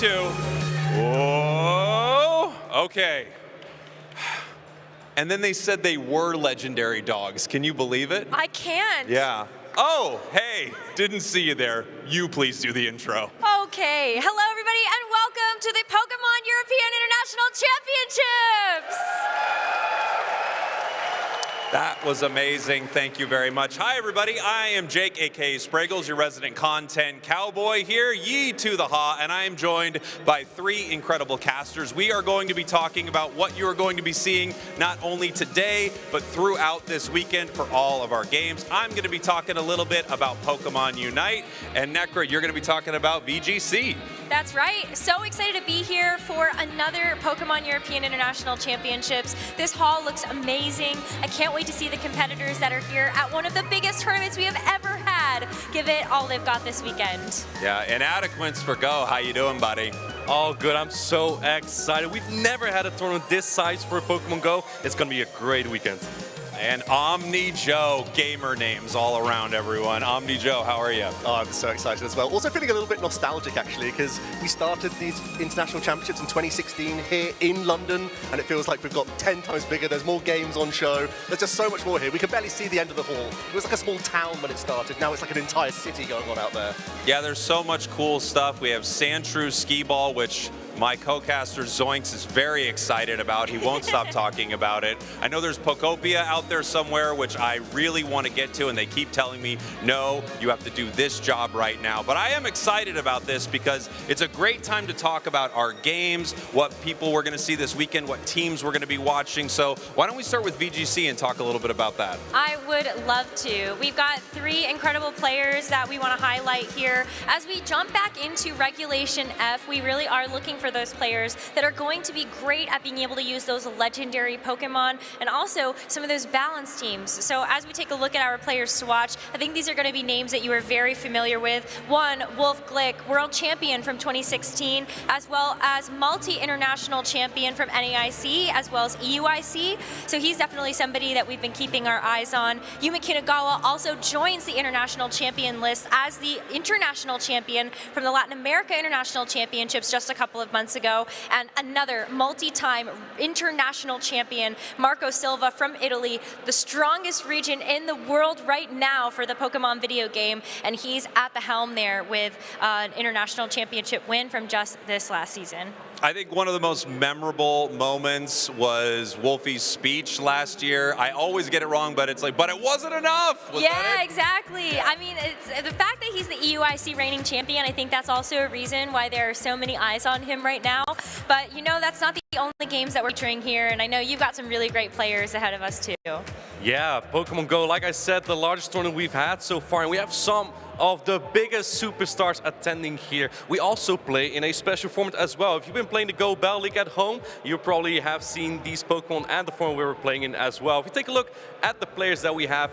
two. Whoa. Okay. And then they said they were legendary dogs. Can you believe it? I can't. Yeah. Oh, hey, didn't see you there. You please do the intro. Okay. Hello, everybody, and welcome to the Pokémon European International Championships. That was amazing. Thank you very much. Hi, everybody. I am Jake, a.k.a. Spraggles, your resident content cowboy here, ye to the ha, and I am joined by three incredible casters. We are going to be talking about what you are going to be seeing not only today, but throughout this weekend for all of our games. I'm going to be talking a little bit about Pokémon UNITE, and Necra, you're going to be talking about VGC. That's right. So excited to be here for another Pokémon European International Championships. This hall looks amazing. I can't wait to see the competitors that are here at one of the biggest tournaments we have ever had give it all they've got this weekend. Yeah, Inadequates for Go. How you doing, buddy? All good. I'm so excited. We've never had a tournament this size for Pokemon Go. It's going to be a great weekend. And Omni Joe, gamer names all around everyone. Omni Joe, how are you? Oh, I'm so excited as well. Also feeling a little bit nostalgic, actually, because we started these international championships in 2016 here in London, and it feels like we've got 10 times bigger. There's more games on show. There's just so much more here. We can barely see the end of the hall. It was like a small town when it started. Now it's like an entire city going on out there. Yeah, there's so much cool stuff. We have Sandshrew Skee Ball, which my co-caster Zoinks is very excited about. He won't stop talking about it. I know there's Pokopia out there somewhere, which I really want to get to, and they keep telling me, no, you have to do this job right now. But I am excited about this because it's a great time to talk about our games, what people we're going to see this weekend, what teams we're going to be watching. So why don't we start with VGC and talk a little bit about that? I would love to. We've got three incredible players that we want to highlight here. As we jump back into Regulation F, we really are looking for those players that are going to be great at being able to use those legendary Pokemon and also some of those balance teams. So as we take a look at our players to watch, I think these are going to be names that you are very familiar with. One, Wolf Glick, world champion from 2016, as well as multi-international champion from NAIC, as well as EUIC. So he's definitely somebody that we've been keeping our eyes on. Yuma Kinagawa also joins the international champion list as the international champion from the Latin America International Championships just a couple of months ago, and another multi-time international champion, Marco Silva from Italy, the strongest region in the world right now for the Pokemon video game, and he's at the helm there with an international championship win from just this last season. I think one of the most memorable moments was Wolfie's speech last year. I always get it wrong, but it's like, but it wasn't enough. Was that it? Exactly. I mean, it's the fact that he's the EUIC reigning champion, I think that's also a reason why there are so many eyes on him right now. But you know, that's not the only games that we're featuring here, and I know you've got some really great players ahead of us too. Yeah, Pokemon Go, like I said, the largest tournament we've had so far, and we have some of the biggest superstars attending here. We also play in a special format as well. If you've been playing the Go Bell League at home, you probably have seen these Pokemon and the format we were playing in as well. If you take a look at the players that we have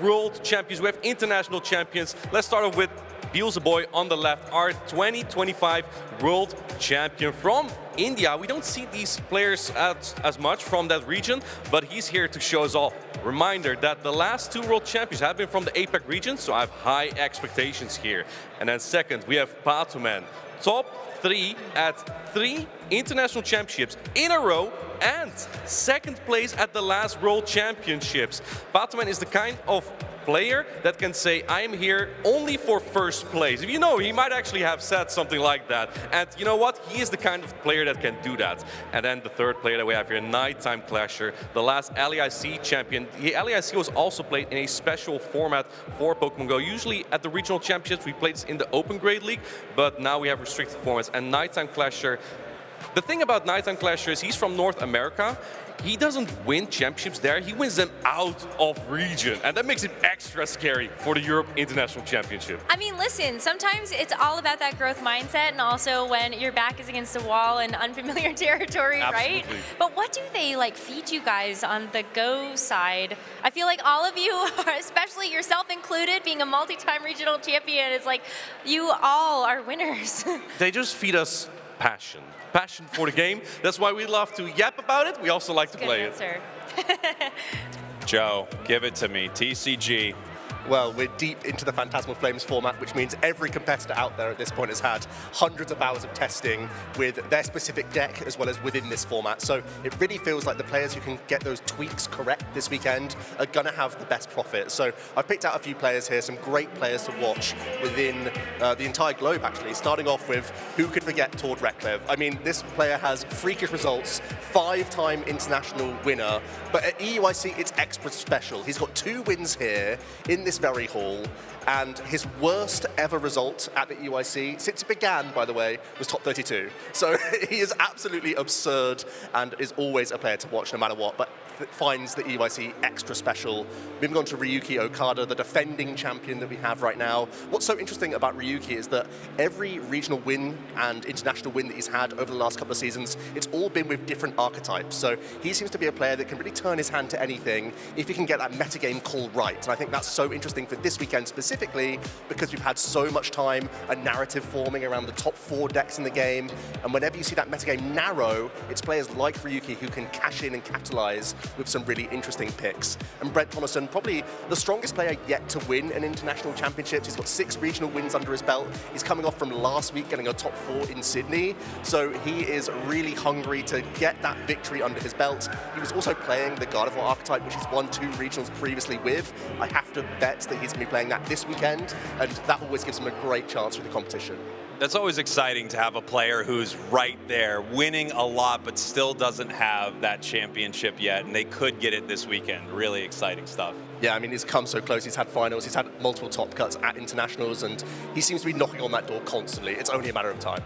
world champions, we have international champions. Let's start off with Beelzeboy on the left, our 2025 world champion from India. We don't see these players as much from that region, but he's here to show us all. Reminder that the last two world champions have been from the APAC region, so I have high expectations here. And then second, we have Patoman, top 3 at 3 international championships in a row and second place at the last world championships. Patoman is the kind of player that can say, I am here only for first place. If you know, he might actually have said something like that. And you know what? He is the kind of player that can do that. And then the third player that we have here, Nighttime Clasher, the last LEIC champion. The LEIC was also played in a special format for Pokemon Go. Usually at the regional championships, we played this in the Open Grade League, but now we have restricted formats. And Nighttime Clasher, the thing about Nighttime Clasher is he's from North America. He doesn't win championships there, he wins them out of region. And that makes it extra scary for the Europe International Championship. I mean, listen, sometimes it's all about that growth mindset and also when your back is against a wall in unfamiliar territory, Absolutely. right? But what do they like feed you guys on the Go side? I feel like all of you, especially yourself included, being a multi-time regional champion, it's like you all are winners. They just feed us passion for the game. That's why we love to yap about it. We also like to play it. Good answer. Joe, give it to me. TCG. Well, we're deep into the Phantasmal Flames format, which means every competitor out there at this point has had hundreds of hours of testing with their specific deck as well as within this format. So it really feels like the players who can get those tweaks correct this weekend are going to have the best profit. So I've picked out a few players here, some great players to watch within the entire globe, actually. Starting off with, who could forget Tord Reklev? I mean, this player has freakish results, 5-time international winner, but at EUIC it's extra special. He's got 2 wins here in this very hall, and his worst ever result at the EUIC, since it began, by the way, was top 32. So he is absolutely absurd and is always a player to watch no matter what, but finds the EUIC extra special. Moving on to Ryuki Okada, the defending champion that we have right now. What's so interesting about Ryuki is that every regional win and international win that he's had over the last couple of seasons, it's all been with different archetypes. So he seems to be a player that can really turn his hand to anything if he can get that metagame call right. And I think that's so interesting for this weekend specifically because we've had so much time, a narrative forming around the top 4 decks in the game. And whenever you see that metagame narrow, it's players like Ryuki who can cash in and capitalize with some really interesting picks. And Brent Thomason, probably the strongest player yet to win an international championships. He's got 6 regional wins under his belt. He's coming off from last week getting a top 4 in Sydney. So he is really hungry to get that victory under his belt. He was also playing the Gardevoir archetype, which he's won 2 regionals previously with. I have to bet that he's going to be playing that this weekend, and that always gives him a great chance for the competition. That's always exciting to have a player who's right there, winning a lot, but still doesn't have that championship yet, and they could get it this weekend. Really exciting stuff. Yeah, I mean, he's come so close. He's had finals, he's had multiple top cuts at internationals, and he seems to be knocking on that door constantly. It's only a matter of time.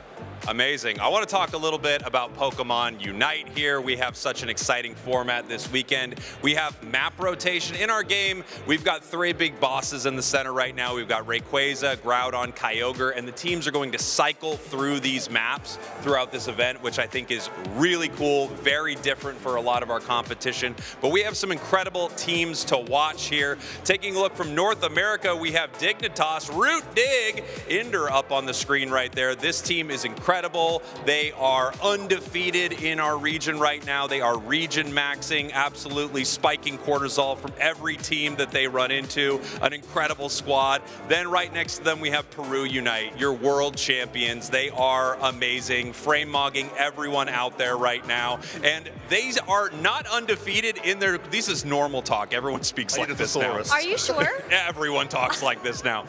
Amazing. I want to talk a little bit about Pokemon Unite here. We have such an exciting format this weekend. We have map rotation in our game. We've got 3 big bosses in the center right now. We've got Rayquaza, Groudon, Kyogre, and the teams are going to cycle through these maps throughout this event, which I think is really cool, very different for a lot of our competition. But we have some incredible teams to watch here. Taking a look from North America, we have Dignitas, Root Dig, Ender up on the screen right there. This team is incredible. They are undefeated in our region right now. They are region maxing, absolutely spiking cortisol from every team that they run into. An incredible squad. Then right next to them, we have Peru Unite, your world champions. They are amazing, frame mogging everyone out there right now. And they are not undefeated in their, this is normal talk. Everyone speaks like this now. Are you sure? Everyone talks like this now.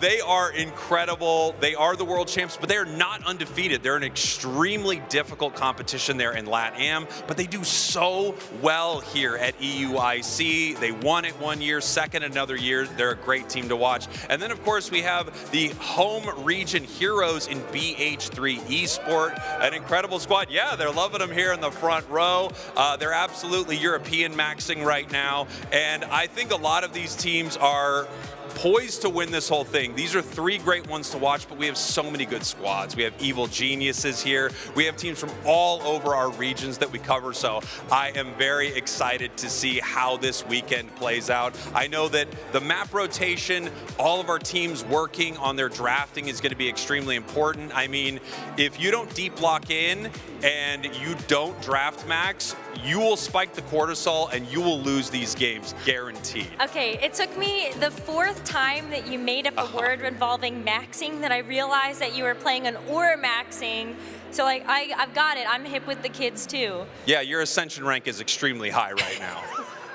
They are incredible. They are the world champs, but they are not undefeated. They're an extremely difficult competition there in LATAM, but they do so well here at EUIC. They won it 1 year, second another year. They're a great team to watch. And then, of course, we have the home region heroes in BH3 Esport, an incredible squad. Yeah, they're loving them here in the front row. They're absolutely European maxing right now, and I think a lot of these teams are poised to win this whole thing. These are 3 great ones to watch, but we have so many good squads. We have Evil Geniuses here. We have teams from all over our regions that we cover, so I am very excited to see how this weekend plays out. I know that the map rotation, all of our teams working on their drafting is going to be extremely important. I mean, if you don't deep lock in and you don't draft max, you will spike the cortisol and you will lose these games, guaranteed. Okay, it took me the 4th time that you made up a word involving maxing that I realized that you were playing an or maxing. So like, I've got it. I'm hip with the kids too. Yeah, your ascension rank is extremely high right now.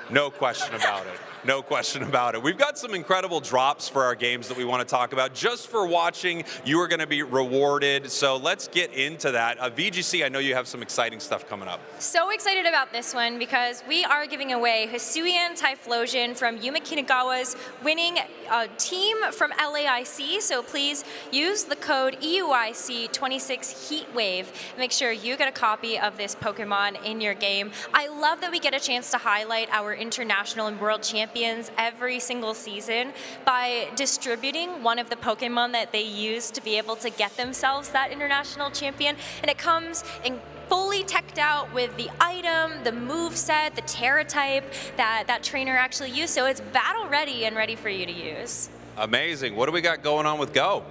No question about it. No question about it. We've got some incredible drops for our games that we want to talk about. Just for watching, you are going to be rewarded. So let's get into that. VGC, I know you have some exciting stuff coming up. So excited about this one because we are giving away Hisuian Typhlosion from Yuma Kinagawa's winning team from LAIC. So please use the code EUIC26 Heatwave. Make sure you get a copy of this Pokemon in your game. I love that we get a chance to highlight our international and world champions every single season by distributing one of the Pokemon that they use to be able to get themselves that international champion. And it comes in fully teched out with the item, the move set, the Terra type that trainer actually used. So it's battle ready and ready for you to use. Amazing. What do we got going on with Go?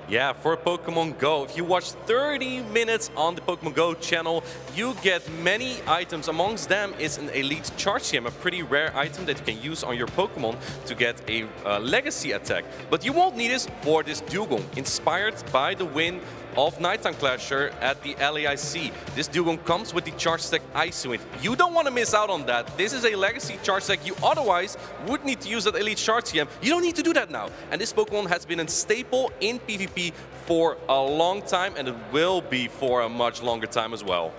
Yeah, for Pokemon Go, if you watch 30 minutes on the Pokemon Go channel, you get many items. Amongst them is an Elite Charge Gem, a pretty rare item that you can use on your Pokemon to get a legacy attack. But you won't need it for this Dugong, inspired by the win of Nighttime Clasher at the LAIC. This Dugong comes with the Charge Stack Ice-Wind. You don't want to miss out on that. This is a legacy Charge Stack. You otherwise would need to use that Elite Charge Gem. You don't need to do that now. And this Pokemon has been a staple in PvP for a long time, and it will be for a much longer time as well.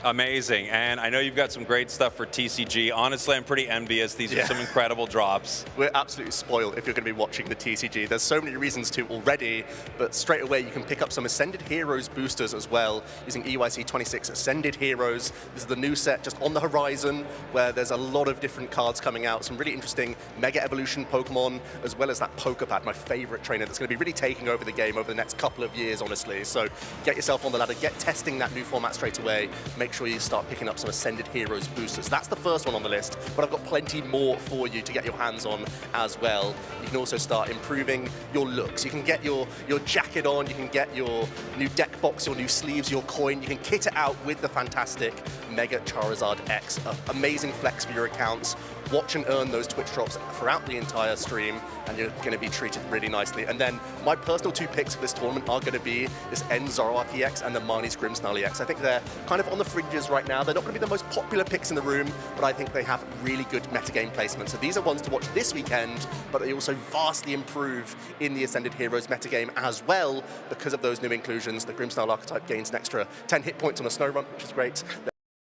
Amazing, and I know you've got some great stuff for TCG. Honestly, I'm pretty envious. These are some incredible drops. We're absolutely spoiled if you're going to be watching the TCG. There's so many reasons to already, but straight away you can pick up some Ascended Heroes boosters as well, using EYC 26 Ascended Heroes. This is the new set just on the horizon, where there's a lot of different cards coming out, some really interesting Mega Evolution Pokemon, as well as that Pokepad, my favorite trainer, that's going to be really taking over the game over the next couple of years, honestly. So get yourself on the ladder, get testing that new format straight away, make sure you start picking up some Ascended Heroes boosters. That's the first one on the list, but I've got plenty more for you to get your hands on as well. You can also start improving your looks. You can get your jacket on, you can get your new deck box, your new sleeves, your coin. You can kit it out with the fantastic Mega Charizard X. Amazing flex for your accounts. Watch and earn those Twitch drops throughout the entire stream, and you're going to be treated really nicely. And then my personal 2 picks for this tournament are going to be this N Zoroark EX and the Marnie's Grimmsnarl EX. I think they're kind of on the fringes right now. They're not going to be the most popular picks in the room, but I think they have really good metagame placement. So these are ones to watch this weekend, but they also vastly improve in the Ascended Heroes metagame as well because of those new inclusions. The Grimmsnarl archetype gains an extra 10 hit points on a Snow Run, which is great.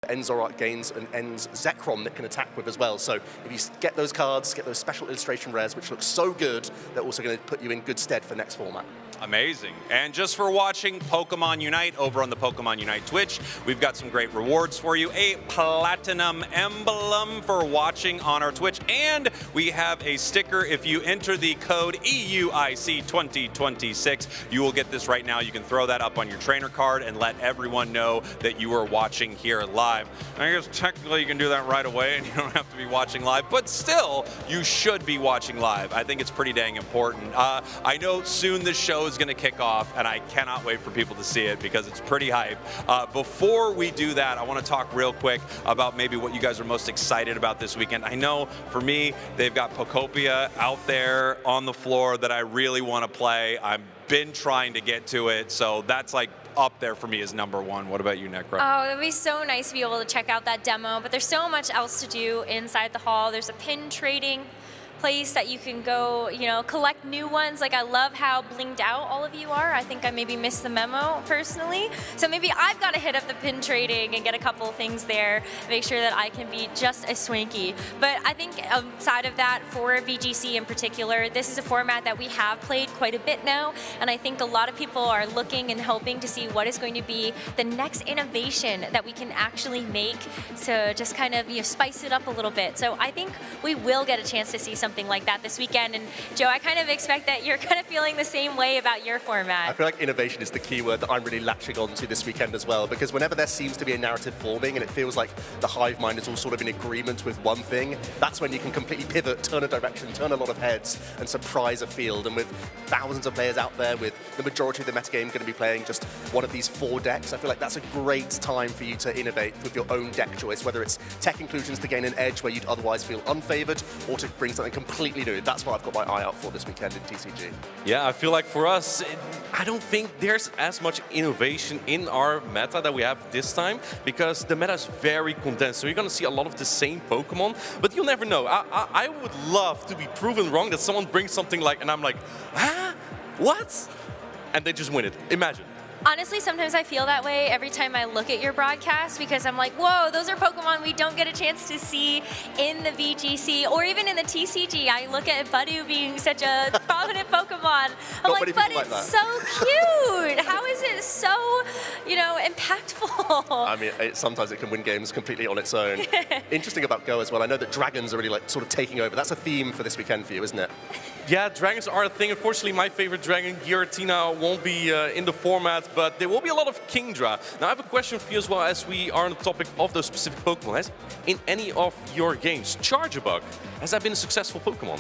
N Zoroark gains an N's Zekrom that can attack with as well. So if you get those cards, get those special illustration rares, which look so good, they're also going to put you in good stead for next format. Amazing. And just for watching Pokemon Unite over on the Pokemon Unite Twitch, we've got some great rewards for you. A platinum emblem for watching on our Twitch. And we have a sticker. If you enter the code EUIC2026, you will get this right now. You can throw that up on your trainer card and let everyone know that you are watching here live. I guess technically you can do that right away and you don't have to be watching live, but still, you should be watching live. I think it's pretty dang important. I know soon this show is going to kick off, and I cannot wait for people to see it because it's pretty hype. Before we do that, I want to talk real quick about maybe what you guys are most excited about this weekend. I know for me, they've got Pokopia out there on the floor that I really want to play. I've been trying to get to it, so that's like up there for me as #1. What about you, Necra? Oh, it would be so nice to be able to check out that demo, but there's so much else to do inside the hall. There's a pin trading place that you can go, collect new ones. Like, I love how blinged out all of you are. I think I maybe missed the memo personally. So maybe I've got to hit up the pin trading and get a couple of things there, make sure that I can be just as swanky. But I think outside of that, for VGC in particular, this is a format that we have played quite a bit now. And I think a lot of people are looking and hoping to see what is going to be the next innovation that we can actually make to just kind of spice it up a little bit. So I think we will get a chance to see something like that this weekend. And Joe, I kind of expect that you're kind of feeling the same way about your format. I feel like innovation is the key word that I'm really latching on to this weekend as well, because whenever there seems to be a narrative forming and it feels like the hive mind is all sort of in agreement with one thing, that's when you can completely pivot, turn a direction, turn a lot of heads, and surprise a field. And with thousands of players out there, with the majority of the metagame going to be playing just one of these 4 decks, I feel like that's a great time for you to innovate with your own deck choice, whether it's tech inclusions to gain an edge where you'd otherwise feel unfavored, or to bring something completely new. That's what I've got my eye out for this weekend in TCG. Yeah, I feel like for us, I don't think there's as much innovation in our meta that we have this time, because the meta is very condensed. So you're going to see a lot of the same Pokemon, but you'll never know. I would love to be proven wrong, that someone brings something like, and I'm like, huh? What? And they just win it. Imagine. Honestly, sometimes I feel that way every time I look at your broadcast, because I'm like, whoa, those are Pokemon we don't get a chance to see in the VGC or even in the TCG. I look at Budu being such a prominent Pokemon. I'm like, but it's so cute. How is it so, impactful? I mean, sometimes it can win games completely on its own. Interesting about Go as well. I know that dragons are really sort of taking over. That's a theme for this weekend for you, isn't it? Yeah, dragons are a thing. Unfortunately, my favorite dragon, Giratina, won't be in the format, but there will be a lot of Kingdra. Now, I have a question for you as well, as we are on the topic of those specific Pokemon. In any of your games, Charjabug, has that been a successful Pokemon?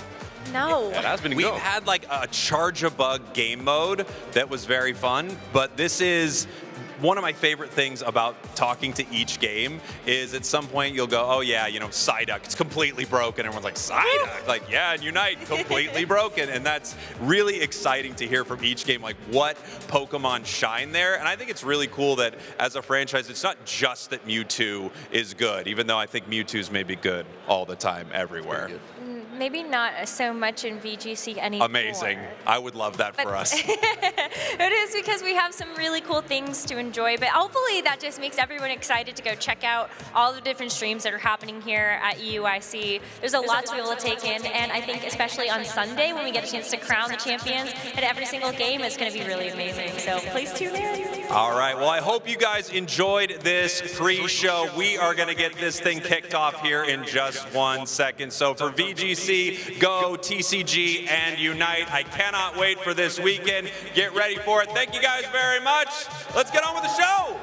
No. It has been We've Go. had like a Charge-a-Bug game mode that was very fun, but this is one of my favorite things about talking to each game is at some point you'll go, oh yeah, you know, Psyduck, it's completely broken. Everyone's like, Psyduck? Like, yeah, and Unite, completely broken. And that's really exciting to hear from each game, like what Pokemon shine there. And I think it's really cool that as a franchise, it's not just that Mewtwo is good, even though I think Mewtwo's maybe good all the time, everywhere. Maybe not so much in VGC anymore. Amazing. I would love that for us. It is because we have some really cool things to enjoy, but hopefully that just makes everyone excited to go check out all the different streams that are happening here at EUIC. There's a lot to be able to take in, and I think especially on Sunday when we get a chance to crown the champions at every single game, it's going to be really amazing. So please tune in. All right, well, I hope you guys enjoyed this pre-show. We are going to get this thing kicked off here in just 1 second. So for VGC, GO, TCG, and Unite, I cannot wait for this weekend. Get ready for it. Thank you guys very much. Let's get on with the show.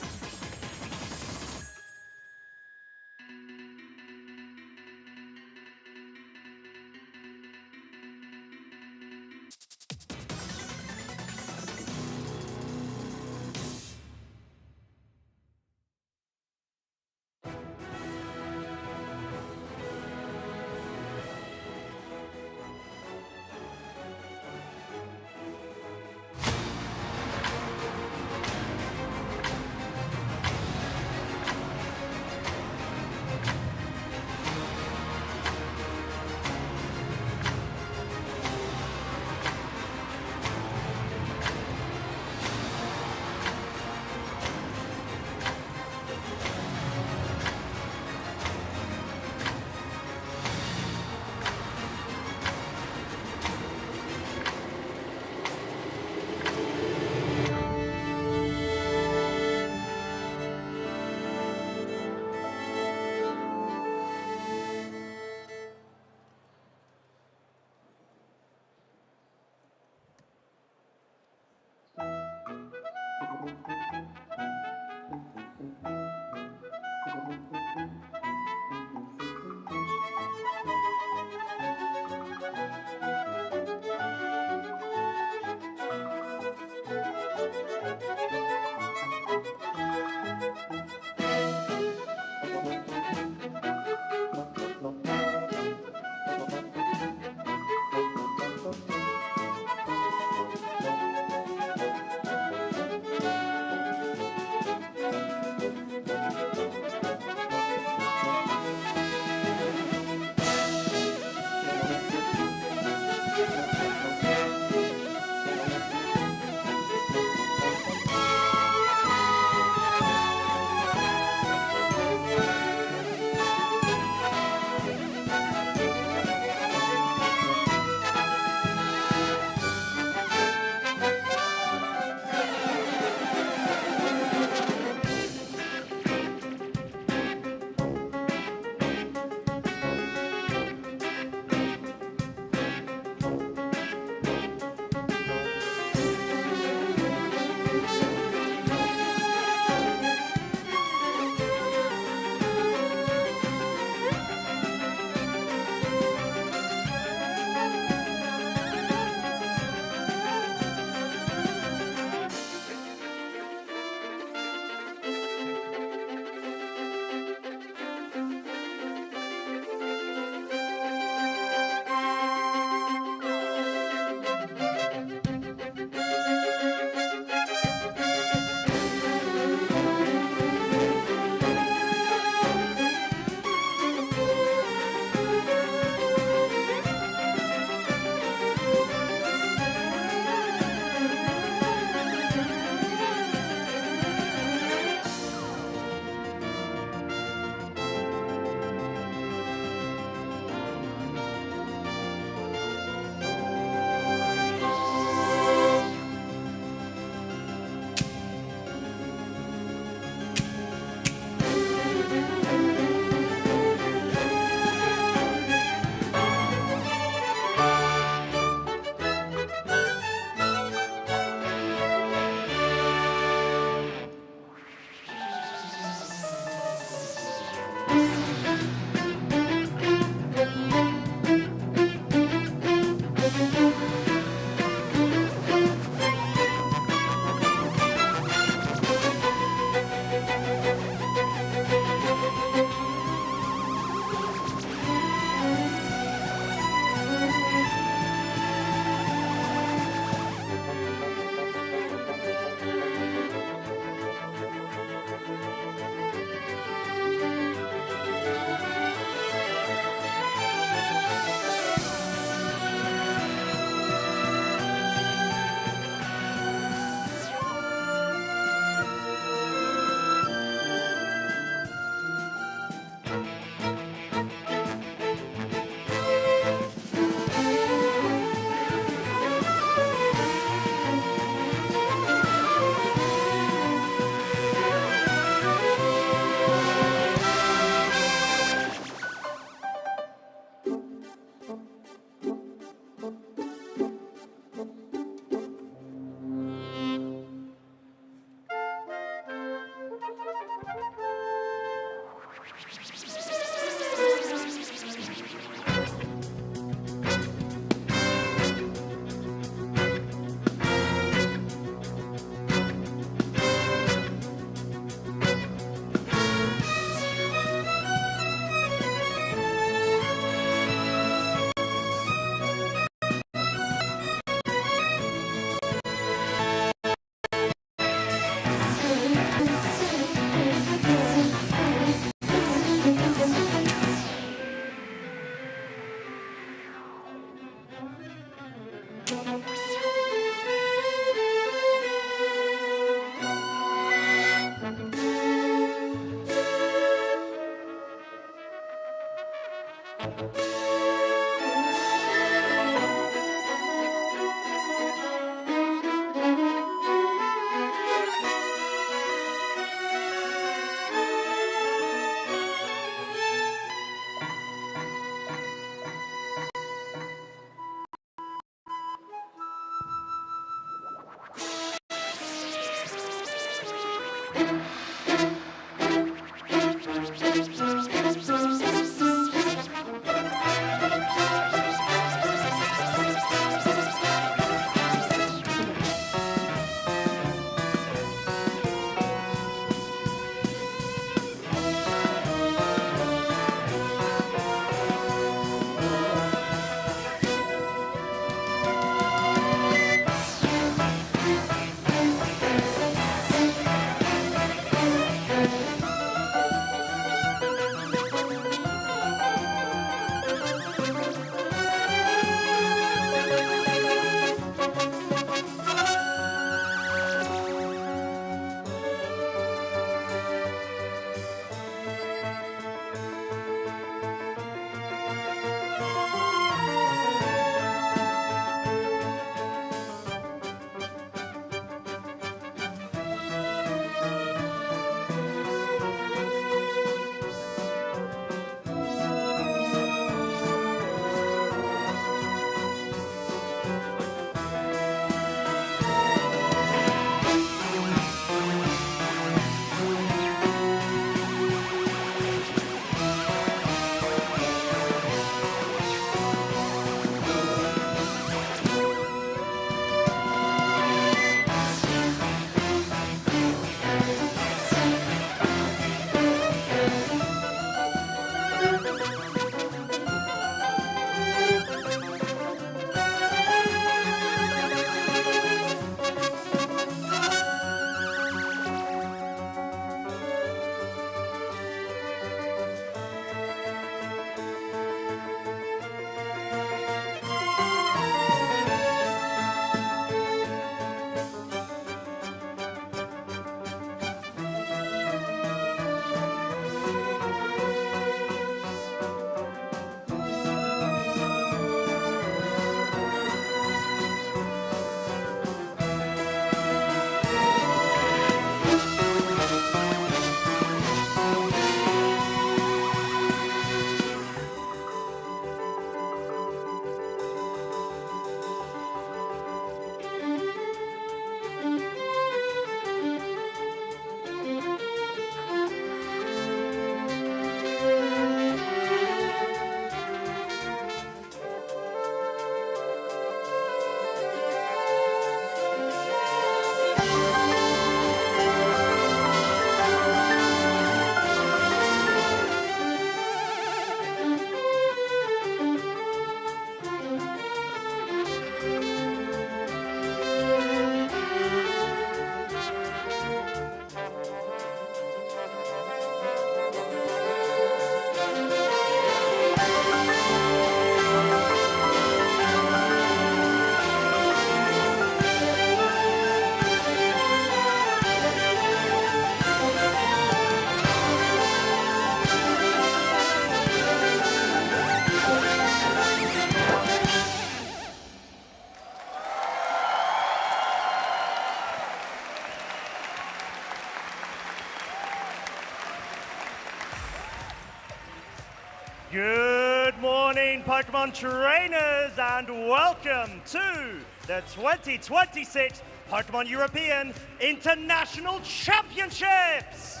Pokemon trainers, and welcome to the 2026 Pokemon European International Championships!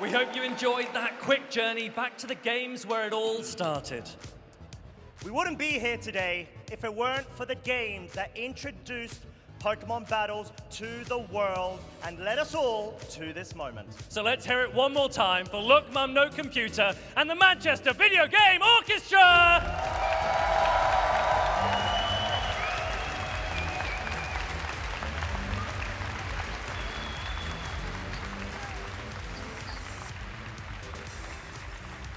We hope you enjoyed that quick journey back to the games where it all started. We wouldn't be here today if it weren't for the games that introduced Pokemon battles to the world and led us all to this moment. So let's hear it one more time for Look Mum No Computer and the Manchester Video Game Orchestra!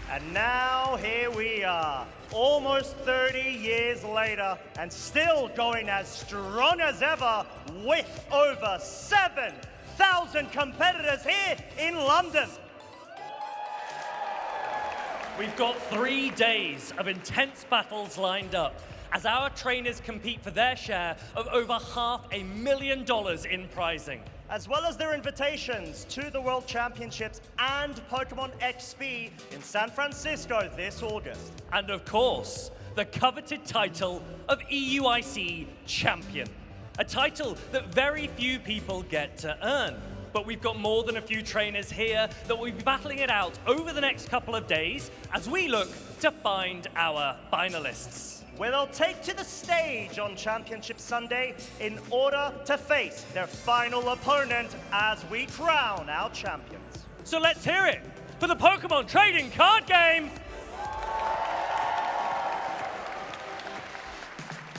And now here we are, almost 30 years later, and still going as strong as ever with over 7,000 competitors here in London. We've got 3 days of intense battles lined up as our trainers compete for their share of over $500,000 in prizing. As well as their invitations to the World Championships and Pokemon XP in San Francisco this August. And of course, the coveted title of EUIC Champion, a title that very few people get to earn. But we've got more than a few trainers here that will be battling it out over the next couple of days as we look to find our finalists, where they'll take to the stage on Championship Sunday in order to face their final opponent as we crown our champions. So let's hear it for the Pokemon Trading Card Game!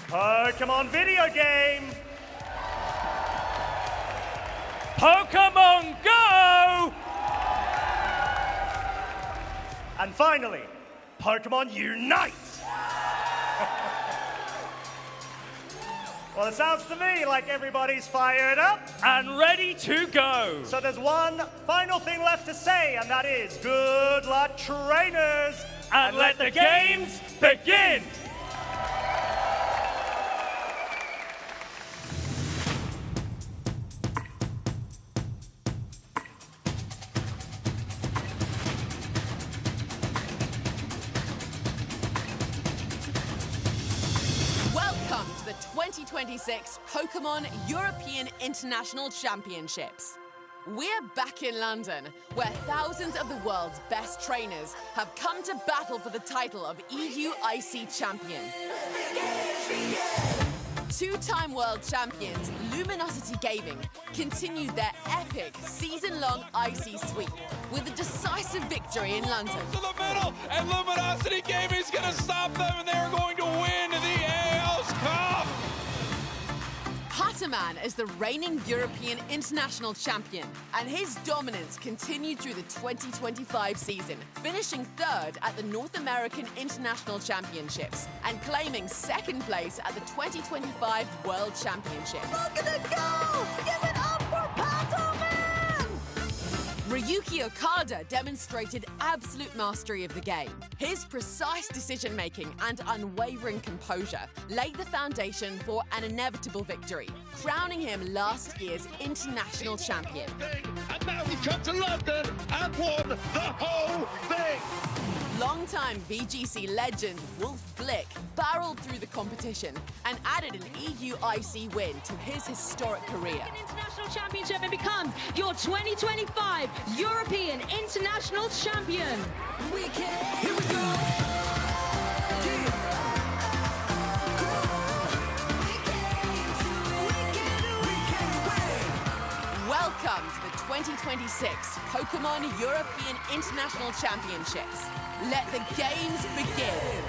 Pokemon Video Game! Pokémon GO! And finally, Pokemon UNITE! Well, it sounds to me like everybody's fired up. And ready to go. So there's one final thing left to say, and that is good luck, trainers. And let the games begin. Welcome to the 2026 Pokémon European International Championships. We're back in London, where thousands of the world's best trainers have come to battle for the title of EUIC Champion. Two-time world champions Luminosity Gaming continued their epic season-long IC sweep with a decisive victory in London. To the middle, and Luminosity Gaming's gonna stop them, and they're going to win the AL's Cup! Hatterman is the reigning European International Champion, and his dominance continued through the 2025 season, finishing third at the North American International Championships and claiming second place at the 2025 World Championships. Look at it go! Give it up for Hatterman! Ryuki Okada demonstrated absolute mastery of the game. His precise decision-making and unwavering composure laid the foundation for an inevitable victory, crowning him last year's international champion. And now he's come to London and won the whole thing! Longtime VGC legend Wolf Blick barreled through the competition and added an EUIC win to his historic career. International Championship and becomes your 2025 European International Champion. Here we go! Welcome to the 2026 Pokémon European International Championships. Let the games begin.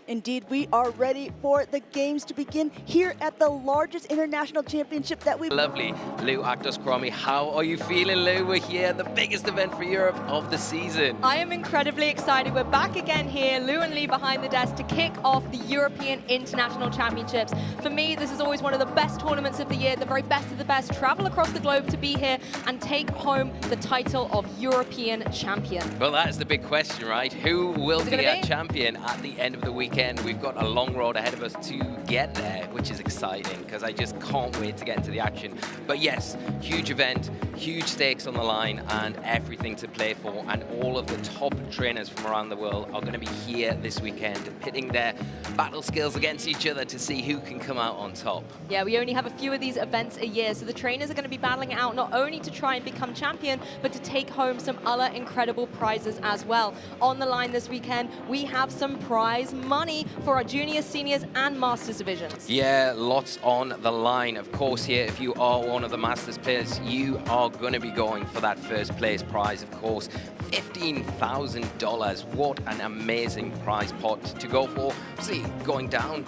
Indeed, we are ready for the games to begin here at the largest international championship that we've... Lovely. Lou Actos-Cromie, how are you feeling, Lou? We're here at the biggest event for Europe of the season. I am incredibly excited. We're back again here, Lou and Lee behind the desk to kick off the European International Championships. For me, this is always one of the best tournaments of the year, the very best of the best. Travel across the globe to be here and take home the title of European Champion. Well, that is the big question, right? Who will be our champion at the end of the weekend? weekend. We've got a long road ahead of us to get there, which is exciting because I just can't wait to get into the action. But yes, huge event, huge stakes on the line, and everything to play for. And all of the top trainers from around the world are going to be here this weekend, pitting their battle skills against each other to see who can come out on top. Yeah, we only have a few of these events a year, so the trainers are going to be battling it out not only to try and become champion, but to take home some other incredible prizes as well. On the line this weekend, we have some prize money for our juniors, seniors, and masters divisions. Yeah, lots on the line. Of course, here, if you are one of the masters players, you are going to be going for that first place prize, of course. $15,000. What an amazing prize pot to go for. See, going down.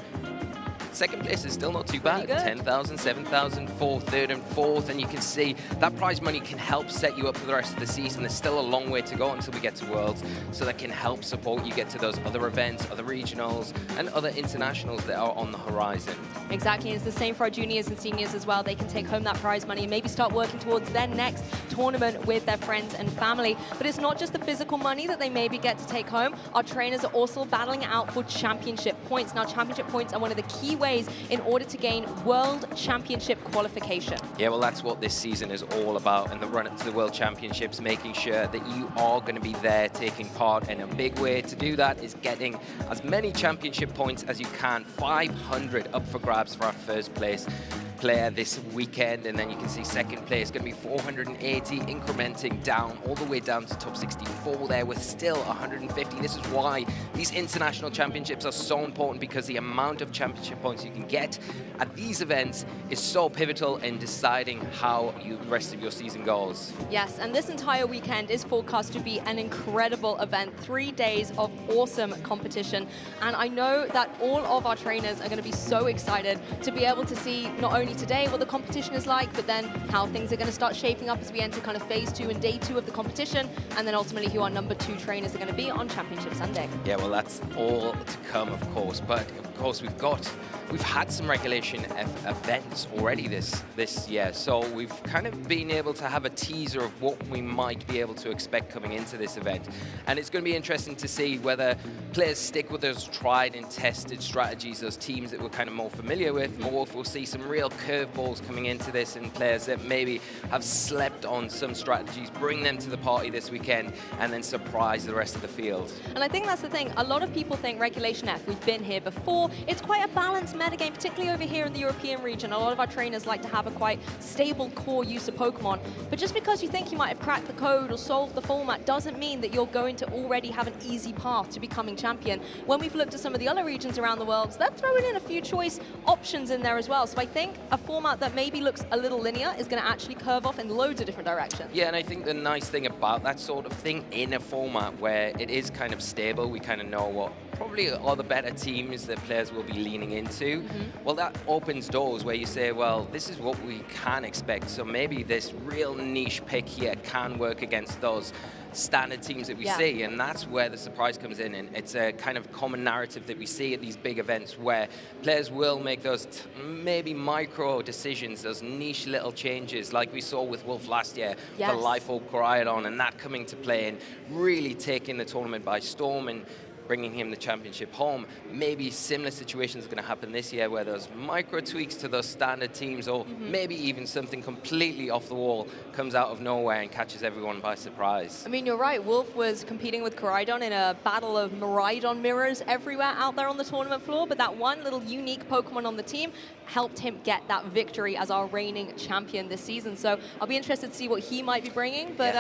Second place is still not too bad. 10,000, 7,000 for third and fourth, and you can see that prize money can help set you up for the rest of the season. There's still a long way to go until we get to Worlds, so that can help support you get to those other events, other regionals, and other internationals that are on the horizon. Exactly, it's the same for our juniors and seniors as well. They can take home that prize money and maybe start working towards their next tournament with their friends and family. But it's not just the physical money that they maybe get to take home. Our trainers are also battling it out for championship points. Now, championship points are one of the key ways in order to gain World Championship qualification. Yeah, well, that's what this season is all about, and the run up to the World Championships, making sure that you are going to be there taking part. And a big way to do that is getting as many championship points as you can. 500 up for grabs for our first place player this weekend, and then you can see second place going to be 480, incrementing down all the way down to top 64 there with still 150. This is why these international championships are so important, because the amount of championship points you can get at these events is so pivotal in deciding how the rest of your season goes. Yes, and this entire weekend is forecast to be an incredible event. 3 days of awesome competition, and I know that all of our trainers are going to be so excited to be able to see not only today what the competition is like, but then how things are going to start shaping up as we enter kind of phase 2 and day 2 of the competition, and then ultimately who our number 2 trainers are going to be on Championship Sunday. Yeah, well, that's all to come, of course. But of course, we've had some regulation events already this year, so we've kind of been able to have a teaser of what we might be able to expect coming into this event. And it's going to be interesting to see whether players stick with those tried and tested strategies, those teams that we're kind of more familiar with, or if we'll see some real curveballs coming into this, and players that maybe have slept on some strategies, bring them to the party this weekend and then surprise the rest of the field. And I think that's the thing. A lot of people think Regulation F, we've been here before. It's quite a balanced metagame, particularly over here in the European region. A lot of our trainers like to have a quite stable core use of Pokemon. But just because you think you might have cracked the code or solved the format doesn't mean that you're going to already have an easy path to becoming champion. When we've looked at some of the other regions around the world, they're throwing in a few choice options in there as well. So I think a format that maybe looks a little linear is going to actually curve off in loads of different directions. Yeah, and I think the nice thing about that sort of thing in a format where it is kind of stable, we kind of know what probably are the better teams that players will be leaning into. Well, that opens doors where you say, well, this is what we can expect. So maybe this real niche pick here can work against those standard teams that we see, and that's where the surprise comes in. And it's a kind of common narrative that we see at these big events where players will make those maybe micro decisions, those niche little changes, like we saw with Wolf last year for Life Orb Coryodon, and that coming to play and really taking the tournament by storm and bringing him the championship home. Maybe similar situations are going to happen this year where there's micro tweaks to those standard teams, or maybe even something completely off the wall comes out of nowhere and catches everyone by surprise. I mean, you're right. Wolf was competing with Coryodon in a battle of Miraidon mirrors everywhere out there on the tournament floor, but that one little unique Pokemon on the team helped him get that victory as our reigning champion this season. So I'll be interested to see what he might be bringing, but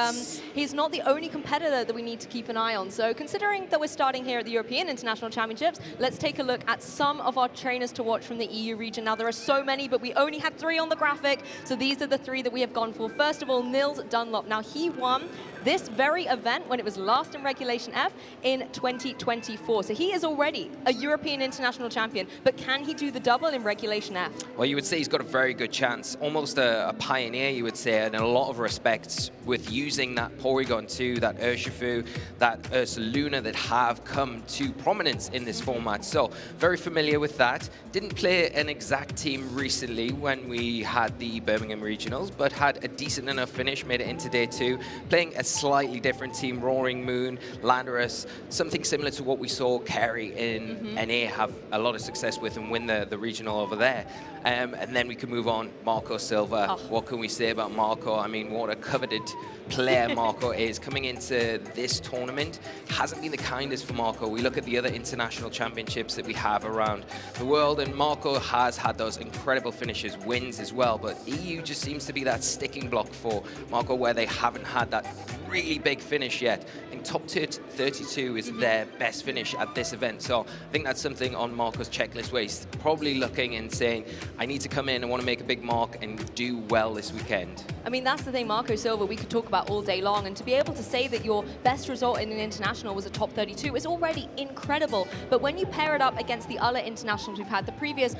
he's not the only competitor that we need to keep an eye on. So considering that we're starting here at the European International Championships, let's take a look at some of our trainers to watch from the EU region. Now, there are so many, but we only had 3 on the graphic, so these are the 3 that we have gone for. First of all, Nils Dunlop. Now, he won this very event when it was last in Regulation F in 2024. So he is already a European International Champion, but can he do the double in Regulation F? Well, you would say he's got a very good chance, almost a pioneer, you would say, in a lot of respects, with using that Porygon 2, that Urshifu, that Ursaluna that have come come to prominence in this format. So very familiar with that. Didn't play an exact team recently when we had the Birmingham Regionals, but had a decent enough finish, made it into day 2, playing a slightly different team, Roaring Moon, Landorus, something similar to what we saw Kerry in NA have a lot of success with and win the regional over there. And then we can move on, Marco Silva. Oh. What can we say about Marco? I mean, what a coveted player Marco is. Coming into this tournament, hasn't been the kindest for Marco. We look at the other international championships that we have around the world, and Marco has had those incredible finishes, wins as well, but EU just seems to be that sticking block for Marco where they haven't had that really big finish yet. I think top tier 32 is their best finish at this event, so I think that's something on Marco's checklist where he's probably looking and saying, I need to come in and want to make a big mark and do well this weekend. I mean, that's the thing, Marco Silva, we could talk about all day long, and to be able to say that your best result in an international was a top 32 is already incredible. But when you pair it up against the other internationals we've had, the previous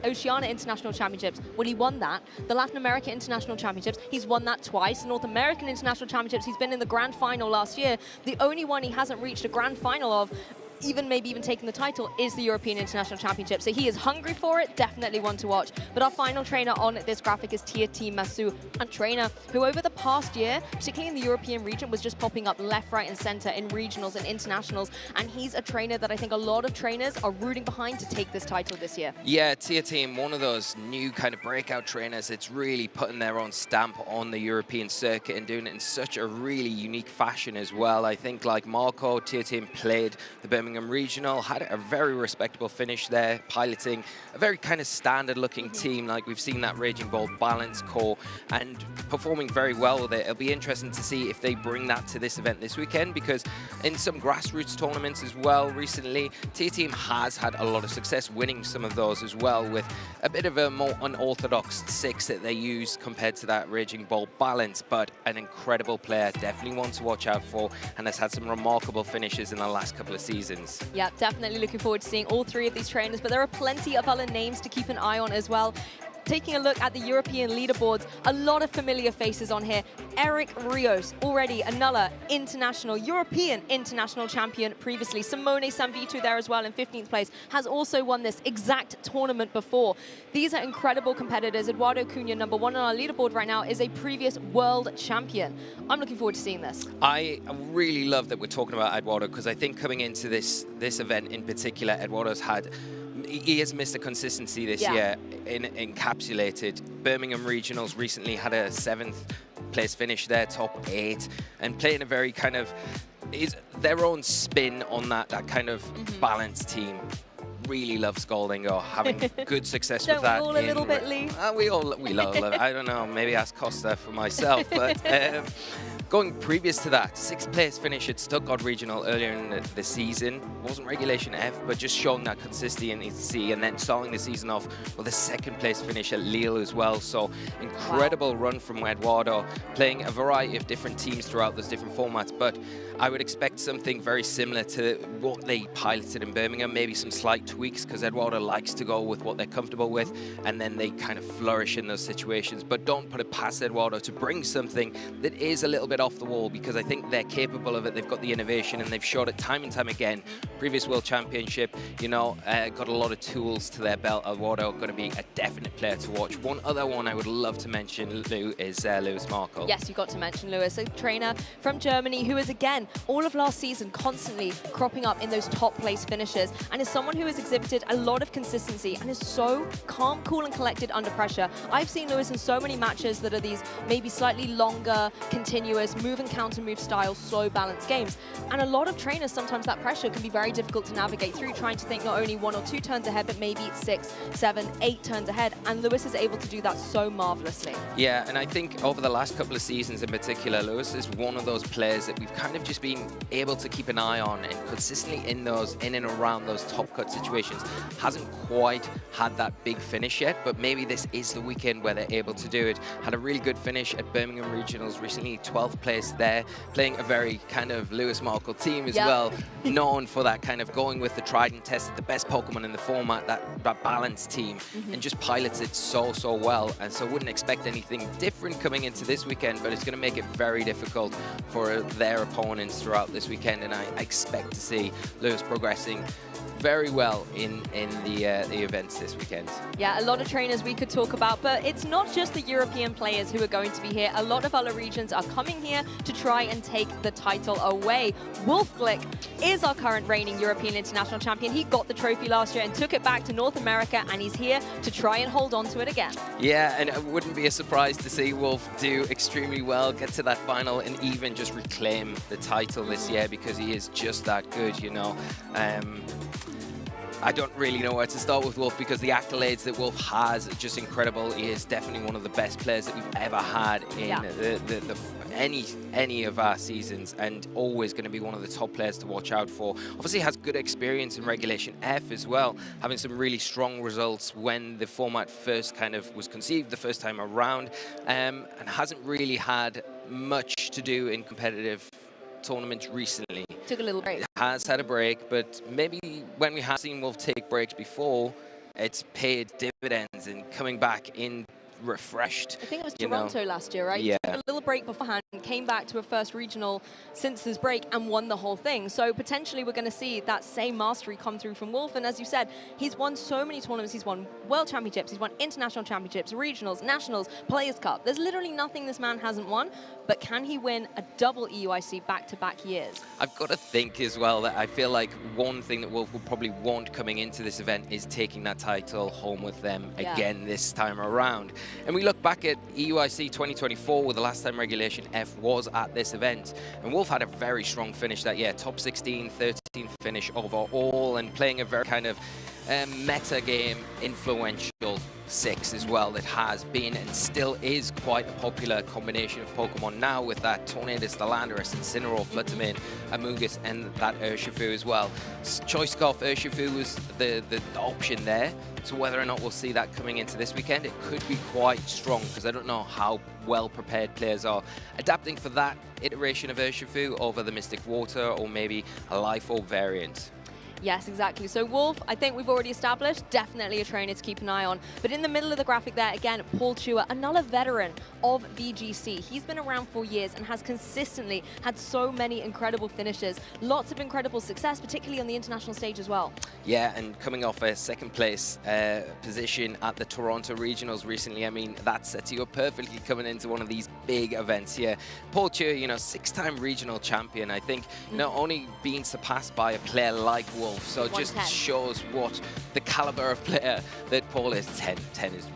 Oceania International Championships, well, he won that. The Latin American International Championships, he's won that twice. The North American International Championships, he's been in the grand final last year. The only one he hasn't reached a grand final of, maybe even taking the title, is the European International Championship. So he is hungry for it, definitely one to watch. But our final trainer on this graphic is Tia Masu, a trainer who over the past year, particularly in the European region, was just popping up left, right and center in regionals and internationals. And he's a trainer that I think a lot of trainers are rooting behind to take this title this year. Yeah, Tia Team, one of those new kind of breakout trainers that's really putting their own stamp on the European circuit and doing it in such a really unique fashion as well. I think like Marco, Tia Team played the Birmingham Regional, had a very respectable finish there, piloting a very kind of standard looking team, like we've seen that Raging Ball balance core, and performing very well with it. It'll be interesting to see if they bring that to this event this weekend, because in some grassroots tournaments as well recently, Tia Team has had a lot of success winning some of those as well, with a bit of a more unorthodox 6 that they use compared to that Raging Ball balance, but an incredible player, definitely one to watch out for, and has had some remarkable finishes in the last couple of seasons. Yeah, definitely looking forward to seeing all 3 of these trainers, but there are plenty of other names to keep an eye on as well. Taking a look at the European leaderboards, a lot of familiar faces on here. Eric Rios, already another European international champion previously. Simone Sanvitu there as well in 15th place, has also won this exact tournament before. These are incredible competitors. Eduardo Cunha, number 1 on our leaderboard right now, is a previous world champion. I'm looking forward to seeing this. I really love that we're talking about Eduardo, because I think coming into this event in particular, Eduardo's had he has missed a consistency this year in encapsulated. Birmingham Regionals recently had a 7th place finish there, top 8, and playing a very kind of is their own spin on that kind of balanced team. Really love Scoldingo, having good success with that. Don't we all a little bit, Lee? We love it. I don't know, maybe ask Costa for myself, but going previous to that, 6th place finish at Stuttgart Regional earlier in the season. Wasn't Regulation F, but just showing that consistency, and then starting the season off with a 2nd place finish at Lille as well. So incredible run from Eduardo, playing a variety of different teams throughout those different formats. But I would expect something very similar to what they piloted in Birmingham, maybe some slight tweaks, because Eduardo likes to go with what they're comfortable with, and then they kind of flourish in those situations. But don't put it past Eduardo to bring something that is a little bit off the wall, because I think they're capable of it. They've got the innovation, and they've showed it time and time again. Previous World Championship, got a lot of tools to their belt. Eduardo going to be a definite player to watch. One other one I would love to mention, Lou, is Lewis Markle. Yes, you got to mention Lewis, a trainer from Germany who is, again, all of last season constantly cropping up in those top place finishes, and is someone who has exhibited a lot of consistency and is so calm, cool and collected under pressure. I've seen Lewis in so many matches that are these maybe slightly longer, continuous, move and counter move style, slow balanced games. And a lot of trainers, sometimes that pressure can be very difficult to navigate through, trying to think not only 1 or 2 turns ahead, but maybe 6, 7, 8 turns ahead. And Lewis is able to do that so marvelously. Yeah, and I think over the last couple of seasons in particular, Lewis is one of those players that we've kind of just been able to keep an eye on, and consistently in and around those top cut situations situations. Hasn't quite had that big finish yet, but maybe this is the weekend where they're able to do it. Had a really good finish at Birmingham Regionals recently, 12th place there, playing a very kind of Lewis Markle team as well, known for that kind of going with the tried and tested, the best Pokemon in the format, that balanced team, and just pilots it so well. And so wouldn't expect anything different coming into this weekend, but it's going to make it very difficult for their opponents throughout this weekend. And I expect to see Lewis progressing very well in the events this weekend. Yeah, a lot of trainers we could talk about, but it's not just the European players who are going to be here. A lot of other regions are coming here to try and take the title away. Wolfglick is our current reigning European International Champion. He got the trophy last year and took it back to North America, and he's here to try and hold on to it again. Yeah, and it wouldn't be a surprise to see Wolf do extremely well, get to that final, and even just reclaim the title this year, because he is just that good, you know. I don't really know where to start with Wolf, because the accolades that Wolf has are just incredible. He is definitely one of the best players that we've ever had in any of our seasons, and always going to be one of the top players to watch out for. Obviously has good experience in Regulation F as well, having some really strong results when the format first kind of was conceived the first time around, and hasn't really had much to do in competitive tournaments recently. Took a little break. Has had a break, but maybe when we have seen Wolf take breaks before, it's paid dividends and coming back in refreshed. I think it was Toronto last year, right? Yeah. He took a little break beforehand, came back to a first regional since his break and won the whole thing. So potentially we're going to see that same mastery come through from Wolf. And as you said, he's won so many tournaments. He's won World Championships, he's won International Championships, Regionals, Nationals, Players Cup. There's literally nothing this man hasn't won. But can he win a double EUIC back-to-back years? I've got to think as well that I feel like one thing that Wolf will probably want coming into this event is taking that title home with them again this time around. And we look back at EUIC 2024, where the last time Regulation F was at this event, and Wolf had a very strong finish that year, top 16, 13th finish overall, and playing a very kind of meta game influential 6 as well, that has been and still is quite a popular combination of Pokemon now, with that Tornadus, Landorus, Incineroar, Fluttermane, Amogus, and that Urshifu as well. Choice Scarf Urshifu was the option there, so whether or not we'll see that coming into this weekend, it could be quite strong, because I don't know how well prepared players are adapting for that iteration of Urshifu over the Mystic Water, or maybe a Life Orb variant. Yes, exactly. So Wolf, I think we've already established, definitely a trainer to keep an eye on. But in the middle of the graphic there, again, Paul Chua, another veteran of VGC. He's been around for years and has consistently had so many incredible finishes. Lots of incredible success, particularly on the international stage as well. Yeah, and coming off a second place position at the Toronto Regionals recently, I mean, that sets you up perfectly coming into one of these big events here. Paul Chua, you know, 6-time regional champion, I think, you know, only being surpassed by a player like Wolf. So it just shows what the caliber of player that Paul is. 10 is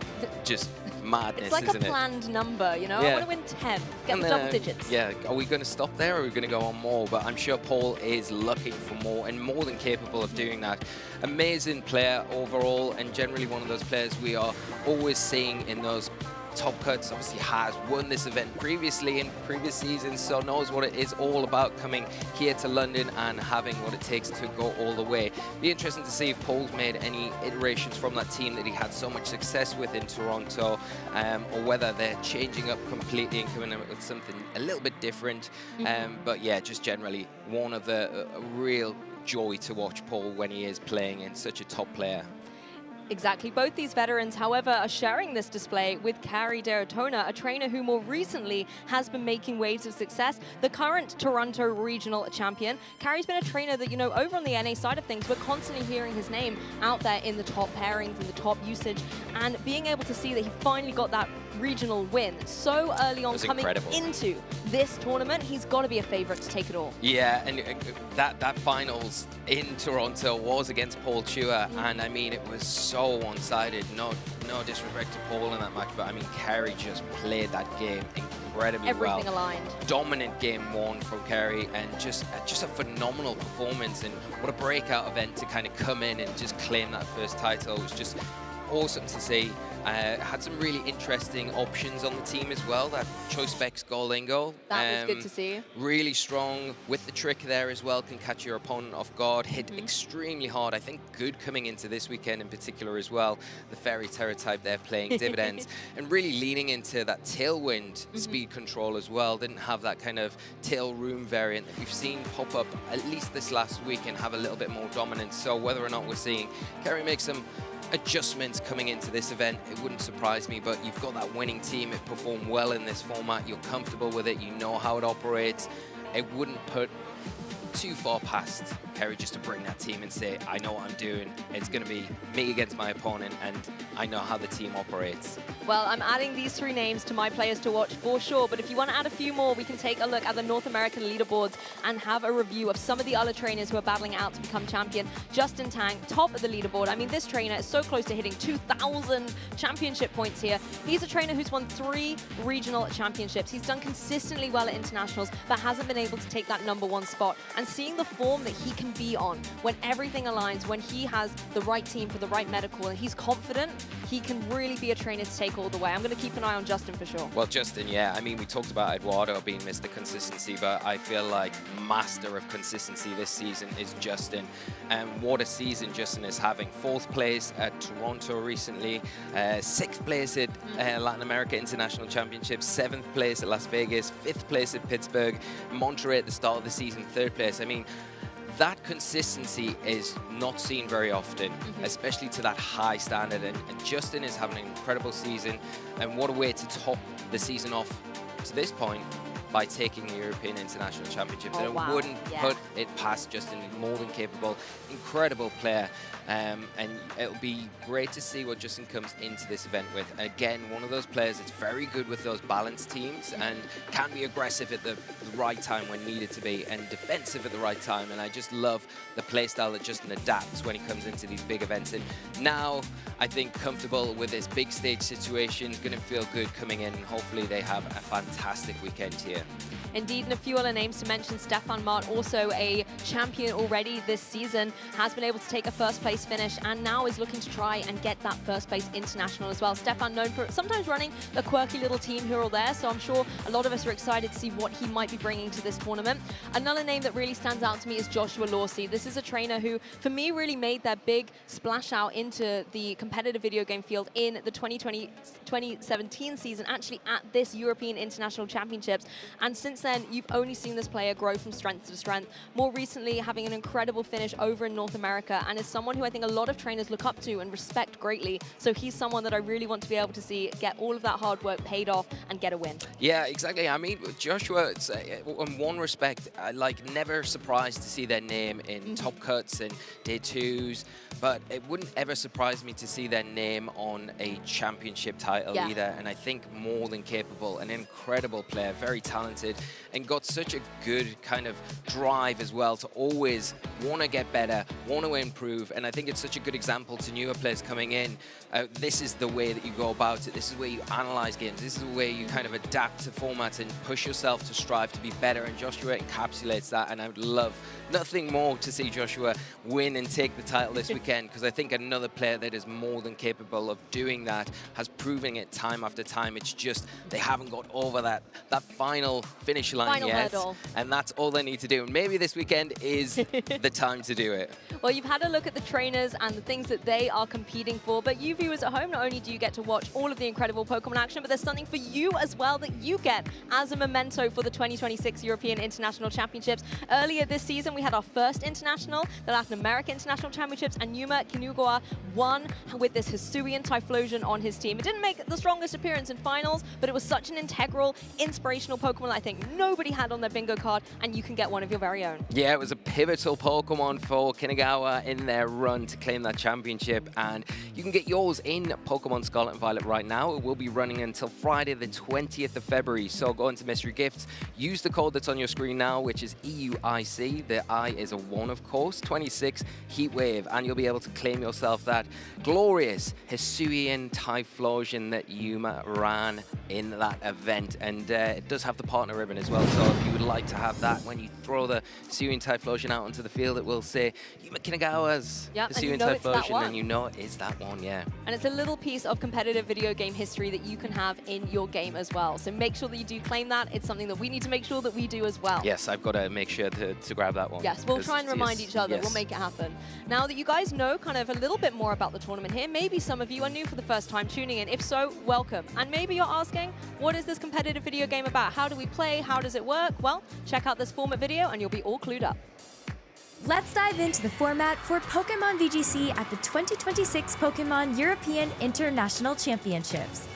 just madness, it's like isn't a planned number, you know? Yeah. I want to win 10, get the double digits. Yeah, are we going to stop there, or are we going to go on more? But I'm sure Paul is looking for more, and more than capable of doing that. Amazing player overall, and generally one of those players we are always seeing in those top cuts. Obviously has won this event previously in previous seasons, so knows what it is all about coming here to London and having what it takes to go all the way. Be interesting to see if Paul's made any iterations from that team that he had so much success with in Toronto, or whether they're changing up completely and coming up with something a little bit different. But yeah, just generally one of the real joy to watch Paul when he is playing, and such a top player. Exactly. Both these veterans, however, are sharing this display with Carrie Deratona, a trainer who more recently has been making waves of success, the current Toronto regional champion. Carrie's been a trainer that, you know, over on the NA side of things, we're constantly hearing his name out there in the top pairings, in the top usage, and being able to see that he finally got that regional win so early on coming into this tournament, he's got to be a favorite to take it all. Yeah, and that finals in Toronto was against Paul Chua, and I mean, it was so one-sided. No disrespect to Paul in that match, but I mean, Carrie just played that game incredibly well. Everything aligned. Dominant game won from Carrie, and just a phenomenal performance, and what a breakout event to kind of come in and just claim that first title. It was just awesome to see. Had some really interesting options on the team as well. That Choice Specs Golingo. That was good to see. Really strong with the trick there as well. Can catch your opponent off guard. Hit extremely hard. I think good coming into this weekend in particular as well. The Fairy Terror type there playing dividends. And really leaning into that Tailwind speed control as well. Didn't have that kind of tail room variant that we've seen pop up at least this last week and have a little bit more dominance. So whether or not we're seeing Kerry make some adjustments coming into this event, it wouldn't surprise me, but you've got that winning team. It performed well in this format. You're comfortable with it. You know how it operates. It wouldn't put too far past Kerry just to bring that team and say, I know what I'm doing. It's going to be me against my opponent, and I know how the team operates. Well, I'm adding these 3 names to my players to watch for sure, but if you want to add a few more, we can take a look at the North American leaderboards and have a review of some of the other trainers who are battling out to become champion. Justin Tang, top of the leaderboard. I mean, this trainer is so close to hitting 2,000 championship points here. He's a trainer who's won 3 regional championships. He's done consistently well at internationals, but hasn't been able to take that #1 spot. And seeing the form that he can be on when everything aligns, when he has the right team for the right medical, and he's confident, he can really be a trainer to take all the way. I'm going to keep an eye on Justin for sure. Well, Justin, yeah, I mean, we talked about Eduardo being Mr. Consistency, but I feel like master of consistency this season is Justin. And what a season Justin is having. 4th place at Toronto recently, 6th place at Latin America International Championships, 7th place at Las Vegas, 5th place at Pittsburgh, Monterrey at the start of the season, 3rd place. I mean, that consistency is not seen very often, especially to that high standard. And Justin is having an incredible season. And what a way to top the season off to this point by taking the European International Championships. And I wouldn't put it past Justin. He's more than capable, incredible player. And it'll be great to see what Justin comes into this event with. And again, one of those players that's very good with those balanced teams and can be aggressive at the right time when needed to be and defensive at the right time. And I just love the play style that Justin adapts when he comes into these big events. And now, I think, comfortable with this big stage situation, going to feel good coming in. And hopefully they have a fantastic weekend here. Indeed, and a few other names to mention. Stefan Mart, also a champion already this season, has been able to take a 1st place finish and now is looking to try and get that 1st place international as well. Stefan, known for sometimes running a quirky little team here or there, so I'm sure a lot of us are excited to see what he might be bringing to this tournament. Another name that really stands out to me is Joshua Lawsey. This is a trainer who, for me, really made their big splash out into the competitive video game field in the 2017 season, actually at this European International Championships. And since then, you've only seen this player grow from strength to strength. More recently, having an incredible finish over in North America, and is someone who I think a lot of trainers look up to and respect greatly. So he's someone that I really want to be able to see get all of that hard work paid off and get a win. Yeah, exactly. I mean, Joshua, it's, in one respect, like, never surprised to see their name in top cuts and day 2s, but it wouldn't ever surprise me to see their name on a championship title either. And I think more than capable, an incredible player, very talented, and got such a good kind of drive as well to always want to get better, want to improve. And I think it's such a good example to newer players coming in. This is the way that you go about it. This is where you analyze games. This is the way you kind of adapt to formats and push yourself to strive to be better. And Joshua encapsulates that. And I would love nothing more to see Joshua win and take the title this weekend, because I think another player that is more than capable of doing that, has proven it time after time. It's just they haven't got over that final finish line yet. Hurdle. And that's all they need to do. And maybe this weekend is the time to do it. Well, you've had a look at the trainers and the things that they are competing for, but you viewers at home, not only do you get to watch all of the incredible Pokemon action, but there's something for you as well that you get as a memento for the 2026 European International Championships. Earlier this season, we had our first international, the Latin America International Championships, and Yuma Kinugawa won with this Hisuian Typhlosion on his team. It didn't make the strongest appearance in finals, but it was such an integral, inspirational Pokemon I think nobody had on their bingo card, and you can get one of your very own. Yeah, it was a pivotal Pokemon for Kinugawa in their run to claim that championship, and you can get yours in Pokemon Scarlet and Violet right now. It will be running until Friday the 20th of February, so go into Mystery Gifts, use the code that's on your screen now, which is EUIC, the I is a 1 of course, 26 Heatwave, and you'll be able to claim yourself that glorious Hisuian Typhlosion that Yuma ran in that event. And it does have the partner ribbon as well, so if you would like to have that when you throw the Hisuian Typhlosion out onto the field, reveal that will say Yuma Kinagawa's Yep, Pursue and you know Inside it's that version, one. and you know it's that one, yeah. And it's a little piece of competitive video game history that you can have in your game as well. So make sure that you do claim that. It's something that we need to make sure that we do as well. Yes, I've got to make sure to grab that one. Yes, we'll try and remind each other. Yes. We'll make it happen. Now that you guys know kind of a little bit more about the tournament here, maybe some of you are new for the first time tuning in. If so, welcome. And maybe you're asking, what is this competitive video game about? How do we play? How does it work? Well, check out this format video and you'll be all clued up. Let's dive into the format for Pokemon VGC at the 2026 Pokemon European International Championships.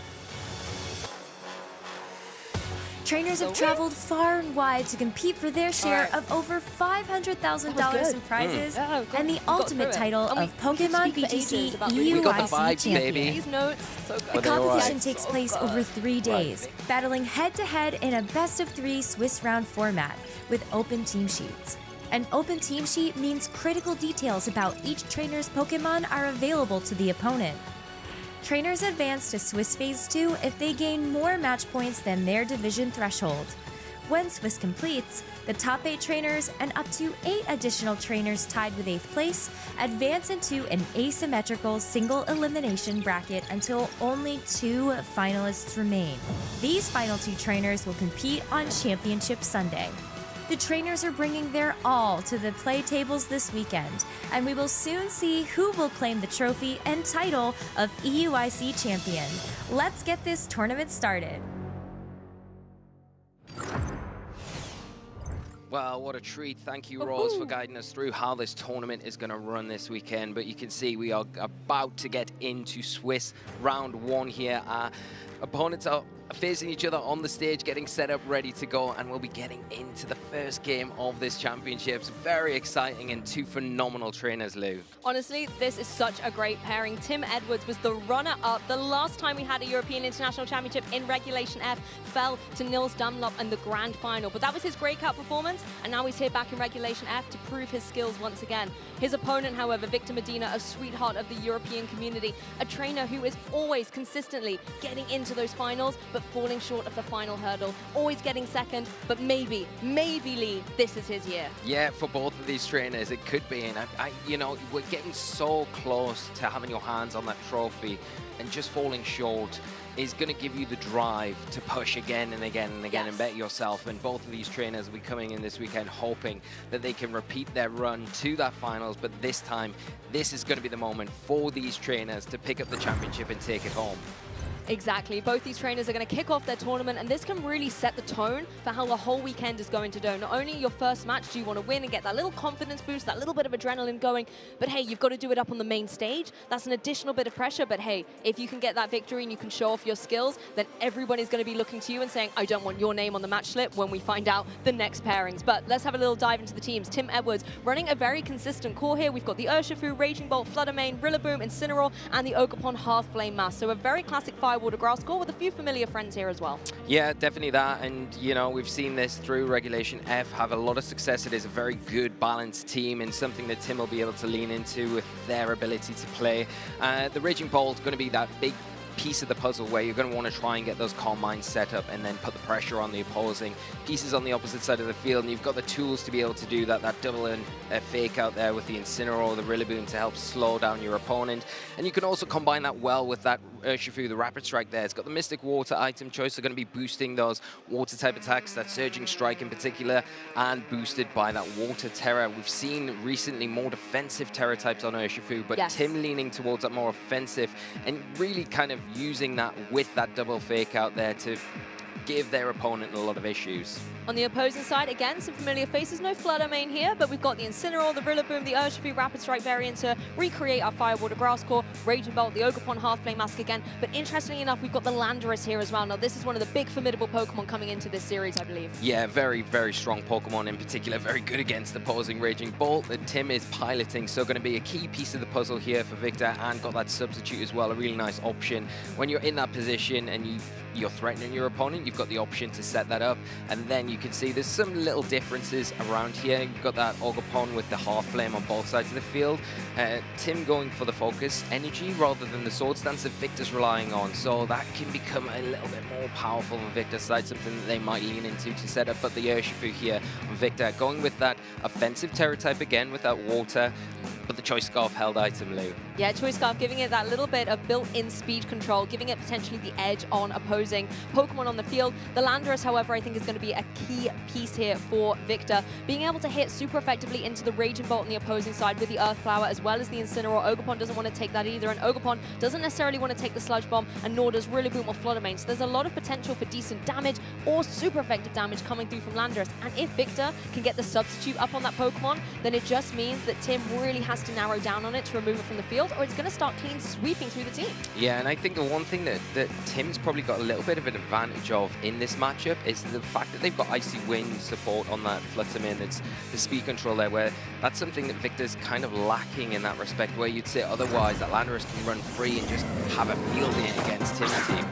Trainers have traveled far and wide to compete for their share of over $500,000 in prizes and the ultimate title of Pokemon VGC EUIC Champion. These notes, so good. The competition takes place over 3 days, battling head-to-head in a best-of-3 Swiss round format with open team sheets. An open team sheet means critical details about each trainer's Pokemon are available to the opponent. Trainers advance to Swiss Phase 2 if they gain more match points than their division threshold. When Swiss completes, the top 8 trainers and up to 8 additional trainers tied with 8th place advance into an asymmetrical single elimination bracket until only 2 finalists remain. These final 2 trainers will compete on Championship Sunday. The trainers are bringing their all to the play tables this weekend, and we will soon see who will claim the trophy and title of EUIC champion. Let's get this tournament started. Well, what a treat. Thank you, Rose, for guiding us through how this tournament is going to run this weekend. But you can see we are about to get into Swiss round 1 here. Our opponents are facing each other on the stage, getting set up, ready to go, and we'll be getting into the first game of this championships. Very exciting, and 2 phenomenal trainers, Lou. Honestly, this is such a great pairing. Tim Edwards was the runner-up. The last time we had a European International Championship in Regulation F fell to Nils Dunlop in the grand final, but that was his breakout performance, and now he's here back in Regulation F to prove his skills once again. His opponent, however, Victor Medina, a sweetheart of the European community, a trainer who is always consistently getting into those finals, but falling short of the final hurdle, always getting second, but maybe Lee, this is his year. Yeah, for both of these trainers, it could be, and you know, we're getting so close to having your hands on that trophy, and just falling short is going to give you the drive to push again and again and again and bet yourself. And both of these trainers will be coming in this weekend hoping that they can repeat their run to that finals, but this time, this is going to be the moment for these trainers to pick up the championship and take it home. Exactly. Both these trainers are going to kick off their tournament, and this can really set the tone for how the whole weekend is going to go. Not only your first match do you want to win and get that little confidence boost, that little bit of adrenaline going, but hey, you've got to do it up on the main stage. That's an additional bit of pressure, but hey, if you can get that victory and you can show off your skills, then everybody's going to be looking to you and saying, I don't want your name on the match slip when we find out the next pairings. But let's have a little dive into the teams. Tim Edwards running a very consistent core here. We've got the Urshifu, Raging Bolt, Fluttermane, Rillaboom, Incineroar, and the Ogerpon Hearthflame Mass. So a very classic Firewater Grass core with a few familiar friends here as well. Yeah, definitely that. And, you know, we've seen this through Regulation F have a lot of success. It is a very good, balanced team and something that Tim will be able to lean into with their ability to play. The Raging Bolt is going to be that big piece of the puzzle where you're going to want to try and get those calm mines set up and then put the pressure on the opposing pieces on the opposite side of the field, and you've got the tools to be able to do that double and fake out there with the Incineroar or the Rillaboom to help slow down your opponent. And you can also combine that well with that Urshifu, the Rapid Strike there. It's got the Mystic Water item choice. They're going to be boosting those water type attacks, that Surging Strike in particular, and boosted by that Water Terror. We've seen recently more defensive Terror types on Urshifu, but Tim leaning towards that more offensive and really kind of using that with that double fake out there to give their opponent a lot of issues. On the opposing side, again, some familiar faces. No Fluttermane here, but we've got the Incineroar, the Rillaboom, the Urshifu Rapid Strike variant to recreate our Firewater Grass core, Raging Bolt, the Ogerpon Hearthflame Mask again. But interestingly enough, we've got the Landorus here as well. Now, this is one of the big formidable Pokemon coming into this series, I believe. Yeah, very, very strong Pokemon in particular. Very good against opposing Raging Bolt that Tim is piloting. So going to be a key piece of the puzzle here for Victor, and got that substitute as well. A really nice option when you're in that position and you've you're threatening your opponent, you've got the option to set that up. And then you can see there's some little differences around here. You've got that Ogopon with the half flame on both sides of the field. Tim going for the focus energy rather than the sword stance that Victor's relying on. So that can become a little bit more powerful on Victor's side, something that they might lean into to set up. But the Urshifu here on Victor going with that offensive terror type again with that water. But the Choice Scarf held item, Lou. Yeah, Choice Scarf giving it that little bit of built-in speed control, giving it potentially the edge on opposing Pokemon on the field. The Landorus, however, I think is going to be a key piece here for Victor. Being able to hit super effectively into the Raging Bolt on the opposing side with the Earth Flower as well as the Incineroar. Ogopon doesn't want to take that either, and Ogopon doesn't necessarily want to take the Sludge Bomb, and nor does Rillaboom or Flutter Mane. So there's a lot of potential for decent damage or super effective damage coming through from Landorus. And if Victor can get the substitute up on that Pokemon, then it just means that Tim really has to narrow down on it to remove it from the field, or it's going to start clean sweeping through the team. Yeah, and I think the one thing that Tim's probably got a little bit of an advantage of in this matchup is the fact that they've got Icy Wind support on that Flutter Mane. It's the speed control there, where that's something that Victor's kind of lacking in that respect, where you'd say otherwise that Landorus can run free and just have a field in against Tim's team.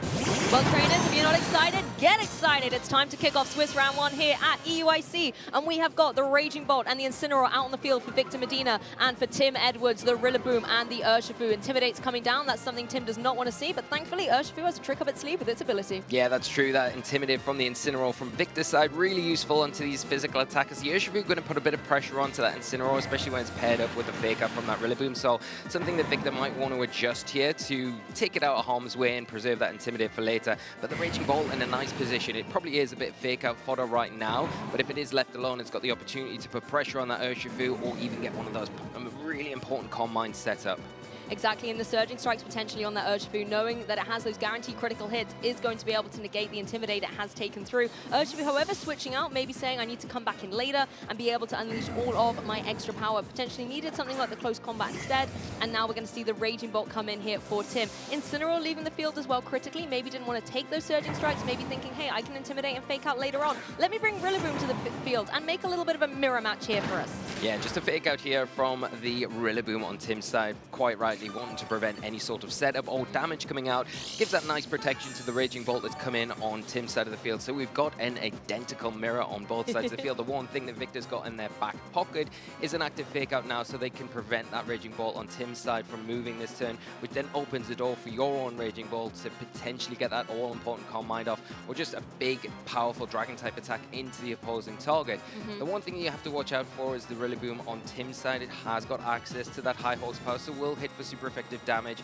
Well, trainers, if you're not excited, get excited. It's time to kick off Swiss Round 1 here at EUIC, and we have got the Raging Bolt and the Incineroar out on the field for Victor Medina, and for Tim Edwards, the Rillaboom and the Urshifu. Intimidate's coming down. That's something Tim does not want to see, but thankfully Urshifu has a trick up its sleeve with its ability. Yeah, that's true. That Intimidate from the Incineroar from Victor's side, really useful onto these physical attackers. The Urshifu going to put a bit of pressure onto that Incineroar, especially when it's paired up with the Fake Out from that Rillaboom. So something that Victor might want to adjust here to take it out of harm's way and preserve that Intimidate for later. But the Raging Bolt in a nice position. It probably is a bit Fake Out fodder right now, but if it is left alone, it's got the opportunity to put pressure on that Urshifu or even get one of those really important Calm Mind set up. Exactly, and the Surging Strikes potentially on that Urshifu, knowing that it has those guaranteed critical hits, is going to be able to negate the Intimidate it has taken through. Urshifu, however, switching out, maybe saying I need to come back in later and be able to unleash all of my extra power. Potentially needed something like the Close Combat instead, and now we're going to see the Raging Bolt come in here for Tim. Incineroar leaving the field as well critically, maybe didn't want to take those Surging Strikes, maybe thinking, hey, I can Intimidate and Fake Out later on. Let me bring Rillaboom to the field and make a little bit of a mirror match here for us. Yeah, just a Fake Out here from the Rillaboom on Tim's side, quite rightly wanting to prevent any sort of setup or damage coming out. Gives that nice protection to the Raging Bolt that's come in on Tim's side of the field. So we've got an identical mirror on both sides of the field. The one thing that Victor's got in their back pocket is an active Fake Out now, so they can prevent that Raging Bolt on Tim's side from moving this turn, which then opens the door for your own Raging Bolt to potentially get that all-important Calm Mind off, or just a big, powerful Dragon-type attack into the opposing target. The one thing you have to watch out for is the Rillaboom on Tim's side. It has got access to that high horsepower, so will hit for super effective damage.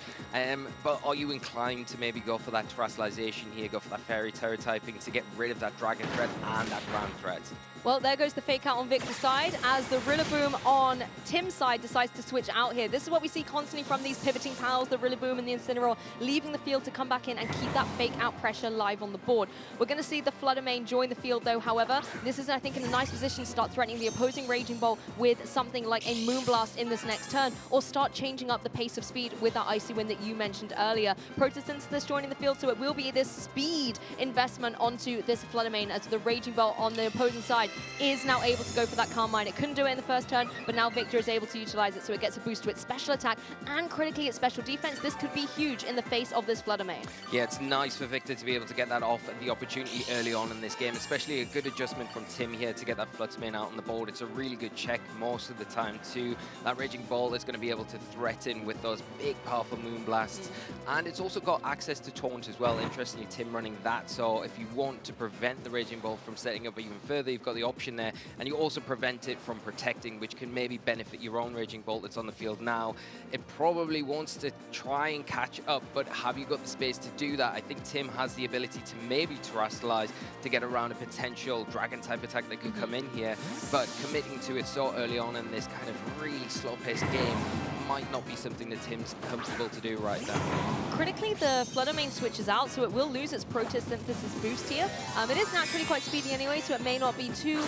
But are you inclined to maybe go for that Terrestrialization here, go for that Fairy Terror typing to get rid of that Dragon threat and that Ground threat? Well, there goes the Fake Out on Victor's side as the Rillaboom on Tim's side decides to switch out here. This is what we see constantly from these pivoting pals, the Rillaboom and the Incineroar, leaving the field to come back in and keep that Fake Out pressure live on the board. We're going to see the Flutter Mane join the field, though, however. This is, I think, in a nice position to start threatening the opposing Raging Bolt with something like a Moonblast in this next turn, or start changing up the pace of speed with that Icy Wind that you mentioned earlier. Protosynthesis joining the field, so it will be this speed investment onto this Flutter Mane as the Raging Bolt on the opposing side is now able to go for that Calm Mind. It couldn't do it in the first turn, but now Victor is able to utilize it, so it gets a boost to its special attack and critically its special defense. This could be huge in the face of this Flutter Mane. Yeah, it's nice for Victor to be able to get that off at the opportunity early on in this game, especially a good adjustment from Tim here to get that Flutter Mane out on the board. It's a really good check most of the time too. That Raging Bolt is going to be able to threaten with those big powerful Moonblasts, and it's also got access to Taunt as well. Interestingly, Tim running that, so if you want to prevent the Raging Bolt from setting up even further, you've got the option there, and you also prevent it from protecting, which can maybe benefit your own Raging Bolt that's on the field now. It probably wants to try and catch up, but have you got the space to do that? I think Tim has the ability to maybe Terrestrialize to get around a potential Dragon-type attack that could come in here, but committing to it so early on in this kind of really slow-paced game might not be something that Tim's comfortable to do right now. Critically, the Flutter Mane switches out, so it will lose its Protosynthesis boost here. It is naturally quite speedy anyway, so it may not be too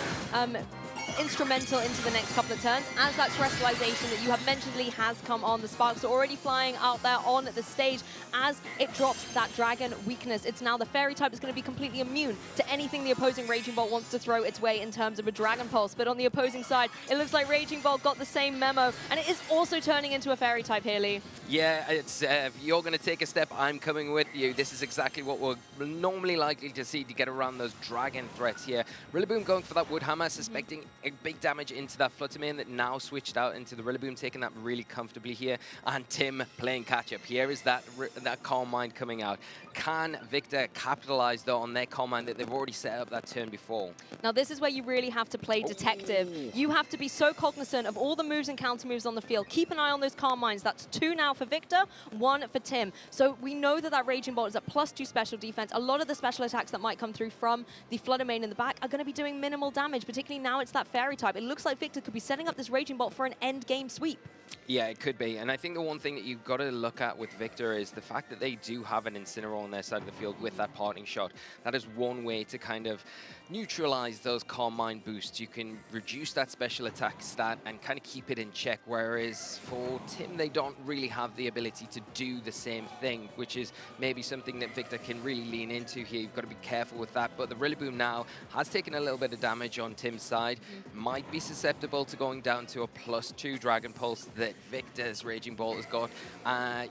instrumental into the next couple of turns, as that Terrestrialization that you have mentioned, Lee, has come on. The Sparks are already flying out there on the stage as it drops that Dragon weakness. It's now the Fairy type is going to be completely immune to anything the opposing Raging Bolt wants to throw its way in terms of a Dragon Pulse. But on the opposing side, it looks like Raging Bolt got the same memo, and it is also turning turning into a fairy type here, Lee. Yeah, it's if you're going to take a step, I'm coming with you. This is exactly what we're normally likely to see to get around those dragon threats here. Rillaboom going for that Wood Hammer, suspecting a big damage into that Fluttermane that now switched out into the Rillaboom, taking that really comfortably here. And Tim playing catch-up. Here is that Calm Mind coming out. Can Victor capitalize, though, on their Calm Mind that they've already set up that turn before? Now, this is where you really have to play detective. You have to be so cognizant of all the moves and counter moves on the field. Keep an eye on those Calm Minds. That's 2 now for Victor, 1 for Tim. So we know that that Raging Bolt is at +2 special defense. A lot of the special attacks that might come through from the Fluttermane in the back are going to be doing minimal damage, particularly now it's that Fairy type. It looks like Victor could be setting up this Raging Bolt for an end game sweep. Yeah, it could be. And I think the one thing that you've got to look at with Victor is the fact that they do have an Incineroar on their side of the field with that parting shot. That is one way to kind of neutralize those Calm Mind boosts. You can reduce that special attack stat and kind of keep it in check, whereas for Tim, they don't really have the ability to do the same thing, which is maybe something that Victor can really lean into here. You've got to be careful with that. But the Rillaboom now has taken a little bit of damage on Tim's side, might be susceptible to going down to a +2 Dragon Pulse that Victor's Raging Bolt has got.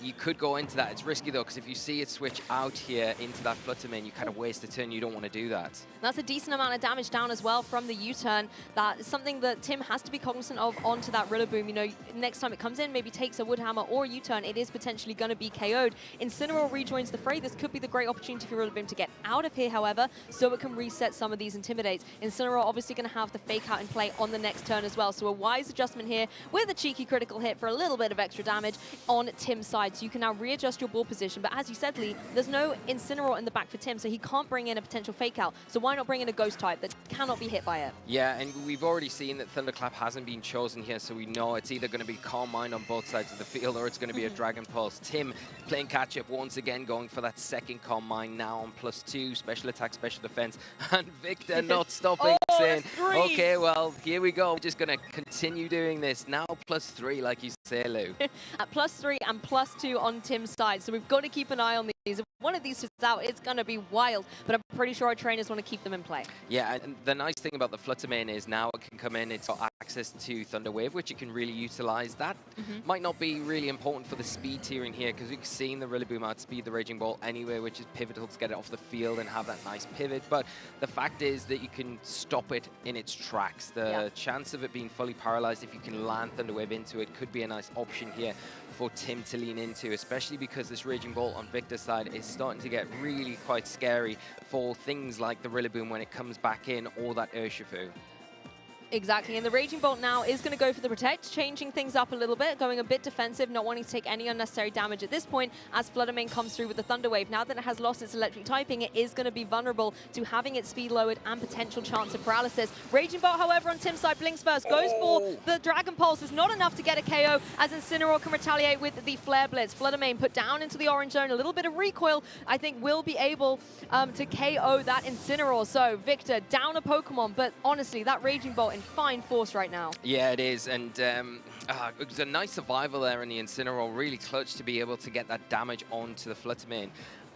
You could go into that. It's risky, though, because if you see it switch out here into that Fluttermane, you kind of waste a turn. You don't want to do that. That's a decent amount of damage down as well from the U-turn. That is something that Tim has to be cognizant of onto that Rillaboom. You know, next time it comes in, maybe takes a Wood Hammer or a U-turn, it is potentially going to be KO'd. Incineroar rejoins the fray. This could be the great opportunity for Rillaboom to get out of here, however, so it can reset some of these Intimidates. Incineroar obviously going to have the Fake Out in play on the next turn as well, so a wise adjustment here with a cheeky critical hit for a little bit of extra damage on Tim's side. So you can now readjust your ball position, but as you said, Lee, there's no Incineroar in the back for Tim, so he can't bring in a potential Fake Out. So why not bring in a Ghost type that cannot be hit by it? Yeah, and we've already seen that Thunderclap hasn't been chosen here, so we know it's either going to be Calm Mind on both sides of the field or it's going to be a Dragon Pulse. Tim playing catch-up once again, going for that second Calm Mind now on +2, special attack, special defense, and Victor not stopping, saying, okay, well, here we go. We're just going to continue doing this. Now +3, like you say, Lou. At +3 and +2 on Tim's side, so we've got to keep an eye on these. If one of these sits out, it's going to be wild, but I'm pretty sure our trainers want to keep them in play. Yeah, and the nice thing about the Fluttermane is now it can come in, it's got access to Thunder Wave, which it can really utilize. That might not be really important for the speed tiering here, because we've seen the Rillaboom outspeed the Raging Bolt anyway, which is pivotal to get it off the field and have that nice pivot. But the fact is that you can stop it in its tracks. The chance of it being fully paralyzed, if you can land Thunder Wave into it, could be a nice option here for Tim to lean into, especially because this Raging Bolt on Victor's side is starting to get really quite scary for things like the Rillaboom when it comes back in, or that Urshifu. Exactly, and the Raging Bolt now is going to go for the Protect, changing things up a little bit, going a bit defensive, not wanting to take any unnecessary damage at this point as Fluttermane comes through with the Thunder Wave. Now that it has lost its electric typing, it is going to be vulnerable to having its speed lowered and potential chance of paralysis. Raging Bolt, however, on Tim's side, blinks first, goes for the Dragon Pulse. It's not enough to get a KO as Incineroar can retaliate with the Flare Blitz. Fluttermane put down into the orange zone, a little bit of recoil, I think will be able to KO that Incineroar. So Victor down a Pokemon, but honestly, that Raging Bolt in fine force right now. Yeah, it is, and it was a nice survival there in the Incineroar, really clutch to be able to get that damage onto the Fluttermane.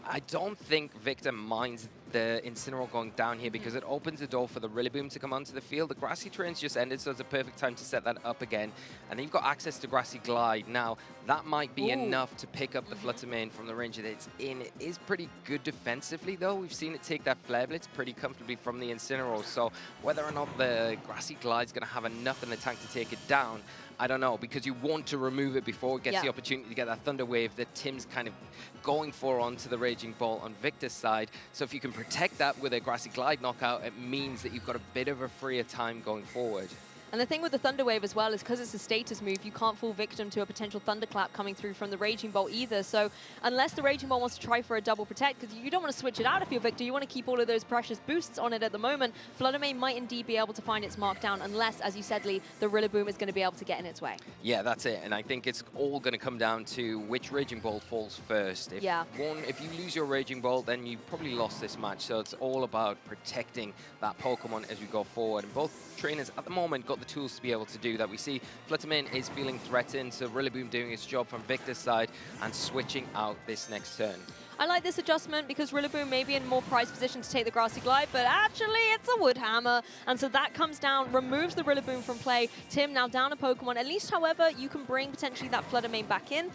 I don't think Victor minds the Incineroar going down here because it opens the door for the Rillaboom to come onto the field. The Grassy Terrain's just ended, so it's a perfect time to set that up again. And then you've got access to Grassy Glide. Now, that might be enough to pick up the Fluttermane from the range that it's in. It is pretty good defensively, though. We've seen it take that Flare Blitz pretty comfortably from the Incineroar. So whether or not the Grassy Glide's going to have enough in the tank to take it down, I don't know, because you want to remove it before it gets the opportunity to get that Thunder Wave that Tim's kind of going for onto the Raging Bolt on Victor's side. So if you can protect that with a Grassy Glide knockout, it means that you've got a bit of a freer time going forward. And the thing with the Thunder Wave as well is because it's a status move, you can't fall victim to a potential Thunderclap coming through from the Raging Bolt either. So unless the Raging Bolt wants to try for a double protect, because you don't want to switch it out if you're Victor, you want to keep all of those precious boosts on it at the moment, Fluttermane might indeed be able to find its mark down unless, as you said, Lee, the Rillaboom is going to be able to get in its way. Yeah, that's it. And I think it's all going to come down to which Raging Bolt falls first. If if you lose your Raging Bolt, then you probably lost this match. So it's all about protecting that Pokemon as we go forward. And both trainers at the moment got the tools to be able to do that. We see Fluttermane is feeling threatened, so Rillaboom doing its job from Victor's side and switching out this next turn. I like this adjustment because Rillaboom may be in more prized position to take the Grassy Glide, but actually it's a Wood Hammer. And so that comes down, removes the Rillaboom from play. Tim now down a Pokemon. At least, however, you can bring potentially that Flutter Mane back in,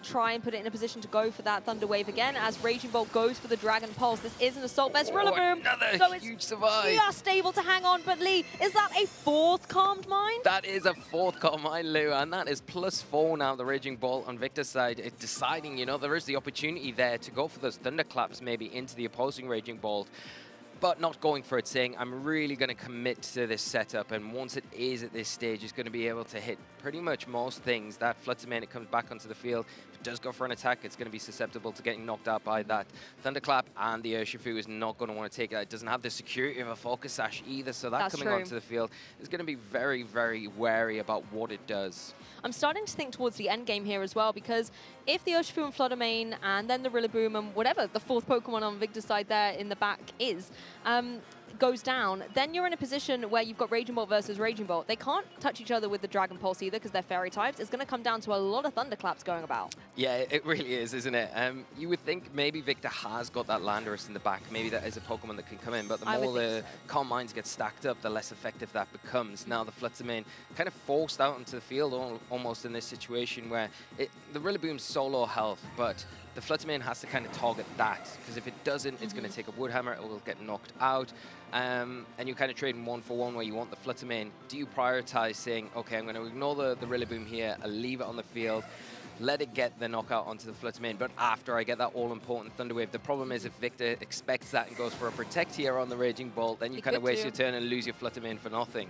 try and put it in a position to go for that Thunder Wave again as Raging Bolt goes for the Dragon Pulse. This is an Assault Vest Rillaboom. Another huge survive. Just able to hang on, but Lee, is that a 4th Calmed Mind? That is a 4th Calm Mind, Lou, and that is +4 now, the Raging Bolt on Victor's side. It's deciding, you know, there is the opportunity there to go for those Thunderclaps maybe into the opposing Raging Bolt, but not going for it, saying, I'm really going to commit to this setup, and once it is at this stage, it's going to be able to hit pretty much most things. That Flutter Mane, it comes back onto the field. If it does go for an attack, it's going to be susceptible to getting knocked out by that Thunderclap, and the Urshifu is not going to want to take that. It doesn't have the security of a Focus Sash either, so that coming onto the field is going to be very, very wary about what it does. I'm starting to think towards the end game here as well, because if the Urshifu and Flutter Mane and then the Rillaboom and whatever the 4th Pokemon on Victor's side there in the back is, goes down, then you're in a position where you've got Raging Bolt versus Raging Bolt. They can't touch each other with the Dragon Pulse either because they're Fairy types. It's going to come down to a lot of Thunderclaps going about. Yeah, it really is, isn't it? You would think maybe Victor has got that Landorus in the back. Maybe that is a Pokemon that can come in, but the more the Calm Minds get stacked up, the less effective that becomes. Now the Flutter Mane kind of forced out into the field almost in this situation where the Rillaboom's so low health, but the Flutter Mane has to kind of target that, because if it doesn't, it's going to take a Wood Hammer, it will get knocked out. And you're kind of trading 1 for 1 where you want the Flutter Mane. Do you prioritize saying, okay, I'm going to ignore the Rillaboom here, I'll leave it on the field, let it get the knockout onto the Flutter Mane, but after I get that all-important Thunder Wave. The problem is if Victor expects that and goes for a Protect here on the Raging Bolt, then you kind of waste your turn and lose your Flutter Mane for nothing.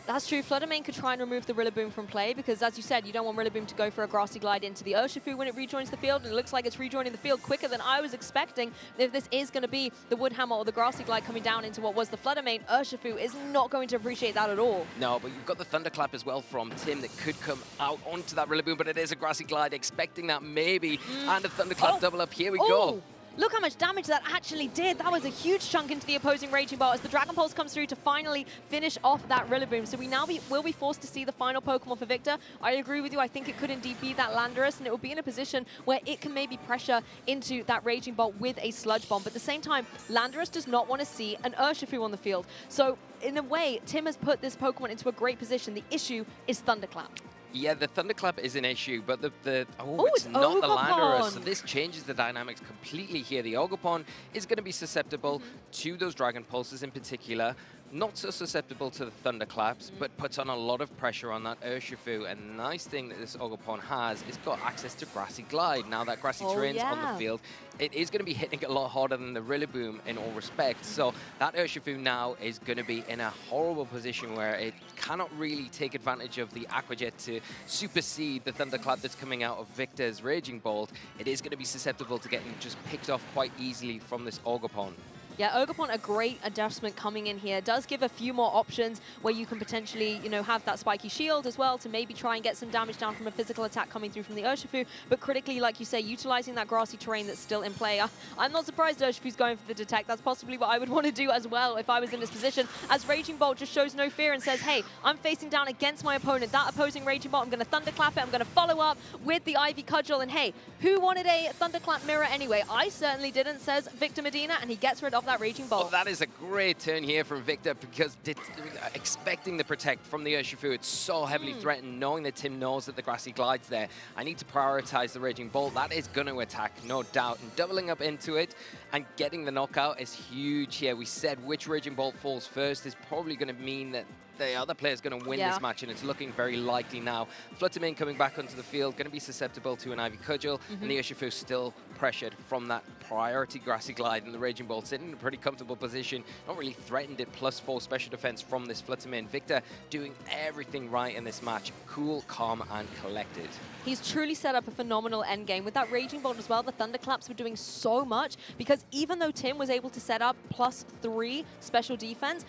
That's true. Flutter Mane could try and remove the Rillaboom from play because, as you said, you don't want Rillaboom to go for a Grassy Glide into the Urshifu when it rejoins the field, and it looks like it's rejoining the field quicker than I was expecting. If this is going to be the Wood Hammer or the Grassy Glide coming down into what was the Flutter Mane, Urshifu is not going to appreciate that at all. No, but you've got the Thunderclap as well from Tim that could come out onto that Rillaboom, but it is a Grassy Glide, expecting that maybe, and a Thunderclap double up. Here we go. Look how much damage that actually did. That was a huge chunk into the opposing Raging Bolt as the Dragon Pulse comes through to finally finish off that Rillaboom. So we now will be forced to see the final Pokemon for Victor. I agree with you. I think it could indeed be that Landorus, and it will be in a position where it can maybe pressure into that Raging Bolt with a Sludge Bomb. But at the same time, Landorus does not want to see an Urshifu on the field. So in a way, Tim has put this Pokemon into a great position. The issue is Thunderclap. Yeah, the Thunderclap is an issue, but it's not the Landorus. So this changes the dynamics completely here. The Ogerpon is going to be susceptible to those Dragon Pulses in particular. Not so susceptible to the Thunderclaps, but puts on a lot of pressure on that Urshifu. And the nice thing that this Ogerpon has is got access to Grassy Glide. Now that Grassy Terrain's on the field, it is going to be hitting a lot harder than the Rillaboom in all respects. So that Urshifu now is going to be in a horrible position where it cannot really take advantage of the Aqua Jet to supersede the Thunderclap that's coming out of Victor's Raging Bolt. It is going to be susceptible to getting just picked off quite easily from this Ogerpon. Yeah, Ogerpon, a great adjustment coming in here. Does give a few more options where you can potentially, you know, have that spiky shield as well to maybe try and get some damage down from a physical attack coming through from the Urshifu. But critically, like you say, utilizing that grassy terrain that's still in play. I'm not surprised Urshifu's going for the Detect. That's possibly what I would want to do as well if I was in this position. As Raging Bolt just shows no fear and says, hey, I'm facing down against my opponent. That opposing Raging Bolt, I'm going to Thunderclap it. I'm going to follow up with the Ivy Cudgel. And hey, who wanted a Thunderclap mirror anyway? I certainly didn't, says Victor Medina, and he gets rid of that Raging Bolt. Well, that is a great turn here from Victor because expecting the Protect from the Urshifu, it's so heavily threatened, knowing that Tim knows that the Grassy Glide's there. I need to prioritize the Raging Bolt. That is going to attack, no doubt. And doubling up into it and getting the knockout is huge here. We said which Raging Bolt falls first is probably going to mean that the other player's going to win this match, and it's looking very likely now. Flutter Mane coming back onto the field, going to be susceptible to an Ivy Cudgel, and the Urshifu still pressured from that priority Grassy Glide, and the Raging Bolt sitting in a pretty comfortable position, not really threatened it, +4 special defense from this Flutter Mane. Victor doing everything right in this match, cool, calm, and collected. He's truly set up a phenomenal endgame. With that Raging Bolt as well, the Thunderclaps were doing so much because even though Tim was able to set up +3 special defense,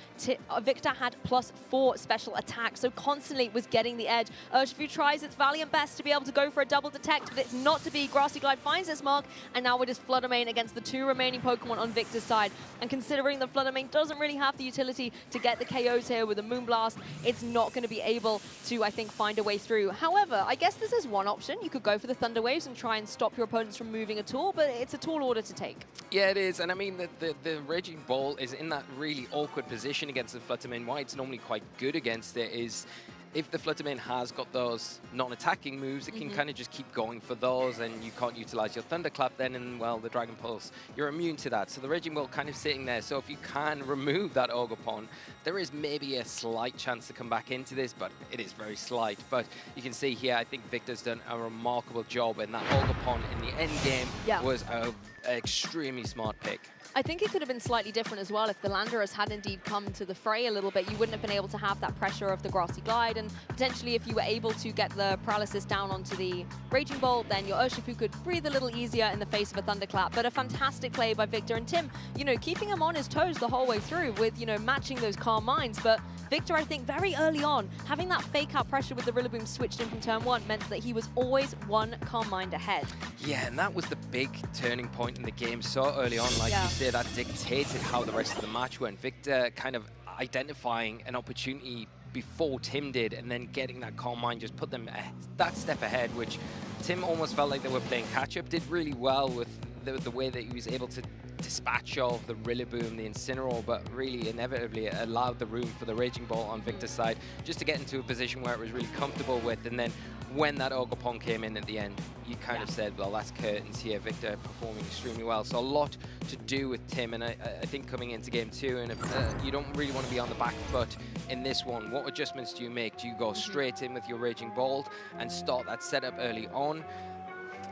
Victor had +4 for special attack, so constantly was getting the edge. Urshifu tries its valiant best to be able to go for a double detect, but it's not to be. Grassy Glide finds its mark, and now we're just Flutter Mane against the 2 remaining Pokemon on Victor's side. And considering the Flutter Mane doesn't really have the utility to get the KOs here with a Moonblast, it's not going to be able to, I think, find a way through. However, I guess this is one option. You could go for the Thunder Waves and try and stop your opponents from moving at all, but it's a tall order to take. Yeah, it is. And I mean, the Raging Ball is in that really awkward position against the Flutter Mane. Why it's normally quite good against it is if the Flutter Mane has got those non-attacking moves, it can kind of just keep going for those, and you can't utilize your Thunderclap then, and well, the Dragon Pulse, you're immune to that. So the Raging Ball kind of sitting there. So if you can remove that Ogerpon, there is maybe a slight chance to come back into this, but it is very slight. But you can see here, I think Victor's done a remarkable job, and that Ogerpon in the end game was an extremely smart pick. I think it could have been slightly different as well if the Landorus had indeed come to the fray a little bit. You wouldn't have been able to have that pressure of the Grassy Glide, and potentially if you were able to get the Paralysis down onto the Raging Bolt, then your Urshifu could breathe a little easier in the face of a Thunderclap. But a fantastic play by Victor and Tim, you know, keeping him on his toes the whole way through with, you know, matching those Calm Minds. But Victor, I think, very early on, having that fake out pressure with the Rillaboom switched in from turn 1 meant that he was always 1 Calm Mind ahead. Yeah, and that was the big turning point in the game so early on. Like you say, that dictated how the rest of the match went. Victor kind of identifying an opportunity before Tim did, and then getting that Calm Mind just put them that step ahead, which Tim almost felt like they were playing catch-up. Did really well with the way that he was able to dispatch of the Rillaboom, the Incineroar, but really inevitably it allowed the room for the Raging Ball on Victor's side just to get into a position where it was really comfortable with. And then when that Ogerpon came in at the end, you kind of said, well, that's curtains here. Victor performing extremely well. So a lot to do with Tim, and I think coming into game 2, and if, you don't really want to be on the back foot in this one. What adjustments do you make? Do you go straight in with your Raging Bolt and start that setup early on?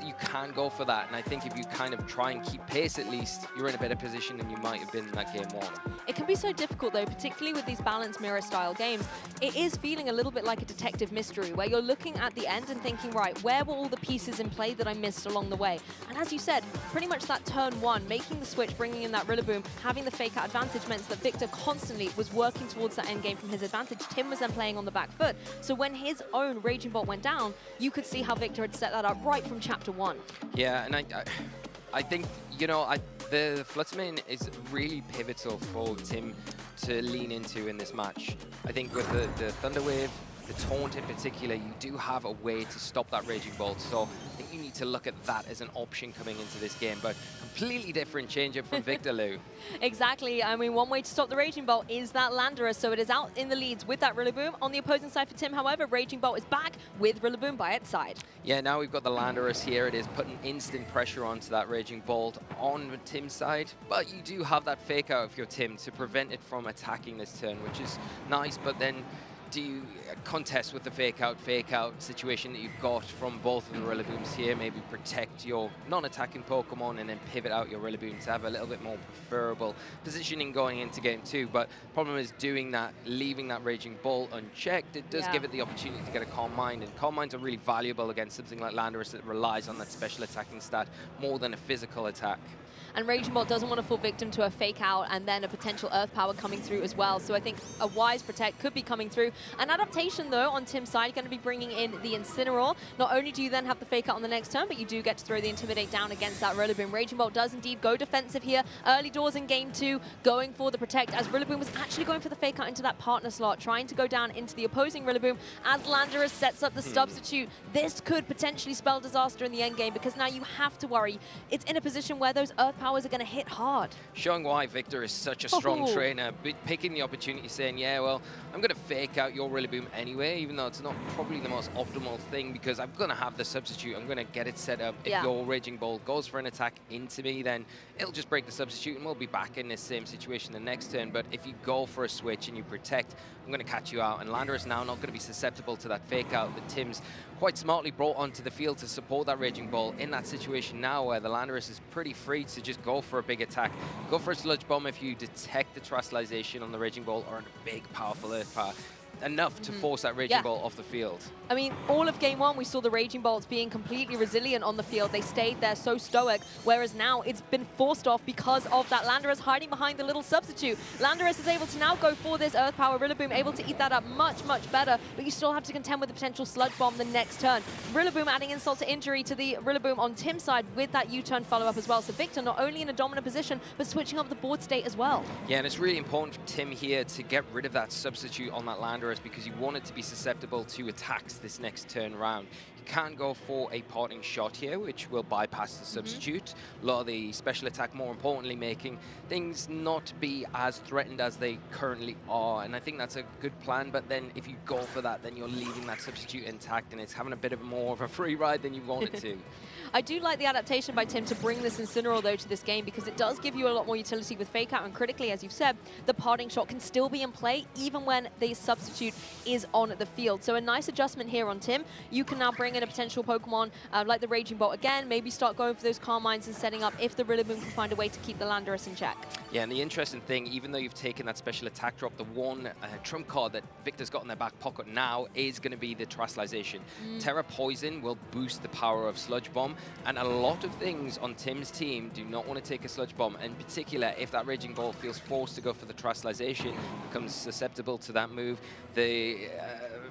You can go for that, and I think if you kind of try and keep pace at least, you're in a better position than you might have been in that game 1. It can be so difficult though, particularly with these balanced mirror style games. It is feeling a little bit like a detective mystery where you're looking at the end and thinking, right, where were all the pieces in play that I missed along the way? And as you said, pretty much that turn 1, making the switch, bringing in that Rillaboom, having the fake out advantage meant that Victor constantly was working towards that end game from his advantage. Tim was then playing on the back foot. So when his own Raging Bolt went down, you could see how Victor had set that up right from chapter 1. Yeah, and I think, you know, the Flutter Mane is really pivotal for Tim to lean into in this match. I think with the Thunder Wave, the Taunt in particular, you do have a way to stop that Raging Bolt. So I think you need to look at that as an option coming into this game, but completely different change-up from Victor Lou. Exactly. I mean, one way to stop the Raging Bolt is that Landorus, so it is out in the leads with that Rillaboom. On the opposing side for Tim, however, Raging Bolt is back with Rillaboom by its side. Yeah, now we've got the Landorus here. It is putting instant pressure onto that Raging Bolt on Tim's side, but you do have that fake out of your Tim to prevent it from attacking this turn, which is nice, but then do you contest with the fake out situation that you've got from both of the Rillabooms here? Maybe protect your non-attacking Pokemon and then pivot out your Rillaboom to have a little bit more preferable positioning going into game 2. But problem is doing that, leaving that Raging Bolt unchecked, it does give it the opportunity to get a Calm Mind, and Calm Minds are really valuable against something like Landorus that relies on that special attacking stat more than a physical attack. And Raging Bolt doesn't want to fall victim to a fake out and then a potential Earth Power coming through as well. So I think a wise Protect could be coming through. An adaptation, though, on Tim's side, going to be bringing in the Incineroar. Not only do you then have the fake out on the next turn, but you do get to throw the Intimidate down against that Rillaboom. Raging Bolt does indeed go defensive here. Early doors in game 2, going for the Protect, as Rillaboom was actually going for the fake out into that partner slot, trying to go down into the opposing Rillaboom as Landorus sets up the substitute. This could potentially spell disaster in the end game, because now you have to worry. It's in a position where those Earth Powers are going to hit hard. Showing why Victor is such a strong trainer, picking the opportunity, saying, yeah, well, I'm going to fake out your Rillaboom anyway, even though it's not probably the most optimal thing, because I'm going to have the substitute. I'm going to get it set up. If your Raging Bolt goes for an attack into me, then it'll just break the substitute and we'll be back in this same situation the next turn. But if you go for a switch and you Protect, I'm going to catch you out. And Landorus now not going to be susceptible to that fake out that Tim's quite smartly brought onto the field to support that Raging Ball in that situation now where the Landorus is pretty free to just go for a big attack. Go for a Sludge Bomb if you detect the Terastallization on the Raging Ball or a big, powerful Earth Power. enough to force that Raging Bolt off the field. I mean, all of game one, we saw the Raging Bolts being completely resilient on the field. They stayed there so stoic, whereas now it's been forced off because of that Landorus hiding behind the little substitute. Landorus is able to now go for this Earth Power. Rillaboom able to eat that up much, much better, but you still have to contend with the potential Sludge Bomb the next turn. Rillaboom adding insult to injury to the Rillaboom on Tim's side with that U-turn follow-up as well. So Victor not only in a dominant position, but switching up the board state as well. Yeah, and it's really important for Tim here to get rid of that substitute on that Landorus because you want it to be susceptible to attacks this next turn round. You can go for a parting shot here, which will bypass the substitute. A lot of the special attack, more importantly, making things not be as threatened as they currently are. And I think that's a good plan, but then if you go for that, then you're leaving that substitute intact, and it's having a bit of more of a free ride than you want it to. I do like the adaptation by Tim to bring this Incineroar, though, to this game because it does give you a lot more utility with Fake Out, and critically, as you've said, the parting shot can still be in play even when the substitute is on the field. So a nice adjustment here on Tim. You can now bring in a potential Pokemon like the Raging Bolt again, maybe start going for those Carmines and setting up if the Rillaboom can find a way to keep the Landorus in check. Yeah, and the interesting thing, even though you've taken that special attack drop, the one trump card that Victor's got in their back pocket now is going to be the Terastallization. Terra Poison will boost the power of Sludge Bomb, and a lot of things on Tim's team do not want to take a Sludge Bomb. In particular, if that Raging Bolt feels forced to go for the Terastallization, becomes susceptible to that move, the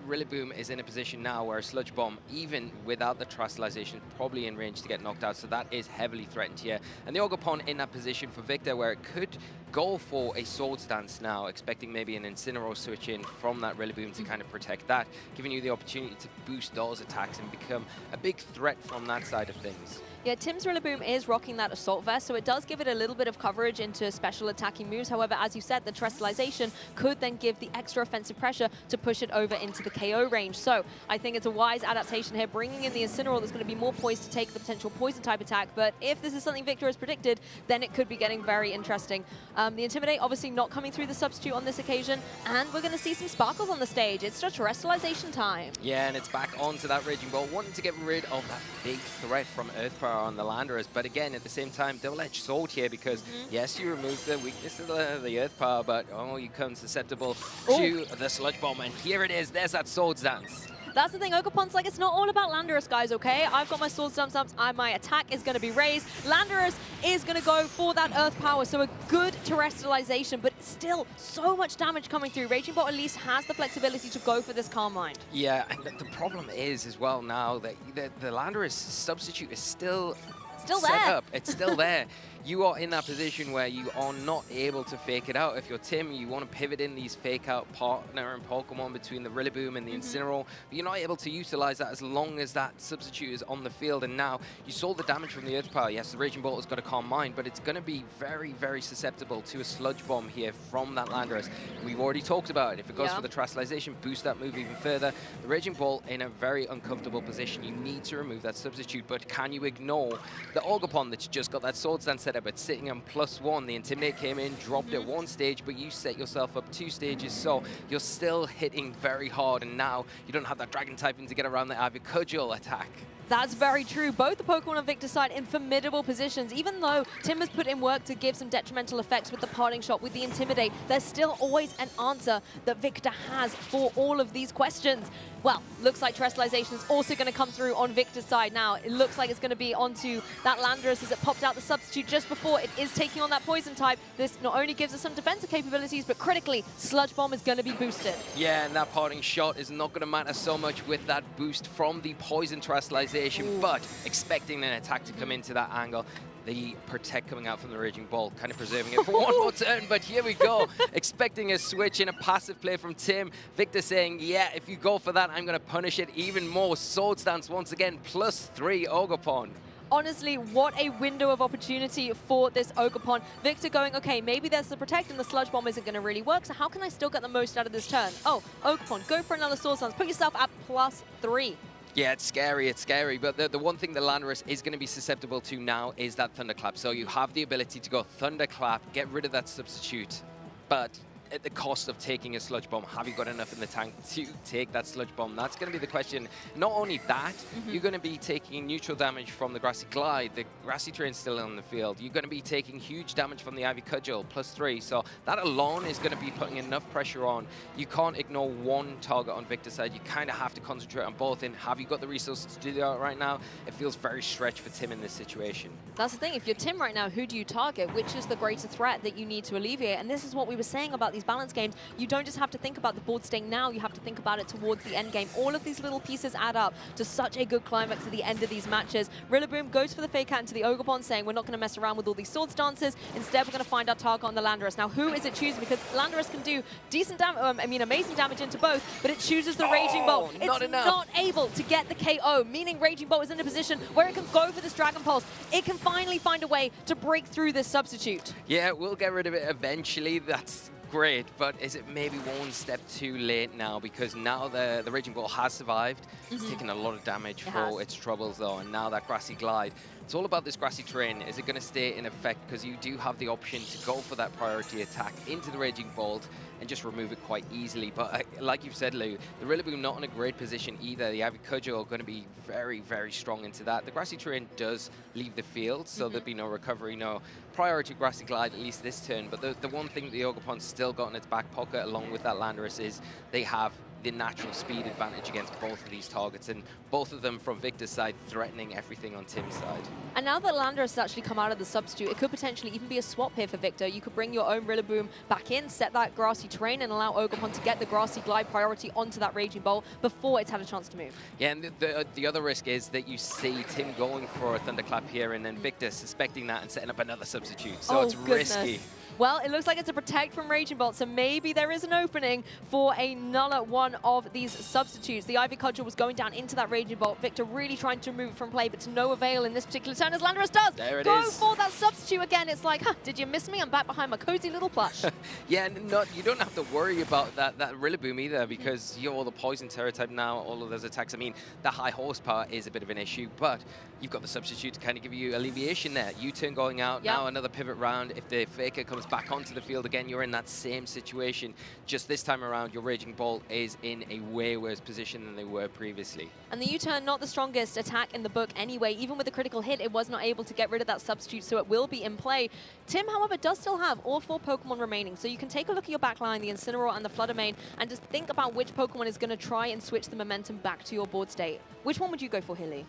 Rillaboom is in a position now where a Sludge Bomb, even without the Terastallization, is probably in range to get knocked out, so that is heavily threatened here. And the Ogerpon in that position for Victor, where it could go for a Swords Dance now, expecting maybe an Incineroar switch in from that Rillaboom to kind of protect that, giving you the opportunity to boost those attacks and become a big threat from that side of things. Yeah, Tim's Rillaboom is rocking that Assault Vest, so it does give it a little bit of coverage into special attacking moves. However, as you said, the Terastallization could then give the extra offensive pressure to push it over into the KO range. So I think it's a wise adaptation here, bringing in the Incineroar that's going to be more poised to take the potential poison type attack. But if this is something Victor has predicted, then it could be getting very interesting. The Intimidate obviously not coming through the substitute on this occasion, and we're going to see some sparkles on the stage. It's just Terastallization time. Yeah, and it's back onto that Raging Bolt, wanting to get rid of that big threat from Earth Power on the Landorus. But again, at the same time, double-edged sword here because, yes, you remove the weakness of the Earth Power, but you become susceptible to the Sludge Bomb. And here it is. There's that Swords Dance. That's the thing, Ogerpon's like, it's not all about Landorus, guys, okay? I've got my Swords Dance, my attack is going to be raised. Landorus is going to go for that Earth Power, so a good Terastallization, but still so much damage coming through. Raging Bolt at least has the flexibility to go for this Calm Mind. Yeah, and the problem is as well now that the Landorus substitute is still set there. up. It's still there. You are in that position where you are not able to fake it out. If you're Tim, you want to pivot in these fake out partner and Pokemon between the Rillaboom and the Incineroar, but you're not able to utilize that as long as that substitute is on the field. And now you saw the damage from the Earth Power. Yes, the Raging Bolt has got a Calm Mind, but it's going to be very, very susceptible to a Sludge Bomb here from that Landorus. We've already talked about it. If it goes for the Terastallization, boost that move even further. The Raging Bolt in a very uncomfortable position. You need to remove that substitute, but can you ignore the Ogerpon that's just got that Swords Dance set up? It's sitting on +1. The Intimidate came in, dropped it one stage, but you set yourself up 2 stages, so you're still hitting very hard, and now you don't have that Dragon typing to get around the Ivy Cudgel attack. That's very true. Both the Pokemon on Victor's side in formidable positions. Even though Tim has put in work to give some detrimental effects with the Parting Shot, with the Intimidate, there's still always an answer that Victor has for all of these questions. Well, looks like Terastallization is also going to come through on Victor's side now. It looks like it's going to be onto that Landorus as it popped out the substitute just before. It is taking on that Poison type. This not only gives us some defensive capabilities, but critically, Sludge Bomb is going to be boosted. Yeah, and that Parting Shot is not going to matter so much with that boost from the Poison Terastallization, but expecting an attack to come into that angle. The Protect coming out from the Raging Bolt, kind of preserving it for one more turn, but here we go. Expecting a switch in a passive play from Tim. Victor saying, yeah, if you go for that, I'm going to punish it even more. Swords Dance once again, +3 Ogerpon. Honestly, what a window of opportunity for this Ogerpon. Victor going, okay, maybe there's the Protect and the Sludge Bomb isn't going to really work, so how can I still get the most out of this turn? Oh, Ogerpon, go for another Swords Dance. Put yourself at +3. Yeah, it's scary, but the one thing the Landorus is going to be susceptible to now is that Thunderclap. So you have the ability to go Thunderclap, get rid of that substitute, but at the cost of taking a Sludge Bomb. Have you got enough in the tank to take that Sludge Bomb? That's going to be the question. Not only that, you're going to be taking neutral damage from the Grassy Glide. The Grassy Train's still on the field. You're going to be taking huge damage from the Ivy Cudgel, +3. So that alone is going to be putting enough pressure on. You can't ignore one target on Victor's side. You kind of have to concentrate on both. And have you got the resources to do that right now? It feels very stretched for Tim in this situation. That's the thing. If you're Tim right now, who do you target? Which is the greater threat that you need to alleviate? And this is what we were saying about these balance games. You don't just have to think about the board state now. You have to think about it towards the end game. All of these little pieces add up to such a good climax at the end of these matches. Rillaboom goes for the fake out into the Ogerpon, saying we're not going to mess around with all these swords dances. Instead, we're going to find our target on the Landorus. Now, who is it choosing? Because Landorus can do decent damage, amazing damage into both, but it chooses the Raging Bolt. It's not able to get the KO, meaning Raging Bolt is in a position where it can go for this Dragon Pulse. It can finally find a way to break through this substitute. Yeah, we'll get rid of it eventually. That's great, but is it maybe one step too late now? Because now the Raging Bolt has survived. It's taken a lot of damage for its troubles, though, and now that Grassy Glide. It's all about this Grassy Terrain. Is it going to stay in effect? Because you do have the option to go for that priority attack into the Raging Bolt and just remove it quite easily. But like you've said, Lou, the Rillaboom not in a great position either. The Ivy Cudgel are going to be very, very strong into that. The Grassy Terrain does leave the field, so there'll be no recovery, no priority Grassy Glide, at least this turn. But the one thing that the Ogerpon's still got in its back pocket, along with that Landorus, is they have the natural speed advantage against both of these targets, and both of them from Victor's side threatening everything on Tim's side. And now that Landorus has actually come out of the substitute, it could potentially even be a swap here for Victor. You could bring your own Rillaboom back in, set that Grassy Terrain, and allow Ogerpon to get the Grassy Glide priority onto that Raging Bolt before it's had a chance to move. Yeah, and the other risk is that you see Tim going for a Thunderclap here, and then Victor suspecting that and setting up another substitute, so it's risky. Well, it looks like it's a protect from Raging Bolt, so maybe there is an opening for another one of these substitutes. The Ivy Cudgel was going down into that Raging Bolt. Victor really trying to remove it from play, but to no avail in this particular turn, as Landorus does. There it Go is. for that substitute again. It's like, huh, did you miss me? I'm back behind my cozy little plush. Yeah, you don't have to worry about that Rillaboom either, because you have all the poison terror type now, all of those attacks. I mean, the high horsepower is a bit of an issue, but you've got the substitute to kind of give you alleviation there. U-turn going out, now another pivot round. If the Faker comes back onto the field again, you're in that same situation. Just this time around, your Raging Bolt is in a way worse position than they were previously. And the U-turn, not the strongest attack in the book anyway. Even with a critical hit, it was not able to get rid of that substitute, so it will be in play. Tim, however, does still have all 4 Pokemon remaining, so you can take a look at your backline, the Incineroar and the Fluttermane, and just think about which Pokemon is going to try and switch the momentum back to your board state. Which one would you go for, Hilly?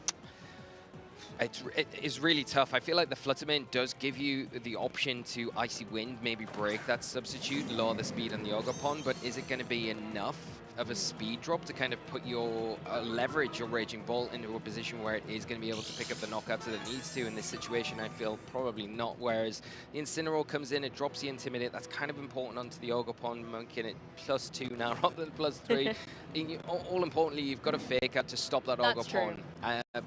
It is really tough. I feel like the Fluttermane does give you the option to Icy Wind, maybe break that substitute, lower the speed on the Ogerpon, but is it going to be enough of a speed drop to kind of put your leverage your Raging Bolt into a position where it is going to be able to pick up the knockouts that it needs to? In this situation, I feel probably not, whereas the Incineroar comes in, it drops the Intimidate. That's kind of important onto the Ogerpon, making it +2 now rather than +3. All importantly, you've got a Fake Out to stop that Ogerpon.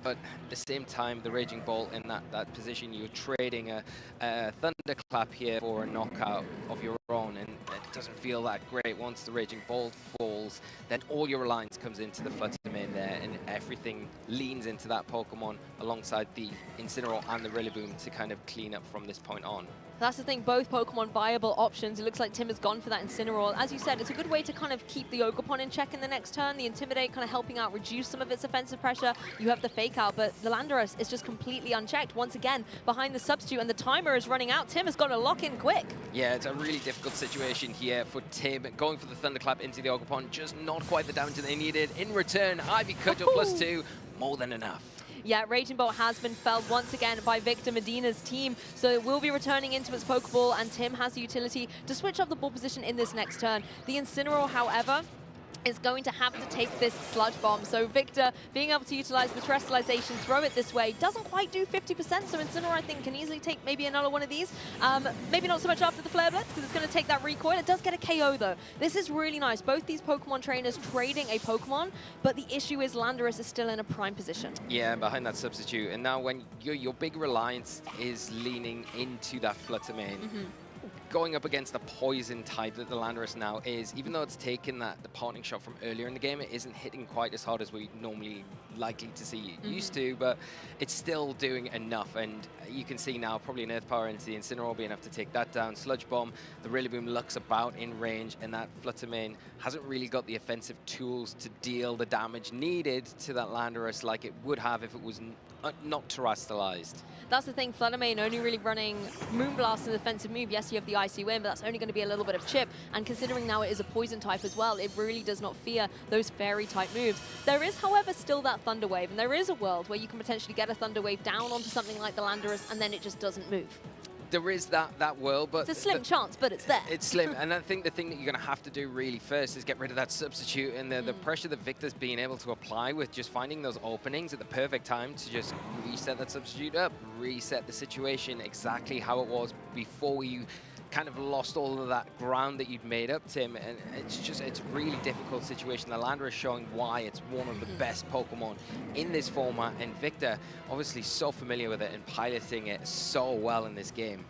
But at the same time, the Raging Bolt in that position, you're trading a Thunderclap here for a knockout of your own, and it doesn't feel that great. Once the Raging Bolt falls, then all your reliance comes into the Fluttermane there, and everything leans into that Pokemon alongside the Incineroar and the Rillaboom to kind of clean up from this point on. That's the thing, both Pokemon viable options. It looks like Tim has gone for that Incineroar. As you said, it's a good way to kind of keep the Ogerpon in check in the next turn. The Intimidate kind of helping out reduce some of its offensive pressure. You have the Fake Out, but the Landorus is just completely unchecked. Once again, behind the substitute, and the timer is running out. Tim has got to lock in quick. Yeah, it's a really difficult situation here for Tim. Going for the Thunderclap into the Ogerpon, just not quite the damage that they needed. In return, Ivy Cudgel +2, more than enough. Yeah, Raging Bolt has been felled once again by Victor Medina's team, so it will be returning into its Pokeball, and Tim has the utility to switch up the ball position in this next turn. The Incineroar, however, is going to have to take this Sludge Bomb. So Victor being able to utilize the Terrestrialization, throw it this way, doesn't quite do 50%, so Incineroar, I think, can easily take maybe another one of these. Maybe not so much after the Flare Blitz, because it's going to take that recoil. It does get a KO, though. This is really nice. Both these Pokemon trainers trading a Pokemon, but the issue is Landorus is still in a prime position. Yeah, behind that substitute. And now when your big reliance is leaning into that Fluttermane, going up against the poison type that the Landorus now is, even though it's taken the parting shot from earlier in the game, it isn't hitting quite as hard as we normally likely to see used to, but it's still doing enough. And you can see now probably an Earth Power into the Incineroar will be enough to take that down. Sludge Bomb, the Rillaboom looks about in range, and that Fluttermane hasn't really got the offensive tools to deal the damage needed to that Landorus like it would have if it was not terrestrialized. That's the thing, Fluttermane only really running Moonblast as a defensive move. Yes, you have the Icy Wind, but that's only going to be a little bit of chip. And considering now it is a poison type as well, it really does not fear those fairy type moves. There is, however, still that Thunder Wave, and there is a world where you can potentially get a Thunder Wave down onto something like the Landorus, and then it just doesn't move. There is that world, but it's a slim chance, but it's there. It's slim, and I think the thing that you're going to have to do really first is get rid of that substitute and the pressure that Victor's being able to apply with just finding those openings at the perfect time to just reset that substitute up, reset the situation exactly how it was before you kind of lost all of that ground that you'd made up, Tim, and it's a really difficult situation. The Landorus is showing why it's one of the best Pokemon in this format, and Victor obviously so familiar with it and piloting it so well in this game.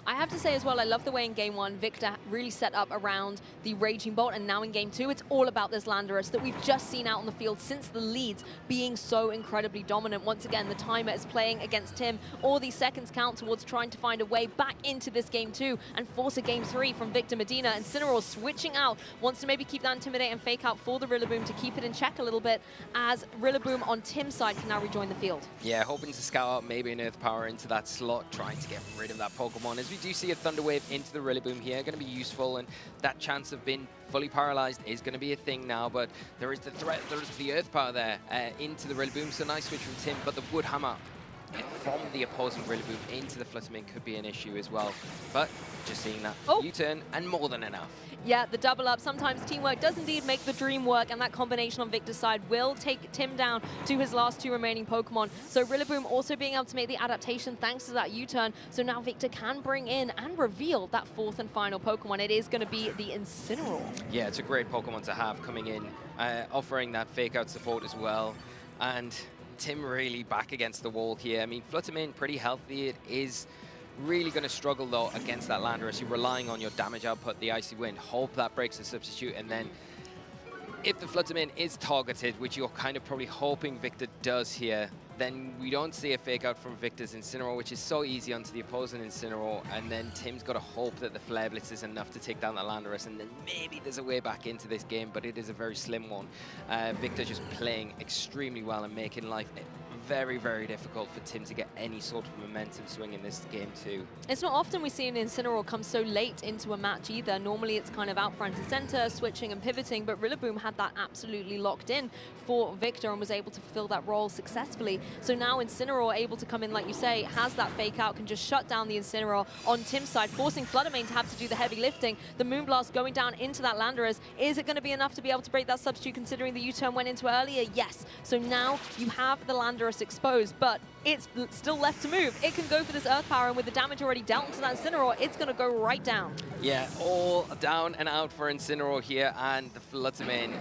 I have to say as well, I love the way in Game 1, Victor really set up around the Raging Bolt, and now in Game 2, it's all about this Landorus that we've just seen out on the field since the leads being so incredibly dominant. Once again, the timer is playing against Tim. All these seconds count towards trying to find a way back into this Game 2 and force a Game 3 from Victor Medina. And Incineroar switching out, wants to maybe keep that Intimidate and Fake Out for the Rillaboom to keep it in check a little bit, as Rillaboom on Tim's side can now rejoin the field. Yeah, hoping to scout out maybe an Earth Power into that slot, trying to get rid of that Pokemon. As we do see a Thunder Wave into the Rillaboom here, going to be useful, and that chance of being fully paralyzed is going to be a thing now, but there is the threat, there is the Earth Power there into the Rillaboom, so nice switch from Tim, but the Wood Hammer from the opposing Rillaboom into the Fluttermane could be an issue as well, but just seeing that U-turn and more than enough. Yeah, the double up. Sometimes teamwork does indeed make the dream work, and that combination on Victor's side will take Tim down to his last two remaining Pokemon. So Rillaboom also being able to make the adaptation thanks to that U-turn. So now Victor can bring in and reveal that fourth and final Pokemon. It is going to be the Incineroar. Yeah, it's a great Pokemon to have coming in, offering that fake out support as well. And Tim really back against the wall here. I mean, Fluttermane pretty healthy. It is really going to struggle, though, against that Landorus. You're relying on your damage output, the Icy Wind. Hope that breaks the substitute, and then if the Fluttermane is targeted, which you're kind of probably hoping Victor does here, then we don't see a fake out from Victor's Incineroar, which is so easy onto the opposing Incineroar, and then Tim's got to hope that the Flare Blitz is enough to take down the Landorus, and then maybe there's a way back into this game, but it is a very slim one. Victor just playing extremely well and making life very, very difficult for Tim to get any sort of momentum swing in this game too. It's not often we see an Incineroar come so late into a match either. Normally it's kind of out front and center, switching and pivoting, but Rillaboom had that absolutely locked in for Victor and was able to fulfill that role successfully. So now Incineroar able to come in, like you say, has that fake out, can just shut down the Incineroar on Tim's side, forcing Fluttermane to have to do the heavy lifting. The Moonblast going down into that Landorus. Is it going to be enough to be able to break that substitute considering the U-turn went into earlier? Yes. So now you have the Landorus exposed, but it's still left to move. It can go for this Earth Power, and with the damage already dealt into that Incineroar, it's going to go right down. Yeah, all down and out for Incineroar here, and the Fluttermane,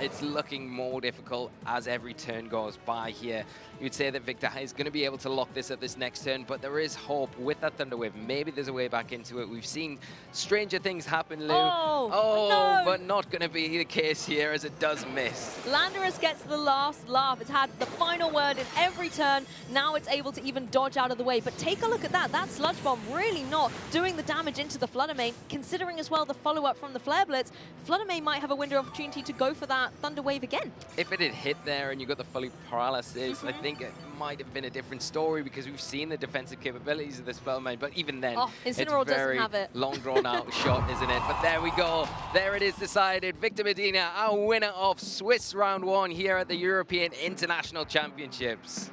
it's looking more difficult as every turn goes by here. You'd say that Victor is going to be able to lock this up this next turn, but there is hope with that Thunder Wave. Maybe there's a way back into it. We've seen stranger things happen, Lou. No. But not going to be the case here, as it does miss. Landorus gets the last laugh. It's had the final word in every turn. Now it's able to even dodge out of the way. But take a look at that. That Sludge Bomb really not doing the damage into the Fluttermane. Considering as well the follow-up from the Flare Blitz, Fluttermane might have a window of opportunity to go for that Thunder Wave again. If it had hit there and you got the fully paralysis, I think it might have been a different story, because we've seen the defensive capabilities of this Fluttermane. But even then, it's a very long drawn-out shot, isn't it? But there we go. There it is decided. Victor Medina, our winner of Swiss Round 1 here at the European International Championships.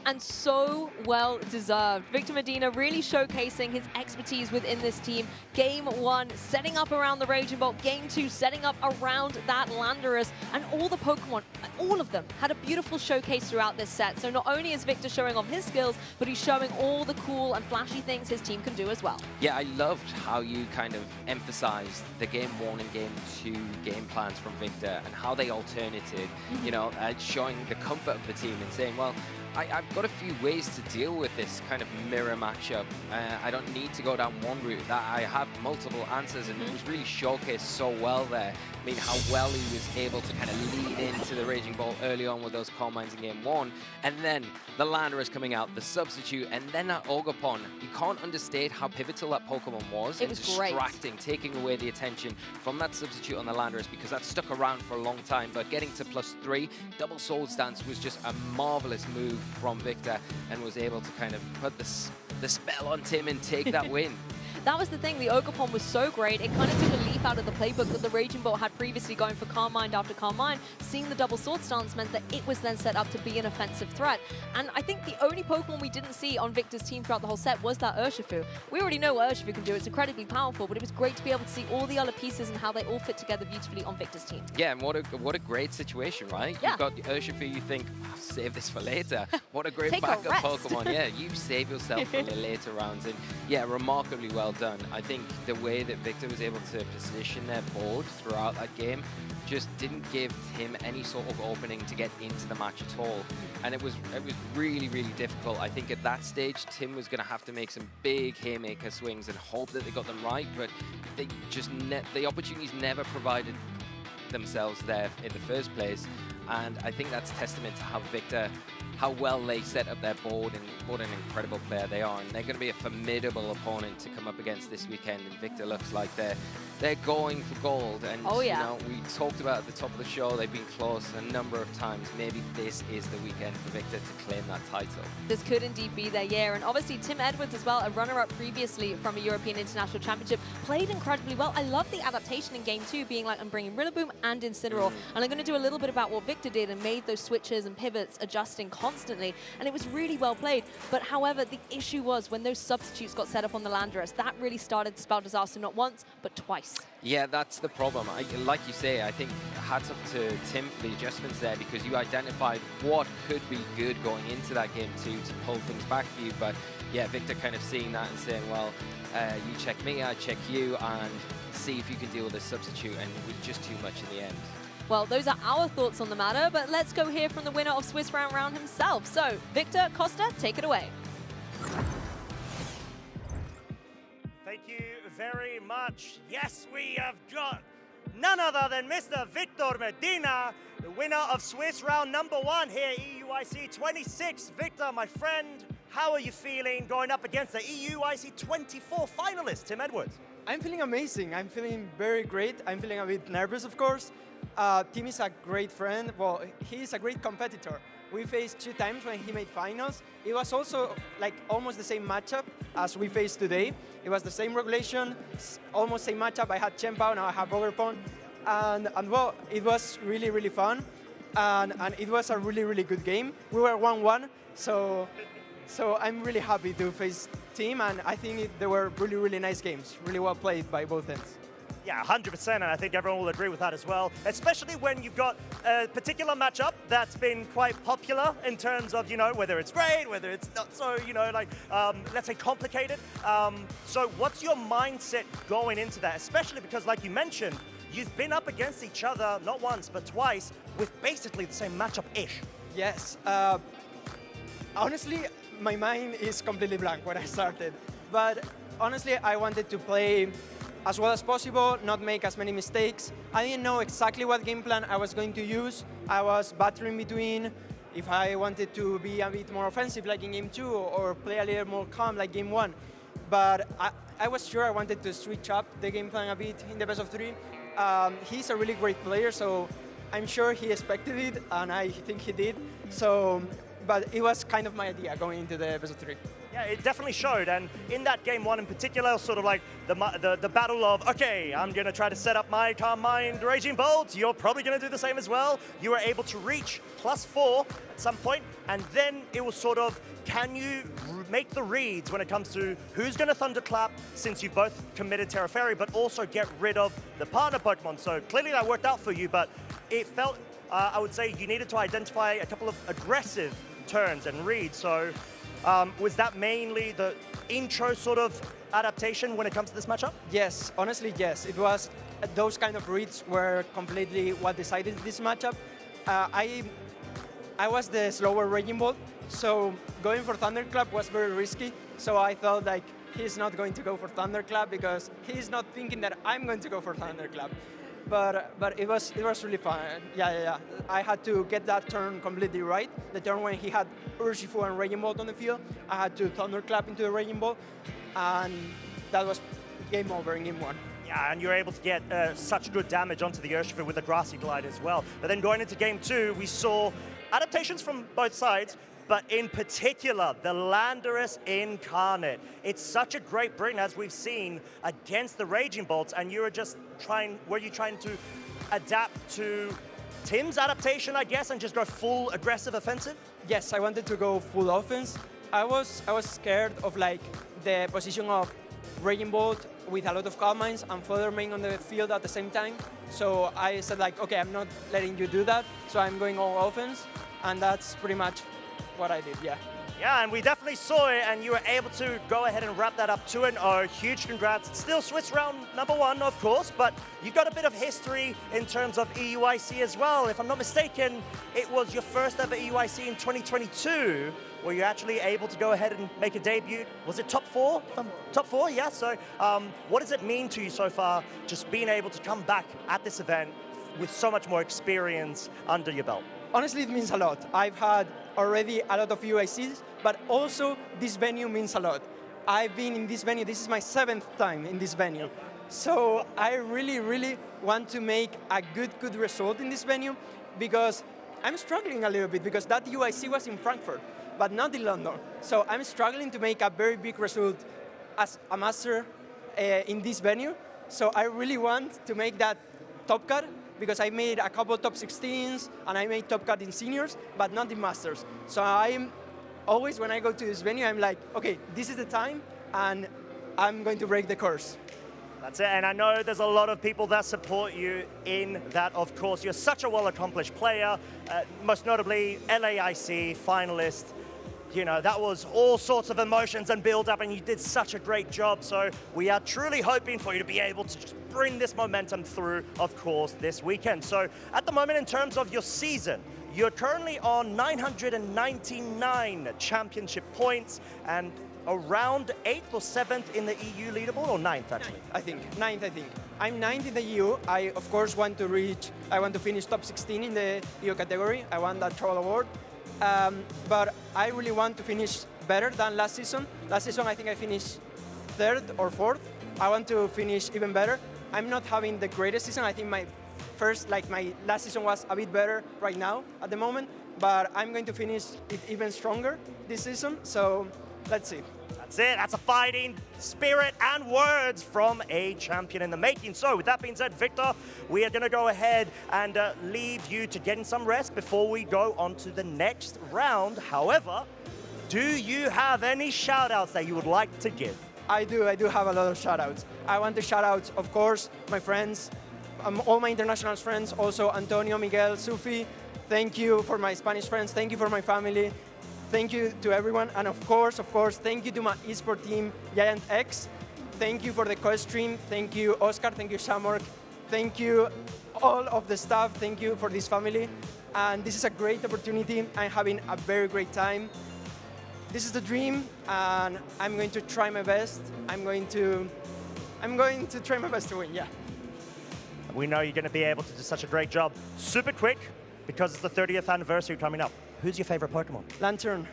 And so well deserved. Victor Medina really showcasing his expertise within this team. Game 1, setting up around the Raging Bolt. Game 2, setting up around that Landorus. And all the Pokemon, all of them, had a beautiful showcase throughout this set. So not only is Victor showing off his skills, but he's showing all the cool and flashy things his team can do as well. Yeah, I loved how you kind of emphasized the Game 1 and Game 2 game plans from Victor and how they alternated, you know, showing the comfort of the team and saying, well, I've got a few ways to deal with this kind of mirror matchup. I don't need to go down one route. That I have multiple answers, and it was really showcased so well there. I mean, how well he was able to kind of lead into the Raging Bolt early on with those Coal Mines in game 1, and then the Landorus coming out, the substitute, and then that Ogerpon. You can't understate how pivotal that Pokemon was in distracting, taking away the attention from that substitute on the Landorus, because that stuck around for a long time. But getting to +3, double Sword Stance was just a marvelous move from Victor, and was able to kind of put the spell on Tim and take that win. That was the thing, the Ogerpon was so great, it kind of took a leaf out of the playbook that the Raging Bolt had previously, going for Calm Mind after Calm Mind. Seeing the double Sword Stance meant that it was then set up to be an offensive threat. And I think the only Pokemon we didn't see on Victor's team throughout the whole set was that Urshifu. We already know what Urshifu can do, it's incredibly powerful, but it was great to be able to see all the other pieces and how they all fit together beautifully on Victor's team. Yeah, and what a great situation, right? Yeah. You've got the Urshifu, you think, oh, save this for later. What a great Take a backup rest. Pokemon. Yeah, you save yourself for the later rounds. And yeah, remarkably well done. I think the way that Victor was able to position their board throughout that game just didn't give him any sort of opening to get into the match at all. And it was really, really difficult. I think at that stage, Tim was going to have to make some big haymaker swings and hope that they got them right, but they just the opportunities never provided themselves there in the first place. And I think that's testament to how well they set up their board and what an incredible player they are. And they're going to be a formidable opponent to come up against this weekend. And Victor looks like they're going for gold. And oh, yeah. you know, we talked about at the top of the show, they've been close a number of times. Maybe this is the weekend for Victor to claim that title. This could indeed be their year. And obviously Tim Edwards as well, a runner-up previously from a European International Championship, played incredibly well. I love the adaptation in game 2, being like, I'm bringing Rillaboom and Incineroar. And I'm going to do a little bit about what Victor did and made those switches and pivots, adjusting constantly. And it was really well played. But however, the issue was when those substitutes got set up on the Landorus, that really started to spell disaster not once, but twice. Yeah, that's the problem. Like you say, I think hats off to Tim for the adjustments there, because you identified what could be good going into that game 2 to pull things back for you. But yeah, Victor kind of seeing that and saying, well, you check me, I check you, and see if you can deal with this substitute, and it was just too much in the end. Well, those are our thoughts on the matter, but let's go hear from the winner of Swiss Round himself. So, Victor Costa, take it away. Thank you very much. Yes, we have got none other than Mr. Victor Medina, the winner of Swiss Round #1 here at EUIC 26. Victor, my friend, how are you feeling going up against the EUIC 24 finalist, Tim Edwards? I'm feeling amazing. I'm feeling very great. I'm feeling a bit nervous, of course. Tim is a great friend. Well, he's a great competitor. We faced 2 times when he made finals. It was also like almost the same matchup as we faced today. It was the same regulation, almost same matchup. I had Chempao, now I have Ogerpon. And well, it was really, really fun. And it was a really, really good game. We were 1-1, so I'm really happy to face Tim, and I think they were really, really nice games. Really well played by both ends. Yeah, 100%, and I think everyone will agree with that as well, especially when you've got a particular matchup that's been quite popular in terms of, you know, whether it's great, whether it's not so, you know, like, let's say complicated. So what's your mindset going into that, especially because, like you mentioned, you've been up against each other not once, but twice with basically the same matchup-ish. Yes. Honestly, my mind is completely blank when I started. But honestly, I wanted to play as well as possible, not make as many mistakes. I didn't know exactly what game plan I was going to use. I was battling between if I wanted to be a bit more offensive like in game 2 or play a little more calm like game 1. But I was sure I wanted to switch up the game plan a bit in the best of 3. He's a really great player, so I'm sure he expected it, and I think he did. But it was kind of my idea going into the best of 3. Yeah, it definitely showed, and in that game 1 in particular, sort of like the battle of, okay, I'm going to try to set up my Calm Mind Raging Bolt, you're probably going to do the same as well. You were able to reach +4 at some point, and then it was sort of, can you make the reads when it comes to who's going to Thunderclap, since you've both committed Terra Fairy, but also get rid of the partner Pokemon. So clearly that worked out for you, but it felt, I would say, you needed to identify a couple of aggressive turns and reads. So was that mainly the intro sort of adaptation when it comes to this matchup? Yes, honestly, yes. It was those kind of reads were completely what decided this matchup. I was the slower Raging Bolt, So going for Thunderclap was very risky. So I thought like he's not going to go for Thunderclap because he's not thinking that I'm going to go for Thunderclap. But it was really fun. Yeah. I had to get that turn completely right. The turn when he had Urshifu and Raging Bolt on the field, I had to Thunderclap into the Raging Bolt, and that was game over in game 1. Yeah, and you're able to get such good damage onto the Urshifu with the Grassy Glide as well. But then going into game 2, we saw adaptations from both sides, but in particular, the Landorus Incarnate. It's such a great bring, as we've seen, against the Raging Bolts, and were you trying to adapt to Tim's adaptation, I guess, and just go full aggressive offensive? Yes, I wanted to go full offense. I was scared of like the position of Raging Bolt with a lot of Calm Minds and Further Main on the field at the same time. So I said like, okay, I'm not letting you do that, so I'm going all offense, and that's pretty much what I did, yeah. Yeah, and we definitely saw it, and you were able to go ahead and wrap that up 2-0. Huge congrats. It's still Swiss round number 1, of course, but you've got a bit of history in terms of EUIC as well. If I'm not mistaken, it was your first ever EUIC in 2022, where you're actually able to go ahead and make a debut. Was it top 4? Top 4, yeah. So what does it mean to you so far, just being able to come back at this event with so much more experience under your belt? Honestly, it means a lot. I've had already a lot of UICs, but also this venue means a lot. I've been in this venue, this is my 7th time in this venue. So I really want to make a good result in this venue, because I'm struggling a little bit because that UIC was in Frankfurt, but not in London. So I'm struggling to make a very big result as a master in this venue. So I really want to make that top cut, because I made a couple top 16s and I made top cut in seniors, but not in masters. So I'm always, when I go to this venue, I'm like, okay, this is the time, and I'm going to break the curse. That's it, and I know there's a lot of people that support you in that, of course. You're such a well-accomplished player, most notably LAIC finalist. You know, that was all sorts of emotions and build-up, and you did such a great job. So we are truly hoping for you to be able to just bring this momentum through, of course, this weekend. So at the moment, in terms of your season, you're currently on 999 championship points and around 8th or 7th in the EU leaderboard, or 9th, actually? Ninth, I think. I'm 9th in the EU. I, of course, want to finish top 16 in the EU category. I want that Troll Award. But I really want to finish better than last season. Last season, I think I finished 3rd or 4th. I want to finish even better. I'm not having the greatest season. I think my last season was a bit better right now at the moment, but I'm going to finish it even stronger this season. So let's see. That's it. That's a fighting spirit and words from a champion in the making. So with that being said, Victor, we are going to go ahead and leave you to get in some rest before we go on to the next round. However, do you have any shout-outs that you would like to give? I do have a lot of shout-outs. I want to shout out, of course, my friends, all my international friends, also Antonio, Miguel, Sufi. Thank you for my Spanish friends. Thank you for my family. Thank you to everyone, and of course, thank you to my eSport team, Giant X. Thank you for the co-stream. Thank you, Oscar. Thank you, Shamork. Thank you, all of the staff. Thank you for this family. And this is a great opportunity. I'm having a very great time. This is the dream, and I'm going to try my best. I'm going to try my best to win, yeah. We know you're going to be able to do such a great job. Super quick, because it's the 30th anniversary coming up. Who's your favorite Pokemon? Lantern.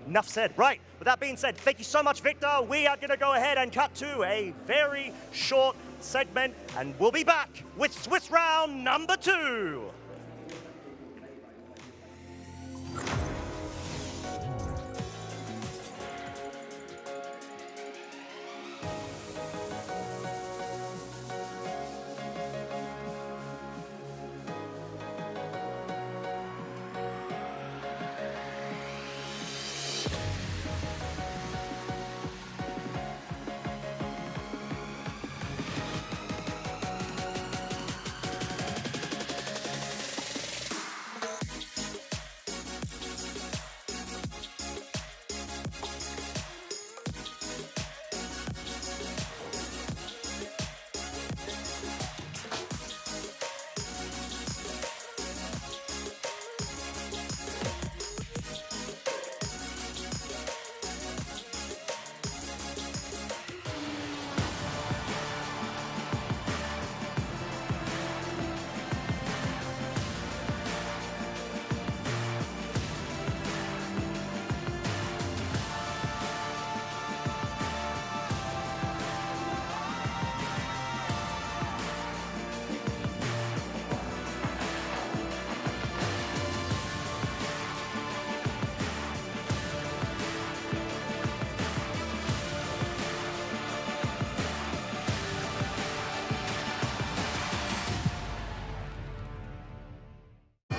Enough said. Right, with that being said, thank you so much, Victor. We are going to go ahead and cut to a very short segment, and we'll be back with Swiss round number 2.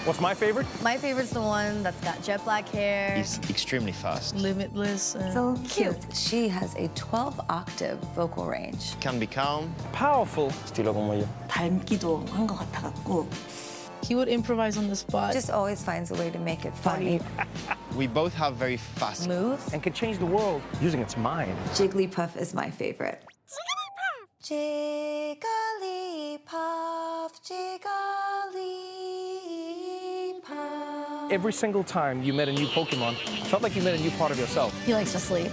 What's my favorite? My favorite's the one that's got jet black hair. He's extremely fast. Limitless. So cute. She has a 12-octave vocal range. Can be calm. Powerful. Estilo como yo. 닮기도 한 것 같아갖고. He would improvise on the spot. Just always finds a way to make it funny. We both have very fast moves. And can change the world using its mind. Jigglypuff is my favorite. Jigglypuff, Jigglypuff. Every single time you met a new Pokemon, it felt like you met a new part of yourself. He likes to sleep.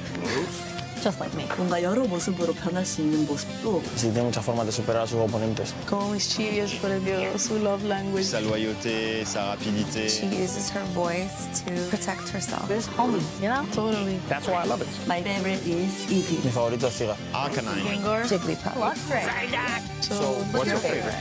Just like me. 뭔가 여러 모습으로 변할 수 있는 모습도. Sí, tiene muchas formas de superar a sus oponentes. Como mischievous, pero dio su love language. Sa loyauté, sa rapidité. She uses her voice to protect herself. It's homey, you know? Totally. That's why I love it. My favorite is Eevee. Mi favorito es Siga. Arcanine. Gengar. Jigglypuff. Luxray. So what's your favorite?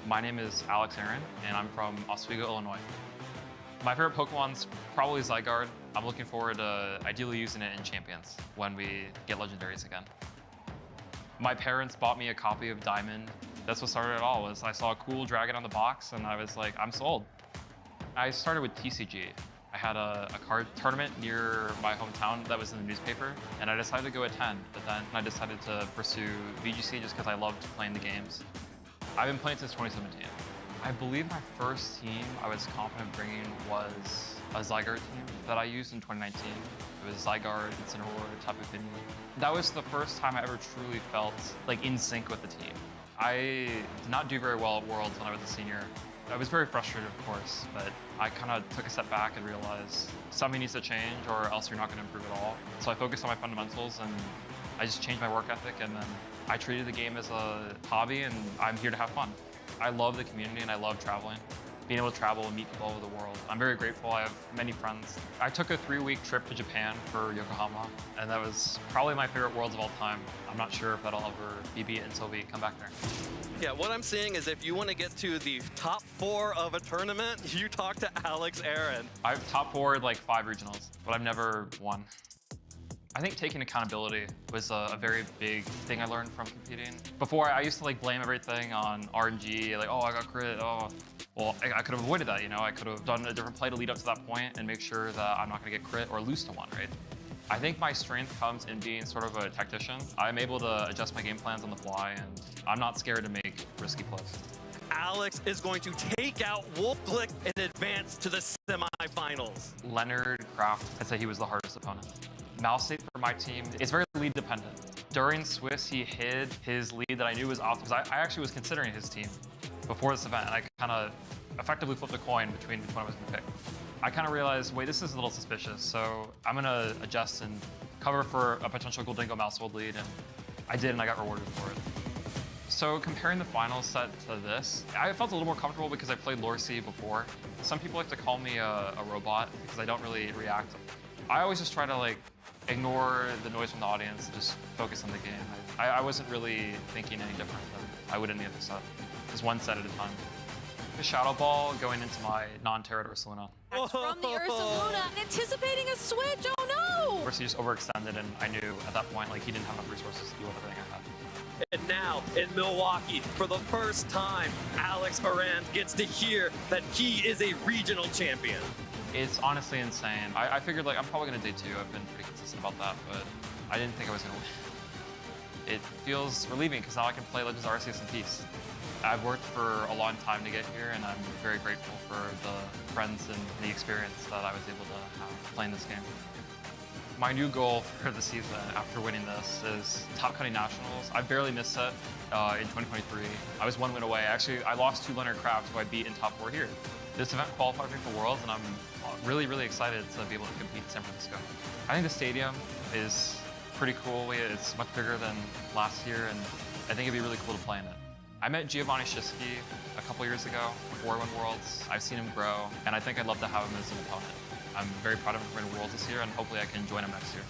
My name is Alex Aaron, and I'm from Oswego, Illinois. My favorite Pokemon's probably Zygarde. I'm looking forward to ideally using it in Champions when we get Legendaries again. My parents bought me a copy of Diamond. That's what started it all, was I saw a cool dragon on the box, and I was like, I'm sold. I started with TCG. I had a card tournament near my hometown that was in the newspaper, and I decided to go attend, but then I decided to pursue VGC just because I loved playing the games. I've been playing since 2017. I believe my first team I was confident bringing was a Zygarde team that I used in 2019. It was Zygarde, Incineroar, Tapu Fini. That was the first time I ever truly felt like in sync with the team. I did not do very well at Worlds when I was a senior. I was very frustrated, of course, but I kind of took a step back and realized something needs to change or else you're not going to improve at all. So I focused on my fundamentals and I just changed my work ethic, and then I treated the game as a hobby, and I'm here to have fun. I love the community and I love traveling. Being able to travel and meet people all over the world. I'm very grateful. I have many friends. I took a 3-week trip to Japan for Yokohama, and that was probably my favorite Worlds of all time. I'm not sure if that'll ever be beat until we come back there. Yeah, what I'm seeing is if you want to get to the top 4 of a tournament, you talk to Alex Aaron. I've top 4'd like 5 regionals, but I've never won. I think taking accountability was a very big thing I learned from competing. Before, I used to like blame everything on RNG, like, oh, I got crit, oh. Well, I could have avoided that, you know? I could have done a different play to lead up to that point and make sure that I'm not gonna get crit or lose to one, right? I think my strength comes in being sort of a tactician. I'm able to adjust my game plans on the fly, and I'm not scared to make risky plays. Alex is going to take out Wolfglick and advance to the semifinals. Leonard Kraft, I'd say he was the hardest opponent. Mouse for my team is very lead dependent. During Swiss, he hid his lead that I knew was off because I actually was considering his team before this event, and I kind of effectively flipped a coin between which one I was going to pick. I kind of realized, wait, this is a little suspicious, so I'm going to adjust and cover for a potential Goldingo Mousehold lead, and I did, and I got rewarded for it. So comparing the final set to this, I felt a little more comfortable because I played Lorcy before. Some people like to call me a robot because I don't really react. I always just try to like ignore the noise from the audience and just focus on the game. I wasn't really thinking any different than I would in the other set. Just one set at a time. The Shadow Ball going into my non-Terran Ursaluna. From the Ursaluna, anticipating a switch, oh no! Ursa just overextended, and I knew at that point like he didn't have enough resources to do everything I had. And now in Milwaukee, for the first time, Alex Aaron gets to hear that he is a regional champion. It's honestly insane. I figured like I'm probably gonna day 2. I've been pretty consistent about that, but I didn't think I was gonna win. It feels relieving because now I can play Legends Arceus in peace. I've worked for a long time to get here, and I'm very grateful for the friends and the experience that I was able to have playing this game. My new goal for the season after winning this is top cutting nationals. I barely missed it in 2023. I was 1 win away. Actually, I lost to Leonard Kraft, who I beat in top 4 here. This event qualified me for Worlds, and I'm really, really excited to be able to compete in San Francisco. I think the stadium is pretty cool. It's much bigger than last year, and I think it'd be really cool to play in it. I met Giovanni Schiski a couple years ago before I won Worlds. I've seen him grow, and I think I'd love to have him as an opponent. I'm very proud of him for winning Worlds this year, and hopefully I can join him next year.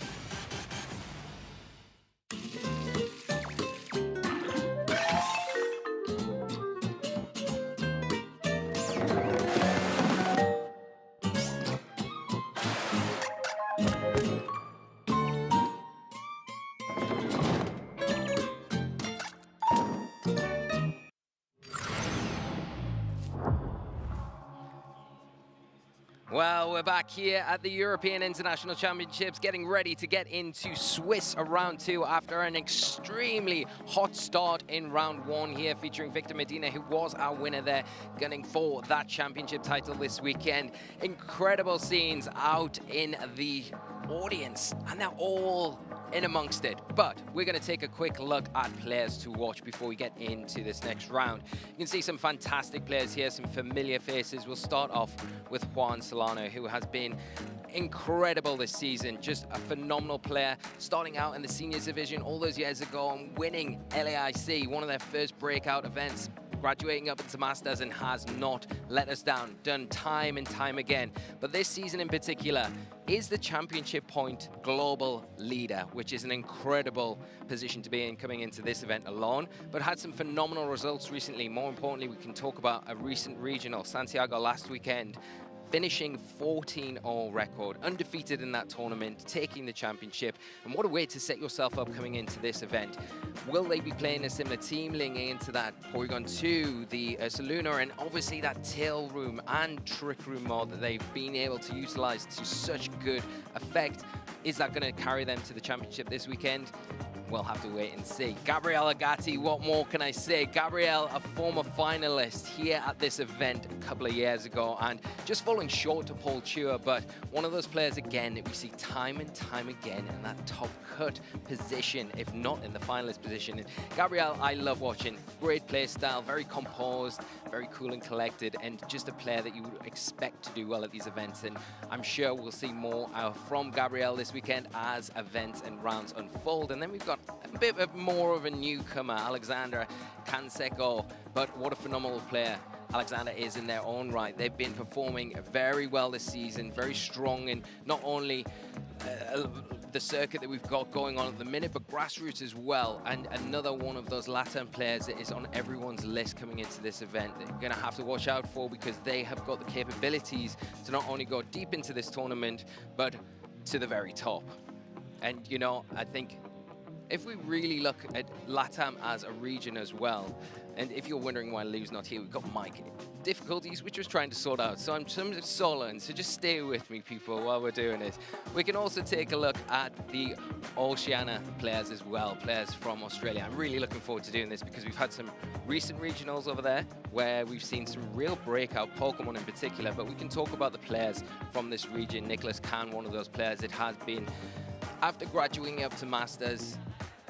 Well, we're back here at the European International Championships, getting ready to get into Swiss round 2 after an extremely hot start in round 1 here, featuring Victor Medina, who was our winner there, gunning for that championship title this weekend. Incredible scenes out in the audience, and they're all in amongst it. But we're going to take a quick look at players to watch before we get into this next round. You can see some fantastic players here, some familiar faces. We'll start off with Juan Solano, who has been incredible this season. Just a phenomenal player, starting out in the seniors division all those years ago and winning LAIC, one of their first breakout events, graduating up into Masters, and has not let us down, done time and time again. But this season in particular is the championship point global leader, which is an incredible position to be in coming into this event alone, but had some phenomenal results recently. More importantly, we can talk about a recent regional, Santiago last weekend, finishing 14-0 record, undefeated in that tournament, taking the championship. And what a way to set yourself up coming into this event. Will they be playing a similar team linking into that Porygon 2, the Saluna, and obviously that tail room and trick room mod that they've been able to utilize to such good effect? Is that going to carry them to the championship this weekend? We'll have to wait and see. Gabriel Agati, what more can I say? Gabriel, a former finalist here at this event a couple of years ago, and just falling short to Paul Chua, but one of those players again that we see time and time again in that top cut position, if not in the finalist position. And Gabriel, I love watching. Great play style, very composed, very cool and collected, and just a player that you would expect to do well at these events. And I'm sure we'll see more from Gabriel this weekend as events and rounds unfold. And then we've got a bit more of a newcomer, Alexander Canseco, but what a phenomenal player Alexander is in their own right. They've been performing very well this season, very strong in not only the circuit that we've got going on at the minute, but grassroots as well. And another one of those Latin players that is on everyone's list coming into this event that you're going to have to watch out for, because they have got the capabilities to not only go deep into this tournament, but to the very top. And, you know, I think if we really look at LATAM as a region as well, and if you're wondering why Lou's not here, we've got Mike. Difficulties, we're just trying to sort out. So I'm soloing, so just stay with me, people, while we're doing this. We can also take a look at the Oceania players as well, players from Australia. I'm really looking forward to doing this because we've had some recent regionals over there where we've seen some real breakout Pokemon in particular, but we can talk about the players from this region. Nicholas Khan, one of those players. It has been, after graduating up to Masters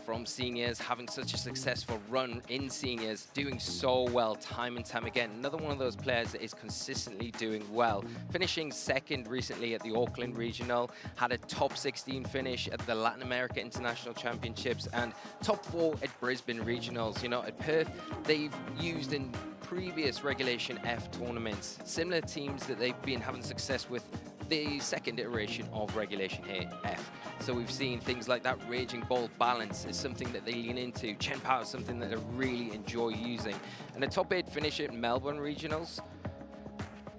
from seniors, having such a successful run in seniors, doing so well time and time again. Another one of those players that is consistently doing well. Finishing second recently at the Auckland Regional, had a top 16 finish at the Latin America International Championships, and top 4 at Brisbane Regionals. You know, at Perth, they've used in previous Regulation F tournaments similar teams that they've been having success with the second iteration of Regulation F. So we've seen things like that Raging Ball balance is something that they lean into. Chen Power is something that they really enjoy using. And a top 8 finish at Melbourne Regionals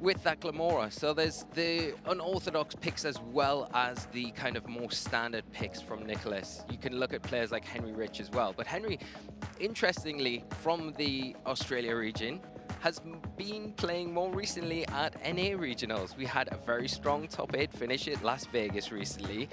with that Glamora. So there's the unorthodox picks as well as the kind of more standard picks from Nicholas. You can look at players like Henry Rich as well. But Henry, interestingly, from the Australia region, has been playing more recently at NA Regionals. We had a very strong top 8 finish at Las Vegas recently,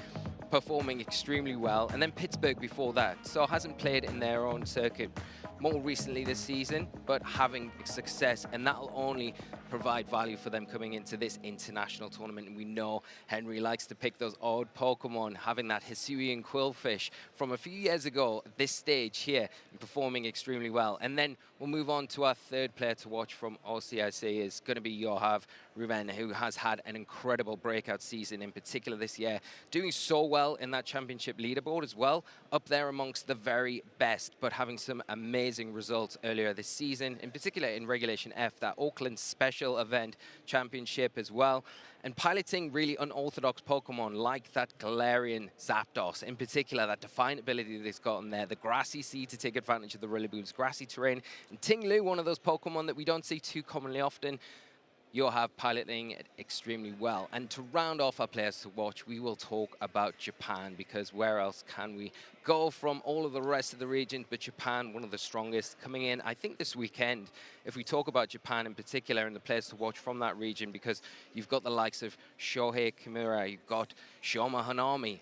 performing extremely well, and then Pittsburgh before that. So hasn't played in their own circuit more recently this season, but having success, and that'll only provide value for them coming into this international tournament. And we know Henry likes to pick those odd Pokemon, having that Hisuian Quillfish from a few years ago at this stage here, and performing extremely well. And then we'll move on to our third player to watch from OCIC is going to be Yohav Ruben, who has had an incredible breakout season, in particular this year, doing so well in that championship leaderboard as well, up there amongst the very best, but having some amazing results earlier this season, in particular in Regulation F, that Auckland special event championship as well, and piloting really unorthodox Pokemon like that Galarian Zapdos, in particular that Defiant ability that it's got in there, the Grassy Sea to take advantage of the Rillaboom's grassy terrain, and Ting Lu, one of those Pokemon that we don't see too commonly often, you'll have piloting it extremely well. And to round off our players to watch, we will talk about Japan, because where else can we go from all of the rest of the region, but Japan, one of the strongest, coming in, I think, this weekend. If we talk about Japan in particular and the players to watch from that region, because you've got the likes of Shohei Kimura, you've got Shoma Hanami,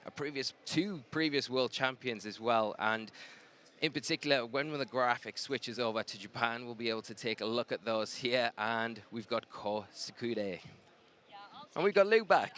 two previous world champions as well, and in particular, when the graphic switches over to Japan, we'll be able to take a look at those here, and we've got Ko Tsukude. And we've got Lou back.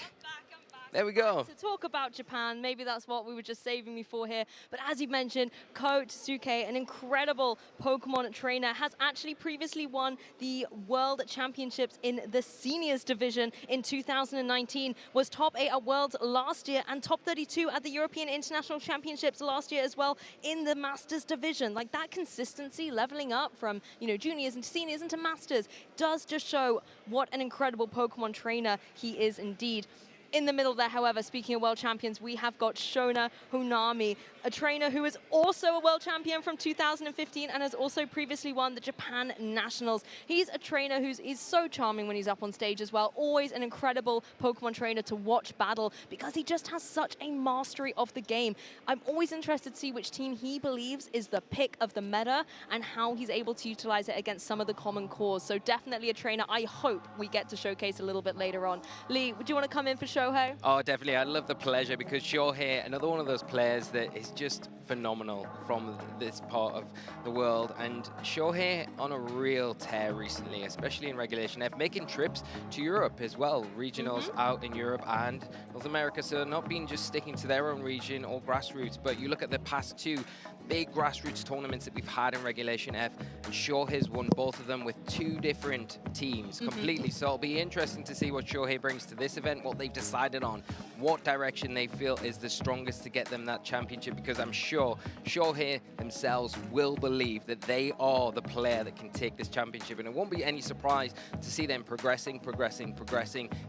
There we go. To talk about Japan, maybe that's what we were just saving me for here. But as you mentioned, Ko Tsuke, an incredible Pokemon trainer, has actually previously won the World Championships in the Seniors Division in 2019, was top 8 at Worlds last year and top 32 at the European International Championships last year as well in the Masters Division. Like, that consistency, leveling up from, you know, juniors into seniors into Masters, does just show what an incredible Pokemon trainer he is indeed. In the middle there, however, speaking of world champions, we have got Shona Honami, a trainer who is also a world champion from 2015 and has also previously won the Japan Nationals. He's a trainer he's so charming when he's up on stage as well. Always an incredible Pokemon trainer to watch battle because he just has such a mastery of the game. I'm always interested to see which team he believes is the pick of the meta and how he's able to utilize it against some of the common cores. So definitely a trainer I hope we get to showcase a little bit later on. Lee, would you want to come in for Shohei? Oh, definitely. I'd love the pleasure, because Shohei, another one of those players that is just phenomenal from this part of the world. And Shohei on a real tear recently, especially in Regulation F, making trips to Europe as well. Regionals out in Europe and North America, so not being just sticking to their own region or grassroots, but you look at the past 2 big grassroots tournaments that we've had in Regulation F, and Shohei's won both of them with 2 different teams completely. So it'll be interesting to see what Shohei brings to this event, what they've decided on, what direction they feel is the strongest to get them that championship, because I'm sure Shohei themselves will believe that they are the player that can take this championship, and it won't be any surprise to see them progressing,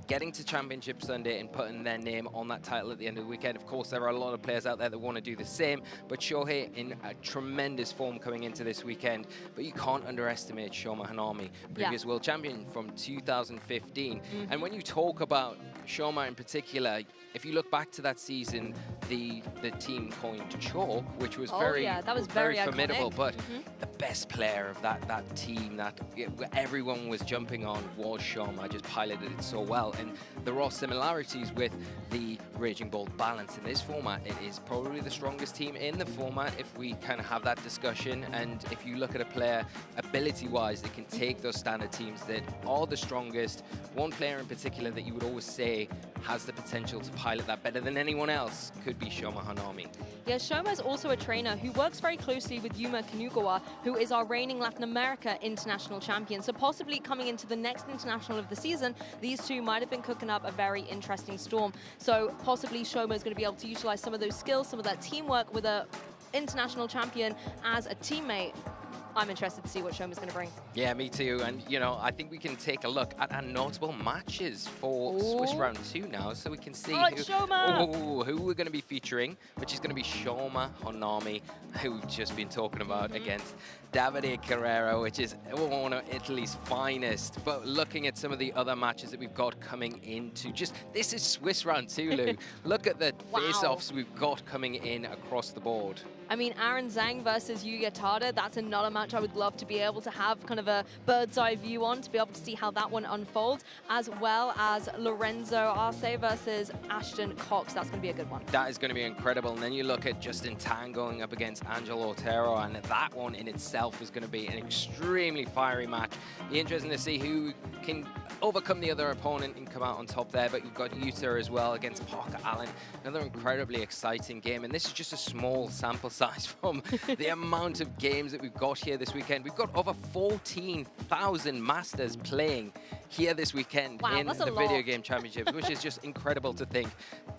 getting to Championship Sunday and putting their name on that title at the end of the weekend. Of course, there are a lot of players out there that want to do the same, but Shohei in a tremendous form coming into this weekend. But you can't underestimate Shoma Hanami, previous world champion from 2015. And when you talk about Shoma in particular, if you look back to that season, the team coined Chalk, which was very formidable, but the best player of that team that everyone was jumping on was Shoma. Just piloted it so well, and there are similarities with the Raging Bull balance in this format. It is probably the strongest team in the format if we kind of have that discussion, and if you look at a player ability-wise that can take those standard teams that are the strongest, one player in particular that you would always say has the potential to pilot that better than anyone else could be Shoma Hanami. Yeah, Shoma is also a trainer who works very closely with Yuma Kanugawa, who is our reigning Latin America international champion. So possibly coming into the next international of the season, these two might have been cooking up a very interesting storm. So possibly Shoma is going to be able to utilize some of those skills, some of that teamwork with a international champion as a teammate. I'm interested to see what Shoma's going to bring. Yeah, me too. And, you know, I think we can take a look at our notable matches for Swiss Round 2 now, so we can see who we're going to be featuring, which is going to be Shoma Hanami, who we've just been talking about, against Davide Carrero, which is one of Italy's finest. But looking at some of the other matches that we've got coming into, this is Swiss Round 2, Lou. Look at the face-offs we've got coming in across the board. I mean, Aaron Zhang versus Yuya Tada, that's another match I would love to be able to have kind of a bird's eye view on, to be able to see how that one unfolds, as well as Lorenzo Arce versus Ashton Cox. That's going to be a good one. That is going to be incredible. And then you look at Justin Tan going up against Angelo Otero, and that one in itself is going to be an extremely fiery match. Be interesting to see who can overcome the other opponent and come out on top there. But you've got Yuta as well against Parker Allen. Another incredibly exciting game. And this is just a small sample size from the amount of games that we've got here this weekend. We've got over 14,000 Masters playing here this weekend in the Video Game Championships, which is just incredible to think.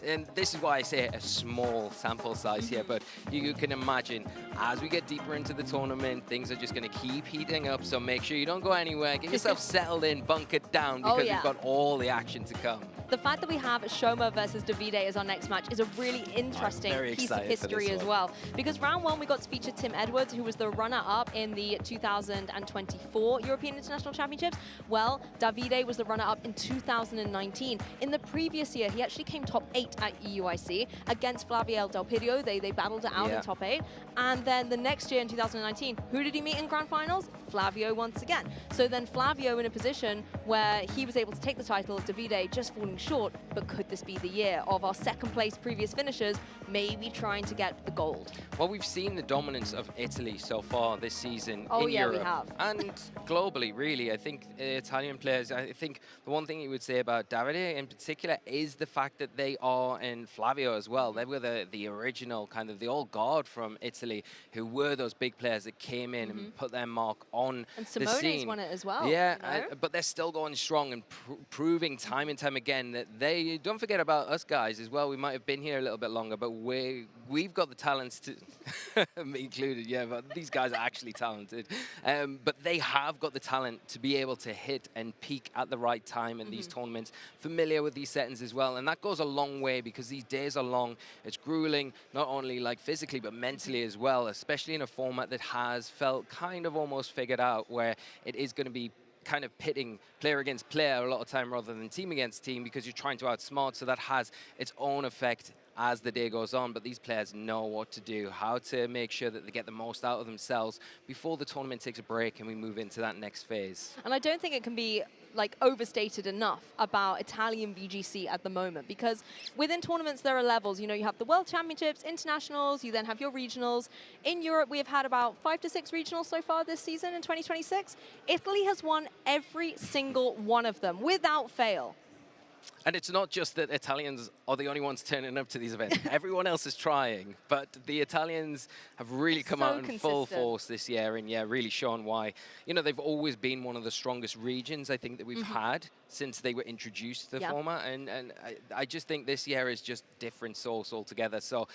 And this is why I say a small sample size here, but you can imagine as we get deeper into the tournament, things are just going to keep heating up, so make sure you don't go anywhere. Get yourself settled in, bunkered down, because we've got all the action to come. the fact that we have Shoma versus Davide as our next match is a really interesting piece of history as well. Because round 1, we got to feature Tim Edwards, who was the runner-up in the 2024 European International Championships. Well, Davide was the runner-up in 2019. In the previous year, he actually came top 8 at EUIC against Flaviel Del Pidio. They battled it out in top 8. And then the next year in 2019, who did he meet in grand finals? Flavio once again. So then Flavio in a position where he was able to take the title, Davide just falling short. But could this be the year of our second place previous finishers maybe trying to get the gold? Well, we've seen the dominance of Italy so far this season in yeah, Europe we have. and globally, really. I think Italian players, I think the one thing you would say about Davide in particular is the fact that they are, and Flavio as well, they were the original kind of the old guard from Italy who were those big players that came in and put their mark on and the Simone's scene. won it as well. Yeah, you know? but they're still going strong and proving time and time again that they, don't forget about us guys as well, we might have been here a little bit longer, but we've got the talents to, me included, yeah, but these guys are actually talented. But they have got the talent to be able to hit and peak at the right time in these tournaments, familiar with these settings as well, and that goes a long way because these days are long. It's grueling, not only like physically, but mentally as well, especially in a format that has felt kind of almost figured out, where it is going to be kind of pitting player against player a lot of time rather than team against team because you're trying to outsmart, so that has its own effect as the day goes on. But these players know what to do, how to make sure that they get the most out of themselves before the tournament takes a break and we move into that next phase. And I don't think it can be like overstated enough about Italian VGC at the moment, because within tournaments there are levels. You know, you have the World Championships, internationals, you then have your regionals. In Europe, we have had about 5 to 6 regionals so far this season in 2026. Italy has won every single one of them without fail. And it's not just that Italians are the only ones turning up to these events. Everyone else is trying, but the Italians have really come out in full force this year, and yeah, really shown why. You know, they've always been one of the strongest regions, I think, that we've had since they were introduced to the format, and I just think this year is just different sauce altogether. So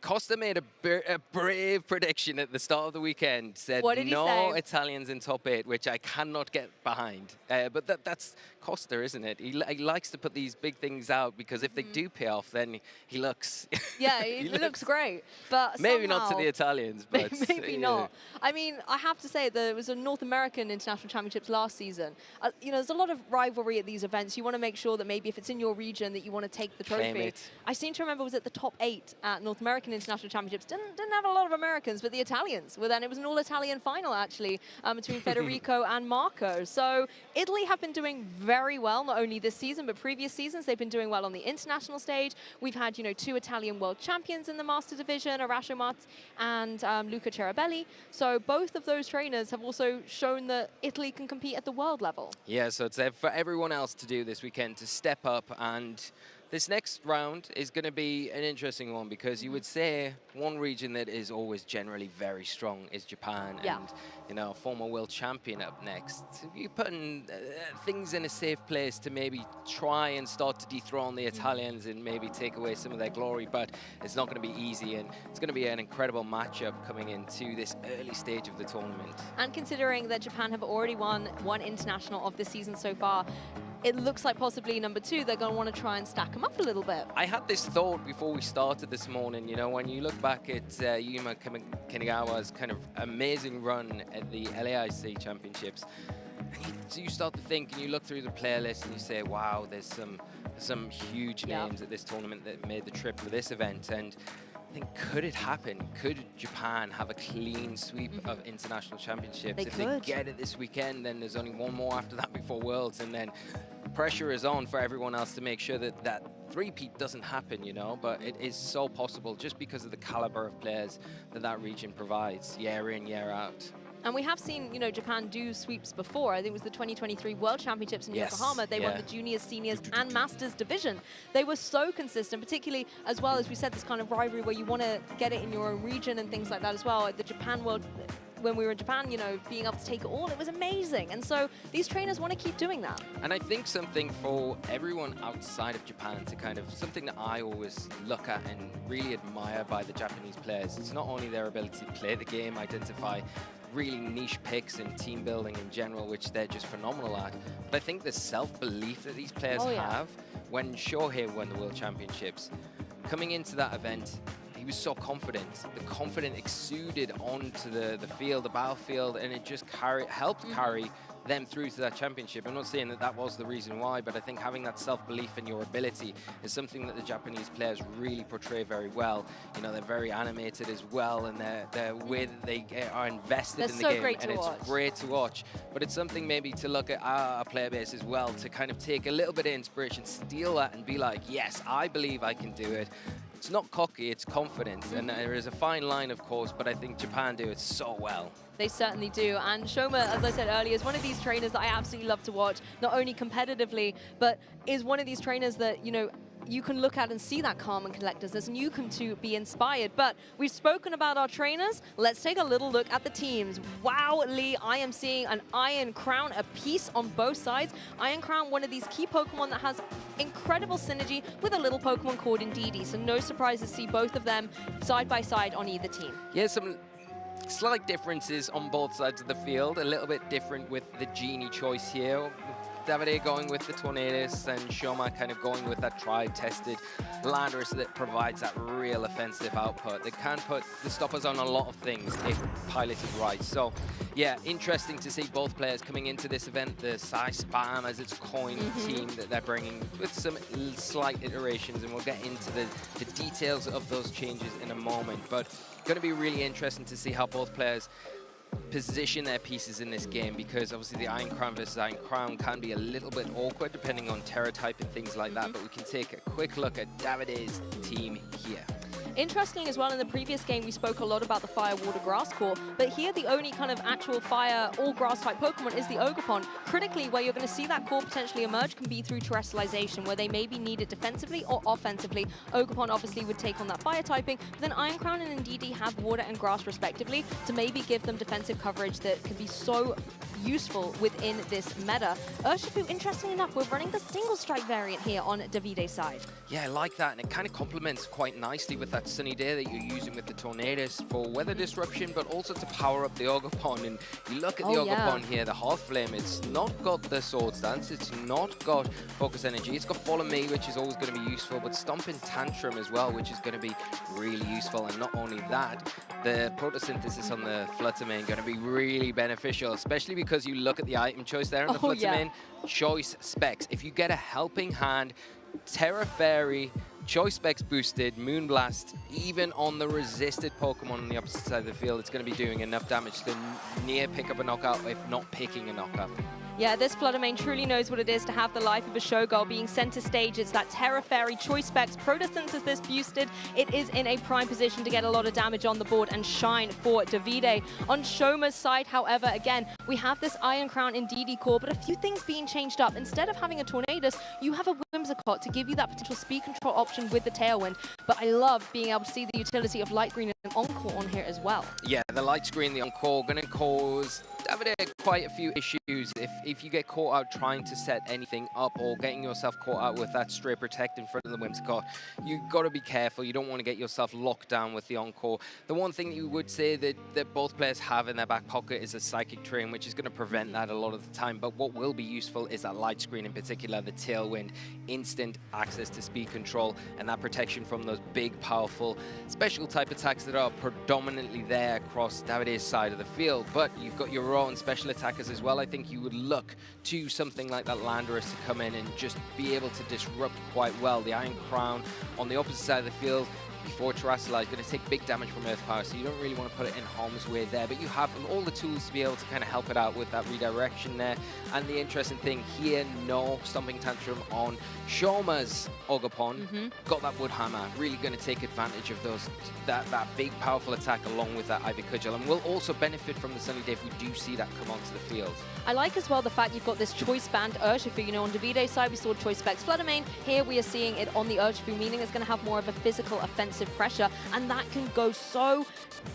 Costa made a brave prediction at the start of the weekend, said no Italians in top 8, which I cannot get behind. But that's Costa, isn't it? He likes to put these big things out because if they do pay off, then he looks... Yeah, he looks great. But maybe not to the Italians, but... maybe not. I mean, I have to say, there was a North American International Championships last season. You know, there's a lot of rivalry at these events. You want to make sure that maybe if it's in your region that you want to take the trophy. Claim it. I seem to remember it was at the top 8 at North American International Championships. Didn't have a lot of Americans, but the Italians were then. It was an all-Italian final, actually, between Federico and Marco. So Italy have been doing very well, not only this season, but previous seasons. They've been doing well on the international stage. We've had, you know, 2 Italian world champions in the master division, Arasho Mart and Luca Cerabelli. So both of those trainers have also shown that Italy can compete at the world level. Yeah, so it's for everyone else to do this weekend, to step up, and this next round is going to be an interesting one because you would say one region that is always generally very strong is Japan, and you know, former world champion up next. You're putting things in a safe place to maybe try and start to dethrone the Italians and maybe take away some of their glory, but it's not going to be easy, and it's going to be an incredible matchup coming into this early stage of the tournament. And considering that Japan have already won 1 international of this season so far, it looks like possibly number 2, they're going to want to try and stack them up a little bit. I had this thought before we started this morning, you know, when you look back at Yuma Kinigawa's kind of amazing run at the LAIC Championships, and you start to think and you look through the player list and you say, wow, there's some huge names at this tournament that made the trip for this event. And I think, could it happen? Could Japan have a clean sweep of international championships? If they get it this weekend, then there's only one more after that before Worlds, and then pressure is on for everyone else to make sure that that three-peat doesn't happen, you know, but it is so possible just because of the caliber of players that region provides year in, year out. And we have seen, you know, Japan do sweeps before. I think it was the 2023 World Championships in Yokohama. They won the juniors, seniors, and masters division. They were so consistent, particularly as well as we said, this kind of rivalry where you want to get it in your own region and things like that as well. The Japan World, when we were in Japan, you know, being able to take it all, it was amazing. And so these trainers want to keep doing that. And I think something for everyone outside of Japan to kind of, something that I always look at and really admire by the Japanese players, it's not only their ability to play the game, identify really niche picks and team building in general, which they're just phenomenal at, but I think the self-belief that these players have when Shohei won the World Championships, coming into that event, he was so confident. The confidence exuded onto the field, the battlefield, and it just helped carry them through to that championship. I'm not saying that that was the reason why, but I think having that self-belief in your ability is something that the Japanese players really portray very well. You know, they're very animated as well, and the way that they are invested in the game, and it's great to watch. But it's something maybe to look at our player base as well, to kind of take a little bit of inspiration, steal that, and be like, yes, I believe I can do it. It's not cocky, it's confidence, and there is a fine line, of course, but I think Japan do it so well. They certainly do. And Shoma, as I said earlier, is one of these trainers that I absolutely love to watch, not only competitively, but is one of these trainers that, you know, you can look at and see that calm and collectedness, and you can too be inspired. But we've spoken about our trainers. Let's take a little look at the teams. Wow, Lee, I am seeing an Iron Crown, a piece on both sides. Iron Crown, one of these key Pokemon that has incredible synergy with a little Pokemon called Indeedee. So no surprise to see both of them side by side on either team. Yeah, some slight differences on both sides of the field. A little bit different with the Genie choice here. Davide going with the Tornadus and Shoma kind of going with that tried-tested Landorus that provides that real offensive output. They can put the stoppers on a lot of things if piloted right. So, yeah, interesting to see both players coming into this event. The Psy Spam, as it's coined, team that they're bringing with some slight iterations, and we'll get into the details of those changes in a moment. But going to be really interesting to see how both players position their pieces in this game, because obviously the Iron Crown versus Iron Crown can be a little bit awkward depending on Terra type and things like that, but we can take a quick look at Davide's team here. Interesting as well, in the previous game we spoke a lot about the Fire, Water, Grass core, but here the only kind of actual Fire or Grass type Pokemon is the Ogerpon. Critically, where you're going to see that core potentially emerge can be through Terrestrialization, where they may be needed defensively or offensively. Ogerpon obviously would take on that Fire typing, but then Iron Crown and Indeedee have Water and Grass respectively to maybe give them defensive coverage that can be so useful within this meta. Urshifu, interesting enough, we're running the single strike variant here on Davide's side. Yeah, I like that, and it kind of complements quite nicely with that Sunny Day that you're using with the Tornadus for weather disruption, but also to power up the Ogerpon. And you look at the Ogerpon here, the Hearth Flame, it's not got the Sword Stance, it's not got Focus Energy, it's got Follow Me, which is always going to be useful, but Stomping Tantrum as well, which is going to be really useful. And not only that, the Photosynthesis on the Fluttermane going to be really beneficial, especially because you look at the item choice there on the Fluttermane. Choice Specs. If you get a Helping Hand, Terra Fairy, Choice Specs boosted, Moonblast, even on the resisted Pokemon on the opposite side of the field, it's going to be doing enough damage to near pick up a knockout, if not picking a knockout. Yeah, this Fluttermane truly knows what it is to have the life of a showgirl being center stage. It's that Terra Fairy, Choice Specs, Photosynthesis boosted. It is in a prime position to get a lot of damage on the board and shine for Davide. On Shoma's side, however, again, we have this Iron Crown Indeedee core, but a few things being changed up. Instead of having a Tornadus, you have a Whimsicott to give you that potential speed control option with the Tailwind. But I love being able to see the utility of Light Green and Encore on here as well. Yeah, the Light Screen, the Encore, going to cause Davide quite a few issues if you get caught out trying to set anything up or getting yourself caught out with that Stray Protect in front of the Whimsicott. You've got to be careful. You don't want to get yourself locked down with the Encore. The one thing that you would say that both players have in their back pocket is a Psychic Train, which is going to prevent that a lot of the time. But what will be useful is that Light Screen, in particular, the Tailwind, instant access to speed control, and that protection from those big, powerful, special type attacks that are predominantly there across Davide's side of the field. But you've got your own special attackers as well. I think you would look to something like that Landorus to come in and just be able to disrupt quite well. The Iron Crown on the opposite side of the field, before Terrestrialize, going to take big damage from Earth Power, so you don't really want to put it in harm's way there, but you have all the tools to be able to kind of help it out with that redirection there. And the interesting thing here, no Stomping Tantrum on Shoma's Ogerpon. Got that Wood Hammer, really going to take advantage of those that big powerful attack along with that Ivy Cudgel, and will also benefit from the Sunny Day if we do see that come onto the field. I like as well the fact you've got this Choice Band Urshifu. You know, on Davide's side we saw Choice Specs Fluttermane. Here we are seeing it on the Urshifu, meaning it's going to have more of a physical offensive defensive pressure, and that can go so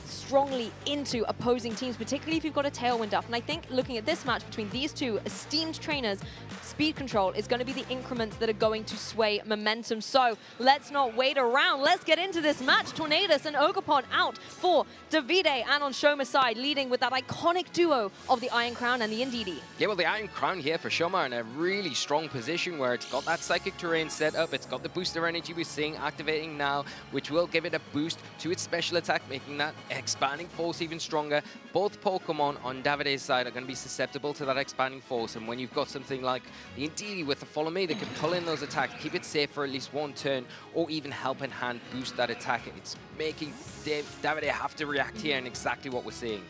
strongly into opposing teams, particularly if you've got a Tailwind up. And I think looking at this match between these two esteemed trainers, speed control is going to be the increments that are going to sway momentum. So let's not wait around. Let's get into this match. Tornadus and Ogerpon out for Davide, and on Shoma's side, leading with that iconic duo of the Iron Crown and the Indeedee. Yeah, well, the Iron Crown here for Shoma in a really strong position where it's got that Psychic Terrain set up, it's got the booster energy we're seeing activating now, which will give it a boost to its special attack, making that expanding force even stronger. Both Pokemon on Davide's side are going to be susceptible to that expanding force, and when you've got something like the Indeedee with the Follow Me that can pull in those attacks, keep it safe for at least one turn, or even help in hand boost that attack, it's making Davide have to react here, and exactly what we're seeing.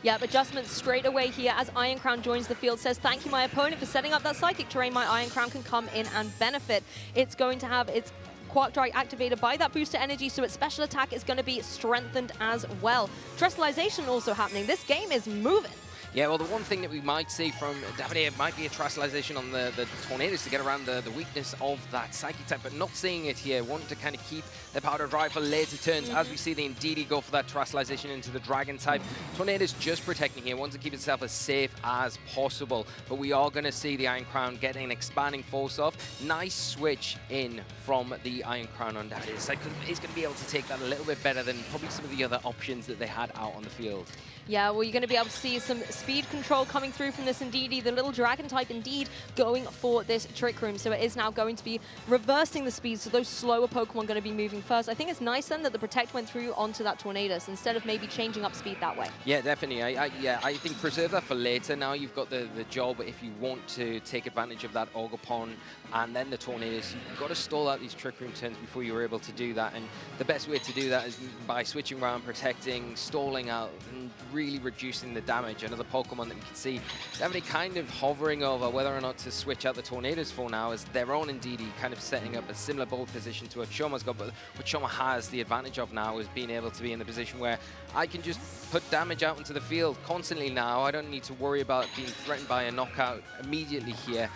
Yep, adjustments straight away here as Iron Crown joins the field. Says, thank you, my opponent, for setting up that Psychic Terrain. My Iron Crown can come in and benefit. It's going to have its Quark Dry activated by that booster energy, so its special attack is going to be strengthened as well. Terrestrialization also happening. This game is moving. Yeah, well, the one thing that we might see from Davide might be a Terrestrialization on the Tornadus to get around the weakness of that Psychic type, but not seeing it here. Wanting to kind of keep the Powder Dry for later turns as we see the Indeedee go for that Terrestrialization into the Dragon type. Tornadus just protecting here, wants to keep itself as safe as possible, but we are going to see the Iron Crown getting an expanding force off. Nice switch in from the Iron Crown on Davide. So he's going to be able to take that a little bit better than probably some of the other options that they had out on the field. Yeah, well, you're going to be able to see some speed control coming through from this Indeedee. The little dragon type indeed going for this Trick Room. So it is now going to be reversing the speed. So those slower Pokemon going to be moving first. I think it's nice then that the Protect went through onto that Tornadus instead of maybe changing up speed that way. Yeah, definitely. I think preserve that for later. Now you've got the job if you want to take advantage of that Ogerpon and then the Tornadus. You've got to stall out these Trick Room turns before you're able to do that. And the best way to do that is by switching around, protecting, stalling out, and really reducing the damage. Another Pokemon that you can see Davide kind of hovering over whether or not to switch out the Tornadus for now, as their own Indeedee kind of setting up a similar bold position to what Shoma's got. But what Shoma has the advantage of now is being able to be in the position where I can just put damage out into the field constantly now. I don't need to worry about being threatened by a knockout immediately here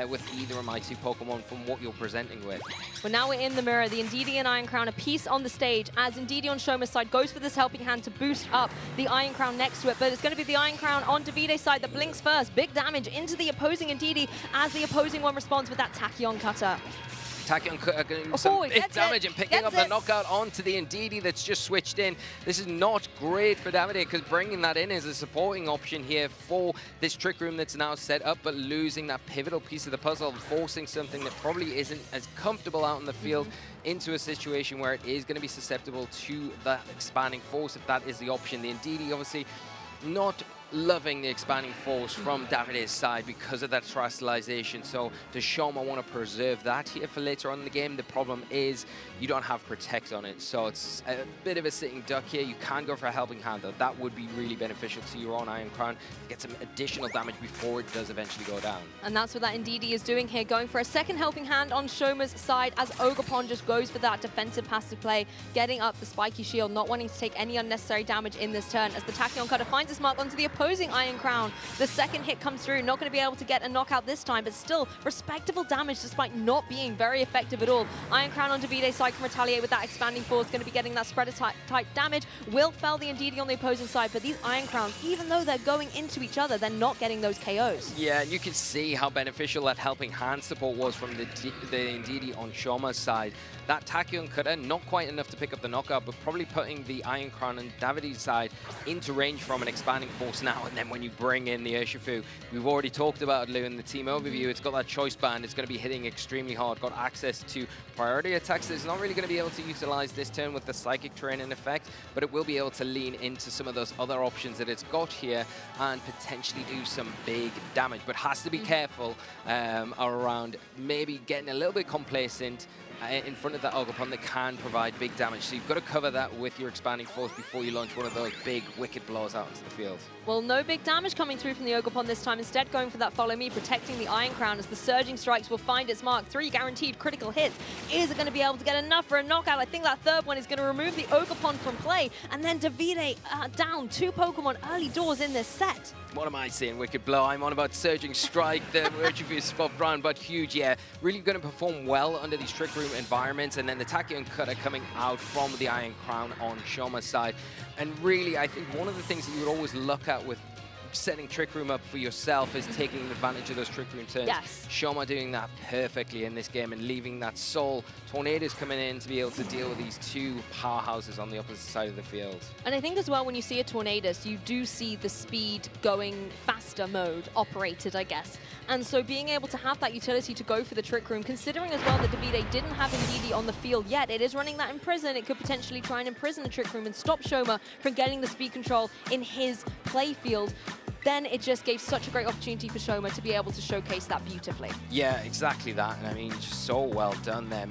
with either of my two Pokemon from what you're presenting with. Well, now we're in the mirror. The Indeedee and Iron Crown a piece on the stage as Indeedee on Shoma's side goes for this helping hand to boost up the Iron Crown next to it. But it's going to be the Iron Crown on Davide's side that blinks first. Big damage into the opposing Indeedee as the opposing one responds with that Tachyon Cutter. Tachyon Cutter getting some big damage and picking up the knockout onto the Indeedee that's just switched in. This is not great for Davide because bringing that in is a supporting option here for this Trick Room that's now set up, but losing that pivotal piece of the puzzle, forcing something that probably isn't as comfortable out in the field into a situation where it is going to be susceptible to that expanding force if that is the option. The Indeedee obviously not loving the expanding force from Davide's side because of that Terrestrialization. So does Shoma want to preserve that here for later on in the game? The problem is you don't have Protect on it. So it's a bit of a sitting duck here. You can go for a helping hand though. That would be really beneficial to your own Iron Crown. Get some additional damage before it does eventually go down. And that's what that Indeedee is doing here, going for a second helping hand on Shoma's side as Ogerpon just goes for that defensive passive play, getting up the spiky shield, not wanting to take any unnecessary damage in this turn as the Tachyon Cutter finds its mark onto the opposing Iron Crown. The second hit comes through, not going to be able to get a knockout this time, but still respectable damage despite not being very effective at all. Iron Crown on Davide's side can retaliate with that expanding force, going to be getting that spreader type damage. Will fell the Indeedee on the opposing side, but these Iron Crowns, even though they're going into each other, they're not getting those KOs. Yeah, you can see how beneficial that helping hand support was from the Indeedee on Shoma's side. That Tachyon Cutter, not quite enough to pick up the knockout, but probably putting the Iron Crown on Davide's side into range from an expanding force now. And then when you bring in the Urshifu, we've already talked about Lou in the team overview. It's got that choice band. It's going to be hitting extremely hard. Got access to priority attacks. It's not really going to be able to utilize this turn with the Psychic Terrain in effect, but it will be able to lean into some of those other options that it's got here and potentially do some big damage. But has to be careful around maybe getting a little bit complacent in front of that Ogerpon that can provide big damage. So you've got to cover that with your expanding force before you launch one of those big wicked blows out into the field. Well, no big damage coming through from the Ogerpon this time. Instead, going for that Follow Me, protecting the Iron Crown as the Surging Strikes will find its mark. 3 guaranteed critical hits. Is it going to be able to get enough for a knockout? I think that third one is going to remove the Ogerpon from play. And then Davide down 2 Pokemon early doors in this set. what am I saying? Wicked Blow. I'm on about Surging Strike. The Urshifu spot round, but huge, yeah. Really going to perform well under these Trick Room environments. And then the Tachyon Cutter coming out from the Iron Crown on Shoma's side. And really, I think one of the things that you would always look at with setting Trick Room up for yourself is taking advantage of those Trick Room turns. Yes. Shoma doing that perfectly in this game and leaving that Soul Tornadoes coming in to be able to deal with these two powerhouses on the opposite side of the field. And I think as well, when you see a Tornadus, you do see the speed going faster mode operated, I guess. And so being able to have that utility to go for the Trick Room, considering as well that Davide didn't have Indeedee on the field yet, it is running that Imprison. It could potentially try and imprison the Trick Room and stop Shoma from getting the speed control in his play field. Then it just gave such a great opportunity for Shoma to be able to showcase that beautifully. Yeah, exactly that. And I mean, just so well done there.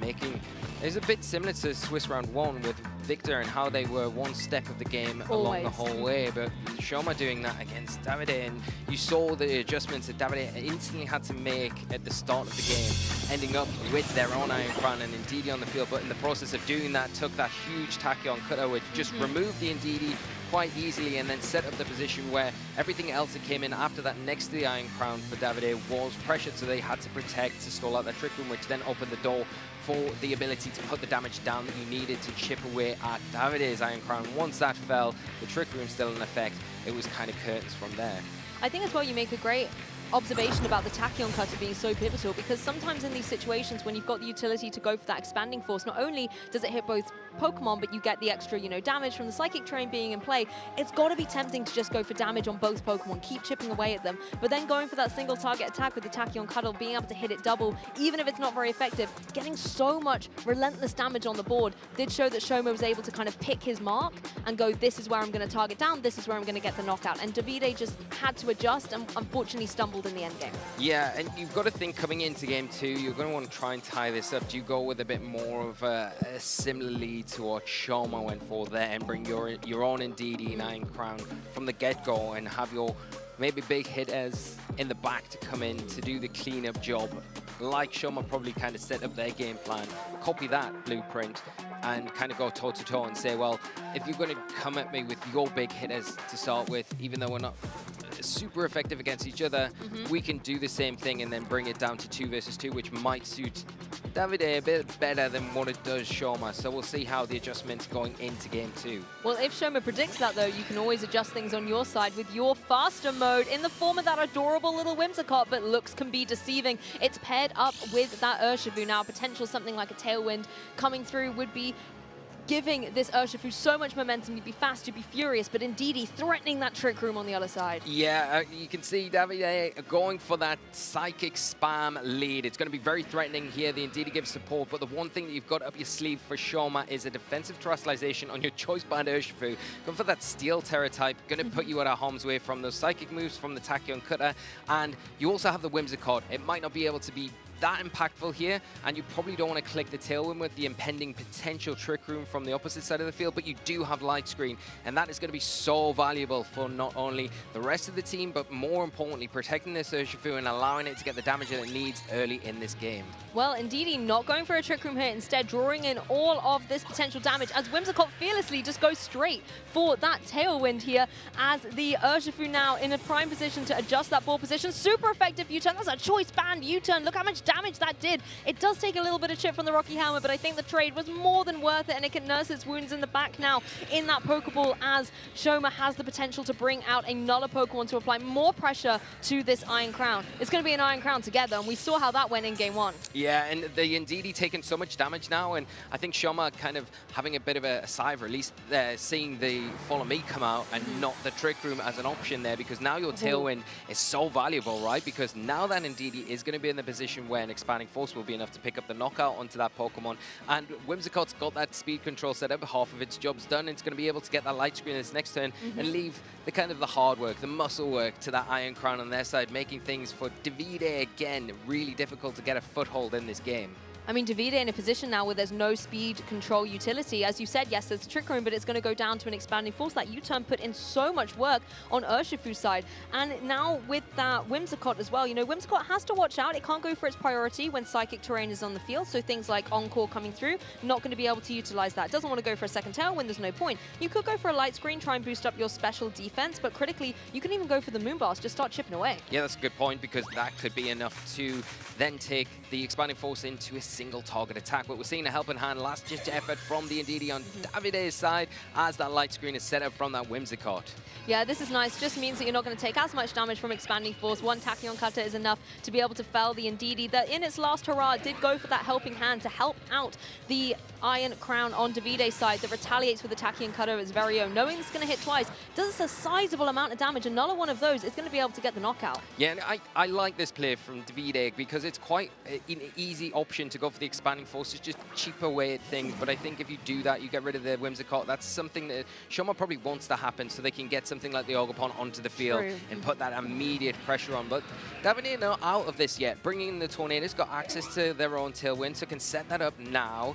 It's a bit similar to Swiss Round 1 with Victor and how they were one step of the game along the whole way. But Shoma doing that against Davide, and you saw the adjustments that Davide instantly had to make at the start of the game, ending up with their own Iron Crown and Indeedee on the field. But in the process of doing that, took that huge Tachyon Cutter, which just removed the Indeedee quite easily and then set up the position where everything else that came in after that next to the Iron Crown for Davide was pressured, so they had to protect to stall out that Trick Room, which then opened the door for the ability to put the damage down that you needed to chip away at Davide's Iron Crown. Once that fell, the Trick Room still in effect, it was kind of curtains from there. I think as well you make a great observation about the Tachyon Cutter being so pivotal, because sometimes in these situations when you've got the utility to go for that expanding force, not only does it hit both Pokemon, but you get the extra, damage from the Psychic Terrain being in play. It's got to be tempting to just go for damage on both Pokemon, keep chipping away at them, but then going for that single target attack with the Tachyon Cutter, being able to hit it double, even if it's not very effective, getting so much relentless damage on the board did show that Shoma was able to kind of pick his mark and go, this is where I'm going to target down, this is where I'm going to get the knockout. And Davide just had to adjust and unfortunately stumbled in the end game. Yeah, and you've got to think coming into game 2, you're going to want to try and tie this up. Do you go with a bit more of a similar lead to what Shoma went for there and bring your own Indeedee and Iron Crown from the get-go and have your maybe big hitters in the back to come in to do the cleanup job, like Shoma probably kind of set up their game plan, copy that blueprint and kind of go toe-to-toe and say, well, if you're going to come at me with your big hitters to start with, even though we're not super effective against each other, we can do the same thing and then bring it down to 2 versus 2, which might suit Davide a bit better than what it does Shoma. So we'll see how the adjustments going into game 2. Well, if Shoma predicts that, though, you can always adjust things on your side with your faster mode in the form of that adorable little Whimsicott, but looks can be deceiving. It's paired up with that Urshifu now. Potential something like a Tailwind coming through would be giving this Urshifu so much momentum. You'd be fast, you'd be furious, but Indeedee threatening that Trick Room on the other side. Yeah, you can see Davide going for that Psychic Spam lead. It's going to be very threatening here. The Indeedee gives support, but the one thing that you've got up your sleeve for Shoma is a defensive terrestrialization on your choice band Urshifu. Going for that Steel Terror type, going to put you at a harm's way from those Psychic moves from the Tachyon Cutter, and you also have the Whimsicott. It might not be able to be that impactful here, and you probably don't want to click the Tailwind with the impending potential Trick Room from the opposite side of the field, but you do have Light Screen, and that is going to be so valuable for not only the rest of the team, but more importantly, protecting this Urshifu and allowing it to get the damage that it needs early in this game. Well, Indeedee not going for a Trick Room hit, instead drawing in all of this potential damage as Whimsicott fearlessly just goes straight for that Tailwind here, as the Urshifu now in a prime position to adjust that ball position. Super effective U-turn. That's a choice band U-turn. Look how much damage that did. It does take a little bit of chip from the Rocky Helmet, but I think the trade was more than worth it, and it can nurse its wounds in the back now in that Pokeball, as Shoma has the potential to bring out another Pokemon to apply more pressure to this Iron Crown. It's going to be an Iron Crown together, and we saw how that went in game 1. Yeah, and the Indeedee taking so much damage now, and I think Shoma kind of having a bit of a sigh of release there, seeing the Follow Me come out and not the Trick Room as an option there, because now your Tailwind is so valuable, right? Because now that Indeedee is going to be in the position where an Expanding Force will be enough to pick up the knockout onto that Pokemon, and Whimsicott's got that speed control set up, half of its job's done, and it's going to be able to get that Light Screen in its next turn and leave the kind of the hard work, the muscle work to that Iron Crown on their side, making things for Davide again really difficult to get a foothold in this game. I mean, Davide in a position now where there's no speed control utility. As you said, yes, there's a Trick Room, but it's going to go down to an Expanding Force. That U-turn put in so much work on Urshifu's side. And now with that Whimsicott as well, you know, Whimsicott has to watch out. It can't go for its priority when Psychic Terrain is on the field. So things like Encore coming through, not going to be able to utilize that. Doesn't want to go for a second Tailwind, there's no point. You could go for a Light Screen, try and boost up your special defense, but critically, you can even go for the Moonblast, just start chipping away. Yeah, that's a good point, because that could be enough to then take the Expanding Force into a single target attack. But we're seeing a helping hand, last-ditch effort from the Ndidi on Davide's side as that Light Screen is set up from that Whimsicott. Yeah, this is nice. Just means that you're not going to take as much damage from Expanding Force. One Tachyon Cutter is enough to be able to fell the Ndidi that in its last hurrah did go for that helping hand to help out the Iron Crown on Davide's side that retaliates with the Tachyon Cutter of its very own. Knowing it's going to hit twice, does a sizable amount of damage. Another one of those is going to be able to get the knockout. Yeah, and I like this play from Davide because it's quite an easy option to go for the Expanding Force. It's just cheaper way at things, but I think if you do that, you get rid of the Whimsicott. That's something that Shoma probably wants to happen so they can get something like the Ogerpon onto the field and put that immediate pressure on. But Davide not out of this yet. Bringing in the Tornadoes, got access to their own Tailwind, so can set that up now.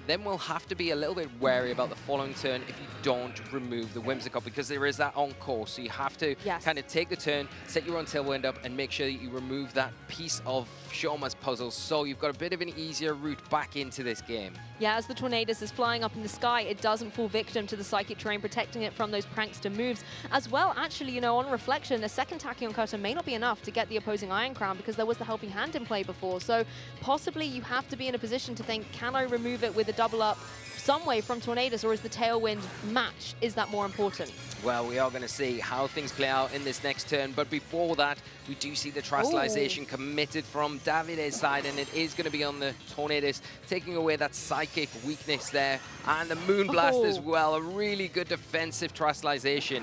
Then we'll have to be a little bit wary about the following turn if you don't remove the Whimsicott, because there is that Encore, so you have to kind of take the turn, set your own Tailwind up, and make sure that you remove that piece of Shoma's puzzle, so you've got a bit of an easier route back into this game. Yeah, as the Tornadoes is flying up in the sky, it doesn't fall victim to the Psychic Terrain, protecting it from those prankster moves. As well, actually, you know, on reflection, a second Tachyon Cutter may not be enough to get the opposing Iron Crown because there was the helping hand in play before. So possibly you have to be in a position to think, can I remove it with a double up some way from Tornadoes, or is the Tailwind match? Is that more important? Well, we are going to see how things play out in this next turn, but before that, we do see the Terastallization committed from Davide's side, and it is going to be on the Tornadoes, taking away that Psychic weakness there, and the Moonblast as well, a really good defensive Terastallization.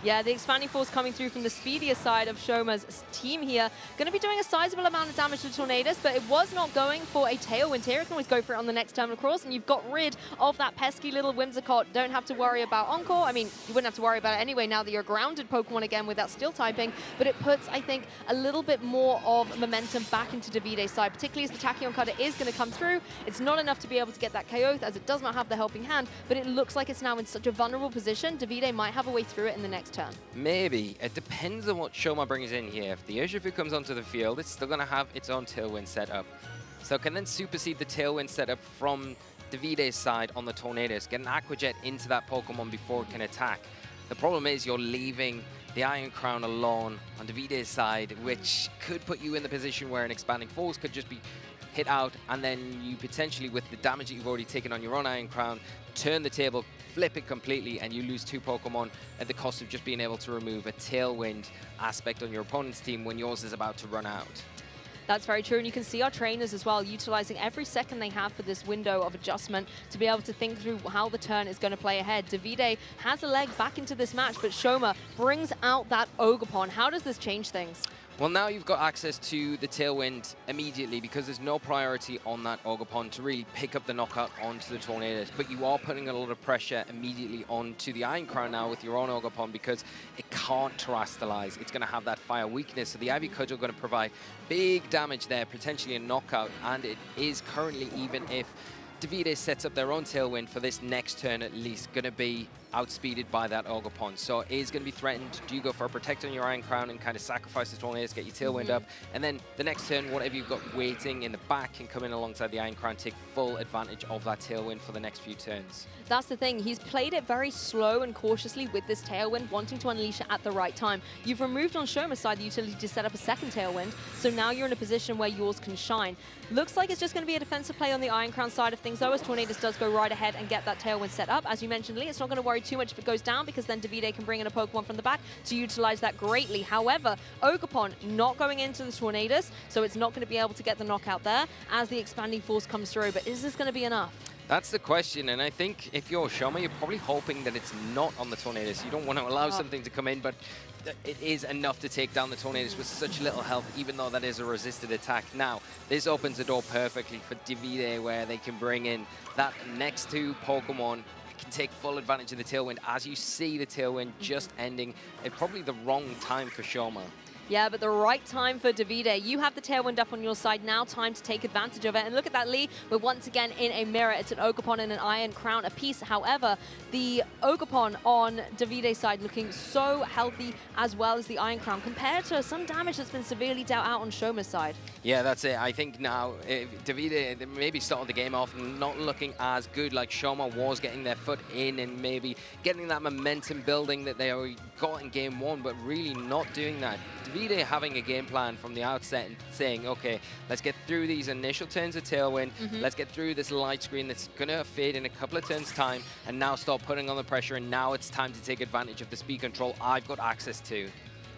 Yeah, the Expanding Force coming through from the speedier side of Shoma's team here. Going to be doing a sizable amount of damage to Tornadoes, but it was not going for a Tailwind here. It can always go for it on the next terminal cross, and you've got rid of that pesky little Whimsicott. Don't have to worry about Encore. I mean, you wouldn't have to worry about it anyway now that you're a grounded Pokemon again with that Steel typing, but it puts, I think, a little bit more of momentum back into Davide's side, particularly as the Tachyon Cutter is going to come through. It's not enough to be able to get that KO, as it does not have the helping hand, but it looks like it's now in such a vulnerable position. Davide might have a way through it in the next turn. Maybe. It depends on what Shoma brings in here. If the Urshifu comes onto the field, it's still going to have its own Tailwind set up. So it can then supersede the Tailwind setup from Davide's side on the Tornadoes, get an Aqua Jet into that Pokemon before it can attack. The problem is you're leaving the Iron Crown alone on Davide's side, which could put you in the position where an Expanding Force could just be hit out, and then you potentially, with the damage that you've already taken on your own Iron Crown, turn the table, flip it completely, and you lose 2 Pokemon at the cost of just being able to remove a Tailwind aspect on your opponent's team when yours is about to run out. That's very true, and you can see our trainers as well utilizing every second they have for this window of adjustment to be able to think through how the turn is going to play ahead. Davide has a leg back into this match, but Shoma brings out that Ogerpon. How does this change things? Well, now you've got access to the Tailwind immediately because there's no priority on that Ogerpon to really pick up the knockout onto the Tornadoes. But you are putting a lot of pressure immediately onto the Iron Crown now with your own Ogerpon because it can't Terastallize. It's going to have that fire weakness. So the Ivy Cudgel going to provide big damage there, potentially a knockout. And it is currently, even if Davide sets up their own Tailwind for this next turn at least, going to be outspeeded by that Ogerpon. So it is going to be threatened. Do you go for a Protect on your Iron Crown and kind of sacrifice the Tornadoes, get your Tailwind up, and then the next turn, whatever you've got waiting in the back can come in alongside the Iron Crown, take full advantage of that Tailwind for the next few turns. That's the thing. He's played it very slow and cautiously with this Tailwind, wanting to unleash it at the right time. You've removed on Shoma's side the utility to set up a second Tailwind, so now you're in a position where yours can shine. Looks like it's just going to be a defensive play on the Iron Crown side of things, though, as Tornadoes does go right ahead and get that Tailwind set up. As you mentioned, Lee, it's not going to worry too much if it goes down, because then Davide can bring in a Pokemon from the back to utilize that greatly. However, Ogerpon not going into the Tornadoes, so it's not going to be able to get the knockout there as the Expanding Force comes through. But is this going to be enough? That's the question, and I think if you're Shoma, you're probably hoping that it's not on the Tornadoes. You don't want to allow something to come in, but it is enough to take down the Tornadoes with such little health, even though that is a resisted attack. Now, this opens the door perfectly for Davide, where they can bring in that next 2 Pokemon, can take full advantage of the Tailwind. As you see the Tailwind just ending at probably the wrong time for Shoma. Yeah, but the right time for Davide. You have the Tailwind up on your side now. Time to take advantage of it. And look at that, Lee. We're once again in a mirror. It's an Ogerpon and an Iron Crown apiece. However, the Ogerpon on Davide's side looking so healthy as well as the Iron Crown compared to some damage that's been severely dealt out on Shoma's side. Yeah, that's it. I think now Davide maybe started the game off not looking as good like Shoma was, getting their foot in and maybe getting that momentum building that they already got in game one, but really not doing that. Davide having a game plan from the outset and saying, okay, let's get through these initial turns of Tailwind, let's get through this light screen that's going to fade in a couple of turns' time, and now start putting on the pressure, and now it's time to take advantage of the speed control I've got access to.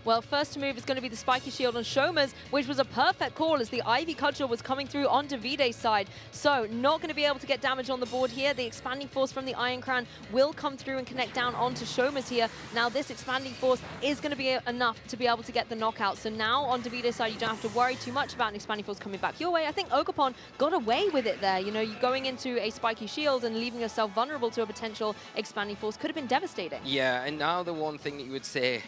Well, first to move is going to be the Spiky Shield on Shoma's, which was a perfect call as the Ivy Cudgel was coming through on Davide's side. So not going to be able to get damage on the board here. The Expanding Force from the Iron Crown will come through and connect down onto Shoma's here. Now this Expanding Force is going to be enough to be able to get the knockout. So now on Davide's side, you don't have to worry too much about an Expanding Force coming back your way. I think Ogerpon got away with it there. You know, you going into a Spiky Shield and leaving yourself vulnerable to a potential Expanding Force could have been devastating. Yeah, and now the one thing that you would say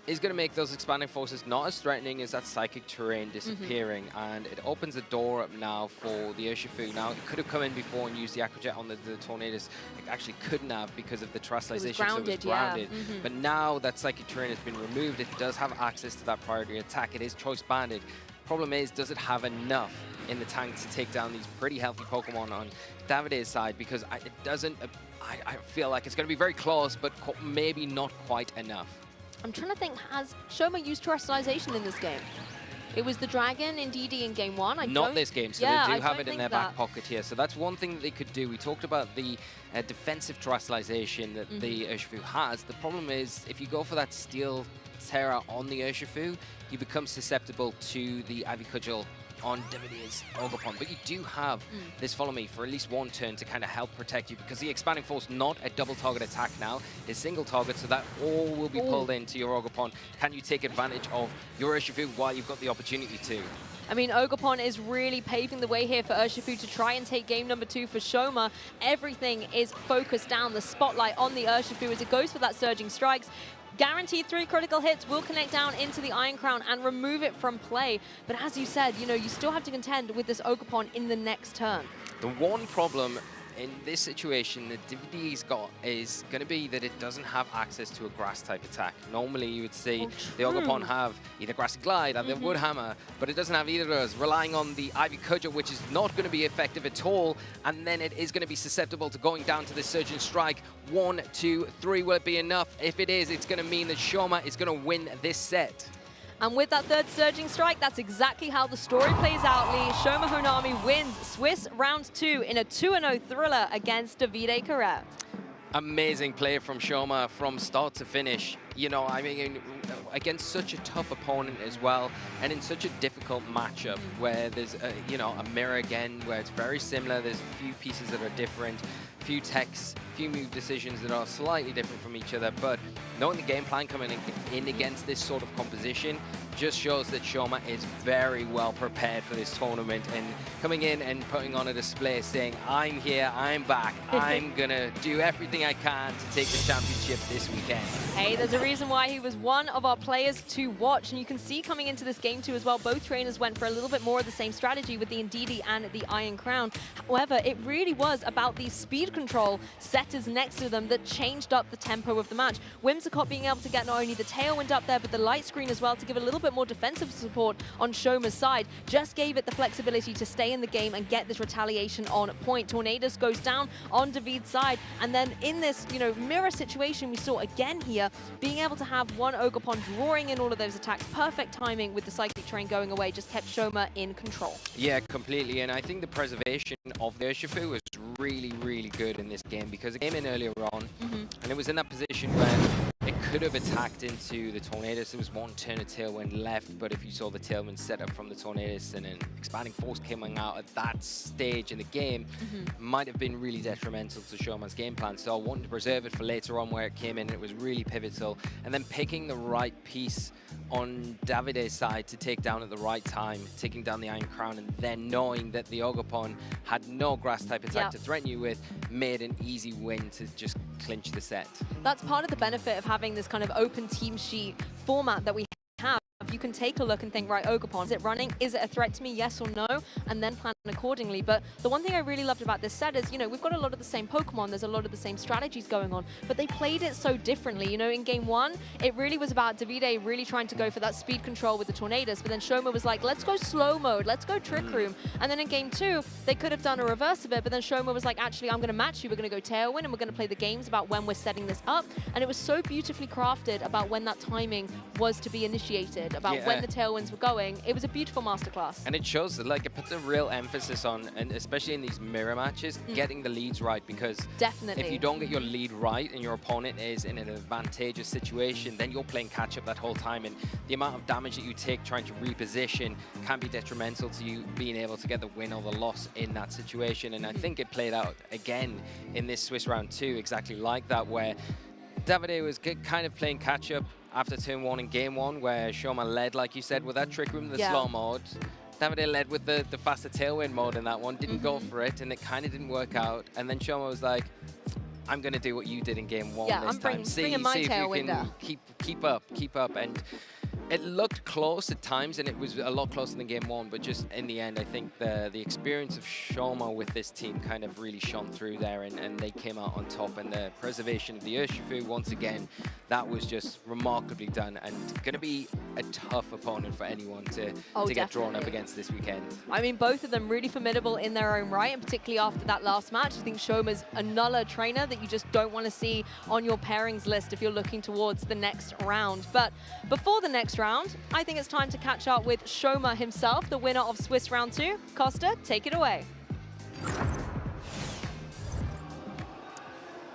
is going to make those Expanding Forces not as threatening as that Psychic Terrain disappearing, and it opens a door up now for the Urshifu. Now, it could have come in before and used the Aqua Jet on the Tornadus. It actually couldn't have because of the Terastallization, so it was grounded. But now that Psychic Terrain has been removed, it does have access to that priority attack. It is choice banded. Problem is, does it have enough in the tank to take down these pretty healthy Pokemon on Davide's side? Because it doesn't, I feel like it's going to be very close, but maybe not quite enough. I'm trying to think, has Shoma used Terastallization in this game? It was the Dragon in DD in game one. Not this game, so they do have it in their back pocket here. So that's one thing that they could do. We talked about the defensive Terastallization that the Urshifu has. The problem is, if you go for that Steel Terra on the Urshifu, you become susceptible to the Ivy Cudgel on Davide's Ogerpon. But you do have this Follow Me for at least one turn to kind of help protect you, because the Expanding Force, not a double target attack now, is single target, so that all will be pulled into your Ogerpon. Can you take advantage of your Urshifu while you've got the opportunity to? I mean, Ogerpon is really paving the way here for Urshifu to try and take game number 2 for Shoma. Everything is focused down, the spotlight on the Urshifu as it goes for that Surging Strikes. Guaranteed 3 critical hits will connect down into the Iron Crown and remove it from play. But as you said, you know, you still have to contend with this Ogerpon in the next turn. The one problem in this situation that Davide's got is going to be that it doesn't have access to a grass type attack. Normally you would see the Ogerpon have either Grassy Glide or the Wood Hammer, but it doesn't have either of those, relying on the Ivy Cudgel, which is not going to be effective at all, and then it is going to be susceptible to going down to the Surgeon Strike. 1, 2, 3, will it be enough? If it is, it's going to mean that Shoma is going to win this set. And with that third Surging Strike, that's exactly how the story plays out, Lee. Shoma Honami wins Swiss round 2 in a 2-0 thriller against Davide Carrette. Amazing play from Shoma from start to finish. You know, I mean, against such a tough opponent as well, and in such a difficult matchup where there's, you know, a mirror again, where it's very similar. There's a few pieces that are different, few techs, few move decisions that are slightly different from each other, but knowing the game plan coming in against this sort of composition just shows that Shoma is very well prepared for this tournament, and coming in and putting on a display saying, I'm here, I'm back, I'm gonna do everything I can to take the championship this weekend. Hey, there's a reason why he was one of our players to watch, and you can see coming into this game too as well, both trainers went for a little bit more of the same strategy with the Ndidi and the Iron Crown. However, it really was about the speed control setters next to them that changed up the tempo of the match. Whimsicott being able to get not only the Tailwind up there, but the light screen as well to give a little bit more defensive support on Shoma's side, just gave it the flexibility to stay in the game and get this retaliation on point. Tornadus goes down on David's side, and then in this, you know, mirror situation we saw again here, being able to have one Ogerpon drawing in all of those attacks, perfect timing with the Psychic Terrain going away, just kept Shoma in control. Yeah, completely, and I think the preservation of the Urshifu was really, really good in this game, because it came in earlier on, and it was in that position where it could have attacked into the Tornadus. There was one turn of Tailwind left, but if you saw the Tailwind set up from the Tornadus and an Expanding Force coming out at that stage in the game, might have been really detrimental to Shoma's game plan. So I wanted to preserve it for later on where it came in, and it was really pivotal. And then picking the right piece on Davide's side to take down at the right time, taking down the Iron Crown, and then knowing that the Ogerpon had no grass type attack to threaten you with, made an easy win to just clinch the set. That's part of the benefit of having this kind of open team sheet format that we have. You can take a look and think, right, Ogerpon, is it running? Is it a threat to me? Yes or no? And then plan accordingly. But the one thing I really loved about this set is, you know, we've got a lot of the same Pokemon, there's a lot of the same strategies going on, but they played it so differently. You know, in game one, it really was about Davide really trying to go for that speed control with the Tornadus, but then Shoma was like, let's go slow mode, let's go Trick Room. And then in game two, they could have done a reverse of it, but then Shoma was like, actually, I'm going to match you, we're going to go Tailwind, and we're going to play the games about when we're setting this up. And it was so beautifully crafted about when that timing was to be initiated, about when the Tailwinds were going. It was a beautiful masterclass. And it shows that, like, it puts a real emphasis on, and especially in these mirror matches, getting the leads right, because definitely, if you don't get your lead right and your opponent is in an advantageous situation, then you're playing catch up that whole time, and the amount of damage that you take trying to reposition can be detrimental to you being able to get the win or the loss in that situation. And I think it played out again in this Swiss round 2 exactly like that, where Davide was kind of playing catch up after turn 1 in game 1, where Shoma led, like you said, with that Trick Room, the slow mode. Davide led with the faster Tailwind mode in that one, didn't go for it, and it kind of didn't work out. And then Shoma was like, I'm going to do what you did in game 1 this time. See if you can keep up. And it looked close at times, and it was a lot closer than game 1, but just in the end, I think the experience of Shoma with this team kind of really shone through there, and they came out on top. And the preservation of the Urshifu, once again, that was just remarkably done, and going to be a tough opponent for anyone to get drawn up against this weekend. I mean, both of them really formidable in their own right, and particularly after that last match, I think Shoma's another trainer that you just don't want to see on your pairings list if you're looking towards the next round. But before the next round, I think it's time to catch up with Shoma himself, the winner of Swiss round 2. Costa, take it away.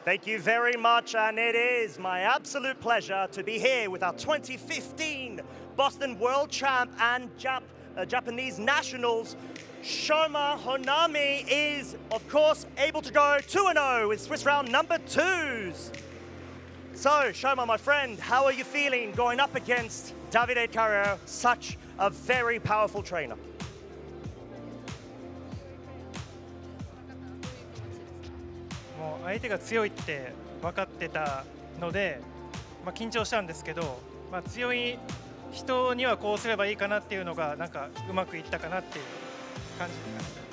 Thank you very much, and it is my absolute pleasure to be here with our 2015 Boston World Champ and Japanese Nationals. Shoma Honami is, of course, able to go 2-0 with Swiss round number 2s. So, Shoma, my friend, how are you feeling going up against Davide Carrero, such a very powerful trainer? もう相手が強いって分かってたので、緊張したんですけど、強い人にはこうすればいいかなっていうのがなんかうまくいったかなっていう感じですかね。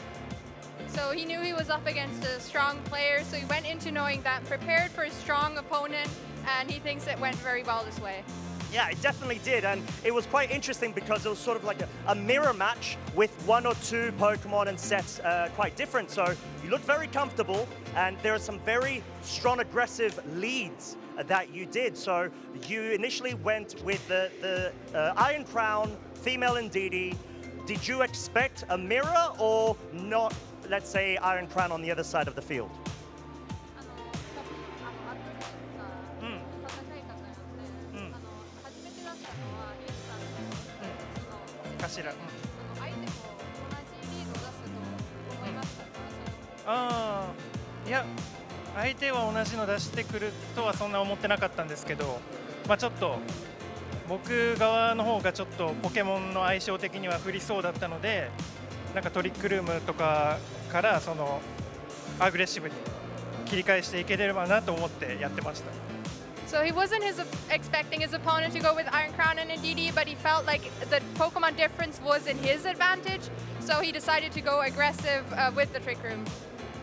So he knew he was up against a strong player, so he went into knowing that, prepared for a strong opponent, and he thinks it went very well this way. Yeah, it definitely did, and it was quite interesting because it was sort of like a mirror match with 1 or 2 Pokemon and sets quite different. So you looked very comfortable, and there are some very strong aggressive leads that you did. So you initially went with the Iron Crown, female Ndidi. Did you expect a mirror or not, let's say, Iron Crown on the other side of the field? いや、相手は同じの出してくるとはそんな思ってなかったんですけど、ちょっと僕側の方がちょっとポケモンの相性的には振りそうだったので、なんかトリックルームとかからそのアグレッシブに切り返していければなと思ってやってました。So he wasn't expecting his opponent to go with Iron Crown and Ndidi, but he felt like the Pokemon difference was in his advantage, so he decided to go aggressive with the Trick Room.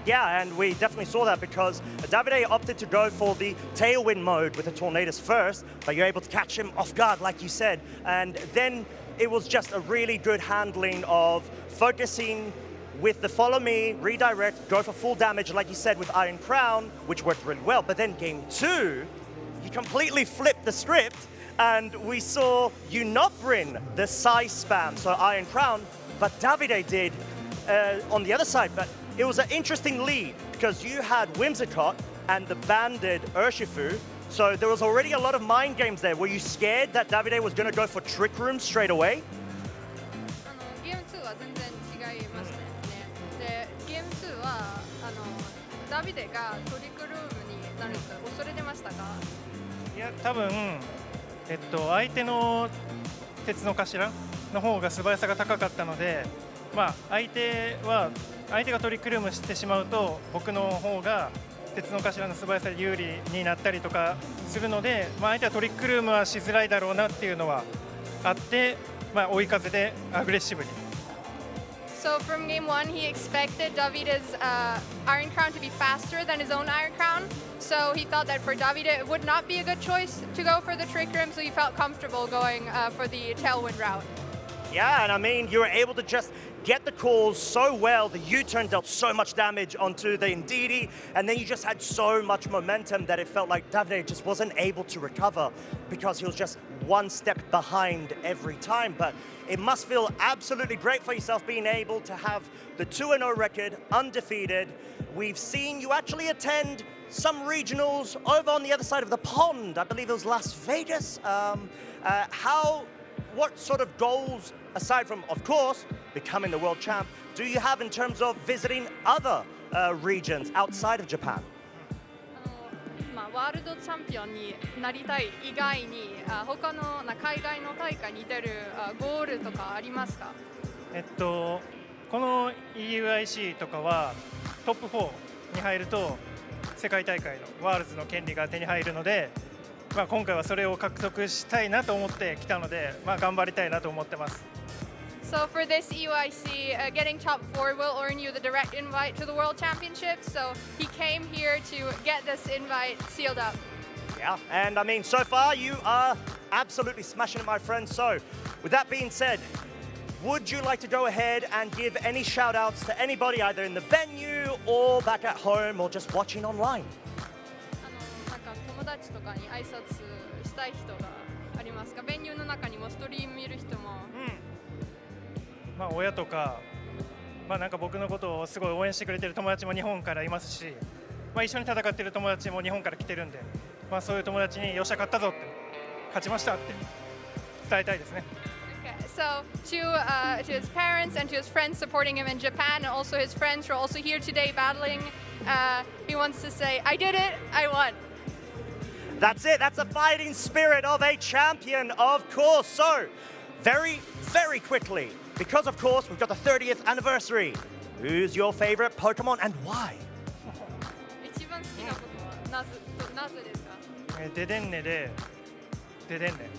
Yeah, and we definitely saw that because Davide opted to go for the Tailwind mode with the Tornadus first, but you're able to catch him off guard, like you said. And then it was just a really good handling of focusing with the follow me, redirect, go for full damage, like you said, with Iron Crown, which worked really well. But then game 2, you completely flipped the script, and we saw you not bring the size spam, so Iron Crown, but Davide did on the other side. But it was an interesting lead because you had Whimsicott and the banded Urshifu, so there was already a lot of mind games there. Were you scared that Davide was going to go for Trick Room straight away? ゲーム2は全然違いましたね。で、ゲーム2はダビデがトリックルームになると恐れてましたか？いや、多分、相手の鉄の頭の方が素早さが高かったので、相手がトリックルームしてしまうと僕の方が鉄の頭の素早さで有利になったりとかするので、相手はトリックルームはしづらいだろうなっていうのはあって、追い風でアグレッシブに。So from game 1, he expected Davide's Iron Crown to be faster than his own Iron Crown. So he thought that for Davide it would not be a good choice to go for the Trick Room, so he felt comfortable going for the Tailwind route. Yeah, and I mean, you were able to just get the calls so well. The U-turn dealt so much damage onto the Ndidi, and then you just had so much momentum that it felt like Davide just wasn't able to recover because he was just one step behind every time. But it must feel absolutely great for yourself being able to have the 2-0 record, undefeated. We've seen you actually attend some regionals over on the other side of the pond. I believe it was Las Vegas. What sort of goals, aside from, of course, becoming the world champ, do you have in terms of visiting other regions outside of Japan? ワールドチャンピオンになりたい以外に他の海外の大会に出るゴールとかありますか？この EUIC とかはトップ4に入ると世界大会のワールズの権利が手に入るので、今回はそれを獲得したいなと思ってきたので、頑張りたいなと思ってます。So for this EUIC, getting top 4 will earn you the direct invite to the World Championships. So he came here to get this invite sealed up. Yeah, and I mean, so far you are absolutely smashing it, my friend. So with that being said, would you like to go ahead and give any shout outs to anybody either in the venue or back at home or just watching online? 友達とかに挨拶したい人がありますか？ベニューの中にもストリーム見る人も。親とか、なんか僕のことをすごい応援してくれてる友達も日本からいますし、一緒に戦ってる友達も日本から来てるんで、そういう友達によっしゃ勝ったぞって、勝ちましたって伝えたいですね。So to his parents and to his friends supporting him in Japan, and also his friends who are also here today battling, he wants to say, I did it, I won. That's it. That's the fighting spirit of a champion, of course. So, very, very quickly, because of course we've got the 30th anniversary. Who's your favorite Pokemon and why? 一番好きなことはなぜですか？デデンネで、デデンネ。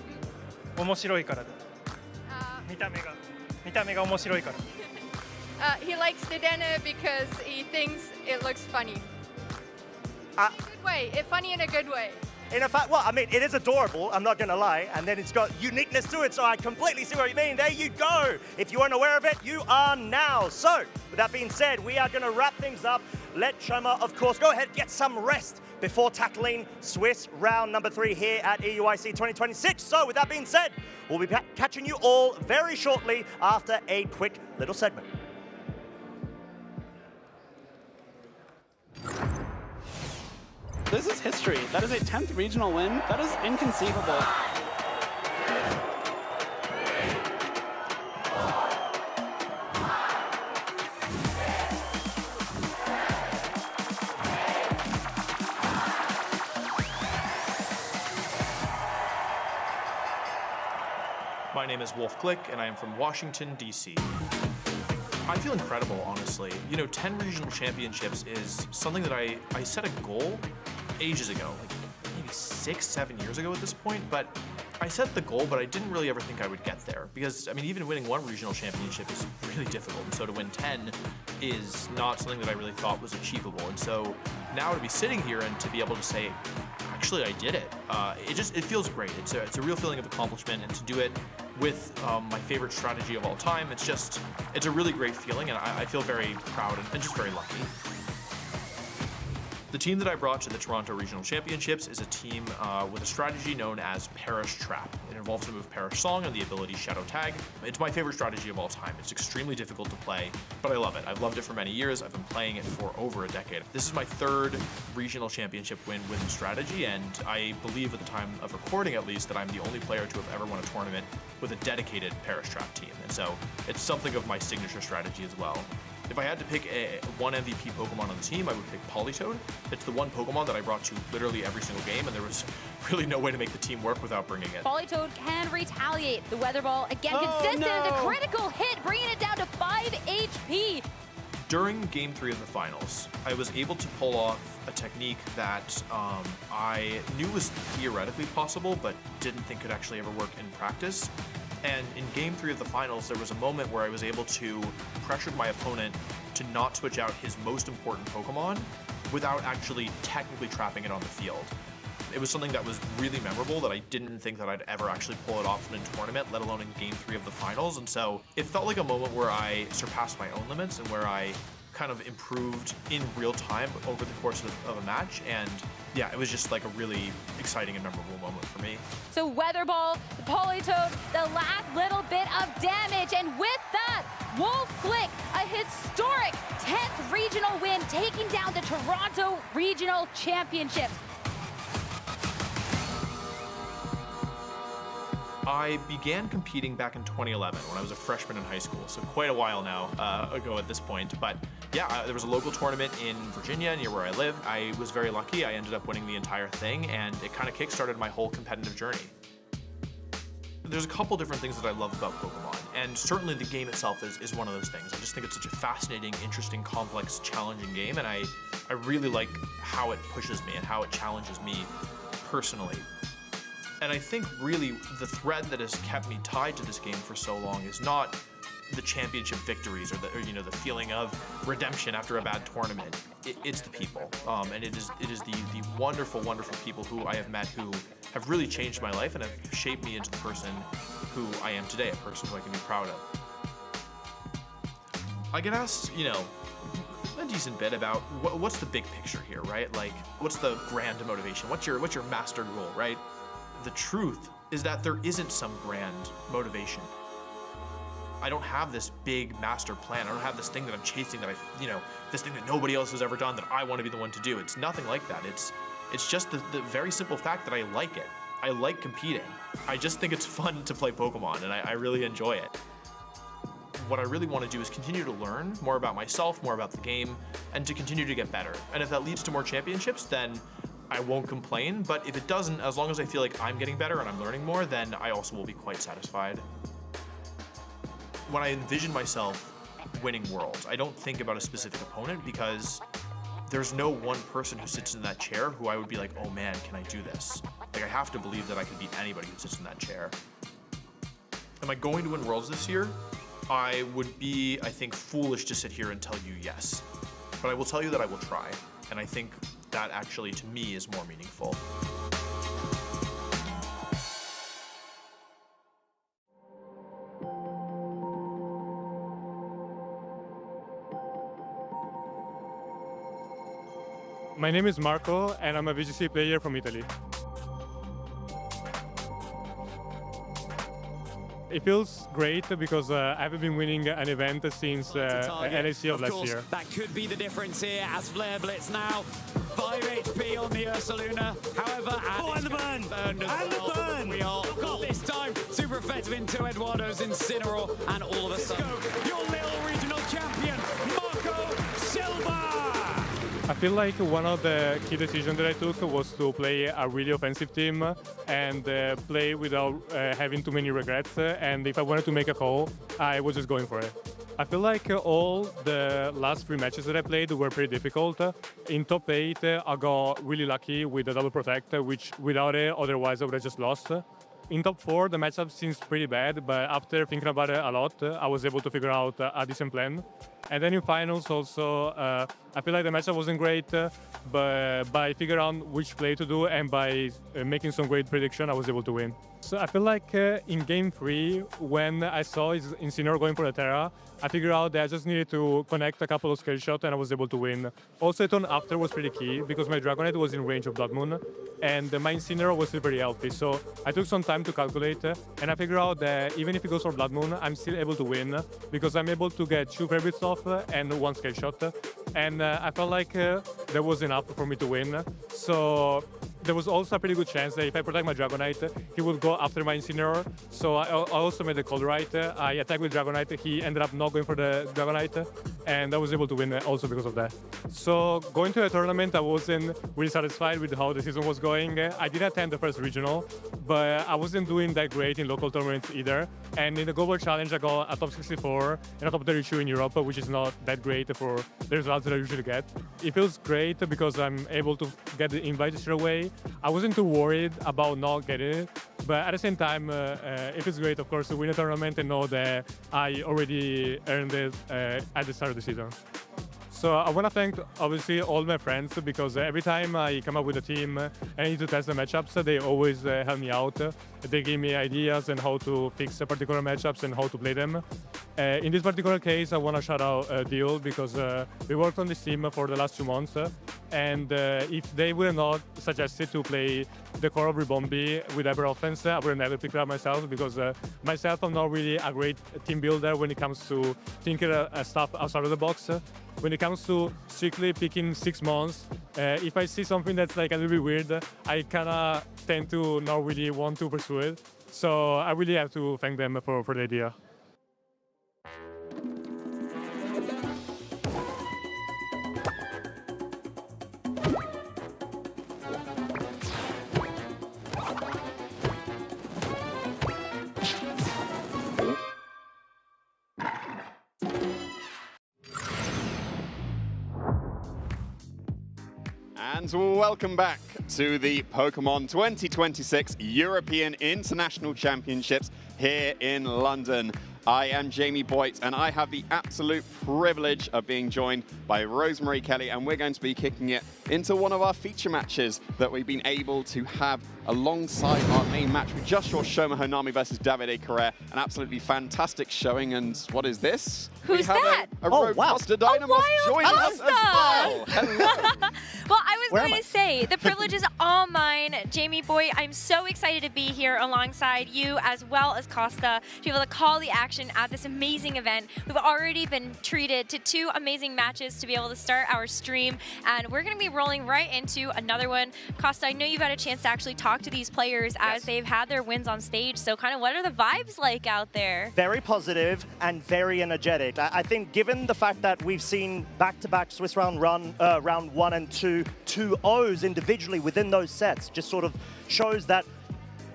面白いからで。見た目が面白いから。He likes Dedenne because he thinks it looks funny. In a good way. Funny in a good way. In fact, well, I mean, it is adorable, I'm not going to lie, and then it's got uniqueness to it, so I completely see what you mean. There you go. If you weren't aware of it, you are now. So, with that being said, we are going to wrap things up. Let Choma, of course, go ahead and get some rest before tackling Swiss round number 3 here at EUIC 2026. So, with that being said, we'll be catching you all very shortly after a quick little segment. This is history. That is a 10th regional win. That is inconceivable. My name is Wolf Glick, and I am from Washington, D.C. I feel incredible, honestly. 10 regional championships is something that I set a goal ages ago, like maybe 6-7 years ago at this point, but I set the goal, but I didn't really ever think I would get there because, I mean, even winning one regional championship is really difficult, and so to win 10 is not something that I really thought was achievable, and so now to be sitting here and to be able to say, actually, I did it, it feels great. It's a real feeling of accomplishment, and to do it with my favorite strategy of all time, it's a really great feeling, and I feel very proud and just very lucky. The team that I brought to the Toronto Regional Championships is a team with a strategy known as Perish Trap. It involves the move Perish Song and the ability Shadow Tag. It's my favorite strategy of all time. It's extremely difficult to play, but I love it. I've loved it for many years. I've been playing it for over a decade. This is my 3rd regional championship win with the strategy, and I believe at the time of recording at least that I'm the only player to have ever won a tournament with a dedicated Perish Trap team, and so it's something of my signature strategy as well. If I had to pick one MVP Pokemon on the team, I would pick Politoed. It's the one Pokemon that I brought to literally every single game, and there was really no way to make the team work without bringing it. Politoed can retaliate. The Weather Ball, again, consistent. A critical hit, bringing it down to 5 HP. During Game 3 of the finals, I was able to pull off a technique that I knew was theoretically possible, but didn't think could actually ever work in practice. And in Game 3 of the finals, there was a moment where I was able to pressure my opponent to not switch out his most important Pokemon without actually technically trapping it on the field. It was something that was really memorable that I didn't think that I'd ever actually pull it off in a tournament, let alone in Game 3 of the finals. And so it felt like a moment where I surpassed my own limits and where I kind of improved in real time over the course of a match. And yeah, it was just like a really exciting and memorable moment for me. So Weather Ball, the Politoed, the last little bit of damage, and with that, Wolf Click, a historic 10th regional win, taking down the Toronto Regional Championships. I began competing back in 2011 when I was a freshman in high school, so quite a while now ago at this point. But yeah, there was a local tournament in Virginia near where I live. I was very lucky. I ended up winning the entire thing, and it kind of kickstarted my whole competitive journey. There's a couple different things that I love about Pokemon, and certainly the game itself is one of those things. I just think it's such a fascinating, interesting, complex, challenging game, and I really like how it pushes me and how it challenges me personally. And I think really the thread that has kept me tied to this game for so long is not the championship victories or the feeling of redemption after a bad tournament. It's the people, and it is the wonderful, wonderful people who I have met who have really changed my life and have shaped me into the person who I am today, a person who I can be proud of. I get asked, a decent bit about what's the big picture here, right? Like, what's the grand motivation? What's your master goal, right? The truth is that there isn't some grand motivation. I don't have this big master plan. I don't have this thing that I'm chasing that this thing that nobody else has ever done that I want to be the one to do. It's nothing like that. It's just the very simple fact that I like it. I like competing. I just think it's fun to play Pokemon, and I really enjoy it. What I really want to do is continue to learn more about myself, more about the game, and to continue to get better. And if that leads to more championships, then I won't complain, but if it doesn't, as long as I feel like I'm getting better and I'm learning more, then I also will be quite satisfied. When I envision myself winning Worlds, I don't think about a specific opponent because there's no one person who sits in that chair who I would be like, oh man, can I do this? Like, I have to believe that I can beat anybody who sits in that chair. Am I going to win Worlds this year? I would be, I think, foolish to sit here and tell you yes. But I will tell you that I will try, and I think that actually, to me, is more meaningful. My name is Marco, and I'm a VGC player from Italy. It feels great because I haven't been winning an event since LAC of last year. That could be the difference here as Flare Blitz now. 5 HP on the Ursaluna. However, and the burn! And the burn! We are this time super effective into Eduardo's Incineroar, and all of a sudden, your little regional champion, Marco Silva! I feel like one of the key decisions that I took was to play a really offensive team and play without having too many regrets. And if I wanted to make a call, I was just going for it. I feel like all the last 3 matches that I played were pretty difficult. In top 8, I got really lucky with the double protect, which without it, otherwise I would have just lost. In top 4, the matchup seems pretty bad, but after thinking about it a lot, I was able to figure out a decent plan. And then in finals also, I feel like the matchup wasn't great, but by figuring out which play to do and by making some great prediction, I was able to win. So I feel like in Game 3, when I saw Incineroar going for the Terra, I figured out that I just needed to connect a couple of scale shots and I was able to win. Also, the turn after was pretty key because my Dragonite was in range of Blood Moon and my Incineroar was still very healthy. So I took some time to calculate and I figured out that even if it goes for Blood Moon, I'm still able to win because I'm able to get 2 Fairy Blitz off and 1 scale shot. And I felt like that was enough for me to win. So there was also a pretty good chance that if I protect my Dragonite, he would go after my Incineroar. So I also made the call right. I attacked with Dragonite. He ended up not going for the Dragonite, and I was able to win also because of that. So going to the tournament, I wasn't really satisfied with how the season was going. I did attend the first regional, but I wasn't doing that great in local tournaments either. And in the Global Challenge, I got a top 64 and a top 32 in Europe, which is not that great for the results that I usually get. It feels great because I'm able to get the invite straight away. I wasn't too worried about not getting it, But at the same time, it is great, of course, to win a tournament and know that I already earned it at the start of the season. So I want to thank, obviously, all my friends, because every time I come up with a team and I need to test the matchups, they always help me out. They give me ideas on how to fix particular matchups and how to play them. In this particular case, I want to shout out Deal, because we worked on this team for the last 2 months. And if they would not suggested to play the core of Ribombi with Hyper Offense, I would have never picked it up myself, because myself, I'm not really a great team builder when it comes to thinking stuff outside of the box. When it comes to strictly picking 6 months, if I see something that's like a little bit weird, I kind of tend to not really want to pursue it. So I really have to thank them for the idea. And welcome back to the Pokémon 2026 European International Championships here in London. I am Jamie Boyt, and I have the absolute privilege of being joined by Rosemary Kelly, and we're going to be kicking it into one of our feature matches that we've been able to have alongside our main match. We just saw Shoma Honami versus Davide Correa, an absolutely fantastic showing, and what is this? Who's that? A Roadcaster Dynamos joining us as well. Hello. Well, I was going to say, the privilege is all mine, Jamie Boy. I'm so excited to be here alongside you as well as Costa to be able to call the action at this amazing event. We've already been treated to 2 amazing matches to be able to start our stream, and we're going to be rolling right into another one. Costa, I know you've had a chance to actually talk to these players as they've had their wins on stage, so kind of what are the vibes like out there? Very positive and very energetic. I think given the fact that we've seen back-to-back Swiss round 1 and 2 2-0s individually within those sets, just sort of shows that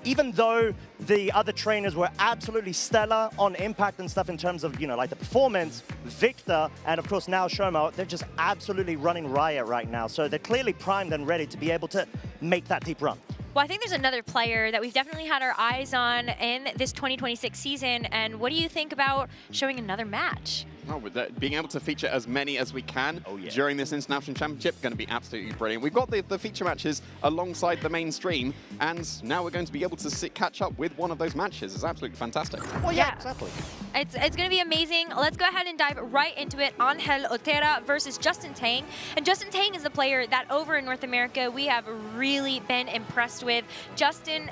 even though the other trainers were absolutely stellar on impact and stuff in terms of, you know, like the performance, Victor and of course now Shoma, they're just absolutely running riot right now. So they're clearly primed and ready to be able to make that deep run. Well, I think there's another player that we've definitely had our eyes on in this 2026 season. And what do you think about showing another match? Oh, with being able to feature as many as we can during this International Championship, going to be absolutely brilliant. We've got the feature matches alongside the main stream, and now we're going to be able to catch up with one of those matches. It's absolutely fantastic. Well, yeah, exactly. It's going to be amazing. Let's go ahead and dive right into it. Angel Otera versus Justin Tang. And Justin Tang is the player that over in North America we have really been impressed with. Justin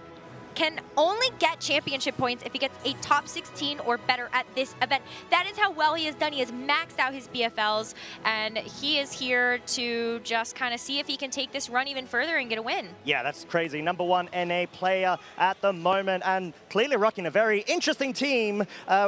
can only get championship points if he gets a top 16 or better at this event. That is how well he has done. He has maxed out his BFLs, and he is here to just kind of see if he can take this run even further and get a win. Yeah, that's crazy. #1 NA player at the moment, and clearly rocking a very interesting team,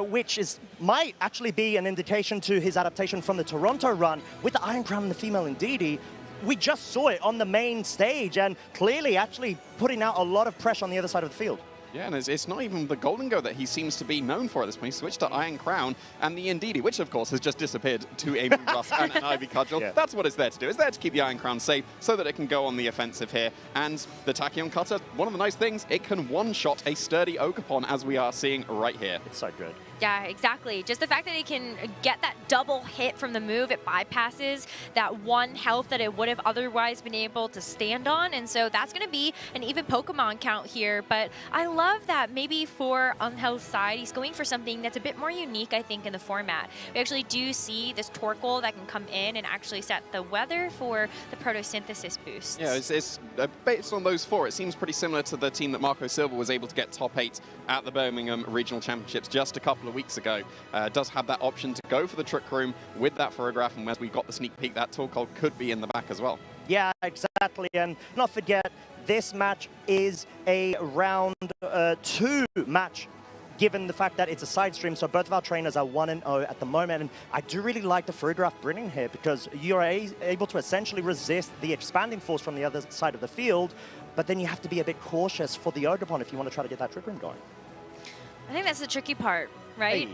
which might actually be an indication to his adaptation from the Toronto run with the Iron Crown and the female Ndidi. We just saw it on the main stage and clearly actually putting out a lot of pressure on the other side of the field. Yeah, and it's not even the Golden Go that he seems to be known for at this point. He switched to Iron Crown and the Ndidi, which of course has just disappeared to a Moonblast and an Ivy Cudgel. Yeah. That's what it's there to do. It's there to keep the Iron Crown safe so that it can go on the offensive here. And the Tachyon Cutter, one of the nice things, it can one-shot a sturdy Ogerpon, as we are seeing right here. It's so good. Yeah, exactly. Just the fact that it can get that double hit from the move, it bypasses that 1 health that it would have otherwise been able to stand on. And so that's going to be an even Pokemon count here. But I love that maybe for Angel's side, he's going for something that's a bit more unique, I think, in the format. We actually do see this Torkoal that can come in and actually set the weather for the photosynthesis boost. Yeah, it's based on those 4, it seems pretty similar to the team that Marco Silva was able to get top 8 at the Birmingham Regional Championships just a couple of weeks ago. Does have that option to go for the Trick Room with that Photograph, and as we got the sneak peek, that Torkoal could be in the back as well. Yeah, exactly, and not forget, this match is a round 2 match, given the fact that it's a side stream, so both of our trainers are 1-0 at the moment. And I do really like the Photograph bringing here because you're able to essentially resist the expanding force from the other side of the field, but then you have to be a bit cautious for the Ogerpon if you want to try to get that Trick Room going. I think that's the tricky part. right?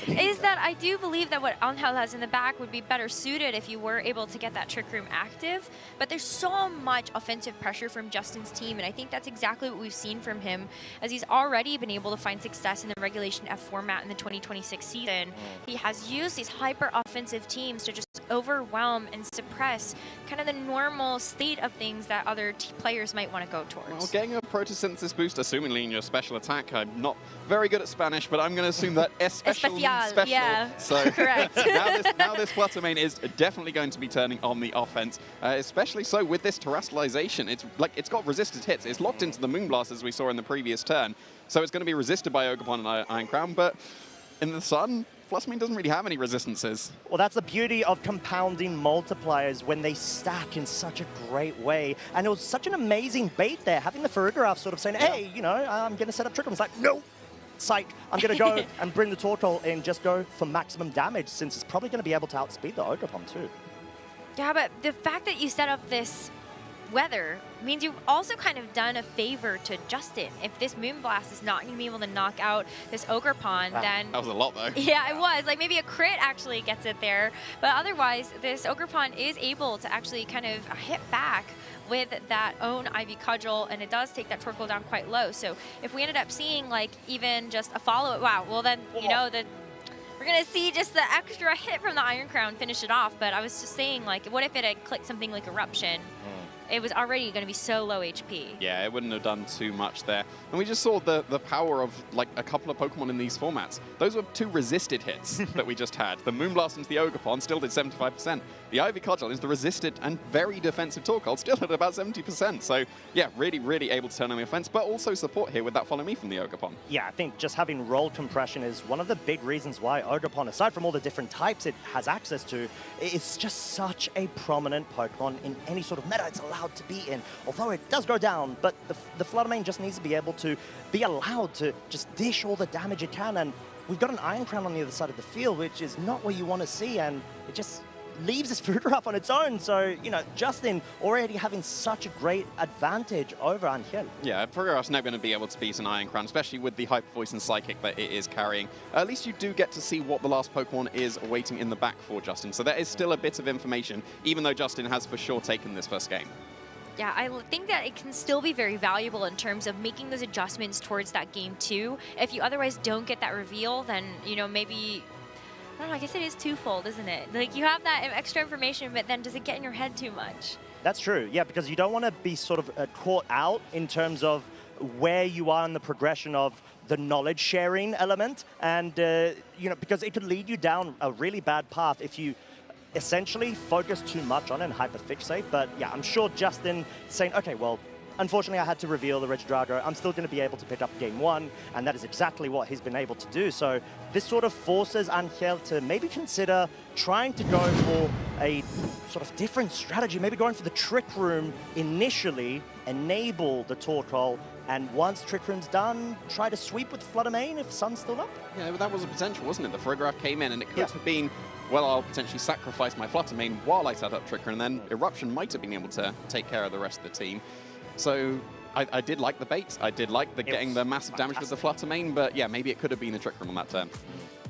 Is that I do believe that what Angel has in the back would be better suited if you were able to get that Trick Room active. But there's so much offensive pressure from Justin's team, and I think that's exactly what we've seen from him, as he's already been able to find success in the Regulation F format in the 2026 season. He has used these hyper-offensive teams to just overwhelm and suppress kind of the normal state of things that other players might want to go towards. Well, getting a Protosynthesis boost, assumingly in your special attack, I'm not very good at Spanish, but I'm going to assume that especial means special. Yeah, so correct. now this Fluttermane is definitely going to be turning on the offense, especially so with this terrestrialization. It's got resisted hits. It's locked into the Moonblast as we saw in the previous turn, so it's going to be resisted by Ogerpon and Iron Crown, but in the sun, Fluttermane doesn't really have any resistances. Well, that's the beauty of compounding multipliers when they stack in such a great way. And it was such an amazing bait there, having the Farigiraf sort of saying, hey, you know, I'm going to set up Trick Room. It's like, no, psych, I'm going to go and bring the Torkoal and just go for maximum damage, since it's probably going to be able to outspeed the Ogerpon too. Yeah, but the fact that you set up this weather means you've also kind of done a favor to Justin. If this Moonblast is not going to be able to knock out this Ogerpon, then... That was a lot, though. Yeah, it was. Like, maybe a crit actually gets it there. But otherwise, this Ogerpon is able to actually kind of hit back with that own Ivy Cudgel, and it does take that Torkoal down quite low. So if we ended up seeing, like, even just a follow-up, wow, well then, you know, we're going to see just the extra hit from the Iron Crown finish it off. But I was just saying, like, what if it had clicked something like Eruption? It was already going to be so low HP. Yeah, it wouldn't have done too much there. And we just saw the power of like a couple of Pokemon in these formats. Those were two resisted hits that we just had. The Moonblast into the Ogerpon still did 75%. The Ivy Cudgel is the resisted and very defensive Torkoal, still at about 70%. So yeah, really, really able to turn on the offense, but also support here with that Follow Me from the Ogerpon. Yeah, I think just having roll compression is one of the big reasons why Ogerpon, aside from all the different types it has access to, it's just such a prominent Pokemon in any sort of meta it's allowed to be in, although it does go down, but the Fluttermane just needs to be able to be allowed to just dish all the damage it can, and we've got an Iron Crown on the other side of the field, which is not what you want to see, and it just leaves this Farigiraf on its own. So, you know, Justin already having such a great advantage over Angel. Yeah, Farigiraf's now going to be able to beat an Iron Crown, especially with the Hyper Voice and Psychic that it is carrying. At least you do get to see what the last Pokemon is waiting in the back for Justin. So there is still a bit of information, even though Justin has for sure taken this first game. Yeah, I think that it can still be very valuable in terms of making those adjustments towards that game too. If you otherwise don't get that reveal, then, you know, maybe... I don't know, I guess it is twofold, isn't it? Like, you have that extra information, but then does it get in your head too much? That's true, yeah, because you don't want to be sort of caught out in terms of where you are in the progression of the knowledge sharing element, and, you know, because it could lead you down a really bad path if you essentially focus too much on it and hyperfixate. But yeah, I'm sure Justin saying, okay, well, unfortunately I had to reveal the Regidrago. I'm still going to be able to pick up game one, and that is exactly what he's been able to do. So this sort of forces Angel to maybe consider trying to go for a sort of different strategy, maybe going for the Trick Room initially, enable the Torkoal, and once Trick Room's done, try to sweep with Fluttermane if Sun's still up. Yeah, but that was a potential, wasn't it? The Farigiraf came in, and it could have been, well, I'll potentially sacrifice my Fluttermane while I set up Trick Room, and then Eruption might have been able to take care of the rest of the team. So I did like the bait. I did like the getting the massive damage with the Fluttermane, but yeah, maybe it could have been a Trick Room on that turn.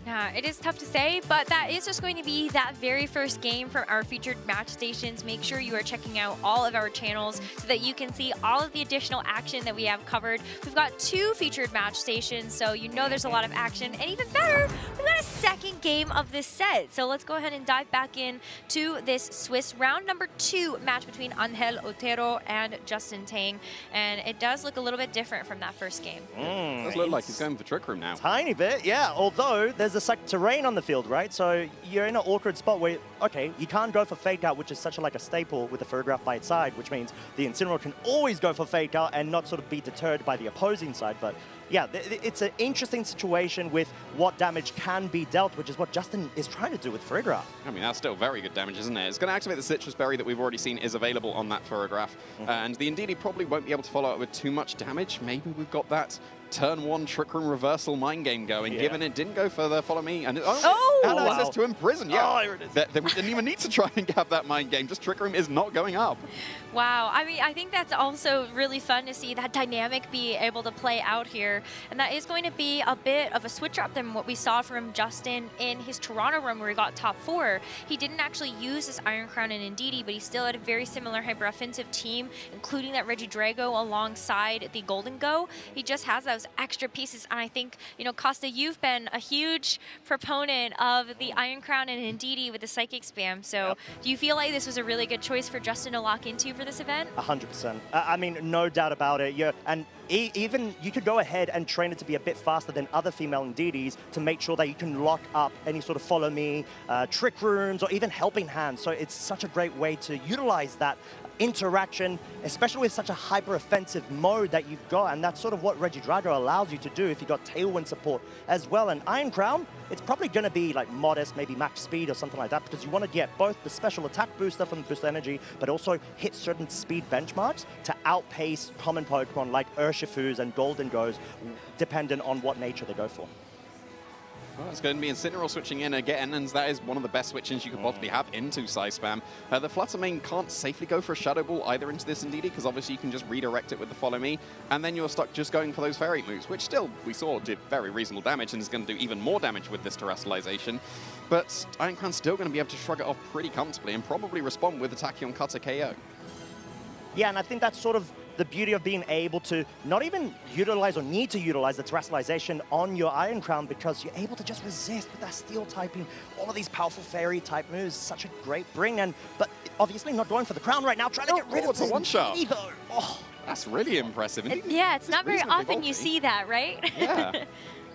Yeah, it is tough to say, but that is just going to be that very first game from our featured match stations. Make sure you are checking out all of our channels so that you can see all of the additional action that we have covered. We've got 2 featured match stations, so you know there's a lot of action. And even better, we've got a second game of this set. So let's go ahead and dive back in to this Swiss round number 2 match between Angel Otero and Justin Tang. And it does look a little bit different from that first game. It does look like he's going for Trick Room now. Tiny bit, yeah. Although there's a terrain on the field, right? So you're in an awkward spot where, okay, you can't go for Fake Out, which is such like a staple with the Farigiraf by its side, which means the Incineroar can always go for Fake Out and not sort of be deterred by the opposing side. But yeah, it's an interesting situation with what damage can be dealt, which is what Justin is trying to do with Farigiraf. I mean, that's still very good damage, isn't it? It's going to activate the Citrus Berry that we've already seen is available on that Farigiraf. And the Indeedee probably won't be able to follow up with too much damage. Maybe we've got that turn 1 Trick Room reversal mind game going, given it didn't go further, follow me. And wow. says to imprison. Yeah, here it is. That we didn't even need to try and have that mind game. Just Trick Room is not going up. Wow, I mean, I think that's also really fun to see that dynamic be able to play out here. And that is going to be a bit of a switch up than what we saw from Justin in his Toronto run where he got top 4. He didn't actually use this Iron Crown and Ndidi, but he still had a very similar hyper-offensive team, including that Regidrago alongside the Golden Go. He just has those extra pieces. And I think, you know, Costa, you've been a huge proponent of the Iron Crown and Ndidi with the Psychic Spam. So do you feel like this was a really good choice for Justin to lock into for this event? 100%. I mean, no doubt about it. Yeah, and even you could go ahead and train it to be a bit faster than other female Ndidis to make sure that you can lock up any sort of follow me, trick rooms, or even helping hands. So it's such a great way to utilize that interaction, especially with such a hyper-offensive mode that you've got, and that's sort of what Regidrago allows you to do if you've got Tailwind support as well. And Iron Crown, it's probably going to be like modest, maybe max speed or something like that, because you want to get both the special attack booster from Boost Energy, but also hit certain speed benchmarks to outpace common Pokemon like Urshifus and Golden Goes, dependent on what nature they go for. Well, it's going to be Incineroar switching in again, and that is one of the best switch-ins you could possibly have into Psy Spam. The Flutter Mane can't safely go for a Shadow Ball either into this Ndidi, because obviously you can just redirect it with the Follow Me, and then you're stuck just going for those Fairy moves, which still, we saw, did very reasonable damage, and is going to do even more damage with this Terrestrialization. But Iron Crown's still going to be able to shrug it off pretty comfortably, and probably respond with a Tachyon Cutter KO. Yeah, and I think that's sort of the beauty of being able to not even utilize or need to utilize the Terrestrialization on your Iron Crown, because you're able to just resist with that Steel typing, all of these powerful Fairy type moves. Such a great bring, but obviously not going for the crown right now, trying to get rid of it's a one-shot. Oh, that's really impressive. Yeah, it's not very often you see that, right? Yeah.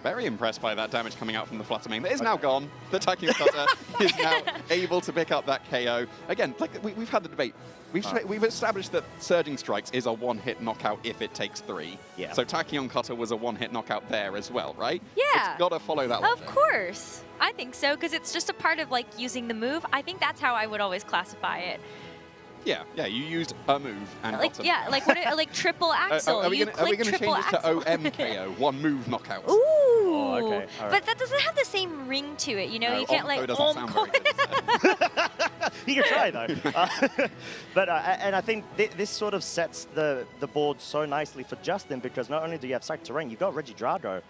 Very impressed by that damage coming out from the Flutter Mane. That is now gone. The Tachyon Cutter is now able to pick up that KO. Again, like we've had the debate. We've established that Surging Strikes is a one-hit knockout if it takes 3. Yeah. So Tachyon Cutter was a one-hit knockout there as well, right? Yeah. It's got to follow that logic. Of course. I think so, because it's just a part of like using the move. I think that's how I would always classify it. Yeah, you used a move and like got like what like triple axle. Are we going to change this to OMKO, one move knockout? Ooh. Oh, okay. Right. But that doesn't have the same ring to it, you know? No, you can't like You can try though. But and I think this sort of sets the board so nicely for Justin, because not only do you have Psychic Terrain, you've got Regidrago,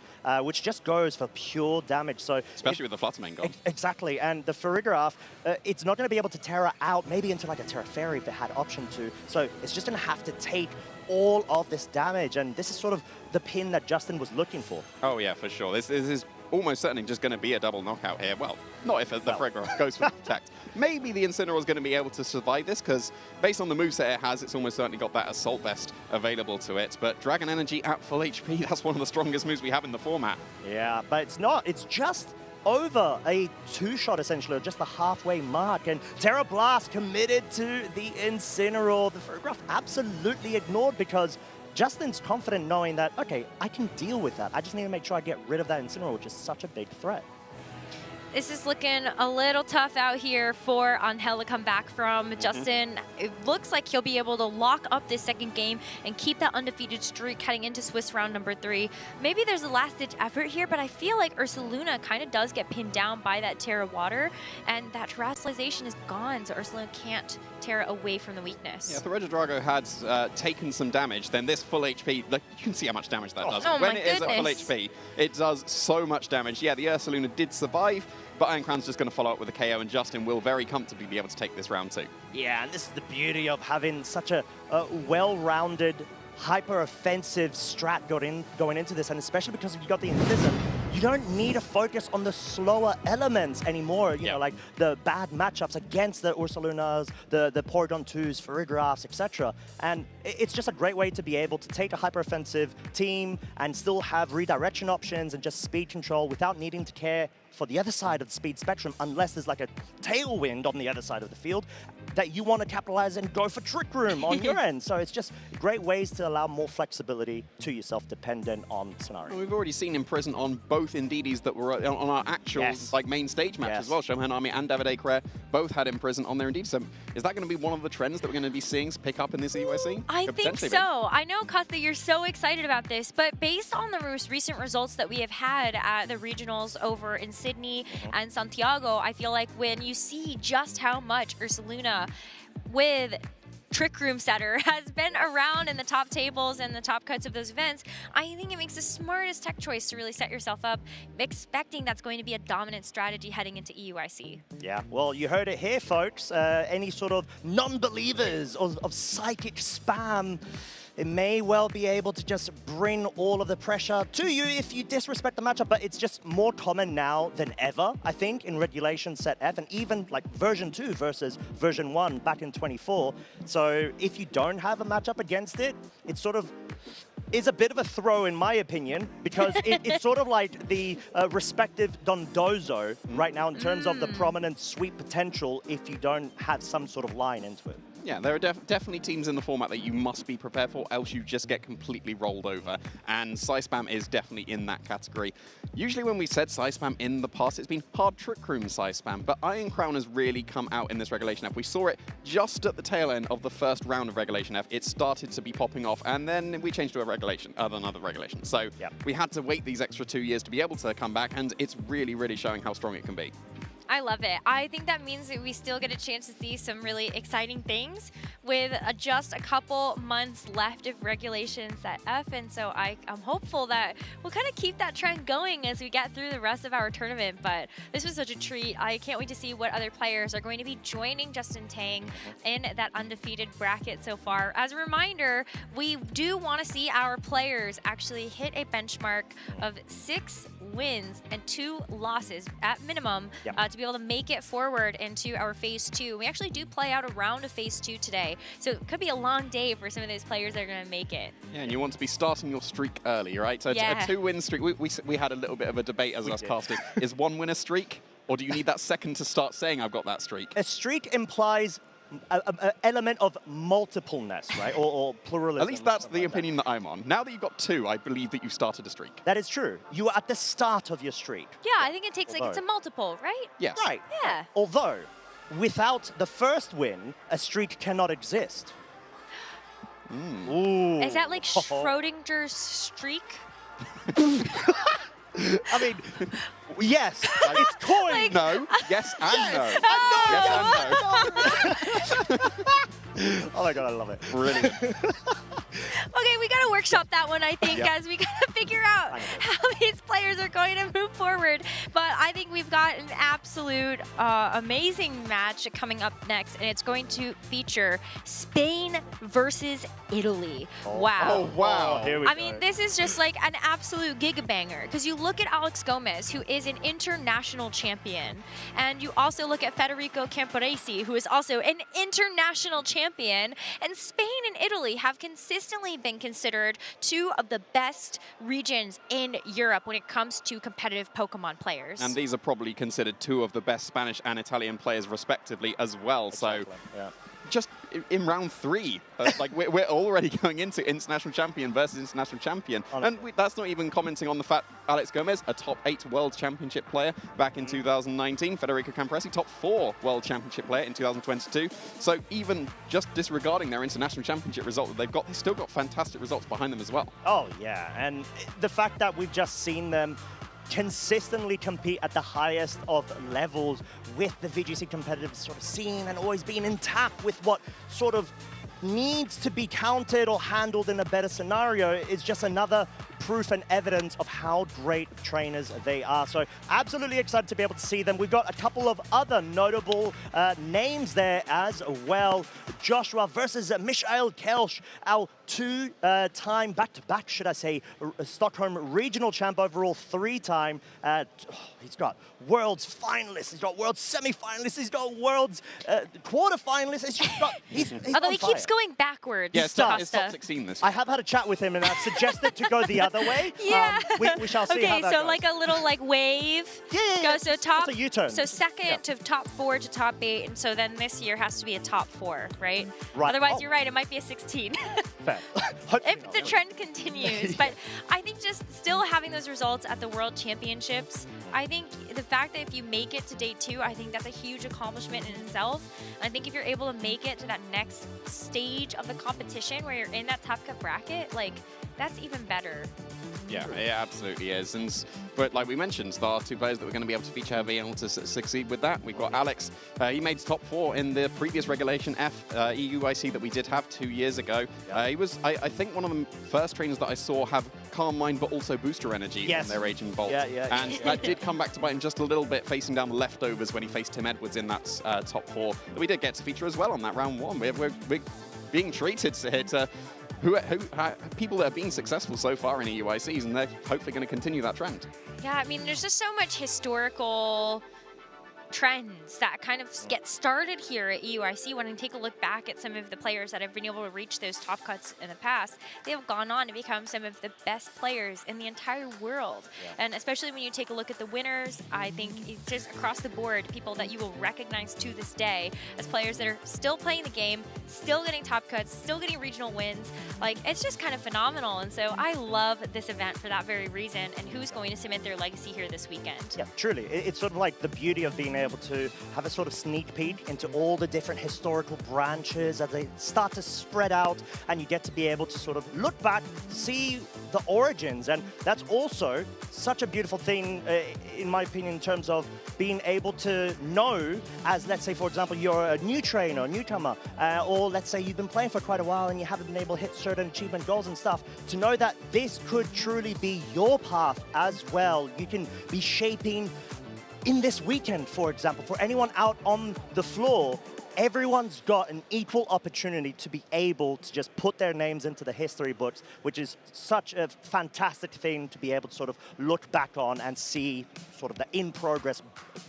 which just goes for pure damage. So especially with the Flutter Mane gone. Exactly, and the Farigiraf, it's not going to be able to Terra out, maybe into like a Terra Fairy if it had option to. So it's just going to have to take all of this damage, and this is sort of the pin that Justin was looking for. Oh yeah, for sure. This is almost certainly just going to be a double knockout here. Well, not if the Farigiraf goes for protect. Maybe the Incineroar is going to be able to survive this, because based on the moveset it has, it's almost certainly got that Assault Vest available to it. But Dragon Energy at full HP, that's one of the strongest moves we have in the format. Yeah, but it's not. It's just over a 2-shot, essentially, or just the halfway mark. And Terra Blast committed to the Incineroar. The Farigiraf absolutely ignored, because Justin's confident knowing that, okay, I can deal with that. I just need to make sure I get rid of that Incineroar, which is such a big threat. This is looking a little tough out here for Angel to come back from. Justin, it looks like he'll be able to lock up this second game and keep that undefeated streak heading into Swiss round number 3. Maybe there's a last-ditch effort here, but I feel like Ursaluna kind of does get pinned down by that Terra Water, and that Terrestrialization is gone, so Ursaluna can't Terra away from the weakness. Yeah, if the Regidrago had taken some damage, then this full HP, you can see how much damage that does. Oh when my it is at full goodness. HP, it does so much damage. Yeah, the Ursaluna did survive, but Iron Crown's just going to follow up with a KO, and Justin will very comfortably be able to take this round 2. Yeah, and this is the beauty of having such a well-rounded, hyper-offensive strat going into this, and especially because if you got the Invism, you don't need to focus on the slower elements anymore, you know, like the bad matchups against the Ursalunas, the Porygon 2s, Farigirafs, etc. And it's just a great way to be able to take a hyper-offensive team and still have redirection options and just speed control without needing to care for the other side of the speed spectrum, unless there's like a tailwind on the other side of the field, that you want to capitalize and go for Trick Room on your end. So it's just great ways to allow more flexibility to yourself dependent on scenario. We've already seen Imprison on both Indidis that were on our actual like main stage match as well. Shomen Army and Davide Crea both had Imprison on their Indidis. So is that going to be one of the trends that we're going to be seeing pick up in this EUIC? I think so. I know, Kasta, you're so excited about this, but based on the most recent results that we have had at the regionals over in Sydney and Santiago, I feel like when you see just how much Ursaluna with Trick Room Setter has been around in the top tables and the top cuts of those events, I think it makes the smartest tech choice to really set yourself up, expecting that's going to be a dominant strategy heading into EUIC. Yeah, well, you heard it here, folks. Any sort of non-believers of psychic spam, it may well be able to just bring all of the pressure to you if you disrespect the matchup, but it's just more common now than ever, I think, in regulation set F, and even like version 2 versus version 1 back in 24. So if you don't have a matchup against it, it sort of is a bit of a throw, in my opinion, because it's sort of like the respective Dondozo right now in terms of the prominent sweep potential if you don't have some sort of line into it. Yeah, there are definitely teams in the format that you must be prepared for, else you just get completely rolled over. And Spam is definitely in that category. Usually when we said Spam in the past, it's been hard Trick Room Spam, but Iron Crown has really come out in this Regulation F. We saw it just at the tail end of the first round of Regulation F. It started to be popping off, and then we changed to another regulation. So we had to wait these extra 2 years to be able to come back, and it's really, really showing how strong it can be. I love it. I think that means that we still get a chance to see some really exciting things with just a couple months left of regulations at F, and so I'm hopeful that we'll kind of keep that trend going as we get through the rest of our tournament. But this was such a treat. I can't wait to see what other players are going to be joining Justin Tang in that undefeated bracket so far. As a reminder, we do want to see our players actually hit a benchmark of 6 wins and 2 losses at minimum to be able to make it forward into our phase 2. We actually do play out a round of phase 2 today, so it could be a long day for some of those players that are going to make it. Yeah, and you want to be starting your streak early, right? So a 2-win streak, we had a little bit of a debate as us casters. Is 1 win a streak, or do you need that second to start saying I've got that streak? A streak implies an element of multipleness, right? Or pluralism. At least that's the opinion that I'm on. Now that you've got 2, I believe that you started a streak. That is true. You are at the start of your streak. Yeah, I think it takes like it's a multiple, right? Yes. Right. Yeah. Although, without the first win, a streak cannot exist. Ooh. Is that like Schrodinger's streak? I mean, yes, it's coin. Like, no, yes and no. Yes and no. Oh my god, I love it. Brilliant. Okay, we gotta workshop that one, I think, as we gotta figure out how these players are going to move forward. But I think we've got an absolute amazing match coming up next, and it's going to feature Spain versus Italy. Wow. Oh, wow. Here we I go. mean, this is just like an absolute gigabanger, because you look at Alex Gomez, who is an international champion, and you also look at Federico Camporesi, who is also an international champion, and Spain and Italy have consistently been considered 2 of the best regions in Europe when it comes to competitive Pokemon players. And these are probably considered 2 of the best Spanish and Italian players respectively as well. Exactly. So just in round 3, like we're already going into international champion versus international champion. And that's not even commenting on the fact Alex Gomez, a top 8 world championship player back in 2019. Federico Camporesi, top 4 world championship player in 2022. So even just disregarding their international championship result that they've still got fantastic results behind them as well. Oh yeah, and the fact that we've just seen them consistently compete at the highest of levels with the VGC competitive sort of scene and always being in tap with what sort of needs to be countered or handled in a better scenario is just another proof and evidence of how great trainers they are. So absolutely excited to be able to see them. We've got a couple of other notable names there as well. Joshua versus Michael Kelsch, our 2-time back-to-back, should I say, Stockholm regional champ overall, 3-time. He's got world's finalists, he's got world's semi-finalists, he's got world's quarter-finalists. It's just got, he's Although on he keeps fire. going backwards. Yeah, it's top 16 this year. I have had a chat with him and I've suggested to go the other way. Yeah. We shall see okay, how that so goes. like a little like wave. Yeah. So top. It's a U-turn. So second to top 4 to top 8, and so then this year has to be a top 4, right? Right. Otherwise, you're right. It might be a 16. Fair. If the trend continues. But I think just still having those results at the World Championships, I think the fact that if you make it to day 2, I think that's a huge accomplishment in itself. I think if you're able to make it to that next stage of the competition where you're in that top cut bracket, like that's even better. Yeah, it absolutely is. But like we mentioned, there are 2 players that we're going to be able to feature have been able to succeed with that. We've got Alex. He made top 4 in the previous Regulation F EUIC that we did have 2 years ago. He was, I think, one of the first trainers that I saw have Calm Mind but also Booster Energy in their Raging Bolt. And that did come back to bite him just a little bit, facing down the leftovers when he faced Tim Edwards in that top 4. But we did get to feature as well on that round 1. We're being treated to people that have been successful so far in EUICs, and they're hopefully going to continue that trend. Yeah, I mean, there's just so much historical trends that kind of get started here at EUIC. When I take a look back at some of the players that have been able to reach those top cuts in the past, they have gone on to become some of the best players in the entire world. And especially when you take a look at the winners, I think it's just across the board, people that you will recognize to this day as players that are still playing the game, still getting top cuts, still getting regional wins. Like, it's just kind of phenomenal. And so I love this event for that very reason, and who's going to cement their legacy here this weekend. Yeah, truly. It's sort of like the beauty of being able to have a sort of sneak peek into all the different historical branches as they start to spread out, and you get to be able to sort of look back, see the origins. And that's also such a beautiful thing, in my opinion, in terms of being able to know, as let's say, for example, you're a new trainer, a newcomer, or let's say you've been playing for quite a while and you haven't been able to hit certain achievement goals and stuff, to know that this could truly be your path as well. You can be shaping in this weekend, for example, for anyone out on the floor, everyone's got an equal opportunity to be able to just put their names into the history books, which is such a fantastic thing to be able to sort of look back on and see sort of the in-progress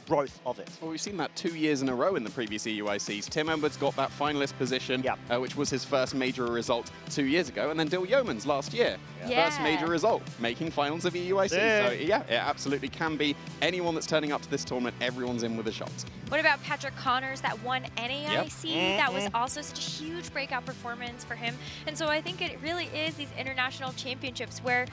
growth of it. Well, we've seen that 2 years in a row in the previous EUICs. Tim Edwards got that finalist position, which was his first major result 2 years ago, and then Dill Yeomans last year. First major result, making finals of EUIC. So yeah, it absolutely can be. Anyone that's turning up to this tournament, everyone's in with a shot. What about Patrick Connors that won NAIC? That was also such a huge breakout performance for him. And so I think it really is these international championships where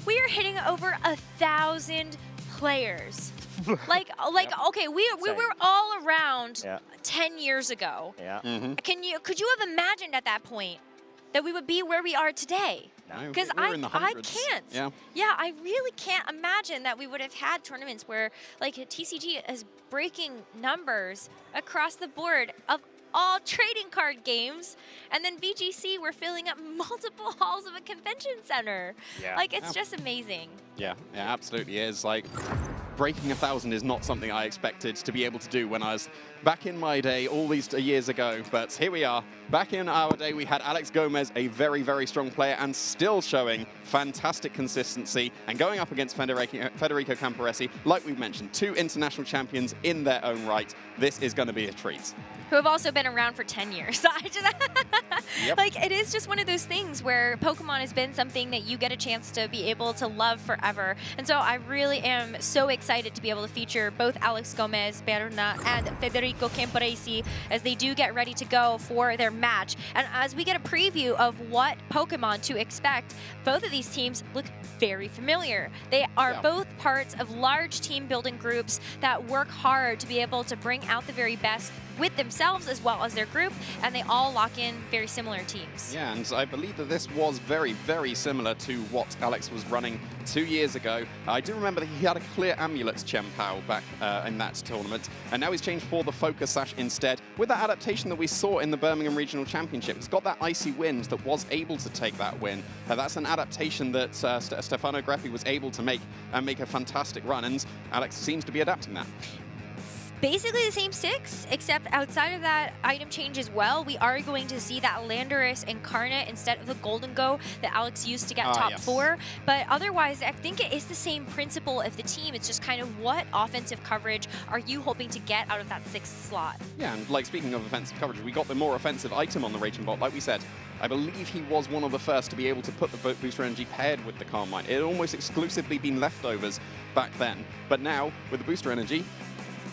we are hitting over 1,000 players. Okay, we were all around 10 years ago. Could you have imagined at that point that we would be where we are today? Because I can't. Yeah, I really can't imagine that we would have had tournaments where like TCG is breaking numbers across the board of all trading card games, and then VGC we're filling up multiple halls of a convention center. Like, it's just amazing. Yeah, it absolutely is. Like, breaking 1,000 is not something I expected to be able to do when I was back in my day all these years ago, but here we are. Back in our day, we had Alex Gomez, a very, very strong player, and still showing fantastic consistency, and going up against Federico Camporesi, like we've mentioned, 2 international champions in their own right. This is going to be a treat. Who have also been around for 10 years. Like, it is just one of those things where Pokemon has been something that you get a chance to be able to love forever. And so I really am so excited to be able to feature both Alex Gomez, Berna, and Federico Camporesi as they do get ready to go for their match. And as we get a preview of what Pokemon to expect, both of these teams look very familiar. They are both parts of large team building groups that work hard to be able to bring out the very best with themselves as well as their group, and they all lock in very similar teams. Yeah, and I believe that this was very, very similar to what Alex was running 2 years ago. I do remember that he had a clear Amulets Chien-Pao back in that tournament, and now he's changed for the Focus Sash instead, with that adaptation that we saw in the Birmingham Regional Championship. It's got that Icy Wind that was able to take that win. That's an adaptation that Stefano Greppi was able to make and make a fantastic run, and Alex seems to be adapting that. basically the same 6, except outside of that item change as well, we are going to see that Landorus Incarnate instead of the Golden Go that Alex used to get top 4. But otherwise, I think it is the same principle of the team. It's just kind of what offensive coverage are you hoping to get out of that 6th slot? Yeah, and like speaking of offensive coverage, we got the more offensive item on the Raging Bolt. Like we said, I believe he was one of the first to be able to put the Booster Energy paired with the Calm Mind. It had almost exclusively been leftovers back then. But now, with the Booster Energy,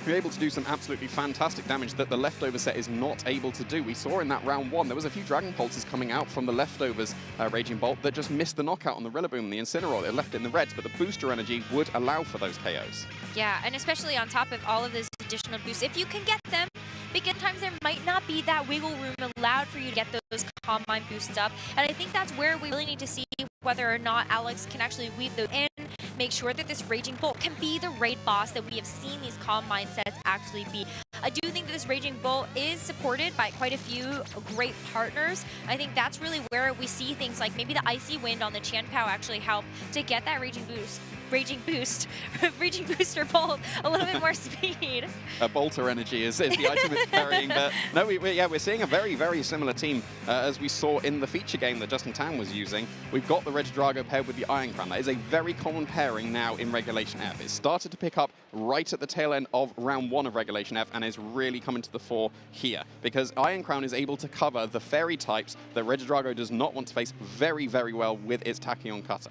you're able to do some absolutely fantastic damage that the leftover set is not able to do. We saw in that round 1, there was a few Dragon Pulses coming out from the leftovers Raging Bolt that just missed the knockout on the Rillaboom and the Incineroar. They left it in the reds, but the Booster Energy would allow for those KOs. Yeah, and especially on top of all of those additional boosts, if you can get them, because sometimes there might not be that wiggle room allowed for you to get those Calm Mind boosts up. And I think that's where we really need to see whether or not Alex can actually weave those in, make sure that this Raging Bolt can be the raid boss that we have seen these Calm Mind sets actually be. I do think that this Raging Bolt is supported by quite a few great partners. I think that's really where we see things like maybe the Icy Wind on the Qianpao actually help to get that Raging Booster Bolt a little bit more speed. Bolter Energy is the item it's carrying. But no, we're seeing a very, very similar team as we saw in the feature game that Justin Tan was using. We've got the Regidrago paired with the Iron Crown. That is a very common pairing now in Regulation F. It started to pick up right at the tail end of round 1 of Regulation F and is really coming to the fore here because Iron Crown is able to cover the fairy types that Regidrago does not want to face very, very well with its Tachyon Cutter.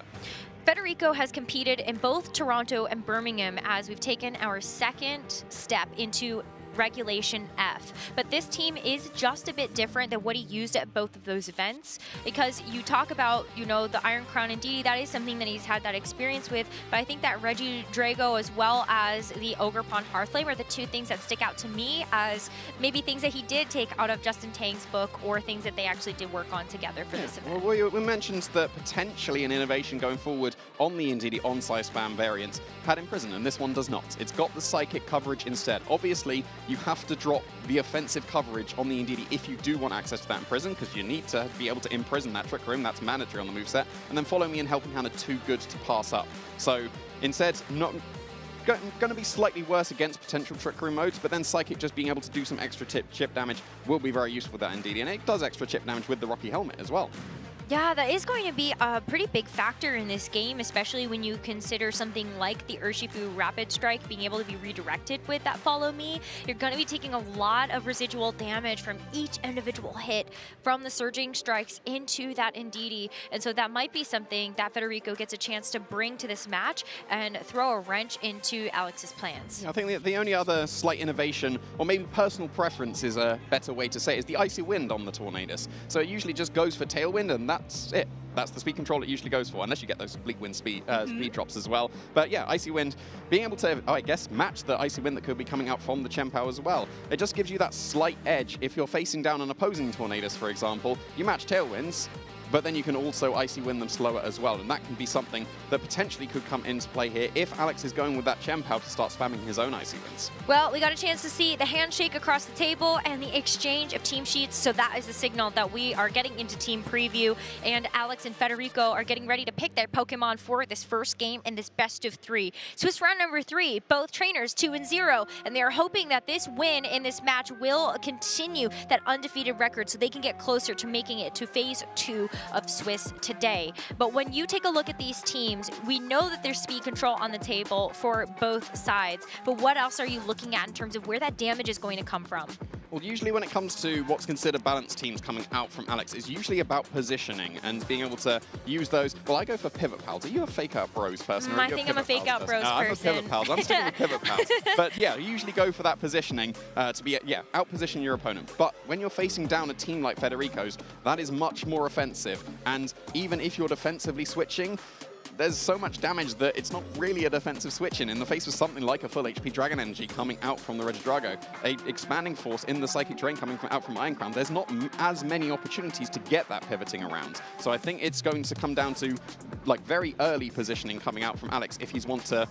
Federico has competed in both Toronto and Birmingham as we've taken our 2nd step into Regulation F. But this team is just a bit different than what he used at both of those events because you talk about, you know, the Iron Crown indeed, that is something that he's had that experience with, but I think that Regidrago as well as the Ogerpon Hearthflame are the 2 things that stick out to me as maybe things that he did take out of Justin Tang's book or things that they actually did work on together for this event. Well, we mentioned that potentially an innovation going forward on the Indeedee on-size spam variant had Imprison, and this one does not. It's got the Psychic coverage instead. Obviously, you have to drop the offensive coverage on the Indeedee if you do want access to that Imprison, because you need to be able to imprison that Trick Room. That's mandatory on the moveset. And then Follow Me and Helping Hand are too good to pass up. So instead, not going to be slightly worse against potential Trick Room modes, but then Psychic just being able to do some extra chip damage will be very useful with that Indeedee. And it does extra chip damage with the Rocky Helmet as well. Yeah, that is going to be a pretty big factor in this game, especially when you consider something like the Urshifu Rapid Strike being able to be redirected with that Follow Me. You're going to be taking a lot of residual damage from each individual hit from the Surging Strikes into that Indeedee. And so that might be something that Federico gets a chance to bring to this match and throw a wrench into Alex's plans. I think the only other slight innovation, or maybe personal preference is a better way to say it, is the Icy Wind on the Tornadus. So it usually just goes for Tailwind, and that's it. That's the speed control it usually goes for, unless you get those Bleak Wind speed drops as well. But yeah, Icy Wind, being able to, I guess, match the Icy Wind that could be coming out from the Qianpao as well. It just gives you that slight edge. If you're facing down an opposing Tornadus, for example, you match Tailwinds, but then you can also Icy Wind them slower as well, and that can be something that potentially could come into play here if Alex is going with that Qianpao to start spamming his own Icy Winds. Well, we got a chance to see the handshake across the table and the exchange of team sheets, so that is the signal that we are getting into team preview, and Alex and Federico are getting ready to pick their Pokemon for this first game in this best of 3. Swiss round number 3, both trainers 2-0, and they are hoping that this win in this match will continue that undefeated record so they can get closer to making it to phase 2 of Swiss today. But when you take a look at these teams, we know that there's speed control on the table for both sides, but what else are you looking at in terms of where that damage is going to come from? Well, usually when it comes to what's considered balanced teams coming out from Alex, it's usually about positioning and being able to use those. Well, I go for pivot pals. Are you a fake out bros person? I think I'm a fake out bros person. I'm a pivot pals. I'm sticking with pivot pals. But yeah, you usually go for that positioning to be, out-position your opponent. But when you're facing down a team like Federico's, that is much more offensive. And even if you're defensively switching, there's so much damage that it's not really a defensive switch-in. In the face of something like a full HP Dragon Energy coming out from the Regidrago, a expanding force in the Psychic Terrain coming out from Iron Crown, there's not as many opportunities to get that pivoting around. So I think it's going to come down to like very early positioning coming out from Alex if he's want to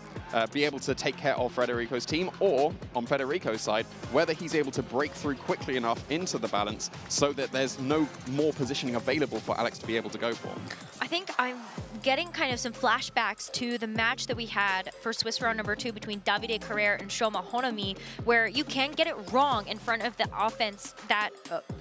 be able to take care of Federico's team, or on Federico's side, whether he's able to break through quickly enough into the balance so that there's no more positioning available for Alex to be able to go for. I think I'm getting kind of some flashbacks to the match that we had for Swiss round number 2 between Davide Carrere and Shoma Honami, where you can get it wrong in front of the offense that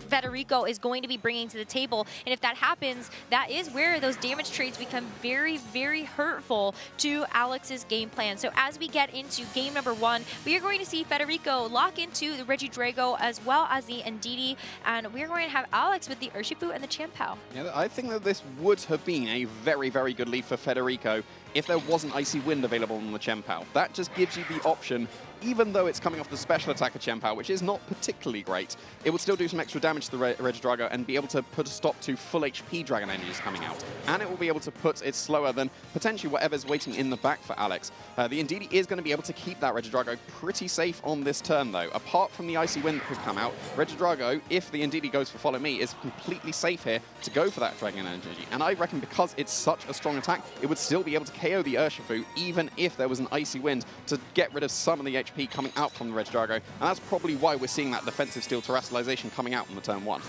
Federico is going to be bringing to the table. And if that happens, that is where those damage trades become very, very hurtful to Alex's game plan. So as we get into game number 1, we are going to see Federico lock into the Regidrago as well as the Ndidi, and we're going to have Alex with the Urshifu and the Chien-Pao. Yeah, I think that this would have been a very, very good lead for Federico if there wasn't Icy Wind available on the Chien-Pao. That just gives you the option, even though it's coming off the special attacker Chien-Pao, which is not particularly great, it would still do some extra damage to the Regidrago and be able to put a stop to full HP Dragon Energies coming out. And it will be able to put it slower than potentially whatever's waiting in the back for Alex. The Ndidi is going to be able to keep that Regidrago pretty safe on this turn, though. Apart from the Icy Wind that could come out, Regidrago, if the Ndidi goes for Follow Me, is completely safe here to go for that Dragon Energy. And I reckon because it's such a strong attack, it would still be able to KO the Urshifu, even if there was an Icy Wind to get rid of some of the HP coming out from the Regidrago. And that's probably why we're seeing that defensive steel terrestrialization coming out on the turn 1.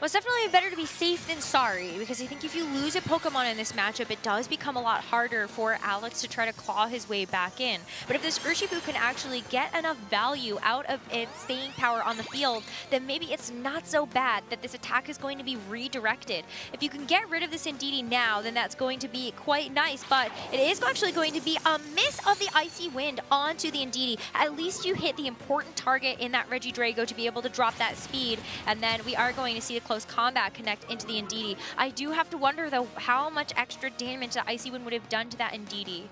Well, it's definitely better to be safe than sorry, because I think if you lose a Pokemon in this matchup, it does become a lot harder for Alex to try to claw his way back in. But if this Urshifu can actually get enough value out of its staying power on the field, then maybe it's not so bad that this attack is going to be redirected. If you can get rid of this Ndidi now, then that's going to be quite nice, but it is actually going to be a miss of the Icy Wind onto the Ndidi. At least you hit the important target in that Regidrago to be able to drop that speed, and then we are going to see the close combat connect into the Ndidi. I do have to wonder, though, how much extra damage the Icy Wind would have done to that Ndidi.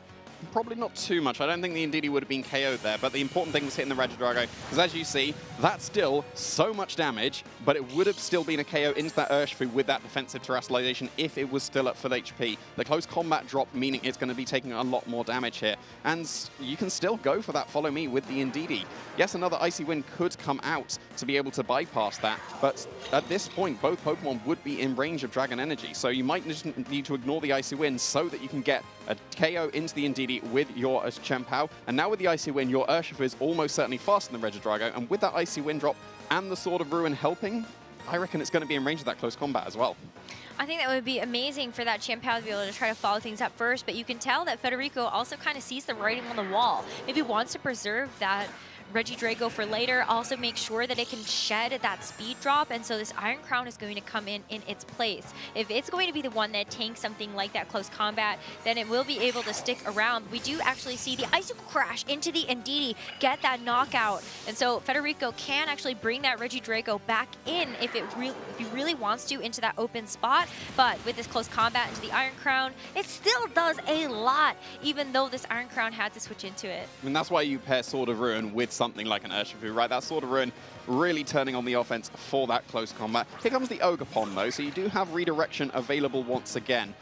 Probably not too much. I don't think the Ndidi would have been KO'd there, but the important thing was hitting the Regidrago, because as you see, that's still so much damage, but it would have still been a KO into that Urshifu with that defensive terrestrialization if it was still at full HP. The close combat drop, meaning it's going to be taking a lot more damage here, and you can still go for that Follow Me with the Ndidi. Yes, another Icy Wind could come out to be able to bypass that, but at this point, both Pokemon would be in range of Dragon Energy, so you might just need to ignore the Icy Wind so that you can get a KO into the Ndidi with your Chien-Pao, and now with the Icy Wind, your Urshifu is almost certainly faster than Regidrago, and with that Icy Wind drop and the Sword of Ruin helping, I reckon it's going to be in range of that close combat as well. I think that would be amazing for that Chien-Pao to be able to try to follow things up first, but you can tell that Federico also kind of sees the writing on the wall. Maybe wants to preserve that Regidrago for later, also make sure that it can shed that speed drop, and so this Iron Crown is going to come in its place. If it's going to be the one that tanks something like that close combat, then it will be able to stick around. We do actually see the Icicle Crash into the Ndidi get that knockout, and so Federico can actually bring that Regidrago back in if he really wants to into that open spot, but with this close combat into the Iron Crown, it still does a lot, even though this Iron Crown had to switch into it. I mean, that's why you pair Sword of Ruin with something like an Urshifu, right? That Sword of Ruin really turning on the offense for that close combat. Here comes the Ogerpon, though, so you do have redirection available once again.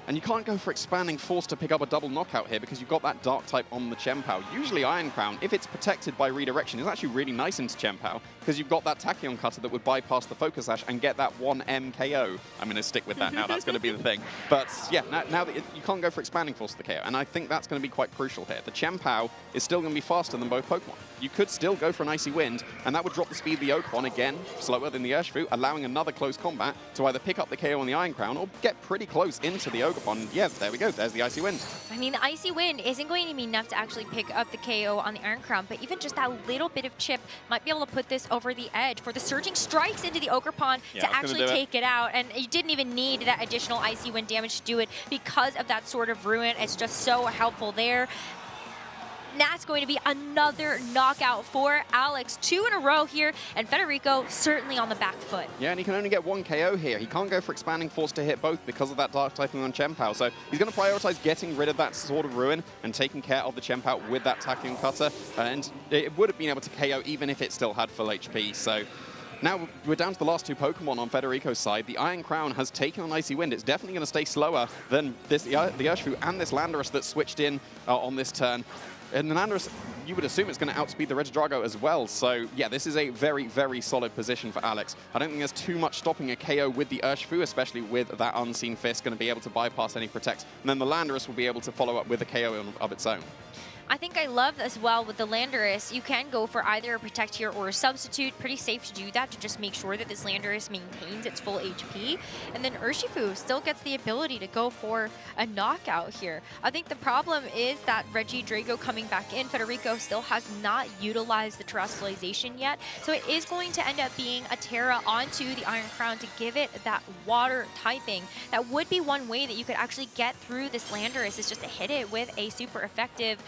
And you can't go for Expanding Force to pick up a double knockout here because you've got that Dark type on the Chien-Pao. Usually Iron Crown, if it's protected by redirection, is actually really nice into Chien-Pao because you've got that Tachyon Cutter that would bypass the Focus Sash and get that 1M KO. I'm going to stick with that now, that's going to be the thing. But yeah, now that you can't go for Expanding Force to the KO, and I think that's going to be quite crucial here. The Chien-Pao is still going to be faster than both Pokemon. You could still go for an Icy Wind, and that would drop the speed of the Ogerpon again, slower than the Urshifu, allowing another close combat to either pick up the KO on the Iron Crown or get pretty close into the Ogerpon. Yeah, there we go, there's the Icy Wind. I mean, the Icy Wind isn't going to be enough to actually pick up the KO on the Iron Crown, but even just that little bit of chip might be able to put this over the edge for the Surging Strikes into the Ogerpon to actually take it out. And you didn't even need that additional Icy Wind damage to do it because of that Sword of Ruin. It's just so helpful there. That's going to be another knockout for Alex. 2 in a row here, and Federico certainly on the back foot. Yeah, and he can only get 1 KO here. He can't go for Expanding Force to hit both because of that Dark typing on Chien-Pao. So he's going to prioritize getting rid of that Sword of Ruin and taking care of the Chien-Pao with that Tachyon Cutter. And it would have been able to KO even if it still had full HP. So now we're down to the last 2 Pokemon on Federico's side. The Iron Crown has taken an Icy Wind. It's definitely going to stay slower than the Urshifu and this Landorus that switched in on this turn. And the Landorus, you would assume it's going to outspeed the Regidrago as well. So yeah, this is a very, very solid position for Alex. I don't think there's too much stopping a KO with the Urshifu, especially with that Unseen Fist going to be able to bypass any Protect. And then the Landorus will be able to follow up with a KO of its own. I think I love as well with the Landorus, you can go for either a Protect here or a Substitute. Pretty safe to do that to just make sure that this Landorus maintains its full HP. And then Urshifu still gets the ability to go for a knockout here. I think the problem is that Regidrago coming back in, Federico still has not utilized the Terrestrialization yet. So it is going to end up being a Terra onto the Iron Crown to give it that water typing. That would be one way that you could actually get through this Landorus, is just to hit it with a super effective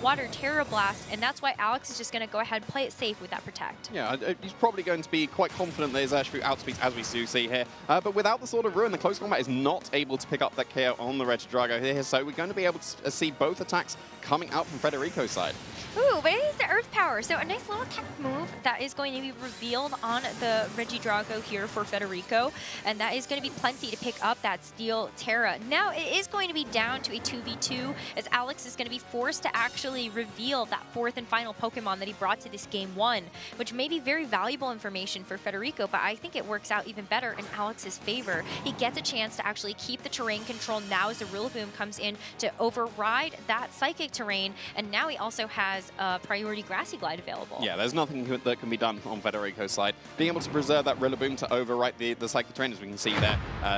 Water Terra Blast, and that's why Alex is just going to go ahead and play it safe with that Protect. Yeah, he's probably going to be quite confident that his Urshifu outspeeds, as we do see here. But without the Sword of Ruin, the close combat is not able to pick up that KO on the Regidrago here, so we're going to be able to see both attacks coming out from Federico's side. Ooh, but it is the Earth Power, so a nice little tech move that is going to be revealed on the Regidrago here for Federico, and that is going to be plenty to pick up that Steel Terra. Now it is going to be down to a 2v2, as Alex is going to be forced to actually reveal that fourth and final Pokemon that he brought to this game 1, which may be very valuable information for Federico, but I think it works out even better in Alex's favor. He gets a chance to actually keep the terrain control now as the Rillaboom comes in to override that Psychic terrain, and now he also has a priority Grassy Glide available. Yeah, there's nothing that can be done on Federico's side. Being able to preserve that Rillaboom to overwrite the Psychic terrain, as we can see there.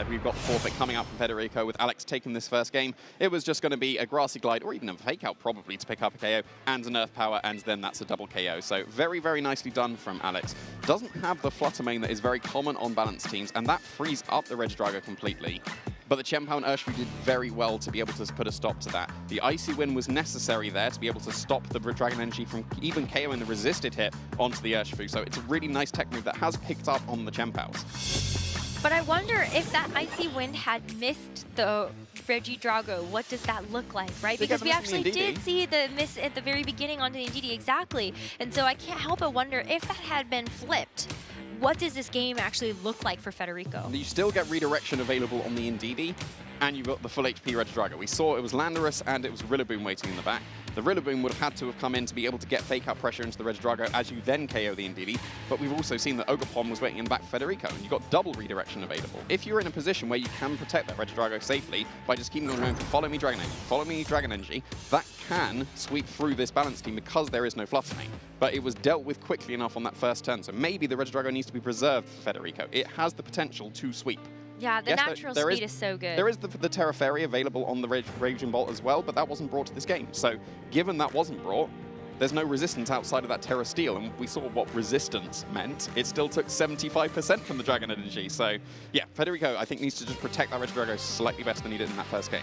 We've got the forfeit coming out from Federico with Alex taking this first game. It was just going to be a Grassy Glide or even a Fake Out probably to pick up a KO and an Earth Power, and then that's a double KO. So very, very nicely done from Alex. Doesn't have the Flutter Mane that is very common on balanced teams, and that frees up the Regidrago completely. But the Chien-Pao and Urshifu did very well to be able to put a stop to that. The Icy Wind was necessary there to be able to stop the Dragon Energy from even KOing the resisted hit onto the Urshifu. So it's a really nice tech move that has picked up on the Chien-Paos. But I wonder if that Icy Wind had missed the Regidrago, what does that look like, right? Because we actually did see the miss at the very beginning onto the Ndidi, exactly. And so I can't help but wonder if that had been flipped. What does this game actually look like for Federico? You still get redirection available on the Ndidi, and you've got the full HP Regidrago. We saw it was Landorus and it was Rillaboom waiting in the back. The Rillaboom would have had to have come in to be able to get Fake Out pressure into the Regidrago as you then KO the Ndidi, but we've also seen that Ogerpon was waiting in the back for Federico, and you've got double redirection available. If you're in a position where you can protect that Regidrago safely by just keeping on going for Follow Me Dragon Energy, Follow Me Dragon Energy, that can sweep through this balance team because there is no Flutter Mane. But it was dealt with quickly enough on that first turn, so maybe the Regidrago needs to be preserved for Federico. It has the potential to sweep. Yeah, the natural speed is so good. There is the Terra Fairy available on the Raging Bolt as well, but that wasn't brought to this game. So given that wasn't brought, there's no resistance outside of that Terra Steel, and we saw what resistance meant. It still took 75% from the Dragon Energy. So yeah, Federico, I think, needs to just protect that Regidrago slightly better than he did in that first game.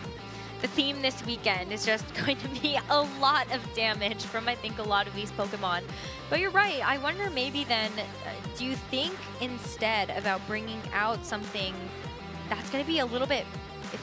The theme this weekend is just going to be a lot of damage from, I think, a lot of these Pokemon. But you're right. I wonder maybe then, do you think instead about bringing out something that's going to be a little bit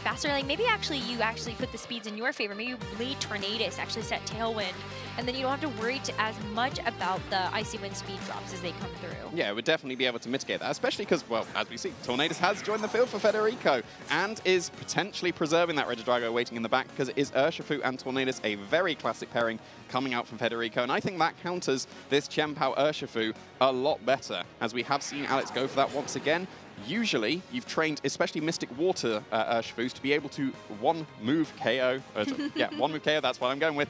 faster? Like maybe you actually put the speeds in your favor. Maybe you lead Tornadus, actually set Tailwind, and then you don't have to worry as much about the Icy Wind speed drops as they come through. Yeah, we'd definitely be able to mitigate that, especially because, well, as we see, Tornadus has joined the field for Federico and is potentially preserving that Regidrago waiting in the back, because it is Urshifu and Tornadus, a very classic pairing coming out from Federico, and I think that counters this Chien-Pao Urshifu a lot better, as we have seen Alex go for that once again. Usually, you've trained, especially Mystic Water Urshifus, to be able to one-move KO. One-move KO, that's what I'm going with.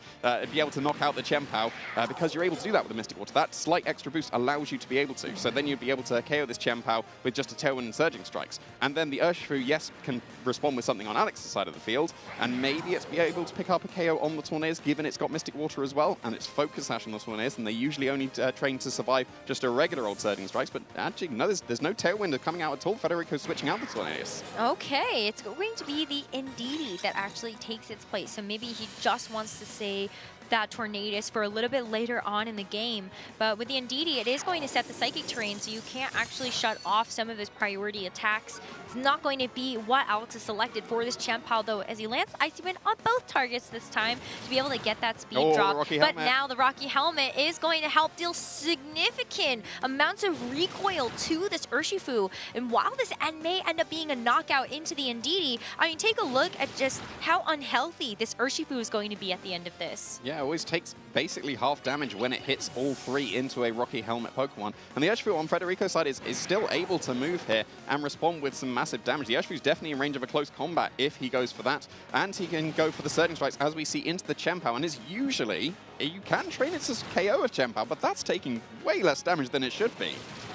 Be able to knock out the Chien-Pao, because you're able to do that with the Mystic Water. That slight extra boost allows you to be able to. So then you'd be able to KO this Chien-Pao with just a Tailwind and Surging Strikes. And then the Urshifu, yes, can respond with something on Alex's side of the field, and maybe it's be able to pick up a KO on the Tornadus, given it's got Mystic Water as well, and it's Focus Sash on the Tornadus, and they usually only train to survive just a regular old Surging Strikes. But actually, no, there's no Tailwind coming out at all. Federico switching out the Tornadus. Okay, it's going to be the Ndidi that actually takes its place. So maybe he just wants to say that Tornadus for a little bit later on in the game. But with the Ndidi, it is going to set the Psychic terrain, so you can't actually shut off some of his priority attacks. It's not going to be what Alex has selected for this Chien-Pao, though, as he lands Icy Wind on both targets this time to be able to get that speed drop. But now the Rocky Helmet is going to help deal significant amounts of recoil to this Urshifu. And while this may end up being a knockout into the Ndidi, I mean, take a look at just how unhealthy this Urshifu is going to be at the end of this. Yeah, it always takes basically half damage when it hits all 3 into a Rocky Helmet Pokemon. And the Urshifu on Federico's side is still able to move here and respond with some massive damage. The Urshifu's definitely in range of a close combat if he goes for that. And he can go for the Surging Strikes, as we see, into the Chien-Pao. And is usually, you can train it to KO a Chien-Pao, but that's taking way less damage than it should be.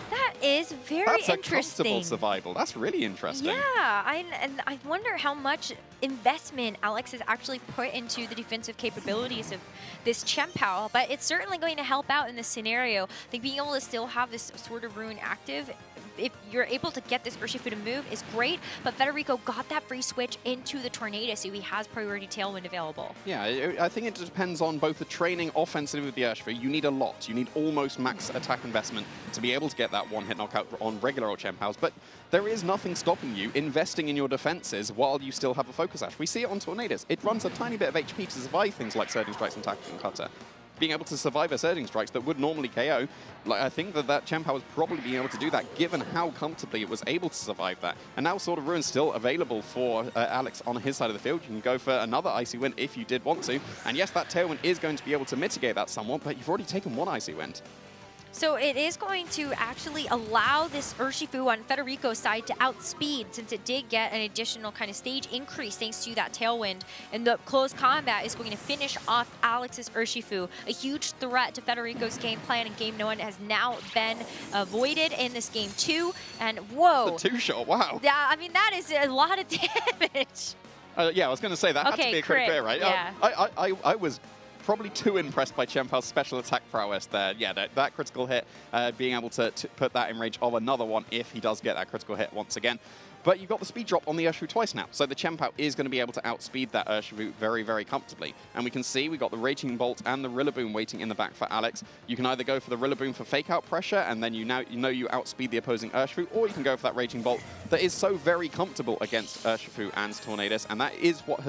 That is very That's interesting. a comfortable survival. That's really interesting. Yeah, and I wonder how much investment Alex has actually put into the defensive capabilities of this Chien-Pao, but it's certainly going to help out in this scenario. I think being able to still have this Sword of Ruin active, if you're able to get this Urshifu to move, is great, but Federico got that free switch into the Tornado, so he has priority Tailwind available. Yeah, I think it depends on both the training offensively with the Urshifu. You need a lot. You need almost max attack investment to be able to get that one-hit knockout on regular old Chien-Paos, but there is nothing stopping you investing in your defenses while you still have a Focus Sash. We see it on Tornadoes. It runs a tiny bit of HP to survive things like Surging Strikes and Tactical Cutter. Being able to survive a Surging Strikes that would normally KO, I think that Chien-Pao was probably being able to do that given how comfortably it was able to survive that. And now Sword of Ruin still available for Alex on his side of the field. You can go for another Icy Wind if you did want to. And yes, that Tailwind is going to be able to mitigate that somewhat, but you've already taken one Icy Wind. So it is going to actually allow this Urshifu on Federico's side to outspeed, since it did get an additional kind of stage increase thanks to that Tailwind. And the close combat is going to finish off Alex's Urshifu. A huge threat to Federico's game plan, and game 1 has now been avoided in this game 2. And whoa. The 2-shot, wow. Yeah, I mean, that is a lot of damage. Yeah, I was going to say, that had to be a crit clear, right? Yeah. I was probably too impressed by Chien-Pao's special attack prowess there. Yeah, that critical hit, being able to put that in range of another one if he does get that critical hit once again. But you've got the speed drop on the Urshifu twice now, so the Chien-Pao is going to be able to outspeed that Urshifu very, very comfortably. And we can see we've got the Raging Bolt and the Rillaboom waiting in the back for Alex. You can either go for the Rillaboom for fake-out pressure, and then you know you outspeed the opposing Urshifu, or you can go for that Raging Bolt that is so very comfortable against Urshifu and Tornadus, and that is what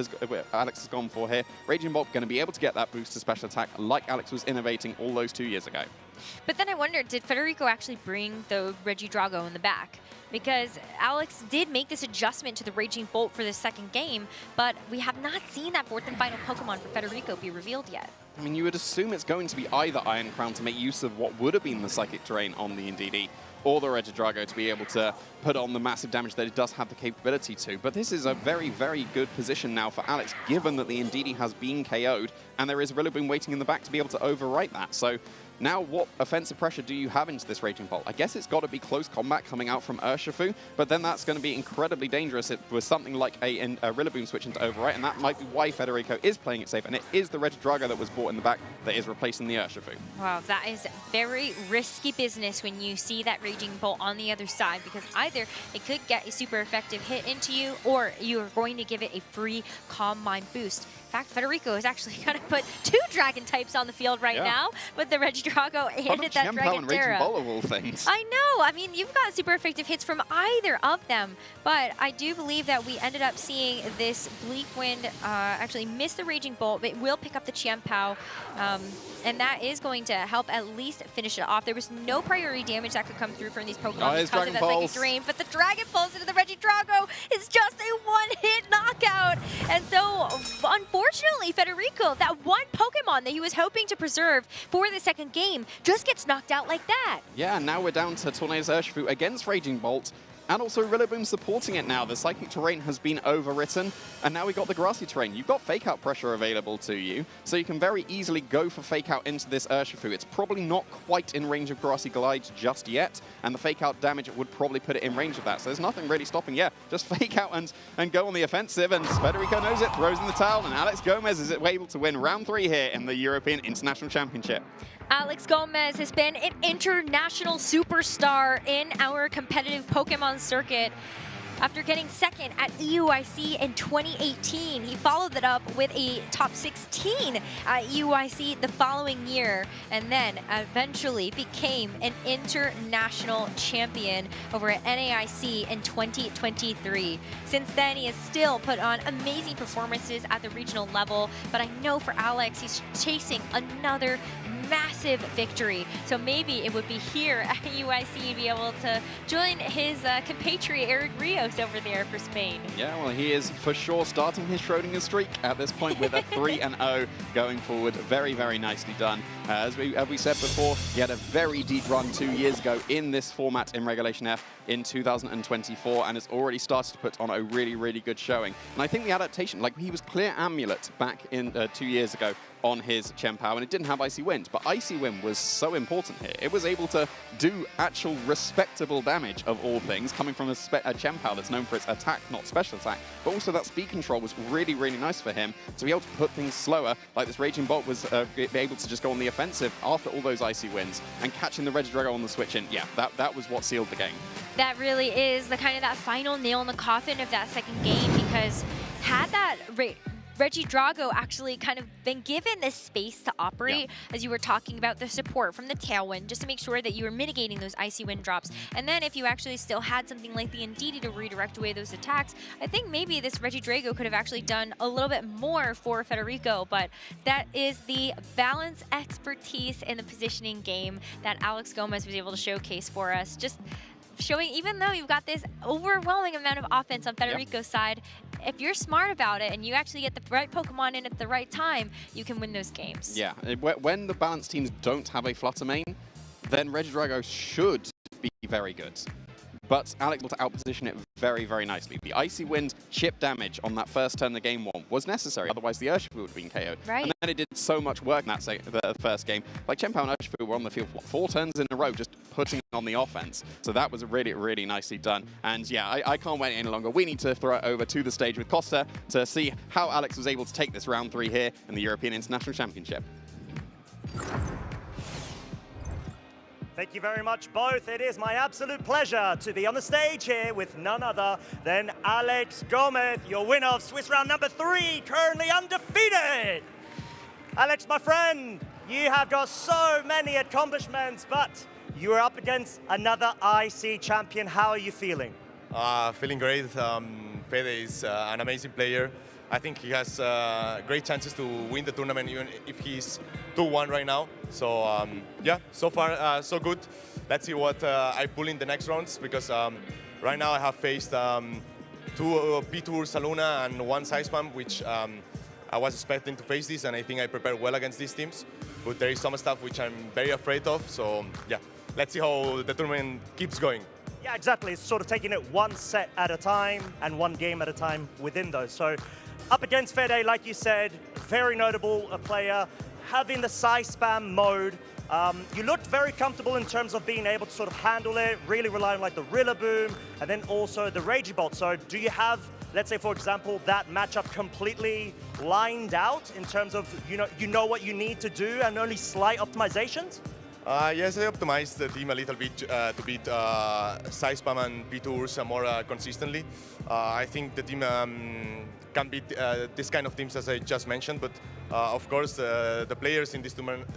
Alex has gone for here. Raging Bolt going to be able to get that boost to special attack like Alex was innovating all those 2 years ago. But then I wondered, did Federico actually bring the Regidrago in the back? Because Alex did make this adjustment to the Raging Bolt for the second game, but we have not seen that 4th and final Pokemon for Federico be revealed yet. I mean, you would assume it's going to be either Iron Crown to make use of what would have been the Psychic Terrain on the Indeedee, or the Regidrago to be able to put on the massive damage that it does have the capability to. But this is a very, very good position now for Alex, given that the Indeedee has been KO'd, and there is Rillaboom waiting in the back to be able to overwrite that. So now what offensive pressure do you have into this Raging Bolt? I guess it's got to be close combat coming out from Urshifu, but then that's going to be incredibly dangerous with something like a Rillaboom switching to overwrite, and that might be why Federico is playing it safe, and it is the Regidrago that was bought in the back that is replacing the Urshifu. Wow, that is very risky business when you see that Raging Bolt on the other side, because either it could get a super effective hit into you, or you are going to give it a free Calm Mind boost. In fact, Federico is actually going to put 2 Dragon types on the field right now with the Regidrago and that Dragon Terra. Of all things. I know. I mean, you've got super effective hits from either of them, but I do believe that we ended up seeing this Bleak Wind actually miss the Raging Bolt, but it will pick up the Chien-Pao, and that is going to help at least finish it off. There was no priority damage that could come through from these Pokemon because of that Psychic Terrain, but the Dragon Pulse into the Regidrago is just a one-hit knockout. And so, unfortunately, Federico, that one Pokemon that he was hoping to preserve for the second game, just gets knocked out like that. Yeah, now we're down to Tornado's Urshifu against Raging Bolt, and also Rillaboom supporting it now. The Psychic Terrain has been overwritten, and now we've got the Grassy Terrain. You've got Fake Out pressure available to you, so you can very easily go for Fake Out into this Urshifu. It's probably not quite in range of Grassy Glide just yet, and the Fake Out damage would probably put it in range of that, so there's nothing really stopping. Yeah, just Fake Out and go on the offensive, and Federico knows it, throws in the towel, and Alex Gomez is able to win round 3 here in the European International Championship. Alex Gomez has been an international superstar in our competitive Pokemon circuit. After getting second at EUIC in 2018, he followed that up with a top 16 at EUIC the following year, and then eventually became an international champion over at NAIC in 2023. Since then, he has still put on amazing performances at the regional level, but I know for Alex, he's chasing another massive victory. So maybe it would be here at UIC be able to join his compatriot Eric Rios over there for Spain. Yeah, well, he is for sure starting his Schrodinger streak at this point with a 3-0 going forward. Very, very nicely done. As we said before, he had a very deep run 2 years ago in this format in Regulation F in 2024 and has already started to put on a really, really good showing. And I think the adaptation, like he was clear Amulet back in 2 years ago on his Chien-Pao, and it didn't have Icy Wind, but Icy Wind was so important here. It was able to do actual respectable damage of all things, coming from a Chien-Pao that's known for its attack, not special attack, but also that speed control was really, really nice for him to be able to put things slower, like this Raging Bolt was able to just go on the offensive after all those Icy Winds, and catching the Regidrago on the switch in. Yeah, that was what sealed the game. That really is the kind of that final nail in the coffin of that second game, because had that Regidrago actually kind of been given this space to operate, as you were talking about the support from the Tailwind, just to make sure that you were mitigating those Icy Wind drops. And then if you actually still had something like the Indeedee to redirect away those attacks, I think maybe this Regidrago could have actually done a little bit more for Federico, but that is the balance expertise in the positioning game that Alex Gomez was able to showcase for us. Just showing, even though you've got this overwhelming amount of offense on Federico's side, if you're smart about it and you actually get the right Pokemon in at the right time, you can win those games. Yeah, when the balanced teams don't have a Flutter main, then Regidrago should be very good. But Alex was able to outposition it very, very nicely. The Icy Wind chip damage on that first turn of game one was necessary, otherwise the Urshifu would have been KO'd. Right. And then it did so much work in that the first game. Like Chien-Pao and Urshifu were on the field for 4 turns in a row, just putting on the offense. So that was really, really nicely done. And yeah, I can't wait any longer. We need to throw it over to the stage with Costa to see how Alex was able to take this round 3 here in the European International Championship. Thank you very much, both. It is my absolute pleasure to be on the stage here with none other than Alex Gomez, your winner of Swiss round number 3, currently undefeated. Alex, my friend, you have got so many accomplishments, but you are up against another IC champion. How are you feeling? Feeling great. Fede is an amazing player. I think he has great chances to win the tournament, even if he's 2-1 right now. So yeah, so far so good. Let's see what I pull in the next rounds, because right now I have faced 2 P-Tour Saluna and 1 Size Spam, which I was expecting to face this, and I think I prepared well against these teams. But there is some stuff which I'm very afraid of. So yeah, let's see how the tournament keeps going. Yeah, exactly. It's sort of taking it 1 set at a time and 1 game at a time within those. So up against Fede, like you said, very notable a player, having the Size Spam mode. You looked very comfortable in terms of being able to sort of handle it, really rely on like the Rillaboom, and then also the Raging Bolt. So do you have, let's say for example, that matchup completely lined out in terms of, you know what you need to do and only slight optimizations? Yes, I optimized the team a little bit to beat Size Spam and P-Tours more consistently. I think the team can beat this kind of teams as I just mentioned, but of course the players in this tournament,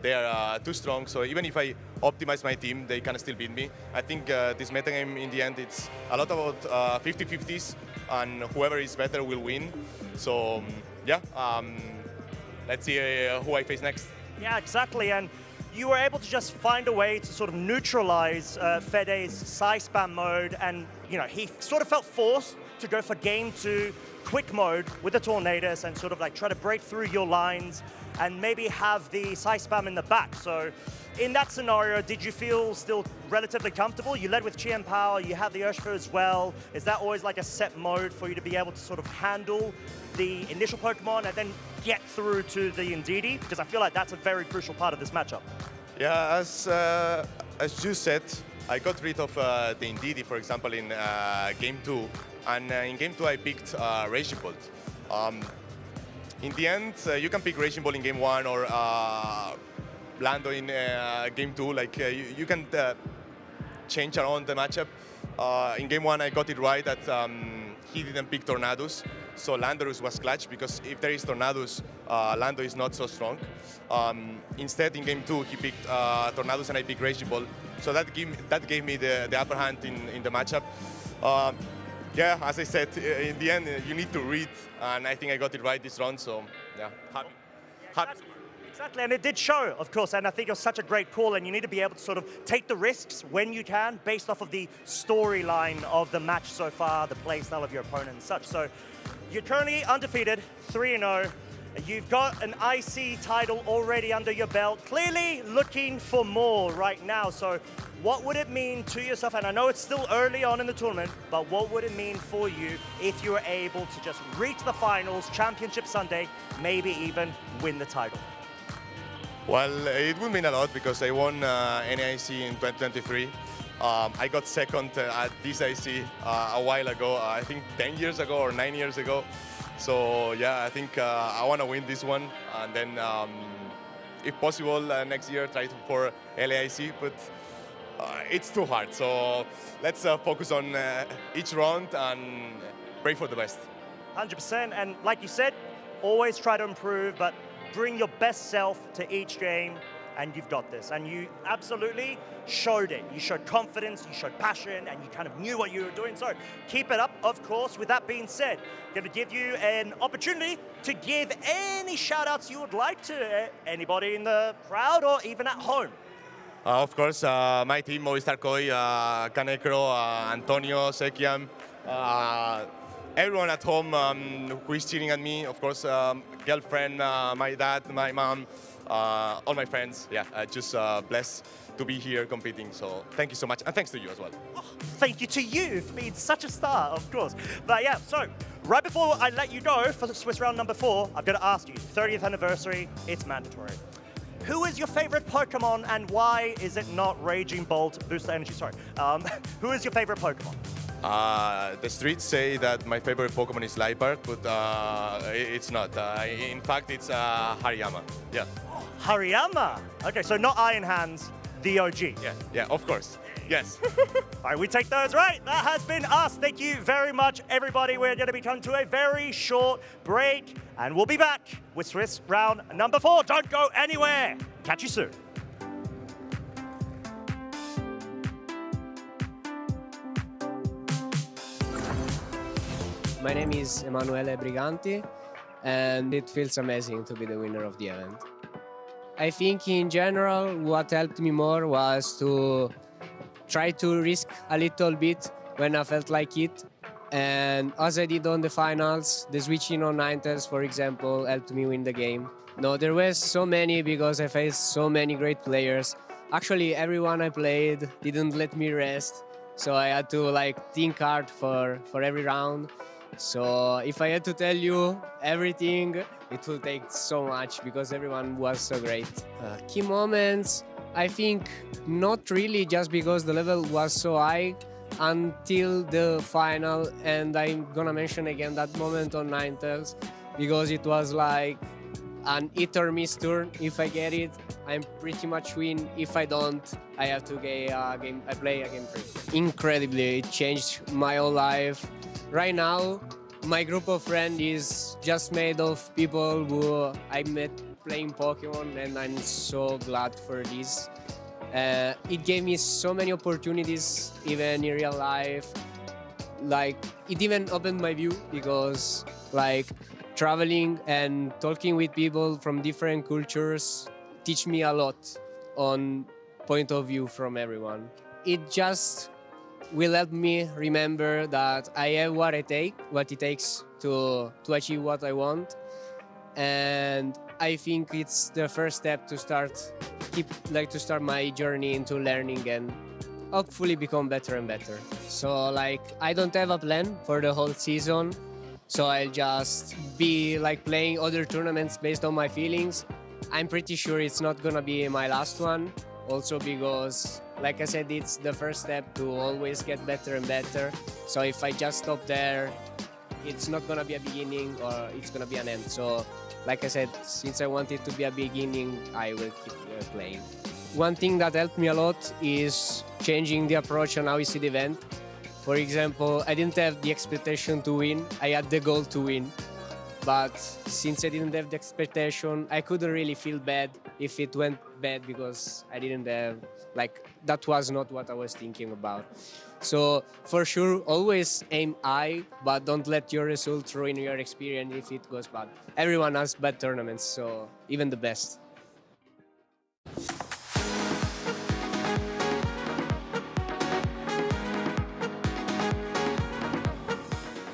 they are too strong. So even if I optimize my team, they can still beat me. I think this metagame in the end, it's a lot about 50-50s, and whoever is better will win. So yeah, let's see who I face next. Yeah, exactly, and you were able to just find a way to sort of neutralize Fede's Size Spam mode, and he sort of felt forced to go for game 2 quick mode with the Tornadus and sort of like try to break through your lines and maybe have the Size Spam in the back. So in that scenario, did you feel still relatively comfortable? You led with Chien-Pao, you have the Urshifu as well. Is that always like a set mode for you to be able to sort of handle the initial Pokemon and then get through to the Indeedee? Because I feel like that's a very crucial part of this matchup. Yeah, as you said, I got rid of the Indeedee, for example, in game 2. And in game 2, I picked Raging Bolt. In the end, you can pick Raging Bolt in game 1 or Lando in game 2. Like you can change around the matchup. In game 1, I got it right that he didn't pick Tornadus. So Landorus was clutch, because if there is Tornadus, Lando is not so strong. Instead, in game 2, he picked Tornadus and I picked Raging Ball. So that gave me the upper hand in the matchup. Yeah, as I said, in the end, you need to read, and I think I got it right this round, so yeah, happy. Exactly, and it did show, of course, and I think it was such a great call, and you need to be able to sort of take the risks when you can, based off of the storyline of the match so far, the play style of your opponent and such. So you're currently undefeated, 3-0. You've got an IC title already under your belt, clearly looking for more right now. So what would it mean to yourself? And I know it's still early on in the tournament, but what would it mean for you if you were able to just reach the finals, Championship Sunday, maybe even win the title? Well, it would mean a lot because I won NIC in 2023. I got second at this IC a while ago, I think 10 years ago or 9 years ago. So yeah, I think I want to win this one, and then if possible next year try for LAIC, but it's too hard. So let's focus on each round and pray for the best. 100%, and like you said, always try to improve, but bring your best self to each game, and you've got this. And you absolutely showed it. You showed confidence, you showed passion, and you kind of knew what you were doing. So keep it up, of course. With that being said, I'm going to give you an opportunity to give any shout-outs you would like to anybody in the crowd or even at home. Of course, my team, Movistar Koi, Canecro, Antonio, Sekiam, everyone at home who is cheering at me, of course, girlfriend, my dad, my mom, all my friends. Yeah, just blessed to be here competing. So thank you so much, and thanks to you as well. Oh, thank you to you for being such a star, of course. But yeah, so right before I let you go for the Swiss round number 4, I've got to ask you, 30th anniversary, it's mandatory. Who is your favorite Pokemon, and why is it not Raging Bolt Booster Energy? Sorry. Who is your favorite Pokemon? The streets say that my favorite Pokemon is Liepard, but it's not. In fact, it's Hariyama. Yeah. Hariyama. Okay, so not Iron Hands, the OG. Yeah, of course. Yes. All right, we take those right. That has been us. Thank you very much, everybody. We're going to be coming to a very short break, and we'll be back with Swiss round number 4. Don't go anywhere. Catch you soon. My name is Emanuele Briganti, and it feels amazing to be the winner of the event. I think in general, what helped me more was to try to risk a little bit when I felt like it. And as I did on the finals, the switching on Ninetales, for example, helped me win the game. No, there were so many because I faced so many great players. Actually, everyone I played didn't let me rest. So I had to think hard for every round. So if I had to tell you everything, it will take so much because everyone was so great. Key moments, I think not really, just because the level was so high until the final, and I'm gonna mention again that moment on Ninetales because it was like an hit or miss turn. If I get it, I'm pretty much win. If I don't, I have to play a game 3. Incredibly, it changed my whole life. Right now, my group of friends is just made of people who I met playing Pokemon, and I'm so glad for this. It gave me so many opportunities, even in real life. It even opened my view because, traveling and talking with people from different cultures teach me a lot on point of view from everyone. It just will help me remember that I have what it takes to achieve what I want, and I think it's the first step to start my journey into learning and hopefully become better and better. So I don't have a plan for the whole season, so I'll just be playing other tournaments based on my feelings. I'm pretty sure it's not gonna be my last one, also because like I said, it's the first step to always get better and better. So if I just stop there, it's not gonna be a beginning, or it's gonna be an end. So like I said, since I want it to be a beginning, I will keep playing. One thing that helped me a lot is changing the approach on how we see the event. For example, I didn't have the expectation to win, I had the goal to win. But since I didn't have the expectation, I couldn't really feel bad if it went bad because I didn't have, that was not what I was thinking about. So for sure, always aim high, but don't let your results ruin your experience if it goes bad. Everyone has bad tournaments, so even the best.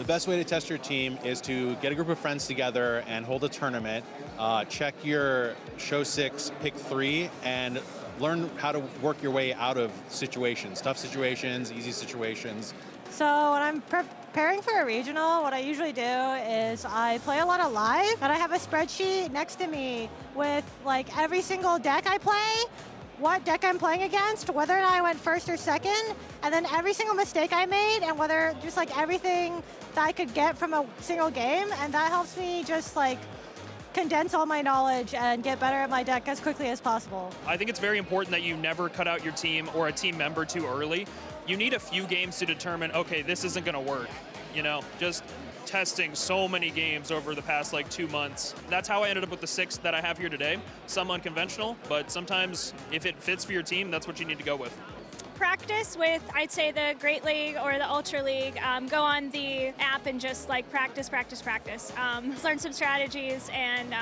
The best way to test your team is to get a group of friends together and hold a tournament, check your show 6, pick 3, and learn how to work your way out of situations, tough situations, easy situations. So when I'm preparing for a regional, what I usually do is I play a lot of live, and I have a spreadsheet next to me with like every single deck I play, what deck I'm playing against, whether or not I went first or second, and then every single mistake I made, and whether just like everything that I could get from a single game, and that helps me just like condense all my knowledge and get better at my deck as quickly as possible. I think it's very important that you never cut out your team or a team member too early. You need a few games to determine, okay, this isn't gonna work. You know, just testing so many games over the past like 2 months. That's how I ended up with the 6 that I have here today. Some unconventional, but sometimes if it fits for your team, that's what you need to go with. Practice with, I'd say, the Great League or the Ultra League. Go on the app and just like practice. Learn some strategies and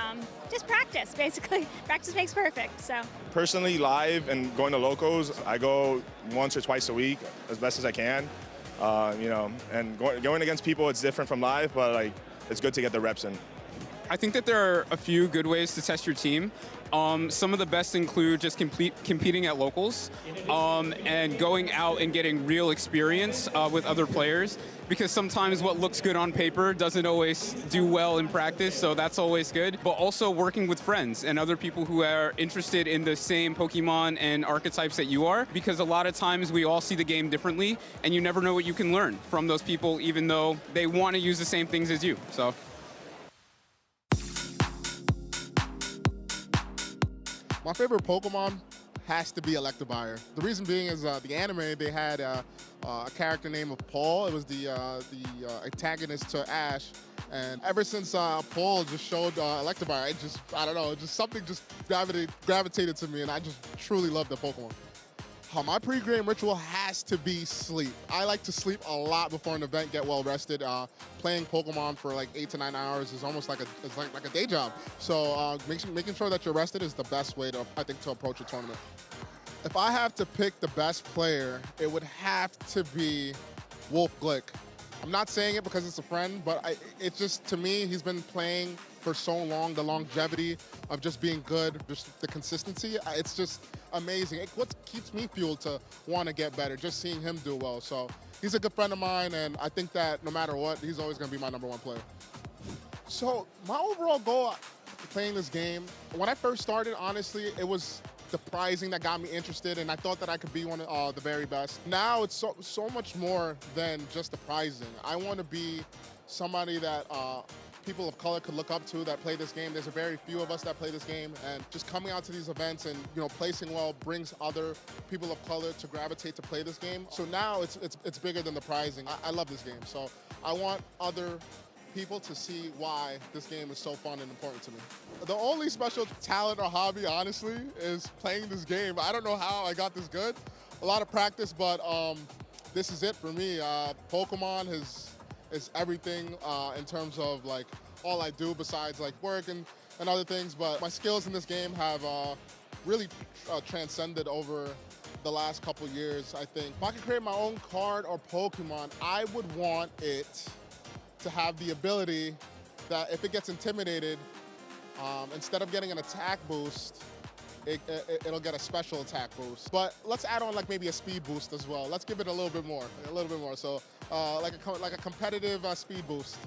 just practice, basically. Practice makes perfect, so. Personally, live and going to locals, I go once or twice a week as best as I can. You know, and going against people, it's different from live, but like it's good to get the reps in. I think that there are a few good ways to test your team. Some of the best include just competing at locals and going out and getting real experience with other players, because sometimes what looks good on paper doesn't always do well in practice, so that's always good. But also working with friends and other people who are interested in the same Pokemon and archetypes that you are, because a lot of times we all see the game differently, and you never know what you can learn from those people, even though they want to use the same things as you. So. My favorite Pokemon has to be Electivire. The reason being is the anime, they had a character named Paul. It was the antagonist to Ash. And ever since Paul just showed Electivire, I don't know, just something just gravitated to me, and I just truly love the Pokemon. My pre-game ritual has to be sleep. I like to sleep a lot before an event, get well rested. Playing Pokemon for like 8 to 9 hours is almost like a day job. So making sure that you're rested is the best way to, I think, to approach a tournament. If I have to pick the best player, it would have to be Wolf Glick. I'm not saying it because it's a friend, but it's just, to me, he's been playing for so long, the longevity of just being good, just the consistency, it's just amazing. It's what keeps me fueled to want to get better, just seeing him do well. So he's a good friend of mine, and I think that no matter what, he's always going to be my #1 player. So my overall goal playing this game, when I first started, honestly, it was the prizing that got me interested, and I thought that I could be one of the very best. Now it's so much more than just the prizing. I want to be somebody that people of color could look up to that play this game. There's a very few of us that play this game, and just coming out to these events and placing well brings other people of color to gravitate to play this game. So now it's bigger than the prizing. I love this game, so I want other people to see why this game is so fun and important to me. The only special talent or hobby, honestly, is playing this game. I don't know how I got this good. A lot of practice, but this is it for me. Pokemon is everything in terms of like all I do besides like work and other things, but my skills in this game have really transcended over the last couple years, I think. If I could create my own card or Pokemon, I would want it to have the ability that if it gets intimidated, instead of getting an attack boost, it'll get a special attack boost. But let's add on like maybe a speed boost as well. Let's give it a little bit more. So like a competitive speed boost.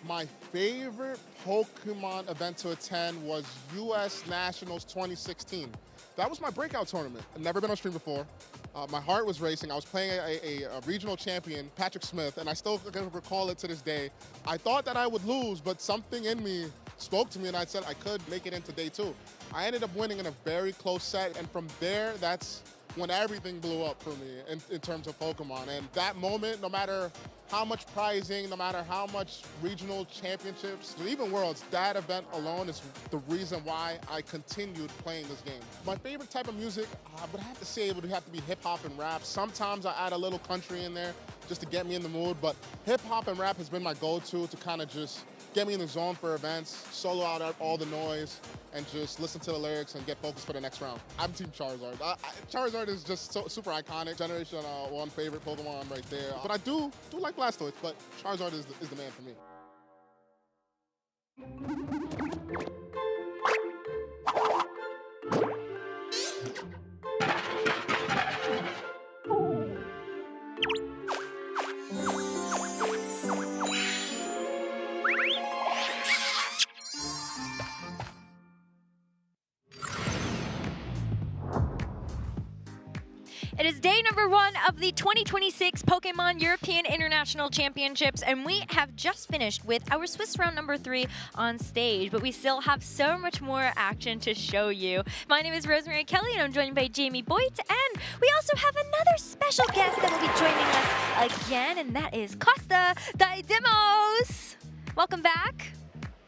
My favorite Pokemon event to attend was US Nationals 2016. That was my breakout tournament. I've never been on stream before. My heart was racing. I was playing a regional champion, Patrick Smith, and I still can recall it to this day. I thought that I would lose, but something in me spoke to me, and I said I could make it into day 2. I ended up winning in a very close set, and from there, that's when everything blew up for me in terms of Pokemon. And that moment, no matter how much prizing, no matter how much regional championships, or even worlds, that event alone is the reason why I continued playing this game. My favorite type of music, I would have to say it would have to be hip hop and rap. Sometimes I add a little country in there just to get me in the mood, but hip hop and rap has been my go-to to kind of just get me in the zone for events, solo out all the noise, and just listen to the lyrics and get focused for the next round. I'm Team Charizard. Charizard is just so super iconic. Generation 1 favorite Pokemon right there. But I do like Blastoise, but Charizard is the man for me. It is day number 1 of the 2026 Pokemon European International Championships, and we have just finished with our Swiss round number 3 on stage, but we still have so much more action to show you. My name is Rosemary Kelly, and I'm joined by Jamie Boyt, and we also have another special guest that will be joining us again, and that is Costa Daidemos. Welcome back.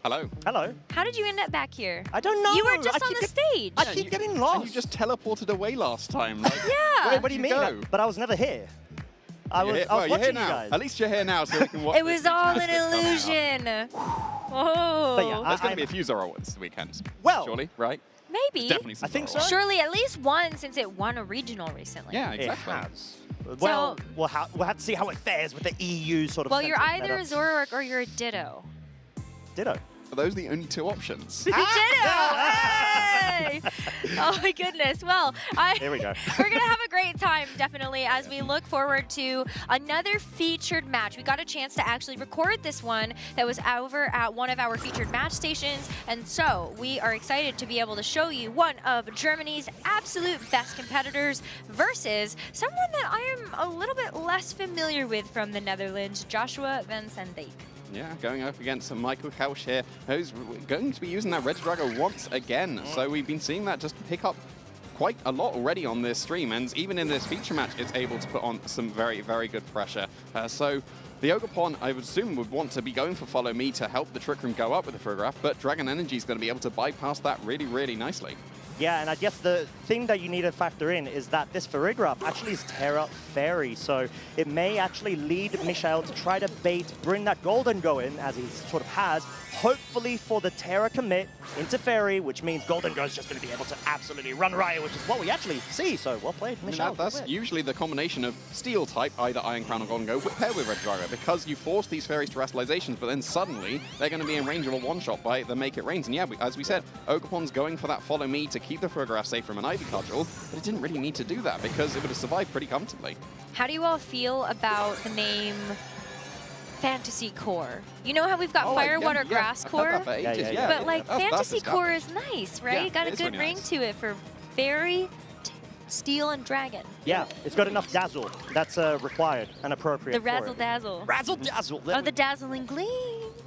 Hello. Hello. How did you end up back here? I don't know. You were just on the stage. I keep getting lost. And you just teleported away last time. Like, yeah. What do you mean? But I was never here. I was you're watching here you now. guys. At least you're here now, so we can watch. It was all an illusion. Whoa. But yeah, There's going to be a few Zoroarks this weekend. Well, surely, right? Maybe. Definitely some I think so. Zoroarks. Surely at least one, since it won a regional recently. Yeah, exactly. It has. Well, we'll have to see how it fares with the EU sort of. Well, you're centric either meta. a Zoroark or you're a Ditto. Ditto. Are those the only 2 options? Ditto! Hey! Oh my goodness. Well, Here we go. We're going to have a great time, definitely, as we look forward to another featured match. We got a chance to actually record this one that was over at one of our featured match stations, and so we are excited to be able to show you one of Germany's absolute best competitors versus someone that I am a little bit less familiar with from the Netherlands, Joshua van Sandijk. Yeah, going up against Michael Kausch here, who's going to be using that Regidrago once again. So we've been seeing that just pick up quite a lot already on this stream, and even in this feature match, it's able to put on some very, very good pressure. So the Ogerpon, I would assume, would want to be going for Follow Me to help the Trick Room go up with the Farigiraf, but Dragon Energy is going to be able to bypass that really, really nicely. Yeah, and I guess the thing that you need to factor in is that this Farigiraf actually is Terra Fairy, so it may actually lead Michael to try to bring that Golden Go in, as he sort of has, hopefully for the Terra commit into Fairy, which means Golden Go is just going to be able to absolutely run riot, which is what we actually see, so well played, Michael. That's usually the combination of Steel type, either Iron Crown or Golden Go, paired with Regidrago, because you force these Fairies to Terastallizations, but then suddenly they're going to be in range of a one-shot by the Make It Rains. And yeah, as we said, Ogerpon's going for that Follow Me to keep the Farigiraf safe from an Ivy Cudgel, but it didn't really need to do that because it would have survived pretty comfortably. How do you all feel about the name Fantasy Core? You know how we've got Fire, Water, Grass Core? But like Fantasy Core is nice, right? Got a good ring to it for Fairy, Steel, and Dragon. Yeah, it's got enough dazzle. That's required and appropriate. The Razzle Dazzle. Razzle Dazzle. Oh, the Dazzling Gleam.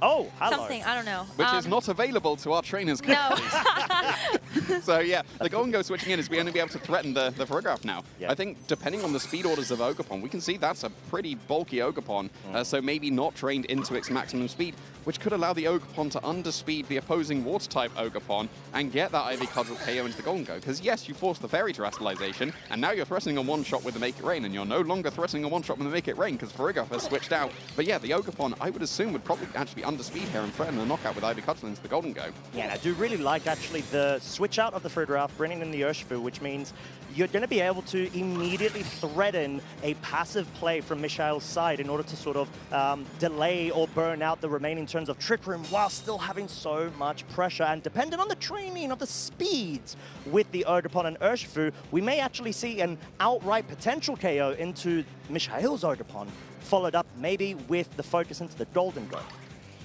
Oh, hello. Something, I don't know. Which is not available to our trainers currently. No. So yeah, the Golden Go switching in is we're going to be able to threaten the Farigiraf now. Yeah. I think depending on the speed orders of Ogerpon, we can see that's a pretty bulky Ogerpon, so maybe not trained into its maximum speed, which could allow the Ogerpon to underspeed the opposing Water-type Ogerpon and get that Ivy Cudgel KO into the Golden Go. Because yes, you force the Fairy Terastallization, and now you're threatening a one-shot with the Make It Rain, and you're no longer threatening a one-shot with the Make It Rain because Farigiraf has switched out. But yeah, the Ogerpon, I would assume, would probably actually underspeed here and threaten a knockout with Ivy Cudgel into the Golden Go. Yeah, and I do really like actually the switch out of the Farigiraf, bringing in the Urshifu, which means you're going to be able to immediately threaten a passive play from Michael's side in order to sort of delay or burn out the remaining turns of Trick Room while still having so much pressure. And depending on the training of the speeds with the Ogerpon and Urshifu, we may actually see an outright potential KO into Michael's Ogerpon, followed up maybe with the focus into the Golden Go.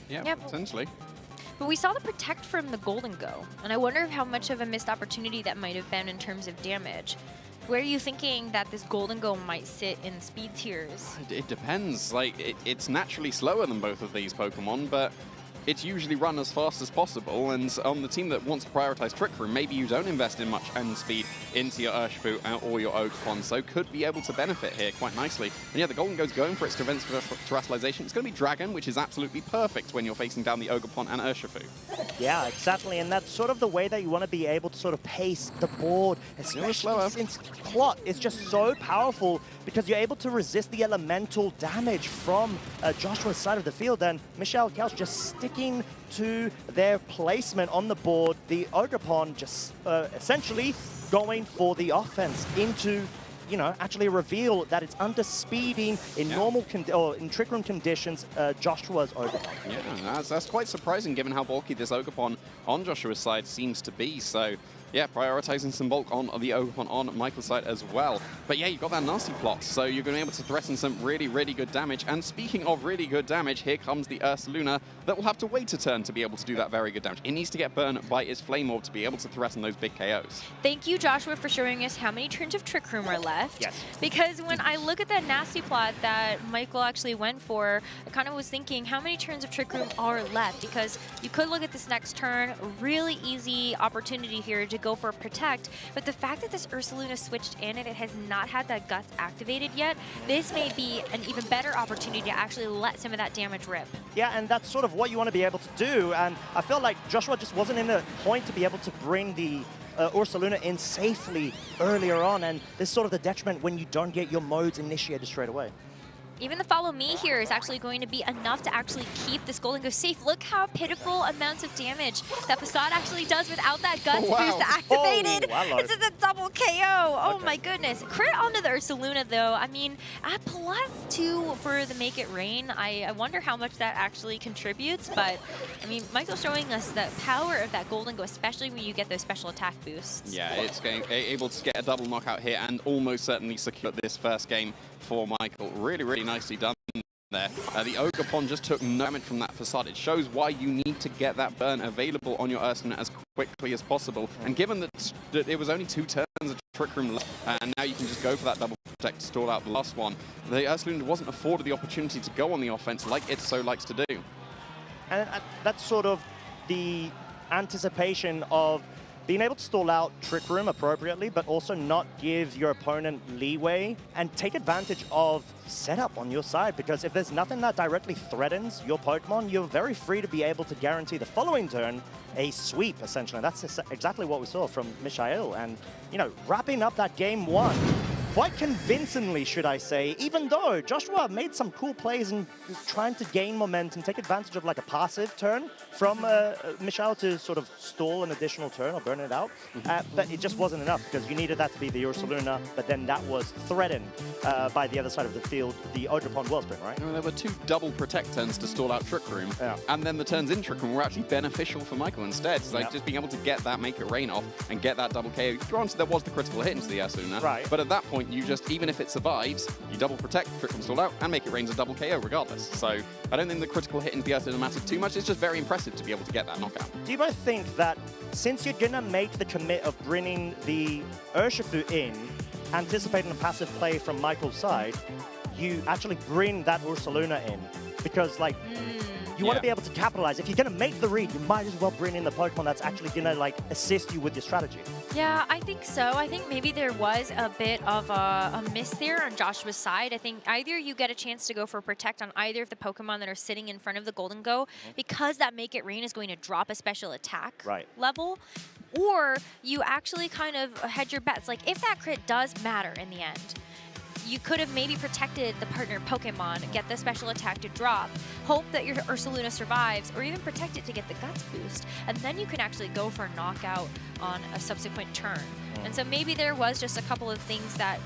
Yeah, potentially. But we saw the Protect from the Golden Go, and I wonder how much of a missed opportunity that might have been in terms of damage. Where are you thinking that this Golden Go might sit in speed tiers? It depends. Like, it's naturally slower than both of these Pokemon, but it's usually run as fast as possible, and on the team that wants to prioritize Trick Room, maybe you don't invest in much end speed into your Urshifu or your Ogerpon, so could be able to benefit here quite nicely. And yeah, the Golden Go's going for its defense terrestrialization. It's going to be Dragon, which is absolutely perfect when you're facing down the Ogerpon and Urshifu. Yeah, exactly, and that's sort of the way that you want to be able to sort of pace the board, especially since Clot is just so powerful because you're able to resist the elemental damage from Joshua's side of the field, and Michelle Couch just sticking to their placement on the board. The Ogerpon just essentially going for the offense into, you know, actually reveal that it's under speeding in normal or in Trick Room conditions, Joshua's Ogerpon. Yeah, that's quite surprising given how bulky this Ogerpon on Joshua's side seems to be. So yeah, prioritizing some bulk on the Ogerpon on Michael's side as well. But yeah, you've got that nasty plot, so you're going to be able to threaten some really, really good damage. And speaking of really good damage, here comes the Ursaluna that will have to wait a turn to be able to do that very good damage. It needs to get burned by its Flame Orb to be able to threaten those big KOs. Thank you, Joshua, for showing us how many turns of Trick Room are left. Yes. Because when I look at that nasty plot that Michael actually went for, I kind of was thinking, how many turns of Trick Room are left? Because you could look at this next turn, really easy opportunity here to go for a Protect. But the fact that this Ursaluna switched in and it has not had that Guts activated yet, this may be an even better opportunity to actually let some of that damage rip. Yeah, and that's sort of what you want to be able to do. And I feel like Joshua just wasn't in a point to be able to bring the Ursaluna in safely earlier on. And this is sort of the detriment when you don't get your modes initiated straight away. Even the follow me here is actually going to be enough to actually keep this Golden Go safe. Look how pitiful amounts of damage that Facade actually does without that Guts boost activated. This is a double KO. Oh my goodness. Crit onto the Ursaluna though. I mean, at +2 for the Make It Rain, I wonder how much that actually contributes. But I mean, Michael's showing us the power of that Golden Go, especially when you get those special attack boosts. Yeah, it's able to get a double knockout here and almost certainly secure this first game for Michael. Really, really nicely done there. The Ogerpon just took no damage from that Facade. It shows why you need to get that burn available on your Ursaluna as quickly as possible. And given that it was only 2 turns of Trick Room left, and now you can just go for that double Protect to stall out the last one, the Ursaluna wasn't afforded the opportunity to go on the offense like it so likes to do. And that's sort of the anticipation of being able to stall out Trick Room appropriately, but also not give your opponent leeway and take advantage of setup on your side, because if there's nothing that directly threatens your Pokemon, you're very free to be able to guarantee the following turn a sweep, essentially. And that's exactly what we saw from Mishael. And, you know, wrapping up that game 1 quite convincingly, should I say, even though Joshua made some cool plays and trying to gain momentum, take advantage of like a passive turn from Michelle to sort of stall an additional turn or burn it out. But it just wasn't enough because you needed that to be the Ursaluna, but then that was threatened by the other side of the field, the Ogerpon Wellspring, right? There were 2 double Protect turns to stall out Trick Room, and then the turns in Trick Room were actually beneficial for Michael instead. So like just being able to get that Make It Rain off and get that double KO. Granted, there was the critical hit into the Ursaluna, right? But at that point, you just, even if it survives, you double Protect, Trick Room stall out, and Make It Rain's a double KO regardless. So I don't think the critical hit into the Ursaluna mattered too much. It's just very impressive to be able to get that knockout. Do you both think that since you're gonna make the commit of bringing the Urshifu in, anticipating a passive play from Michael's side, you actually bring that Ursaluna in? Because like, you want to be able to capitalize. If you're going to make the read, you might as well bring in the Pokemon that's actually going to like assist you with your strategy. Yeah, I think so. I think maybe there was a bit of a miss there on Joshua's side. I think either you get a chance to go for Protect on either of the Pokemon that are sitting in front of the Golden Go, because that Make It Rain is going to drop a special attack level, or you actually kind of hedge your bets. Like if that crit does matter in the end, you could have maybe protected the partner Pokemon, get the special attack to drop, hope that your Ursaluna survives, or even protect it to get the Guts boost, and then you can actually go for a knockout on a subsequent turn. And so maybe there was just a couple of things that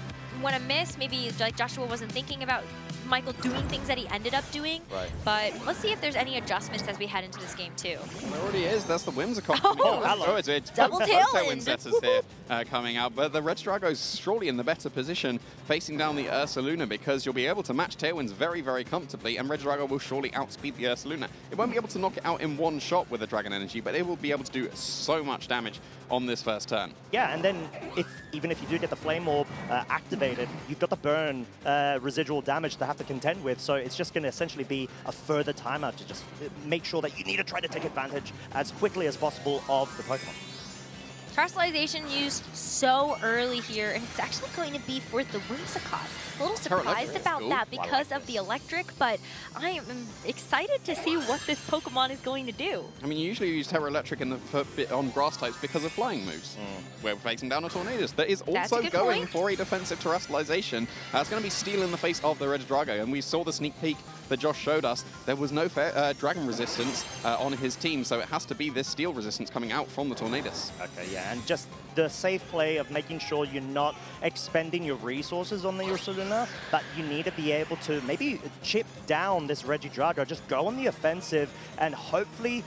went amiss. Maybe like Joshua wasn't thinking about Michael doing things that he ended up doing. But let's see if there's any adjustments as we head into this game too. There already is. That's the Whimsicott. It's double tailwind setters here coming out. But the Red Strago's surely in the better position facing down the Ursaluna, because you'll be able to match tailwinds very, very comfortably, and Red Strago will surely outspeed the Ursaluna. It won't be able to knock it out in one shot with the Dragon Energy, but it will be able to do so much damage on this first turn. Yeah, and then even if you do get the Flame Orb activated, you've got the burn residual damage to have to contend with, so it's just going to essentially be a further timeout to just make sure that you need to try to take advantage as quickly as possible of the Pokemon. Terrestrialization used so early here, and it's actually going to be for the Whimsicott. A little surprised about that because of the electric, but I am excited to see what this Pokemon is going to do. I mean, you usually use Terra Electric on grass types because of flying moves. We're facing down a Tornadus that is also going for a defensive Terrestrialization. It's going to be Steel in the face of the Regidrago, and we saw the sneak peek that Josh showed us. There was no Dragon resistance on his team, so it has to be this Steel resistance coming out from the Tornadus. Okay, yeah, and just the safe play of making sure you're not expending your resources on the Ursaluna, but you need to be able to maybe chip down this Regidrago, just go on the offensive and hopefully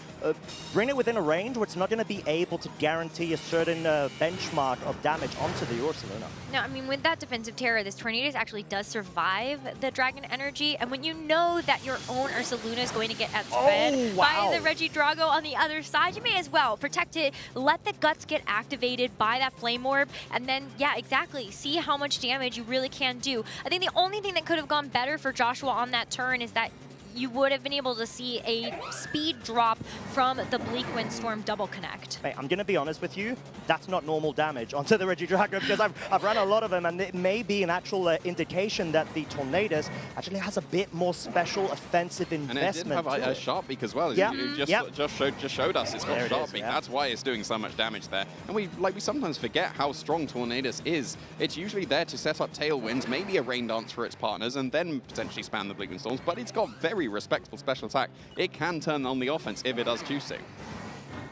bring it within a range where it's not going to be able to guarantee a certain benchmark of damage onto the Ursaluna. Now, I mean, with that defensive Terra, this Tornadus actually does survive the Dragon Energy, and when you know that your own Ursaluna is going to get outsped by the Regidrago on the other side, you may as well protect it, let the Guts get activated by that Flame Orb, and then, yeah, exactly, see how much damage you really can do. I think the only thing that could have gone better for Joshua on that turn is that you would have been able to see a speed drop from the Bleak Windstorm double connect. Hey, I'm going to be honest with you, that's not normal damage onto the Regidrago because I've run a lot of them, and it may be an actual indication that the Tornadus actually has a bit more special offensive investment. And it did have a Sharp Beak as well. Yeah. It just showed us it's got Sharp Beak. That's why it's doing so much damage there. And we sometimes forget how strong Tornadus is. It's usually there to set up Tailwinds, maybe a Rain Dance for its partners, and then potentially spam the Bleak Windstorms, but it's got very respectable special attack. It can turn on the offense if it does choose to.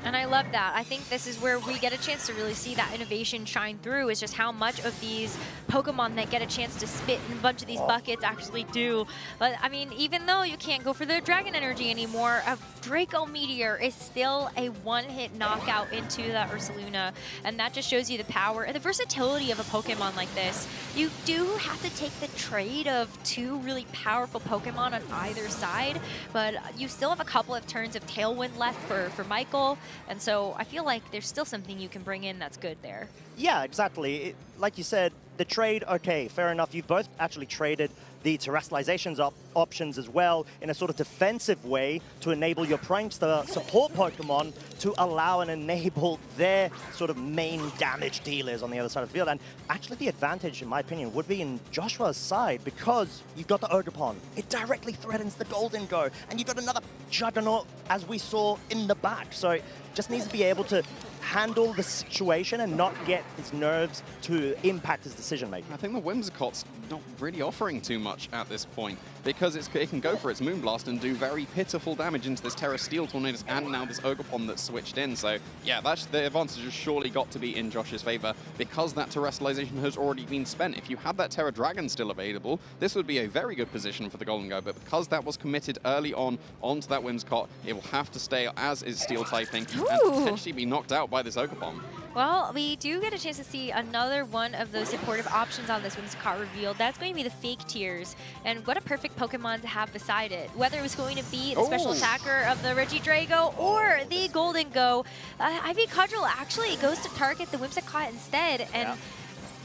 And I love that. I think this is where we get a chance to really see that innovation shine through, is just how much of these Pokemon that get a chance to spit in a bunch of these buckets actually do. But, I mean, even though you can't go for the Dragon Energy anymore, a Draco Meteor is still a one-hit knockout into the Ursaluna, and that just shows you the power and the versatility of a Pokemon like this. You do have to take the trade of two really powerful Pokemon on either side, but you still have a couple of turns of Tailwind left for Michael. And so I feel like there's still something you can bring in that's good there. Yeah, exactly. Like you said, the trade, okay, fair enough. You've both actually traded the Terrestrializations options as well in a sort of defensive way to enable your Primestar support Pokemon to allow and enable their sort of main damage dealers on the other side of the field. And actually the advantage, in my opinion, would be in Joshua's side because you've got the Ogerpon. It directly threatens the Golden Go. And you've got another Juggernaut, as we saw in the back. So it just needs to be able to handle the situation and not get his nerves to impact his decision-making. I think the Whimsicott's not really offering too much at this point because it can go for its Moonblast and do very pitiful damage into this Terra Steel Tornadus and now this Ogerpon that's switched in. So yeah, that's the advantage has surely got to be in Josh's favor because that Terrestrialization has already been spent. If you had that Terra Dragon still available, this would be a very good position for the Golden Go, but because that was committed early on onto that Whimsicott, it will have to stay as is Steel typing and potentially be knocked out by this Ogerpon. Well, we do get a chance to see another one of those supportive options on this Whimsicott revealed. That's going to be the Fake Tears, and what a perfect Pokemon to have beside it. Whether it was going to be the special attacker of the Regidrago or the Golden Go, Ivy Cudgel actually goes to target the Whimsicott instead, and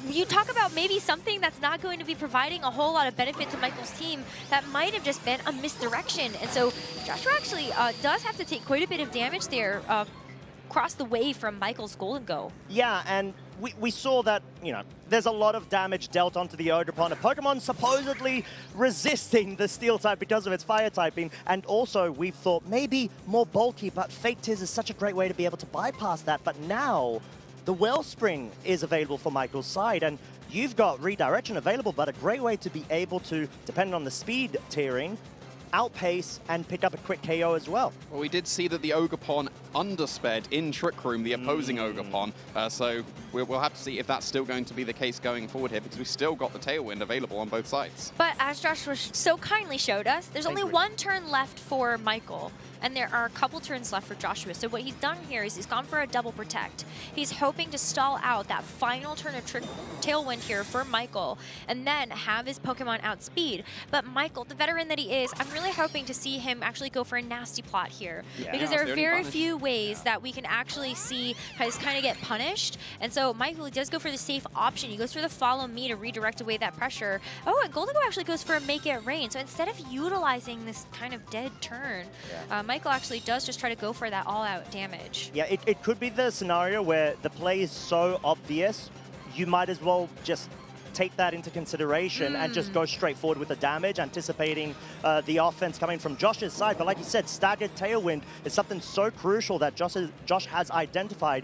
you talk about maybe something that's not going to be providing a whole lot of benefit to Michael's team. That might have just been a misdirection, and so Joshua actually does have to take quite a bit of damage there across the way from Michael's Golden Go. Yeah, and we saw that, you know, there's a lot of damage dealt onto the Ogerpon. A Pokemon supposedly resisting the Steel type because of its Fire typing, and also we thought maybe more bulky, but Fake Tears is such a great way to be able to bypass that. But now the Wellspring is available for Michael's side, and you've got Redirection available, but a great way to be able to, depending on the speed tiering, outpace and pick up a quick KO as well. Well, we did see that the Ogerpon undersped in Trick Room, the opposing Ogerpon, so we'll have to see if that's still going to be the case going forward here, because we've still got the Tailwind available on both sides. But as Joshua so kindly showed us, there's only one turn left for Michael, and there are a couple turns left for Joshua. So what he's done here is he's gone for a double protect. He's hoping to stall out that final turn of Tailwind here for Michael, and then have his Pokemon outspeed. But Michael, the veteran that he is, I'm really hoping to see him actually go for a nasty plot here, because there are very few ways that we can actually see his kind of get punished. And so Michael does go for the safe option. He goes for the Follow Me to redirect away that pressure. Oh, and Golden Go actually goes for a Make It Rain. So instead of utilizing this kind of dead turn, Michael actually does just try to go for that all-out damage. Yeah, it could be the scenario where the play is so obvious, you might as well just take that into consideration and just go straight forward with the damage, anticipating the offense coming from Josh's side. But like you said, staggered Tailwind is something so crucial that Josh has identified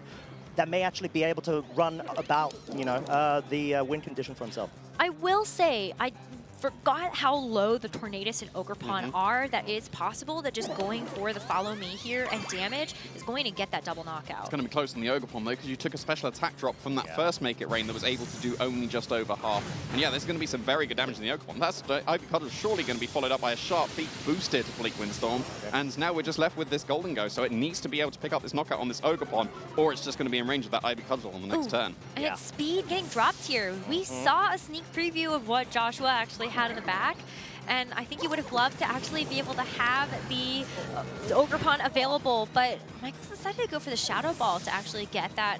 that may actually be able to run about, you know, the win condition for himself. I will say, I forgot how low the Tornadus and Ogerpon are. That is possible that just going for the follow me here and damage is going to get that double knockout. It's going to be close on the Ogerpon though, because you took a special attack drop from that first Make It Rain that was able to do only just over half. And yeah, there's going to be some very good damage in the Ogerpon. That's Ivy Cuddle's surely going to be followed up by a Sharp Feet boosted Bleak Windstorm. And now we're just left with this Golden Go, so it needs to be able to pick up this knockout on this Ogerpon, or it's just going to be in range of that Ivy Cuddle on the next turn. And it's speed getting dropped here. We saw a sneak preview of what Joshua actually had in the back. And I think he would have loved to actually be able to have the Ogerpon available, but Michael's decided to go for the Shadow Ball to actually get that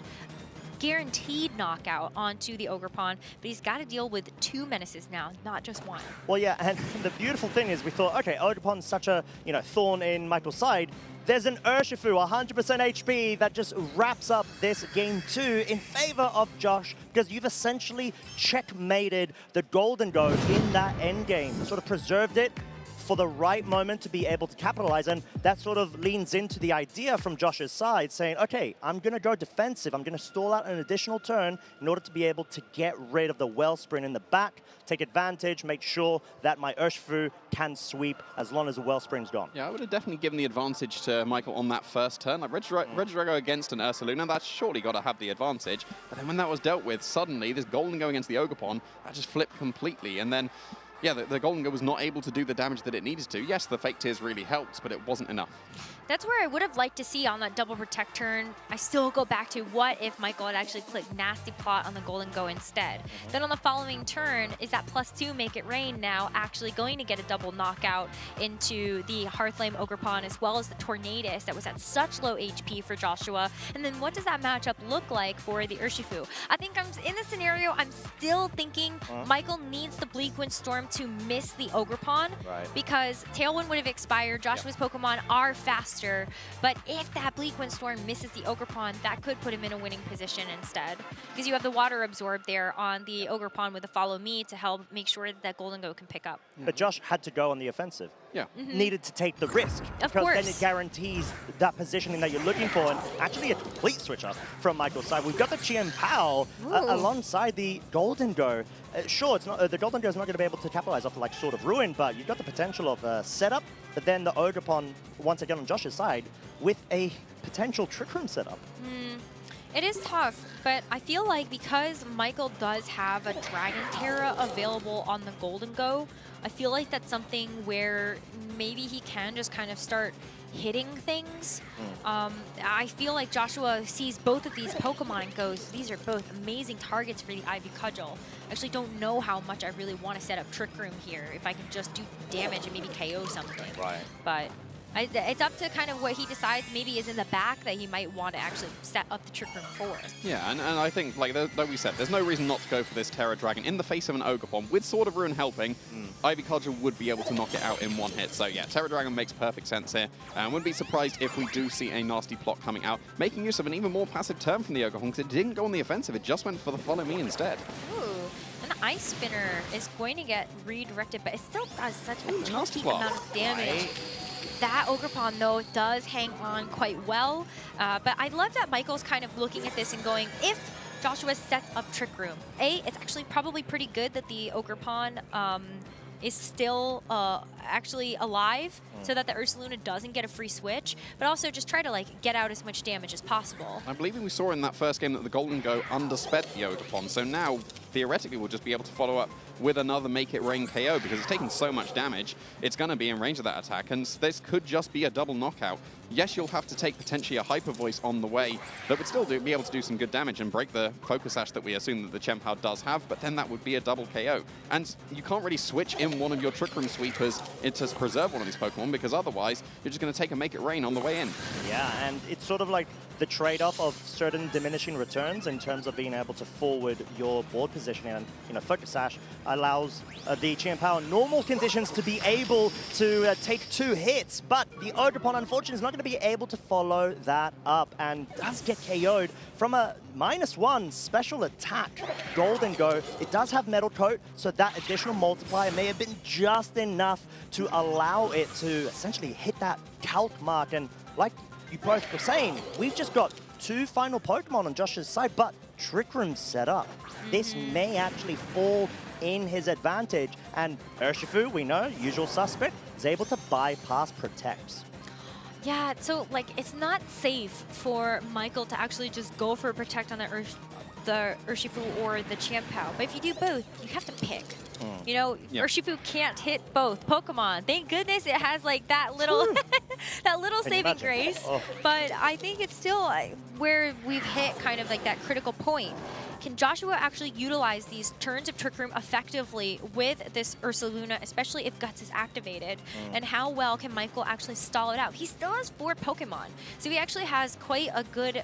guaranteed knockout onto the Ogerpon, but he's got to deal with 2 menaces now, not just 1. Well, yeah, and the beautiful thing is we thought, okay, Ogerpon's such a, you know, thorn in Michael's side. There's an Urshifu, 100% HP, that just wraps up this game 2 in favor of Josh, because you've essentially checkmated the Golden Go in that endgame, sort of preserved it for the right moment to be able to capitalize, and that sort of leans into the idea from Josh's side, saying, okay, I'm going to go defensive, I'm going to stall out an additional turn in order to be able to get rid of the Wellspring in the back, take advantage, make sure that my Urshifu can sweep as long as the Wellspring's gone. Yeah, I would have definitely given the advantage to Michael on that first turn. Like Regidrago against an Ursaluna, that's surely got to have the advantage. But then when that was dealt with, suddenly this Golden Go against the Ogerpon, that just flipped completely. And then yeah, the Golden Go was not able to do the damage that it needed to. Yes, the Fake Tears really helped, but it wasn't enough. That's where I would have liked to see on that double protect turn. I still go back to what if Michael had actually clicked Nasty Plot on the Golden Go instead. Then on the following turn, is that +2 Make It Rain now actually going to get a double knockout into the Hearthflame Ogerpon as well as the Tornadus that was at such low HP for Joshua? And then what does that matchup look like for the Urshifu? I think I'm in this scenario, I'm still thinking Michael needs the Bleak Windstorm to miss the Ogerpon because Tailwind would have expired. Joshua's Pokemon are faster, but if that Bleak Windstorm misses the Ogerpon, that could put him in a winning position instead because you have the Water Absorb there on the Ogerpon with the Follow Me to help make sure that that Golden Go can pick up. But Josh had to go on the offensive. Yeah. Needed to take the risk. Of because course. then it guarantees that positioning that you're looking for, and actually a complete switch up from Michael's side. We've got the Chien Pao alongside the Golden Go. Sure, it's not the Golden Go is not going to be able to capitalize off like Sword of Ruin, but you've got the potential of setup, but then the Ogerpon once again on Josh's side with a potential Trick Room setup. It is tough, but I feel like because Michael does have a Dragon Terra available on the Golden Go, I feel like that's something where maybe he can just kind of start hitting things. I feel like Joshua sees both of these Pokemon and goes, these are both amazing targets for the Ivy Cudgel. I actually don't know how much I really want to set up Trick Room here, if I can just do damage and maybe KO something. But it's up to kind of what he decides maybe is in the back that he might want to actually set up the Trick Room for. Yeah, and I think, like we said, there's no reason not to go for this Terra Dragon in the face of an Ogerpon. With Sword of Ruin helping, Ivy Cudgel would be able to knock it out in one hit. So yeah, Terra Dragon makes perfect sense here. And wouldn't be surprised if we do see a Nasty Plot coming out, making use of an even more passive turn from the Ogerpon, because it didn't go on the offensive, it just went for the Follow Me instead. Ooh. And the Ice Spinner is going to get redirected, but it still does such a chunky amount of damage. That Ogerpon, though, does hang on quite well. But I love that Michael's kind of looking at this and going, if Joshua sets up Trick Room, it's actually probably pretty good that the Ogerpon is still actually alive so that the Ursaluna doesn't get a free switch, but also just try to like get out as much damage as possible. I believe we saw in that first game that the Golden Go undersped the Ogerpon, so now theoretically we'll just be able to follow up with another Make It Rain KO because it's taking so much damage, it's going to be in range of that attack, and this could just be a double knockout. Yes, you'll have to take potentially a Hyper Voice on the way that would still be able to do some good damage and break the Focus Sash that we assume that the Chien Pao does have, but then that would be a double KO. And you can't really switch in one of your Trick Room sweepers to preserve one of these Pokemon because otherwise you're just going to take a Make It Rain on the way in. Yeah, and it's sort of like the trade-off of certain diminishing returns in terms of being able to forward your board position. positioning, and Focus Sash allows the Chien-Pao normal conditions to be able to take 2 hits, but the Ogerpon unfortunately is not going to be able to follow that up and does get KO'd from a -1 special attack. Golden Go, it does have Metal Coat, so that additional multiplier may have been just enough to allow it to essentially hit that calc mark. And like you both were saying, we've just got 2 final Pokemon on Josh's side, but Trick Room set up. This may actually fall in his advantage, and Urshifu, we know, usual suspect, is able to bypass Protects. Yeah, so like it's not safe for Michael to actually just go for a Protect on the Urshifu or the Chien-Pao. But if you do both, you have to pick. You know, Urshifu can't hit both Pokemon. Thank goodness it has like that little that little saving grace. But I think it's still where we've hit kind of like that critical point. Can Joshua actually utilize these turns of Trick Room effectively with this Ursaluna, especially if Guts is activated? And how well can Michael actually stall it out? He still has 4 Pokemon, so he actually has quite a good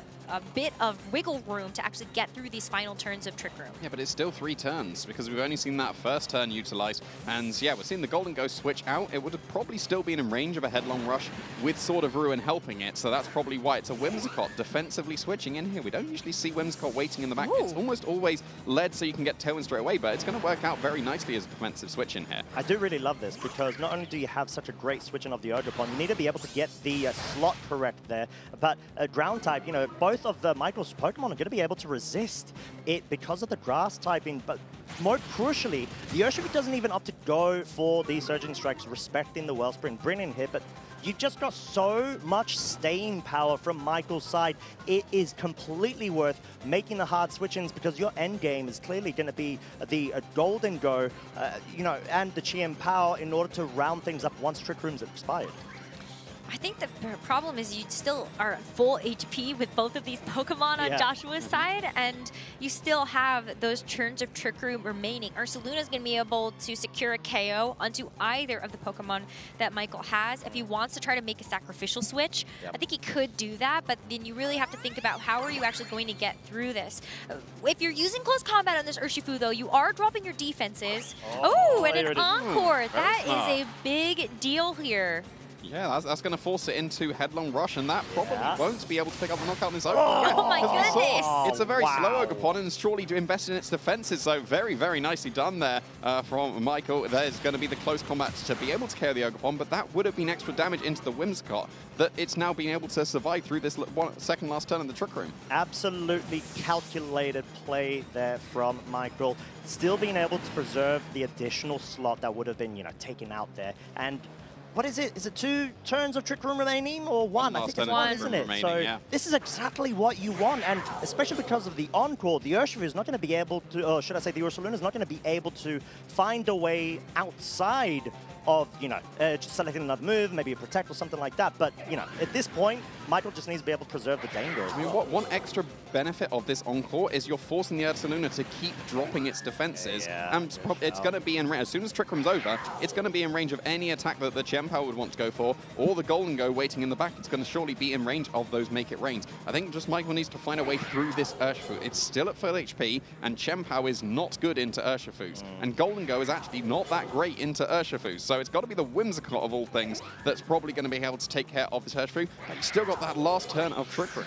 bit of wiggle room to actually get through these final turns of Trick Room. Yeah, but it's still 3 turns because we've only seen that first turn utilized. And yeah, we're seeing the Golden Ghost switch out. It would have probably still been in range of a Headlong Rush with Sword of Ruin helping it. So that's probably why it's a Whimsicott defensively switching in here. We don't usually see Whimsicott waiting in the back. It's almost always led so you can get Tailwind straight away, but it's going to work out very nicely as a defensive switch in here. I do really love this because not only do you have such a great switching of the Ogerpon, you need to be able to get the slot correct there. But ground type, both of Michael's Pokemon are going to be able to resist it because of the grass typing. But more crucially, the Urshifu doesn't even opt to go for the Surging Strikes, respecting the Wellspring, bringing hit, but you've just got so much staying power from Michael's side. It is completely worth making the hard switch-ins because your end game is clearly going to be the Golden Go, and the Chien-Pao in order to round things up once Trick Room's expired. I think the problem is you still are at full HP with both of these Pokemon on Joshua's side, and you still have those turns of Trick Room remaining. Ursaluna's going to be able to secure a KO onto either of the Pokemon that Michael has. If he wants to try to make a sacrificial switch, I think he could do that, but then you really have to think about how are you actually going to get through this. If you're using close combat on this Urshifu, though, you are dropping your defenses. Oh, and an Encore. That is a big deal here. Yeah, that's going to force it into Headlong Rush, and that probably won't be able to pick up the knockout on his own. Oh my goodness! It's a very slow Ogerpon, and it's surely to invest in its defenses, so very, very nicely done there from Michael. There's going to be the close combat to be able to KO the Ogerpon, but that would have been extra damage into the Whimsicott that it's now been able to survive through this second last turn in the Trick Room. Absolutely calculated play there from Michael. Still being able to preserve the additional slot that would have been, taken out there. And what is it? Is it 2 turns of Trick Room remaining or 1? I think it's 1, isn't it? So this is exactly what you want, and especially because of the Encore, the Urshifu is not going to be able to, or should I say the Ursaluna is not going to be able to find a way outside of, just selecting another move, maybe a Protect or something like that. But, at this point, Michael just needs to be able to preserve the danger. I mean, one extra benefit of this Encore is you're forcing the Ursaluna to keep dropping its defenses. And it's going to be in range, as soon as Trick Room's over, it's going to be in range of any attack that the Chien-Pao would want to go for, or the Golden Go waiting in the back. It's going to surely be in range of those Make It Rains. I think just Michael needs to find a way through this Urshifu. It's still at full HP, and Chien-Pao is not good into Urshifus. And Golden Go is actually not that great into Urshifus. So it's got to be the Whimsicott of all things that's probably going to be able to take care of this Urshifu. But you still got that last turn of Trick Room.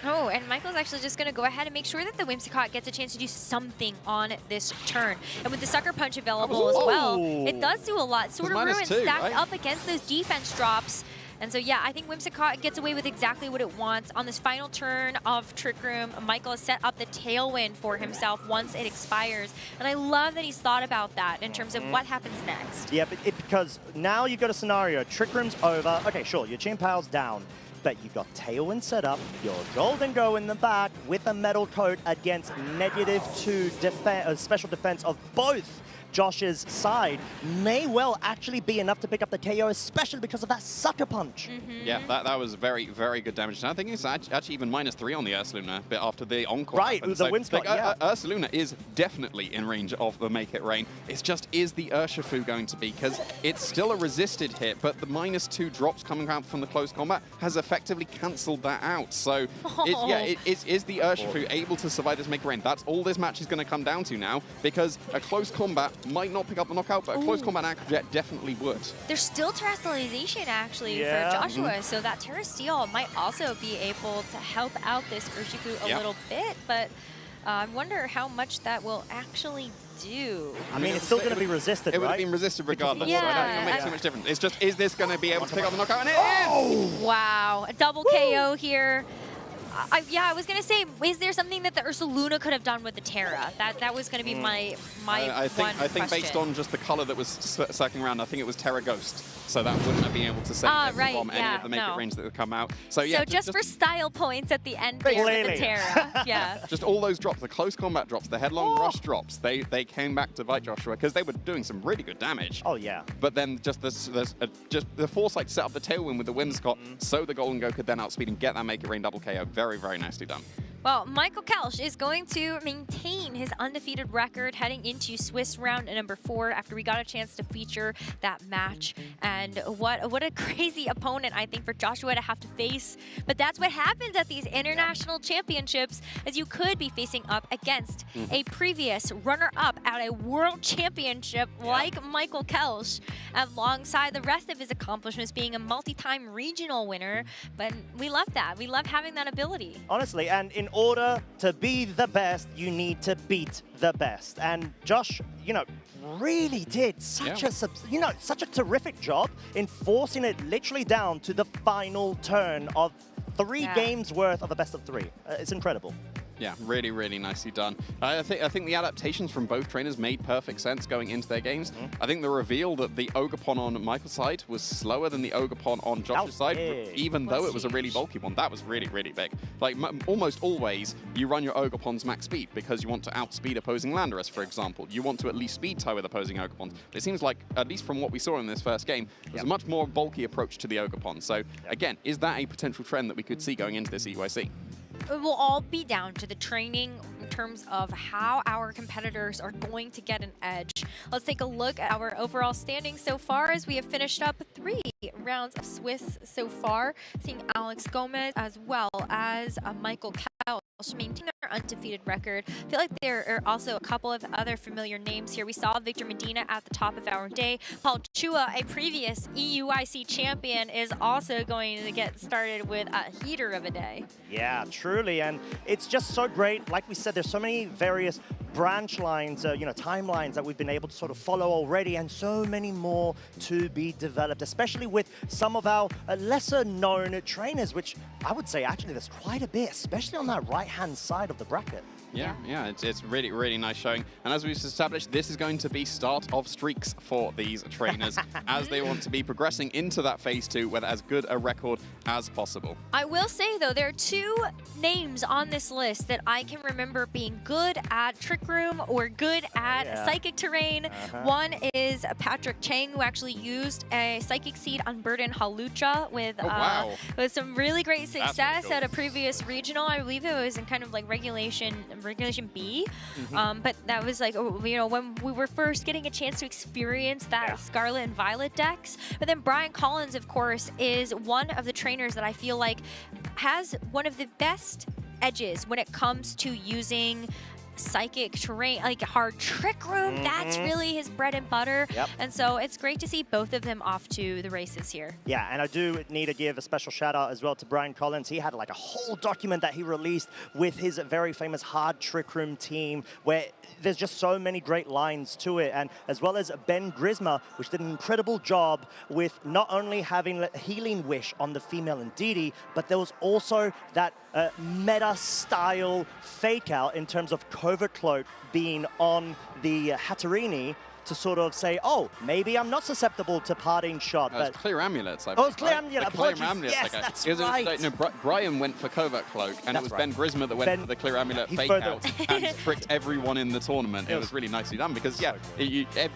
Oh, and Michael's actually just going to go ahead and make sure that the Whimsicott gets a chance to do something on this turn. And with the Sucker Punch available as well, it does do a lot. Sword of Ruin stacked up against those defense drops. And so, yeah, I think Whimsicott gets away with exactly what it wants. On this final turn of Trick Room, Michael has set up the Tailwind for himself once it expires. And I love that he's thought about that in terms of what happens next. Yeah, but because now you've got a scenario. Trick Room's over. Okay, sure, your Chien-Pao's down. But you got Tailwind set up, your Golden Go in the back with a Metal Coat against -2 special defense of both Josh's side may well actually be enough to pick up the KO, especially because of that Sucker Punch. Yeah, that was very, very good damage. And I think it's actually even -3 on the Ursaluna a bit after the Encore. Right, the Whimsicott, Ursaluna is definitely in range of the Make It Rain. It's just, is the Urshifu going to be? Because it's still a resisted hit, but the -2 drops coming out from the close combat has a effectively cancelled that out. So, is the Urshifu able to survive this Make It Rain? That's all this match is going to come down to now, because a close combat might not pick up the knockout, but a close combat Acrojet definitely would. There's still terrestrialization actually for Joshua, so that Terra Steel might also be able to help out this Urshifu a little bit, but I wonder how much that will actually do. I mean, it's still going to be resisted, It would right? have been resisted regardless. Yeah. So I don't think it'll make too much difference. It's just, is this going to be able to pick up the knockout? And it is! Wow, a double KO here. I was gonna say, is there something that the Ursaluna could have done with the Terra? That was gonna be my I think based on just the color that was circling around, I think it was Terra Ghost. So that wouldn't have been able to save it from any of the Make It Rains that would come out. So yeah, so just for style points at the end there with the Terra. Yeah. Just all those drops, the close combat drops, the headlong rush drops, they came back to bite Joshua because they were doing some really good damage. Oh yeah. But then just just the foresight to set up the tailwind with the Whimsicott, so the Golden Go could then outspeed and get that Make It Rain double KO. Very, very nicely done. Well, Michael Kelsch is going to maintain his undefeated record heading into Swiss round number 4 after we got a chance to feature that match. And what a crazy opponent, I think, for Joshua to have to face. But that's what happens at these international championships, as you could be facing up against a previous runner-up at a world championship like Michael Kelsch, alongside the rest of his accomplishments being a multi-time regional winner. But we love that. We love having that ability. Honestly, and in order to be the best, you need to beat the best. And Josh, really did such a terrific job in forcing it literally down to the final turn of 3 games worth of a best of 3. It's incredible. Yeah, really, really nicely done. I think the adaptations from both trainers made perfect sense going into their games. I think the reveal that the Ogerpon on Michael's side was slower than the Ogerpon on Josh's side, even though it was a really bulky one. That was really, really big. Like, almost always, you run your Ogerpon's max speed because you want to outspeed opposing Landorus, for example. You want to at least speed tie with opposing Ogerpons. It seems like, at least from what we saw in this first game, it was a much more bulky approach to the Ogerpon. So, again, is that a potential trend that we could see going into this EYC? It will all be down to the training in terms of how our competitors are going to get an edge. Let's take a look at our overall standings so far, as we have finished up 3 rounds of Swiss so far, seeing Alex Gomez as well as Michael Kelsch maintain their undefeated record. I feel like there are also a couple of other familiar names here. We saw Victor Medina at the top of our day. Paul Chua, a previous EUIC champion, is also going to get started with a heater of a day. Yeah, truly, and it's just so great. Like we said, there's so many various branch lines, timelines that we've been able to sort of follow already, and so many more to be developed, especially with some of our lesser known trainers, which I would say actually there's quite a bit, especially on that right-hand side of the bracket. Yeah, it's really, really nice showing. And as we've established, this is going to be start of streaks for these trainers as they want to be progressing into that phase 2 with as good a record as possible. I will say, though, there are 2 names on this list that I can remember being good at Trick Room or good at Psychic Terrain. One is Patrick Chang, who actually used a Psychic Seed on Burden Halucha with some really great success at a previous regional. I believe it was in kind of like Regulation B, but that was like, when we were first getting a chance to experience that Scarlet and Violet decks. But then Brian Collins, of course, is one of the trainers that I feel like has one of the best edges when it comes to using Psychic Terrain, like hard Trick Room. That's really his bread and butter. And so it's great to see both of them off to the races here. Yeah, and I do need to give a special shout out as well to Brian Collins. He had like a whole document that he released with his very famous hard Trick Room team, where there's just so many great lines to it, and as well as Ben Grisma, which did an incredible job with not only having Healing Wish on the female Ndidi, but there was also that meta-style fake-out in terms of Covert Cloak being on the Hatterini to sort of say, oh, maybe I'm not susceptible to Parting Shot. It's Clear Amulets. It's Clear Amulet. Yes, that's right. No, Brian went for Covert Cloak, and it was Ben Grisma that went for the Clear Amulet fake-out and tricked everyone in the tournament. It was really nicely done because,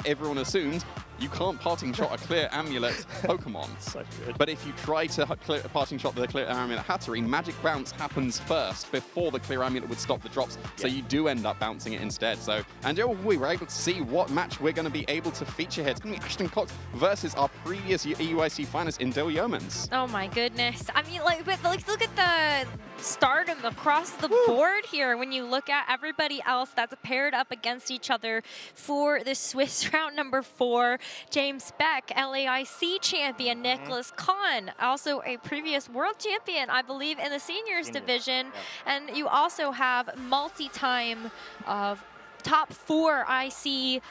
everyone assumed you can't parting shot a clear amulet Pokemon. So good. But if you try to clear, parting shot the clear amulet Hatterene, Magic Bounce happens first before the clear amulet would stop the drops. So you do end up bouncing it instead. So, and we were able to see what match we're going to be able to feature here. It's going to be Ashton Cox versus our previous EUIC finalist, Indil Yeomans. Oh my goodness. I mean, but look at the stardom across the board here when you look at everybody else that's paired up against each other for the Swiss round number 4. James Beck, LAIC champion, Nicholas Kahn, also a previous world champion, I believe, in the seniors division. And you also have multi-time of top 4 IC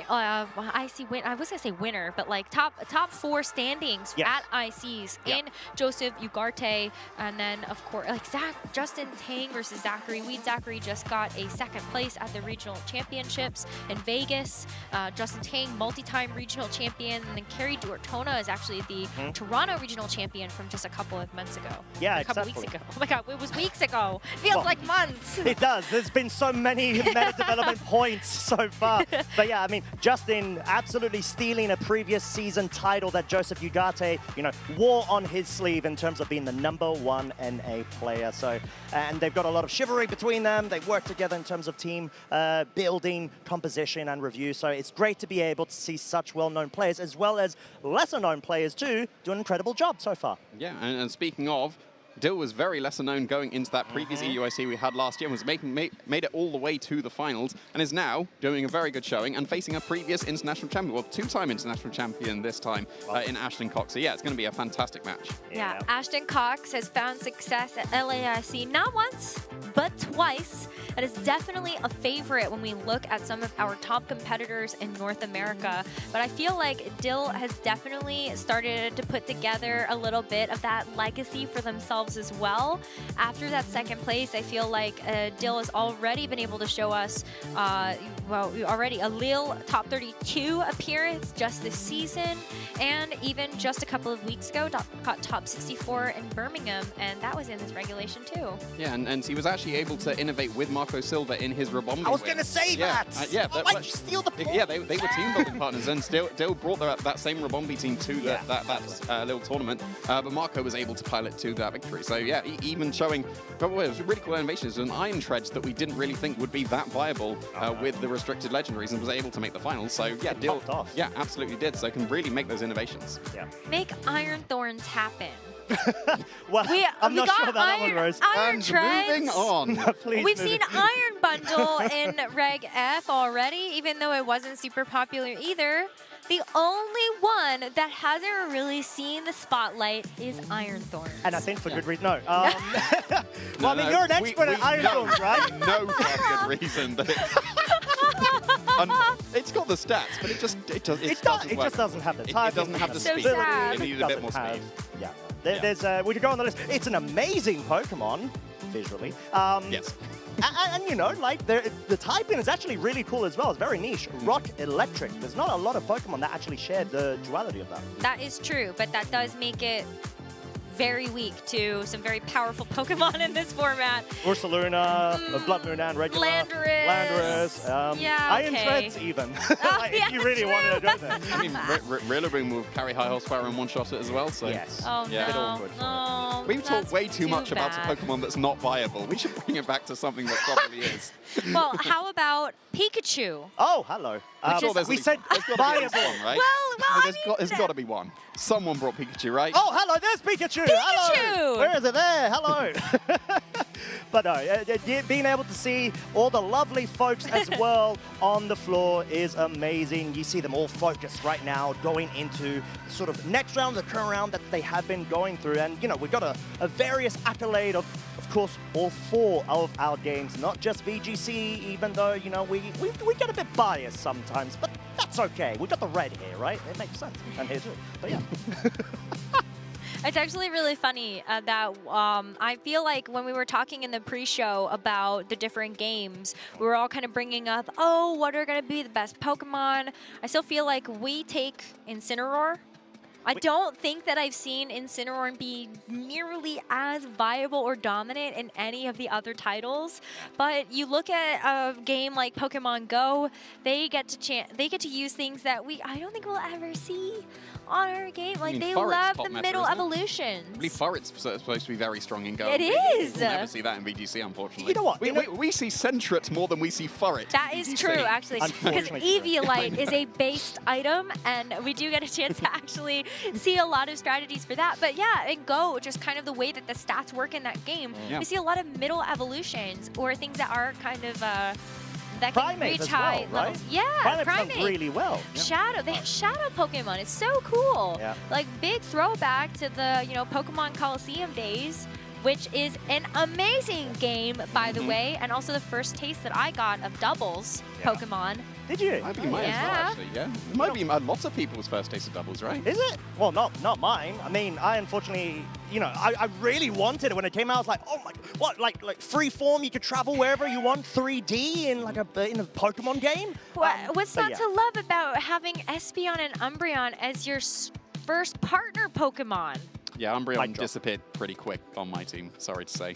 I was gonna say winner, but like top 4 standings at ICs in Joseph Ugarte, and then of course like Justin Tang versus Zachary Weed. Zachary just got a 2nd place at the regional championships in Vegas. Justin Tang, multi-time regional champion, and then Kerry Duartona is actually the Toronto regional champion from just a couple of months ago. Yeah, a couple weeks ago. Oh my God, it was weeks ago. Feels like months. It does. There's been so many meta development points so far. But yeah, I mean, Justin absolutely stealing a previous season title that Joseph Ugarte, wore on his sleeve in terms of being the #1 NA player. So, and they've got a lot of chivalry between them. They work together in terms of team building, composition, and review. So it's great to be able to see such well-known players, as well as lesser-known players too, do an incredible job so far. Yeah, and speaking of, Dill was very lesser known going into that previous EUIC we had last year and was made it all the way to the finals and is now doing a very good showing and facing a previous international champion, well, 2-time international champion this time in Ashton Cox. So yeah, it's going to be a fantastic match. Yeah, Ashton Cox has found success at LAIC not once, but twice. That is definitely a favorite when we look at some of our top competitors in North America. But I feel like Dill has definitely started to put together a little bit of that legacy for themselves as well. After that 2nd place, I feel like Dill has already been able to show us, already a Lille top 32 appearance just this season, and even just a couple of weeks ago, got top 64 in Birmingham, and that was in this regulation too. Yeah, and he was actually able to innovate with Marco Silva in his Robombi. I was going to say that! Why'd you steal the point? Yeah, they were team building partners, and Dill brought that same Robombi team to that little tournament, but Marco was able to pilot to that victory. So yeah, even showing, it was really cool animations and Iron Treads that we didn't really think would be that viable with the restricted legendaries, and was able to make the finals. So yeah, Dill, absolutely did. So can really make those innovations. Yeah. Make Iron Thorns happen. Well, I'm not sure about that one, Rose. Iron Treads. Moving on. We've seen Iron Bundle in Reg F already, even though it wasn't super popular either. The only one that hasn't really seen the spotlight is Iron Thorns. And I think for good reason. No. Well, I mean, you're an expert at Iron Thorns, right? No for good reason that it's got the stats, but it just doesn't have the time. It doesn't have the speed. It needed a bit more speed. Yeah. There's we could go on the list. It's an amazing Pokemon visually. Yes. And like the typing is actually really cool as well. It's very niche. Rock Electric. There's not a lot of Pokemon that actually share the duality of that. That is true, but that does make it very weak to some very powerful Pokemon in this format. Ursaluna, Blood Moon and regular. Landorus. Iron Treads even. If you really wanted to go there. I mean, Rillaboom will carry high horsepower and one-shot it as well. So yes. Oh yeah. no. We've talked way too much about a Pokemon that's not viable. We should bring it back to something that probably is. Well, how about Pikachu? Oh, hello. We said viable, right? Well, there's got to be one. Someone brought Pikachu, right? Oh, hello, there's Pikachu. Hello. Where is it? There. Hello. But no, being able to see all the lovely folks as well on the floor is amazing. You see them all focused right now, going into sort of next round, the current round that they have been going through. And, we've got a various accolade of course, all 4 of our games, not just VGC, even though, we get a bit biased sometimes, but that's okay. We've got the red here, right? It makes sense. And here too. But yeah. It's actually really funny that I feel like when we were talking in the pre-show about the different games, we were all kind of bringing up, what are going to be the best Pokemon? I still feel like we take Incineroar. I don't think that I've seen Incineroar be nearly as viable or dominant in any of the other titles. But you look at a game like Pokemon GO, they get to use things that I don't think we'll ever see on our game. Like, they love the middle evolutions. I believe Furret's supposed to be very strong in GO. It is. We'll never see that in VGC, unfortunately. You know what? We see Sentret more than we see Furret. That is true, actually, because Eviolite is a based item, and we do get a chance to actually see a lot of strategies for that. But yeah, in GO, just kind of the way that the stats work in that game, we see a lot of middle evolutions, or things that are kind of that can Primate reach as high well, right? levels. Yeah, Primate's done really well. Shadow, they have Shadow Pokemon. It's so cool. Yeah. Like, big throwback to the Pokemon Coliseum days, which is an amazing game, by the way, and also the first taste that I got of doubles Pokemon. Did you? Might be mine as well, actually, yeah. It might be a lot of people's first taste of doubles, right? Is it? Well, not mine. I mean, I unfortunately, I really wanted it when it came out. I was like, oh my, what, like free form? You could travel wherever you want, 3D in in a Pokemon game. What's not to love about having Espeon and Umbreon as your first partner Pokemon? Yeah, Umbreon disappeared pretty quick on my team, sorry to say.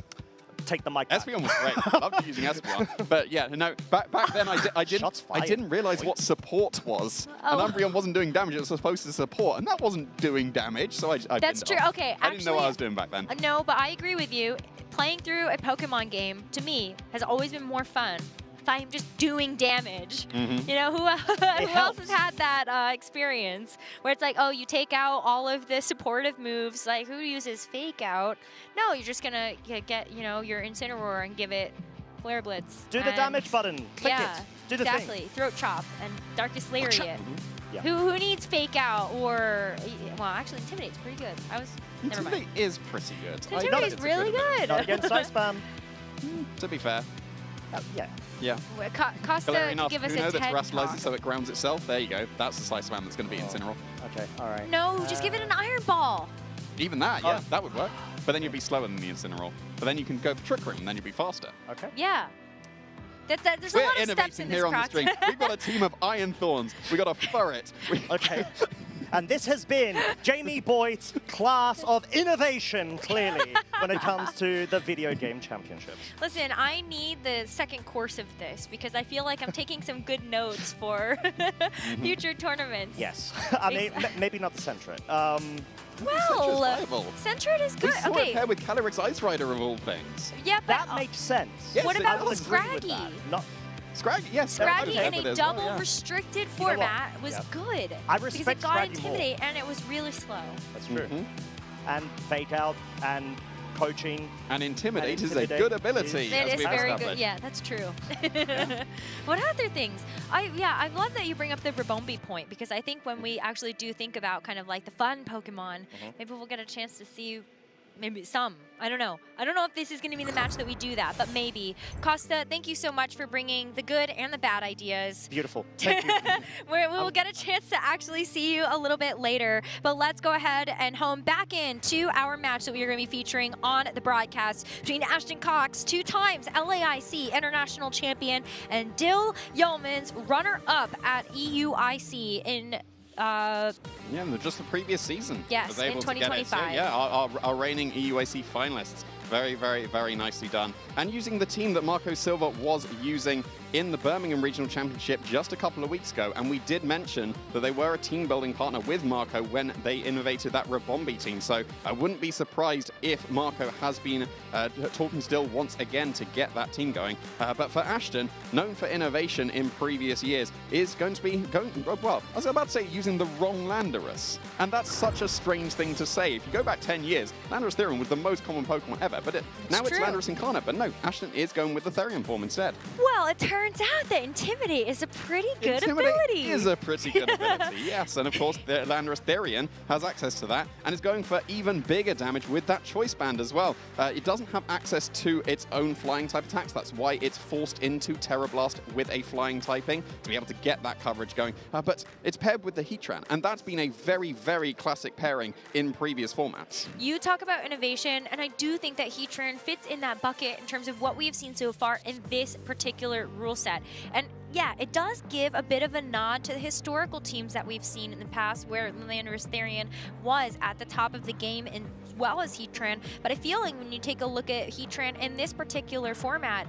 Take the mic back. Espeon was great. I loved using Espeon. But yeah, no, back then I didn't realize what support was. And Umbreon wasn't doing damage. It was supposed to support, and that wasn't doing damage. So I That's true. Okay, I didn't know what I was doing back then. No, but I agree with you. Playing through a Pokemon game, to me, has always been more fun if I'm just doing damage. You know, who else has had that experience where it's like, oh, you take out all of the supportive moves, like who uses Fake Out? No, you're just gonna get, your Incineroar and give it Flare Blitz. Do the damage button. Click it. Do the exactly. thing. Throat Chop and Darkest Lariat. Yeah. Who needs Fake Out or, well, actually Intimidate's pretty good. Never mind. Intimidate is pretty good. Intimidate's really good. Not against Ice Spam. To be fair. Yeah. Yeah. Costa, give us Who knows a it TED terrestrializes talk. so it grounds itself? There you go. That's the Slice Spam that's going to be Incineroar. Okay, all right. No, just give it an Iron Ball. Even that, yeah, that would work. But then you'd be slower than the Incineroar. But then you can go for Trick Room, and then you'd be faster. Okay. Yeah. There's a lot of steps in this here on the stream. We've got a team of Iron Thorns. We've got a Furret. Okay. And this has been Jamie Boyd's class of innovation, clearly, when it comes to the video game championships. Listen, I need the second course of this because I feel like I'm taking some good notes for future tournaments. Yes. I mean, maybe not the Sentret. Well, Sentret is good. We saw it pair with Calyrex Ice Rider of all things. Yeah, but that makes sense. Yes, what it about does. Scraggy? Scraggy, yes. Scraggy in a double restricted format was good. I respect because it got Scraggy Intimidate and it was really slow. That's true. And Fake Out and coaching. And Intimidate is a good ability. It is very good. Yeah, that's true. What other things? I love that you bring up the Rabombi point because I think when we actually do think about kind of like the fun Pokemon, maybe we'll get a chance to see maybe some. I don't know. I don't know if this is going to be the match that we do that, but maybe. Costa, thank you so much for bringing the good and the bad ideas. Beautiful. Thank you. We will get a chance to actually see you a little bit later, but let's go ahead and home back into our match that we are going to be featuring on the broadcast between Ashton Cox, 2 times LAIC International Champion, and Dill Yeomans, runner-up at EUIC in just the previous season. Yes, was able in to get it. 2025. So, yeah, our reigning EUAC finalists. Very, very, very nicely done. And using the team that Marco Silva was using in the Birmingham Regional Championship just a couple of weeks ago. And we did mention that they were a team building partner with Marco when they innovated that Rabombi team. So I wouldn't be surprised if Marco has been talking still once again to get that team going. But for Ashton, known for innovation in previous years, is going to be well, I was about to say using the wrong Landorus. And that's such a strange thing to say. If you go back 10 years, Landorus Therian was the most common Pokemon ever. But now it's Landorus Incarnate. But no, Ashton is going with the Therian form instead. Well, it turns out that Intimidate is a pretty good ability. Is a pretty good ability, yes. And of course, the Landorus Therian has access to that and is going for even bigger damage with that Choice Band as well. It doesn't have access to its own flying type attacks. That's why it's forced into Terra Blast with a flying typing to be able to get that coverage going. But it's paired with the Heatran, and that's been a very, very classic pairing in previous formats. You talk about innovation, and I do think that Heatran fits in that bucket in terms of what we've seen so far in this particular rule set. And yeah, it does give a bit of a nod to the historical teams that we've seen in the past where Landorus Therian was at the top of the game as well as Heatran. But I feel like when you take a look at Heatran in this particular format,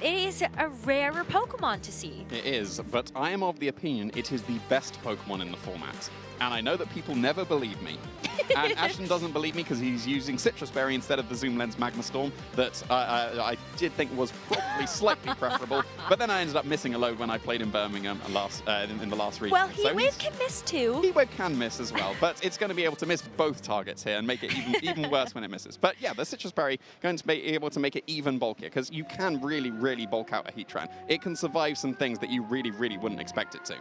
it is a rarer Pokemon to see. It is, but I am of the opinion it is the best Pokemon in the format. And I know that people never believe me. And Ashton doesn't believe me because he's using Citrus Berry instead of the Zoom Lens Magma Storm that I did think was probably slightly preferable. But then I ended up missing a load when I played in Birmingham in the last region. Well, Heatwave can miss too. Heatwave can miss as well, but it's going to be able to miss both targets here and make it even worse when it misses. But yeah, the Citrus Berry going to be able to make it even bulkier because you can really bulk out a Heatran. It can survive some things that you really wouldn't expect it to.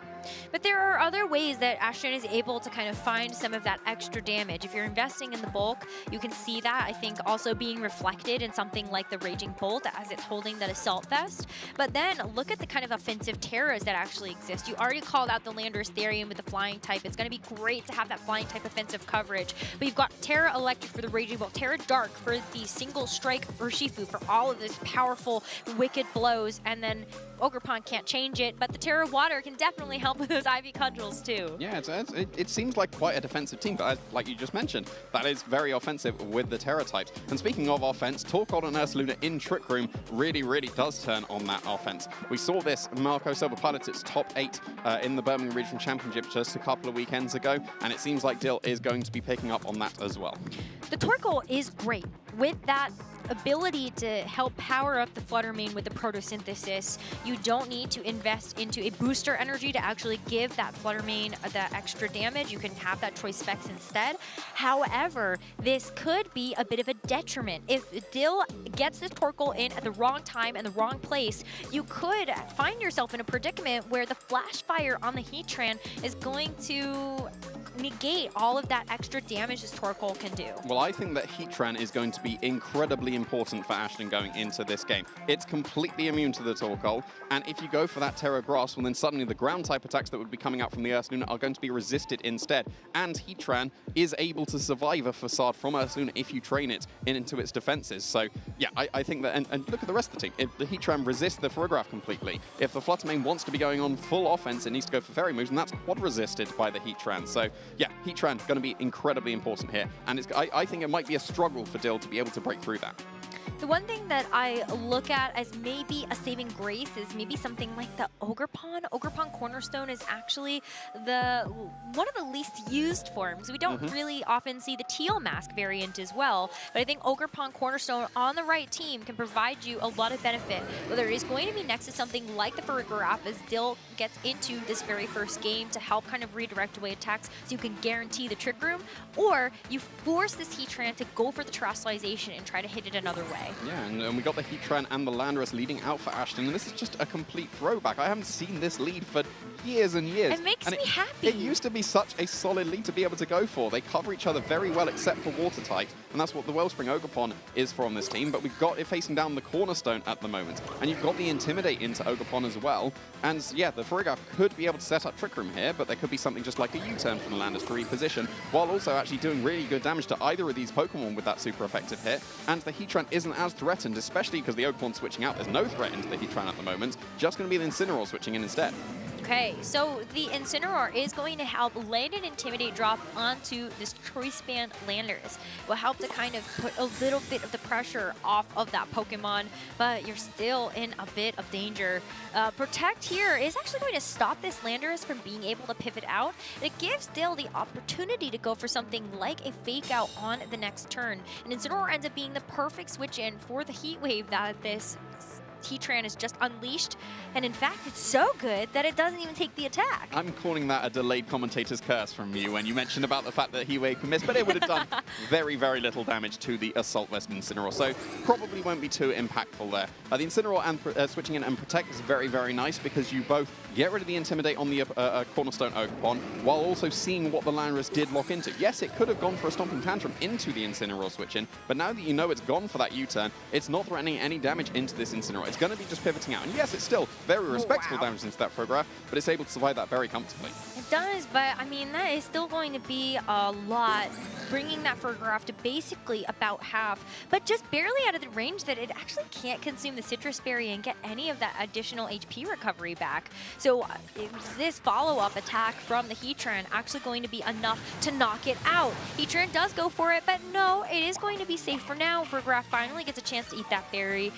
But there are other ways that Ashton is able to kind of find some of that extra damage. If you're investing in the bulk, you can see that, I think, also being reflected in something like the Raging Bolt as it's holding that Assault Vest. But then look at the kind of offensive Terras that actually exist. You already called out the Landorus Therian with the Flying type. It's going to be great to have that Flying type offensive coverage. But you've got Terra Electric for the Raging Bolt, Terra Dark for the single strike Urshifu for all of this powerful, wicked blows, and then Ogerpon can't change it, but the Terra Water can definitely help with those Ivy Cudgels too. Yeah, it seems like quite a defensive team, but like you just mentioned, that is very offensive with the Terra types. And speaking of offense, Torkoal and Ursaluna in Trick Room really does turn on that offense. We saw this Marco Silva pilot its top 8 in the Birmingham Regional Championship just a couple of weekends ago, and it seems like Dill is going to be picking up on that as well. The Torkoal is great with that ability to help power up the Flutter Mane with the photosynthesis. You don't need to invest into a booster energy to actually give that Flutter Mane that extra damage. You can have that Choice Specs instead. However, this could be a bit of a detriment. If Dill gets this Torkoal in at the wrong time and the wrong place, you could find yourself in a predicament where the Flash Fire on the Heatran is going to negate all of that extra damage this Torkoal can do. Well, I think that Heatran is going to be incredibly important for Ashton going into this game. It's completely immune to the Torkoal, and if you go for that Terra Grass, well then suddenly the ground type attacks that would be coming out from the Ursaluna are going to be resisted instead. And Heatran is able to survive a facade from Ursaluna if you train it into its defenses. So yeah, I think that, and look at the rest of the team. If the Heatran resists the Ferrograph completely, if the Flutter Mane wants to be going on full offense, it needs to go for Fairy moves, and that's quad resisted by the Heatran. So yeah, Heatran going to be incredibly important here, and I think it might be a struggle for Dill to be able to break through that. The one thing that I look at as maybe a saving grace is maybe something like the Ogerpon. Ogerpon Cornerstone is actually one of the least used forms. We don't really often see the Teal Mask variant as well, but I think Ogerpon Cornerstone on the right team can provide you a lot of benefit, whether it is going to be next to something like the Ferrograph as Dill gets into this very first game to help kind of redirect away attacks so you can guarantee the Trick Room, or you force this Heatran to go for the Terastallization and try to hit it another way. Yeah, and we got the Heatran and the Landorus leading out for Ashton, and this is just a complete throwback. I haven't seen this lead for years and years. It makes me happy. It used to be such a solid lead to be able to go for. They cover each other very well except for water types, and that's what the Wellspring Ogerpon is for on this team, but we've got it facing down the Cornerstone at the moment, and you've got the Intimidate into Ogerpon as well, and yeah, the Ferrograph could be able to set up Trick Room here, but there could be something just like a U-turn from the Landorus to reposition, while also actually doing really good damage to either of these Pokemon with that super effective hit, and the Heatran isn't as threatened, especially because the Ogerpon switching out. There's no threat into the Heatran at the moment, just going to be the Incineroar switching in instead. Okay, so the Incineroar is going to help land an Intimidate drop onto this Choice Band Landorus. It will help to kind of put a little bit of the pressure off of that Pokemon, but you're still in a bit of danger. Protect here is actually going to stop this Landorus from being able to pivot out. And it gives Dill the opportunity to go for something like a Fake Out on the next turn. And Incineroar ends up being the perfect switch in for the Heat Wave that this Heatran is just unleashed, and in fact it's so good that it doesn't even take the attack. I'm calling that a delayed commentator's curse from you when you mentioned about the fact that Heatwave can miss, but it would have done very little damage to the Assault Vest Incineroar, so probably won't be too impactful there. The Incineroar and switching in and Protect is very nice because you both get rid of the Intimidate on the Cornerstone Ogerpon while also seeing what the Landorus did lock into. Yes, it could have gone for a Stomping Tantrum into the Incineroar switch in, but now that you know it's gone for that U-turn, it's not threatening any damage into this Incineroar. It's going to be just pivoting out. And yes, it's still very respectable damage into that photograph, but it's able to survive that very comfortably. It does, but I mean, that is still going to be a lot, bringing that photograph to basically about half, but just barely out of the range that it actually can't consume the Citrus Berry and get any of that additional HP recovery back. So is this follow-up attack from the Heatran actually going to be enough to knock it out? Heatran does go for it, but no, it is going to be safe for now. Photograph finally gets a chance to eat that berry,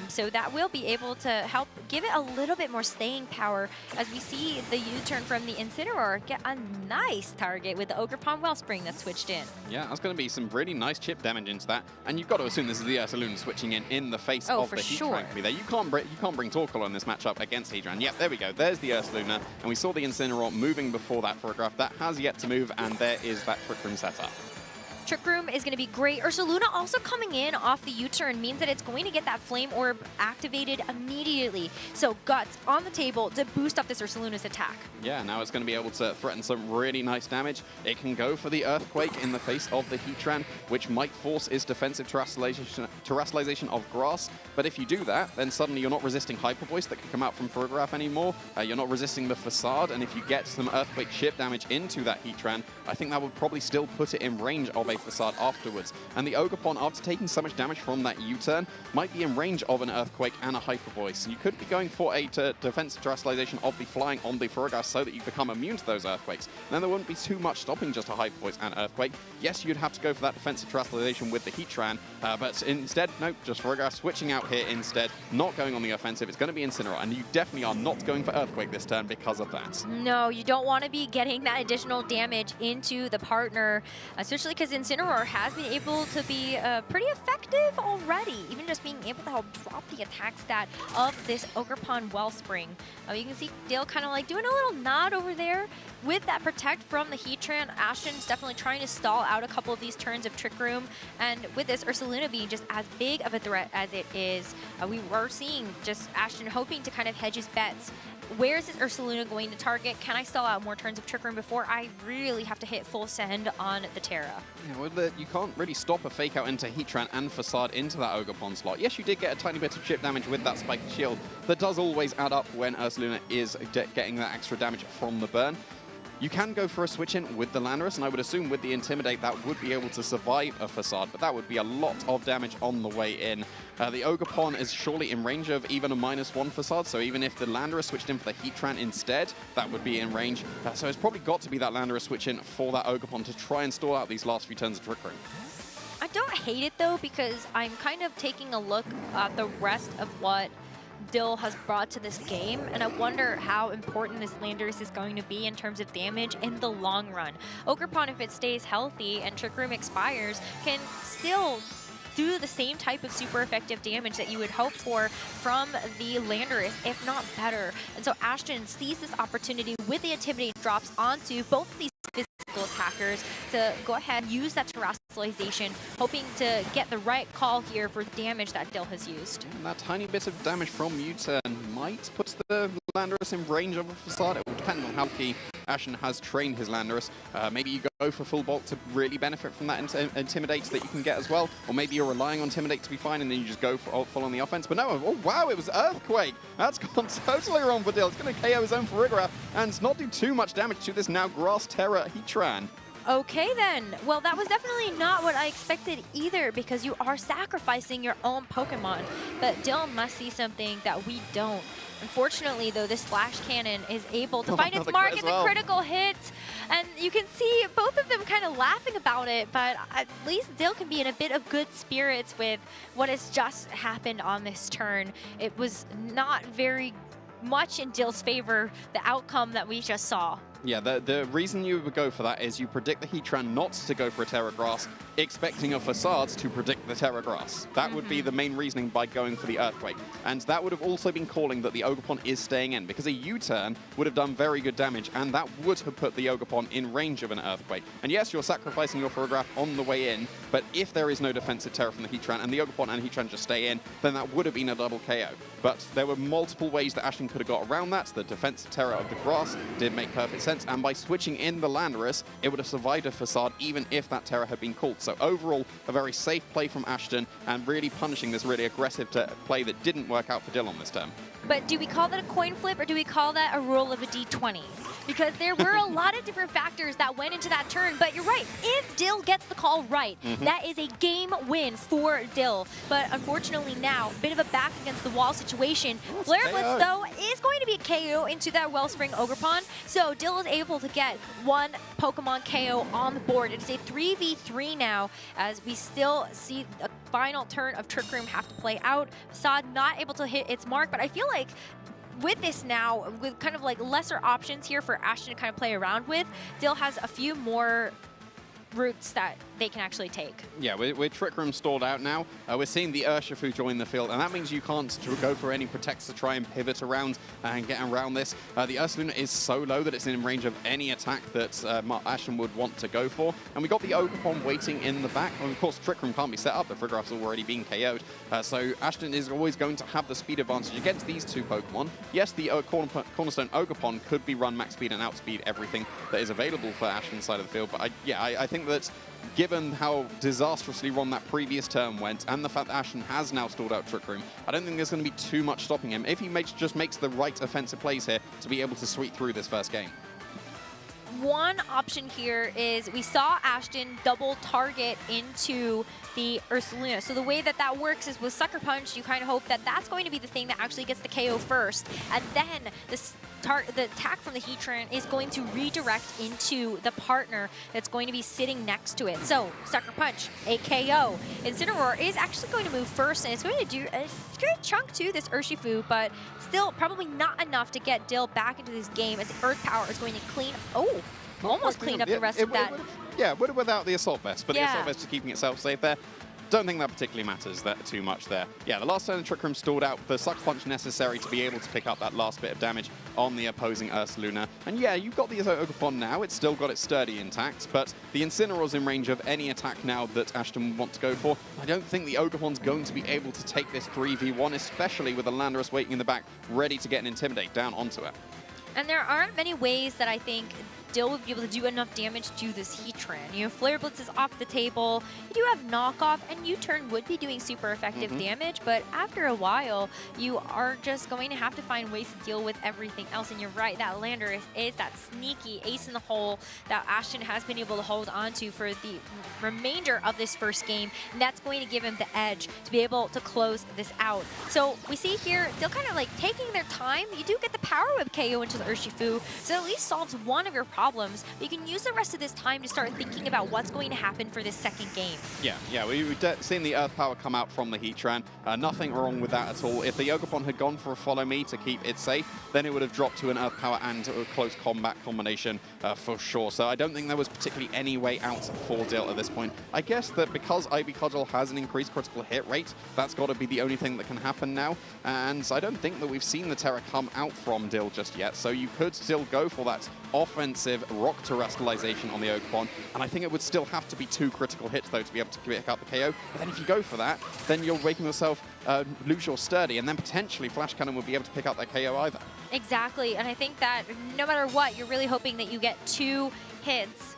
so that will be able to help give it a little bit more staying power as we see the U-turn from the Incineroar get a nice target with the Ogerpon Wellspring that's switched in. Yeah, that's going to be some really nice chip damage into that, and you've got to assume this is the Ursaluna switching in the face of the Heatran. There. You can't bring Torkoal in this matchup against Heatran. Yep, there we go. There's the Ursaluna, and we saw the Incineroar moving before that photograph. That has yet to move, and there is that Trick Room setup. Trick Room is going to be great. Ursaluna also coming in off the U-turn means that it's going to get that Flame Orb activated immediately. So Guts on the table to boost up this Ursaluna's attack. Yeah, now it's going to be able to threaten some really nice damage. It can go for the Earthquake in the face of the Heatran, which might force its defensive terrestrialization of grass. But if you do that, then suddenly you're not resisting Hyper Voice that can come out from Photograph anymore. You're not resisting the Facade, and if you get some Earthquake chip damage into that Heatran, I think that would probably still put it in range of a Facade afterwards. And the Ogerpon, after taking so much damage from that U-turn, might be in range of an Earthquake and a Hyper Voice. You could be going for a defensive terrestrialization of the flying on the Ferrogas so that you become immune to those Earthquakes. And then there wouldn't be too much stopping just a Hyper Voice and Earthquake. Yes, you'd have to go for that defensive terrestrialization with the Heatran, but instead, no, just Ferrogas switching out here instead, not going on the offensive. It's going to be Incineroar, and you definitely are not going for Earthquake this turn because of that. No, you don't want to be getting that additional damage into the partner, especially because Incineroar has been able to be pretty effective already, even just being able to help drop the attack stat of this Ogerpon Wellspring. You can see Dale kind of like doing a little nod over there with that Protect from the Heatran. Ashton's definitely trying to stall out a couple of these turns of Trick Room, and with this Ursaluna being just as big of a threat as it is, we were seeing just Ashton hoping to kind of hedge his bets. Where is this Ursaluna going to target? Can I stall out more turns of Trick Room before I really have to hit full send on the Terra? Yeah, well, you can't really stop a fake out into Heatran and Facade into that Ogerpon slot. Yes, you did get a tiny bit of chip damage with that Spiked Shield. That does always add up when Ursaluna is getting that extra damage from the burn. You can go for a switch in with the Landorus, and I would assume with the Intimidate that would be able to survive a Facade, but that would be a lot of damage on the way in. The Ogerpon is surely in range of even a -1 Facade, so even if the Landorus switched in for the Heatran instead, that would be in range. So it's probably got to be that Landorus switch in for that Ogerpon to try and stall out these last few turns of Trick Room. I don't hate it though, because I'm kind of taking a look at the rest of what Dill has brought to this game, and I wonder how important this Landorus is going to be in terms of damage in the long run. Ogerpon, if it stays healthy and Trick Room expires, can still do the same type of super effective damage that you would hope for from the Landorus, if not better. And so Ashton sees this opportunity with the Intimidate drops onto both of these physical attackers to go ahead and use that terrestrialization, hoping to get the right call here for damage that Dill has used. And that tiny bit of damage from U-turn might put the Landorus in range of a Facade. It will depend on how key Ashton has trained his Landorus. Maybe you go for full bulk to really benefit from that Intimidate that you can get as well, or maybe you're relying on Intimidate to be fine and then you just go for full on the offense. But no, oh wow, it was Earthquake. That's gone totally wrong for Dill. It's going to KO his own Farigiraf and not do too much damage to this now Grass Terra Heatran. Okay then, well that was definitely not what I expected either, because you are sacrificing your own Pokemon, but Dill must see something that we don't. Unfortunately though, this Flash Cannon is able to find its mark in the critical hit, and you can see both of them kind of laughing about it, but at least Dill can be in a bit of good spirits with what has just happened on this turn. It was not very much in Dill's favor, the outcome that we just saw. Yeah, the reason you would go for that is you predict the Heatran not to go for a Terra Grass, expecting a Facade to predict the Terra Grass. That would be the main reasoning by going for the Earthquake. And that would have also been calling that the Ogerpon is staying in, because a U-turn would have done very good damage, and that would have put the Ogerpon in range of an Earthquake. And yes, you're sacrificing your Farigiraf on the way in, but if there is no defensive Terra from the Heatran, and the Ogerpon and Heatran just stay in, then that would have been a double KO. But there were multiple ways that Ashton Ashton could have got around that. The defensive terror of the grass did make perfect sense, and by switching in the Landorus, it would have survived a facade even if that terror had been called. So overall, a very safe play from Ashton, and really punishing this really aggressive play that didn't work out for Dill on this turn. But do we call that a coin flip, or do we call that a roll of a d20? Because there were a lot of different factors that went into that turn, but you're right. If Dill gets the call right, that is a game win for Dill. But unfortunately now, a bit of a back against the wall situation. Flare Blitz, though, is going to be a KO into that Wellspring Ogerpon, so Dill is able to get one Pokemon KO on the board. It is a 3v3 now, as we still see a final turn of Trick Room have to play out. Facade not able to hit its mark, but I feel like with this now, with kind of like lesser options here for Ashton to kind of play around with, Dill has a few more routes that they can actually take. Yeah, with Trick Room stalled out now, we're seeing the Urshifu join the field, and that means you can't go for any protects to try and pivot around and get around this. The Ursaluna is so low that it's in range of any attack that Ashton would want to go for, and we got the Ogerpon waiting in the back. And of course, Trick Room can't be set up, the Friggraph's already been KO'd, so Ashton is always going to have the speed advantage against these two Pokemon. Yes, the Cornerstone Ogerpon could be run max speed and outspeed everything that is available for Ashton's side of the field, but I think that given how disastrously wrong that previous turn went, and the fact that Ashton has now stalled out Trick Room, I don't think there's going to be too much stopping him if he just makes the right offensive plays here to be able to sweep through this first game. One option here is we saw Ashton double target into the Ursaluna. So the way that that works is with Sucker Punch, you kind of hope that that's going to be the thing that actually gets the KO first. And then the attack from the Heatran is going to redirect into the partner that's going to be sitting next to it. So Sucker Punch, a KO. Incineroar is actually going to move first, and it's going to do a good chunk to this Urshifu, but still probably not enough to get Dill back into this game, as Earth Power is going to almost clean up the rest of that. Yeah, would have without the Assault Vest, but the Assault Vest is keeping itself safe there. Don't think that particularly matters too much there. Yeah, the last turn the Trick Room stalled out, the Sucker Punch necessary to be able to pick up that last bit of damage on the opposing Ursaluna. And yeah, you've got the Ogerpon now, it's still got its sturdy intact, but the Incineroar's in range of any attack now that Ashton would want to go for. I don't think the Ogerpon's going to be able to take this 3v1, especially with the Landorus waiting in the back, ready to get an Intimidate down onto it. And there aren't many ways that I think Dill would be able to do enough damage to this Heatran. You know, Flare Blitz is off the table. You do have Knockoff, and U-Turn would be doing super effective damage, but after a while, you are just going to have to find ways to deal with everything else. And you're right, that Landorus is that sneaky ace in the hole that Ashton has been able to hold onto for the remainder of this first game, and that's going to give him the edge to be able to close this out. So we see here, Dill kind of like taking their time. You do get the Power Whip KO into the Urshifu, so at least solves one of your problems, but you can use the rest of this time to start thinking about what's going to happen for this second game. Yeah, we've seen the Earth Power come out from the Heatran. Nothing wrong with that at all. If the Ogerpon had gone for a Follow Me to keep it safe, then it would have dropped to an Earth Power and a close combat combination for sure. So I don't think there was particularly any way out for Dill at this point. I guess that because Ivy Cudgel has an increased critical hit rate, that's got to be the only thing that can happen now. And I don't think that we've seen the Terra come out from Dill just yet. So you could still go for that offensive rock terrestrialization on the Ogerpon, and I think it would still have to be 2 critical hits though to be able to pick up the KO. But then if you go for that, then you're making yourself lose your sturdy, and then potentially Flash Cannon would be able to pick up that KO either. Exactly, and I think that no matter what, you're really hoping that you get 2 hits.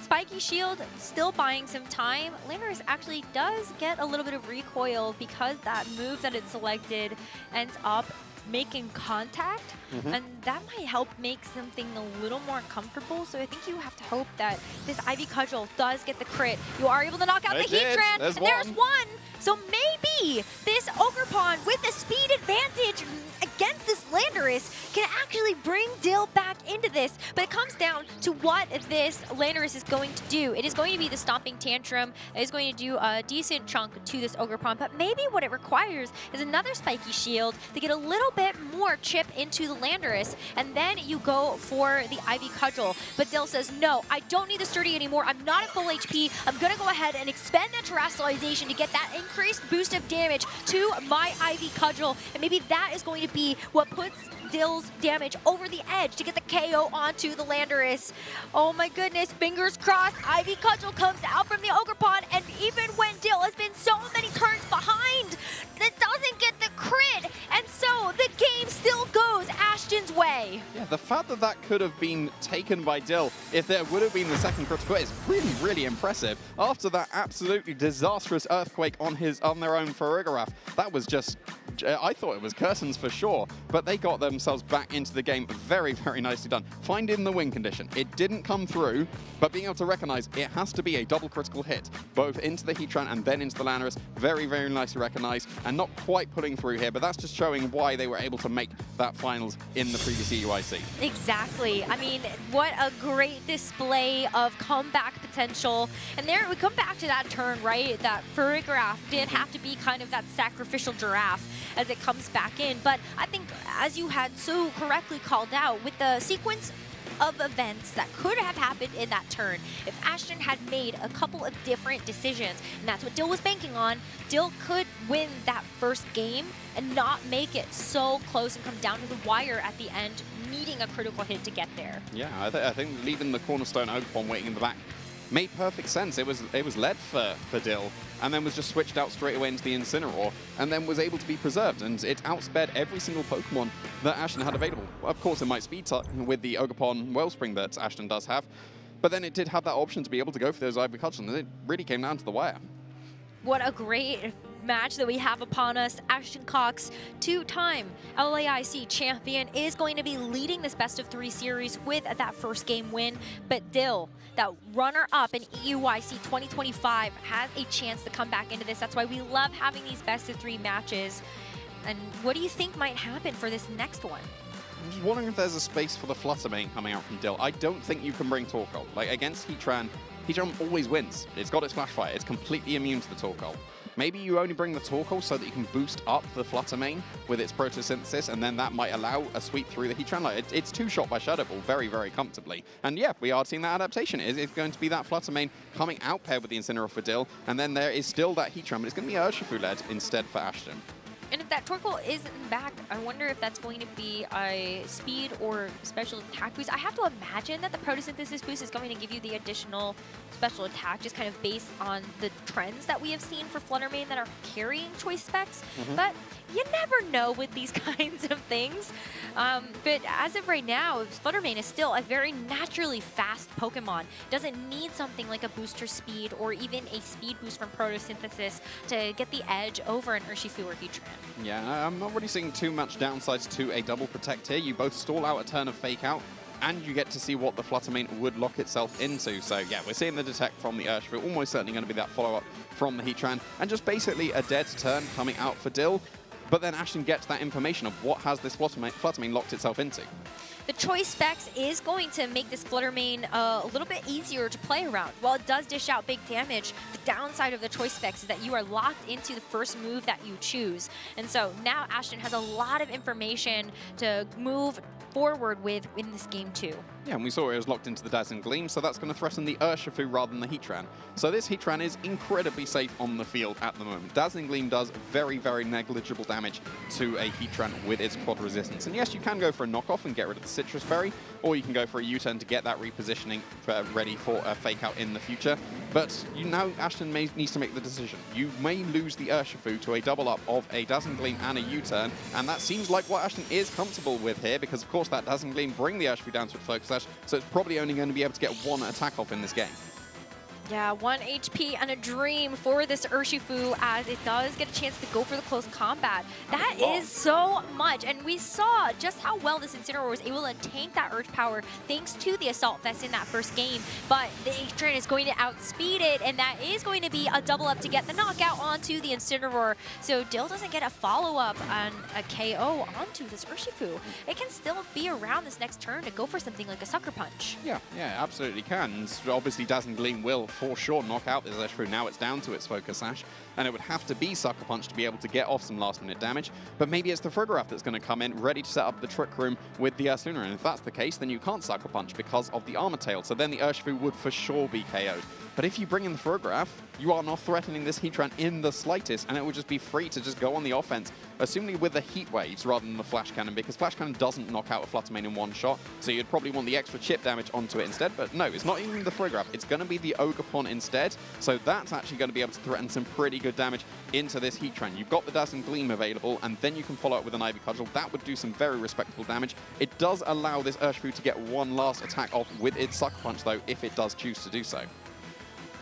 Spiky Shield still buying some time. Landorus actually does get a little bit of recoil because that move that it selected ends up making contact, and that might help make something a little more comfortable. So I think you have to hope that this Ivy Cudgel does get the crit. You are able to knock out the Heatran, and there's one. So maybe this Ogerpon with the speed advantage against this Landorus can actually bring Dill back into this. But it comes down to what this Landorus is going to do. It is going to be the Stomping Tantrum. It is going to do a decent chunk to this Ogerpon, but maybe what it requires is another Spiky Shield to get a little bit more chip into the Landorus, and then you go for the Ivy Cudgel. But Dill says, no, I don't need the Sturdy anymore. I'm not at full HP. I'm going to go ahead and expend that Terrestrialization to get that increased boost of damage to my Ivy Cudgel, and maybe that is going to be what puts Dill's damage over the edge to get the KO onto the Landorus. Oh my goodness, fingers crossed, Ivy Cudgel comes out from the Ogerpon, and even when Dill has been so many turns behind, that does doesn't get the crit, and so the game still goes Ashton's way. Yeah, the fact that that could have been taken by Dill, if there would have been the second critical hit, is really, really impressive. After that absolutely disastrous earthquake on their own Farigiraf, that was just, I thought it was curtains for sure, but they got themselves back into the game very, very nicely done. Finding the win condition. It didn't come through, but being able to recognize it has to be a double critical hit, both into the Heatran and then into the Landorus. Very, very nicely recognized, and not quite putting through here, but that's just showing why they were able to make that finals in the previous EUIC. Exactly. I mean, what a great display of comeback potential. And there we come back to that turn, right? That Farigiraf did have to be kind of that sacrificial giraffe as it comes back in. But I think, as you had so correctly called out, with the sequence of events that could have happened in that turn, if Ashton had made a couple of different decisions, and that's what Dill was banking on, Dill could win that first game and not make it so close and come down to the wire at the end, needing a critical hit to get there. Yeah, I think leaving the Cornerstone Ogerpon waiting in the back made perfect sense. It was led for Dill, and then was just switched out straight away into the Incineroar, and then was able to be preserved, and it outsped every single Pokemon that Ashton had available. Of course, it might speed up with the Ogerpon Wellspring that Ashton does have, but then it did have that option to be able to go for those Ivory Cuts, and it really came down to the wire. What a great match that we have upon us. Ashton Cox, two-time LAIC champion, is going to be leading this best-of-3 series with that first game win. But Dill, that runner-up in EUIC 2025, has a chance to come back into this. That's why we love having these best-of-3 matches. And what do you think might happen for this next one? I'm just wondering if there's a space for the Fluttermane coming out from Dill. I don't think you can bring Torkoal. Like, against Heatran, Heatran always wins. It's got its Flash Fire. It's completely immune to the Torkoal. Maybe you only bring the Torkoal so that you can boost up the Fluttermane with its Photosynthesis, and then that might allow a sweep through the Heatran. Like, it's two-shot by Shadow Ball very, very comfortably. And yeah, we are seeing that adaptation. It's going to be that Fluttermane coming out paired with the Incineroar for Dill, and then there is still that Heatran, but it's going to be Urshifu-led instead for Ashton. And if that Torkoal isn't back, I wonder if that's going to be a speed or special attack boost. I have to imagine that the Photosynthesis boost is going to give you the additional special attack, just kind of based on the trends that we have seen for Fluttermane that are carrying choice specs. But you never know with these kinds of things. But as of right now, Fluttermane is still a very naturally fast Pokemon. Doesn't need something like a booster speed or even a speed boost from Photosynthesis to get the edge over an Urshifu or Heatran. Yeah, I'm not really seeing too much downsides to a double protect here. You both stall out a turn of Fake Out, and you get to see what the Fluttermane would lock itself into. So yeah, we're seeing the detect from the Urshifu, almost certainly going to be that follow-up from the Heatran, and just basically a dead turn coming out for Dill. But then Ashton gets that information of what has this Fluttermane locked itself into. The choice specs is going to make this Fluttermane a little bit easier to play around. While it does dish out big damage, the downside of the choice specs is that you are locked into the first move that you choose. And so now Ashton has a lot of information to move forward with in this game too. Yeah, and we saw it was locked into the Dazzling Gleam, so that's going to threaten the Urshifu rather than the Heatran. So this Heatran is incredibly safe on the field at the moment. Dazzling Gleam does very, very negligible damage to a Heatran with its quad resistance. And yes, you can go for a knockoff and get rid of the Citrus Berry, or you can go for a U-turn to get that repositioning ready for a Fake Out in the future. But now Ashton needs to make the decision. You may lose the Urshifu to a double up of a Dazzling Gleam and a U-turn, and that seems like what Ashton is comfortable with here, because of course that Dazzling Gleam bring the Urshifu down to its Focus Sash, so it's probably only going to be able to get one attack off in this game. Yeah, 1 HP and a dream for this Urshifu, as it does get a chance to go for the close combat. That is so much, and we saw just how well this Incineroar was able to tank that Urge Power thanks to the Assault Vest in that first game, but the Heatran is going to outspeed it, and that is going to be a double up to get the knockout onto the Incineroar, so Dill doesn't get a follow-up on a KO onto this Urshifu. It can still be around this next turn to go for something like a Sucker Punch. Yeah, absolutely can. And obviously Dazzling Gleam will for sure knock out this Urshifu. Now it's down to its Focus Sash, and it would have to be Sucker Punch to be able to get off some last-minute damage. But maybe it's the Farigiraf that's going to come in ready to set up the Trick Room with the Ursaluna, and if that's the case, then you can't Sucker Punch because of the Armor Tail, so then the Urshifu would for sure be KO'd. But if you bring in the Farigiraf, you are not threatening this Heatran in the slightest, and it will just be free to just go on the offense, assuming with the Heat Waves rather than the Flash Cannon, because Flash Cannon doesn't knock out a Fluttermane in one shot, so you'd probably want the extra chip damage onto it instead. But no, it's not even the Farigiraf, it's going to be the Ogerpon instead, so that's actually going to be able to threaten some pretty good good damage into this Heatran. You've got the Dazzling Gleam available, and then you can follow up with an Ivy Cudgel. That would do some very respectable damage. It does allow this Urshifu to get one last attack off with its Sucker Punch, though, if it does choose to do so.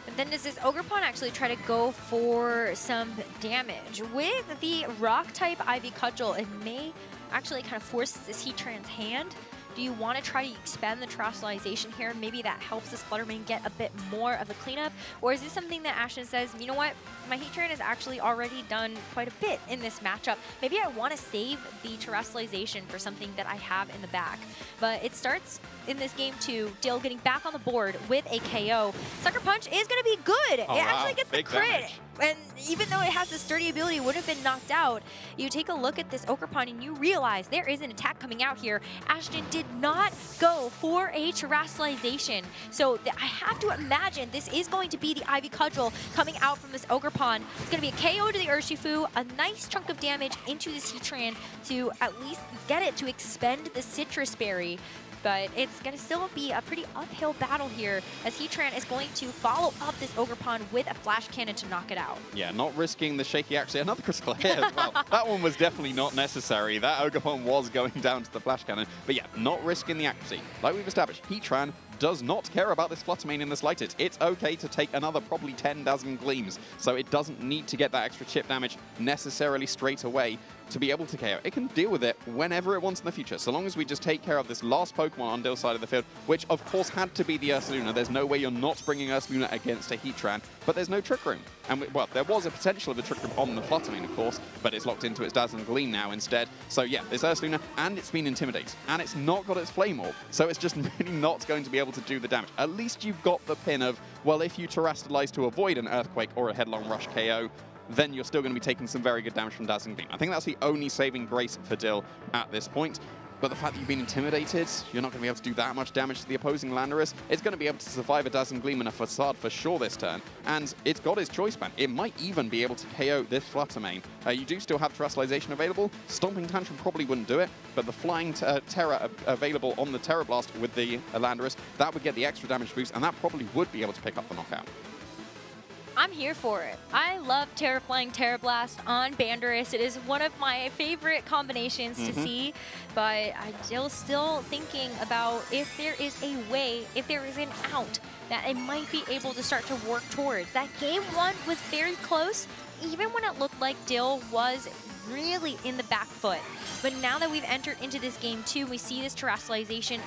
And then does this Ogerpon actually try to go for some damage? With the Rock-type Ivy Cudgel, it may actually kind of force this Heatran's hand. Do you want to try to expand the terrestrialization here? Maybe that helps this Fluttermane get a bit more of the cleanup? Or is this something that Ashton says, you know what, my Heatran has actually already done quite a bit in this matchup. Maybe I want to save the terrestrialization for something that I have in the back. But it starts in this game too, Dill getting back on the board with a KO. Sucker Punch is going to be good. Oh, it actually gets the crit. Damage. And even though it has the sturdy ability, it would have been knocked out. You take a look at this Ogerpon and you realize there is an attack coming out here. Ashton did not go for a terrestrialization. So I have to imagine this is going to be the Ivy Cudgel coming out from this Ogerpon. It's going to be a KO to the Urshifu, a nice chunk of damage into this Heatran to at least get it to expend the Citrus Berry. But it's going to still be a pretty uphill battle here as Heatran is going to follow up this Ogerpon with a Flash Cannon to knock it out. Yeah, not risking the shaky actually. Another critical hit as well. That one was definitely not necessary. That Ogerpon was going down to the Flash Cannon. But yeah, not risking the accuracy. Like we've established, Heatran does not care about this Fluttermane in the slightest. It's okay to take another probably 10 Dazzling Gleams, so it doesn't need to get that extra chip damage necessarily straight away to be able to KO. It can deal with it whenever it wants in the future, so long as we just take care of this last Pokemon on Dill's side of the field, which of course had to be the Ursaluna. There's no way you're not bringing Ursaluna against a Heatran, but there's no Trick Room. And well, there was a potential of a Trick Room on the Fluttermane, of course, but it's locked into its Dazzling Gleam now instead. So yeah, this Ursaluna, and it's been intimidated, and it's not got its Flame Orb, so it's just really not going to be able to do the damage. At least you've got the pin of, well, if you Terrestrialize to avoid an Earthquake or a Headlong Rush KO, then you're still going to be taking some very good damage from Dazzling Gleam. I think that's the only saving grace for Dill at this point. But the fact that you've been intimidated, you're not going to be able to do that much damage to the opposing Landorus. It's going to be able to survive a Dazzling Gleam and a Facade for sure this turn. And it's got its Choice Band. It might even be able to KO this Fluttermane. You do still have Terrestrialization available. Stomping Tantrum probably wouldn't do it, but the Flying Terra available on the Terra Blast with the Landorus, that would get the extra damage boost, and that probably would be able to pick up the knockout. I'm here for it. I love Terraflying Terra Blast on Bandorus. It is one of my favorite combinations to see, but I'm still thinking about if there is a way, if there is an out that I might be able to start to work towards. That game one was very close, even when it looked like Dill was really in the back foot. But now that we've entered into this game two, we see this Terrestrialization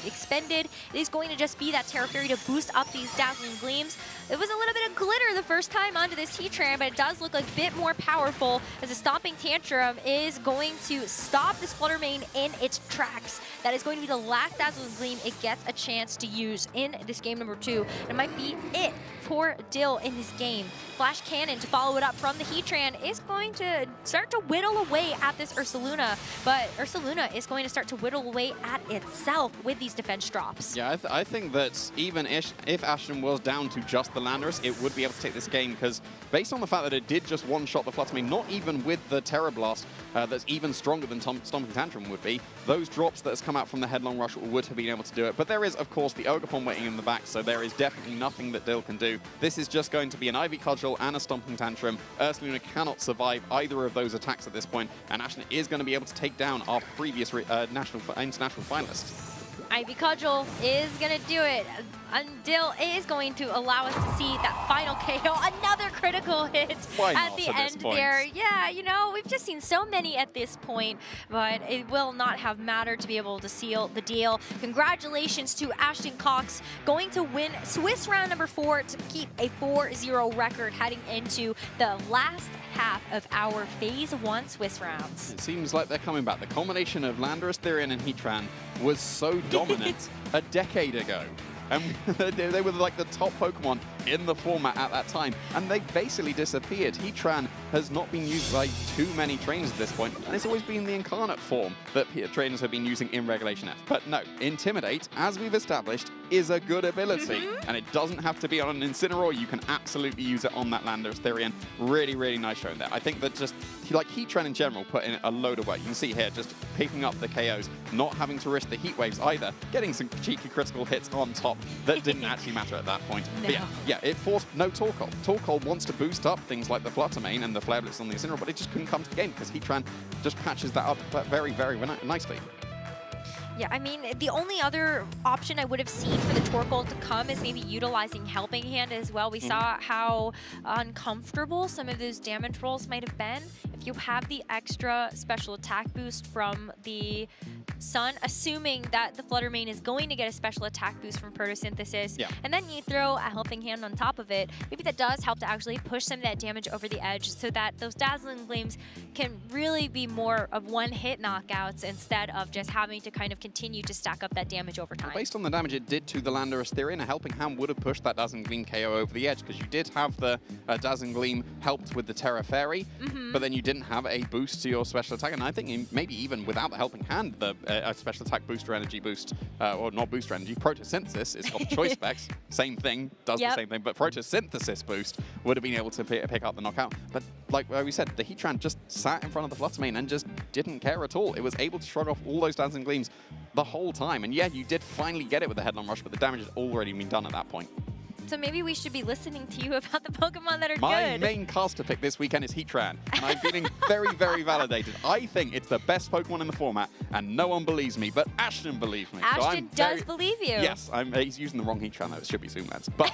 expended. It is going to just be that Terra Fairy to boost up these Dazzling Gleams. It was a little bit of glitter the first time onto this Heatran, but it does look like a bit more powerful as the Stomping Tantrum is going to stop this Fluttermane in its tracks. That is going to be the last Dazzling Gleam it gets a chance to use in this game number two. It might be it for Dill in this game. Flash Cannon to follow it up from the Heatran is going to start to whittle away at this Ursaluna, but Ursaluna is going to start to whittle away at itself with these defense drops. Yeah, I think that even if Ashton was down to just the Landorus, it would be able to take this game, because based on the fact that it did just one-shot the Fluttermane, not even with the Terra Blast that's even stronger than Stomping Tantrum would be, those drops that has come out from the Headlong Rush would have been able to do it. But there is, of course, the Ogerpon waiting in the back, so there is definitely nothing that Dill can do. This is just going to be an Ivy Cudgel and a Stomping Tantrum. Ursaluna cannot survive either of those attacks at this point, and Ashton is going to be able to take down our previous international finalist. Ivy Cudgel is going to do it. And Dill is going to allow us to see that final KO. Another critical hit at the end there. Yeah, you know, we've just seen so many at this point, but it will not have mattered to be able to seal the deal. Congratulations to Ashton Cox, going to win Swiss round number 4 to keep a 4-0 record heading into the last half of our Phase 1 Swiss rounds. It seems like they're coming back. The combination of Landorus, Therian, and Heatran was so dominant a decade ago. And they were like the top Pokemon in the format at that time, and they basically disappeared. Heatran has not been used by too many trainers at this point, and it's always been the incarnate form that trainers have been using in Regulation F. But no, Intimidate, as we've established, is a good ability, and it doesn't have to be on an Incineroar. You can absolutely use it on that Landorus Therian. Really, really nice showing there. I think that just like Heatran in general put in a load of work. You can see here just picking up the KOs, not having to risk the heat waves either, getting some cheeky critical hits on top that didn't actually matter at that point. No. But yeah, it forced no Torkoal. Torkoal wants to boost up things like the Flutter Mane and the Flare Blitz on the Incineroar, but it just couldn't come to the game because Heatran just patches that up very, very nicely. Yeah, I mean, the only other option I would have seen for the Torkoal to come is maybe utilizing Helping Hand as well. We saw how uncomfortable some of those damage rolls might have been. If you have the extra special attack boost from the Sun, assuming that the Flutter Mane is going to get a special attack boost from Photosynthesis, and then you throw a Helping Hand on top of it, maybe that does help to actually push some of that damage over the edge so that those Dazzling Gleams can really be more of one-hit knockouts instead of just having to kind of continue to stack up that damage over time. Well, based on the damage it did to the Landorus Therian, a Helping Hand would have pushed that Dazzling Gleam KO over the edge because you did have the Dazzling Gleam helped with the Terra Fairy, but then you didn't have a boost to your special attack, and I think maybe even without the Helping Hand, the special attack booster energy boost, or not booster energy, Photosynthesis, it's called Choice Specs, same thing, does the same thing, but Photosynthesis boost would have been able to pick up the knockout. But like we said, the Heatran just sat in front of the Flutter Mane and just didn't care at all. It was able to shrug off all those Dazzling Gleams the whole time. And yeah, you did finally get it with the Headlong Rush, but the damage had already been done at that point. So maybe we should be listening to you about the Pokemon that are My good. main caster pick this weekend is Heatran, and I'm feeling very, very validated. I think it's the best Pokemon in the format, and no one believes me, but Ashton believes me. Ashton does believe you. Yes, he's using the wrong Heatran, though. It should be Zoomlands. But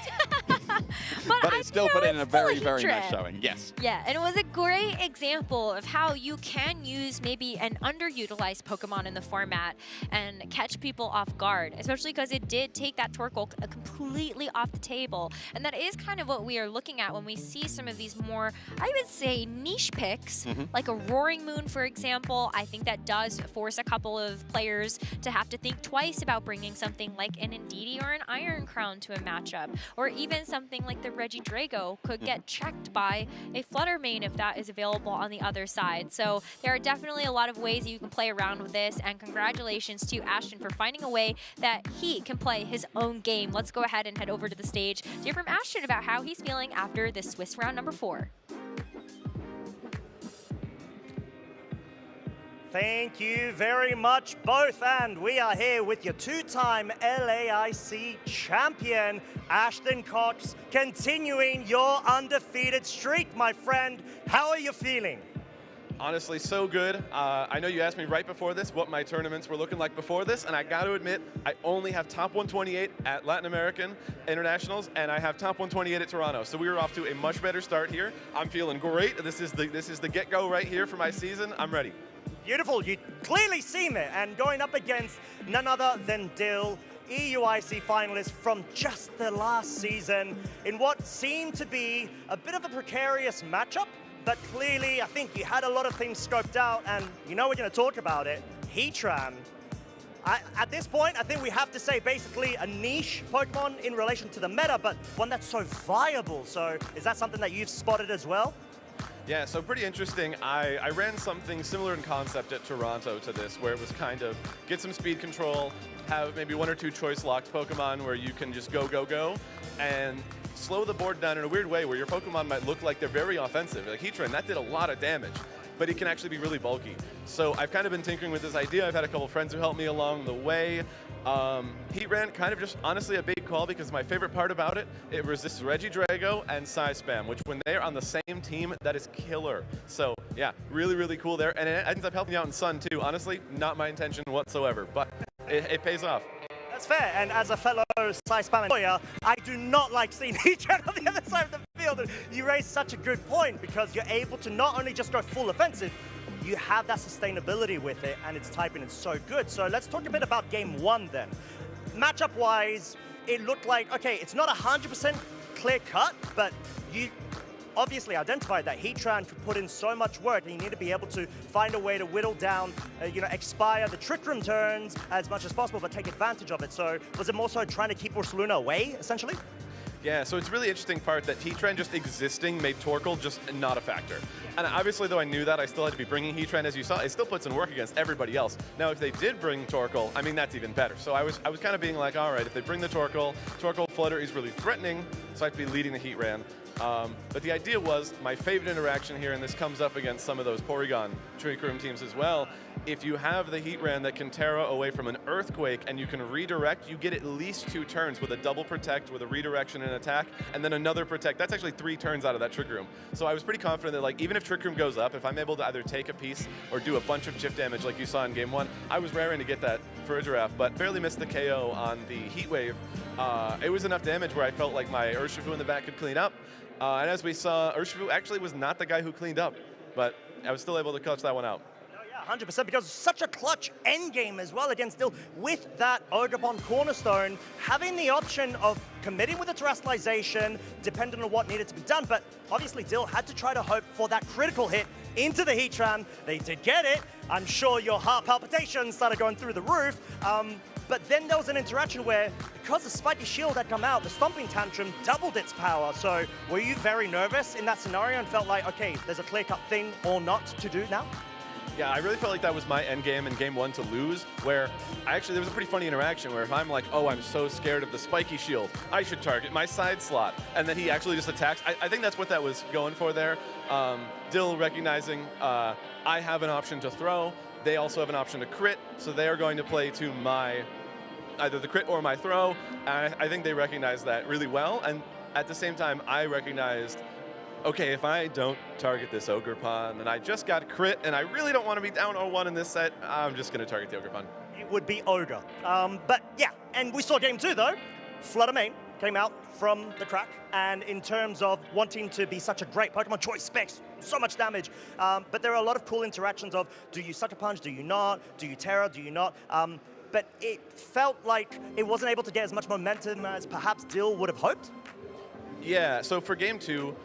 it still put in a very, very nice showing. Yes. Yeah, and it was a great example of how you can use maybe an underutilized Pokemon in the format and catch people off guard, especially because it did take that Torkoal completely off the table. And that is kind of what we are looking at when we see some of these more, I would say, niche picks, like a Roaring Moon, for example. I think that does force a couple of players to have to think twice about bringing something like an Indeedee or an Iron Crown to a matchup, or even something like the Regidrago could get checked by a Flutter Mane if that is available on the other side. So there are definitely a lot of ways that you can play around with this, and congratulations to Ashton for finding a way that he can play his own game. Let's go ahead and head over to the stage to hear from Ashton about how he's feeling after this Swiss round number 4. Thank you very much, both. And we are here with your two-time LAIC champion, Ashton Cox, continuing your undefeated streak, my friend. How are you feeling? Honestly, so good. I know you asked me right before this what my tournaments were looking like before this, and I got to admit, I only have top 128 at Latin American Internationals, and I have top 128 at Toronto. So we were off to a much better start here. I'm feeling great. This is the get-go right here for my season. I'm ready. Beautiful. You clearly seen it, and going up against none other than Dill, EUIC finalist from just the last season, in what seemed to be a bit of a precarious matchup. But clearly, I think you had a lot of things scoped out, and you know we're going to talk about it. Heatran. At this point, I think we have to say basically a niche Pokemon in relation to the meta, but one that's so viable. So is that something that you've spotted as well? Yeah, so pretty interesting. I ran something similar in concept at Toronto to this, where it was kind of get some speed control, have maybe 1 or 2 choice locked Pokemon where you can just go, and slow the board down in a weird way where your Pokemon might look like they're very offensive. Like Heatran, that did a lot of damage, but it can actually be really bulky. So I've kind of been tinkering with this idea. I've had a couple friends who helped me along the way. Heatran, kind of just honestly a big call because my favorite part about it resists Regidrago and Psyspam, which when they're on the same team, that is killer. So yeah, really, really cool there. And it ends up helping out in Sun too. Honestly, not my intention whatsoever, but it pays off. That's fair, and as a fellow Psyspam player, I do not like seeing Heatran on the other side of the field. And you raise such a good point because you're able to not only just go full offensive, you have that sustainability with it, and its typing is so good. So let's talk a bit about game 1 then. Matchup-wise, it looked like, okay, it's not 100% clear-cut, but you obviously identified that Heatran could put in so much work, and you need to be able to find a way to whittle down, expire the Trick Room turns as much as possible, but take advantage of it. So was it more so trying to keep Ursaluna away, essentially? Yeah, so it's a really interesting part that Heatran just existing made Torkoal just not a factor. And obviously, though I knew that, I still had to be bringing Heatran, as you saw. It still puts in work against everybody else. Now, if they did bring Torkoal, I mean, that's even better. So I was kind of being like, all right, if they bring the Torkoal Flutter is really threatening, so I have to be leading the Heatran. But the idea was, my favorite interaction here, and this comes up against some of those Porygon Trick Room teams as well, if you have the Heatran that can Terra away from an Earthquake and you can redirect, you get at least 2 turns with a double Protect, with a redirection and attack, and then another Protect. That's actually 3 turns out of that Trick Room. So I was pretty confident that, like, even if Trick Room goes up, if I'm able to either take a piece or do a bunch of chip damage like you saw in Game 1, I was raring to get that Farigiraf, but barely missed the KO on the Heat Wave. It was enough damage where I felt like my Urshifu in the back could clean up. And as we saw, Urshifu actually was not the guy who cleaned up, but I was still able to clutch that one out. 100%, because such a clutch endgame as well against Dill with that Ogerpon Cornerstone, having the option of committing with the terrestrialization, depending on what needed to be done, but obviously Dill had to try to hope for that critical hit into the Heatran. They did get it. I'm sure your heart palpitations started going through the roof. But then there was an interaction where, because the Spiky Shield had come out, the Stomping Tantrum doubled its power. So were you very nervous in that scenario and felt like, okay, there's a clear-cut thing or not to do now? Yeah, I really felt like that was my end game in Game 1 to lose, where there was a pretty funny interaction where if I'm like, oh, I'm so scared of the Spiky Shield, I should target my side slot, and then he actually just attacks. I think that's what that was going for there. Dill recognizing I have an option to throw, they also have an option to crit, so they are going to play to my either the crit or my throw, and I think they recognized that really well, and at the same time, I recognized, okay, if I don't target this Ogerpon, and I just got crit, and I really don't want to be down 0-1 in this set, I'm just going to target the Ogerpon. It would be Ogre. But yeah, and we saw Game 2 though. Flutter Mane came out from the crack, and in terms of wanting to be such a great Pokemon choice specs, so much damage, but there are a lot of cool interactions of, do you Sucker Punch, do you not, do you Terra, do you not? But it felt like it wasn't able to get as much momentum as perhaps Dill would have hoped. Yeah, so for Game 2,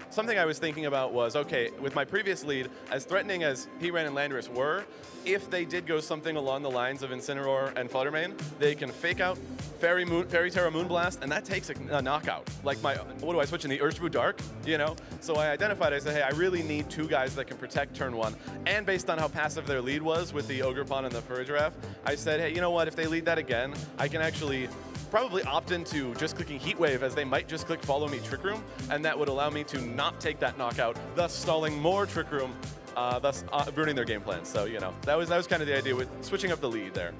something I was thinking about was, okay, with my previous lead, as threatening as Heatran and Landorus were, if they did go something along the lines of Incineroar and Flutter Mane, they can fake out Fairy Terra Moonblast, and that takes a knockout. Like what do I switch in the Urshifu Dark, you know? So I identified, I said, hey, I really need 2 guys that can protect turn 1. And based on how passive their lead was with the Ogerpon and the Farigiraf, I said, hey, you know what, if they lead that again, I can actually probably opt into just clicking Heat Wave, as they might just click Follow Me Trick Room, and that would allow me to not take that knockout, thus stalling more Trick Room, thus ruining their game plan. So, you know, that was kind of the idea with switching up the lead there.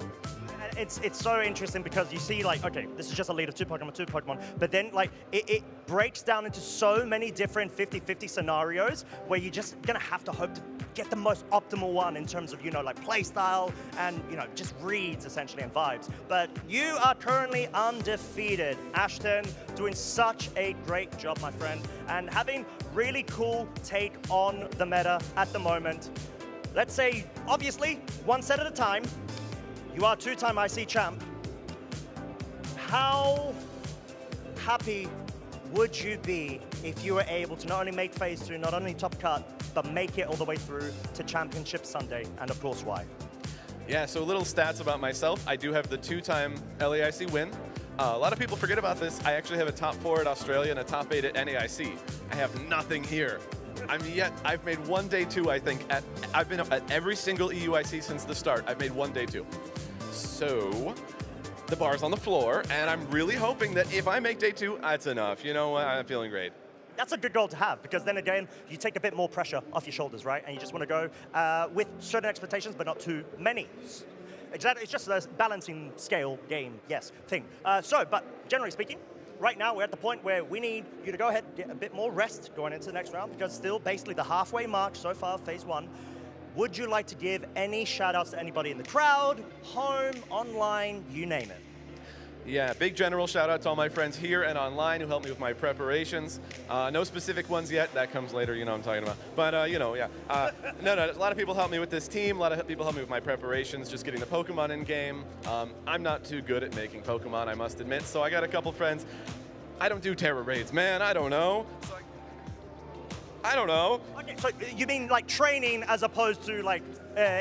It's so interesting because you see, like, okay, this is just a lead of 2 Pokemon, but then, like, it breaks down into so many different 50-50 scenarios where you're just gonna have to hope to get the most optimal one in terms of, you know, like play style and, you know, just reads essentially and vibes. But you are currently undefeated. Ashton, doing such a great job, my friend, and having really cool take on the meta at the moment. Let's say, obviously, 1 set at a time. You are 2-time IC champ. How happy would you be if you were able to not only make phase 2, not only top cut, but make it all the way through to Championship Sunday, and of course why? Yeah, so little stats about myself. I do have the 2-time LAIC win. A lot of people forget about this. I actually have a top 4 at Australia and a top 8 at NAIC. I have nothing here. I've made 1 day 2, I think. I've been up at every single EUIC since the start. I've made 1 day 2. So the bar's on the floor, and I'm really hoping that if I make day 2, that's enough. You know what? I'm feeling great. That's a good goal to have, because then again, you take a bit more pressure off your shoulders, right? And you just want to go with certain expectations, but not too many. Exactly, it's just a balancing scale game, yes, thing. But generally speaking, right now we're at the point where we need you to go ahead and get a bit more rest going into the next round, because still basically the halfway mark so far, phase 1. Would you like to give any shout outs to anybody in the crowd, home, online, you name it? Yeah, big general shout out to all my friends here and online who helped me with my preparations. No specific ones yet, that comes later, you know what I'm talking about. But, you know, yeah. No, a lot of people helped me with this team, a lot of people helped me with my preparations, just getting the Pokemon in game. I'm not too good at making Pokemon, I must admit, so I got a couple friends. I don't do Terra raids, man, I don't know. I don't know. Okay, so you mean like training as opposed to like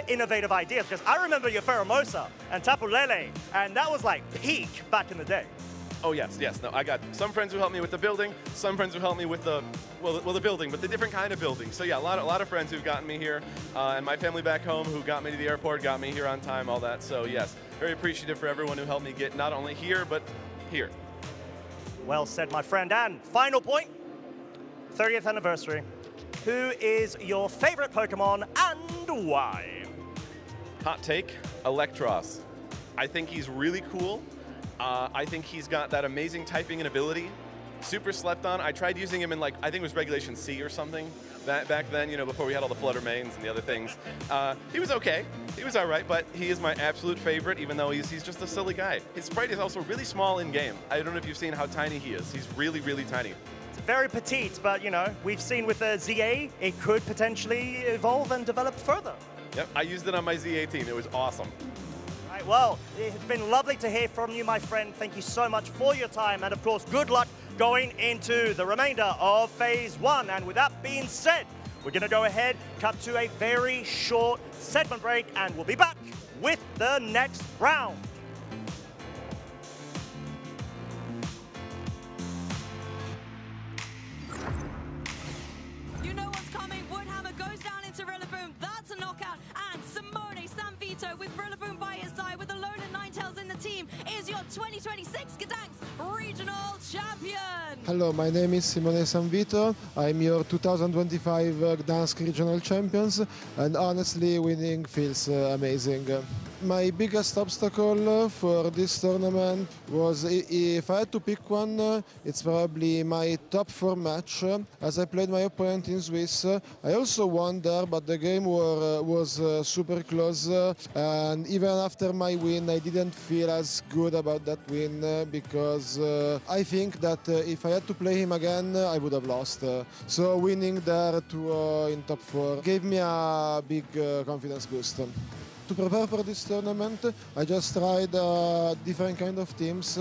innovative ideas? Because I remember your Pheromosa and Tapu Lele, and that was like peak back in the day. Oh yes. No, I got some friends who helped me with the building, some friends who helped me with the building, but the different kind of building. So yeah, a lot of friends who've gotten me here, and my family back home who got me to the airport, got me here on time, all that. So yes, very appreciative for everyone who helped me get not only here, but here. Well said, my friend. And final point, 30th anniversary. Who is your favorite Pokemon and why? Hot take, Electros. I think he's really cool. I think he's got that amazing typing and ability. Super slept on. I tried using him in, like, I think it was Regulation C or something back then, you know, before we had all the Flutter Mains and the other things. He was okay. He was all right, but he is my absolute favorite, even though he's just a silly guy. His sprite is also really small in-game. I don't know if you've seen how tiny he is. He's really, really tiny. It's very petite, but, you know, we've seen with the ZA, it could potentially evolve and develop further. Yep, I used it on my Z18. It was awesome. All right, well, it's been lovely to hear from you, my friend. Thank you so much for your time, and of course, good luck going into the remainder of Phase 1. And with that being said, we're going to go ahead, cut to a very short segment break, and we'll be back with the next round. You know what's coming. Woodhammer goes down into Rillaboom. That's a knockout. And Simone Sanvito with Rillaboom by his side with Alone and Ninetales in the team is your 2026 Gdansk Regional Champion. Hello, my name is Simone Sanvito. I'm your 2025 Gdansk Regional Champions, and honestly, winning feels amazing. My biggest obstacle for this tournament was, if I had to pick one, it's probably my top 4 match, as I played my opponent in Swiss. I also won there, but the game was super close, and even after my win, I didn't feel as good about that win, because I think that if I had to play him again, I would have lost. So winning there in top 4 gave me a big confidence boost. To prepare for this tournament, I just tried different kind of teams,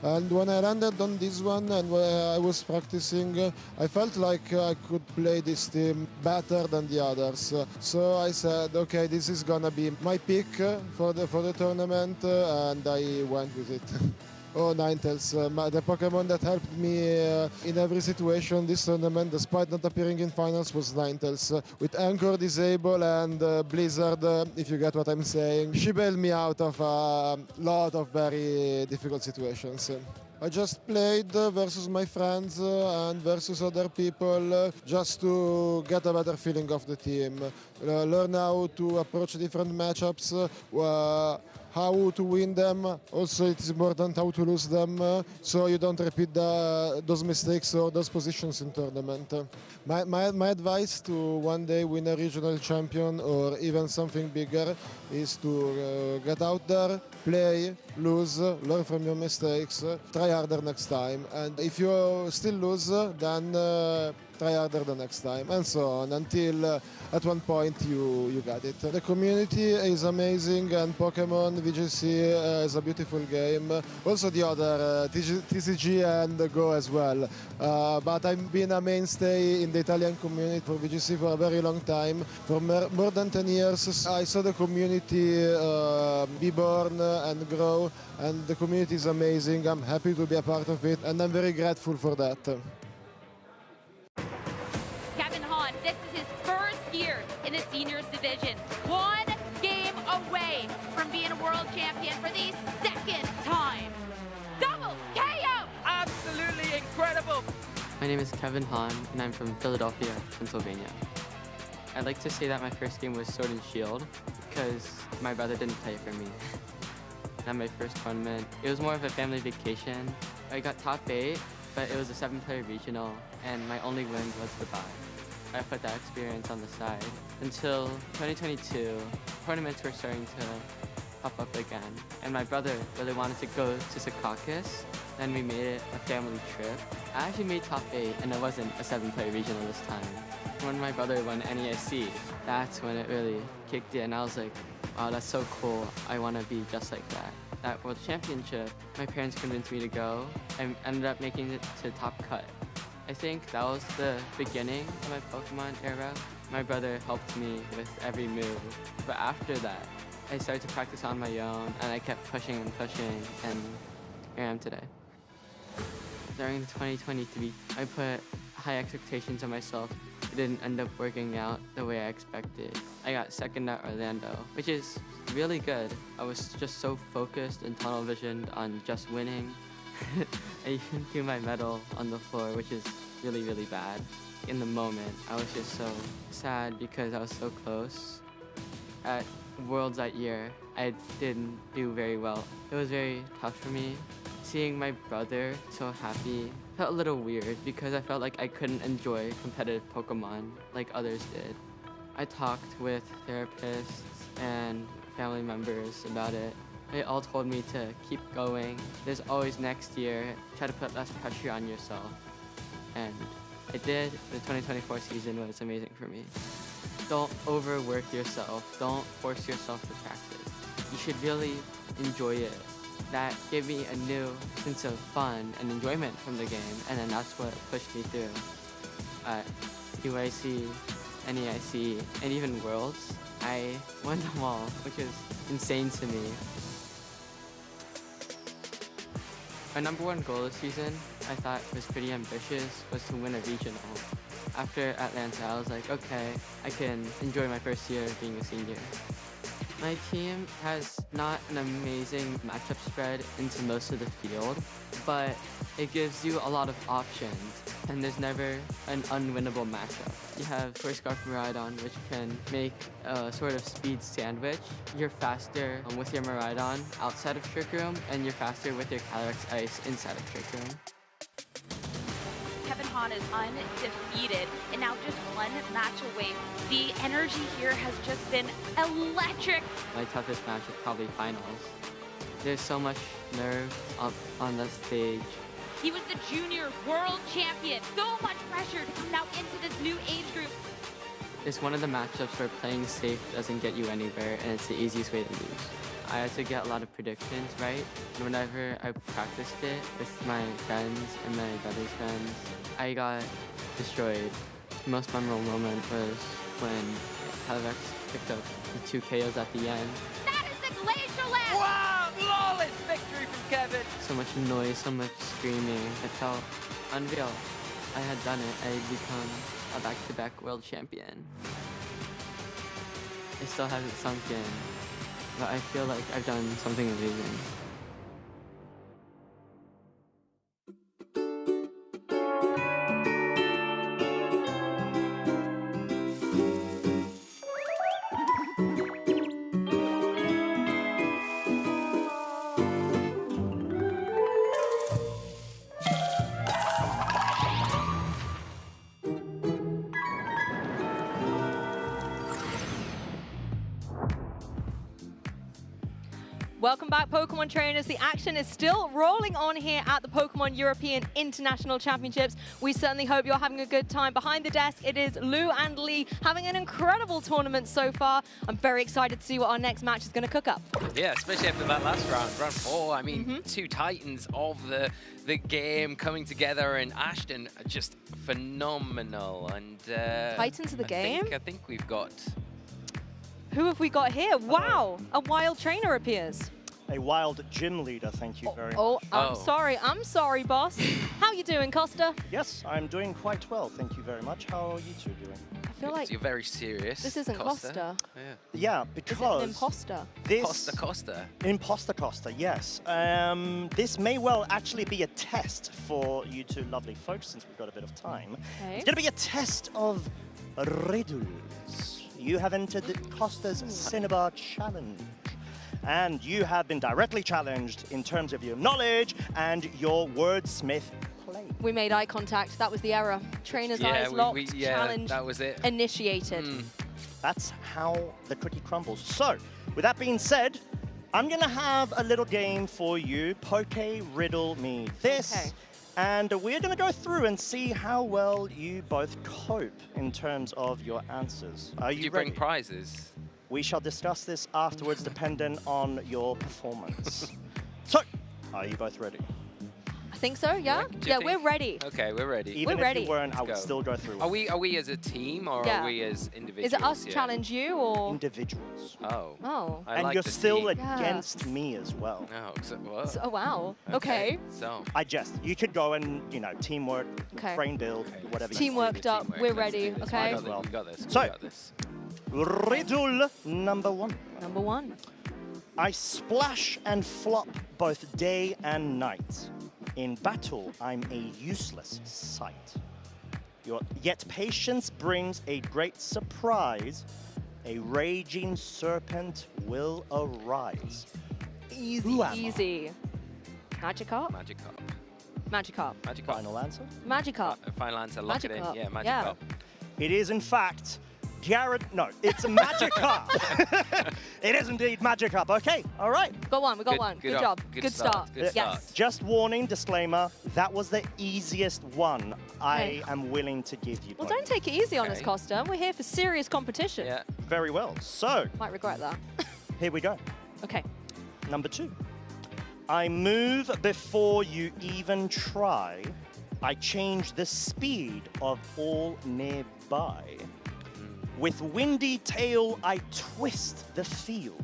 and when I landed on this one and when I was practicing, I felt like I could play this team better than the others. So I said, okay, this is gonna be my pick for the tournament, and I went with it. Oh, Ninetales, the Pokemon that helped me in every situation this tournament, despite not appearing in finals, was Ninetales. With Anchor, Disable, and Blizzard, if you get what I'm saying. She bailed me out of a lot of very difficult situations. I just played versus my friends and versus other people just to get a better feeling of the team. Learn how to approach different matchups, how to win them. Also, it is important how to lose them, so you don't repeat those mistakes or those positions in tournament. My advice to one day win a regional champion or even something bigger is to get out there, play, lose, learn from your mistakes, try harder next time. And if you still lose, then try harder the next time, and so on, until at one point you got it. The community is amazing, and Pokemon VGC is a beautiful game. Also the other, TCG and GO as well. But I've been a mainstay in the Italian community for VGC for a very long time. For more than 10 years, I saw the community be born and grow, and the community is amazing. I'm happy to be a part of it, and I'm very grateful for that. This is his first year in the seniors division. One game away from being a world champion for the second time. Double KO! Absolutely incredible! My name is Kevin Hahn, and I'm from Philadelphia, Pennsylvania. I'd like to say that my first game was Sword and Shield, because my brother didn't play for me. Not my first tournament. It was more of a family vacation. I got top 8, but it was a 7-player regional, and my only win was the bye. I put that experience on the side. Until 2022, tournaments were starting to pop up again. And my brother really wanted to go to Secaucus. Then we made it a family trip. I actually made top 8, and it wasn't a 7-player regional this time. When my brother won NESC, that's when it really kicked in. I was like, wow, that's so cool. I want to be just like that. That World Championship, my parents convinced me to go, and ended up making it to top cut. I think that was the beginning of my Pokemon era. My brother helped me with every move. But after that, I started to practice on my own, and I kept pushing and pushing, and here I am today. During 2023, I put high expectations on myself. It didn't end up working out the way I expected. I got second at Orlando, which is really good. I was just so focused and tunnel visioned on just winning. I even threw my medal on the floor, which is really, really bad. in the moment, I was just so sad because I was so close. At Worlds that year, I didn't do very well. It was very tough for me. Seeing my brother so happy felt a little weird because I felt like I couldn't enjoy competitive Pokemon like others did. I talked with therapists and family members about it. They all told me to keep going. There's always next year. Try to put less pressure on yourself. And I did. The 2024 season was amazing for me. Don't overwork yourself. Don't force yourself to practice. You should really enjoy it. That gave me a new sense of fun and enjoyment from the game, and then that's what pushed me through. At UIC, NEIC, and even Worlds, I won them all, which is insane to me. My #1 goal this season, I thought was pretty ambitious, was to win a regional. After Atlanta, I was like, okay, I can enjoy my first year of being a senior. My team has not an amazing matchup spread into most of the field, but it gives you a lot of options, and there's never an unwinnable matchup. You have Scarf Miraidon, which can make a sort of speed sandwich. You're faster with your Miraidon outside of Trick Room, and you're faster with your Calyrex Ice inside of Trick Room. Kevin Hahn is undefeated and now just one match away. The energy here has just been electric. My toughest match is probably finals. There's so much nerve up on the stage. He was the junior world champion. So much pressure to come now into this new age group. It's one of the matchups where playing safe doesn't get you anywhere, and it's the easiest way to lose. I had to get a lot of predictions right, and whenever I practiced it with my friends and my brother's friends, I got destroyed. The most memorable moment was when Calyrex picked up the 2 KOs at the end. That is the Glacial Land! Wow! Flawless victory from Kevin! So much noise, so much screaming. It felt unreal. I had done it. I had become a back-to-back world champion. It still hasn't sunk in, but I feel like I've done something amazing. Welcome back, Pokemon trainers. The action is still rolling on here at the Pokemon European International Championships. We certainly hope you're having a good time. Behind the desk, it is Lou and Lee having an incredible tournament so far. I'm very excited to see what our next match is going to cook up. Yeah, especially after that last round, round 4. I mean, two titans of the game coming together, and Ashton are just phenomenal. And Titans of the game? I think we've got... Who have we got here? Wow, a wild trainer appears. A wild gym leader, thank you very much. Oh, I'm sorry, boss. How you doing, Costa? Yes, I'm doing quite well, thank you very much. How are you two doing? I feel like you're very serious. This isn't Costa. Yeah, because... Is it an imposter? Imposter Costa, yes. This may well actually be a test for you two lovely folks, since we've got a bit of time. Okay. It's going to be a test of riddles. You have entered the Costa's Cinnabar Challenge, and you have been directly challenged in terms of your knowledge and your wordsmith play. We made eye contact. That was the error. Trainer's eyes locked, challenge that was it. initiated. That's how the cookie crumbles. So, with that being said, I'm going to have a little game for you. Poke Riddle Me This. Okay. And we're going to go through and see how well you both cope in terms of your answers. Are you bring ready? prizes? We shall discuss this afterwards, dependent on your performance. So, are you both ready? I think so, yeah? Yeah, we're ready. Okay, we're ready. Even We're ready. if you weren't, I would still go through. Are we as a team, or Yeah. are we as individuals? Is it us here? challenge you, or? Individuals. Oh. Oh. I And like you're the still team. against me as well. Oh, so, what? Oh, wow. Okay. So. I jest. You could go and, teamwork, Okay. brain build, whatever. you Teamworked up. We're ready, okay? We got this. So, we got this. riddle number 1. Number 1. I splash and flop both day and night. In battle, I'm a useless sight. Yet patience brings a great surprise. A raging serpent will arise. Easy, Who am I? easy. Magikarp? Magikarp. Magikarp. Magikarp. Final answer? Magikarp. Final answer. Lock it in. Magikarp. Yeah, Magikarp. Yeah. It is, in fact, no, it's a Magikarp. It is indeed Magikarp. Okay, all right. Got one, we got one. Good job. Good start. Good start. Yes. Just warning, disclaimer, that was the easiest one I am willing to give you. Well, both. don't take it easy on us, Costa. We're here for serious competition. Yeah. Very well. So, Might regret that. here we go. Okay. Number 2. I move before you even try. I change the speed of all nearby. With windy tail, I twist the field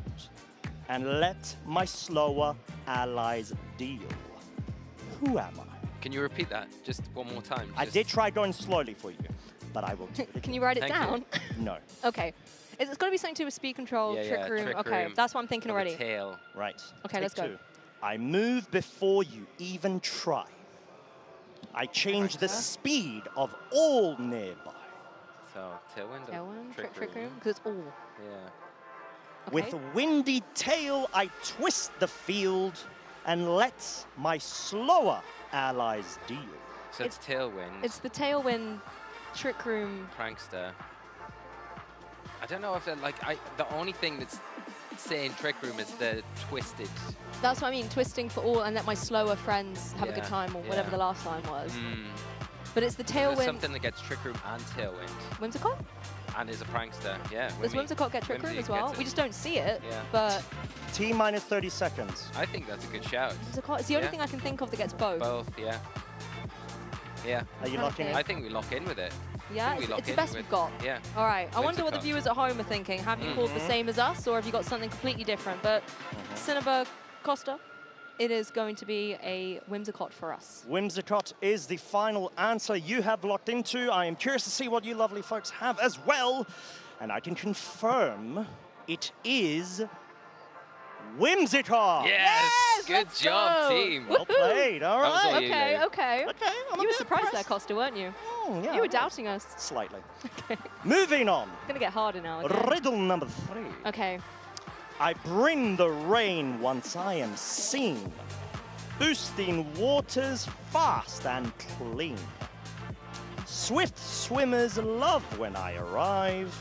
and let my slower allies deal. Who am I? Can you repeat that just one more time? I did try going slowly for you, but I will do it again. Can you write it Thank you. down? No. Okay. It's got to be something to do with speed control, Yeah, trick yeah, room. trick Okay, room. that's what I'm thinking Or the already. tail. Right. Okay, Take let's go. 2. I move before you even try. I change the speed of all nearby. So, tailwind or Tailwind, trick trick room? room, because it's all. Yeah. With windy tail, I twist the field and let my slower allies deal. So it's tailwind. It's the tailwind trick room. Prankster. I don't know if it, the only thing that's saying trick room is the twisted. That's what I mean, twisting for all and let my slower friends have a good Yeah, time or whatever yeah. the last line was. Mm. But it's the There's tailwind. something that gets trick room and tailwind. Whimsicott? And is a prankster. Yeah. Does Whimsy. Whimsicott get trick room Whimsy as well? gets We it. just don't see it. Yeah. But T minus 30 seconds. I think that's a good shout. Whimsicott is the only Yeah. thing I can think of that gets both. Both, yeah. Yeah. Are you Kinda locking in? I think we lock in with it. Yeah, I think we it's lock the in best with- we've got. Yeah. All right. I wonder what the Whimsicott. viewers at home are thinking. Have you called the same as us, or have you got something completely different? But Cinnabon Costa, it is going to be a Whimsicott for us. Whimsicott is the final answer you have locked into. I am curious to see what you lovely folks have as well. And I can confirm it is Whimsicott. Yes! Good let's job, go. team. Well played. All That was all right. you, Okay, Lou. okay. Okay, I'm a You were bit surprised there, impressed. Costa, weren't you? Yeah, You were I was. doubting us. Slightly. Okay. Moving on. It's going to get harder now. Okay. Riddle number 3. Okay. I bring the rain once I am seen, boosting waters fast and clean. Swift swimmers love when I arrive.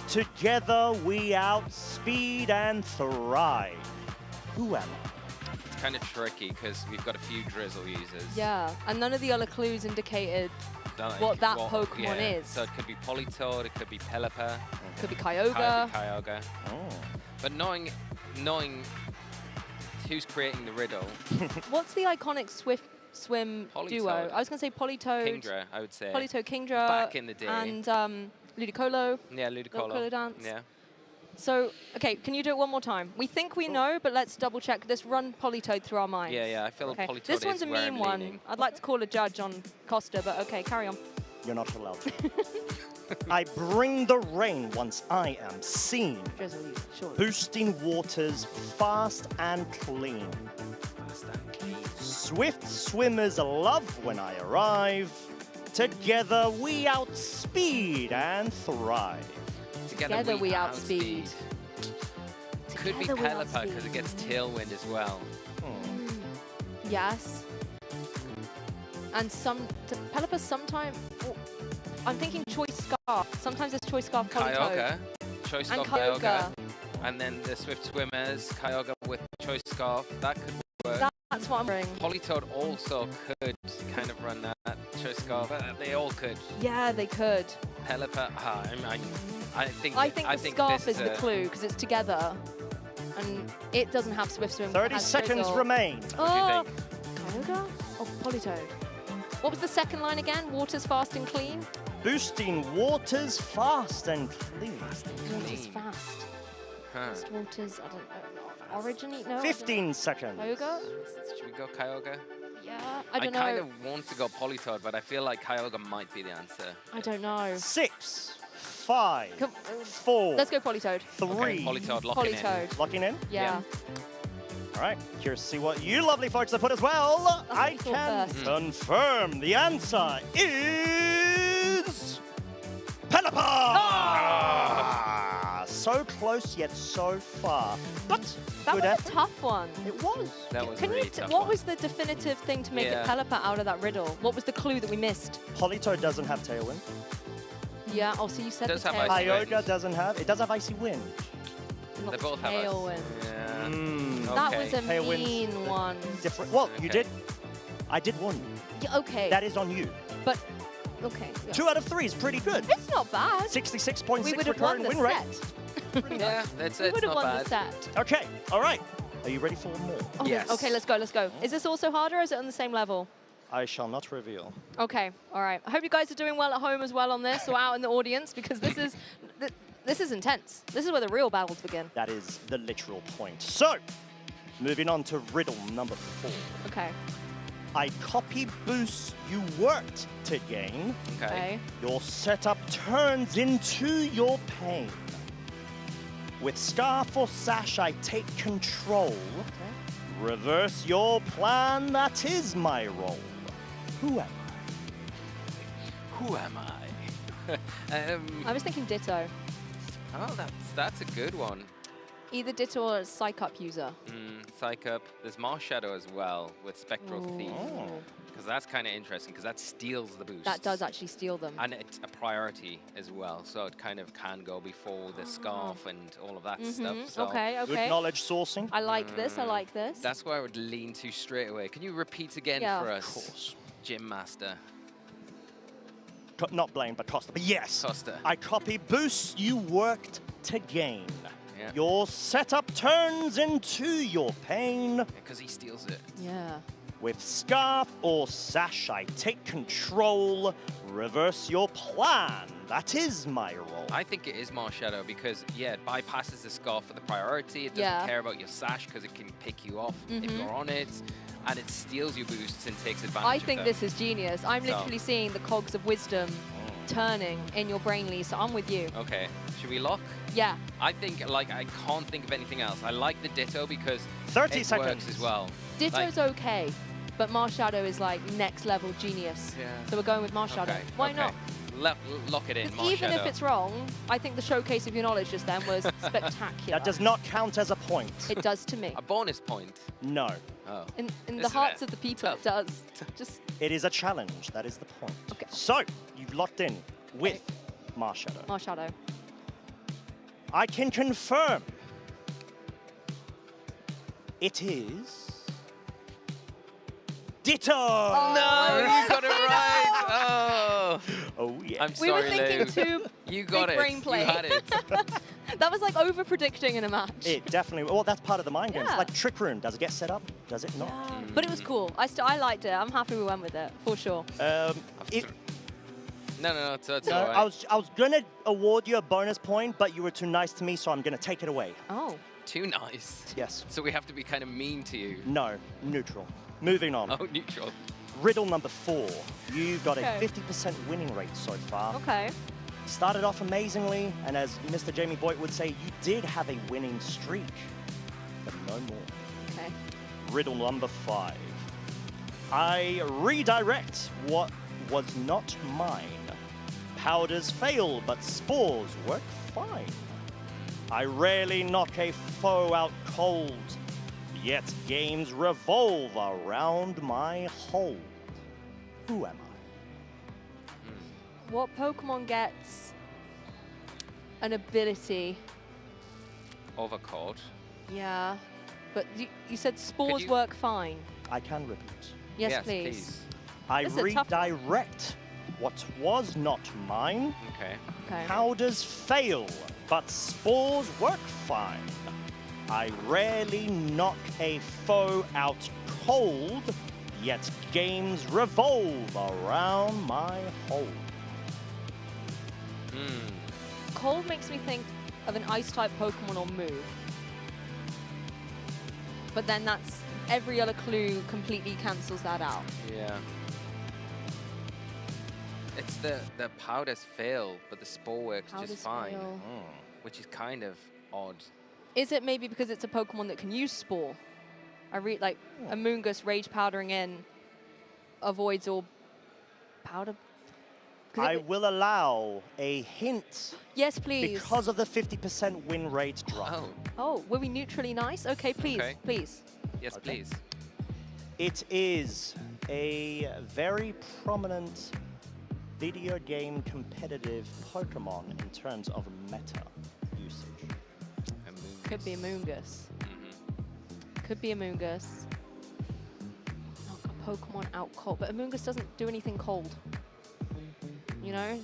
Together we outspeed and thrive. Who am I? It's kind of tricky because we've got a few drizzle users. Yeah, and none of the other clues indicated Don't they? what that Pokemon yeah. is. So it could be Politoed, it could be Pelipper. Could be Could Kyogre. be Kyogre. Oh. But knowing who's creating the riddle, What's the iconic Swift Swim duo? Politoed. I was going to say Politoed. Kingdra, I would say. Politoed, Kingdra. Back in the day. And Ludicolo. Yeah, Ludicolo. Ludicolo dance. Yeah. So, okay, can you do it one more time? We think we know, but let's double check. Let's run Politoed through our minds. Yeah, yeah, I feel Politoed This one's is a where mean I'm one. leaning. I'd like to call a judge on Costa, but okay, carry on. You're not allowed to. I bring the rain once I am seen, Drizzle you, sure. boosting waters fast and clean. Fast and clean. Swift swimmers love when I arrive. Together we outspeed and thrive. Together we outspeed. Could be Together we Pelipper because outspeed. it gets tailwind as well. Yes. And Pelipper sometimes. Oh, I'm thinking Choice Scarf. Sometimes there's Choice Scarf Politoed. Kyogre, Choice And Scarf Kyogre. Kyogre. And then the Swift Swimmers, Kyogre with Choice Scarf. That could work. That's what I'm bringing. Politoed also could kind of run that Choice Scarf. They all could. Yeah, they could. Pelipper, I think the scarf this is the clue because it's together, and it doesn't have Swift Swim. 30 has seconds Drizzle. remain. Oh, Kyogre or Politoed? What was the second line again? Waters fast and clean. Boosting waters fast and clean. Waters fast. Huh. Fast waters. I don't know. Origin? No. 15 seconds. Kyogre? Should we go Kyogre? Yeah. I don't know. kind of want to go Politoed, but I feel like Kyogre might be the answer. I don't know. 6, 5, Come- 4, Let's go Politoed. 3. Okay, Politoed, locking in. Politoed. Locking in? Yeah. All right. Curious to see what you lovely folks have put as well. I what we thought can first. confirm the answer is So close yet so far. But That good was effort. a tough one. It was. That was Can really you tough what one. was the definitive thing to make it Pelipper out of that riddle? What was the clue that we missed? Polito doesn't have Tailwind. Yeah, oh, so you said Does the have tail. Icy Wind. Tioga doesn't have. It does have Icy Wind. Not They both have Tailwind. Yeah. That Okay. was a Tailwind. mean one. Different. Well, you Okay. did. I did one. Yeah, okay. That is on you. But, okay. Yeah. 2 out of 3 is pretty good. It's not bad. 66.6 We would have won recurring the win rate. set. Yeah, that's We it's would have not won bad. the set. Okay, all right. Are you ready for more? Oh, Yes. Okay, let's go, let's go. Is this also harder or is it on the same level? I shall not reveal. Okay, all right. I hope you guys are doing well at home as well on this or out in the audience because this is intense. This is where the real battles begin. That is the literal point. So, moving on to riddle number 4. Okay. I copy boosts you worked to gain. Okay. Your setup turns into your pain. With Scarf or Sash, I take control. Reverse your plan, that is my role. Who am Who am I? I was thinking Ditto. Oh, that's a good one. Either Ditto or a Psych-Up user. Psych Up. There's Marshadow as well with Spectral Thief. Because that's kind of interesting because that steals the boost. That does actually steal them. And it's a priority as well, so it kind of can go before the Scarf and all of that stuff. So Okay, I? okay. Good knowledge sourcing. I like this, I like this. that's where I would lean to straight away. Can you repeat again Yeah. for Of us? course. Gym Master. Not Blaine, but Costa. But yes, Costa. I copy boosts you worked to gain. Yeah. Your setup turns into your pain. Because he steals it. Yeah. With Scarf or Sash, I take control. Reverse your plan. That is my role. I think it is Marshadow because, yeah, it bypasses the Scarf for the priority. It doesn't Yeah. care about your Sash because it can pick you off if Mhm. you're on it. And it steals your boosts and takes advantage I of think them. this is genius. I'm So- literally seeing the cogs of wisdom turning in your brain, Lee, so I'm with you. Okay, should we lock? Yeah. I think, like, I can't think of anything else. I like the Ditto because 30 it seconds. works as well. Ditto's Like, okay, but Marshadow is like next level genius. Yeah. So we're going with Marshadow. okay, Why okay. not? Lock it in, 'Cause even if Marshadow. it's wrong, I think the showcase of your knowledge just then was spectacular. That does not count as a point. It does to me. A bonus point. No. Oh. In This the is hearts it. of the people, it does. Just It is a challenge. That is the point. Okay. So, you've locked in with Marshadow. Marshadow. I can confirm it is Ditto. No, you got it right. Oh. Oh yeah. I'm We were sorry, thinking Lou. two You got big it. brain play. You had it. That was like over predicting in a match. It definitely. Well, that's part of the mind games. Yeah. Like Trick Room. Does it get set up? Does it not? But it was cool. I liked it. I'm happy we went with it for sure. No, it's No, all right. I was gonna award you a bonus point, but you were too nice to me, so I'm gonna take it away. Oh. Too nice. Yes. So we have to be kind of mean to you. No, neutral. Moving on. Oh, neutral. Riddle number 4. You got Okay. a 50% winning rate so far. Okay. Started off amazingly, and as Mr. Jamie Boyd would say, you did have a winning streak, but no more. Okay. Riddle number 5. I redirect what was not mine. Powders fail, but spores work fine. I rarely knock a foe out cold, yet games revolve around my hold. Who am I? What Pokemon gets an ability? Overcoat. Yeah. But you said spores you- work fine. I can repeat. Yes, please. I This is a tough one. redirect what was not mine. Okay. Okay. Powders fail, but spores work fine. I rarely knock a foe out cold, yet games revolve around my hold. Cold makes me think of an ice-type Pokemon or move. But then that's every other clue completely cancels that out. Yeah. It's the powders fail, but the spore works Powders just fine. fail. Which is kind of odd. Is it maybe because it's a Pokemon that can use Spore? I read like Amoonguss Rage Powdering in avoids all powder. I will allow a hint. Yes, please. Because of the 50% win rate drop. Oh, were we neutrally nice? Okay, please, please. Yes, please. It is a very prominent video game competitive Pokemon in terms of meta usage. Could be Amoonguss. Could be Amoonguss. Knock a Pokemon out cold, but Amoonguss doesn't do anything cold. You know?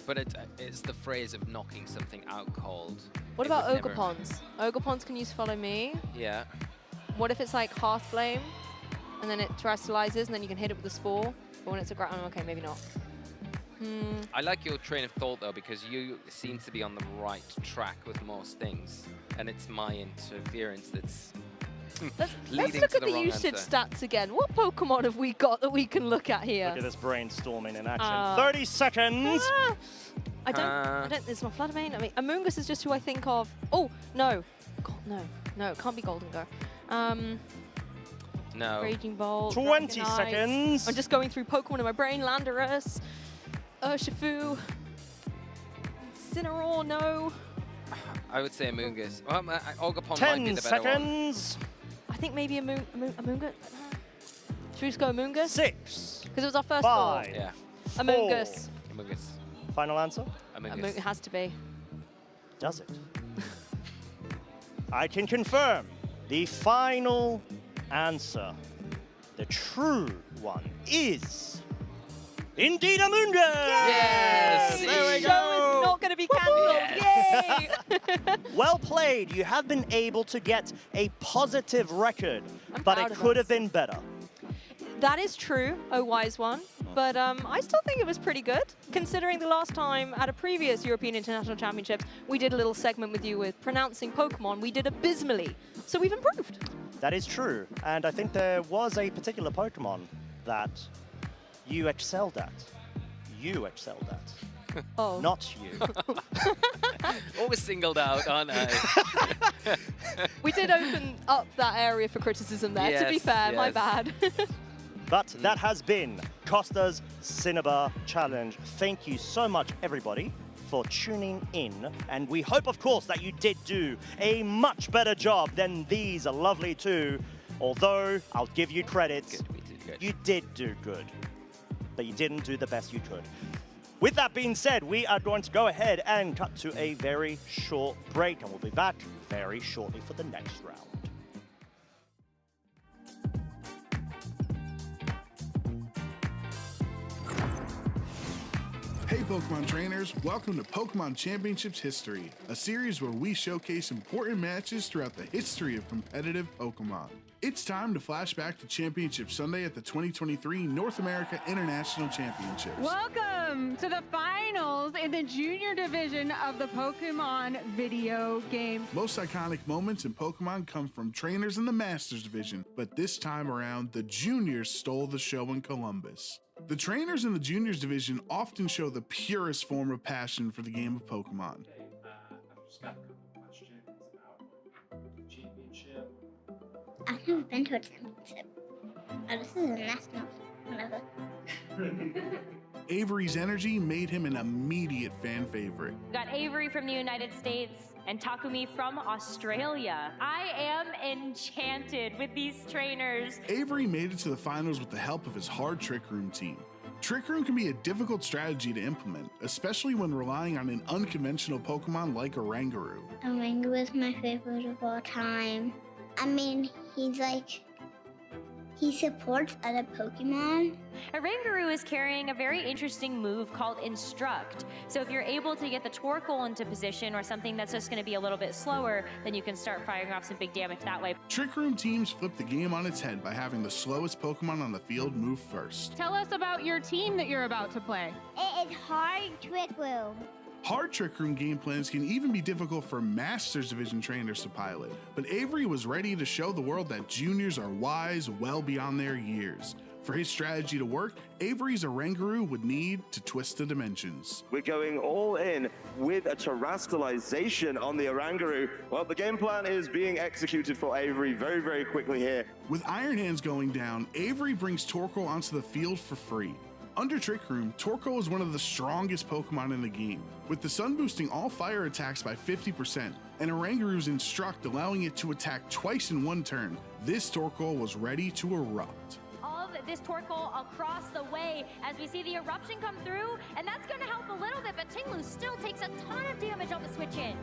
But it's the phrase of knocking something out cold. What about Ogopons? Ogopons can use Follow Me. Yeah. What if it's like Hearth Flame, and then it terrestrializes, and then you can hit it with a Spore? But when it's a ground, okay, maybe not. I like your train of thought, though, because you seem to be on the right track with most things. And it's my interference that's Let's leading look to at the the wrong usage answer. stats again. What Pokemon have we got that we can look at here? Look at this brainstorming in action. 30 seconds! I don't, it's not Fluttermane. I mean, Amoonguss is just who I think of. Oh, no. God, no, it can't be Golden Go. No. Raging Bolt. 20 Dragonite. seconds. I'm just going through Pokemon in my brain. Landorus. Urshifu. Incineroar, no. I would say Amoonguss. Ogopon 10 might be the better seconds. I think maybe Amoonguss. Should we just go Amoonguss? 6. Because it was our first 5. thought. Yeah. Amoonguss. Amoonguss. Final answer? Amoonguss. It has to be. Does it? I can confirm the final answer. The true one is indeed Amoonguss! Yes! There we Show go! is not going to be cancelled. Yay! Well played. You have been able to get a positive record, but proud it of could us. have been better. That is true, oh wise one. But I still think it was pretty good, considering the last time at a previous European International Championships, we did a little segment with you with pronouncing Pokemon. We did abysmally. So we've improved. That is true. And I think there was a particular Pokemon that you excelled at. You excelled at. Oh. Not you. Always singled out, aren't I? We did open up that area for criticism there, to be Yes, fair, my yes. bad. But that has been Costa's Cinnabar Challenge. Thank you so much, everybody, for tuning in. And we hope, of course, that you did do a much better job than these lovely two. Although, I'll give you credit, you did do good. But you didn't do the best you could. With that being said, we are going to go ahead and cut to a very short break. And we'll be back very shortly for the next round. Hey Pokemon trainers, welcome to Pokemon Championships History, a series where we showcase important matches throughout the history of competitive Pokemon. It's time to flash back to Championship Sunday at the 2023 North America International Championships. Welcome to the finals in the junior division of the Pokemon video game. Most iconic moments in Pokemon come from trainers in the Masters division, but this time around, the juniors stole the show in Columbus. The trainers in the juniors division often show the purest form of passion for the game of Pokemon. I've just got a couple questions about the championship. I've never been to a championship. Oh, this is a national. Whatever. Avery's energy made him an immediate fan favorite. We got Avery from the United States and Takumi from Australia. I am enchanted with these trainers. Avery made it to the finals with the help of his hard Trick Room team. Trick Room can be a difficult strategy to implement, especially when relying on an unconventional Pokemon like Oranguru. Oranguru is my favorite of all time. I mean, he supports other Pokemon. Oranguru is carrying a very interesting move called Instruct. So if you're able to get the Torkoal into position or something that's just going to be a little bit slower, then you can start firing off some big damage that way. Trick Room teams flip the game on its head by having the slowest Pokemon on the field move first. Tell us about your team that you're about to play. It is hard Trick Room. Hard Trick Room game plans can even be difficult for Masters Division trainers to pilot, but Avery was ready to show the world that juniors are wise well beyond their years. For his strategy to work, Avery's Oranguru would need to twist the dimensions. We're going all in with a terrestrialization on the Oranguru. Well, the game plan is being executed for Avery very, very quickly here. With Iron Hands going down, Avery brings Torkoal onto the field for free. Under Trick Room, Torkoal is one of the strongest Pokemon in the game, with the Sun boosting all fire attacks by 50%, and Orangaru's Instruct allowing it to attack twice in one turn. This Torkoal was ready to erupt. All of this Torkoal across the way as we see the eruption come through, and that's going to help a little bit, but Tinglu still takes a ton of damage on the switch in.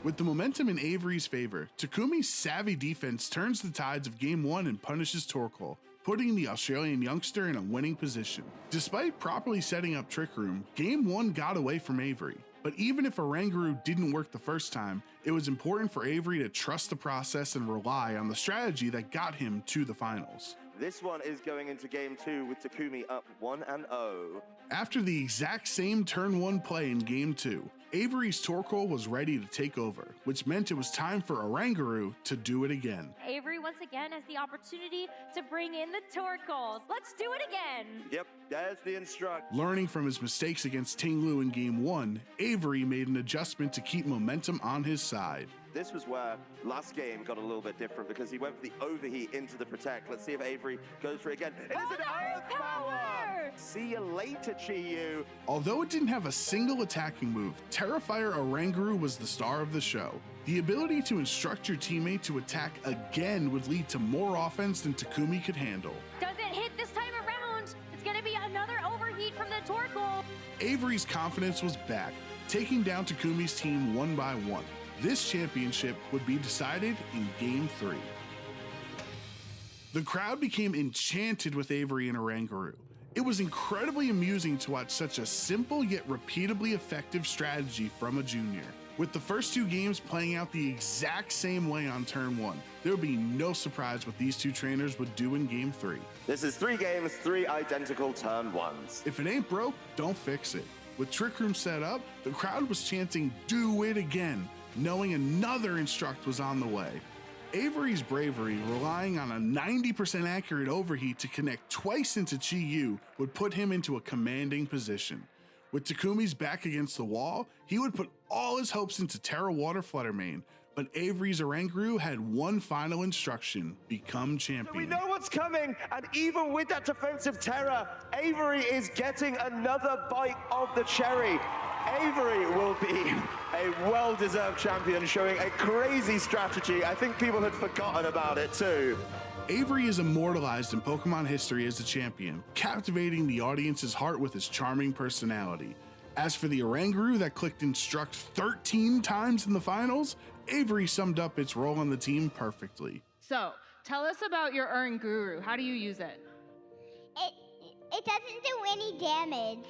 With the momentum in Avery's favor, Takumi's savvy defense turns the tides of Game 1 and punishes Torkoal, putting the Australian youngster in a winning position. Despite properly setting up Trick Room, Game 1 got away from Avery. But even if Oranguru didn't work the first time, it was important for Avery to trust the process and rely on the strategy that got him to the finals. This one is going into Game 2 with Takumi up 1-0. After the exact same turn 1 play in Game 2, Avery's Torkoal was ready to take over, which meant it was time for Oranguru to do it again. Avery once again has the opportunity to bring in the Torkoals. Let's do it again. Yep, there's the Instruct. Learning from his mistakes against Tinglu in Game 1, Avery made an adjustment to keep momentum on his side. This was where last game got a little bit different because he went for the overheat into the Protect. Let's see if Avery goes for it again. It is an Earth Power! See you later, Chi-Yu. Although it didn't have a single attacking move, Terrifier Oranguru was the star of the show. The ability to instruct your teammate to attack again would lead to more offense than Takumi could handle. Doesn't hit this time around. It's going to be another overheat from the Torkoal. Avery's confidence was back, taking down Takumi's team one by one. This championship would be decided in Game 3. The crowd became enchanted with Avery and Oranguru. It was incredibly amusing to watch such a simple yet repeatably effective strategy from a junior. With the first 2 games playing out the exact same way on turn 1, there would be no surprise what these 2 trainers would do in Game 3. This is 3 games, 3 identical turn 1s. If it ain't broke, don't fix it. With Trick Room set up, the crowd was chanting, "Do it again," knowing another Instruct was on the way. Avery's bravery, relying on a 90% accurate overheat to connect twice into Chi-Yu, would put him into a commanding position. With Takumi's back against the wall, he would put all his hopes into Terra Water Fluttermane, but Avery's Oranguru had one final instruction: become champion. We know what's coming, and even with that defensive Terra, Avery is getting another bite of the cherry. Avery will be a well-deserved champion, showing a crazy strategy. I think people had forgotten about it too. Avery is immortalized in Pokemon history as a champion, captivating the audience's heart with his charming personality. As for the Oranguru that clicked Instruct 13 times in the finals, Avery summed up its role on the team perfectly. So, tell us about your Oranguru. How do you use it? It doesn't do any damage.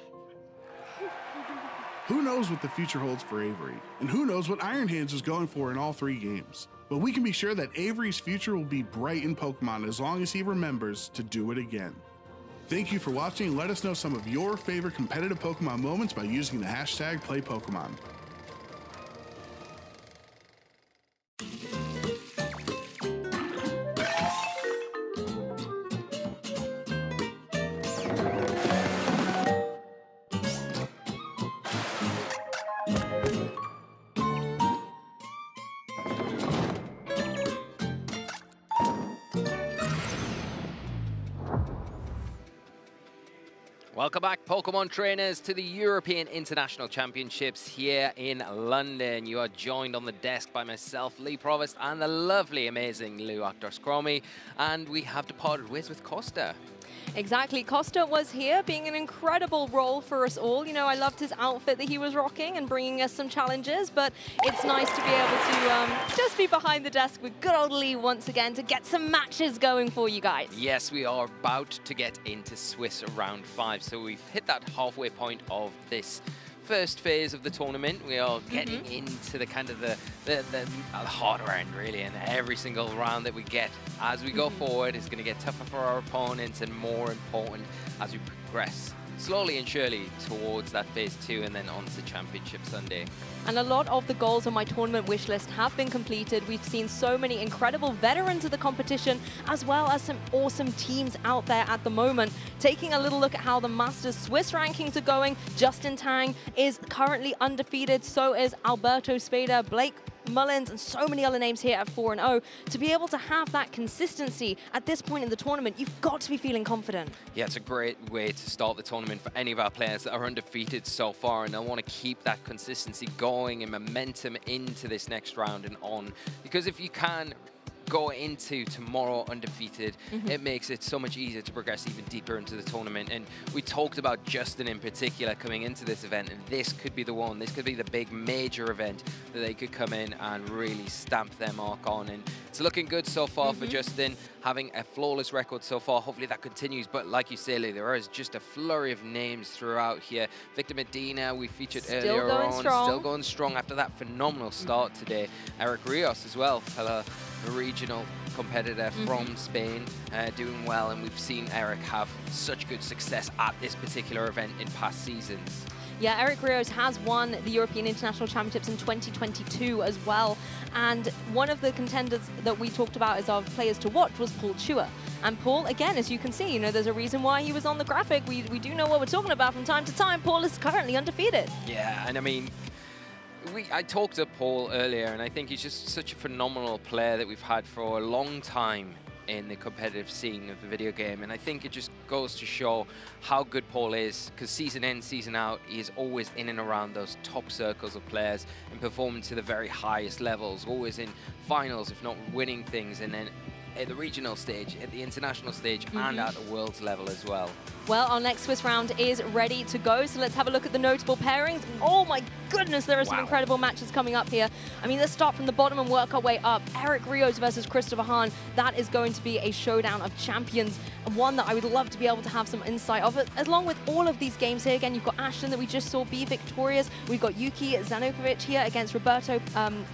Who knows what the future holds for Avery, and who knows what Iron Hands was going for in all 3 games. But we can be sure that Avery's future will be bright in Pokemon as long as he remembers to do it again. Thank you for watching. Let us know some of your favorite competitive Pokemon moments by using the hashtag #PlayPokemon. Welcome back, Pokemon trainers, to the European International Championships here in London. You are joined on the desk by myself, Lee Provost, and the lovely, amazing Lou Actor-Scromy, and we have departed ways with Costa. Exactly. Costa was here, being an incredible role for us all. You know, I loved his outfit that he was rocking and bringing us some challenges, but it's nice to be able to just be behind the desk with good old Lee once again to get some matches going for you guys. Yes, we are about to get into Swiss round 5, so we've hit that halfway point of this first phase of the tournament. We are getting into the kind of the harder round, really, and every single round that we get as we go forward is going to get tougher for our opponents and more important as we progress slowly and surely towards that phase 2 and then on to Championship Sunday. And a lot of the goals on my tournament wish list have been completed. We've seen so many incredible veterans of the competition, as well as some awesome teams out there at the moment. Taking a little look at how the Masters Swiss rankings are going, Justin Tang is currently undefeated, so is Alberto Spada. Blake Mullins, and so many other names here at 4-0. To be able to have that consistency at this point in the tournament, you've got to be feeling confident. Yeah, it's a great way to start the tournament for any of our players that are undefeated so far, and they'll want to keep that consistency going and momentum into this next round and on. Because if you can go into tomorrow undefeated, it makes it so much easier to progress even deeper into the tournament. And we talked about Justin in particular coming into this event, and this could be the one, this could be the big major event that they could come in and really stamp their mark on. And it's looking good so far for Justin, having a flawless record so far. Hopefully that continues, but like you say, Lee, there is just a flurry of names throughout here. Victor Medina, we featured earlier on, still going strong after that phenomenal start today. Eric Rios as well, fellow regional competitor from Spain, doing well, and we've seen Eric have such good success at this particular event in past seasons. Yeah, Eric Rios has won the European International Championships in 2022 as well. And one of the contenders that we talked about as our players to watch was Paul Chua. And Paul, again, as you can see, you know, there's a reason why he was on the graphic. We do know what we're talking about from time to time. Paul is currently undefeated. Yeah, and I mean, I talked to Paul earlier, and I think he's just such a phenomenal player that we've had for a long time in the competitive scene of the video game. And I think it just goes to show how good Paul is, because season in, season out, he is always in and around those top circles of players and performing to the very highest levels, always in finals, if not winning things, and then at the regional stage, at the international stage, and at the world's level as well. Well, our next Swiss round is ready to go, so let's have a look at the notable pairings. Oh my goodness, there are some incredible matches coming up here. I mean, let's start from the bottom and work our way up. Eric Rios versus Christopher Hahn. That is going to be a showdown of champions, and one that I would love to be able to have some insight of it. Along with all of these games here, again, you've got Ashton that we just saw be victorious. We've got Yuki Zanokovic here against Roberto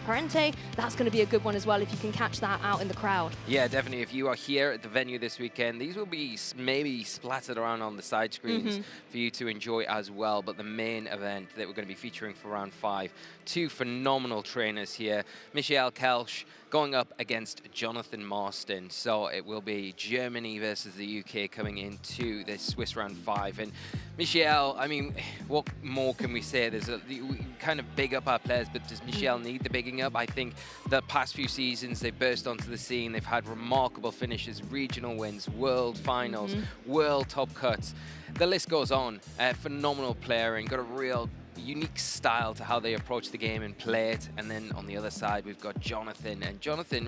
Parente. That's going to be a good one as well if you can catch that out in the crowd. Yeah, definitely. If you are here at the venue this weekend, these will be maybe splattered around on the side screens for you to enjoy as well. But the main event that we're going to be featuring for round 5, two phenomenal trainers here. Michael Kelsch going up against Jonathan Marston. So it will be Germany versus the UK coming into this Swiss round 5. And Michael, I mean, what more can we say? We kind of big up our players, but does Michael need the bigging up? I think the past few seasons they've burst onto the scene. They've had remarkable finishes, regional wins, world finals, world top cuts. The list goes on. A phenomenal player and got a real unique style to how they approach the game and play it. And then on the other side, we've got Jonathan. And Jonathan,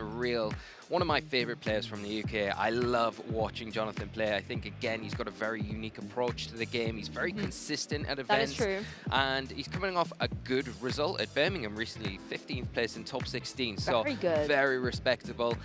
one of my favorite players from the UK. I love watching Jonathan play. I think, again, he's got a very unique approach to the game. He's very consistent at events. That is true. And he's coming off a good result at Birmingham recently, 15th place in top 16. So very good. Very respectable.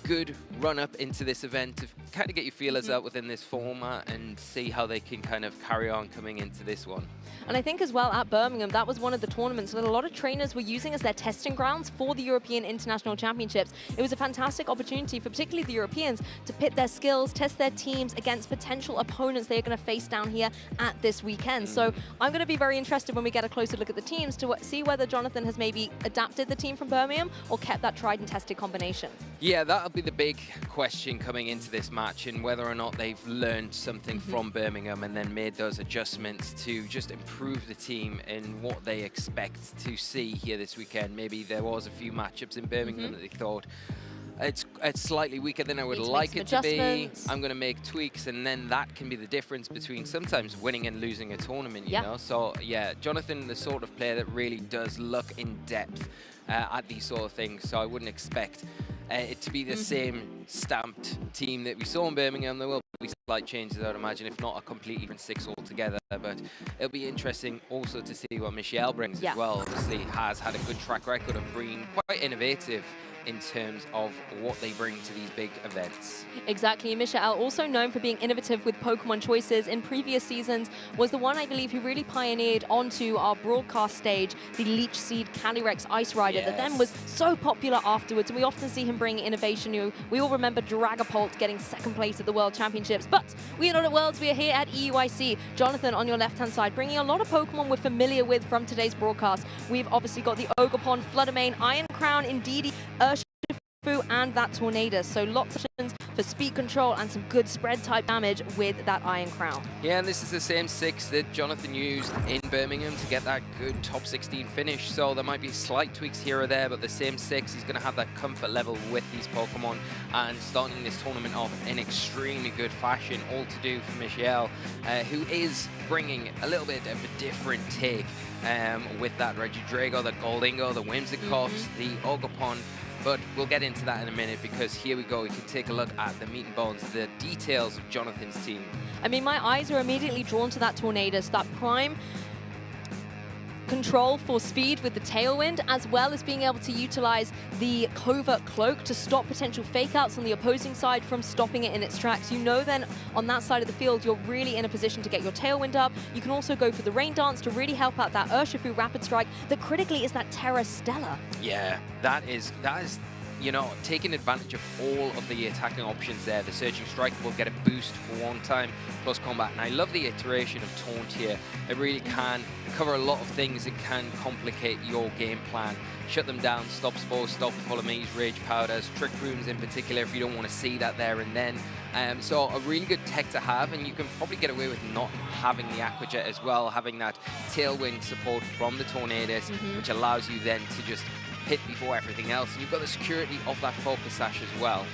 Good run up into this event to kind of get your feelers out within this format and see how they can kind of carry on coming into this one. And I think as well at Birmingham, that was one of the tournaments that a lot of trainers were using as their testing grounds for the European International Championships. It was a fantastic opportunity for particularly the Europeans to pit their skills, test their teams against potential opponents they are going to face down here at this weekend. So I'm going to be very interested when we get a closer look at the teams to see whether Jonathan has maybe adapted the team from Birmingham or kept that tried and tested combination. Yeah, that'll be the big question coming into this match, and whether or not they've learned something from Birmingham and then made those adjustments to just improve the team in what they expect to see here this weekend. Maybe there was a few matchups in Birmingham that they thought, it's slightly weaker than I would like it to be. I'm going to make tweaks, and then that can be the difference between sometimes winning and losing a tournament, you know? So, yeah, Jonathan, the sort of player that really does look in depth at these sort of things, so I wouldn't expect it to be the same stamped team that we saw in Birmingham. There will be slight changes, I would imagine, if not a completely different 6 altogether. But it'll be interesting also to see what Michael brings as well. Obviously, has had a good track record of being quite innovative in terms of what they bring to these big events. Exactly. Michael, also known for being innovative with Pokemon choices in previous seasons, was the one, I believe, who really pioneered onto our broadcast stage the Leech Seed Calyrex Ice Rider that then was so popular afterwards. And we often see him bring innovation. We all remember Dragapult getting 2nd place at the World Championships. But we are not at Worlds, we are here at EUIC. Jonathan, on your left-hand side, bringing a lot of Pokemon we're familiar with from today's broadcast. We've obviously got the Ogerpon, Fluttermane, Iron Crown, Indeedee, and that Tornadus. So lots of options for speed control and some good spread type damage with that Iron Crown. Yeah, and this is the same 6 that Jonathan used in Birmingham to get that good top 16 finish. So there might be slight tweaks here or there, but the same 6, he's going to have that comfort level with these Pokemon and starting this tournament off in extremely good fashion, all to do for Michelle, who is bringing a little bit of a different take with that Regidrago, the Goldingo, the Whimsicott, the Ogerpon. But we'll get into that in a minute because here we go. We can take a look at the meat and bones, the details of Jonathan's team. I mean, my eyes are immediately drawn to that Tornadus, that prime control for speed with the Tailwind, as well as being able to utilize the Covert Cloak to stop potential fake outs on the opposing side from stopping it in its tracks. You know then on that side of the field, you're really in a position to get your Tailwind up. You can also go for the Rain Dance to really help out that Urshifu Rapid Strike that critically is that Terra Stella. Yeah, that is, you know, taking advantage of all of the attacking options there. The Surging Strike will get a boost for one time plus combat. And I love the iteration of Taunt here. It really can cover a lot of things. It can complicate your game plan. Shut them down, stop Spores, stop Follow Me's, Rage Powders, Trick Rooms in particular if you don't want to see that there and then. So a really good tech to have, and you can probably get away with not having the Aqua Jet as well, having that Tailwind support from the Tornadus, which allows you then to just hit before everything else. And you've got the security of that Focus Sash as well.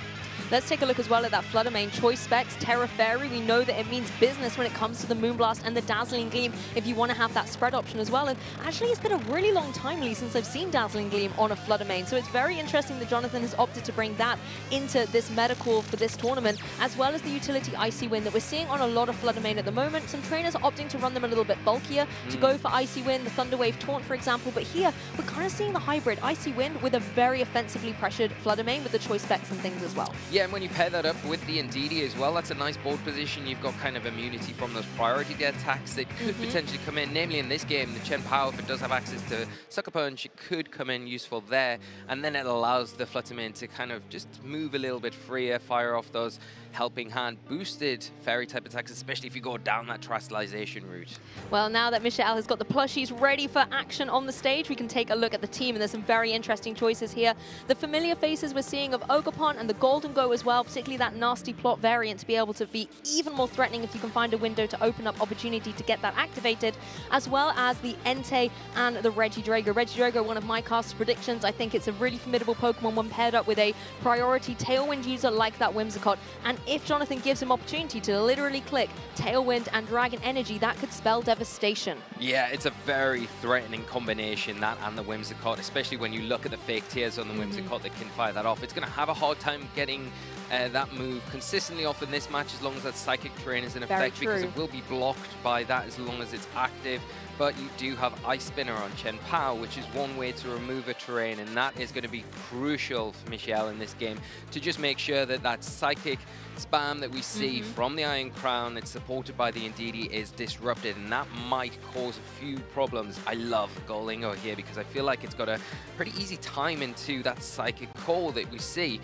Let's take a look as well at that Flutter Mane choice specs. Terra Fairy, we know that it means business when it comes to the Moonblast and the Dazzling Gleam if you want to have that spread option as well. And actually, it's been a really long time, Lee, since I've seen Dazzling Gleam on a Flutter Mane. So it's very interesting that Jonathan has opted to bring that into this medical for this tournament, as well as the utility Icy Wind that we're seeing on a lot of Flutter Mane at the moment. Some trainers are opting to run them a little bit bulkier to go for Icy Wind, the Thunder Wave Taunt, for example. But here, we're kind of seeing the hybrid Icy Wind with a very offensively pressured Flutter Mane with the choice specs and things as well. Yeah, and when you pair that up with the Indeedee as well, that's a nice board position. You've got kind of immunity from those priority attacks that could potentially come in. Namely in this game, the Chen Pao, if it does have access to Sucker Punch, it could come in useful there. And then it allows the Fluttermane to kind of just move a little bit freer, fire off those helping hand boosted fairy type attacks, especially if you go down that Terastallization route. Well, now that Michelle has got the plushies ready for action on the stage, we can take a look at the team, and there's some very interesting choices here. The familiar faces we're seeing of Ogerpon and the Golden Go as well, particularly that nasty plot variant to be able to be even more threatening if you can find a window to open up opportunity to get that activated, as well as the Entei and the Regidrago. Regidrago, one of my cast predictions. I think it's a really formidable Pokemon when paired up with a priority Tailwind user like that Whimsicott. And if Jonathan gives him opportunity to literally click Tailwind and Dragon Energy, that could spell devastation. Yeah, it's a very threatening combination, that and the Whimsicott, especially when you look at the fake tears on the Whimsicott that can fire that off. It's going to have a hard time getting that move consistently off in this match as long as that Psychic Terrain is in effect, because it will be blocked by that as long as it's active. But you do have Ice Spinner on Chen Pao, which is one way to remove a terrain, and that is going to be crucial for Michelle in this game to just make sure that that Psychic spam that we see from the Iron Crown that's supported by the Indeedee is disrupted, and that might cause a few problems. I love Golingo here because I feel like it's got a pretty easy time into that Psychic Core that we see.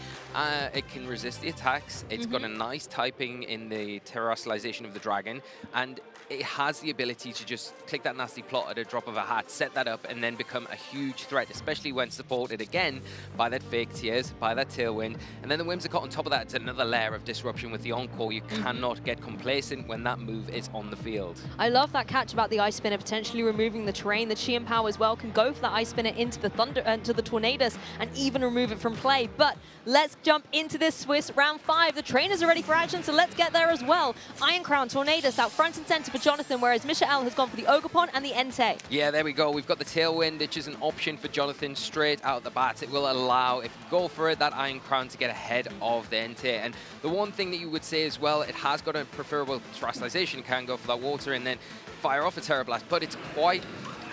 It can resist the attacks, it's got a nice typing in the Terastallization of the Dragon, and it has the ability to just click that nasty plot at a drop of a hat, set that up, and then become a huge threat, especially when supported again by that Fake Tears, by that Tailwind. And then the Whimsicott on top of that, it's another layer of disruption with the Encore. You cannot get complacent when that move is on the field. I love that catch about the Ice Spinner potentially removing the terrain. The Qian Pao as well can go for that Ice Spinner into the the Tornadus and even remove it from play. But let's jump into this Swiss round 5. The trainers are ready for action, so let's get there as well. Iron Crown, Tornadus out front and center for Jonathan, whereas Michelle has gone for the Ogerpon and the Entei. Yeah, there we go. We've got the Tailwind, which is an option for Jonathan straight out the bat. It will allow, if you go for it, that Iron Crown to get ahead of the Entei. And the one thing that you would say as well, it has got a preferable Terastallization, can go for that water and then fire off a Terra Blast, but it's quite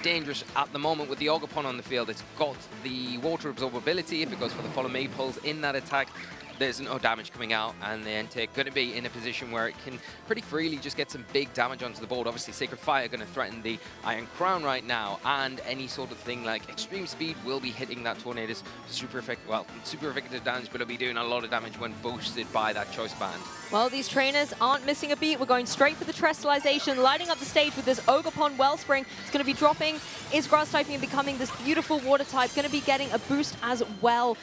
dangerous at the moment with the Ogerpon on the field. It's got the water absorbability. If it goes for the Follow Me, pulls in that attack, there's no damage coming out, and the Entei going to be in a position where it can pretty freely just get some big damage onto the board. Obviously, Sacred Fire going to threaten the Iron Crown right now, and any sort of thing like Extreme Speed will be hitting that Tornadus super effective damage, but it'll be doing a lot of damage when boosted by that Choice Band. Well, these trainers aren't missing a beat. We're going straight for the Terrestrialization, lighting up the stage with this Ogerpon Wellspring. It's going to be dropping is grass typing and becoming this beautiful water type. Going to be getting a boost as well,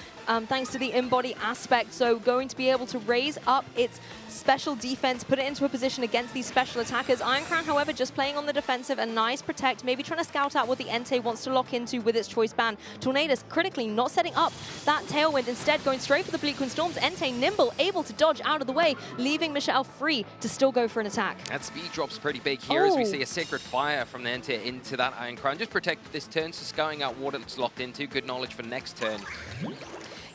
thanks to the in-body aspect. So going to be able to raise up its special defense, put it into a position against these special attackers. Iron Crown, however, just playing on the defensive, a nice protect, maybe trying to scout out what the Entei wants to lock into with its choice band. Tornadus critically not setting up that Tailwind, instead going straight for the Bleakwind Storms. Entei nimble, able to dodge out of the way, leaving Michelle free to still go for an attack. That speed drop's pretty big here as we see a Sacred Fire from the Entei into that Iron Crown. Just protect this turn, so scouting out what it's locked into. Good knowledge for next turn.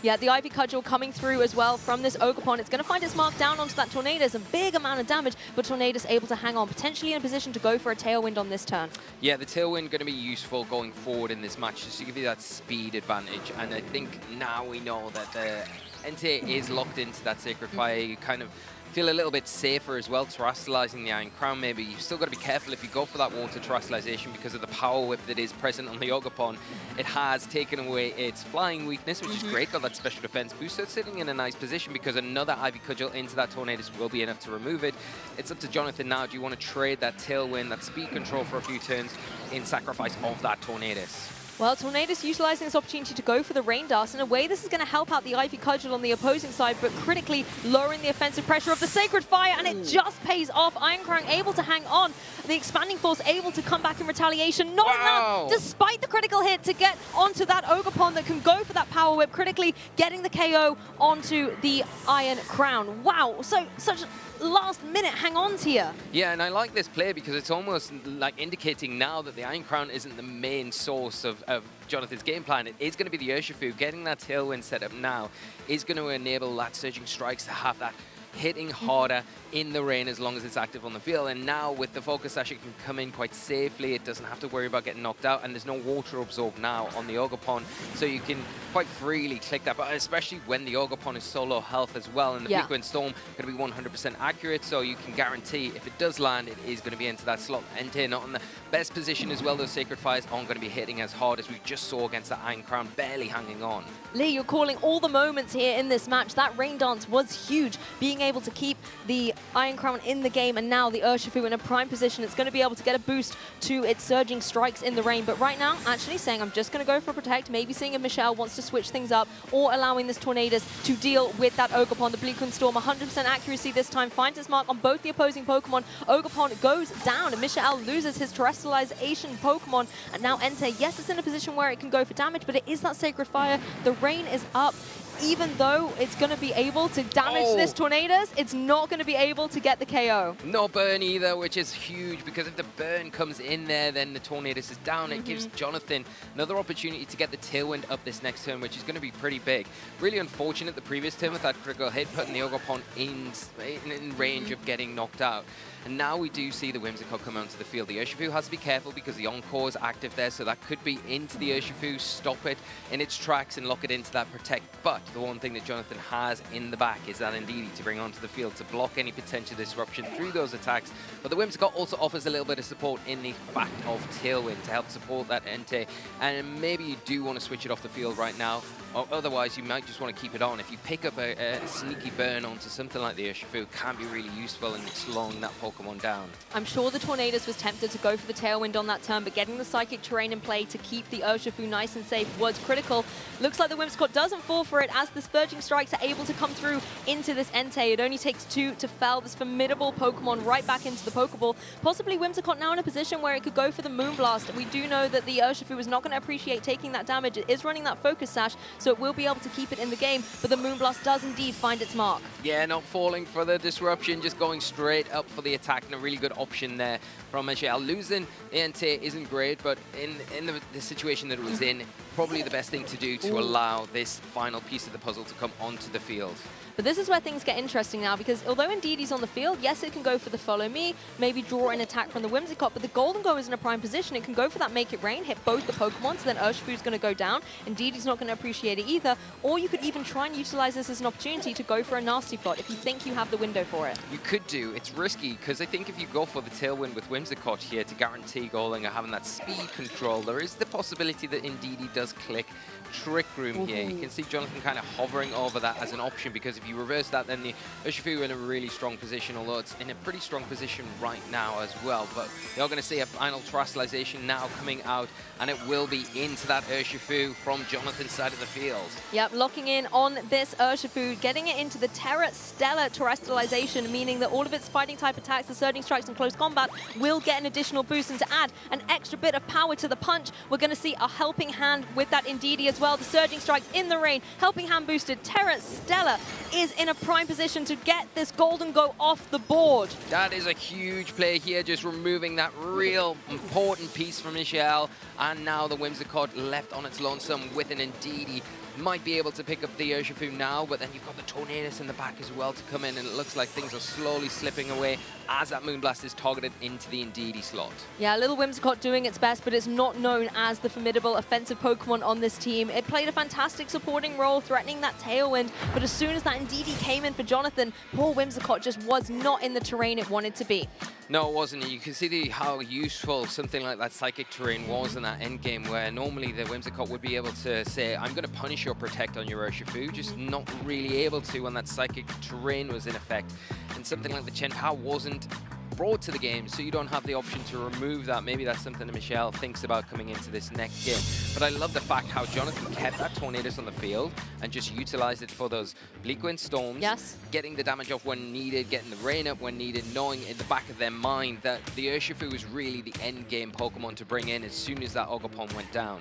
Yeah, the Ivy Cudgel coming through as well from this Ogerpon. It's going to find its mark down onto that Tornadus, a big amount of damage, but Tornadus able to hang on, potentially in a position to go for a Tailwind on this turn. Yeah, the Tailwind going to be useful going forward in this match, just to give you that speed advantage. And I think now we know that the Entei is locked into that Sacred Fire. You kind of feel a little bit safer as well, terrestrializing the Iron Crown maybe. You've still got to be careful if you go for that water terrestrialization because of the power whip that is present on the Ogerpon. It has taken away its flying weakness, which is great, got that special defense boost. So it's sitting in a nice position because another Ivy Cudgel into that Tornadus will be enough to remove it. It's up to Jonathan now. Do you want to trade that Tailwind, that speed control for a few turns in sacrifice of that Tornadus? Well, Tornadus utilizing this opportunity to go for the Rain Dust. In a way, this is going to help out the Ivy Cudgel on the opposing side, but critically lowering the offensive pressure of the Sacred Fire, and it just pays off. Iron Crown able to hang on. The Expanding Force able to come back in retaliation. Not enough, despite the critical hit, to get onto that Ogerpon that can go for that Power Whip, critically getting the KO onto the Iron Crown. Wow, so such last-minute hang-ons here. Yeah, and I like this play because it's almost like indicating now that the Iron Crown isn't the main source of Jonathan's game plan. It is going to be the Urshifu. Getting that Tailwind set up now is going to enable that Surging Strikes to have that hitting harder in the rain as long as it's active on the field. And now with the Focus Sash, it can come in quite safely. It doesn't have to worry about getting knocked out, and there's no water absorb now on the Ogerpon, so you can quite freely click that, but especially when the Ogerpon is so low health as well, and the Bleakwind Storm going to be 100% accurate, so you can guarantee if it does land, it is going to be into that slot. Entei not in the best position as well. Those Sacred Fires aren't going to be hitting as hard as we just saw against the Iron Crown, barely hanging on. Lee, you're calling all the moments here in this match. That Rain Dance was huge, being able to keep the Iron Crown in the game, and now the Urshifu in a prime position. It's going to be able to get a boost to its Surging Strikes in the rain, but right now, actually saying, I'm just going to go for a Protect, maybe seeing if Michelle wants to switch things up, or allowing this Tornadus to deal with that Ogerpon. The Bleakwind Storm, 100% accuracy this time, finds its mark on both the opposing Pokemon. Ogerpon goes down, and Michelle loses his Terrestrialization Pokemon, and now Entei, yes, it's in a position where it can go for damage, but it is that Sacred Fire. The rain is up. Even though it's going to be able to damage this Tornadus, it's not going to be able to get the KO. No burn either, which is huge, because if the burn comes in there, then the Tornadus is down. It gives Jonathan another opportunity to get the Tailwind up this next turn, which is going to be pretty big. Really unfortunate the previous turn with that critical hit, putting the Ogerpon in range of getting knocked out. And now we do see the Whimsicott come onto the field. The Urshifu has to be careful because the Encore is active there, so that could be into the Urshifu, stop it in its tracks and lock it into that Protect. But the one thing that Jonathan has in the back is that Indeedee to bring onto the field to block any potential disruption through those attacks. But the Whimsicott also offers a little bit of support in the fact of Tailwind to help support that Entei. And maybe you do want to switch it off the field right now, or otherwise you might just want to keep it on. If you pick up a sneaky burn onto something like the Urshifu, it can be really useful in slowing that Pokemon down. I'm sure the Tornadus was tempted to go for the Tailwind on that turn, but getting the Psychic Terrain in play to keep the Urshifu nice and safe was critical. Looks like the Whimsicott doesn't fall for it as the Surging Strikes are able to come through into this Entei. It only takes 2 to fell this formidable Pokemon right back into the Pokeball. Possibly Whimsicott now in a position where it could go for the Moonblast. We do know that the Urshifu is not going to appreciate taking that damage. It is running that Focus Sash, so it will be able to keep it in the game, but the Moonblast does indeed find its mark. Yeah, not falling for the disruption, just going straight up for the attack, and a really good option there from Michelle. Losing the Entei isn't great, but in the situation that it was in, probably the best thing to do to allow this final piece of the puzzle to come onto the field. But this is where things get interesting now, because although Indeedee's on the field, yes, it can go for the Follow Me, maybe draw an attack from the Whimsicott, but the Golden Go is in a prime position. It can go for that Make It Rain, hit both the Pokemon, so then Urshifu's going to go down. Indeedee's not going to appreciate it either. Or you could even try and utilize this as an opportunity to go for a Nasty Plot if you think you have the window for it. You could do. It's risky, because I think if you go for the Tailwind with Whimsicott here to guarantee goaling or having that speed control, there is the possibility that Indeedee does does click Trick Room here. You can see Jonathan kind of hovering over that as an option, because if you reverse that, then the Urshifu in a really strong position, although it's in a pretty strong position right now as well. But you're going to see a final terrestrialization now coming out, and it will be into that Urshifu from Jonathan's side of the field. Yep, locking in on this Urshifu, getting it into the Terra Stellar terrestrialization, meaning that all of its fighting type attacks, the surging strikes and close combat, will get an additional boost, and to add an extra bit of power to the punch, we're going to see a helping hand with that Indeedee as well. The surging strikes in the rain, helping hand boosted. Terra Stellar is in a prime position to get this Golden Go off the board. That is a huge play here, just removing that real important piece from Michelle. And now the Whimsicott left on its lonesome with an Indeedee. Might be able to pick up the Urshifu now, but then you've got the Tornadus in the back as well to come in, and it looks like things are slowly slipping away as that Moonblast is targeted into the Indeedee slot. Yeah, little Whimsicott doing its best, but it's not known as the formidable offensive Pokemon on this team. It played a fantastic supporting role, threatening that Tailwind, but as soon as that Indeedee came in for Jonathan, poor Whimsicott just was not in the terrain it wanted to be. No, it wasn't. You can see how useful something like that Psychic Terrain was in that endgame, where normally the Whimsicott would be able to say, I'm going to punish your Protect on your Urshifu, just not really able to when that Psychic Terrain was in effect. And something like the Chen-Pao wasn't brought to the game, so you don't have the option to remove that. Maybe that's something that Michelle thinks about coming into this next game. But I love the fact how Jonathan kept that Tornadus on the field and just utilized it for those Bleak Wind Storms. Yes. Getting the damage off when needed, getting the rain up when needed, knowing in the back of their mind that the Urshifu was really the end game Pokemon to bring in as soon as that Ogerpon went down.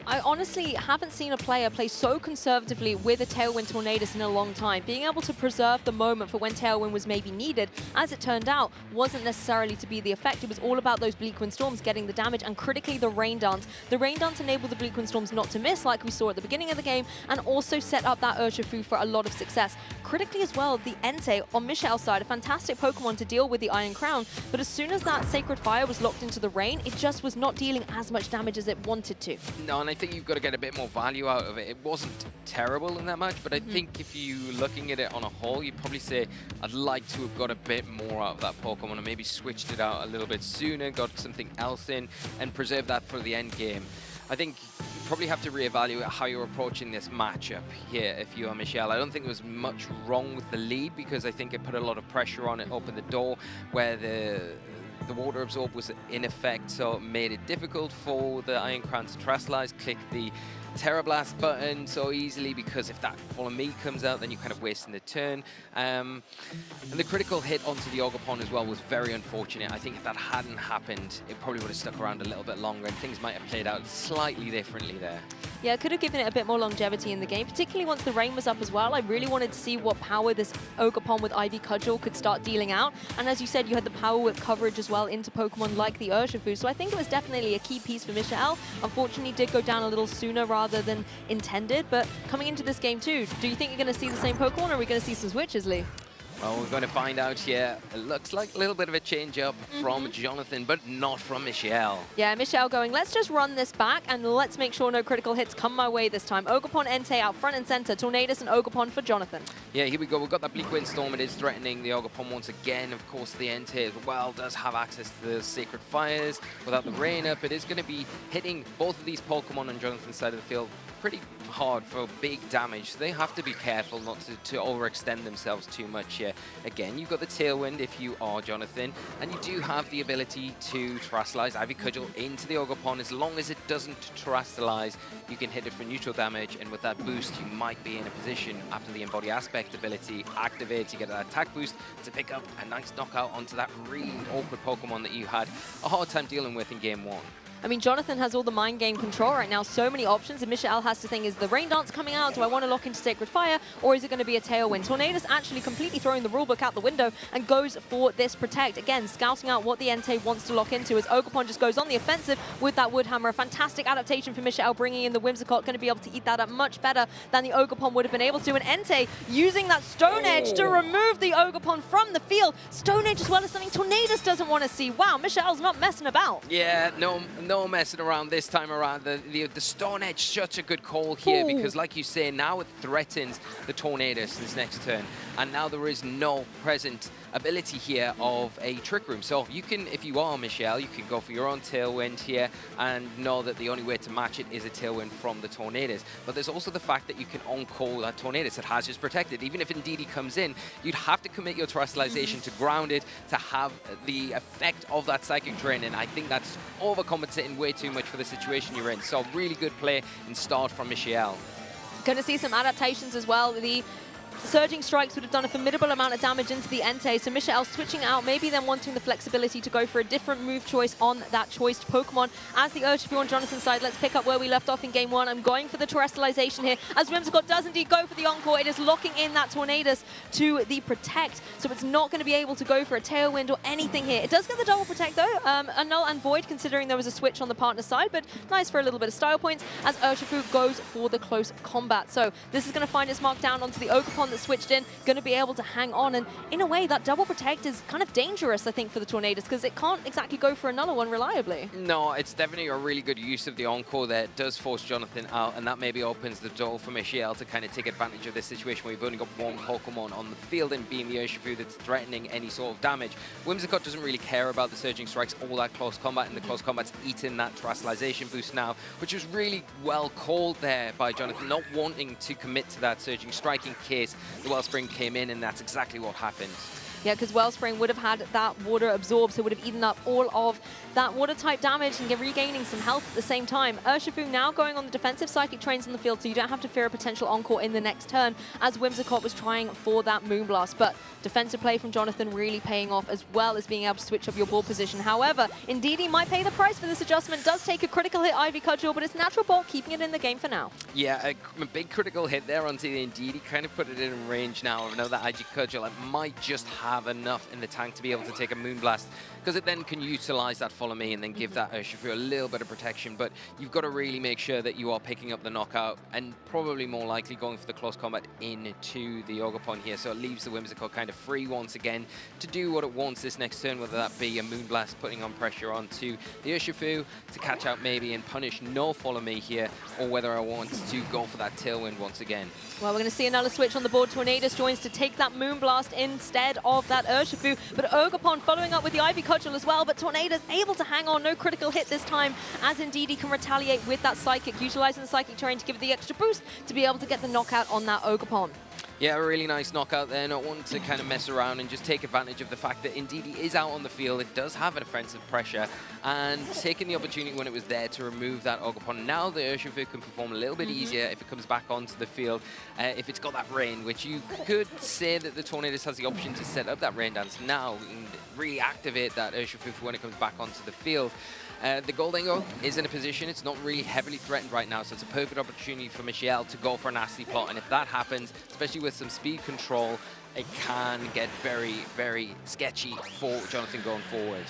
I honestly haven't seen a player play so conservatively with a Tailwind Tornadus in a long time. Being able to preserve the moment for when Tailwind was maybe needed, as it turned out, wasn't necessarily to be the effect. It was all about those Bleak Wind Storms getting the damage, and critically the Rain Dance. The Rain Dance enabled the Bleak Wind Storms not to miss like we saw at the beginning of the game, and also set up that Urshifu for a lot of success. Critically as well, the Entei on Michelle's side, a fantastic Pokemon to deal with the Iron Crown, but as soon as that Sacred Fire was locked into the rain, it just was not dealing as much damage as it wanted to. No, and I think you've got to get a bit more value out of it. It wasn't terrible in that match, but I think if you're looking at it on a whole, you'd probably say, I'd like to have got a bit more out of that Pokemon and maybe switched it out a little bit sooner, got something else in, and preserved that for the end game. I think you probably have to reevaluate how you're approaching this matchup here if you are Michelle. I don't think there was much wrong with the lead, because I think it put a lot of pressure on it, opened the door where the Water Absorb was in effect, so it made it difficult for the Iron Crown to terrestrialize, click the Terra Blast button so easily, because if that Follow Me comes out, then you're kind of wasting the turn. And the critical hit onto the Ogerpon as well was very unfortunate. I think if that hadn't happened, it probably would have stuck around a little bit longer, and things might have played out slightly differently there. Yeah, it could have given it a bit more longevity in the game, particularly once the rain was up as well. I really wanted to see what power this Ogerpon with Ivy Cudgel could start dealing out. And as you said, you had the power with coverage as well into Pokemon like the Urshifu. So I think it was definitely a key piece for Michelle. Unfortunately, did go down a little sooner rather than intended. But coming into this game too, do you think you're going to see the same Pokemon, or are we going to see some switches, Lee? Well, we're going to find out here. It looks like a little bit of a change-up from Jonathan, but not from Michelle. Yeah, Michelle going, let's just run this back, and let's make sure no critical hits come my way this time. Ogerpon, Entei out front and center. Tornadus and Ogerpon for Jonathan. Yeah, here we go. We've got that Bleak Wind Storm. It is threatening the Ogerpon once again. Of course, the Entei as well does have access to the Sacred Fires. Without the rain up, it is going to be hitting both of these Pokemon on Jonathan's side of the field pretty hard for big damage. So they have to be careful not to overextend themselves too much here. Again, you've got the Tailwind if you are Jonathan, and you do have the ability to terrestrialize Ivy Cudgel into the Ogerpon. As long as it doesn't terrestrialize, you can hit it for neutral damage, and with that boost, you might be in a position after the Embody Aspect ability activates, you get that attack boost to pick up a nice knockout onto that really awkward Pokemon that you had a hard time dealing with in Game 1. I mean, Jonathan has all the mind game control right now, so many options, and Michelle has to think, is the Rain Dance coming out? Do I want to lock into Sacred Fire, or is it going to be a Tailwind? Tornadus actually completely throwing the rulebook out the window and goes for this Protect. Again, scouting out what the Entei wants to lock into as Ogerpon just goes on the offensive with that Wood Hammer. A fantastic adaptation for Michelle, bringing in the Whimsicott, going to be able to eat that up much better than the Ogerpon would have been able to. And Entei using that Stone Edge to remove the Ogerpon from the field. Stone Edge as well as something Tornadus doesn't want to see. Wow, Michelle's not messing about. Yeah, no, no messing around this time around. The Stone Edge, such a good call here because, like you say, now it threatens the Tornadus this next turn. And now there is no present ability here of a Trick Room. So you can, if you are Michelle, you can go for your own Tailwind here and know that the only way to match it is a Tailwind from the Tornadus. But there's also the fact that you can on-call that Tornadus that has just protected. Even if Indeedee comes in, you'd have to commit your Terrestrialization to ground it to have the effect of that Psychic Drain, and I think that's overcompensating way too much for the situation you're in. So really good play and start from Michelle. Going to see some adaptations as well. The Surging Strikes would have done a formidable amount of damage into the Entei, so Michelle switching out, maybe then wanting the flexibility to go for a different move choice on that choiced Pokemon. As the Urshifu on Jonathan's side, let's pick up where we left off in Game 1. I'm going for the Terrestrialization here, as Whimsicott does indeed go for the Encore. It is locking in that Tornadus to the Protect, so it's not going to be able to go for a Tailwind or anything here. It does get the double Protect though, a Null and Void considering there was a switch on the partner side, but nice for a little bit of style points as Urshifu goes for the close combat. So this is going to find its mark down onto the Ogerpon that switched in, going to be able to hang on, and in a way that double Protect is kind of dangerous, I think, for the Tornadus because it can't exactly go for another one reliably. No, it's definitely a really good use of the Encore there. It does force Jonathan out, and that maybe opens the door for Michelle to kind of take advantage of this situation where you've only got one Pokemon on the field, and being the Urshifu that's threatening any sort of damage. Whimsicott doesn't really care about the Surging Strikes, all that close combat, and the close combat's eating that Terrestrialization boost now, which was really well called there by Jonathan, not wanting to commit to that Surging Strike in case the Wellspring came in, and that's exactly what happened. Yeah, because Wellspring would have had that water absorbed, so it would have eaten up all of that water-type damage and regaining some health at the same time. Urshifu now going on the defensive Psychic Trains on the field, so you don't have to fear a potential Encore in the next turn, as Whimsicott was trying for that Moonblast. But defensive play from Jonathan really paying off, as well as being able to switch up your ball position. However, Indeedee might pay the price for this adjustment. Does take a critical hit Ivy Cudgel, but it's Natural Ball keeping it in the game for now. Yeah, a big critical hit there onto the Indeedee, kind of put it in range now of another Ivy Cudgel. It might just have enough in the tank to be able to take a Moonblast, because it then can utilize that Follow Me and then give that Urshifu a little bit of protection. But you've got to really make sure that you are picking up the knockout and probably more likely going for the close combat into the Ogerpon here. So it leaves the Whimsicott kind of free once again to do what it wants this next turn, whether that be a Moonblast putting on pressure onto the Urshifu to catch out maybe and punish no Follow Me here, or whether I want to go for that Tailwind once again. Well, we're going to see another switch on the board. Tornadus joins to take that Moonblast instead of that Urshifu. But Ogerpon following up with the Ivy Cudgel as well, but Tornadus able to hang on, no critical hit this time, as Indeedee can retaliate with that Psychic, utilizing the Psychic Terrain to give it the extra boost to be able to get the knockout on that Ogerpon. Yeah, a really nice knockout there, not wanting to kind of mess around and just take advantage of the fact that Indeedee is out on the field. It does have an offensive pressure, and taking the opportunity when it was there to remove that Ogerpon. Now the Urshifu can perform a little bit easier if it comes back onto the field, if it's got that rain, which you could say that the Tornadus has the option to set up that rain dance now and really activate that Urshifu when it comes back onto the field. The Gholdengo is in a position, it's not really heavily threatened right now, so it's a perfect opportunity for Michelle to go for a nasty plot, and if that happens, especially with some speed control, it can get very, very sketchy for Jonathan going forward.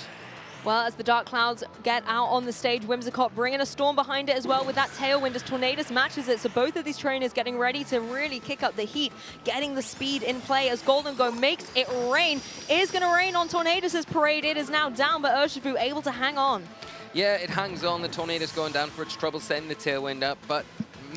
Well, as the Dark Clouds get out on the stage, Whimsicott bringing a storm behind it as well with that Tailwind as Tornadus matches it. So both of these trainers getting ready to really kick up the heat, getting the speed in play as Gholdengo makes it rain. It is going to rain on Tornadus' parade. It is now down, but Urshifu able to hang on. Yeah, it hangs on. The Tornadus going down for its trouble, setting the Tailwind up, but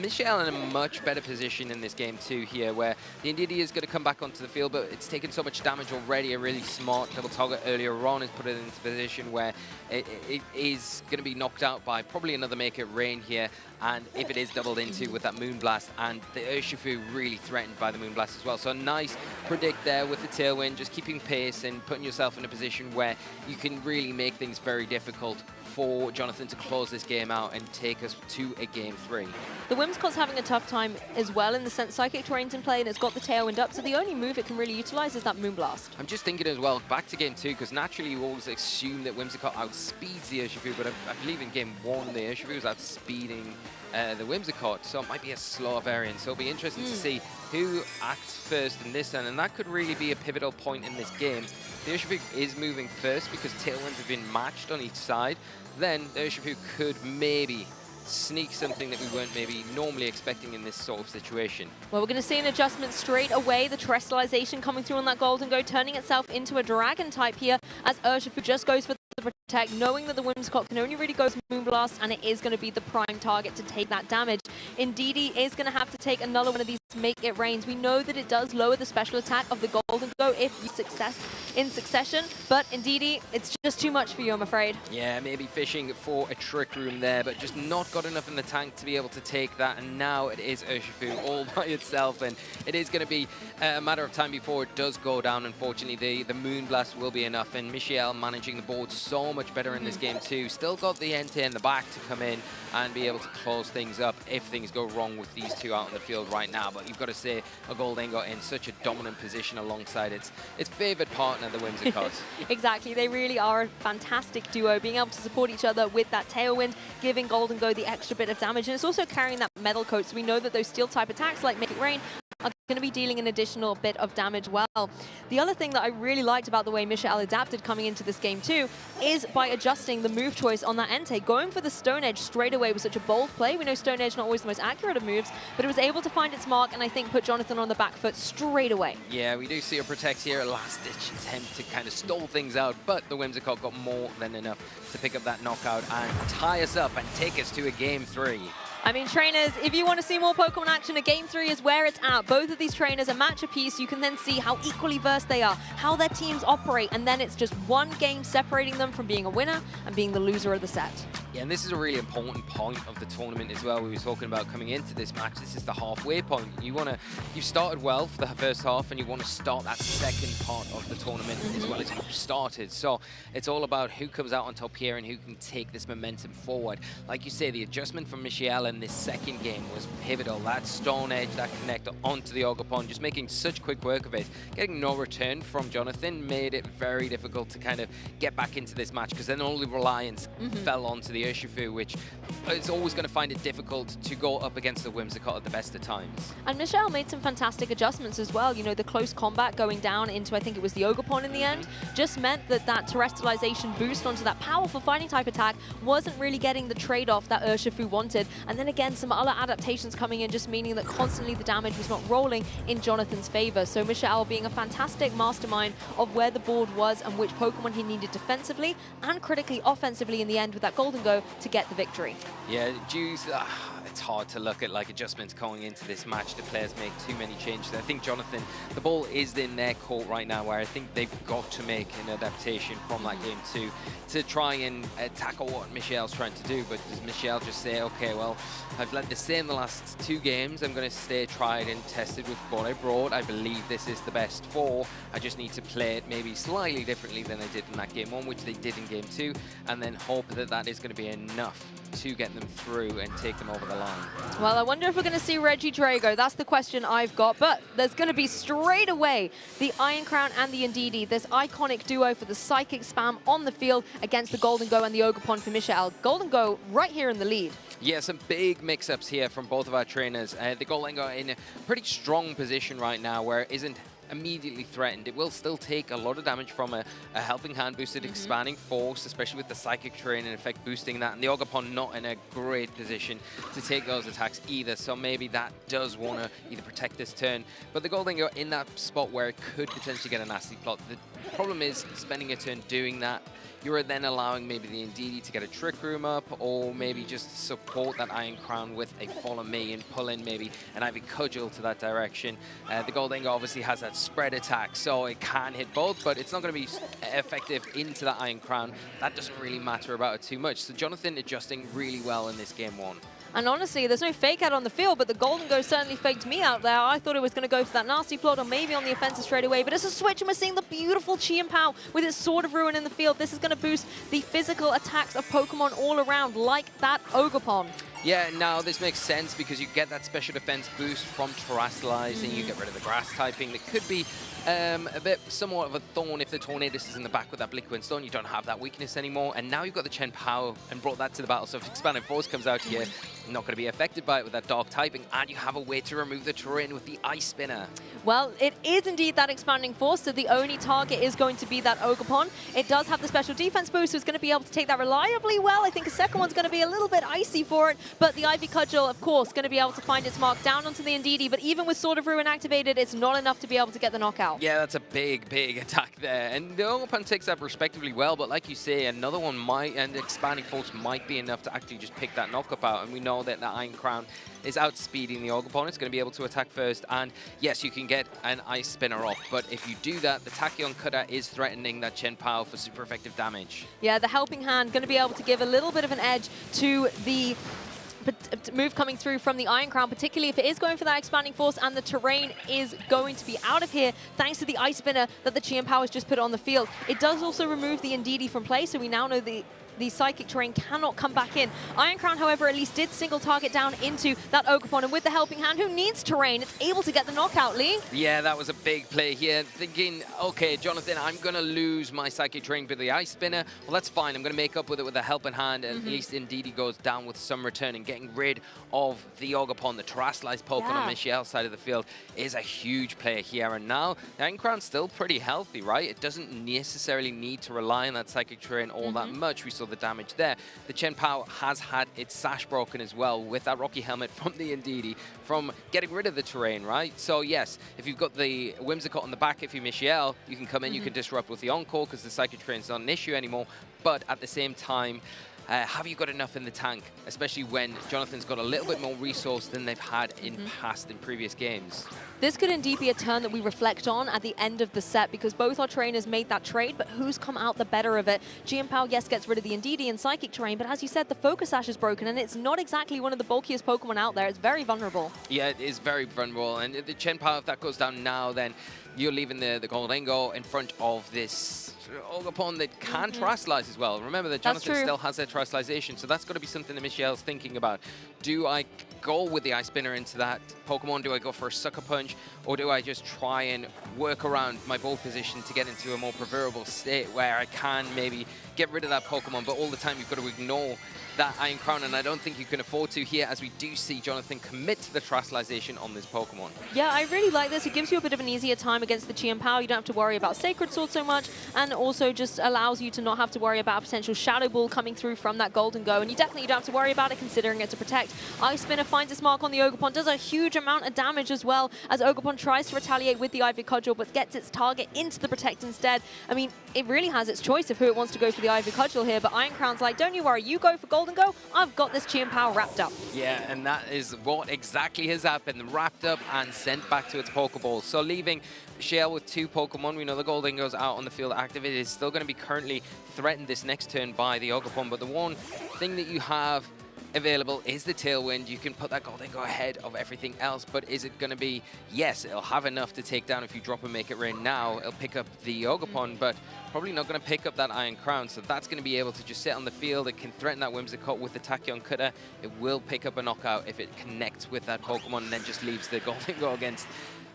Michelle in a much better position in this game too here, where the Indeedee is going to come back onto the field, but it's taken so much damage already. A really smart double target earlier on has put it into a position where it is going to be knocked out by probably another Make It Rain here, and if it is doubled into with that Moonblast, and the Urshifu really threatened by the Moonblast as well. So a nice predict there with the Tailwind, just keeping pace and putting yourself in a position where you can really make things very difficult for Jonathan to close this game out and take us to a Game 3. The Whimsicott's having a tough time as well in the sense Psychic Terrain's in play and it's got the Tailwind up, so the only move it can really utilize is that Moonblast. I'm just thinking as well, back to Game 2, because naturally you always assume that Whimsicott outspeeds the Urshifu, but I believe in Game 1 the Urshifu was outspeeding the Whimsicott, so it might be a slower variant. So it'll be interesting to see who acts first in this turn, and that could really be a pivotal point in this game. The Urshifu is moving first because Tailwinds have been matched on each side. Then the Urshifu could maybe sneak something that we weren't maybe normally expecting in this sort of situation. Well, we're going to see an adjustment straight away. The Terrestrialization coming through on that Gholdengo, turning itself into a Dragon type here as Urshifu just goes for the the protect, knowing that the Whimsicott can only really go to Moonblast, and it is going to be the prime target to take that damage. Indeedee is going to have to take another one of these to make it rains. We know that it does lower the special attack of the Golden Go if you success in succession, but Indeedee, it's just too much for you, I'm afraid. Yeah, maybe fishing for a Trick Room there, but just not got enough in the tank to be able to take that, and now it is Urshifu all by itself, and it is going to be a matter of time before it does go down. Unfortunately, the Moonblast will be enough, and Michelle managing the board so much better in this game too. Still got the NT in the back to come in and be able to close things up if things go wrong with these two out on the field right now. But you've got to say, a Gholdengo in such a dominant position alongside its favoured partner, the Whimsicott. Exactly, they really are a fantastic duo, being able to support each other with that Tailwind, giving Gholdengo the extra bit of damage, and it's also carrying that Metal Coat, so we know that those Steel-type attacks like Make It Rain are going to be dealing an additional bit of damage well. The other thing that I really liked about the way Michelle adapted coming into this game too is by adjusting the move choice on that Entei. Going for the Stone Edge straight away was such a bold play. We know Stone Edge not always the most accurate of moves, but it was able to find its mark and I think put Jonathan on the back foot straight away. Yeah, we do see a Protect here, a last-ditch attempt to kind of stall things out, but the Whimsicott got more than enough to pick up that knockout and tie us up and take us to a Game 3. I mean, trainers, if you want to see more Pokemon action, a Game 3 is where it's at. Both of these trainers are match apiece. You can then see how equally versed they are, how their teams operate, and then it's just one game separating them from being a winner and being the loser of the set. Yeah, and this is a really important point of the tournament as well. We were talking about coming into this match. This is the halfway point. You started well for the first half, and you want to start that second part of the tournament as well as you started. So it's all about who comes out on top here and who can take this momentum forward. Like you say, the adjustment from Michelle in this second game was pivotal. That Stone Edge, that connector onto the Ogerpon, just making such quick work of it. Getting no return from Jonathan made it very difficult to kind of get back into this match, because then all the reliance fell onto the Urshifu, which is always going to find it difficult to go up against the Whimsicott at the best of times. And Michelle made some fantastic adjustments as well. You know, the close combat going down into, I think it was the Ogerpon in the end, just meant that that terrestrialization boost onto that powerful fighting type attack wasn't really getting the trade-off that Urshifu wanted. And then again, some other adaptations coming in, just meaning that constantly the damage was not rolling in Jonathan's favor. So Michelle being a fantastic mastermind of where the board was and which Pokemon he needed defensively and critically offensively in the end with that Gholdengo to get the victory. Yeah, Juice, it's hard to look at like adjustments going into this match. The players make too many changes. I think Jonathan, the ball is in their court right now, where I think they've got to make an adaptation from that game to try and tackle what Michelle's trying to do. But does Michelle just say, okay, well, I've led the same the last 2 games. I'm going to stay tried and tested with what I brought. I believe this is the best 4. I just need to play it maybe slightly differently than I did in that game 1, which they did in game 2, and then hope that that is going to be enough to get them through and take them over the line. Well, I wonder if we're going to see Reggie Drago. That's the question I've got. But there's going to be straight away the Iron Crown and the Indeedee, this iconic duo for the Psychic Spam on the field against the Gholdengo and the Ogerpon for Michelle. Gholdengo right here in the lead. Yeah, some big mix-ups here from both of our trainers. The Gholdengo in a pretty strong position right now, where it isn't immediately threatened. It will still take a lot of damage from a Helping Hand boosted Expanding Force, especially with the Psychic Terrain in effect boosting that, and the Ogerpon not in a great position to take those attacks either, so maybe that does want to either protect this turn. But the Gholdengo in that spot where it could potentially get a nasty plot. The problem is spending a turn doing that. You're then allowing maybe the Indeedee to get a Trick Room up, or maybe just support that Iron Crown with a Follow Me and pull in maybe an Ivy Cudgel to that direction. The Gholdengo obviously has that spread attack, so it can hit both, but it's not going to be effective into that Iron Crown. That doesn't really matter about it too much. So Jonathan adjusting really well in this game 1. And honestly, there's no fake out on the field, but the Gholdengo certainly faked me out there. I thought it was going to go for that nasty plot or maybe on the offensive straight away, but it's a switch and we're seeing the beautiful Chi and Pow with its Sword of Ruin in the field. This is going to boost the physical attacks of Pokemon all around, like that Ogerpon. Yeah, now this makes sense because you get that special defense boost from Terrestrializing. You get rid of the grass typing. That could be a bit somewhat of a thorn if the Tornadus is in the back with that Blick Wind Stone. You don't have that weakness anymore. And now you've got the Chen Pao and brought that to the battle. So if Expanding Force comes out here, not going to be affected by it with that Dark typing. And you have a way to remove the terrain with the Ice Spinner. Well, it is indeed that Expanding Force, so the only target is going to be that Ogerpon. It does have the special defense boost, so it's going to be able to take that reliably well. I think a second one's going to be a little bit icy for it, But the Ivy Cudgel, of course, going to be able to find its mark down onto the Indeedee, but even with Sword of Ruin activated, it's not enough to be able to get the knockout. Yeah, that's a big, big attack there. And the Ogerpon takes that respectively well, but like you say, another one might, and Expanding Force might be enough to actually just pick that knockup out. And we know that the Iron Crown is outspeeding the Ogerpon. It's going to be able to attack first. And yes, you can get an Ice Spinner off, but if you do that, the Tachyon Cutter is threatening that Chen Pao for super effective damage. Yeah, the Helping Hand going to be able to give a little bit of an edge to the move coming through from the Iron Crown, particularly if it is going for that Expanding Force and the terrain is going to be out of here thanks to the Ice Spinner that the Chen Pao has just put on the field. It does also remove the Indeedee from play, so we now know the Psychic Terrain cannot come back in. Iron Crown, however, at least did single target down into that Ogerpon, and with the Helping Hand, who needs terrain, it's able to get the knockout, Lee. Yeah, that was a big play here. Thinking, okay, Jonathan, I'm going to lose my Psychic Terrain with the Ice Spinner. Well, that's fine. I'm going to make up with it with a Helping Hand, and at least Indeedee goes down with some return, and getting rid of the Ogerpon, the Terrasilize Pokemon on Michelle's side of the field, is a huge play here. And now, the Iron Crown's still pretty healthy, right? It doesn't necessarily need to rely on that Psychic Terrain all that much. We saw the damage there. The Chen Pao has had its sash broken as well with that Rocky Helmet from the Indeedee from getting rid of the terrain, right? So yes, if you've got the Whimsicott on the back, if you're Michelle, you can come in, you can disrupt with the Encore because the Psychic Terrain's not an issue anymore. But at the same time, have you got enough in the tank, especially when Jonathan's got a little bit more resource than they've had in previous games? This could indeed be a turn that we reflect on at the end of the set because both our trainers made that trade, but who's come out the better of it? Chen Pao, yes, gets rid of the Indeedee and Psychic Terrain, but as you said, the Focus Sash is broken and it's not exactly one of the bulkiest Pokemon out there. It's very vulnerable. Yeah, it is very vulnerable. And the Chen Pao, if that goes down now, then you're leaving the Goldengo in front of this Ogerpon that can Terrasilize as well. Remember that Jonathan still has their Terrasalization, so that's got to be something that Michelle's thinking about. Do I go with the Ice Spinner into that Pokemon? Do I go for a Sucker Punch? Or do I just try and work around my ball position to get into a more preferable state where I can maybe get rid of that Pokemon, but all the time you've got to ignore that Iron Crown, and I don't think you can afford to here as we do see Jonathan commit to the Terrasalization on this Pokemon. Yeah, I really like this. It gives you a bit of an easier time against the Chen Pao. You don't have to worry about Sacred Sword so much, and also just allows you to not have to worry about a potential Shadow Ball coming through from that Golden Go, and you definitely don't have to worry about it considering it to protect. Ice Spinner finds its mark on the Ogerpon, does a huge amount of damage as well as Ogerpon tries to retaliate with the Ivy Cudgel, but gets its target into the Protect instead. I mean, it really has its choice of who it wants to go for the Ivy Cudgel here, but Iron Crown's like, don't you worry, you go for Golden Go, I've got this Chen Pao wrapped up. Yeah, and that is what exactly has happened. Wrapped up and sent back to its Pokeball. So leaving Michelle with 2 Pokemon. We know the Golden goes out on the field active. It is still going to be currently threatened this next turn by the Ogerpon, but the one thing that you have available is the Tailwind. You can put that Golden Go ahead of everything else, but is it going to be, yes, it'll have enough to take down if you drop and make it rain now. It'll pick up the Ogerpon, but probably not going to pick up that Iron Crown, so that's going to be able to just sit on the field. It can threaten that Whimsicott with the Tachyon Cutter. It will pick up a knockout if it connects with that Pokemon and then just leaves the Golden Go against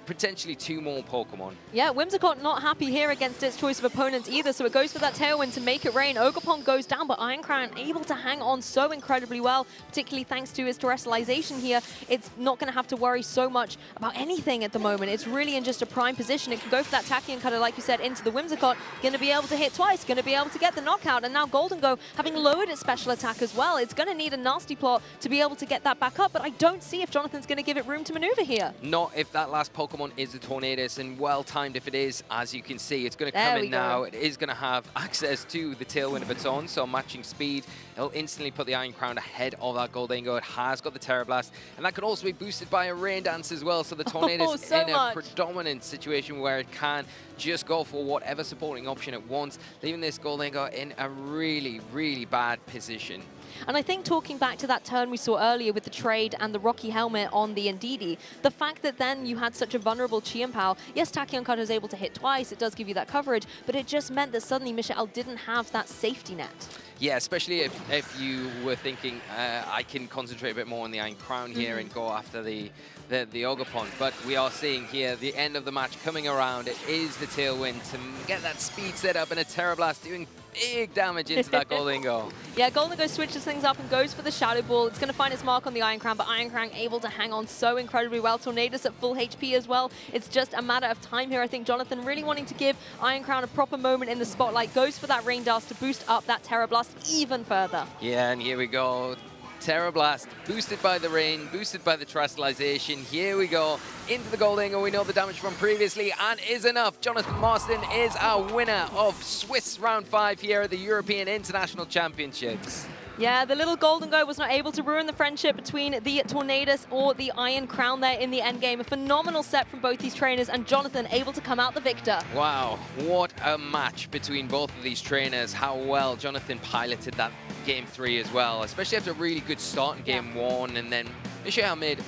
potentially 2 more Pokemon. Yeah, Whimsicott not happy here against its choice of opponents either, so it goes for that Tailwind to make it rain. Ogerpon goes down, but Iron Crown able to hang on so incredibly well, particularly thanks to his Terrestrialization here. It's not going to have to worry so much about anything at the moment. It's really in just a prime position. It can go for that Tachyon Cutter, like you said, into the Whimsicott. Going to be able to hit twice, going to be able to get the knockout, and now Golden Go, having lowered its special attack as well, it's going to need a nasty plot to be able to get that back up, but I don't see if Jonathan's going to give it room to maneuver here. Not if that last Pokemon is a Tornadus, and well-timed if it is. As you can see, it's going to come in now. It is going to have access to the Tailwind of its own, so matching speed. It'll instantly put the Iron Crown ahead of that Goldengo. It has got the Terra Blast, and that can also be boosted by a Rain Dance as well, so the Tornadus is in a predominant situation where it can just go for whatever supporting option it wants, leaving this Goldengo in a really, really bad position. And I think talking back to that turn we saw earlier with the trade and the Rocky Helmet on the Indeedee, the fact that then you had such a vulnerable Chen Pao, yes, Tachyon Cutter is able to hit twice, it does give you that coverage, but it just meant that suddenly Michelle didn't have that safety net. Yeah, especially if you were thinking, I can concentrate a bit more on the Iron Crown here and go after the Ogerpon. But we are seeing here the end of the match coming around. It is the Tailwind to get that speed set up and a Terra Blast doing big damage into that Goldengo. Yeah, Goldengo switches things up and goes for the Shadow Ball. It's going to find its mark on the Iron Crown, but Iron Crown able to hang on so incredibly well. Tornadus at full HP as well. It's just a matter of time here. I think Jonathan really wanting to give Iron Crown a proper moment in the spotlight, goes for that Rain Dance to boost up that Terra Blast even further. Yeah, and here we go. Terra Blast, boosted by the rain, boosted by the Terastallization. Here we go into the Gold Ingo. We know the damage from previously and is enough. Jonathan Marston is our winner of Swiss Round 5 here at the European International Championships. Yeah, the little Golden Go was not able to ruin the friendship between the Tornadus or the Iron Crown there in the end game. A phenomenal set from both these trainers, and Jonathan able to come out the victor. Wow, what a match between both of these trainers. How well Jonathan piloted that game 3 as well, especially after a really good start in game 1, and then Michelle made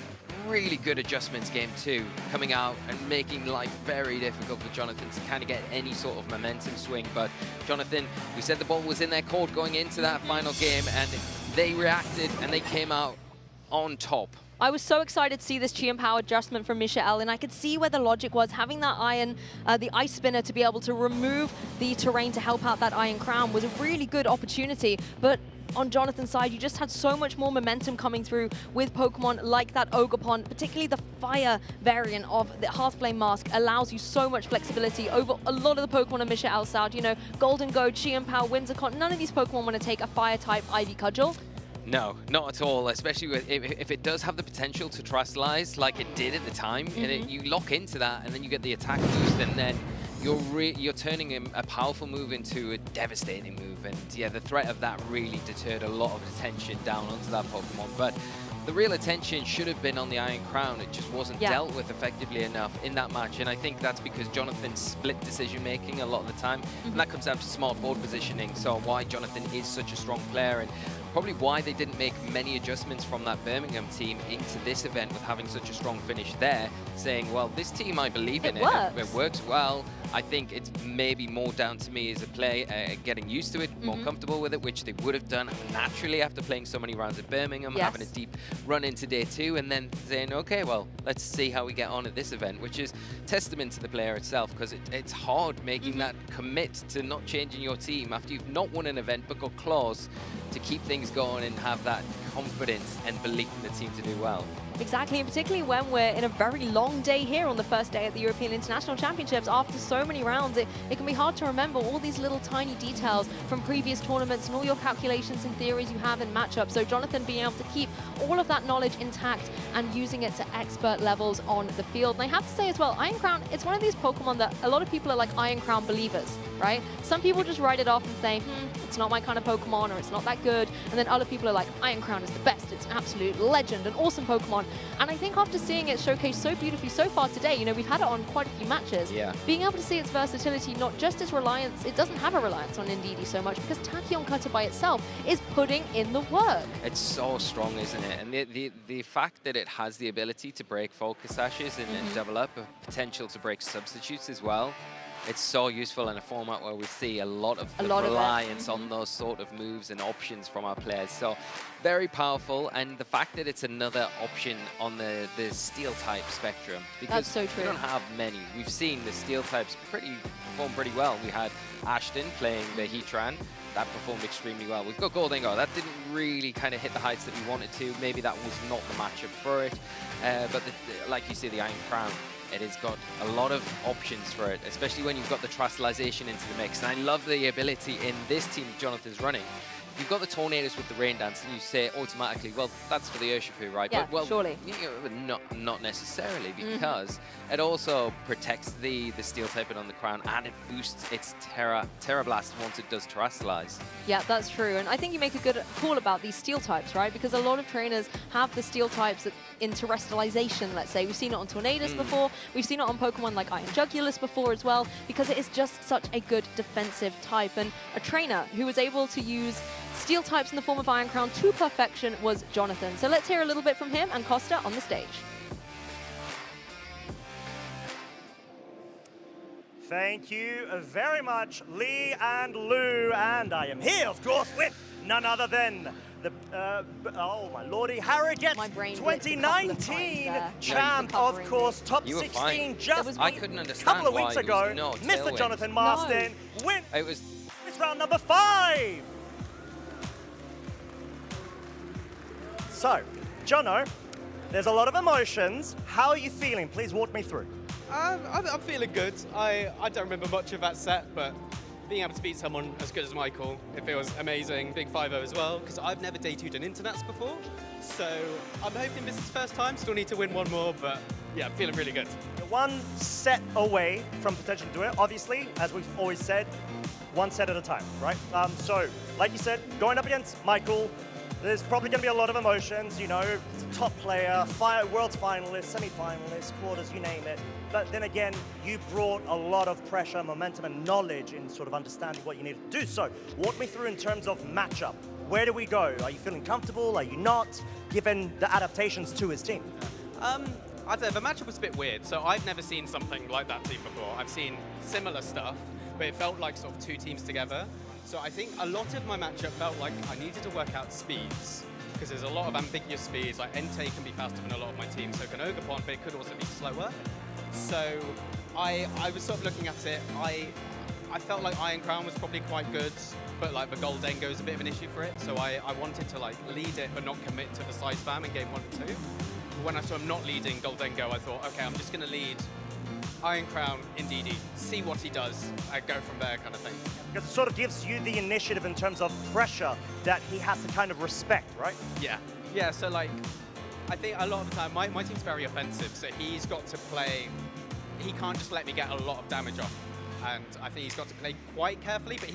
really good adjustments game 2, coming out and making life very difficult for Jonathan to kind of get any sort of momentum swing. But Jonathan, we said the ball was in their court going into that final game, and they reacted and they came out on top. I was so excited to see this Chi and Power adjustment from Michael, and I could see where the logic was. Having that the Ice Spinner to be able to remove the terrain to help out that Iron Crown was a really good opportunity. But on Jonathan's side, you just had so much more momentum coming through with Pokemon like that Ogerpon, particularly the fire variant of the Hearthflame Mask allows you so much flexibility over a lot of the Pokemon on Michael's side. You know, Golden Go, Chi and Power, Whimsicott, none of these Pokemon want to take a fire type Ivy Cudgel. No, not at all, especially with, if it does have the potential to Terastallize like it did at the time, and you lock into that and then you get the attack boost, and then you're turning a powerful move into a devastating move. And yeah, the threat of that really deterred a lot of attention down onto that Pokemon. But the real attention should have been on the Iron Crown. It just wasn't dealt with effectively enough in that match. And I think that's because Jonathan split decision making a lot of the time. And that comes down to smart board positioning. So why Jonathan is such a strong player, and probably why they didn't make many adjustments from that Birmingham team into this event with having such a strong finish there, saying, well, this team, I believe in it. It works well. I think it's maybe more down to me as a player, getting used to it, more comfortable with it, which they would have done naturally after playing so many rounds at Birmingham, having a deep run into day 2, and then saying, okay, well, let's see how we get on at this event, which is testament to the player itself, because it's hard making that commit to not changing your team after you've not won an event but got claws to keep things going and have that confidence and belief in the team to do well. Exactly, and particularly when we're in a very long day here on the first day at the European International Championships. After so many rounds, it can be hard to remember all these little tiny details from previous tournaments and all your calculations and theories you have in matchups. So Jonathan being able to keep all of that knowledge intact and using it to expert levels on the field. And I have to say as well, Iron Crown, it's one of these Pokemon that a lot of people are like Iron Crown believers, right? Some people just write it off and say, it's not my kind of Pokemon, or it's not that good. And then other people are like, Iron Crown is the best. It's an absolute legend, an awesome Pokemon. And I think after seeing it showcased so beautifully so far today, you know, we've had it on quite a few matches. Being able to see its versatility, not just its reliance, it doesn't have a reliance on Indeedee so much, because Tachyon Cutter by itself is putting in the work. It's so strong, isn't it? And the fact that it has the ability to break Focus Sashes and double up, a potential to break substitutes as well, it's so useful in a format where we see a lot of reliance on those sort of moves and options from our players. So very powerful, and the fact that it's another option on the steel type spectrum, because that's so true. We don't have many. We've seen the steel types perform pretty well. We had Ashton playing the Heatran. That performed extremely well. We've got Gold Ingo. That didn't really kind of hit the heights that we wanted to. Maybe that was not the matchup for it. But like you see, the Iron Crown, it has got a lot of options for it, especially when you've got the Terastallization into the mix. And I love the ability in this team Jonathan's running. You've got the Tornadus with the Rain Dance, and you say automatically, well, that's for the Urshifu, right? Yeah, but, well, surely. You know, not necessarily, because it also protects the Steel typing on the Crown, and it boosts its Terra Blast once it does Terastallize. Yeah, that's true. And I think you make a good call about these steel types, right? Because a lot of trainers have the steel types in Terastallization, let's say. We've seen it on Tornadus before. We've seen it on Pokemon like Iron Jugulus before as well, because it is just such a good defensive type. And a trainer who was able to use steel types in the form of Iron Crown to perfection was Jonathan. So let's hear a little bit from him and Costa on the stage. Thank you very much, Lee and Lou. And I am here, of course, with none other than the, oh my lordy, Harrogate 2019 champ, of course, top 16 just I couldn't understand a couple of weeks ago. Mr. Jonathan Marston wins this round number 5. So, Jono, there's a lot of emotions. How are you feeling? Please walk me through. I'm feeling good. I don't remember much of that set, but being able to beat someone as good as Michael, it feels amazing. Big 5-0 as well, because I've never day 2'd an Internets before. So I'm hoping this is the first time. Still need to win one more, but yeah, I'm feeling really good. You're one set away from potentially doing it. Obviously, as we've always said, one set at a time, right? So, like you said, going up against Michael, there's probably going to be a lot of emotions, you know, top player, world's finalist, semi-finalist, quarters, you name it. But then again, you brought a lot of pressure, momentum, and knowledge in sort of understanding what you needed to do. So, walk me through in terms of matchup. Where do we go? Are you feeling comfortable? Are you not? Given the adaptations to his team. I'd say the matchup was a bit weird. So I've never seen something like that team before. I've seen similar stuff, but it felt like sort of two teams together. So I think a lot of my matchup felt like I needed to work out speeds, because there's a lot of ambiguous speeds. Like Entei can be faster than a lot of my team, so can Ogerpon, but it could also be slower. So I was sort of looking at it. I felt like Iron Crown was probably quite good, but like the Goldengo is a bit of an issue for it. So I wanted to like lead it, but not commit to the side spam in game 1 and 2. When I saw him not leading Goldengo, I thought, okay, I'm just going to lead Iron Crown in DD, see what he does, and go from there kind of thing. Because it sort of gives you the initiative in terms of pressure that he has to kind of respect, right? Yeah, so like, I think a lot of the time, my team's very offensive, so he's got to play, he can't just let me get a lot of damage off. And I think he's got to play quite carefully, but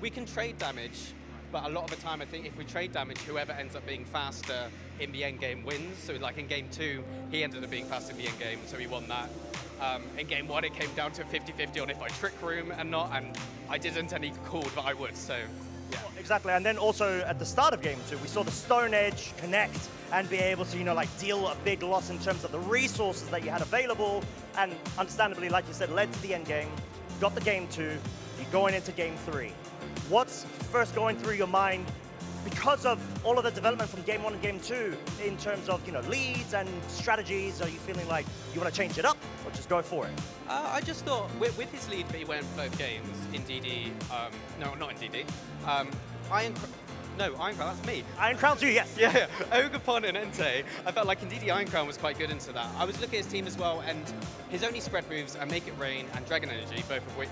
we can trade damage, but a lot of the time I think if we trade damage, whoever ends up being faster in the end game wins. So like in game 2, he ended up being faster in the end game, so he won that. In game 1, it came down to a 50-50 on if I trick room and not, and I didn't, and he called, but I would, so yeah. Well, exactly, and then also at the start of game 2, we saw the Stone Edge connect and be able to, you know, like deal a big loss in terms of the resources that you had available, and understandably, like you said, led to the end game, got the game 2, you're going into game 3. What's first going through your mind because of all of the development from game 1 and game 2 in terms of, you know, leads and strategies? Are you feeling like you want to change it up or just go for it? I just thought with his lead that he went both games in DD, no, not in DD, Iron Crown, that's me. Iron Crown too, yes. Yeah, Ogerpon and Entei. I felt like in DD Iron Crown was quite good into that. I was looking at his team as well, and his only spread moves are Make It Rain and Dragon Energy, both of which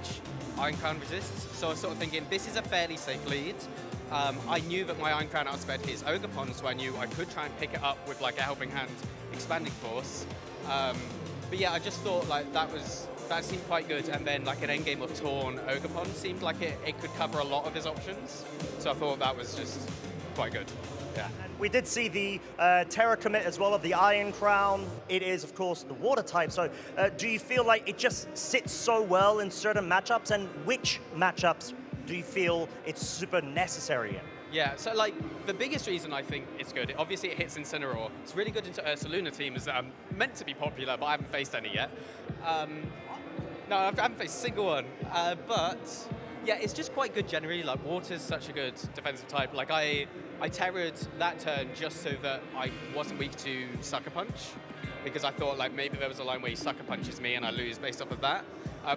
Iron Crown resists. So I was sort of thinking, this is a fairly safe lead. I knew that my Iron Crown outsped his Ogerpon, so I knew I could try and pick it up with like a Helping Hand Expanding Force. But yeah, I just thought like that seemed quite good, and then like an endgame of Torn Ogerpon seemed like it could cover a lot of his options. So I thought that was just quite good. Yeah. And we did see the Terra commit as well of the Iron Crown. It is, of course, the water type. So do you feel like it just sits so well in certain matchups, and which matchups do you feel it's super necessary in? Yeah, so like the biggest reason I think it's good, obviously it hits Incineroar. It's really good into Ursaluna teams that are meant to be popular, but I haven't faced any yet. No, I haven't faced a single one. But yeah, it's just quite good generally. Like water's such a good defensive type. Like I terrored that turn just so that I wasn't weak to Sucker Punch, because I thought like maybe there was a line where he Sucker Punches me and I lose based off of that.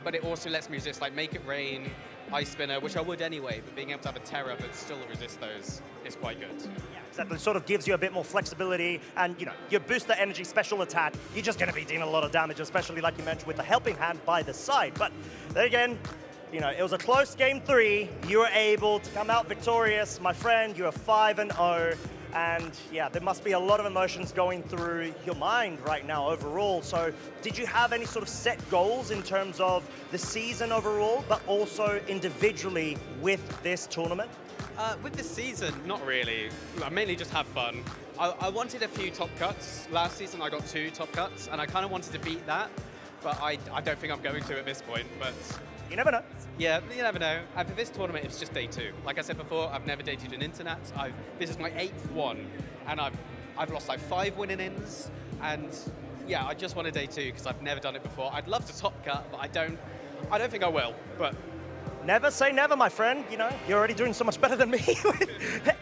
But it also lets me resist like Make It Rain, Ice Spinner, which I would anyway, but being able to have a Terra but still resist those is quite good. Yeah, exactly. It sort of gives you a bit more flexibility, and you know, your booster energy special attack, you're just going to be dealing a lot of damage, especially like you mentioned with the Helping Hand by the side. But then again, you know, it was a close game 3. You were able to come out victorious, my friend. You are 5-0. And yeah, there must be a lot of emotions going through your mind right now overall. So did you have any sort of set goals in terms of the season overall, but also individually with this tournament? With this season, not really. I mainly just have fun. I wanted a few top cuts. Last season I got 2 top cuts, and I kind of wanted to beat that, but I don't think I'm going to at this point. But you never know. Yeah, you never know. And for this tournament, it's just day 2. Like I said before, I've never day 2'd an Internet. This is my 8th one, and I've lost like 5 winning ins. And yeah, I just want a day 2 because I've never done it before. I'd love to top cut, but I don't think I will. But never say never, my friend. You know, you're already doing so much better than me.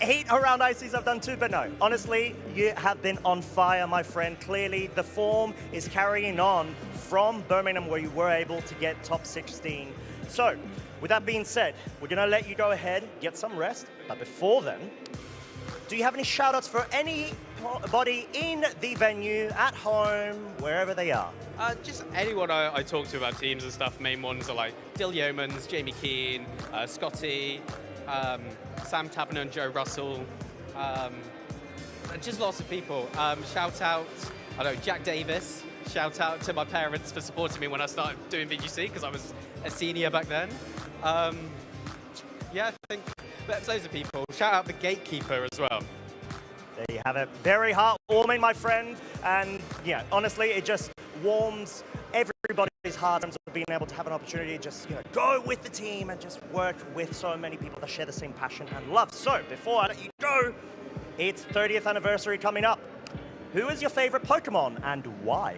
8 around ICs I've done 2, but no. Honestly, you have been on fire, my friend. Clearly, the form is carrying on from Birmingham, where you were able to get top 16. So, with that being said, we're going to let you go ahead, get some rest. But before then, do you have any shout-outs for anybody in the venue, at home, wherever they are? Just anyone I talk to about teams and stuff. Main ones are like Dill Yeomans, Jamie Keane, Scotty, Sam Taberner and Joe Russell. Just lots of people. Shout out, I don't know, Jack Davis. Shout out to my parents for supporting me when I started doing VGC because I was a senior back then. Yeah, I think that's loads of people. Shout out the gatekeeper as well. There you have it. Very heartwarming, my friend. And yeah, honestly, it just warms everybody's heart in terms of being able to have an opportunity to just, go with the team and just work with so many people that share the same passion and love. So before I let you go, it's 30th anniversary coming up. Who is your favorite Pokemon and why?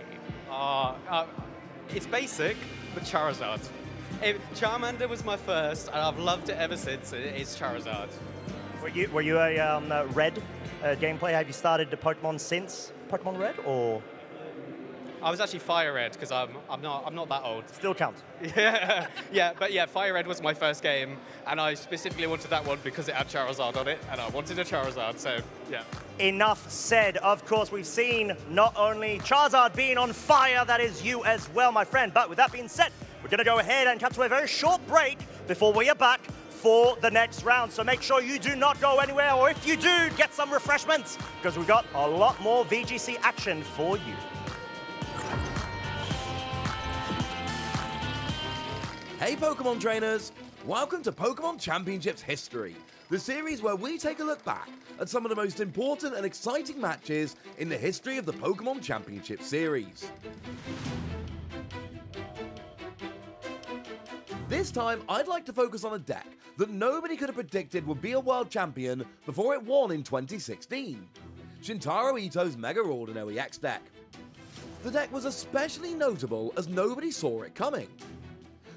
It's basic, but Charizard. Charmander was my first, and I've loved it ever since. It's Charizard. Were you a Red gameplay? Have you started the Pokemon since Pokemon Red, or? I was actually Fire Red because I'm not that old. Still counts. Yeah, Fire Red was my first game, and I specifically wanted that one because it had Charizard on it, and I wanted a Charizard. So yeah. Enough said. Of course, we've seen not only Charizard being on fire, that is you as well, my friend. But with that being said, we're going to go ahead and cut to a very short break before we are back for the next round. So make sure you do not go anywhere, or if you do, get some refreshments, because we've got a lot more VGC action for you. Hey Pokemon trainers! Welcome to Pokemon Championships History, the series where we take a look back at some of the most important and exciting matches in the history of the Pokemon Championship series. This time, I'd like to focus on a deck that nobody could have predicted would be a world champion before it won in 2016. Shintaro Ito's Mega Ordinal EX deck. The deck was especially notable as nobody saw it coming.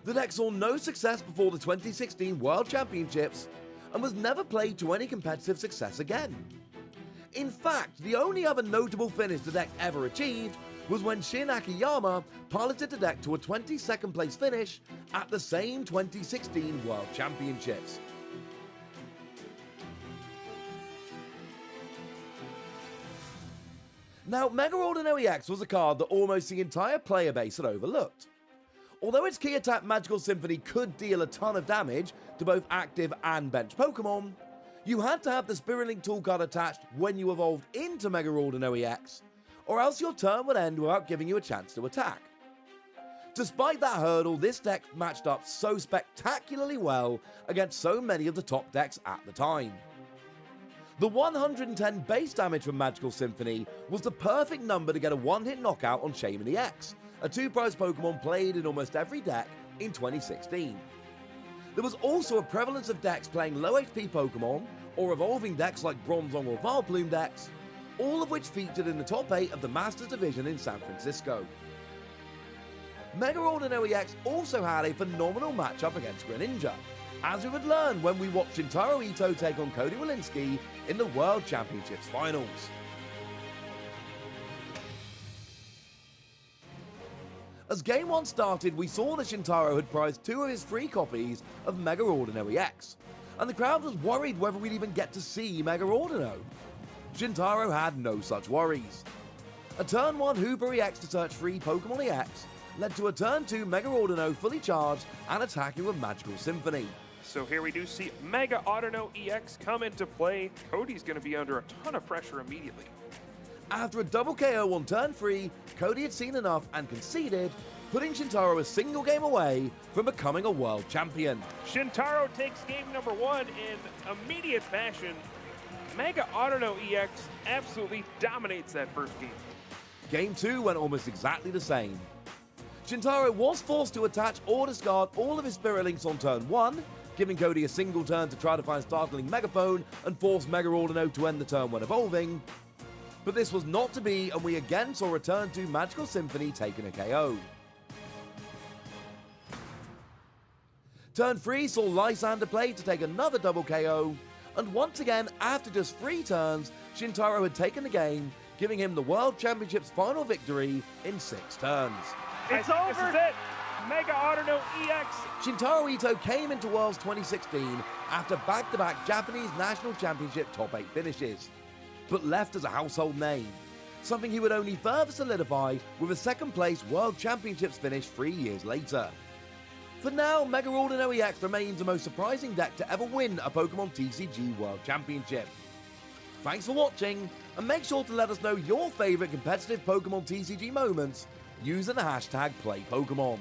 The deck saw no success before the 2016 World Championships and was never played to any competitive success again. In fact, the only other notable finish the deck ever achieved was when Shin Akiyama piloted the deck to a 22nd place finish at the same 2016 World Championships. Now, Mega Ordinal EX was a card that almost the entire player base had overlooked. Although its key attack Magical Symphony could deal a ton of damage to both active and bench Pokemon, you had to have the Spirit Link tool card attached when you evolved into Mega Ordinal EX, or else your turn would end without giving you a chance to attack. Despite that hurdle, this deck matched up so spectacularly well against so many of the top decks at the time. The 110 base damage from Magical Symphony was the perfect number to get a one-hit knockout on Shaymin EX, a two-prize Pokemon played in almost every deck in 2016. There was also a prevalence of decks playing low HP Pokemon, or evolving decks like Bronzong or Vileplume decks, all of which featured in the top 8 of the Masters Division in San Francisco. Mega Ordinal EX also had a phenomenal matchup against Greninja, as we would learn when we watched Shintaro Ito take on Cody Walensky in the World Championships Finals. As Game 1 started, we saw that Shintaro had prized 2 of his free copies of Mega Ordinal EX, and the crowd was worried whether we'd even get to see Mega Ordinal. Shintaro had no such worries. A turn 1 Hooper EX to search free Pokemon EX led to a turn 2 Mega Ordinal fully charged and attacking with Magical Symphony. So here we do see Mega Ordinal EX come into play. Cody's going to be under a ton of pressure immediately. After a double KO on turn 3, Cody had seen enough and conceded, putting Shintaro a single game away from becoming a world champion. Shintaro takes game number 1 in immediate fashion. Mega Ordinal EX absolutely dominates that first game. Game 2 went almost exactly the same. Shintaro was forced to attach or discard all of his Spirit Links on turn 1, giving Cody a single turn to try to find Startling Megaphone and force Mega Ordinal to end the turn when evolving. But this was not to be, and we again saw a turn 2 Magical Symphony taking a KO. Turn 3 saw Lysander play to take another double KO, and once again, after just 3 turns, Shintaro had taken the game, giving him the World Championships final victory in 6 turns. It's over. This is it. Mega Autono EX. Shintaro Ito came into Worlds 2016 after back-to-back Japanese National Championship top 8 finishes, but left as a household name, something he would only further solidify with a second-place World Championships finish 3 years later. For now, Mega Autono EX remains the most surprising deck to ever win a Pokémon TCG World Championship. Thanks for watching, and make sure to let us know your favourite competitive Pokémon TCG moments using the hashtag #PlayPokemon.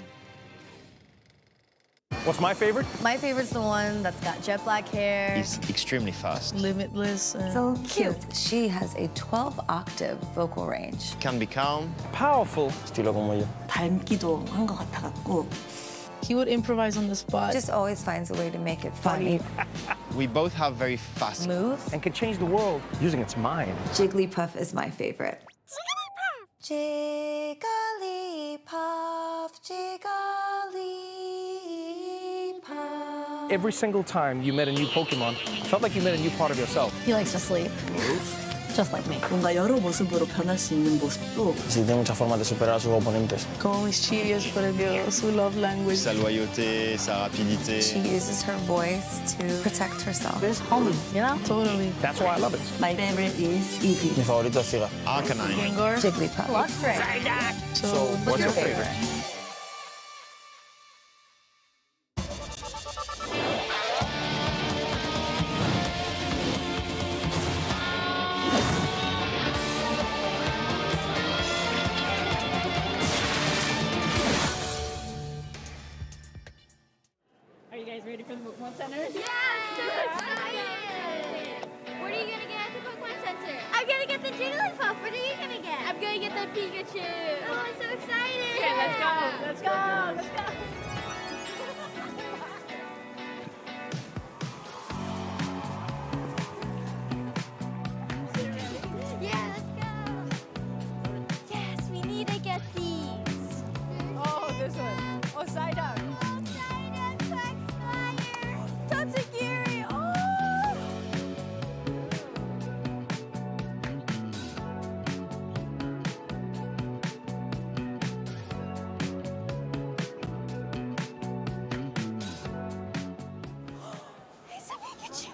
What's my favorite? My favorite's the one that's got jet black hair. He's extremely fast. Limitless. So cute. She has a 12-octave vocal range. Can be calm. Powerful. Estilo como yo. 닮기도 한 것 같아갖고. He would improvise on the spot. Just always finds a way to make it funny. We both have very fast moves. And can change the world using its mind. Jigglypuff is my favorite. Jigglypuff, Jigglypuff. Every single time you met a new Pokemon, it felt like you met a new part of yourself. He likes to sleep. Just like me. 뭔가 여러 모습으로 변할 수 있는 모습도. Sí, tiene muchas formas de superar a sus oponentes. Como mischievous, por Dios, su love language. Sa loyauté, sa rapidité. She uses her voice to protect herself. It's homey, you know? Totally. That's why I love it. My favorite is Eevee. Mi favorito es Figa. Arcanine. Gengar. Jigglypuff. Luxray. So, what's your favorite? Are you guys ready for the Pokémon Center? Yeah, so excited! What are you gonna get at the Pokémon Center? I'm gonna get the Jigglypuff. What are you gonna get? I'm gonna get the Pikachu. Oh, I'm so excited! Okay, let's go. Let's go. Let's go. Yeah, let's go. Yes, we need to get these. Oh, this one. Oh, Psyduck. Tatsugiri! Oh! It's a Pikachu!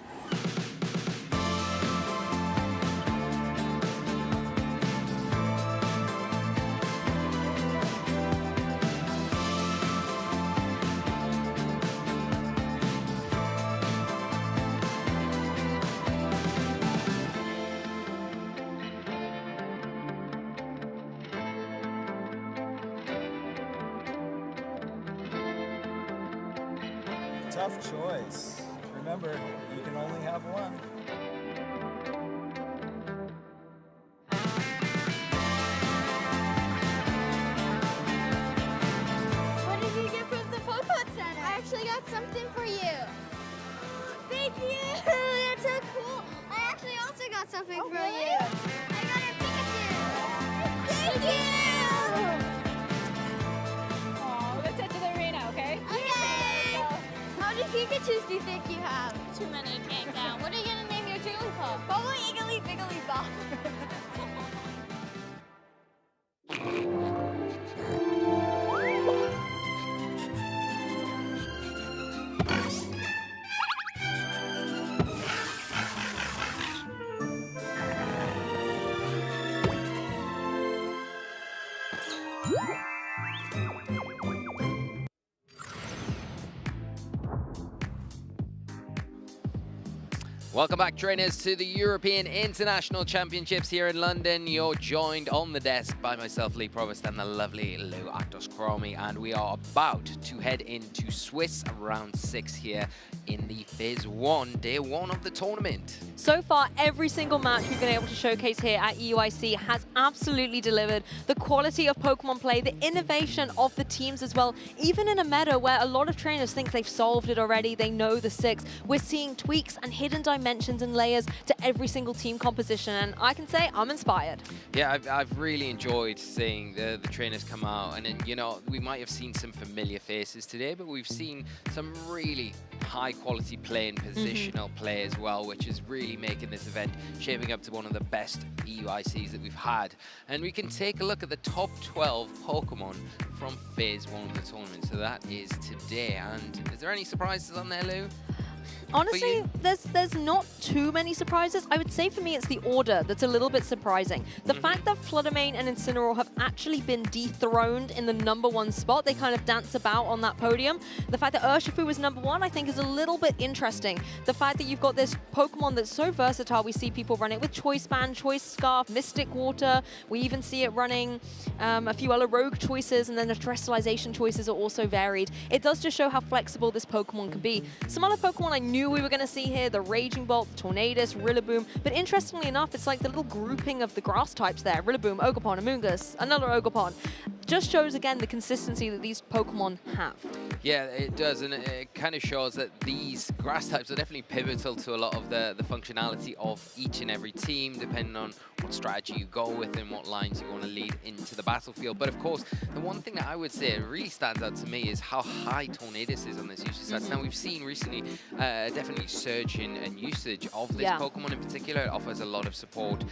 Tough choice. Remember, you can only have one. What did you get from the Pokémon Center? I actually got something for you. Thank you! That's so cool. I actually also got something for you. I got a Pikachu. Thank you! Oh, let's head to the arena, okay? Okay! How many Pikachus do you think you have? Too many, can't count. What are you gonna name your Jigglypuff? Probably Iggly Biggly Bob. Welcome back, trainers, to the European International Championships here in London. You're joined on the desk by myself, Lee Provost, and the lovely Lou Actos Chromi, and we are about to head into Swiss round 6 here in the Phase 1, day 1 of the tournament. So far, every single match we've been able to showcase here at EUIC has absolutely delivered. The quality of Pokemon play, the innovation of the teams as well. Even in a meta where a lot of trainers think they've solved it already, they know the 6, we're seeing tweaks and hidden dimensions and layers to every single team composition, and I can say I'm inspired. Yeah, I've really enjoyed seeing the trainers come out, and then, you know, we might have seen some familiar faces today, but we've seen some really high-quality play and positional play as well, which is really making this event shaping up to one of the best EUICs that we've had. And we can take a look at the top 12 Pokemon from Phase 1 of the tournament. So that is today. And is there any surprises on there, Lou? Honestly, there's not too many surprises. I would say for me it's the order that's a little bit surprising. The fact that Fluttermane and Incineroar have actually been dethroned in the #1 spot, they kind of dance about on that podium. The fact that Urshifu was #1 I think is a little bit interesting. The fact that you've got this Pokemon that's so versatile, we see people run it with Choice Band, Choice Scarf, Mystic Water. We even see it running a few other rogue choices, and then the terrestrialization choices are also varied. It does just show how flexible this Pokemon can be. Some other Pokemon I knew we were going to see here, the Raging Bolt, Tornadus, Rillaboom, but interestingly enough, it's like the little grouping of the grass types there. Rillaboom, Ogerpon, Amoonguss, another Ogerpon. Just shows again the consistency that these Pokemon have. Yeah, it does, and it kind of shows that these grass types are definitely pivotal to a lot of the functionality of each and every team, depending on what strategy you go with and what lines you want to lead into the battlefield. But of course, the one thing that I would say really stands out to me is how high Tornadus is on this usage stats. Now, we've seen recently definitely surge in usage of this Pokemon in particular. It offers a lot of support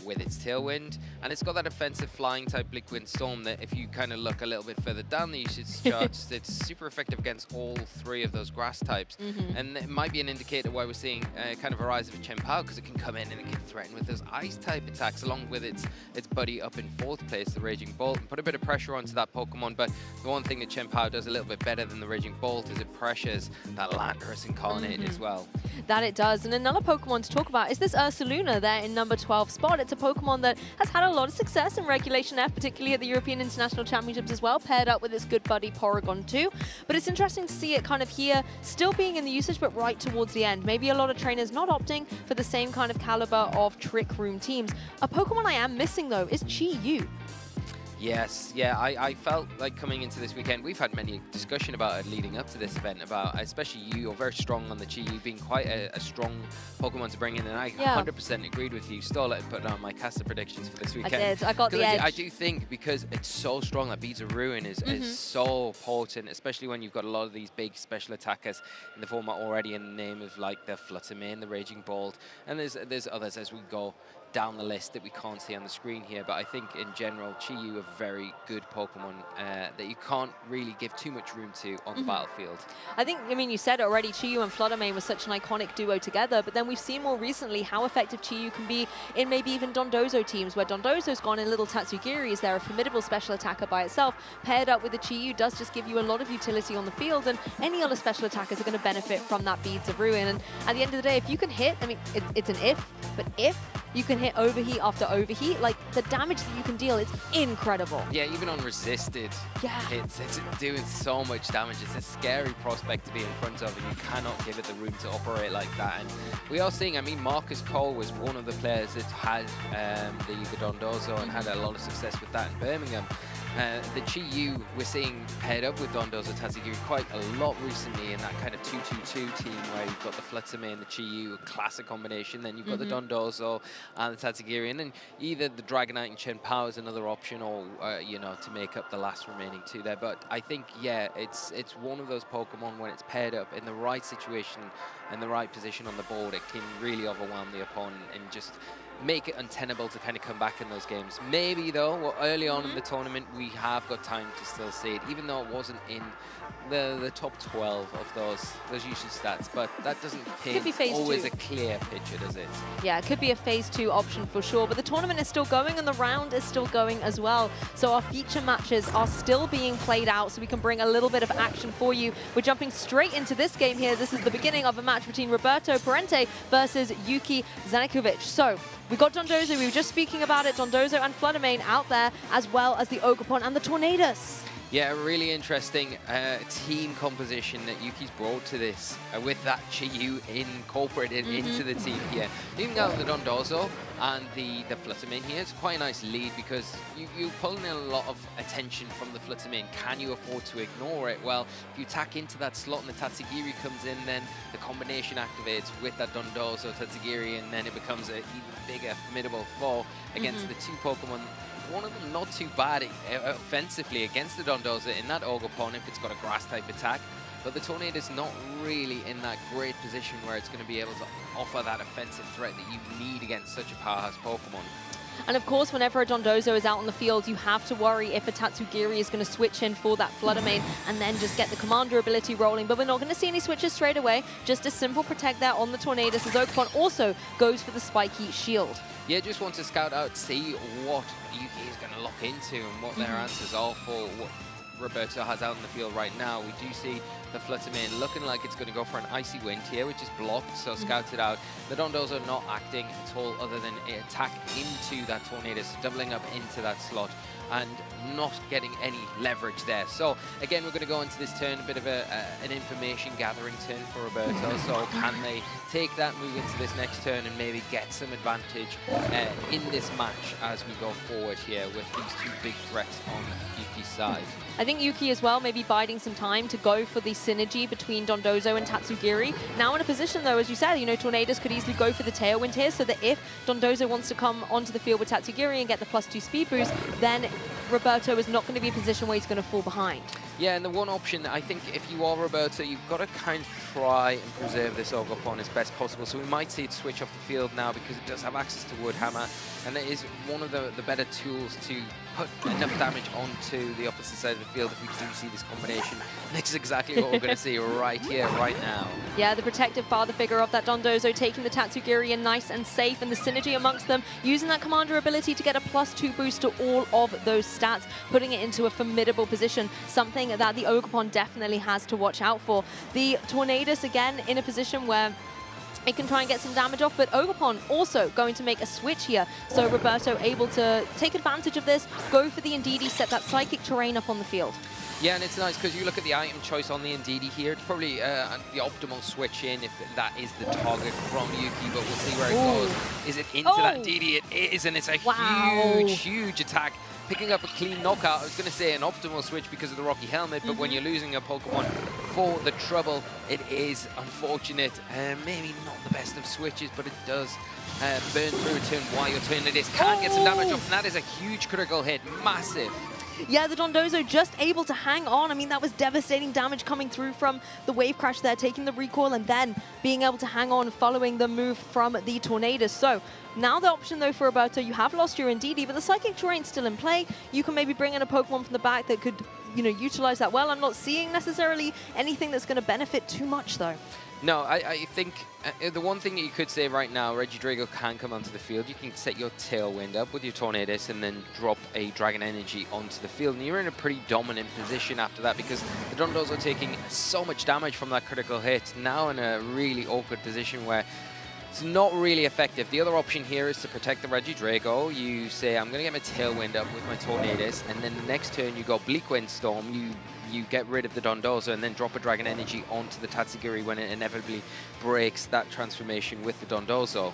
with its Tailwind, and it's got that offensive flying type Liquid Storm that if you kind of look a little bit further down the usage charts, it's super effective against all 3 of those grass types. And it might be an indicator why we're seeing kind of a rise of a Chien-Pao, because it can come in and it can threaten with those ice type attacks along with its buddy up in 4th place, the Raging Bolt, and put a bit of pressure onto that Pokemon. But the one thing that Chien-Pao does a little bit better than the Raging Bolt is it pressures that Landorus Incarnate as well. That it does. And another Pokemon to talk about is this Ursaluna there in #12 spot. It's a Pokemon that has had a lot of success in Regulation F, particularly at the European International Championships as well, paired up with its good buddy Porygon 2. But it's interesting to see it kind of here, still being in the usage, but right towards the end. Maybe a lot of trainers not opting for the same kind of caliber of Trick Room teams. A Pokemon I am missing, though, is Chi-Yu. Yes, yeah, I felt like coming into this weekend, we've had many discussion about it leading up to this event, about especially you're very strong on the Chi-Yu being quite a strong Pokemon to bring in, and I 100% agreed with you. Stole it and put it on my caster predictions for this weekend. I did, I got the edge. I do think because it's so strong, that Beads of Ruin is so potent, especially when you've got a lot of these big special attackers in the format already in the name of like the Fluttermane, the Raging Bolt, and there's others as we go down the list that we can't see on the screen here. But I think in general, Chi-Yu are very good Pokemon that you can't really give too much room to on the battlefield. I think, I mean, you said it already, Chi-Yu and Fluttermane was such an iconic duo together, but then we've seen more recently how effective Chi-Yu can be in maybe even Dondozo teams, where Dondozo's gone in little Tatsugiri is there, a formidable special attacker by itself, paired up with the Chi-Yu does just give you a lot of utility on the field, and any other special attackers are going to benefit from that Beads of Ruin. And at the end of the day, if you can hit, I mean, it's an if, but if you can hit overheat after overheat, like the damage that you can deal is incredible. Yeah, even on resisted hits, it's doing so much damage. It's a scary prospect to be in front of, and you cannot give it the room to operate like that. And we are seeing, I mean, Marcus Cole was one of the players that had the Dondozo and had a lot of success with that in Birmingham. The Chi-Yu we're seeing paired up with Dondozo Tatsugiri quite a lot recently in that kind of 2-2-2 team where you've got the Fluttermane and the Chi-Yu, classic combination, then you've got the Dondozo and the Tatsugiri, and then either the Dragonite and Chien-Pao is another option, or you know, to make up the last remaining 2 there. But I think, yeah, it's one of those Pokemon when it's paired up in the right situation and the right position on the board, it can really overwhelm the opponent and just make it untenable to kind of come back in those games. Maybe though, well, early on in the tournament, we have got time to still see it, even though it wasn't in the top 12 of those usage stats. But that doesn't paint always a clear picture, does it? Yeah, it could be a phase 2 option for sure, but the tournament is still going and the round is still going as well. So our feature matches are still being played out, so we can bring a little bit of action for you. We're jumping straight into this game here. This is the beginning of a match between Roberto Parente versus Yuki Zanikovic. So we got Dondozo, we were just speaking about it, Dondozo and Fluttermane out there, as well as the Ogerpon and the Tornadus. Yeah, a really interesting team composition that Yuki's brought to this, with that Chi-Yu incorporated into the team here. Even out the Dondozo and the Fluttermane here, it's quite a nice lead because you're pulling in a lot of attention from the Fluttermane. Can you afford to ignore it? Well, if you tack into that slot and the Tatsugiri comes in, then the combination activates with that Dondozo Tatsugiri, and then it becomes an even bigger, formidable foe against the 2 Pokemon. One of them not too bad offensively against the Dondozo in that Ogerpon if it's got a grass type attack. but the Tornado's not really in that great position where it's going to be able to offer that offensive threat that you need against such a powerhouse Pokemon. And of course, whenever a Dondozo is out on the field, you have to worry if a Tatsugiri is going to switch in for that Flutter Mane and then just get the Commander ability rolling. But we're not going to see any switches straight away. Just a simple Protect there on the Tornadus, as Ogerpon also goes for the Spiky Shield. Yeah, just want to scout out, see what Yuki is going to lock into and what their answers are for what Roberto has out in the field right now. We do see the Flutter Mane looking like it's going to go for an Icy Wind here, which is blocked, so scouted out. The Dondozo not acting at all other than attack into that Tornadus, doubling up into that slot and not getting any leverage there. So again, we're going to go into this turn a bit of an information gathering turn for Roberto. So can they take that, move into this next turn and maybe get some advantage in this match as we go forward here with these two big threats on Yuki's side? I think Yuki as well may be biding some time to go for the synergy between Dondozo and Tatsugiri. Now in a position though, as you said, you know, Tornadus could easily go for the Tailwind here, so that if Dondozo wants to come onto the field with Tatsugiri and get the +2 speed boost, then Roberto is not going to be in a position where he's going to fall behind. Yeah, and the one option, I think if you are Roberto, you've got to kind of try and preserve this Ogerpon as best possible. So we might see it switch off the field now because it does have access to Wood Hammer, and it is one of the better tools to put enough damage onto the opposite side of the field if we do see this combination. This is exactly what we're going to see right here, right now. Yeah, the protective father figure of that Dondozo taking the Tatsugiri in nice and safe, and the synergy amongst them, using that Commander ability to get a +2 boost to all of those stats, putting it into a formidable position, something that the Ogerpon definitely has to watch out for. The Tornadus, again, in a position where it can try and get some damage off, but Ogerpon also going to make a switch here. So Roberto able to take advantage of this, go for the Indeedee, set that Psychic Terrain up on the field. Yeah, and it's nice because you look at the item choice on the Indeedee here. It's probably the optimal switch in if that is the target from Yuki, but we'll see where it goes. Is it into that Indeedee? It is, and it's a huge, huge attack. Picking up a clean knockout. I was going to say an optimal switch because of the Rocky Helmet, but when you're losing a Pokemon for the trouble, it is unfortunate. Maybe not the best of switches, but it does burn through a turn while you're turning this. Can get some damage off, and that is a huge critical hit. Massive. Yeah, the Dondozo just able to hang on. I mean, that was devastating damage coming through from the Wave Crash there, taking the recoil and then being able to hang on following the move from the Tornadus. So now the option, though, for Roberto, you have lost your Indeedee, but the Psychic Terrain's still in play. You can maybe bring in a Pokemon from the back that could, you know, utilize that well. I'm not seeing necessarily anything that's going to benefit too much, though. No, I think the one thing that you could say right now, Regidrago can come onto the field. You can set your Tailwind up with your Tornadus and then drop a Dragon Energy onto the field. And you're in a pretty dominant position after that because the Dondozo are taking so much damage from that critical hit. Now in a really awkward position where it's not really effective. The other option here is to protect the Regidrago. You say, I'm going to get my Tailwind up with my Tornadus, and then the next turn you go Bleak Wind Storm. You get rid of the Dondozo and then drop a Dragon Energy onto the Tatsugiri when it inevitably breaks that transformation with the Dondozo.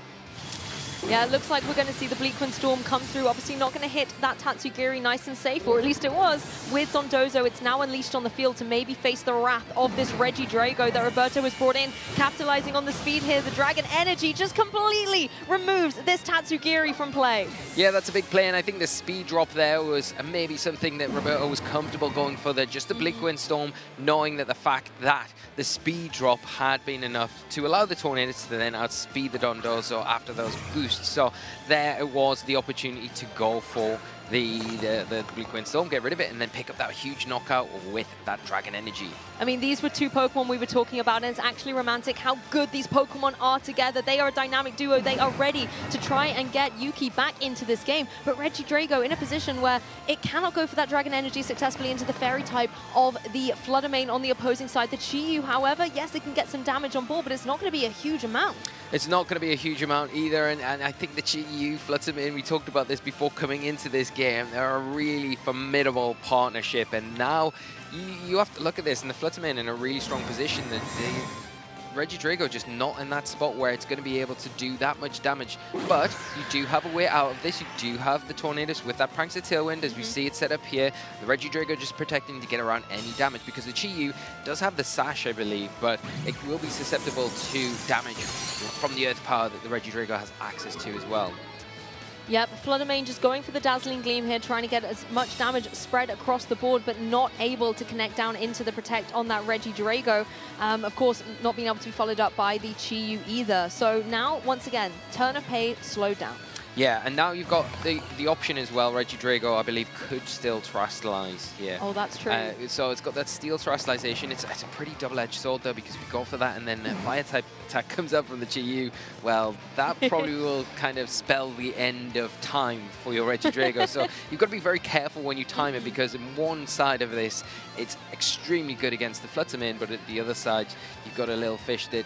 Yeah, it looks like we're going to see the Bleak Wind Storm come through. Obviously not going to hit that Tatsugiri nice and safe, or at least it was. With Dondozo, it's now unleashed on the field to maybe face the wrath of this Regidrago that Roberto has brought in. Capitalizing on the speed here, the Dragon Energy just completely removes this Tatsugiri from play. Yeah, that's a big play, and I think the speed drop there was maybe something that Roberto was comfortable going for there. Just the Bleak Wind Storm, knowing that the fact that the speed drop had been enough to allow the Tornadus to then outspeed the Dondozo after those boosts. So there it was, the opportunity to go for the Bleak Wind Storm, get rid of it, and then pick up that huge knockout with that Dragon Energy. I mean, these were two Pokemon we were talking about, and it's actually romantic how good these Pokemon are together. They are a dynamic duo. They are ready to try and get Yuki back into this game. But Regidrago in a position where it cannot go for that Dragon Energy successfully into the Fairy type of the Flutter Mane on the opposing side. The Chi-Yu, however, yes, it can get some damage on board, but it's not going to be a huge amount. It's not going to be a huge amount either, and I think the Chi-Yu, Flutter Mane, we talked about this before coming into this game. They're a really formidable partnership, and now you have to look at this, and the Flutter Mane in a really strong position. The Regidrago just not in that spot where it's going to be able to do that much damage, but you do have a way out of this. You do have the Tornadus with that Prankster Tailwind, as we see it set up here. The Regidrago just protecting to get around any damage, because the Chi-Yu does have the Sash, I believe, but it will be susceptible to damage from the Earth power that the Regidrago has access to as well. Yep, Fluttermane just going for the Dazzling Gleam here, trying to get as much damage spread across the board, but not able to connect down into the Protect on that Regidrago. Of course, not being able to be followed up by the Chi-Yu either. So now, once again, turn of pay slowed down. Yeah, and now you've got the option as well. Regidrago, I believe, could still Terastallize here. Oh, that's true. So it's got that Steel Terastallization. It's a pretty double-edged sword, though, because if you go for that and then the Fire-type attack comes up from the Chi-Yu, well, that probably will kind of spell the end of time for your Regidrago. So you've got to be very careful when you time it, because in one side of this, it's extremely good against the Fluttermane, but at the other side, you've got a little fish that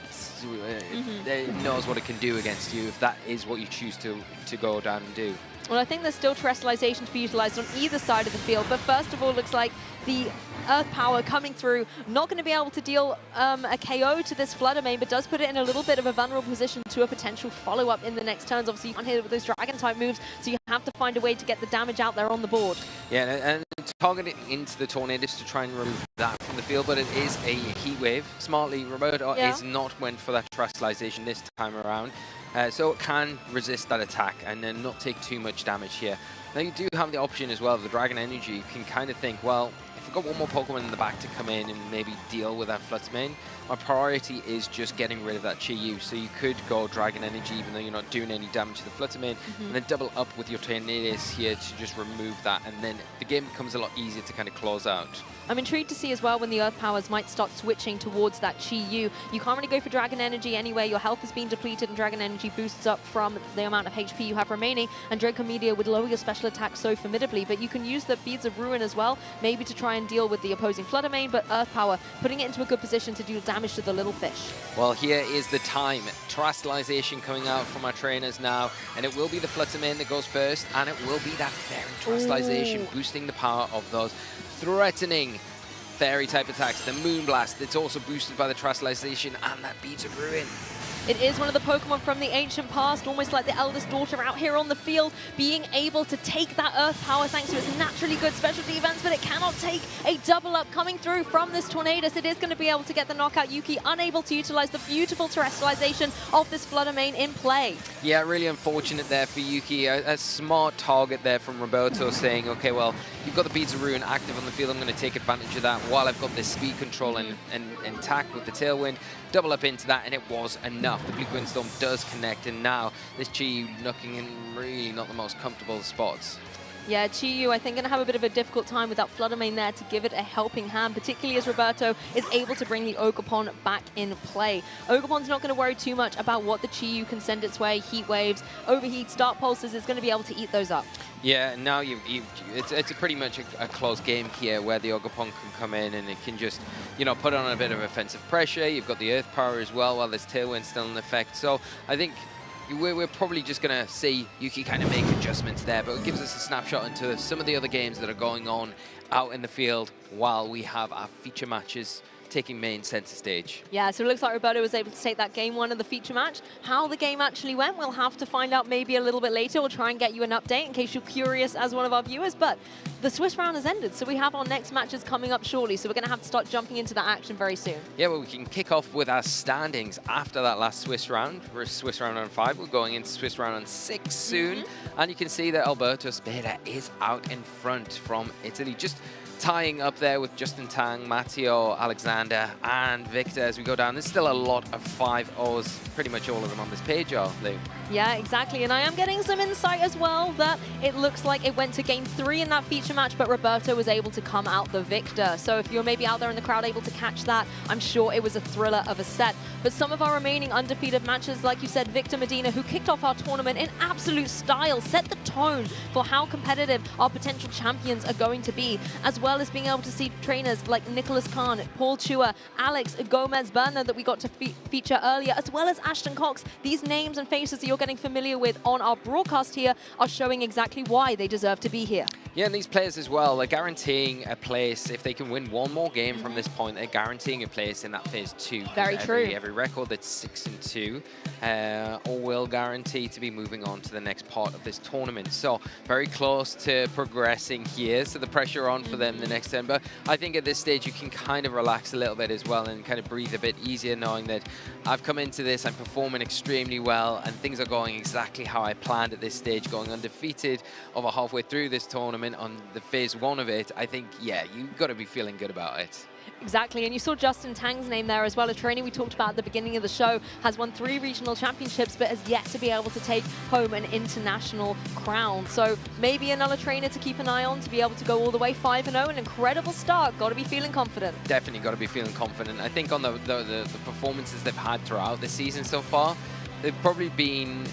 knows what it can do against you if that is what you choose to go down and do. Well, I think there's still Terastallization to be utilized on either side of the field, but first of all, looks like the Earth Power coming through, not going to be able to deal a KO to this Fluttermane, but does put it in a little bit of a vulnerable position to a potential follow-up in the next turns. Obviously, you can't hit it with those Dragon-type moves, so you have to find a way to get the damage out there on the board. Yeah, and target it into the Tornadus to try and remove that from the field, but it is a Heat Wave. Smartly, Roberto is not went for that Terastallization this time around. So it can resist that attack and then not take too much damage here. Now you do have the option as well, the Dragon Energy. You can kind of think, well, if I've got one more Pokemon in the back to come in and maybe deal with that Fluttermane, my priority is just getting rid of that Chi-Yu. So you could go Dragon Energy even though you're not doing any damage to the Fluttermane, and then double up with your Tornadus here to just remove that, and then the game becomes a lot easier to kind of close out. I'm intrigued to see as well when the Earth Powers might start switching towards that Chi-Yu. You can't really go for Dragon Energy anyway. Your health is being depleted, and Dragon Energy boosts up from the amount of HP you have remaining, and Draco Meteor would lower your special attack so formidably. But you can use the Beads of Ruin as well, maybe to try and deal with the opposing Fluttermane, but Earth Power putting it into a good position to do damage to the little fish. Well, here is the time. Terastallization coming out from our trainers now, and it will be the Fluttermane that goes first, and it will be that Fairy Terastallization boosting the power of those threatening Fairy-type attacks. The Moonblast, it's also boosted by the Terastallization and that Beads of Ruin. It is one of the Pokemon from the ancient past, almost like the eldest daughter out here on the field, being able to take that Earth Power thanks to its naturally good special defense, but it cannot take a double up coming through from this Tornadus. It is going to be able to get the knockout. Yuki unable to utilize the beautiful Terastallization of this Fluttermane in play. Yeah, really unfortunate there for Yuki. A smart target there from Roberto saying, okay, well, you've got the Beads of Ruin active on the field. I'm going to take advantage of that while I've got this speed control and attack with the Tailwind. Double up into that, and it was enough. The Blue Windstorm does connect, and now this Chi-Yu looking in really not the most comfortable spots. Yeah, Chi-Yu, I think, going to have a bit of a difficult time with that Fluttermane there to give it a helping hand, particularly as Roberto is able to bring the Ogerpon back in play. Ogerpon's not going to worry too much about what the Chi-Yu can send its way. Heat Waves, Overheats, Dark Pulses, is going to be able to eat those up. Yeah, now it's a pretty much a close game here where the Ogerpon can come in and it can just, you know, put on a bit of offensive pressure. You've got the Earth Power as well while this Tailwind's still in effect. So I think we're probably just going to see Yuki kind of make adjustments there, but it gives us a snapshot into some of the other games that are going on out in the field while we have our feature matches taking main center stage. Yeah, so it looks like Roberto was able to take that game one of the feature match. How the game actually went, we'll have to find out maybe a little bit later. We'll try and get you an update in case you're curious as one of our viewers, but the Swiss round has ended, so we have our next matches coming up shortly, so we're going to have to start jumping into that action very soon. Yeah, well, we can kick off with our standings after that last Swiss round. We're Swiss round on 5, we're going into Swiss round on 6 soon, and you can see that Alberto Spada is out in front from Italy, just tying up there with Justin Tang, Matteo, Alexander, and Victor as we go down. There's still a lot of 5-0s, pretty much all of them on this page, Lou. Yeah, exactly. And I am getting some insight as well that it looks like it went to game 3 in that feature match, but Roberto was able to come out the victor. So if you're maybe out there in the crowd able to catch that, I'm sure it was a thriller of a set. But some of our remaining undefeated matches, like you said, Victor Medina, who kicked off our tournament in absolute style, set the tone for how competitive our potential champions are going to be, as well as being able to see trainers like Nicholas Khan, Paul Chua, Alex Gomez-Berner that we got to feature earlier, as well as Ashton Cox. These names and faces that you're getting familiar with on our broadcast here are showing exactly why they deserve to be here. Yeah, and these players as well, they're guaranteeing a place. If they can win one more game from this point, they're guaranteeing a place in that phase 2. Very true. Every record that's 6-2 or will guarantee to be moving on to the next part of this tournament. So very close to progressing here. So the pressure on for them the next turn. But I think at this stage you can kind of relax a little bit as well and kind of breathe a bit easier, knowing that I've come into this, I'm performing extremely well, and things are going exactly how I planned at this stage, going undefeated over halfway through this tournament on the phase 1 of it. I think, yeah, you've got to be feeling good about it. Exactly, and you saw Justin Tang's name there as well, a trainer we talked about at the beginning of the show, has won 3 regional championships, but has yet to be able to take home an international crown. So maybe another trainer to keep an eye on to be able to go all the way 5-0, an incredible start. Got to be feeling confident. Definitely got to be feeling confident. I think on the performances they've had throughout the season so far, they've probably been,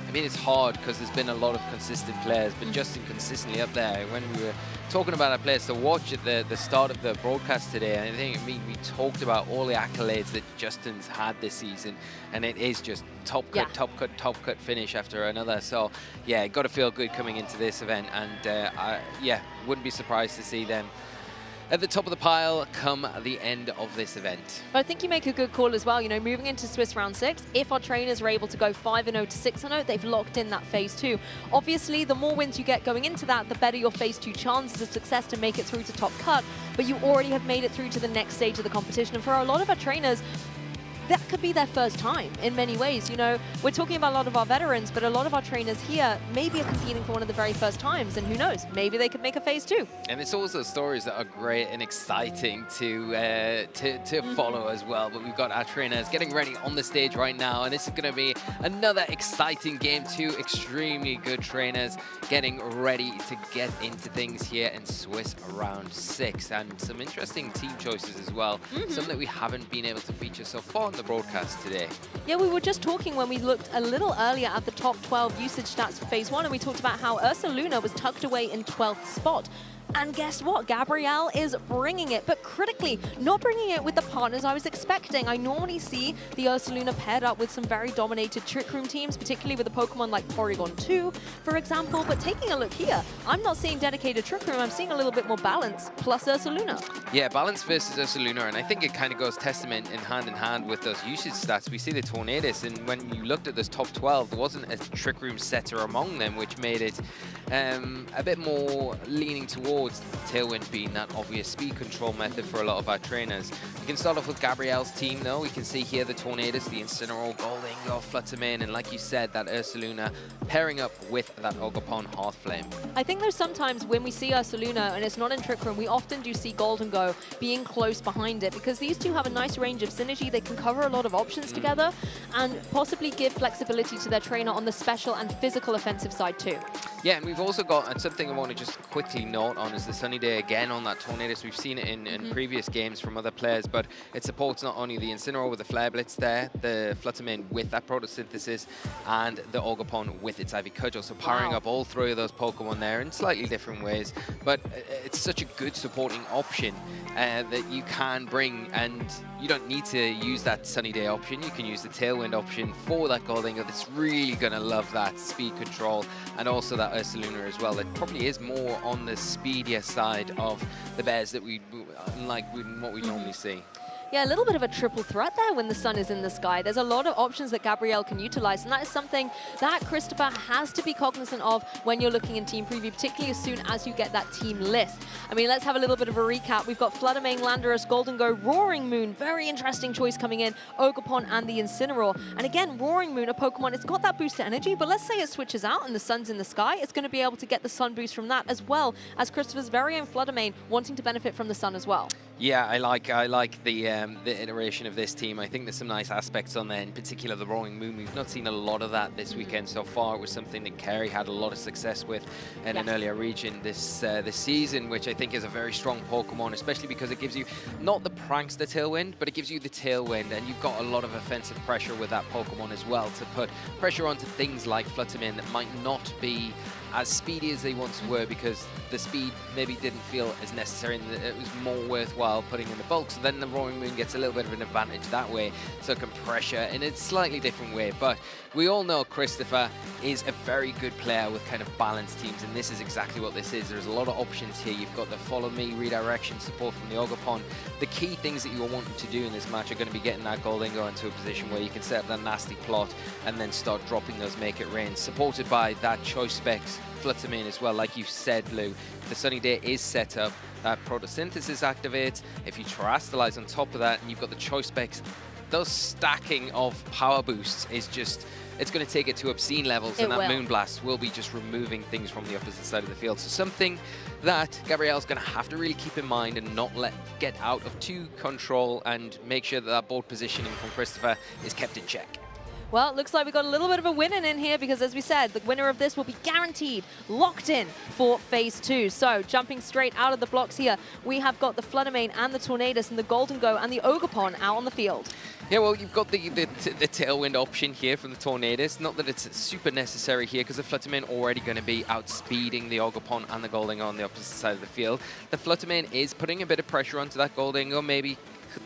I mean, it's hard because there's been a lot of consistent players, but Justin consistently up there. When we were talking about our players to watch at the start of the broadcast today, I think we talked about all the accolades that Justin's had this season, and it is just top cut finish after another. So yeah, got to feel good coming into this event, and yeah, wouldn't be surprised to see them at the top of the pile come the end of this event. But I think you make a good call as well. You know, moving into Swiss round 6, if our trainers are able to go 5-0 to 6-0, they've locked in that phase 2. Obviously, the more wins you get going into that, the better your phase 2 chances of success to make it through to top cut. But you already have made it through to the next stage of the competition. And for a lot of our trainers, that could be their first time in many ways. You know, we're talking about a lot of our veterans, but a lot of our trainers here maybe are competing for one of the very first times, and who knows, maybe they could make a phase 2. And it's also stories that are great and exciting to follow as well. But we've got our trainers getting ready on the stage right now, and this is going to be another exciting game. 2 extremely good trainers getting ready to get into things here in Swiss round 6, and some interesting team choices as well. Some that we haven't been able to feature so far on the broadcast today. Yeah, we were just talking when we looked a little earlier at the top 12 usage stats for phase 1, and we talked about how Ursaluna was tucked away in 12th spot. And guess what? Gabrielle is bringing it, but critically, not bringing it with the partners I was expecting. I normally see the Ursaluna paired up with some very dominated Trick Room teams, particularly with a Pokemon like Porygon 2, for example. But taking a look here, I'm not seeing dedicated Trick Room. I'm seeing a little bit more balance, plus Ursaluna. Yeah, balance versus Ursaluna, and I think it kind of goes testament in hand with those usage stats. We see the Tornadus, and when you looked at those top 12, there wasn't a Trick Room setter among them, which made it a bit more leaning towards Tailwind being that obvious speed control method for a lot of our trainers. We can start off with Gabrielle's team though. We can see here the Tornadus, the Incineroar, Goldingo, Fluttermane, and like you said, that Ursaluna pairing up with that Ogerpon Hearthflame. I think there's sometimes when we see Ursaluna and it's not in Trick Room, we often do see Goldingo being close behind it, because these two have a nice range of synergy. They can cover a lot of options together and possibly give flexibility to their trainer on the special and physical offensive side too. Yeah, and we've also got, and something I want to just quickly note on, is the Sunny Day again on that Tornadus. We've seen it in previous games from other players, but it supports not only the Incineroar with the Flare Blitz there, the Fluttermane with that Photosynthesis, and the Ogerpon with its Ivy Cudgel. So powering up all 3 of those Pokemon there in slightly different ways, but it's such a good supporting option that you can bring, and you don't need to use that Sunny Day option. You can use the Tailwind option for that Goldingo that's really going to love that speed control, and also that Ursaluna as well. It probably is more on the speedier side of the bears that we like what we normally see. Yeah, a little bit of a triple threat there when the sun is in the sky. There's a lot of options that Gabrielle can utilize, and that is something that Christopher has to be cognizant of when you're looking in team preview, particularly as soon as you get that team list. I mean, let's have a little bit of a recap. We've got Fluttermane, Landorus, Goldingo, Roaring Moon, very interesting choice coming in, Ogerpon and the Incineroar. And again, Roaring Moon, a Pokemon, it's got that boost to energy, but let's say it switches out and the sun's in the sky, it's going to be able to get the sun boost from that, as well as Christopher's very own Fluttermane wanting to benefit from the sun as well. Yeah, I like the iteration of this team. I think there's some nice aspects on there, in particular the Roaring Moon. We've not seen a lot of that this weekend so far. It was something that Kerry had a lot of success with in an earlier region this season, which I think is a very strong Pokemon, especially because it gives you not the Prankster Tailwind, but it gives you the Tailwind, and you've got a lot of offensive pressure with that Pokemon as well to put pressure onto things like Fluttermane that might not be as speedy as they once were, because the speed maybe didn't feel as necessary and it was more worthwhile while putting in the bulk, so then the Roaring Moon gets a little bit of an advantage that way, so it can pressure in a slightly different way. But we all know Christopher is a very good player with kind of balanced teams, and this is exactly what this is. There's a lot of options here. You've got the follow me, redirection, support from the Ogerpon. The key things that you're wanting to do in this match are going to be getting that Goldingo into a position where you can set up that nasty plot and then start dropping those Make It Rain, supported by that Choice Specs Fluttermane as well. Like you said, Lou, the Sunny Day is set up, that Photosynthesis activates. If you Terastallize on top of that and you've got the Choice Specs, those stacking of power boosts is just, it's going to take it to obscene levels, and that Moonblast will be just removing things from the opposite side of the field. So something that Gabrielle's going to have to really keep in mind and not let get out of too control, and make sure that that board positioning from Christopher is kept in check. Well, it looks like we got a little bit of a win in here, because as we said, the winner of this will be guaranteed locked in for phase 2. So jumping straight out of the blocks here, we have got the Fluttermane and the Tornadus and the Goldingo and the Ogerpon out on the field. Yeah, well, you've got the Tailwind option here from the Tornadus. Not that it's super necessary here, because the Fluttermane already going to be outspeeding the Ogerpon and the Goldingo on the opposite side of the field. The Fluttermane is putting a bit of pressure onto that Goldingo. Maybe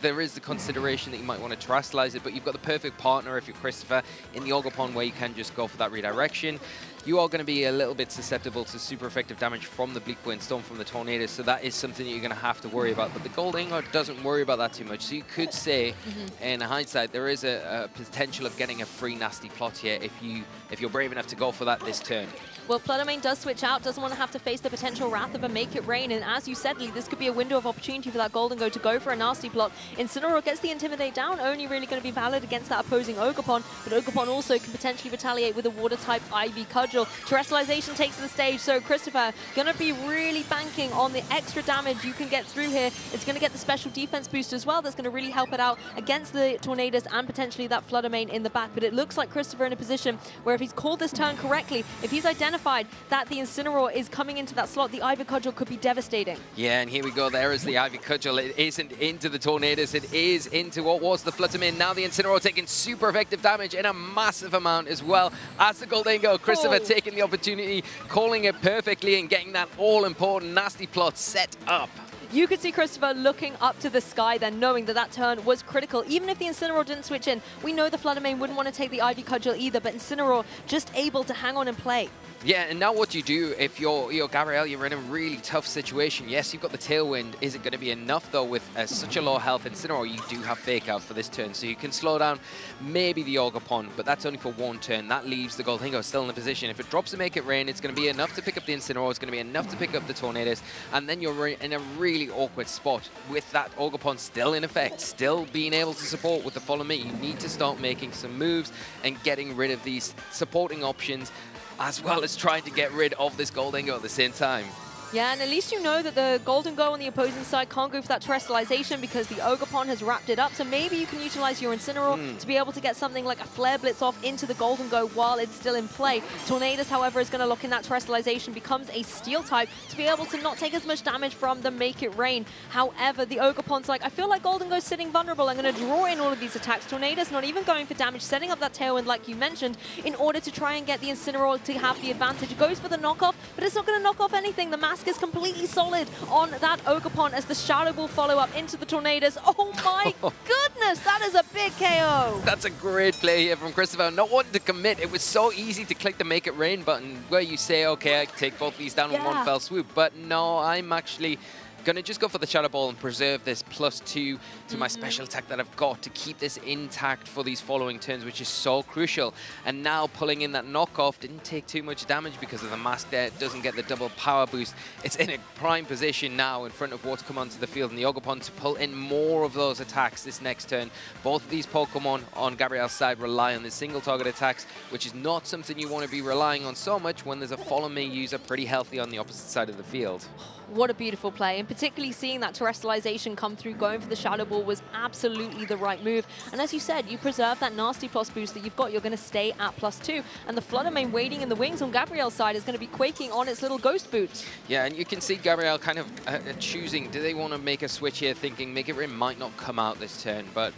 there is the consideration that you might want to Terastallize it, but you've got the perfect partner if you're Christopher in the Ogerpon, where you can just go for that redirection. You are going to be a little bit susceptible to super effective damage from the Bleak Wind Storm from the Tornadus, so that is something that you're going to have to worry about. But the Goldingo doesn't worry about that too much. So you could say, in hindsight, there is a potential of getting a free nasty plot here if you're brave enough to go for that this turn. Well, Fluttermane does switch out, doesn't want to have to face the potential wrath of a Make It Rain, and as you said, Lee, this could be a window of opportunity for that Goldingo to go for a nasty block. Incineroar gets the Intimidate down, only really going to be valid against that opposing Ogerpon, but Ogerpon also can potentially retaliate with a Water-type Ivy Cudgel. Terrestrialization takes the stage, so Christopher going to be really banking on the extra damage you can get through here. It's going to get the special defense boost as well. That's going to really help it out against the Tornadus and potentially that Fluttermane in the back, but it looks like Christopher in a position where if he's called this turn correctly, if he's identified that the Incineroar is coming into that slot, the Ivy Cudgel could be devastating. Yeah, and here we go. There is the Ivy Cudgel. It isn't into the Tornadus. It is into what was the Fluttermane. Now the Incineroar taking super effective damage in a massive amount as well as the Goldingo. Christopher taking the opportunity, calling it perfectly and getting that all-important nasty plot set up. You could see Christopher looking up to the sky then, knowing that that turn was critical. Even if the Incineroar didn't switch in, we know the Fluttermane wouldn't want to take the Ivy Cudgel either, but Incineroar just able to hang on and play. Yeah, and now what you do if you're Gabrielle, you're in a really tough situation. Yes, you've got the Tailwind. Is it going to be enough, though, with such a low health Incineroar? You do have Fake Out for this turn, so you can slow down maybe the Ogerpon, but that's only for one turn. That leaves the Goldingo still in the position. If it drops to Make It Rain, it's going to be enough to pick up the Incineroar. It's going to be enough to pick up the Tornadus, and then you're in a really awkward spot with that Ogerpon still in effect, still being able to support with the Follow Me. You need to start making some moves and getting rid of these supporting options, as well as trying to get rid of this Goldingo at the same time. Yeah, and at least you know that the Goldingo on the opposing side can't go for that Terrestrialization because the Ogerpon has wrapped it up. So maybe you can utilize your Incineroar to be able to get something like a Flare Blitz off into the Goldingo while it's still in play. Tornadus, however, is going to lock in that Terrestrialization, becomes a Steel type to be able to not take as much damage from the Make It Rain. However, the Ogerpon's like, I feel like Goldingo's sitting vulnerable. I'm going to draw in all of these attacks. Tornadus not even going for damage, setting up that Tailwind like you mentioned, in order to try and get the Incineroar to have the advantage. It goes for the knockoff, but it's not going to knock off anything. The mask is completely solid on that Ogerpon as the Shadow Ball follow up into the Tornadus. Oh my goodness, that is a big KO. That's a great play here from Christopher. Not wanting to commit. It was so easy to click the Make It Rain button where you say, okay, I can take both these down in one fell swoop. But no, I'm actually going to just go for the Shadow Ball and preserve this +2 to my special attack that I've got to keep this intact for these following turns, which is so crucial. And now pulling in that knockoff didn't take too much damage because of the mask there. It doesn't get the double power boost. It's in a prime position now in front of what's come onto the field and the Ogerpon to pull in more of those attacks this next turn. Both of these Pokemon on Gabrielle's side rely on the single target attacks, which is not something you want to be relying on so much when there's a Follow Me user pretty healthy on the opposite side of the field. What a beautiful play, and particularly seeing that Terrestrialization come through, going for the Shadow Ball was absolutely the right move. And as you said, you preserve that nasty plus boost that you've got. You're going to stay at +2, and the Fluttermane waiting in the wings on Gabrielle's side is going to be quaking on its little ghost boots. Yeah, and you can see Gabrielle kind of choosing, do they want to make a switch here, thinking Make It Rain might not come out this turn, but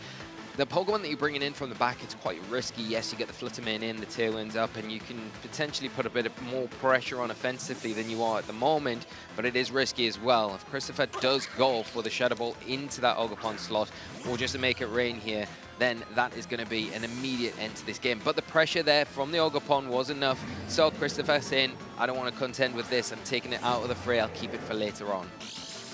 the Pokemon that you're bringing in from the back, it's quite risky. Yes, you get the Fluttermane in, the Tailwinds up, and you can potentially put a bit of more pressure on offensively than you are at the moment, but it is risky as well. If Christopher does go for the Shadow Ball into that Ogerpon slot, or just to make it rain here, then that is going to be an immediate end to this game. But the pressure there from the Ogerpon was enough. So Christopher saying, I don't want to contend with this. I'm taking it out of the fray. I'll keep it for later on.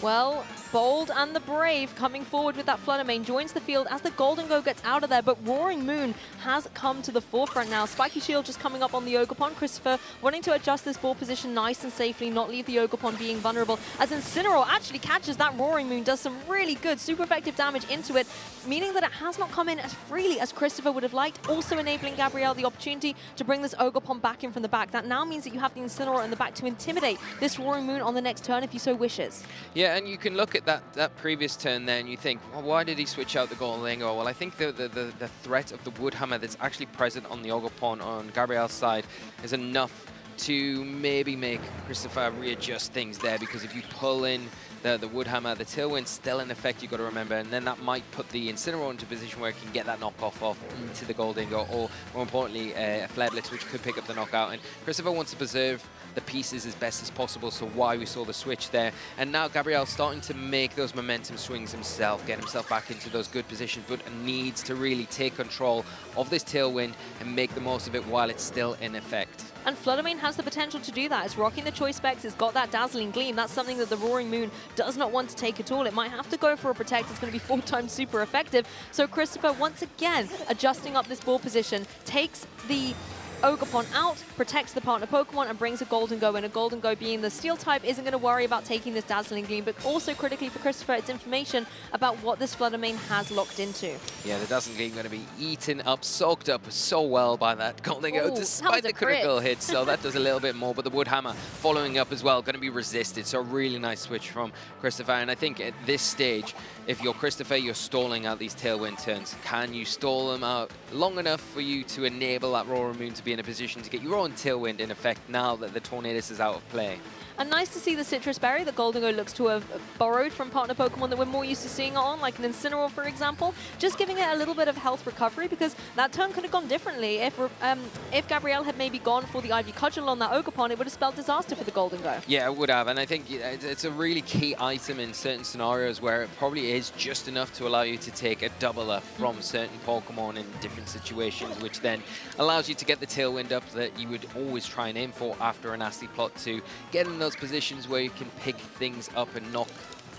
Well, Bold and the Brave coming forward with that Fluttermane joins the field as the Golden Go gets out of there, but Roaring Moon has come to the forefront now. Spiky Shield just coming up on the Ogerpon. Christopher wanting to adjust this ball position nice and safely, not leave the Ogerpon being vulnerable, as Incineroar actually catches that Roaring Moon, does some really good, super effective damage into it, meaning that it has not come in as freely as Christopher would have liked, also enabling Gabrielle the opportunity to bring this Ogerpon back in from the back. That now means that you have the Incineroar in the back to intimidate this Roaring Moon on the next turn if you so wishes. Yeah, and you can look at that previous turn there and you think, well, why did he switch out the Golden Go? Well, I think the threat of the Woodhammer that's actually present on the Ogerpon on Gabrielle's side is enough to maybe make Christopher readjust things there, because if you pull in the Woodhammer, the Tailwind's still in effect, you've got to remember, and then that might put the Incineroar into a position where it can get that knockoff off into the Golden Go, or more importantly, a Flare Blitz, which could pick up the knockout. And Christopher wants to preserve the pieces as best as possible, so why we saw the switch there. And now Gabrielle's starting to make those momentum swings himself, get himself back into those good positions, but needs to really take control of this Tailwind and make the most of it while it's still in effect. And Fluttermane has the potential to do that. It's rocking the Choice Specs, it's got that Dazzling Gleam. That's something that the Roaring Moon does not want to take at all. It might have to go for a Protect. It's going to be 4 times super effective. So Christopher, once again, adjusting up this ball position, takes the Ogerpon out, protects the partner Pokemon, and brings a Golden Go in. A Golden Go, being the Steel type, isn't going to worry about taking this Dazzling Gleam, but also critically for Christopher, it's information about what this Fluttermane has locked into. Yeah, the Dazzling Gleam going to be eaten up, soaked up so well by that Golden Go, despite the critical hit, so that does a little bit more. But the Woodhammer following up as well, going to be resisted, so a really nice switch from Christopher. And I think at this stage, if you're Christopher, you're stalling out these Tailwind turns. Can you stall them out long enough for you to enable that Roaring Moon to be in a position to get your own Tailwind in effect now that the Tornadus is out of play? And nice to see the Citrus Berry that Golden Go looks to have borrowed from partner Pokemon that we're more used to seeing it on, like an Incineroar, for example, just giving it a little bit of health recovery, because that turn could have gone differently. If Gabrielle had maybe gone for the Ivy Cudgel on that Ogerpon, it would have spelled disaster for the Golden Go. Yeah, it would have, and I think it's a really key item in certain scenarios where it probably is just enough to allow you to take a double up from certain Pokemon in different situations, which then allows you to get the Tailwind up that you would always try and aim for after a nasty plot to get in those positions where you can pick things up and knock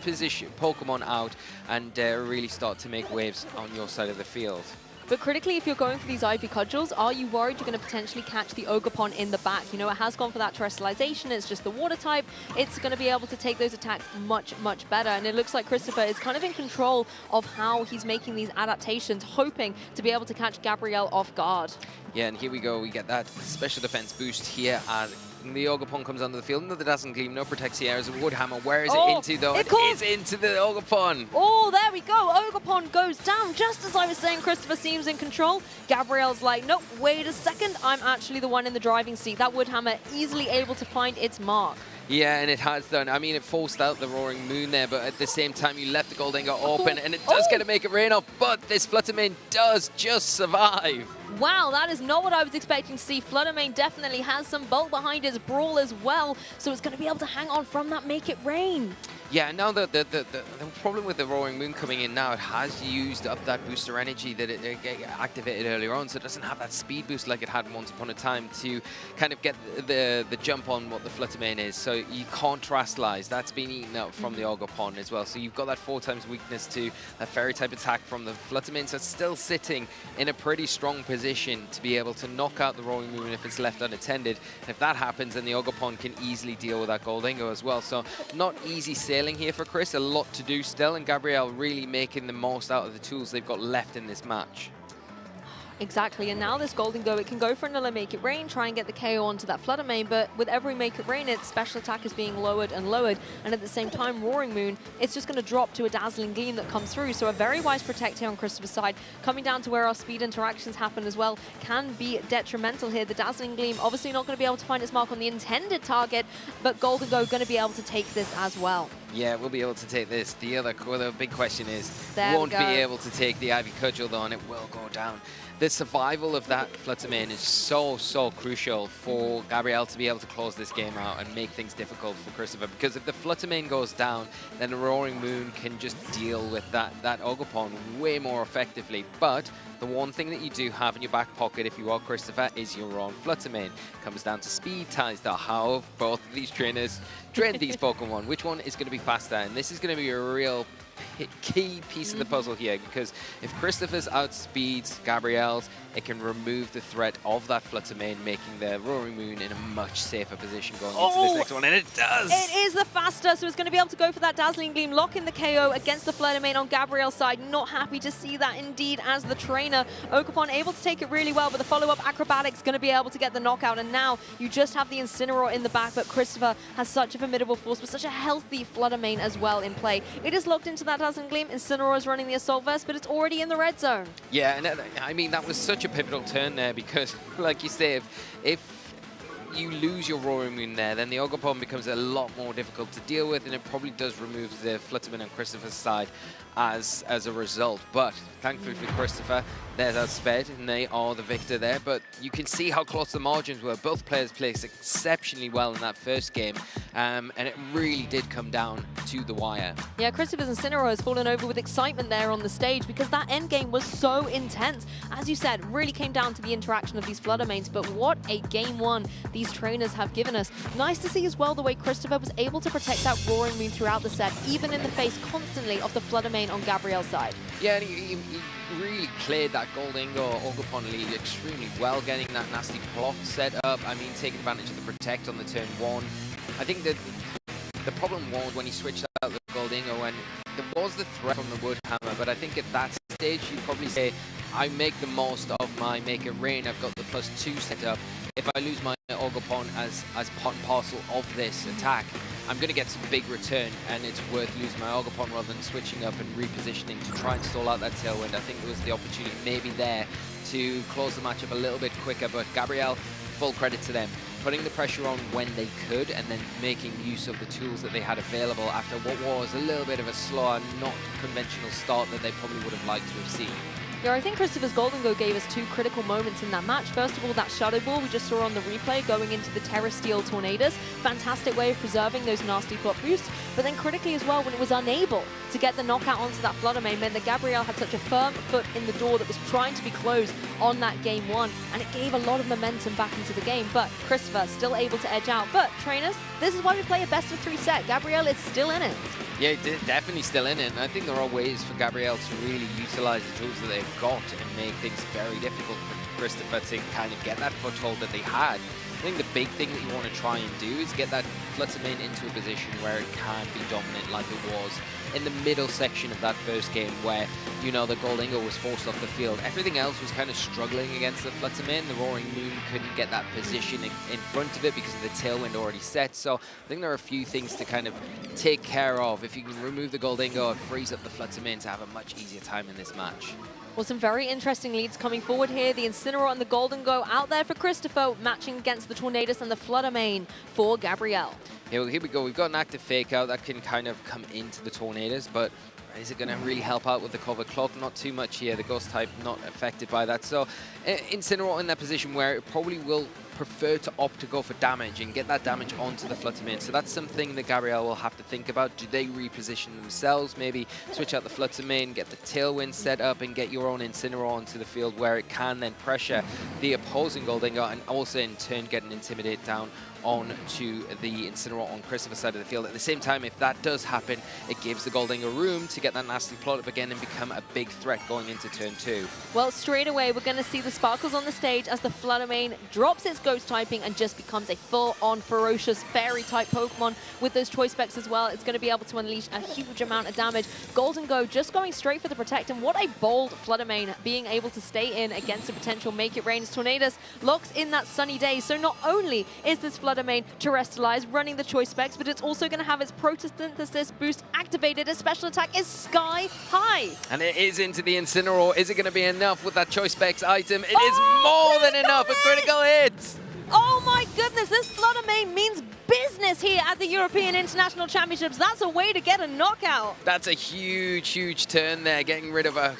Pokemon out and really start to make waves on your side of the field. But critically, if you're going for these Ivy Cudgels, are you worried you're going to potentially catch the Ogerpon in the back? You know, it has gone for that Terrestrialization, it's just the Water type. It's going to be able to take those attacks much, much better. And it looks like Christopher is kind of in control of how he's making these adaptations, hoping to be able to catch Gabrielle off guard. Yeah, and here we go. We get that special defense boost here as the Ogerpon comes onto the field. Another Dazzling Gleam, no Protect here as a Woodhammer. Where is it into, though? It is into the Ogerpon. Oh, there we go. Ogerpon goes down. Just as I was saying, Christopher seems in control. Gabrielle's like, nope, wait a second. I'm actually the one in the driving seat. That Woodhammer easily able to find its mark. Yeah, and it has done. I mean, it forced out the Roaring Moon there, but at the same time, you left the Golden Go open, and it does get to make it rain off, but this Fluttermane does just survive. Wow, that is not what I was expecting to see. Fluttermane definitely has some bulk behind his Brawl as well, so it's going to be able to hang on from that Make It Rain. Yeah, now the problem with the Roaring Moon coming in now, it has used up that booster energy that it activated earlier on, so it doesn't have that speed boost like it had once upon a time to kind of get the jump on what the Fluttermane is. So you can't Terrestrialize. That's been eaten up from the Ogerpon as well. So you've got that 4 times weakness to a Fairy type attack from the Fluttermane, so it's still sitting in a pretty strong position to be able to knock out the Roaring Moon if it's left unattended. And if that happens, then the Ogerpon can easily deal with that Golden Go as well. So not easy sailing here for Chris, a lot to do still, and Gabrielle really making the most out of the tools they've got left in this match. Exactly, and now this Golden Go, it can go for another Make It Rain, try and get the KO onto that Flutter Mane, but with every Make It Rain, its special attack is being lowered and lowered, and at the same time, Roaring Moon, it's just going to drop to a Dazzling Gleam that comes through, so a very wise protect here on Christopher's side. Coming down to where our speed interactions happen as well can be detrimental here. The Dazzling Gleam obviously not going to be able to find its mark on the intended target, but Golden Go going to be able to take this as well. Yeah, we'll be able to take this. The other big question is, There won't we be go. able to take the Ivy Cudgel though, and it will go down. The survival of that Flutter Mane is so crucial for Gabrielle to be able to close this game out and make things difficult for Christopher, because if the Flutter Mane goes down, then the Roaring Moon can just deal with that Ogerpon way more effectively. But the one thing that you do have in your back pocket if you are Christopher is your own Flutter Mane. Comes down to speed ties to how have both of these trainers trained these Pokemon. Which one is going to be faster? And this is going to be a real key piece of the puzzle here, because if Christopher's outspeeds Gabrielle's, it can remove the threat of that Flutter Mane, making the Roaring Moon in a much safer position going into this next one, and it does! It is the faster, so it's going to be able to go for that Dazzling Gleam, lock in the KO against the Flutter Mane on Gabrielle's side. Not happy to see that indeed as the trainer. Ogerpon able to take it really well, but the follow-up Acrobatics going to be able to get the knockout, and now you just have the Incineroar in the back, but Christopher has such a formidable force with such a healthy Flutter Mane as well in play. It is locked into that Dazzling Gleam. Incineroar is running the Assault Vest, but it's already in the red zone. Yeah, and I mean, that was such a pivotal turn there, because, like you say, if you lose your Roaring Moon there, then the Ogerpon becomes a lot more difficult to deal with, and it probably does remove the Flutter Mane on Christopher's side as a result. But thankfully for Christopher, there's Outsped, and they are the victor there. But you can see how close the margins were. Both players played exceptionally well in that first game, and it really did come down to the wire. Yeah, Christopher's Incineroar has fallen over with excitement there on the stage, because that end game was so intense. As you said, really came down to the interaction of these Flutter Manes, but what a game one these trainers have given us. Nice to see as well the way Christopher was able to protect that Roaring Moon throughout the set, even in the face constantly of the Flutter Mane on Gabrielle's side. Yeah, and he really played that Goldingo Ogerpon lead extremely well, getting that nasty plot set up. I mean, taking advantage of the protect on the turn one. I think that the problem was when he switched out the Goldingo, and there was the threat from the Woodhammer, but I think at that stage you'd probably say, I make the most of my Make It Rain. I've got the +2 set up. If I lose my Ogerpon as part and parcel of this attack, I'm going to get some big return, and it's worth losing my Ogerpon rather than switching up and repositioning to try and stall out that Tailwind. I think there was the opportunity maybe there to close the matchup a little bit quicker, but Gabrielle, full credit to them, putting the pressure on when they could, and then making use of the tools that they had available after what was a little bit of a slower, not conventional start that they probably would have liked to have seen. Yeah, I think Christopher's Golden Go gave us two critical moments in that match. First of all, that Shadow Ball we just saw on the replay going into the Terra Steel Tornadoes. Fantastic way of preserving those nasty plot boosts. But then critically as well, when it was unable to get the knockout onto that Flutter Mane, meant that Gabrielle had such a firm foot in the door that was trying to be closed on that game one. And it gave a lot of momentum back into the game. But Christopher still able to edge out. But trainers, this is why we play a best-of-3 set. Gabrielle is still in it. Yeah, definitely still in it, and I think there are ways for Gabrielle to really utilize the tools that they've got and make things very difficult for Christopher to kind of get that foothold that they had. I think the big thing that you want to try and do is get that Flutter Mane into a position where it can be dominant like it was in the middle section of that first game, where, you know, the Goldingo was forced off the field. Everything else was kind of struggling against the Flutter Mane. The Roaring Moon couldn't get that position in front of it because of the Tailwind already set. So I think there are a few things to kind of take care of. If you can remove the Goldingo, it frees up the Flutter Mane to have a much easier time in this match. Well, some very interesting leads coming forward here. The Incineroar and the Golden Go out there for Christopher, matching against the Tornadus and the Flutter Mane for Gabrielle. Yeah, well, here we go. We've got an active Fake Out that can kind of come into the Tornadoes, but is it going to really help out with the cover clock? Not too much here. The Ghost type not affected by that. So Incineroar in that position where it probably will prefer to opt to go for damage and get that damage onto the Flutter Mane. So that's something that Gabrielle will have to think about. Do they reposition themselves? Maybe switch out the Flutter Mane, get the Tailwind set up, and get your own Incineroar onto the field where it can then pressure the opposing Goldingo, and also in turn get an Intimidate down on to the Incineroar on Christopher's side of the field. At the same time, if that does happen, it gives the Goldingo room to get that nasty plot up again and become a big threat going into turn 2. Well, straight away, we're going to see the sparkles on the stage as the Flutter Mane drops its Ghost typing and just becomes a full-on ferocious fairy-type Pokemon with those choice specs as well. It's going to be able to unleash a huge amount of damage. Golden Go just going straight for the Protect, and what a bold Flutter Mane being able to stay in against a potential Make It Rain as Tornadus locks in that Sunny Day. So not only is this Flutter Mane terrestrialized, running the choice specs, but it's also going to have its Photosynthesis boost activated. Its special attack is sky high. And it is into the Incineroar. Is it going to be enough with that choice specs item? It is more than enough. A critical hit. Oh my goodness, this Flutter Mane means business here at the European International Championships. That's a way to get a knockout. That's a huge, huge turn there, getting rid of a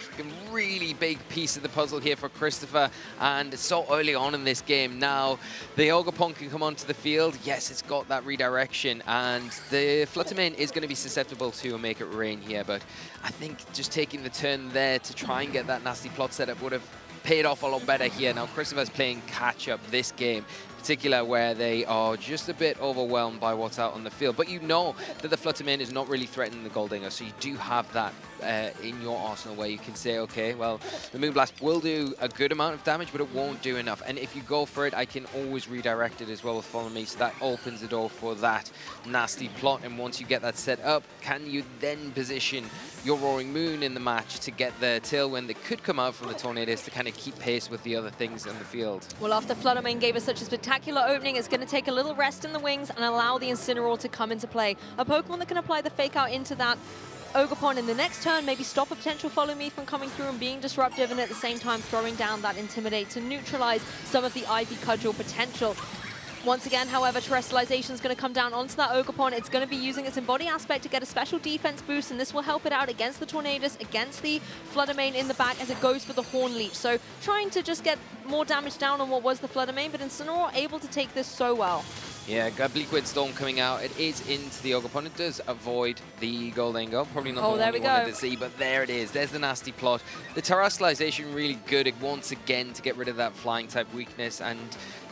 really big piece of the puzzle here for Christopher. And so early on in this game now, the Ogerpon can come onto the field. Yes, it's got that redirection, and the Flutter Mane is going to be susceptible to a Make It Rain here. But I think just taking the turn there to try and get that nasty plot setup would have paid off a lot better here. Now, Christopher's playing catch-up this game, in particular where they are just a bit overwhelmed by what's out on the field. But you know that the Flutter Mane is not really threatening the Goldinger, so you do have that in your arsenal where you can say, okay, well, the Moonblast will do a good amount of damage, but it won't do enough. And if you go for it, I can always redirect it as well with Follow Me, so that opens the door for that nasty plot. And once you get that set up, can you then position your Roaring Moon in the match to get the Tailwind that could come out from the Tornadus to kind of keep pace with the other things on the field? Well, after Flutter Mane gave us such a spectacular opening, it's going to take a little rest in the wings and allow the Incineroar to come into play. A Pokemon that can apply the Fake Out into that Ogerpon in the next turn, maybe stop a potential Follow Me from coming through and being disruptive, and at the same time throwing down that Intimidate to neutralize some of the Ivy Cudgel potential. Once again, however, Terrestrialization is going to come down onto that Ogerpon. It's going to be using its Embody aspect to get a special defense boost, and this will help it out against the Tornadus, against the Flutter Mane in the back as it goes for the Horn Leech. So trying to just get more damage down on what was the Flutter Mane, but Incineroar able to take this so well. Yeah, got Bleak Wind Storm coming out. It is into the Ogerpon. It does avoid the Goldengo. Probably not the one we wanted to see, but there it is. There's the nasty plot. The Terrestrialization really good once again to get rid of that flying type weakness. And,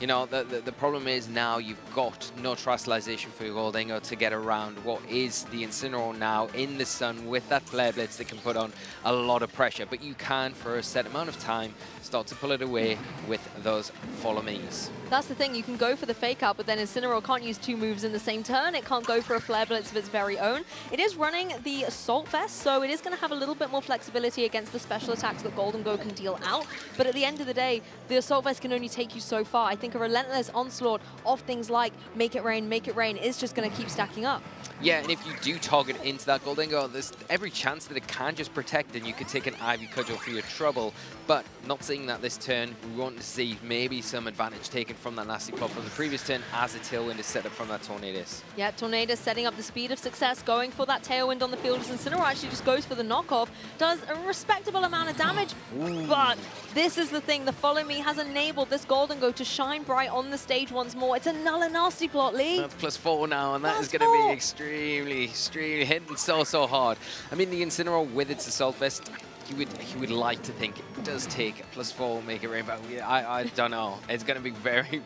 you know, the problem is now you've got no Terrestrialization for your Goldengo to get around what is the Incineroar now in the sun with that Flare Blitz that can put on a lot of pressure. But you can, for a set amount of time, start to pull it away with those Follow Me's. That's the thing, you can go for the Fake Out, but then Incineroar can't use two moves in the same turn. It can't go for a Flare Blitz of its very own. It is running the Assault Vest, so it is going to have a little bit more flexibility against the special attacks that Golden Go can deal out. But at the end of the day, the Assault Vest can only take you so far. I think a relentless onslaught of things like Make It Rain is just going to keep stacking up. Yeah, and if you do target into that Goldengo, there's every chance that it can just protect and you could take an Ivy Cudgel for your trouble. But not seeing that this turn, we want to see maybe some advantage taken from that nasty plot from the previous turn as a Tailwind is set up from that Tornadus. Yeah, Tornadus setting up the speed of success, going for that Tailwind on the field as Incineroar actually just goes for the knockoff, does a respectable amount of damage. Ooh. But this is the thing, the Follow Me has enabled this Goldengo to shine bright on the stage once more. It's a null and nasty plot, Lee. That's +4 now, and that is going to be extremely hitting so hard. I mean, the Incineroar with its Assault Vest, he would like to think it does take +4, Make It Rain, but I don't know. It's going to be very,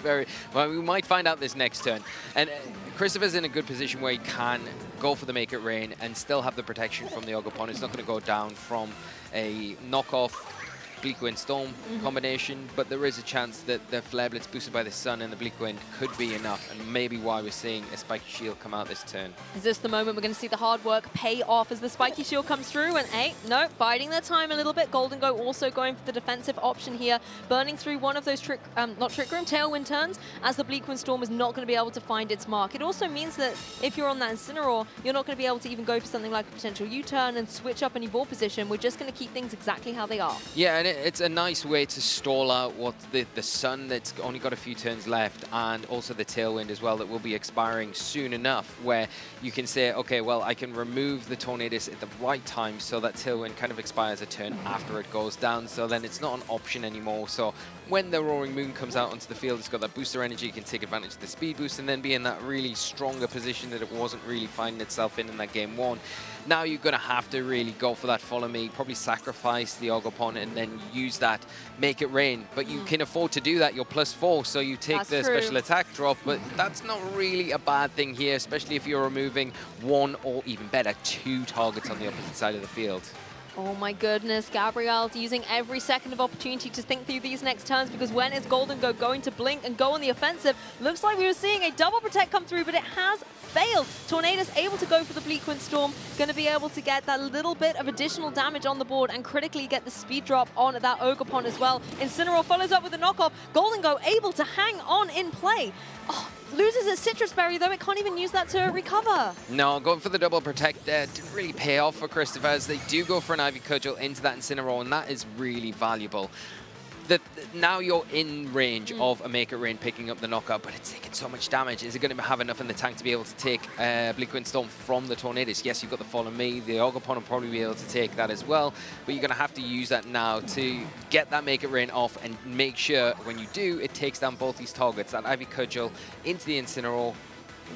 well, we might find out this next turn. And Christopher's in a good position where he can go for the Make It Rain and still have the protection from the Ogerpon. It's not going to go down from a knockoff Bleak Wind Storm combination, but there is a chance that the Flare Blitz boosted by the Sun and the Bleak Wind could be enough, and maybe why we're seeing a Spiky Shield come out this turn. Is this the moment we're going to see the hard work pay off as the Spiky Shield comes through? And no, biding their time a little bit. Golden Go also going for the defensive option here, burning through one of those Tailwind turns, as the Bleak Wind Storm is not going to be able to find its mark. It also means that if you're on that Incineroar, you're not going to be able to even go for something like a potential U-turn and switch up any ball position. We're just going to keep things exactly how they are. Yeah, and it's a nice way to stall out what the Sun that's only got a few turns left, and also the Tailwind as well that will be expiring soon enough, where you can say, okay, well, I can remove the Tornadus at the right time so that Tailwind kind of expires a turn after it goes down, so then it's not an option anymore. So when the Roaring Moon comes out onto the field, it's got that booster energy, you can take advantage of the speed boost and then be in that really stronger position that it wasn't really finding itself in that game one. Now you're going to have to really go for that Follow Me, probably sacrifice the Ogerpon and then use that Make It Rain. But you can afford to do that. You're +4, so you take the special attack drop. But that's not really a bad thing here, especially if you're removing one or even better, 2 targets on the opposite side of the field. Oh my goodness, Gabrielle using every second of opportunity to think through these next turns, because when is Golden Go going to blink and go on the offensive? Looks like we were seeing a double protect come through, but it has failed. Tornadus able to go for the Bleak Wind Storm, going to be able to get that little bit of additional damage on the board and critically get the speed drop on that Ogerpon as well. Incineroar follows up with a knockoff. Golden Go able to hang on in play. Oh, loses its Citrus Berry, though. It can't even use that to recover. No, going for the double protect there didn't really pay off for Christopher, as they do go for an Ivy Cudgel into that Incineroar, and that is really valuable. Now you're in range of a Make It Rain picking up the knockout, but it's taking so much damage. Is it going to have enough in the tank to be able to take Bleak Wind Storm from the Tornadus? Yes, you've got the Follow Me. The Ogerpon will probably be able to take that as well, but you're going to have to use that now to get that Make It Rain off and make sure when you do, it takes down both these targets. That Ivy Cudgel into the Incineroar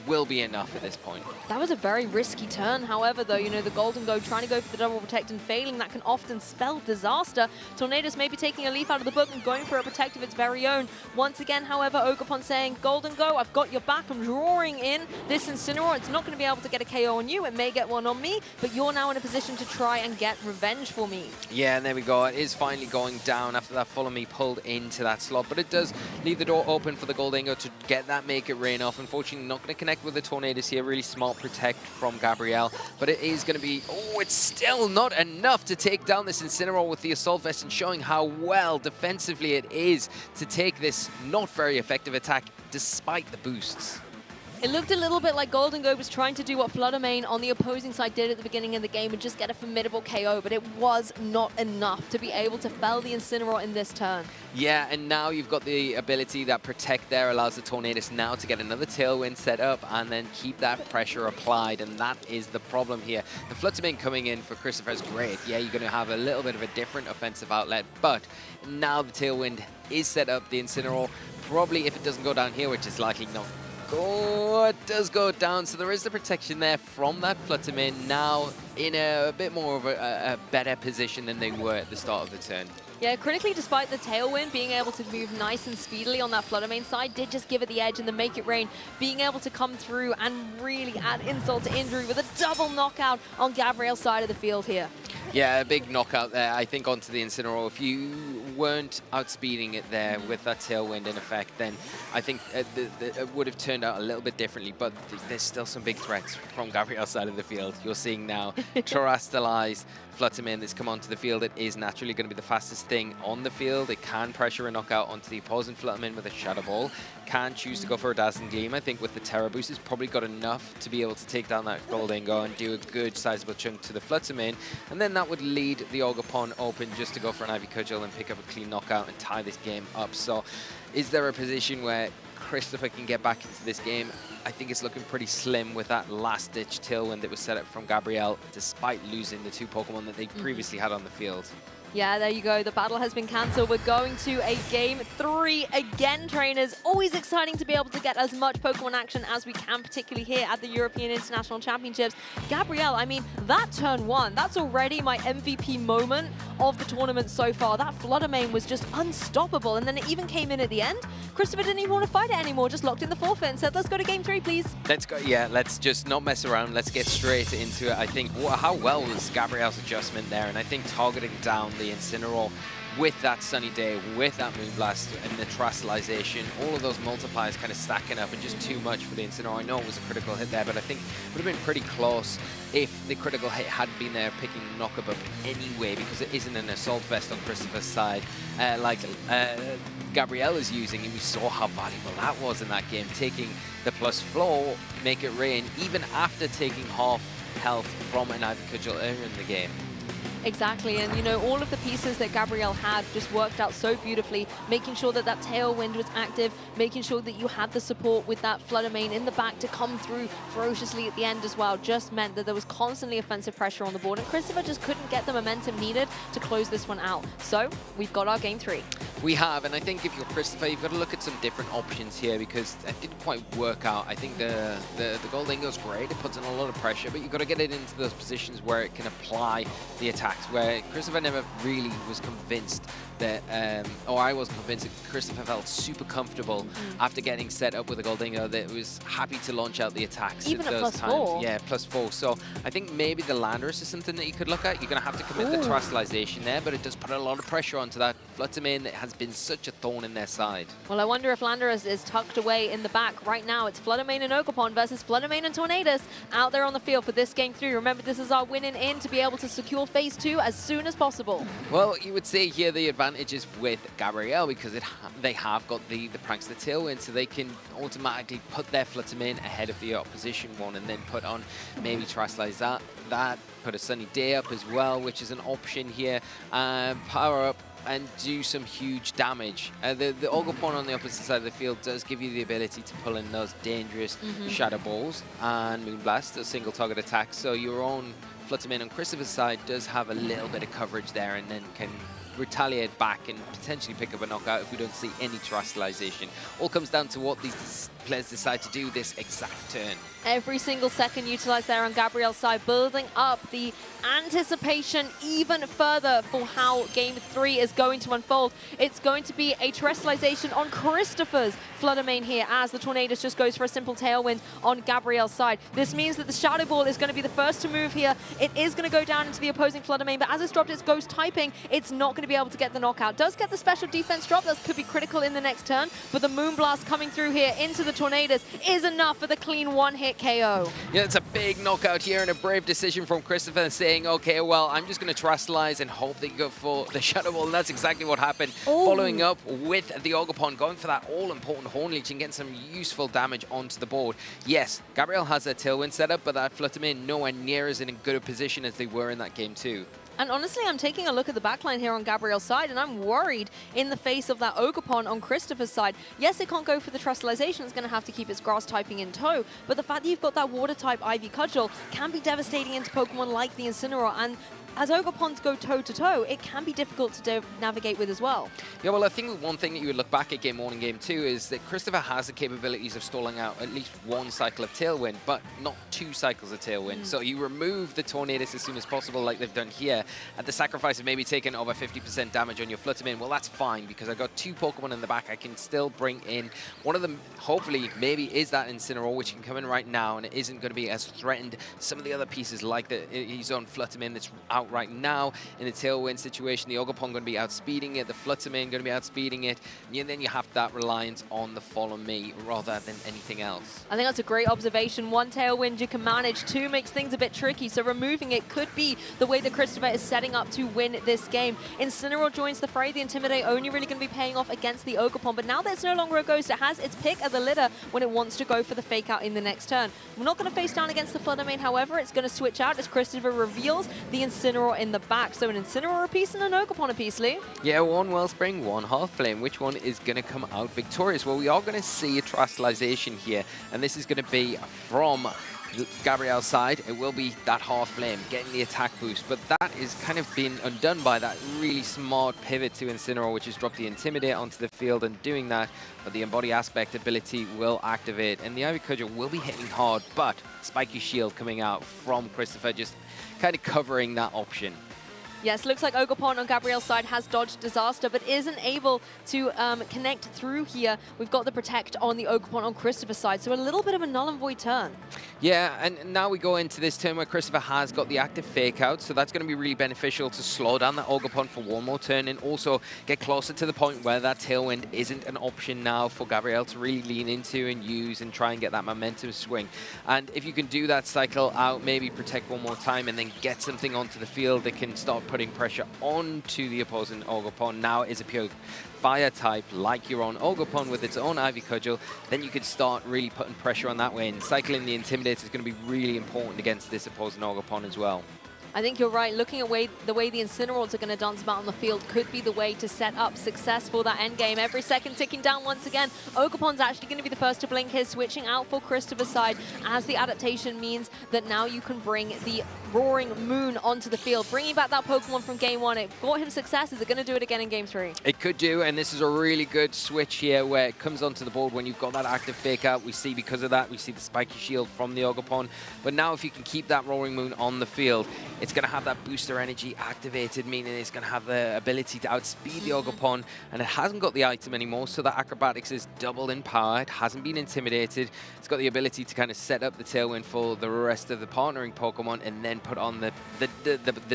will be enough at this point. That was a very risky turn, however, though, you know, the Golden Go trying to go for the double protect and failing, that can often spell disaster. Tornadus maybe taking a leaf out of the book and going for a protect of its very own. Once again, however, Ogerpon saying, Golden Go, I've got your back, I'm drawing in this Incineroar. It's not going to be able to get a KO on you, it may get one on me, but you're now in a position to try and get revenge for me. Yeah, and there we go. It is finally going down after that Follow Me pulled into that slot, but it does leave the door open for the Goldengo to get that Make It Rain off. Unfortunately, not going to connect with the Tornadus here. Really smart protect from Gabrielle, but it is going to be, oh, it's still not enough to take down this Incineroar with the Assault Vest, and showing how well defensively it is to take this not very effective attack despite the boosts. It looked a little bit like Golden Go was trying to do what Fluttermane on the opposing side did at the beginning of the game and just get a formidable KO, but it was not enough to be able to fell the Incineroar in this turn. Yeah, and now you've got the ability that Protect there allows the Tornadus now to get another Tailwind set up and then keep that pressure applied, and that is the problem here. The Fluttermane coming in for Christopher is great. Yeah, you're going to have a little bit of a different offensive outlet, but now the Tailwind is set up. The Incineroar, probably if it doesn't go down here, which is likely not, oh, it does go down, so there is the protection there from that Fluttermane, now in a bit more of a better position than they were at the start of the turn. Yeah, critically, despite the Tailwind being able to move nice and speedily on that Fluttermane side, did just give it the edge, and the Make It Rain being able to come through and really add insult to injury with a double knockout on Gabrielle's side of the field here. Yeah, a big knockout there, I think, onto the Incineroar. If you weren't outspeeding it there with that Tailwind in effect, then I think it would have turned out a little bit differently, but there's still some big threats from Gabrielle's side of the field. You're seeing now Terastallized Fluttermane that's come onto the field. It is naturally going to be the fastest thing on the field. It can pressure a knockout onto the opposing Fluttermane with a Shadow Ball. Can choose to go for a Dazzling Gleam. I think with the Terra Boost, it's probably got enough to be able to take down that Goldengo and do a good sizable chunk to the Fluttermane. And then that would lead the Ogerpon open just to go for an Ivy Cudgel and pick up a clean knockout and tie this game up. So is there a position where Christopher can get back into this game? I think it's looking pretty slim with that last-ditch Tailwind that was set up from Gabrielle, despite losing the two Pokemon that they previously had on the field. Yeah, there you go. The battle has been cancelled. We're going to a Game 3 again, trainers. Always exciting to be able to get as much Pokemon action as we can, particularly here at the European International Championships. Gabrielle, I mean, that turn one, that's already my MVP moment of the tournament so far. That Fluttermane was just unstoppable, and then it even came in at the end. Christopher didn't even want to fight it anymore, just locked in the forfeit and said, let's go to Game 3, please. Let's go, yeah, let's just not mess around. Let's get straight into it. I think, how well was Gabrielle's adjustment there? And I think targeting down the Incineroar with that Sunny Day, with that Moonblast and the Terastallization, all of those multipliers kind of stacking up, and just too much for the Incineroar. I know it was a critical hit there, but I think it would have been pretty close if the critical hit hadn't been there, picking Knockup up anyway, because it isn't an Assault Vest on Christopher's side like Gabrielle is using, and we saw how valuable that was in that game, taking the +4, Make It Rain, even after taking half health from an Ivy Cudgel earlier in the game. Exactly, and you know, all of the pieces that Gabrielle had just worked out so beautifully, making sure that that Tailwind was active, making sure that you had the support with that Fluttermane in the back to come through ferociously at the end as well, just meant that there was constantly offensive pressure on the board, and Christopher just couldn't get the momentum needed to close this one out. So, we've got our Game 3. We have, and I think if you're Christopher, you've got to look at some different options here because it didn't quite work out. I think the Gold Ingo's great, it puts in a lot of pressure, but you've got to get it into those positions where it can apply the attacks, where Christopher never really was convinced that, or I wasn't convinced that Christopher felt super comfortable after getting set up with a Gold Ingo that it was happy to launch out the attacks. Even at those +4. Yeah, +4. So I think maybe the Landorus is something that you could look at. You're going to have to commit the Terastallization there, but it does put a lot of pressure onto that Fluttermane that has been such a thorn in their side. Well, I wonder if Landorus is tucked away in the back. Right now, it's Fluttermane and Ogerpon versus Fluttermane and Tornadus out there on the field for this game 3. Remember, this is our winning in to be able to secure phase 2 as soon as possible. Well, you would say here the advantage is with Gabrielle because they have got the Prankster Tailwind, so they can automatically put their Fluttermane ahead of the opposition one and then put on maybe Terastallize that, put a Sunny Day up as well, which is an option here, power up and do some huge damage. The Ogerpon on the opposite side of the field does give you the ability to pull in those dangerous Shadow Balls and Moonblast, a single target attack, so your own Fluttermane on Christopher's side does have a little bit of coverage there and then can retaliate back and potentially pick up a knockout if we don't see any Terastallization. All comes down to what these players decide to do this exact turn. Every single second utilized there on Gabrielle's side, building up the anticipation even further for how game 3 is going to unfold. It's going to be a Terastallization on Christopher's Fluttermane here as the Tornadus just goes for a simple Tailwind on Gabrielle's side. This means that the Shadow Ball is going to be the first to move here. It is going to go down into the opposing Fluttermane, but as it's dropped its Ghost typing, it's not going to be able to get the knockout. Does get the special defense drop, that could be critical in the next turn, but the Moonblast coming through here into the Tornadus is enough for the clean one-hit KO. Yeah, it's a big knockout here and a brave decision from Christopher saying, okay, well, I'm just going to Terastallize and hope they go for the Shadow Ball, and that's exactly what happened. Following up with the Ogerpon, going for that all-important Horn Leech and getting some useful damage onto the board. Yes, Gabrielle has a Tailwind setup, but that Fluttermane nowhere near as in a good a position as they were in that game 2. And honestly, I'm taking a look at the backline here on Gabrielle's side, and I'm worried in the face of that Ogerpon on Christopher's side. Yes, it can't go for the Terastallization. It's going to have to keep its grass typing in tow, but the fact that you've got that water type Ivy Cudgel can be devastating into Pokemon like the Incineroar, and as Ogerpons go toe-to-toe, it can be difficult to navigate with as well. Yeah, well, I think one thing that you would look back at Game 1 and Game 2 is that Christopher has the capabilities of stalling out at least one cycle of Tailwind, but not 2 cycles of Tailwind. So you remove the Tornadus as soon as possible like they've done here, at the sacrifice of maybe taking over 50% damage on your Fluttermane. Well, that's fine, because I've got 2 Pokemon in the back. I can still bring in one of them, hopefully, maybe is that Incineroar, which can come in right now, and it isn't going to be as threatened. Some of the other pieces, like his own Fluttermane that's out right now in a Tailwind situation, the Ogerpon going to be outspeeding it, the Fluttermane going to be outspeeding it, and then you have that reliance on the Follow Me rather than anything else. I think that's a great observation. 1 Tailwind you can manage, 2 makes things a bit tricky, so removing it could be the way that Christopher is setting up to win this game. Incineroar joins the fray, the Intimidate only really going to be paying off against the Ogerpon, but now that it's no longer a Ghost, it has its pick of the litter when it wants to go for the Fake Out in the next turn. We're not going to face down against the Fluttermane, however, it's going to switch out as Christopher reveals the Incineroar in the back. So an Incineroar a piece and an Ogerpon a piece, Lee. Yeah, 1 Wellspring, 1 Half Flame. Which one is going to come out victorious? Well, we are going to see a Terastallization here, and this is going to be from Gabrielle's side. It will be that Half Flame, getting the attack boost, but that is kind of been undone by that really smart pivot to Incineroar, which has dropped the Intimidate onto the field and doing that, but the Embody Aspect ability will activate, and the Ivy Cudgel will be hitting hard, but Spiky Shield coming out from Christopher, just kind of covering that option. Yes, looks like Ogerpon on Gabrielle's side has dodged Disaster, but isn't able to connect through here. We've got the Protect on the Ogerpon on Christopher's side, so a little bit of a null and void turn. Yeah, and now we go into this turn where Christopher has got the active Fake Out, so that's going to be really beneficial to slow down that Ogerpon for 1 more turn and also get closer to the point where that Tailwind isn't an option now for Gabrielle to really lean into and use and try and get that momentum swing. And if you can do that cycle out, maybe Protect 1 more time and then get something onto the field that can start putting pressure onto the opposing Ogerpon. Now is a pure Fire type like your own Ogerpon with its own Ivy Cudgel, then you could start really putting pressure on that way, and cycling the Intimidate is going to be really important against this opposing Ogerpon as well. I think you're right. Looking at the way the Incineroars are going to dance about on the field could be the way to set up success for that endgame. Every second ticking down once again. Ogerpon's actually going to be the first to blink here, switching out for Christopher's side, as the adaptation means that now you can bring the Roaring Moon onto the field, bringing back that Pokemon from Game 1. It brought him success. Is it going to do it again in Game 3? It could do, and this is a really good switch here where it comes onto the board when you've got that active fake out. We see because of that, we see the spiky shield from the Ogerpon. But now if you can keep that Roaring Moon on the field, it's going to have that booster energy activated, meaning it's going to have the ability to outspeed the Ogerpon, and it hasn't got the item anymore, so that Acrobatics is doubled in power. It hasn't been intimidated. It's got the ability to kind of set up the Tailwind for the rest of the partnering Pokemon and then put on the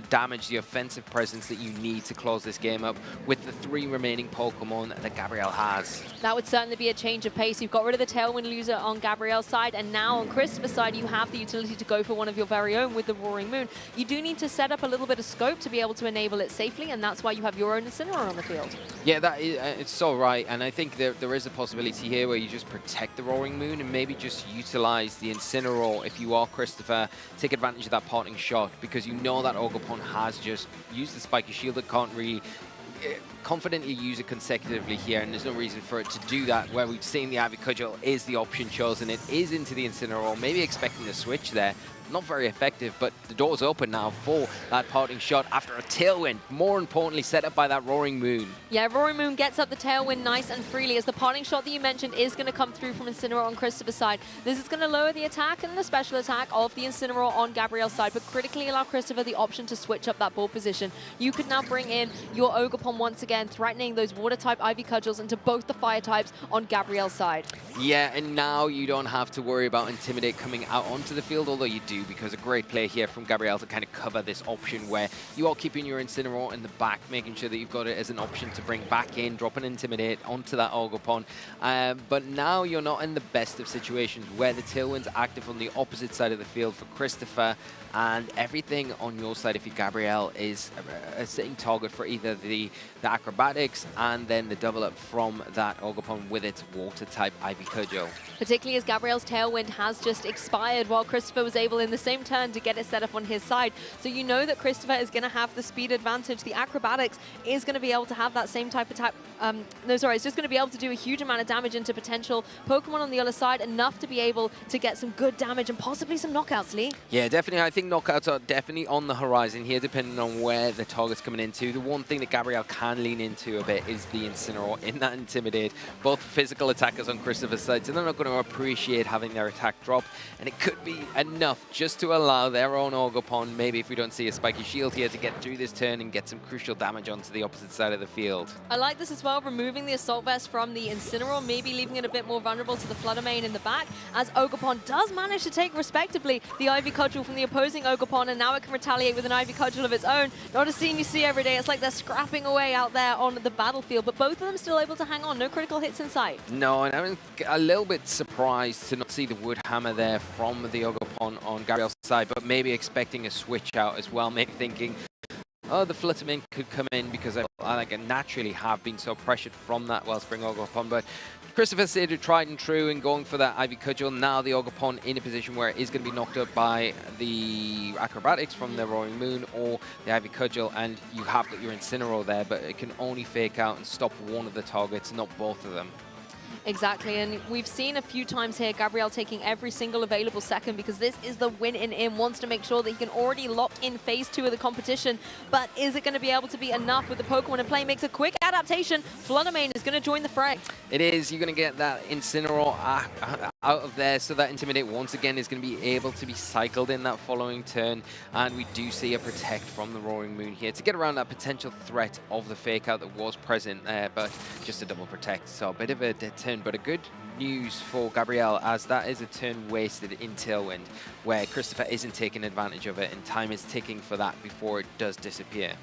damage, the offensive presence that you need to close this game up with the 3 remaining Pokemon that Gabrielle has. That would certainly be a change of pace. You've got rid of the Tailwind loser on Gabrielle's side, and now on Christopher's side, you have the utility to go for one of your very own with the Roaring Moon. You do need to set up a little bit of scope to be able to enable it safely, and that's why you have your own Incineroar on the field. Yeah, that is, it's so right, and I think there is a possibility here where you just protect the Roaring Moon and maybe just utilize the Incineroar if you are Christopher. Take advantage of that parting shot because you know that Ogerpon has just used the Spiky Shield. It can't really confidently use it consecutively here, and there's no reason for it to do that. Where we've seen the Ivy Cudgel is the option chosen. It is into the Incineroar, maybe expecting the switch there. Not very effective, but the door's open now for that parting shot after a Tailwind, more importantly set up by that Roaring Moon. Yeah, Roaring Moon gets up the Tailwind nice and freely as the parting shot that you mentioned is going to come through from Incineroar on Christopher's side. This is going to lower the attack and the special attack of the Incineroar on Gabrielle's side, but critically allow Christopher the option to switch up that board position. You could now bring in your Ogerpon once again, threatening those Water-type Ivy Cudgels into both the Fire types on Gabrielle's side. Yeah, and now you don't have to worry about Intimidate coming out onto the field, although you do, because a great play here from Gabrielle to kind of cover this option where you are keeping your Incineroar in the back, making sure that you've got it as an option to bring back in, drop an Intimidate onto that Ogerpon. But now you're not in the best of situations where the Tailwind's active on the opposite side of the field for Christopher, and everything on your side, if you're Gabrielle, is a sitting target for either the Acrobatics and then the double up from that Ogerpon with its Water-type Ivy Cudgel. Particularly as Gabrielle's Tailwind has just expired while Christopher was able in the same turn to get it set up on his side. So you know that Christopher is going to have the speed advantage. The Acrobatics is going to be able to have that same type of attack. It's just going to be able to do a huge amount of damage into potential Pokemon on the other side, enough to be able to get some good damage and possibly some knockouts, Lee. Yeah, definitely. I think knockouts are definitely on the horizon here, depending on where the target's coming into. The one thing that Gabrielle can lean into a bit is the Incineroar in that Intimidate. Both physical attackers on Christopher's side, so they're not going to appreciate having their attack drop, and it could be enough just to allow their own Ogerpon, maybe if we don't see a Spiky Shield here, to get through this turn and get some crucial damage onto the opposite side of the field. I like this as well, removing the Assault Vest from the Incineroar, maybe leaving it a bit more vulnerable to the Flutter Mane in the back, as Ogerpon does manage to take, respectively, the Ivy Cudgel from the opposing Ogerpon, and now it can retaliate with an Ivy Cudgel of its own. Not a scene you see every day. It's like they're scrapping away out there on the battlefield, but both of them still able to hang on. No critical hits in sight. No, and I'm a little bit surprised to not see the Wood Hammer there from the Ogerpon on Gabrielle's side, but maybe expecting a switch out as well, maybe thinking, oh, the Fluttermane could come in because I naturally have been so pressured from that Wellspring Ogerpon, but Christopher stayed tried and true in going for that Ivy Cudgel. Now the Ogerpon in a position where it is going to be knocked up by the Acrobatics from the Roaring Moon or the Ivy Cudgel, and you have got your Incineroar there, but it can only fake out and stop one of the targets, not both of them. Exactly, and we've seen a few times here Gabrielle taking every single available second because this is the win in, wants to make sure that he can already lock in phase 2 of the competition, but is it going to be able to be enough with the Pokemon in play? Makes a quick adaptation. Fluttermane is going to join the fray. It is. You're going to get that Incineroar out of there, so that Intimidate once again is going to be able to be cycled in that following turn, and we do see a Protect from the Roaring Moon here to get around that potential threat of the Fake Out that was present there, but just a double Protect, so a bit of a dead turn. But a good news for Gabrielle, as that is a turn wasted in Tailwind, where Christopher isn't taking advantage of it, and time is ticking for that before it does disappear.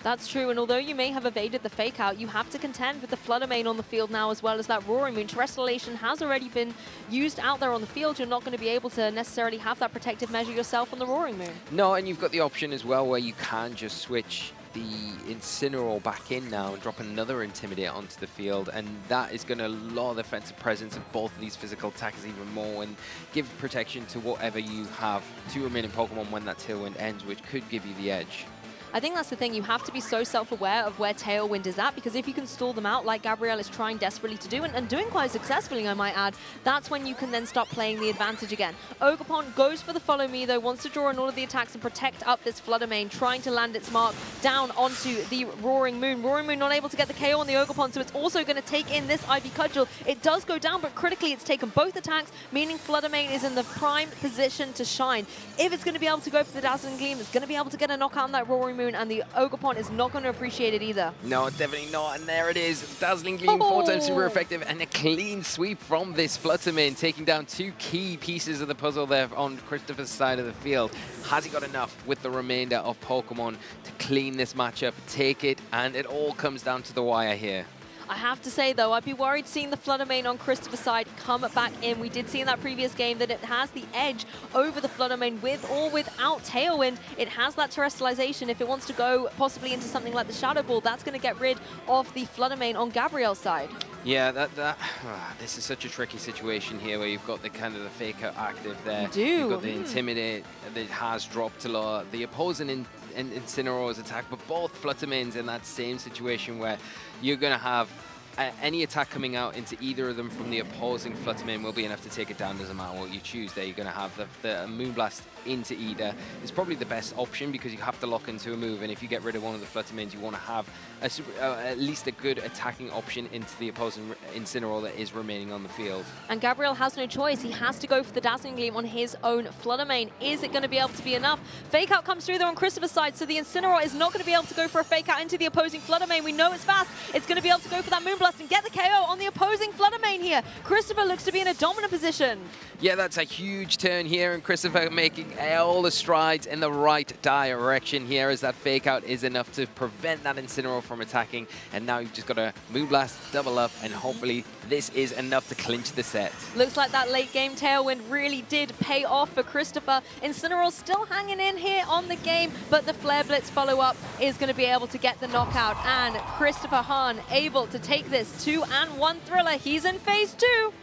That's true, and although you may have evaded the Fake Out, you have to contend with the Fluttermane on the field now, as well as that Roaring Moon. Terrestrialization has already been used out there on the field. You're not going to be able to necessarily have that protective measure yourself on the Roaring Moon. No, and you've got the option as well where you can just switch the Incineroar back in now and drop another Intimidate onto the field, and that is going to lower the defensive presence of both of these physical attackers even more and give protection to whatever you have, 2 remaining Pokemon when that Tailwind ends, which could give you the edge. I think that's the thing. You have to be so self-aware of where Tailwind is at, because if you can stall them out like Gabrielle is trying desperately to do, and doing quite successfully, I might add, that's when you can then start playing the advantage again. Ogerpon goes for the follow me, though, wants to draw in all of the attacks and protect up this Flutter Mane, trying to land its mark down onto the Roaring Moon. Roaring Moon not able to get the KO on the Ogerpon, so it's also going to take in this Ivy Cudgel. It does go down, but critically it's taken both attacks, meaning Flutter Mane is in the prime position to shine. If it's going to be able to go for the Dazzling Gleam, it's going to be able to get a knockout on that Roaring Moon, and the Ogerpon is not going to appreciate it either. No, definitely not. And there it is. Dazzling Gleam, 4 times super effective, and a clean sweep from this Flutter Mane, taking down 2 key pieces of the puzzle there on Christopher's side of the field. Has he got enough with the remainder of Pokemon to clean this matchup, take it, and it all comes down to the wire here? I have to say, though, I'd be worried seeing the Flutter Mane on Christopher's side come back in. We did see in that previous game that it has the edge over the Flutter Mane with or without Tailwind. It has that terrestrialization. If it wants to go possibly into something like the Shadow Ball, that's going to get rid of the Flutter Mane on Gabrielle's side. Yeah, this is such a tricky situation here where you've got the kind of the Fake Out active there. You do. You've got the Intimidate that has dropped to lower. The opposing Incineroar's attack, but both Flutter Manes in that same situation where you're going to have any attack coming out into either of them from the opposing Flutter Mane will be enough to take it down, doesn't matter what you choose there. You're going to have the Moonblast into either. It's probably the best option because you have to lock into a move, and if you get rid of one of the Flutter Manes, you want to have at least a good attacking option into the opposing Incineroar that is remaining on the field. And Gabrielle has no choice. He has to go for the Dazzling Gleam on his own Flutter Mane. Is it going to be able to be enough? Fake Out comes through though on Christopher's side, so the Incineroar is not going to be able to go for a Fake Out into the opposing Flutter Mane. We know it's fast. It's going to be able to go for that Moonblast and get the KO on the opposing Flutter Mane here. Christopher looks to be in a dominant position. Yeah, that's a huge turn here, and Christopher making all the strides in the right direction here, as that Fake Out is enough to prevent that Incineroar from attacking. And now you've just got a Moonblast, double up, and hopefully this is enough to clinch the set. Looks like that late game Tailwind really did pay off for Christopher. Incineroar still hanging in here on the game, but the Flare Blitz follow-up is going to be able to get the knockout. And Christopher Hahn able to take this 2-1 thriller. He's in phase 2.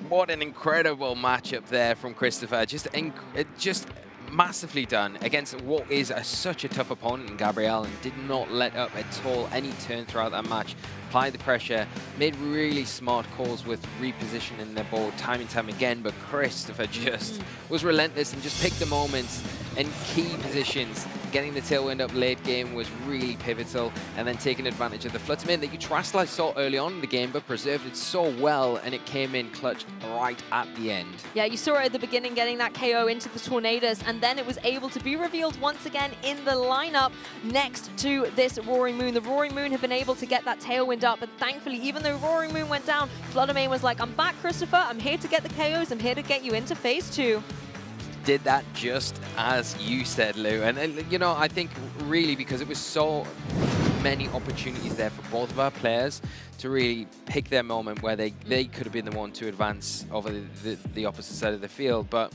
What an incredible matchup there from Christopher. Just massively done against what is such a tough opponent in Gabrielle, and did not let up at all any turn throughout that match. Applied the pressure, made really smart calls with repositioning their board time and time again, but Christopher just was relentless and just picked the moments and key positions. Getting the Tailwind up late game was really pivotal, and then taking advantage of the Flutter Mane that you terrestrialized so early on in the game, but preserved it so well, and it came in clutch right at the end. Yeah, you saw it at the beginning, getting that KO into the Tornadus, and then it was able to be revealed once again in the lineup next to this Roaring Moon. The Roaring Moon had been able to get that Tailwind up, but thankfully, even though Roaring Moon went down, Flutter Mane was like, I'm back, Christopher. I'm here to get the KOs. I'm here to get you into phase 2. Did that just as you said, Lou. And you know, I think really because it was so many opportunities there for both of our players to really pick their moment where they could have been the one to advance over the opposite side of the field. But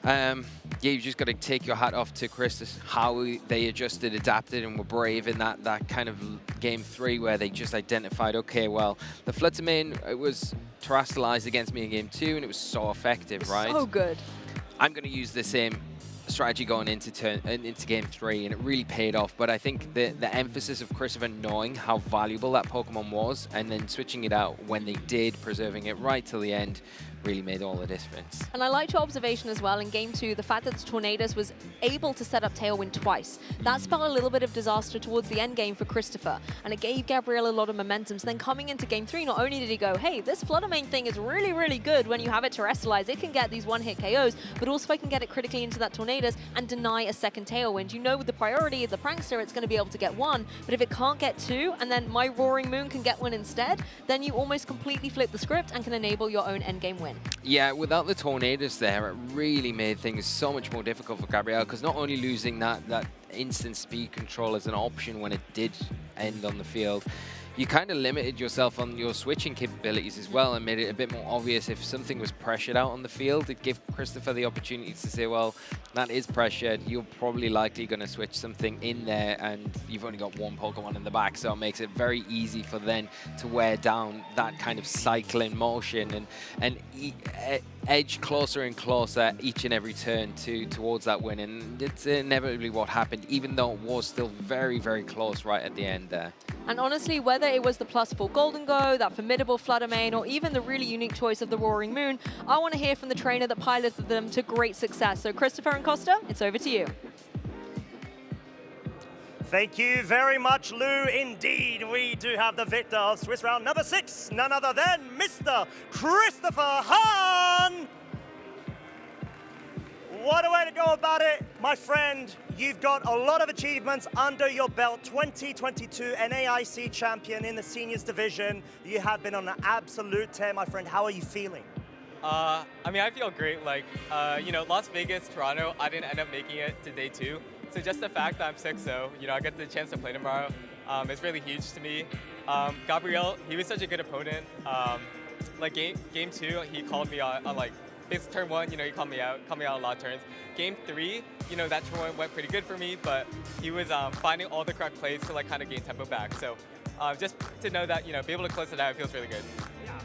yeah, you've just got to take your hat off to Chris, how they adjusted, adapted, and were brave in that kind of game 3 where they just identified, okay, well, the Flutter Mane, it was terrestrialized against me in game 2, and it was so effective, right? So good. I'm going to use the same strategy going into game 3, and it really paid off. But I think the emphasis of Christopher knowing how valuable that Pokemon was, and then switching it out when they did, preserving it right till the end, really made all the difference. And I liked your observation as well in game 2, the fact that the Tornadus was able to set up Tailwind twice. That spelled a little bit of disaster towards the end game for Christopher, and it gave Gabrielle a lot of momentum. So then coming into game 3, not only did he go, hey, this Flutter Mane thing is really, really good when you have it terrestrialized. It can get these one-hit KOs, but also if I can get it critically into that Tornadus and deny a second Tailwind. You know, with the priority of the Prankster, it's going to be able to get 1, but if it can't get 2, and then my Roaring Moon can get 1 instead, then you almost completely flip the script and can enable your own endgame win. Yeah, without the Tornadus there, it really made things so much more difficult for Gabrielle, because not only losing that instant speed control as an option when it did end on the field, you kind of limited yourself on your switching capabilities as well, and made it a bit more obvious if something was pressured out on the field. It gave Christopher the opportunity to say, well, that is pressured. You're probably likely going to switch something in there, and you've only got one Pokemon in the back, so it makes it very easy for then to wear down that kind of cycling motion and edge closer and closer each and every turn towards that win, and it's inevitably what happened, even though it was still very, very close right at the end there. And honestly, whether it was the +4 Golden Go, that formidable Flutter Mane, or even the really unique choice of the Roaring Moon, I want to hear from the trainer that piloted them to great success. So Christopher and Costa, it's over to you. Thank you very much, Lou. Indeed, we do have the victor of Swiss round number 6, none other than Mr. Christopher Hahn. What a way to go about it, my friend. You've got a lot of achievements under your belt. 2022 NAIC champion in the seniors division. You have been on an absolute tear, my friend. How are you feeling? I mean, I feel great. Like, you know, Las Vegas, Toronto, I didn't end up making it to day 2. So just the fact that I'm 6-0, you know, I get the chance to play tomorrow, is really huge to me. Gabriel, he was such a good opponent. Like game 2, he called me on like, basically turn 1, you know, he called me out a lot of turns. Game 3, you know, that turn 1 went pretty good for me, but he was finding all the correct plays to like kind of gain tempo back. So just to know that, you know, be able to close it out feels really good.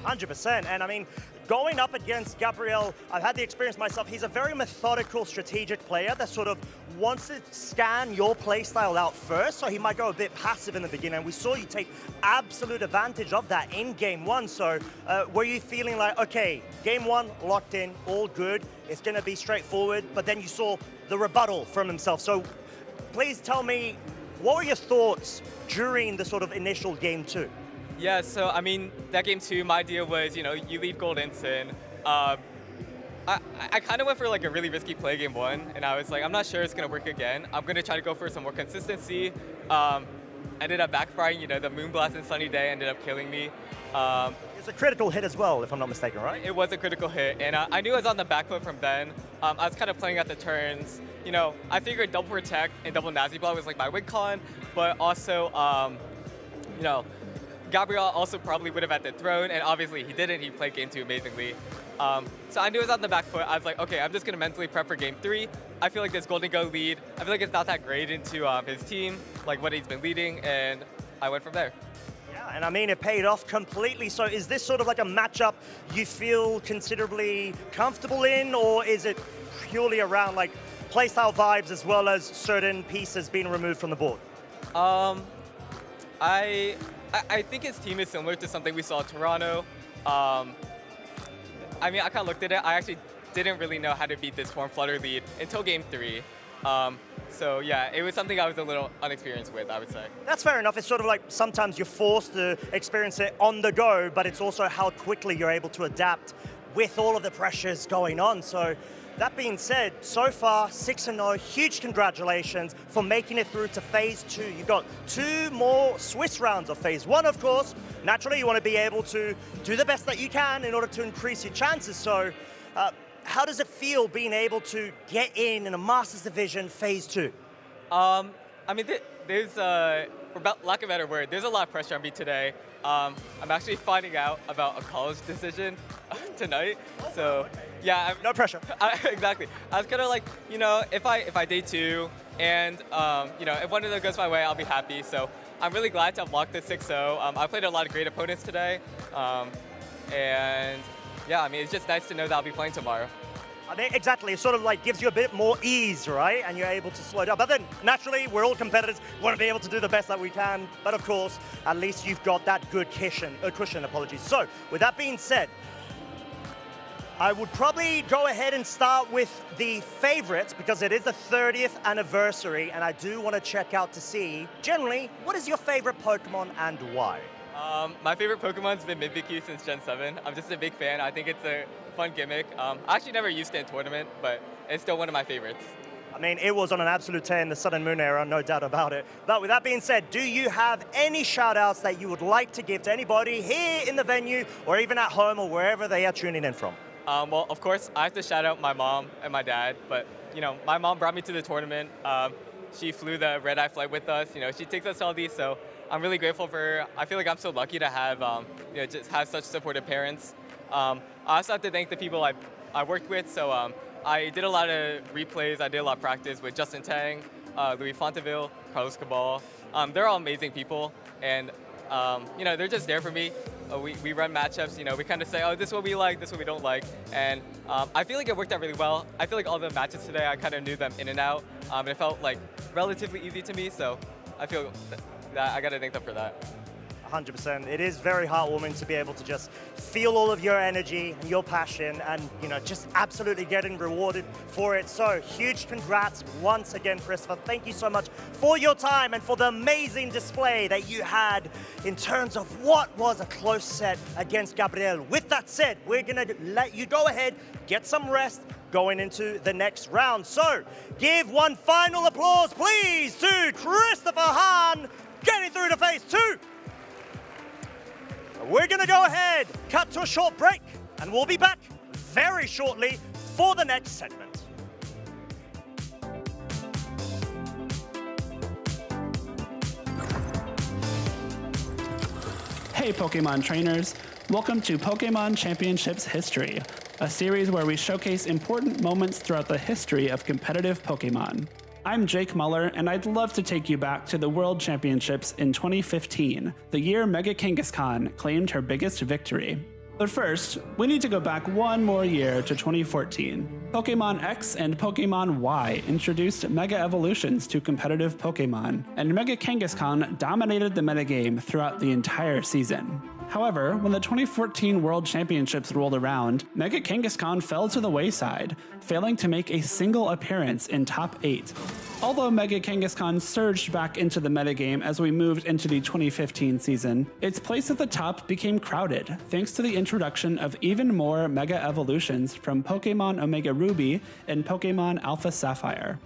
100%. And I mean, going up against Gabriel, I've had the experience myself. He's a very methodical, strategic player that sort of wants to scan your playstyle out first, so he might go a bit passive in the beginning. We saw you take absolute advantage of that in game 1. So were you feeling like, okay, game 1 locked in, all good, it's going to be straightforward, but then you saw the rebuttal from himself. So please tell me, what were your thoughts during the sort of initial game 2? Yeah, so I mean, that game 2, my idea was, you know, you lead Gold Ensign. I kind of went for like a really risky play game 1, and I was like, I'm not sure it's gonna work again. I'm gonna try to go for some more consistency. Ended up backfiring, you know, the Moonblast and Sunny Day ended up killing me. It's a critical hit as well, if I'm not mistaken, right? It was a critical hit, and I knew I was on the back foot from then. I was kind of playing at the turns. You know, I figured double protect and double Nazi Block was like my win con, but also, you know, Gabriel also probably would have had the throne, and obviously he didn't. He played game 2 amazingly. So I knew I was on the back foot. I was like, okay, I'm just going to mentally prep for game 3. I feel like this Golden Go lead, I feel like it's not that great into his team, like what he's been leading, and I went from there. Yeah, and I mean, it paid off completely. So is this sort of like a matchup you feel considerably comfortable in, or is it purely around like playstyle vibes as well as certain pieces being removed from the board? I think his team is similar to something we saw at Toronto. I mean, I kind of looked at it. I actually didn't really know how to beat this Form Flutter lead until game 3. So yeah, it was something I was a little unexperienced with, I would say. That's fair enough. It's sort of like sometimes you're forced to experience it on the go, but it's also how quickly you're able to adapt with all of the pressures going on. So that being said, so far 6-0, huge congratulations for making it through to phase 2. You've got 2 more Swiss rounds of phase 1, of course. Naturally, you want to be able to do the best that you can in order to increase your chances. So how does it feel being able to get in a Masters Division phase 2? I mean, there's, for lack of a better word, there's a lot of pressure on me today. I'm actually finding out about a college decision tonight, so yeah. No pressure. Exactly. I was kind of like, you know, if I day 2 and, you know, if one of them goes my way, I'll be happy. So I'm really glad to unlock the 6-0. I played a lot of great opponents today, and yeah, I mean, it's just nice to know that I'll be playing tomorrow. I mean, exactly. It sort of like gives you a bit more ease, right? And you're able to slow down. But then, naturally, we're all competitors. We want to be able to do the best that we can. But of course, at least you've got that good cushion, apologies. So, with that being said, I would probably go ahead and start with the favorites because it is the 30th anniversary, and I do want to check out to see, generally, what is your favorite Pokemon and why? My favorite Pokemon's been Mimikyu since Gen 7. I'm just a big fan. I think it's a fun gimmick. I actually never used it in tournament, but it's still one of my favorites. I mean, it was on an absolute tear in the Sun and Moon era, no doubt about it. But with that being said, do you have any shout-outs that you would like to give to anybody here in the venue or even at home or wherever they are tuning in from? Well, of course, I have to shout out my mom and my dad, but, you know, my mom brought me to the tournament. She flew the red-eye flight with us. You know, she takes us to all these, so I'm really grateful for her. I feel like I'm so lucky to have, you know, just have such supportive parents. I also have to thank the people I worked with. So I did a lot of replays. I did a lot of practice with Justin Tang, Louis Fonteville, Carlos Cabal. They're all amazing people, and you know, they're just there for me. we run matchups, you know, we kind of say, oh, this is what we like, this is what we don't like. And I feel like it worked out really well. I feel like all the matches today, I kind of knew them in and out. And it felt like relatively easy to me, so I feel that I got to thank them for that. 100%. It is very heartwarming to be able to just feel all of your energy and your passion and, you know, just absolutely getting rewarded for it. So huge congrats once again, Christopher. Thank you so much for your time and for the amazing display that you had in terms of what was a close set against Gabriel. With that said, we're going to let you go ahead, get some rest going into the next round. So give one final applause, please, to Christopher Hahn getting through to phase 2. We're going to go ahead, cut to a short break, and we'll be back very shortly for the next segment. Hey Pokemon trainers, welcome to Pokemon Championships History, a series where we showcase important moments throughout the history of competitive Pokemon. I'm Jake Muller, and I'd love to take you back to the World Championships in 2015, the year Mega Kangaskhan claimed her biggest victory. But first, we need to go back one more year to 2014. Pokemon X and Pokemon Y introduced Mega Evolutions to competitive Pokemon, and Mega Kangaskhan dominated the metagame throughout the entire season. However, when the 2014 World Championships rolled around, Mega Kangaskhan fell to the wayside, failing to make a single appearance in top 8. Although Mega Kangaskhan surged back into the metagame as we moved into the 2015 season, its place at the top became crowded thanks to the introduction of even more Mega Evolutions from Pokemon Omega Ruby and Pokemon Alpha Sapphire.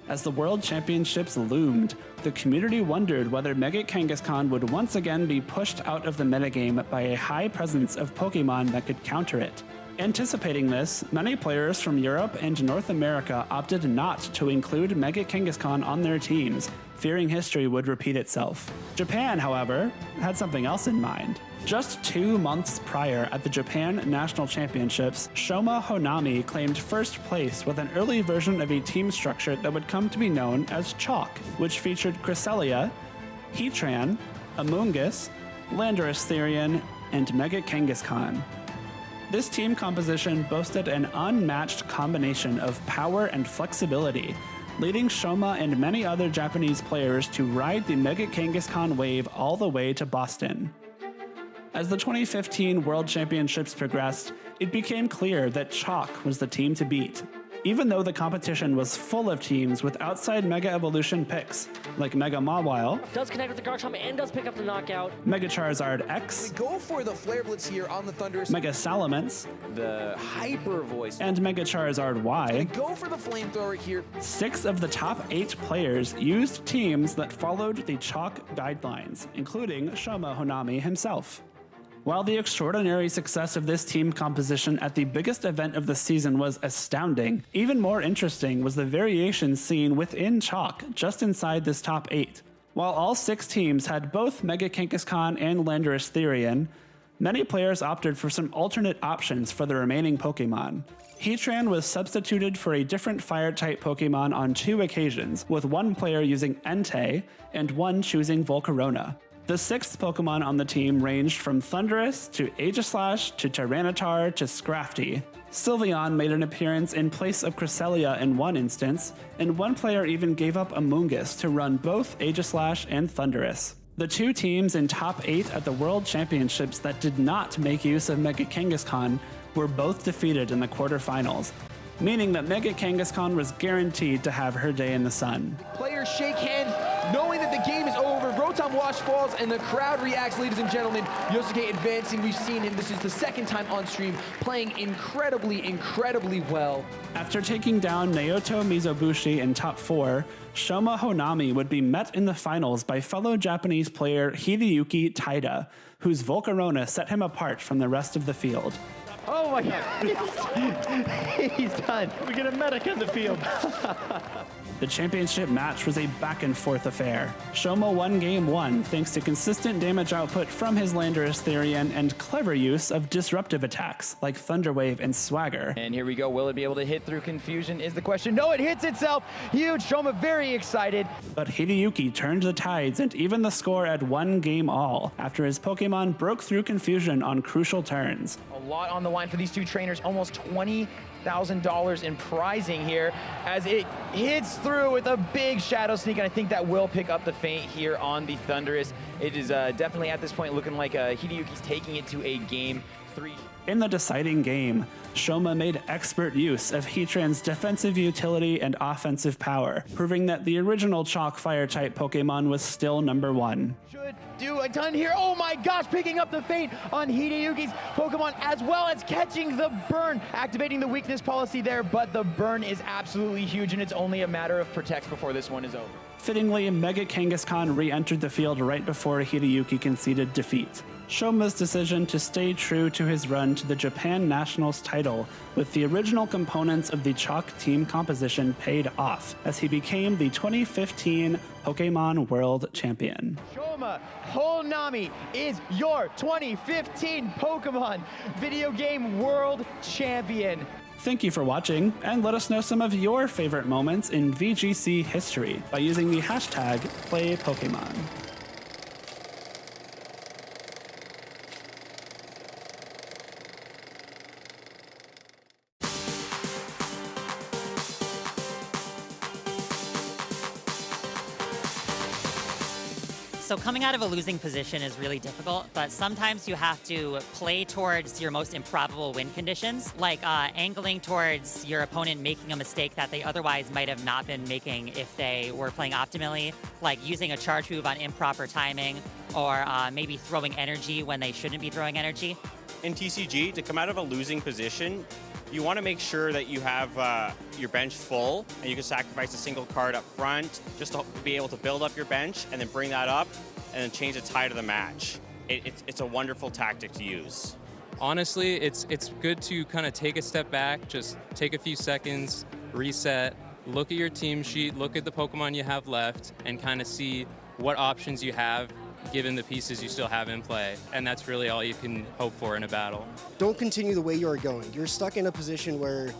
As the World Championships loomed, the community wondered whether Mega Kangaskhan would once again be pushed out of the metagame by a high presence of Pokemon that could counter it. Anticipating this, many players from Europe and North America opted not to include Mega Kangaskhan on their teams, fearing history would repeat itself. Japan, however, had something else in mind. Just 2 months prior at the Japan National Championships, Shoma Honami claimed first place with an early version of a team structure that would come to be known as Chalk, which featured Cresselia, Heatran, Amoonguss, Landorus Therian, and Mega Kangaskhan. This team composition boasted an unmatched combination of power and flexibility, leading Shoma and many other Japanese players to ride the Mega Kangaskhan wave all the way to Boston. As the 2015 World Championships progressed, it became clear that Chalk was the team to beat, even though the competition was full of teams with outside Mega Evolution picks, like Mega Mawile, does connect with the Garchomp and does pick up the knockout. Mega Charizard X, we go for the Flare Blitz here on the Thunderous, Mega Salamence, the Hyper Voice, and Mega Charizard Y. We go for the Flamethrower here. 6 of the top 8 players used teams that followed the Chalk guidelines, including Shoma Honami himself. While the extraordinary success of this team composition at the biggest event of the season was astounding, even more interesting was the variation seen within Chalk just inside this top 8. While all 6 teams had both Mega Kangaskhan and Landorus Therian, many players opted for some alternate options for the remaining Pokemon. Heatran was substituted for a different Fire-type Pokemon on 2 occasions, with one player using Entei and one choosing Volcarona. The 6th Pokemon on the team ranged from Thundurus to Aegislash to Tyranitar to Scrafty. Sylveon made an appearance in place of Cresselia in one instance, and one player even gave up Amoonguss to run both Aegislash and Thundurus. The 2 teams in top 8 at the World Championships that did not make use of Mega Kangaskhan were both defeated in the quarterfinals, meaning that Mega Kangaskhan was guaranteed to have her day in the sun. Players shake hands, knowing that the game is over. Rotom Wash falls, and the crowd reacts, ladies and gentlemen. Yosuke advancing, we've seen him. This is the 2nd time on stream, playing incredibly well. After taking down Naoto Mizobushi in top 4, Shoma Honami would be met in the finals by fellow Japanese player Hideyuki Taida, whose Volcarona set him apart from the rest of the field. Oh my God. He's done. We get a medic in the field. The championship match was a back-and-forth affair. Shoma won Game 1 thanks to consistent damage output from his Landorus Therian and clever use of disruptive attacks like Thunderwave and Swagger. And here we go. Will it be able to hit through Confusion is the question. No, it hits itself. Huge. Shoma very excited. But Hideyuki turned the tides and even the score at 1 game all after his Pokemon broke through Confusion on crucial turns. A lot on the line for these two trainers. Almost $20,000 in prizing here as it hits through with a big Shadow Sneak, and I think that will pick up the feint here on the Thundurus. It is definitely at this point looking like Hideyuki's taking it to a Game 3. In the deciding game, Shoma made expert use of Heatran's defensive utility and offensive power, proving that the original Chalk Fire-type Pokemon was still #1. Should do a ton here. Oh my gosh, picking up the feint on Hideyuki's Pokemon as well as catching the burn, activating the weakness policy there, but the burn is absolutely huge and it's only a matter of protects before this one is over. Fittingly, Mega Kangaskhan re-entered the field right before Hideyuki conceded defeat. Shoma's decision to stay true to his run to the Japan Nationals title with the original components of the Chalk team composition paid off as he became the 2015 Pokemon World Champion. Shoma Honami is your 2015 Pokemon Video Game World Champion. Thank you for watching, and let us know some of your favorite moments in VGC history by using the hashtag #PlayPokemon. So coming out of a losing position is really difficult, but sometimes you have to play towards your most improbable win conditions, like angling towards your opponent making a mistake that they otherwise might have not been making if they were playing optimally, like using a charge move on improper timing, or maybe throwing energy when they shouldn't be throwing energy. In TCG, to come out of a losing position, you want to make sure that you have your bench full and you can sacrifice a single card up front just to be able to build up your bench and then bring that up and then change the tide of the match. It's a wonderful tactic to use. Honestly, it's good to kind of take a step back, just take a few seconds, reset, look at your team sheet, look at the Pokemon you have left, and kind of see what options you have given the pieces you still have in play. And that's really all you can hope for in a battle. Don't continue the way you're going. You're stuck in a position where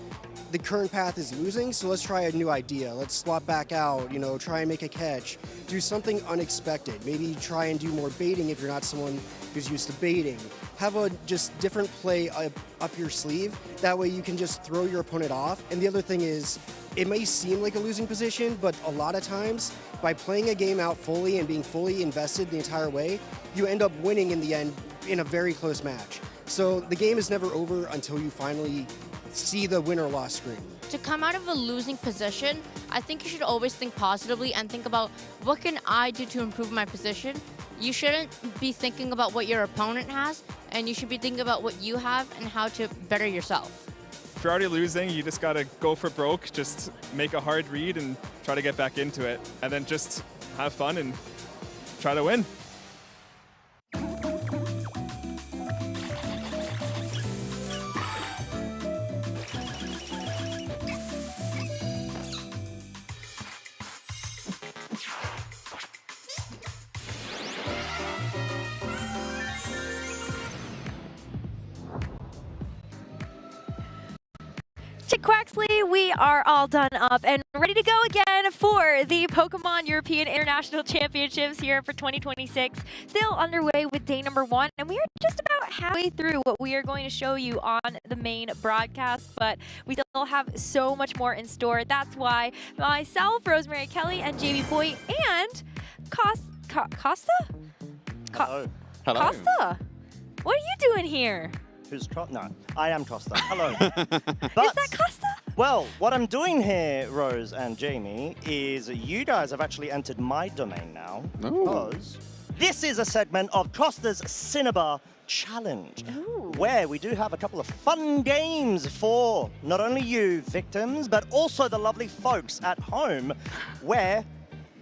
the current path is losing, so let's try a new idea. Let's swap back out, try and make a catch. Do something unexpected. Maybe try and do more baiting if you're not someone who's used to baiting. Have a just different play up your sleeve. That way you can just throw your opponent off. And the other thing is, it may seem like a losing position, but a lot of times, by playing a game out fully and being fully invested the entire way, you end up winning in the end in a very close match. So the game is never over until you finally see the win or loss screen. To come out of a losing position, I think you should always think positively and think about, what can I do to improve my position? You shouldn't be thinking about what your opponent has, and you should be thinking about what you have and how to better yourself. If you're already losing, you just gotta go for broke, just make a hard read and try to get back into it. And then just have fun and try to win. Quaxley, we are all done up and ready to go again for the Pokemon European International Championships here for 2026. Still underway with day number 1, and we are just about halfway through what we are going to show you on the main broadcast, but we still have so much more in store. That's why myself, Rosemary Kelly, and Jamie Boy, and Costa? Hello. Costa, what are you doing here? Who's No, I am Costa. Hello. Is that Costa? Well, what I'm doing here, Rose and Jamie, is you guys have actually entered my domain now. Because this is a segment of Costa's Cinnabar Challenge, where we do have a couple of fun games for not only you, victims, but also the lovely folks at home, where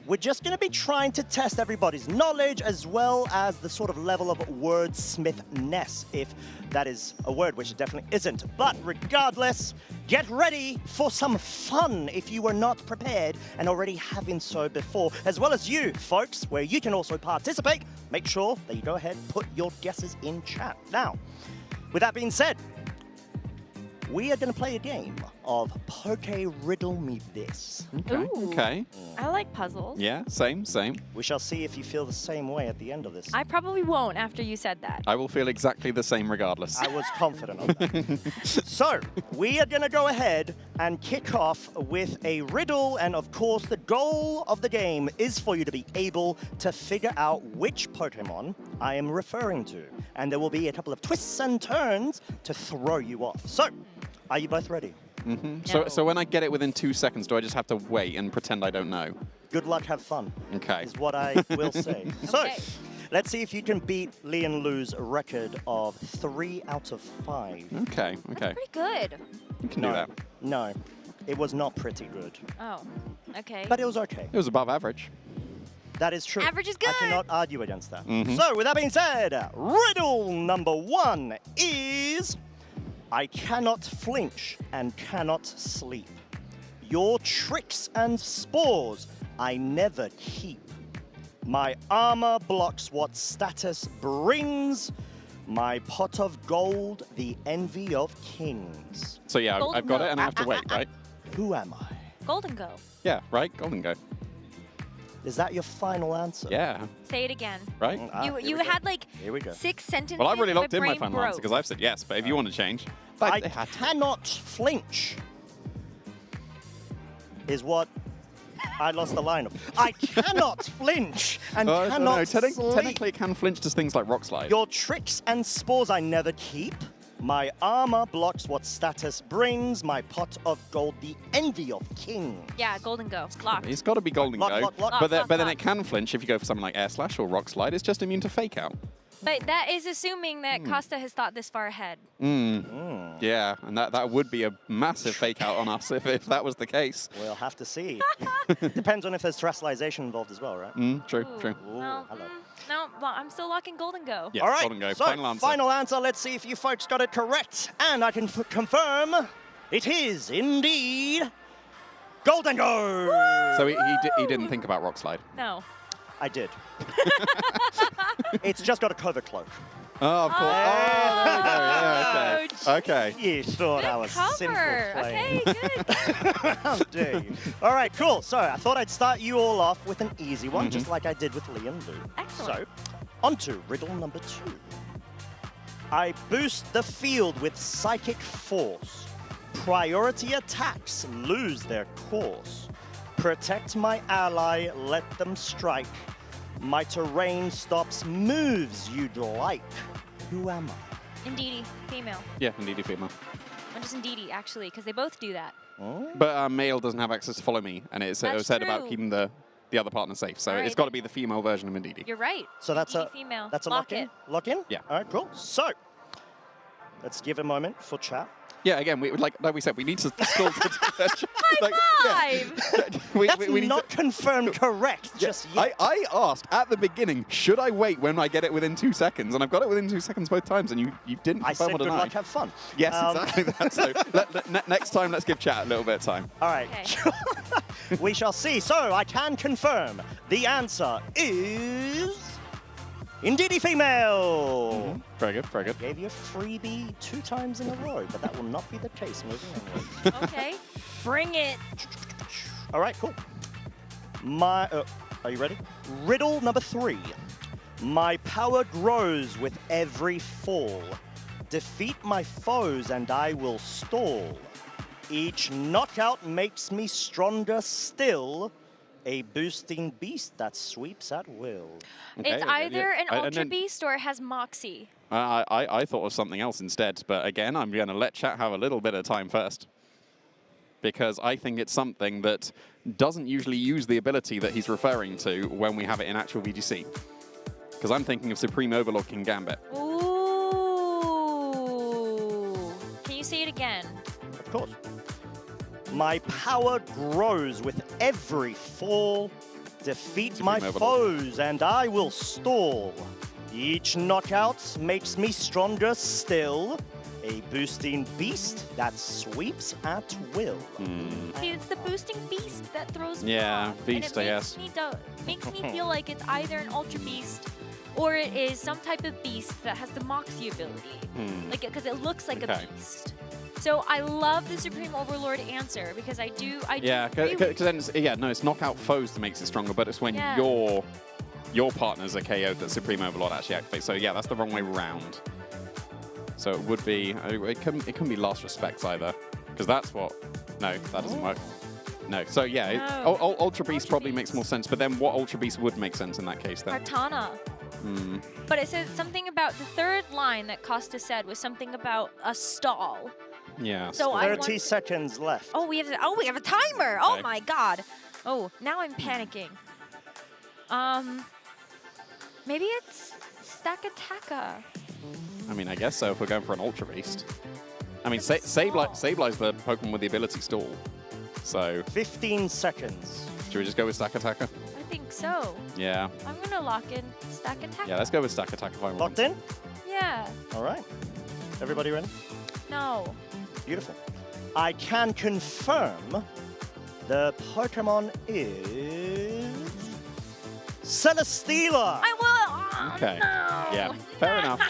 we're just going to be trying to test everybody's knowledge as well as the sort of level of wordsmithness, if that is a word, which it definitely isn't. But regardless, get ready for some fun if you were not prepared and already have been so before, as well as you, folks, where you can also participate. Make sure that you go ahead and put your guesses in chat. Now, with that being said, we are going to play a game of Poke Riddle Me This. Okay. Okay. I like puzzles. Yeah, same. We shall see if you feel the same way at the end of this. I probably won't after you said that. I will feel exactly the same regardless. I was confident of that. So, we are going to go ahead and kick off with a riddle, and of course, the goal of the game is for you to be able to figure out which Pokemon I am referring to. And there will be a couple of twists and turns to throw you off. So, are you both ready? No. So when I get it within 2 seconds, do I just have to wait and pretend I don't know? Good luck, have fun. Okay. Is what I will say. So, let's see if you can beat Lee and Lou's record of 3 out of 5. Okay. Pretty good. You can do that. No, it was not pretty good. Oh, okay. But it was okay. It was above average. That is true. Average is good. I cannot argue against that. So, with that being said, riddle number 1 is... I cannot flinch and cannot sleep. Your tricks and spores I never keep. My armor blocks what status brings. My pot of gold, the envy of kings. So yeah, I've got it and I have to wait, right? Who am I? Golden Go. Yeah, right? Golden Go. Is that your final answer? Yeah. Say it again. Right? You had like Here we go. 6 sentences. Well, I've already my locked in my brain final broke. answer because I've said yes, but if you want to change... I cannot flinch is what I lost the line of. I cannot flinch and cannot sleep. Technically, it can flinch to things like Rock Slide. Your tricks and spores I never keep. My armor blocks what status brings. My pot of gold, the envy of kings. Yeah, Golden Go. Locked. It's got to be Golden Go. Lock, but then it can flinch if you go for something like Air Slash or Rock Slide. It's just immune to Fake Out. But that is assuming that Costa has thought this far ahead. Yeah, and that would be a massive Fake Out on us if that was the case. We'll have to see. Depends on if there's terrestrialization involved as well, right? True. No, no, well, I'm still locking Golden Go. Yeah, All right, Golden Go. so Final answer. Let's see if you folks got it correct. And I can confirm it is indeed Golden Go. So he didn't think about Rock Slide. No. I did. It's just got a covert cloak. Oh, of course. Oh, there we go. Yeah, okay. You thought Good I was cover. simple playing. Okay, good. How dare you? All right, cool. So I thought I'd start you all off with an easy one, just like I did with Lee and Lou. Excellent. So, on to riddle number 2. I boost the field with psychic force. Priority attacks lose their course. Protect my ally, let them strike. My terrain stops moves you'd like. Who am I? Indeedee, female. Yeah, indeed, female. I'm just Indeedee, actually, because they both do that. But male doesn't have access to follow me, and it was said about true. keeping the other partner safe. So Alright, it's got to be the female version of Indeedee. You're right. So that's Indeedee, female. That's a Lock lock-in? it. Lock-in? Yeah. All right, cool. So, let's give a moment for chat. Yeah, again, like we said, we need to still... High five! That's not confirmed correct just yet. I asked at the beginning, should I wait when I get it within 2 seconds? And I've got it within 2 seconds both times, and you didn't I confirm said or good deny. luck, have fun. Yes, exactly that. So next time, let's give chat a little bit of time. All right. Okay. We shall see. So I can confirm the answer is Indeedee female. Very good, very good. Gave you a freebie 2 times in a row, but that will not be the case moving onward. Okay, bring it. All right, cool. Are you ready? Riddle number 3. My power grows with every fall. Defeat my foes and I will stall. Each knockout makes me stronger still. A boosting beast that sweeps at will. It's either an Ultra Beast or it has Moxie. I thought of something else instead, but again, I'm going to let chat have a little bit of time first. Because I think it's something that doesn't usually use the ability that he's referring to when we have it in actual VGC. Because I'm thinking of Supreme Overlord King Gambit. Ooh. Can you say it again? Of course. My power grows with every fall. Defeat my foes, and I will stall. Each knockout makes me stronger still. A boosting beast that sweeps at will. See, it's the boosting beast that throws me Yeah, off, beast, and I it guess. makes me feel like it's either an Ultra Beast or it is some type of beast that has the Moxie ability. Like, because it looks like a beast. So I love the Supreme Overlord answer because I do Yeah, agree because then it's knockout foes that makes it stronger, but it's when Yeah. your partners are KO'd that Supreme Overlord actually activates. So yeah, that's the wrong way round. So it would be it couldn't be Last Respects either, because that's what. No, that doesn't work. No. So yeah, No. Ultra Beast probably makes more sense. But then what Ultra Beast would make sense in that case then? Kartana. But it said something about the third line that Costa said was something about a stall. Yeah. So I 30 seconds left. Oh, we have a timer. Oh Okay. my god. Oh, now I'm panicking. Maybe it's Stakataka. I mean, I guess so if we're going for an Ultra Beast. I mean, Sablei's the Pokemon with the ability stall. So 15 seconds. Should we just go with Stakataka? I think so. Yeah. I'm gonna lock in Stakataka. Yeah, let's go with Stakataka if I want. Locked in? Yeah. All right. Everybody ready? No. Beautiful. I can confirm the Pokemon is Celesteela. I will. Okay. Yeah, fair enough.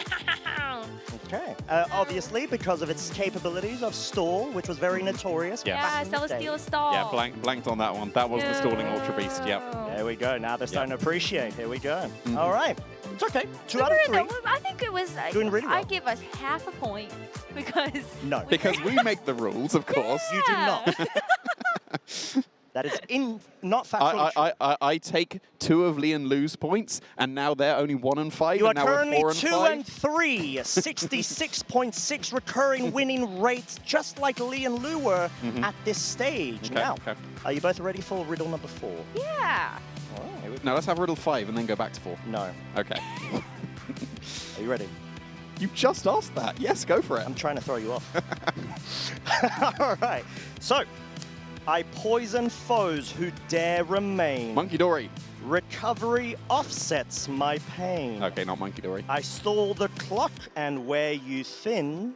Okay. Obviously, because of its capabilities of stall, which was very notorious. Yes. Yeah, back in the day. Celesteela stall. Yeah, blanked on that one. That was the stalling Ultra Beast. Yep. There we go. Now they're starting to appreciate. Here we go. All right. It's okay. 2 We out of were 3. I think it was. Doing really well. I give us half a point because. No. Because we make the rules, of course. You do not. That is not factual. I take 2 of Lee and Lou's points, and now they're only 1 and 5. You are and now we're currently 4 and 2 5. and 3, 66.6 recurring winning rates, just like Lee and Lou were at this stage. Okay, Now, okay. are you both ready for riddle number 4? Yeah. All right, here we go. No, let's have riddle 5 and then go back to 4. No. Okay. Are you ready? You just asked that. Yes, go for it. I'm trying to throw you off. All right. So, I poison foes who dare remain. Monkey Dory. Recovery offsets my pain. Okay, not Monkey Dory. I stall the clock and wear you thin.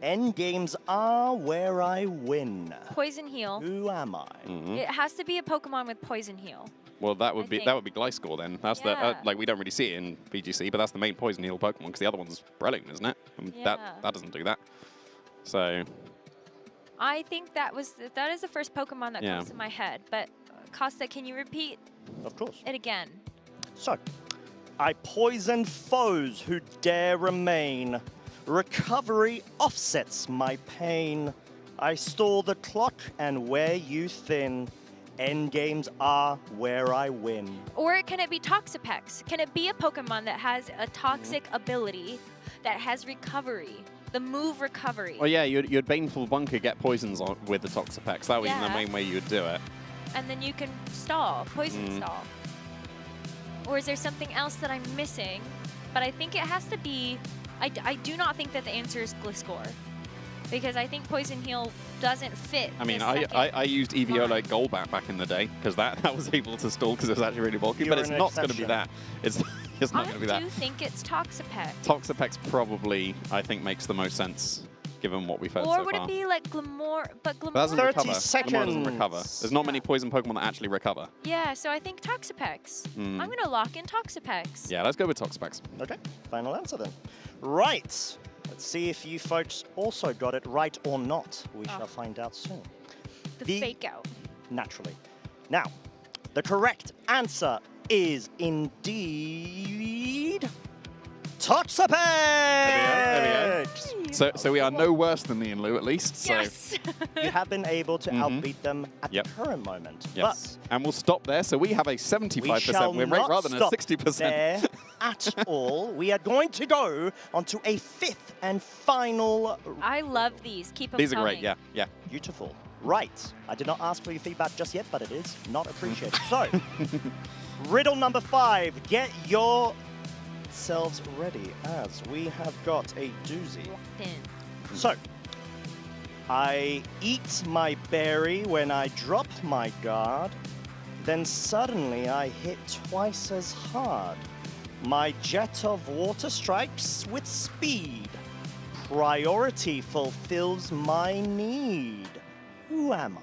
Endgames are where I win. Poison Heal. Who am I? It has to be a Pokemon with Poison Heal. Well, that would be think. Gliscor then. That's Yeah. the like we don't really see it in VGC, but that's the main Poison Heal Pokemon because the other one's Breloom, isn't it? And Yeah. that doesn't do that. So I think that is the first Pokemon that Yeah. comes to my head. But Costa, can you repeat Of course. it again? So, I poison foes who dare remain. Recovery offsets my pain. I stall the clock and wear you thin. Endgames are where I win. Or can it be Toxapex? Can it be a Pokemon that has a toxic ability that has recovery? The move recovery. well, yeah, you'd Baneful Bunker get poisons on, with the Toxapex. That would be the Yeah. main way you would do it. And then you can stall, poison stall. Or is there something else that I'm missing? But I think it has to be, I do not think that the answer is Gliscor. Because I think Poison Heal doesn't fit. I mean, this I second used Eviolite Golbat back in the day because that was able to stall because it was actually really bulky, You're but it's an not going to be exception. that. It's not going to be I that. do think it's Toxapex. Toxapex probably, I think, makes the most sense given what we've heard Or so would far. it be like Glamour? But But that doesn't Glamour. recover. Glamour doesn't recover. There's not many poison Pokemon that actually recover. Yeah, so I think Toxapex. Hmm. I'm going to lock in Toxapex. Yeah, let's go with Toxapex. Okay, final answer then. Right. Let's see if you folks also got it right or not. We shall find out soon. The fake out. Naturally. Now, the correct answer is indeed Toxapex! There we go. So we are no worse than Lee and Lou, at least. So. Yes! You have been able to outbeat them at Yep. the current moment. Yes. And we'll stop there. So we have a We 75% win rate not rather than a stop 60%. there at all. We are going to go onto a 5th and final. I love these. Keep them These are coming. great. Yeah, yeah. Beautiful. Right. I did not ask for your feedback just yet, but it is not appreciated. So, riddle number 5. Get yourselves ready as we have got a doozy. So, I eat my berry when I drop my guard. Then suddenly I hit twice as hard. My jet of water strikes with speed. Priority fulfills my need. Who am I?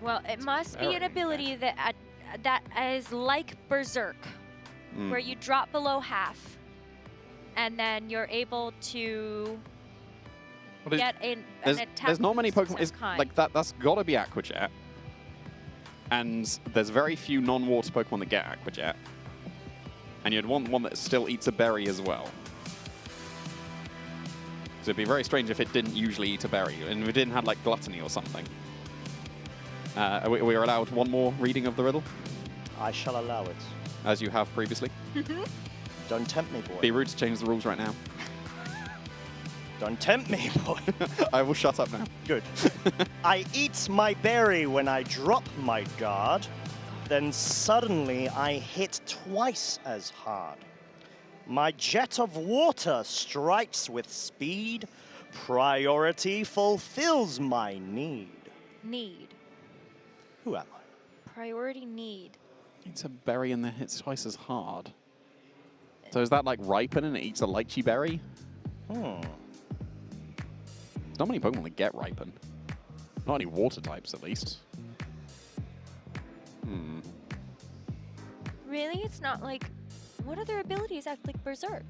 Well, it must be an ability that that is like Berserk, where you drop below half, and then you're able to get an attack. There's not many of some Pokemon. It's kind. like that. That's got to be Aqua Jet. And there's very few non-water Pokemon that get Aqua Jet. And you'd want one that still eats a berry as well. So it'd be very strange if it didn't usually eat a berry, and if it didn't have like Gluttony or something. We are allowed one more reading of the riddle, I shall allow it. as you have previously. Don't tempt me, boy. Be rude to change the rules right now. Don't tempt me, boy. I will shut up now. Good. I eat my berry when I drop my guard. Then suddenly I hit twice as hard. My jet of water strikes with speed. Priority fulfills my need. Need. Who am I? Priority need. It's a berry and then hits twice as hard. So is that like ripen and it eats a lychee berry? There's not many Pokemon that get ripen. Not any water types, at least. Really? It's not like... What other abilities act like Berserk?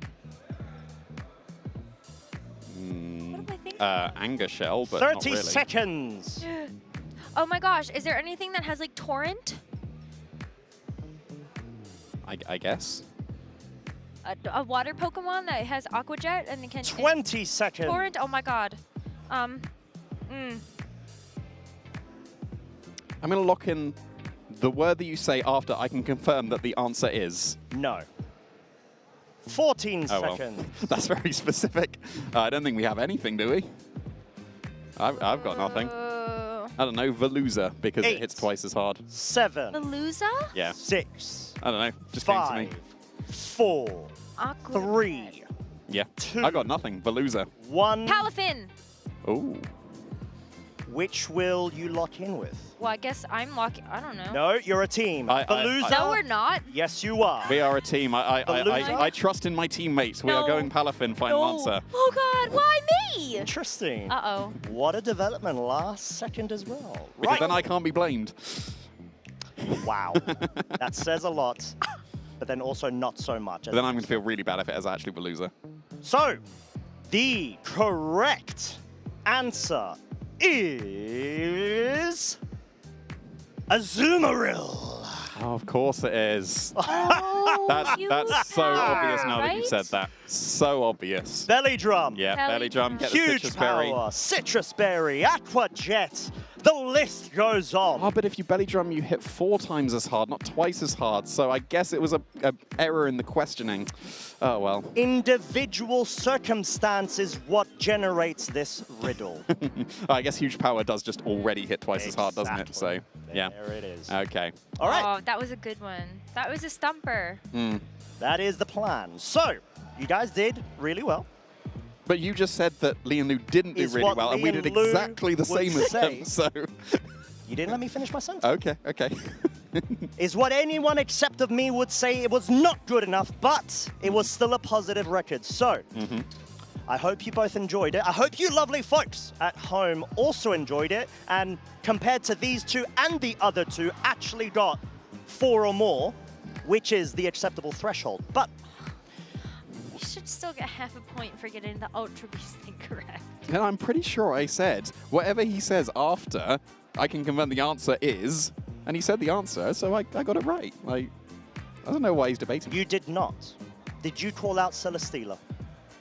What am I thinking? Anger Shell, but 30 not really. seconds. Oh my gosh, is there anything that has like Torrent? I guess. A water Pokemon that has Aqua Jet and it can... 20 seconds. Torrent? Oh my god. I'm going to lock in the word that you say after I can confirm that the answer is... No. 14 Oh, well. seconds. That's very specific. I don't think we have anything, do we? I've got nothing. I don't know, Veluza, because it hits twice as hard. 7. Veluza? Yeah. 6. I don't know, just came to 5. me. 4. Aqua 3. Yeah. 2. I got nothing, Veluza. 1. Palafin! Ooh. Which will you lock in with? Well, I guess I'm locking... I don't know. No, you're a team. Veluza? No, we're not. Yes, you are. We are a team. I trust in my teammates. We are No. going Palafin, final answer. Oh god, why me? Interesting. Uh-oh. What a development last second as well. Because then I can't be blamed. Wow. That says a lot, but then also not so much. But then I'm going to feel really bad if it is actually Veluza. So, the correct answer is Azumarill. Oh, of course it is. Oh, That's so obvious now that right? you've said that. So obvious. Belly drum. Yeah, belly drum. Get the Huge citrus power. berry. Citrus berry. Aqua Jet. The list goes on. Oh, but if you belly drum, you hit 4 times as hard, not twice as hard. So I guess it was a error in the questioning. Oh, well. Individual circumstance is what generates this riddle. I guess huge power does just already hit twice as hard, doesn't it? So, yeah. There it is. Okay. All right. Oh, that was a good one. That was a stumper. That is the plan. So, you guys did really well. But you just said that Lian Lu didn't do Is really what well, and we did Lian Lu exactly the would same as say. them, so... You didn't let me finish my sentence. Okay. Is what anyone except of me would say it was not good enough, but it was still a positive record. So, I hope you both enjoyed it. I hope you lovely folks at home also enjoyed it, and compared to these two and the other two, actually got 4 or more, which is the acceptable threshold. But You should still get half a point for getting the Ultra Beast thing correct. And I'm pretty sure I said, whatever he says after, I can confirm the answer is, and he said the answer, so I got it right. Like, I don't know why he's debating. you did not. Did you call out Celesteela?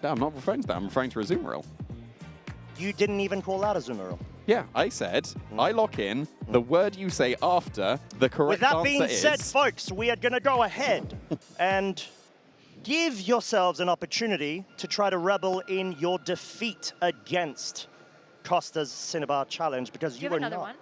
No, I'm not referring to that. I'm referring to Azumarill. You didn't even call out Azumarill. Yeah, I said, I lock in the word you say after the correct With that answer being is... said, folks, we are going to go ahead and give yourselves an opportunity to try to rebel in your defeat against Costa's Cinnabar challenge, because You you have were another not. one?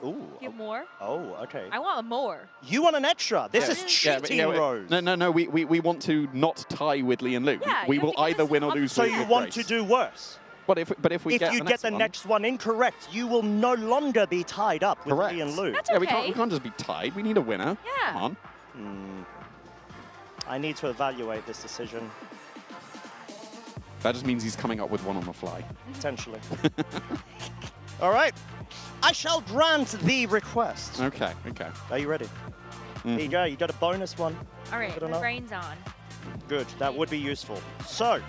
Ooh. You have more? Oh, okay. I want more. You want an extra. This is Yeah, cheating, but, Rose. No, we want to not tie with Lian Lu. Yeah, we you will have to give either us win or an lose So with you with want grace. to do worse? But if we if you get the next one incorrect, you will no longer be tied up with Correct. Lee and Lou. That's Yeah, okay. we can't just be tied. We need a winner. Yeah. Come on. I need to evaluate this decision. That just means he's coming up with one on the fly. Potentially. All right. I shall grant the request. Okay, okay. Are you ready? There you go. You got a bonus one. All right, Good or my not? brain's on. Good. That would be useful. So,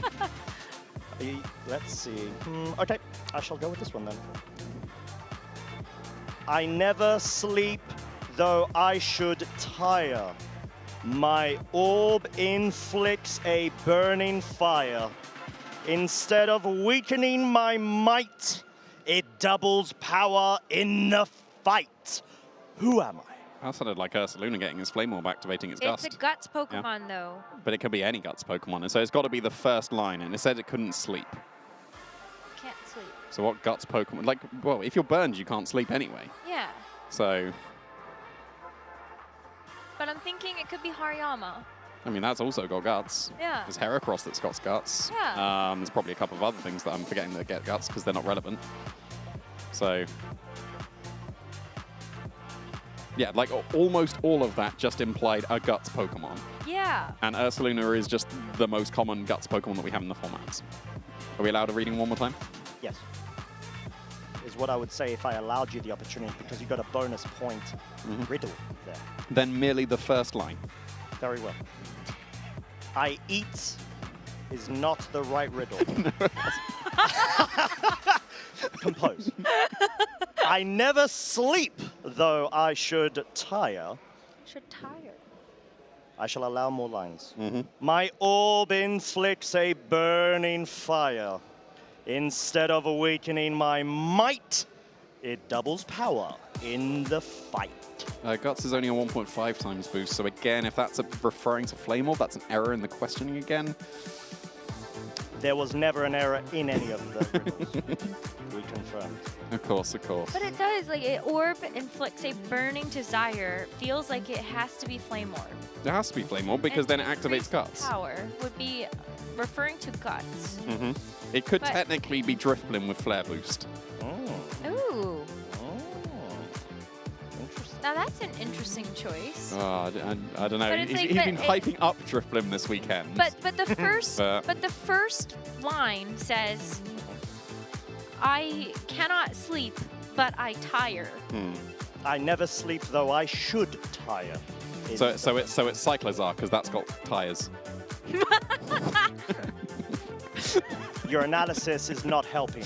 let's see. Okay, I shall go with this one then. I never sleep, though I should tire. My orb inflicts a burning fire. Instead of weakening my might, it doubles power in the fight. Who am I? That sounded like Ursaluna getting his Flame Orb activating its Gust. It's a Guts Pokemon, though. But it could be any Guts Pokemon, and so it's got to be the first line, and it said it couldn't sleep. Can't sleep. So what Guts Pokemon? Like, well, if you're burned, you can't sleep anyway. Yeah. So, But I'm thinking it could be Hariyama. I mean, that's also got Guts. Yeah. There's Heracross that's got Guts. Yeah. There's probably a couple of other things that I'm forgetting that get Guts because they're not relevant. So, yeah, like almost all of that just implied a Guts Pokemon. Yeah. And Ursaluna is just the most common Guts Pokemon that we have in the formats. Are we allowed a reading one more time? Yes. Is what I would say if I allowed you the opportunity, because you got a bonus point riddle there. Then merely the first line. Very well. I eat is not the right riddle. Compose. I never sleep, though I should tire. Should tire. I shall allow more lines. My orb inflicts a burning fire. Instead of awakening my might, it doubles power in the fight. Guts is only a 1.5 times boost, so again, if that's referring to Flame Orb, that's an error in the questioning again. There was never an error in any of the riddles. We confirmed. Of course, of course. But it does, like, it orb inflicts a burning desire. Feels like it has to be Flame Orb. It has to be Flame Orb because then it activates Guts. Power would be referring to Guts. It could But- technically be Drifblim with Flare Boost. Ooh. Now that's an interesting choice. Oh, I don't know. But it's He's like- been but hyping up Drifblim this weekend. But the first But- the first line says, I cannot sleep, but I tire. I never sleep, though I should tire. So it's Cyclozar because that's got tires. Your analysis is not helping.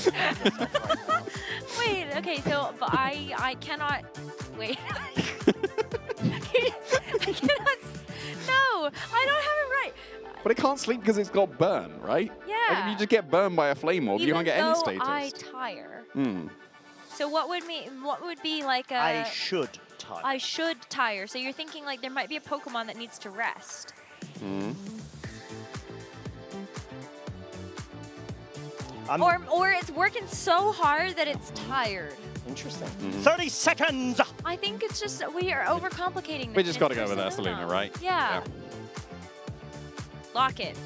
Wait, okay, so but I cannot wait. I cannot. No, I don't have it right. But it can't sleep because it's got burn, right? Yeah. Like if you just get burned by a Flame Orb, you can't get any Even status. though I tire. Hmm. So what would be like a? I should tire. I should tire. So you're thinking like there might be a Pokemon that needs to rest. Or it's working so hard that it's tired. Interesting. 30 seconds! I think it's just we are overcomplicating this. We just got to go It's with Ursaluna. Ursaluna, right? Yeah. Lock it.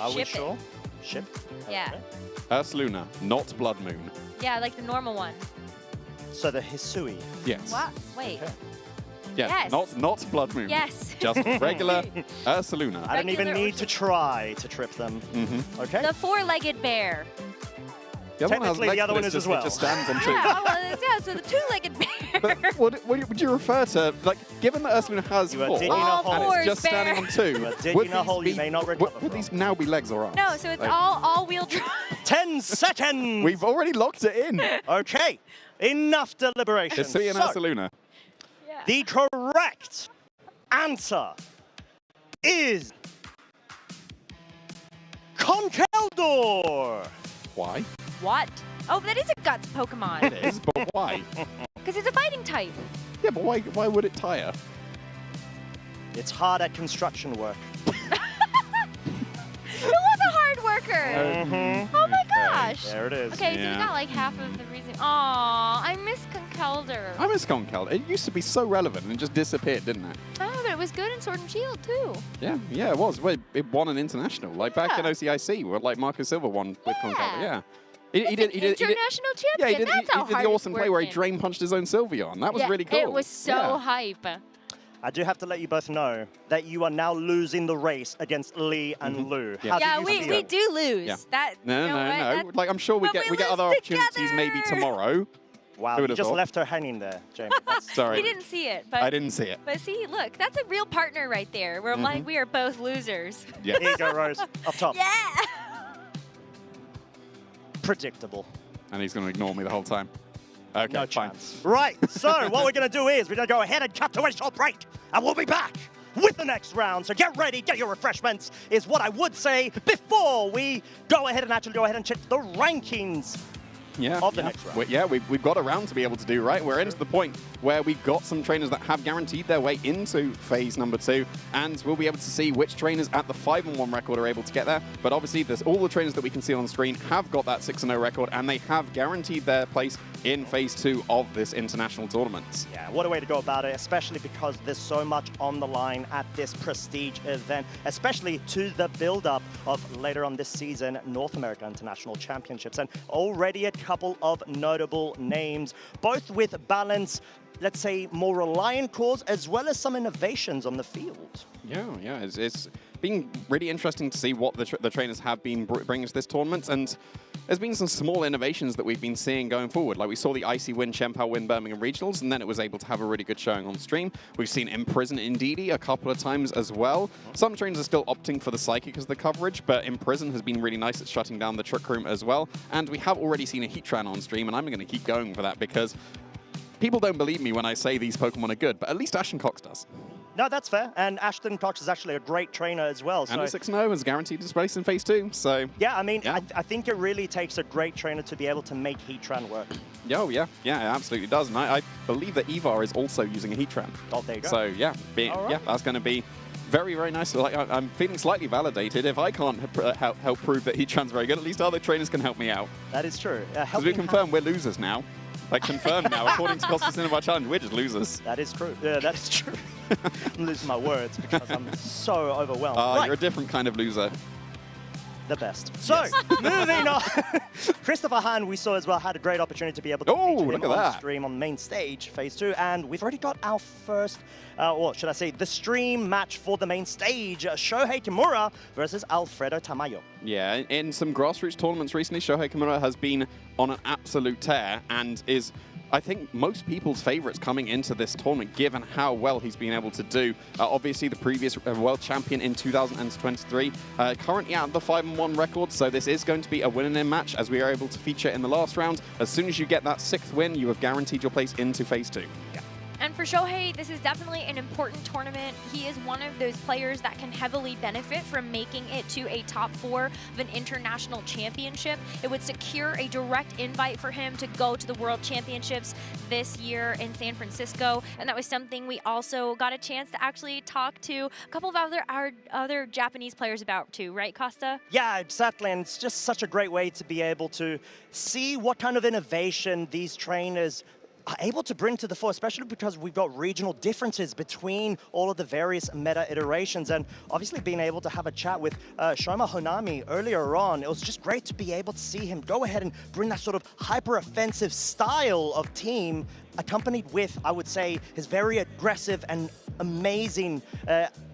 Are we Ship it. sure? Ship? Yeah. Ursaluna, not Blood Moon. Yeah, like the normal one. So the Hisui. Yes. What? Wait. Yeah, Yes. not Blood Moon. Yes. Just regular Ursaluna. I don't even Regular need to try to trip them. Okay. The four-legged bear. The other one has Technically, legs, the other but one it's is as just- well. It just stands on two. Yeah, yeah, so the two-legged bear. But what would you refer to? Like, given that Ursaluna has You are four, digging a hole. and Fours, it's just standing bear. on two, You are digging would a these hole you be- may not would- recover Would these now be legs or arms? No, so it's Like, all-wheel drive. 10 seconds! We've already locked it in. Okay. Enough deliberation. Hisui and So, Ursaluna. the correct answer is Conkeldor. Why? What? Oh, that is a Guts Pokemon. It is, but why? Because it's a fighting type. Yeah, but why would it tire? It's hard at construction work. Who was a hard worker? Oh my gosh. There it is. Okay, so we Yeah. got like half of the reason. Aw, I miss Conkeldor. I miss Conkeldor. It used to be so relevant and just disappeared, didn't it? Oh, but it was good in Sword and Shield too. Yeah, it was. Well, it won an international. Like back in Yeah. OCIC, where like Marcus Silva won with Conkeldor. Yeah. He did, international champion. yeah, he did, That's he how did hard the it's awesome play where he working. drain punched his own Sylveon. That was Yeah, really cool. It was so Yeah. hype. I do have to let you both know that you are now losing the race against Lee and Lou. How Yeah, do you we feel? do lose. Yeah. That No, you know what, no. that- Like, I'm sure we but get we other lose opportunities maybe tomorrow. Wow, Who you would've just thought? left her hanging there, Jamie. That's Sorry. We didn't see it, but I didn't see it. But see, look, that's a real partner right there. We're like, we are both losers. Yeah. Here you go, Rose. Up top. Yeah. Predictable. And he's going to ignore me the whole time. Okay, No fine. chance. Right, so what we're going to do is we're going to go ahead and cut to a short break, and we'll be back with the next round. So get ready, get your refreshments, is what I would say before we go ahead and check the rankings Yeah, of the yeah. next round. We've got a round to be able to do, right? We're into the point where we've got some trainers that have guaranteed their way into phase number 2, and we'll be able to see which trainers at the 5-1 record are able to get there. But obviously, there's all the trainers that we can see on screen have got that 6-0 record, and they have guaranteed their place in phase 2 of this international tournament. Yeah, what a way to go about it, especially because there's so much on the line at this prestige event, especially to the build-up of later on this season, North America International Championships. And already a couple of notable names, both with balance, let's say more reliant cores, as well as some innovations on the field. Yeah, it's been really interesting to see what the trainers have been bringing to this tournament, and there's been some small innovations that we've been seeing going forward. Like we saw the Icy win Chempao win Birmingham Regionals, and then it was able to have a really good showing on stream. We've seen Imprison Indeedee a couple of times as well. Some trainers are still opting for the Psychic as the coverage, but Imprison has been really nice at shutting down the Trick Room as well. And we have already seen a Heatran on stream, and I'm going to keep going for that because people don't believe me when I say these Pokemon are good, but at least Ashton Cox does. No, that's fair. And Ashton Cox is actually a great trainer as well. And a 6-0 is guaranteed his place in phase 2, so... Yeah, I mean, I think it really takes a great trainer to be able to make Heatran work. Oh, yeah, it absolutely does. And I believe that Evar is also using a Heatran. Oh, there you go. So, yeah, that's going to be very, very nice. Like, I'm feeling slightly validated. If I can't help prove that Heatran's very good, at least other trainers can help me out. That is true. Because we confirm we're losers now. Like, confirmed now, according to Costa Cinema Challenge, we're just losers. That is true. Yeah, that is true. I'm losing my words because I'm so overwhelmed. Right. You're a different kind of loser. The best. So, moving on. Christopher Hahn, we saw as well, had a great opportunity to be able to feature him on stream on main stage, phase 2, and we've already got our first, or should I say, the stream match for the main stage, Shohei Kimura versus Alfredo Tamayo. Yeah, in some grassroots tournaments recently, Shohei Kimura has been on an absolute tear and is, I think, most people's favorites coming into this tournament, given how well he's been able to do. Obviously, the previous world champion in 2023, currently at the 5-1 record, so this is going to be a win-and-in match, as we are able to feature in the last round. As soon as you get that 6th win, you have guaranteed your place into phase 2. Yeah. And for Shohei, this is definitely an important tournament. He is one of those players that can heavily benefit from making it to a top 4 of an international championship. It would secure a direct invite for him to go to the World Championships this year in San Francisco. And that was something we also got a chance to actually talk to a couple of our other Japanese players about too, right, Costa? Yeah, exactly. And it's just such a great way to be able to see what kind of innovation these trainers are able to bring to the fore, especially because we've got regional differences between all of the various meta iterations. And obviously being able to have a chat with Shoma Honami earlier on, it was just great to be able to see him go ahead and bring that sort of hyper-offensive style of team, accompanied with, I would say, his very aggressive and amazing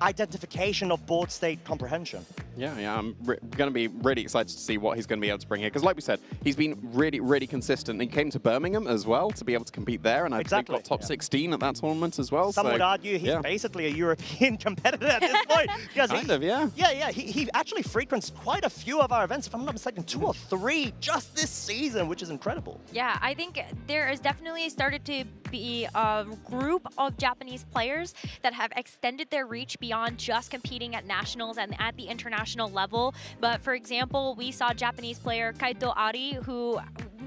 identification of board state comprehension. Yeah, I'm going to be really excited to see what he's going to be able to bring here. Because like we said, he's been really, really consistent. He came to Birmingham as well to be able to compete there. And I think got top 16 at that tournament as well. Some would argue he's basically a European competitor at this point. Kind of, yeah. Yeah, he actually frequents quite a few of our events, if I'm not mistaken, 2 or 3 just this season, which is incredible. Yeah, I think there is definitely started to be a group of Japanese players that have extended their reach beyond just competing at nationals and at the international level. But for example, we saw Japanese player Kaito Ari, who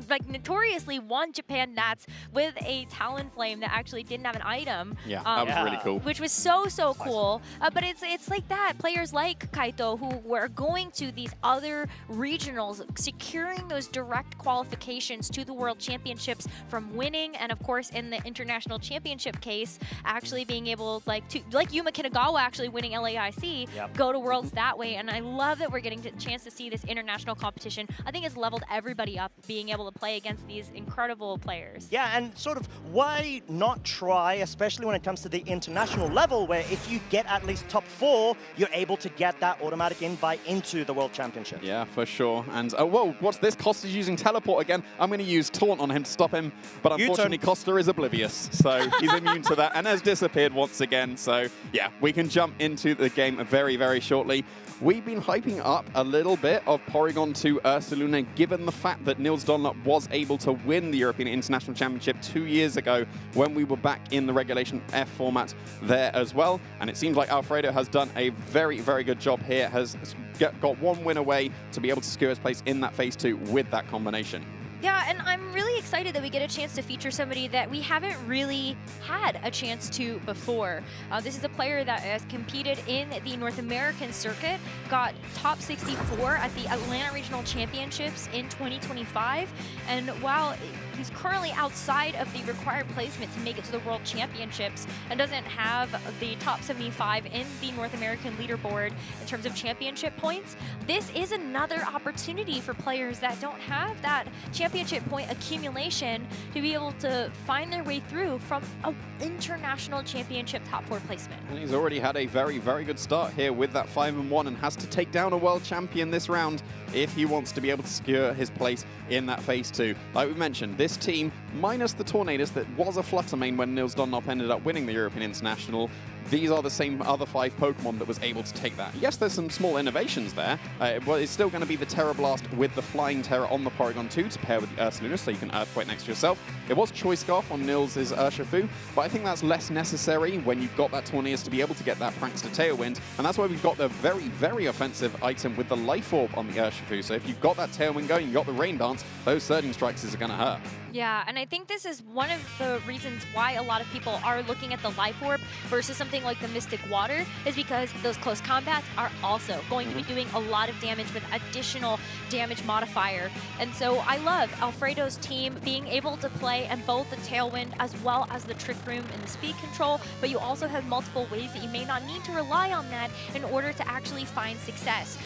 like notoriously won Japan Nats with a Talonflame that actually didn't have an item. Yeah, that was really cool. Which was so cool. But it's like that. Players like Kaito who were going to these other regionals, securing those direct qualifications to the World Championships from winning, and of course in the International Championship case, actually being able like Yuma Kinagawa actually winning LAIC, go to Worlds that way. And I love that we're getting a chance to see this international competition. I think it's leveled everybody up being able to play against these incredible players. Yeah, and sort of why not try, especially when it comes to the international level, where if you get at least top 4, you're able to get that automatic invite into the World Championship. Yeah, for sure. And, whoa, what's this? Costa's using teleport again. I'm going to use Taunt on him to stop him, but unfortunately Costa is oblivious, so he's immune to that and has disappeared once again. So, yeah, we can jump into the game very, very shortly. We've been hyping up a little bit of Porygon 2 Ursaluna, given the fact that Nils Dunlop was able to win the European International Championship 2 years ago when we were back in the Regulation F format there as well. And it seems like Alfredo has done a very, very good job here, has got one win away to be able to secure his place in that Phase 2 with that combination. Yeah, and I'm really excited that we get a chance to feature somebody that we haven't really had a chance to before. This is a player that has competed in the North American circuit, got top 64 at the Atlanta Regional Championships in 2025, and while he's currently outside of the required placement to make it to the World Championships and doesn't have the top 75 in the North American leaderboard in terms of championship points, this is another opportunity for players that don't have that championship point accumulation to be able to find their way through from an international championship top 4 placement. And he's already had a very, very good start here with that 5-1 and has to take down a world champion this round if he wants to be able to secure his place in that Phase 2. Like we mentioned, this team, minus the Tornadus that was a Flutter main when Nils Dunlop ended up winning the European International, these are the same other 5 Pokemon that was able to take that. Yes, there's some small innovations there, but it's still going to be the Terra Blast with the Flying Terror on the Porygon 2 to pair with the Ursaluna, so you can Earthquake next to yourself. It was Choice Scarf on Nils' Urshifu, but I think that's less necessary when you've got that Tornadus to be able to get that Prankster Tailwind, and that's why we've got the very, very offensive item with the Life Orb on the Urshifu. So if you've got that Tailwind going, you've got the Rain Dance, those Surging Strikes are going to hurt. Yeah, and I think this is one of the reasons why a lot of people are looking at the Life Orb versus something like the Mystic Water, is because those close combats are also going to be doing a lot of damage with additional damage modifier. And so I love Alfredo's team being able to play in both the Tailwind as well as the Trick Room and the speed control, but you also have multiple ways that you may not need to rely on that in order to actually find success.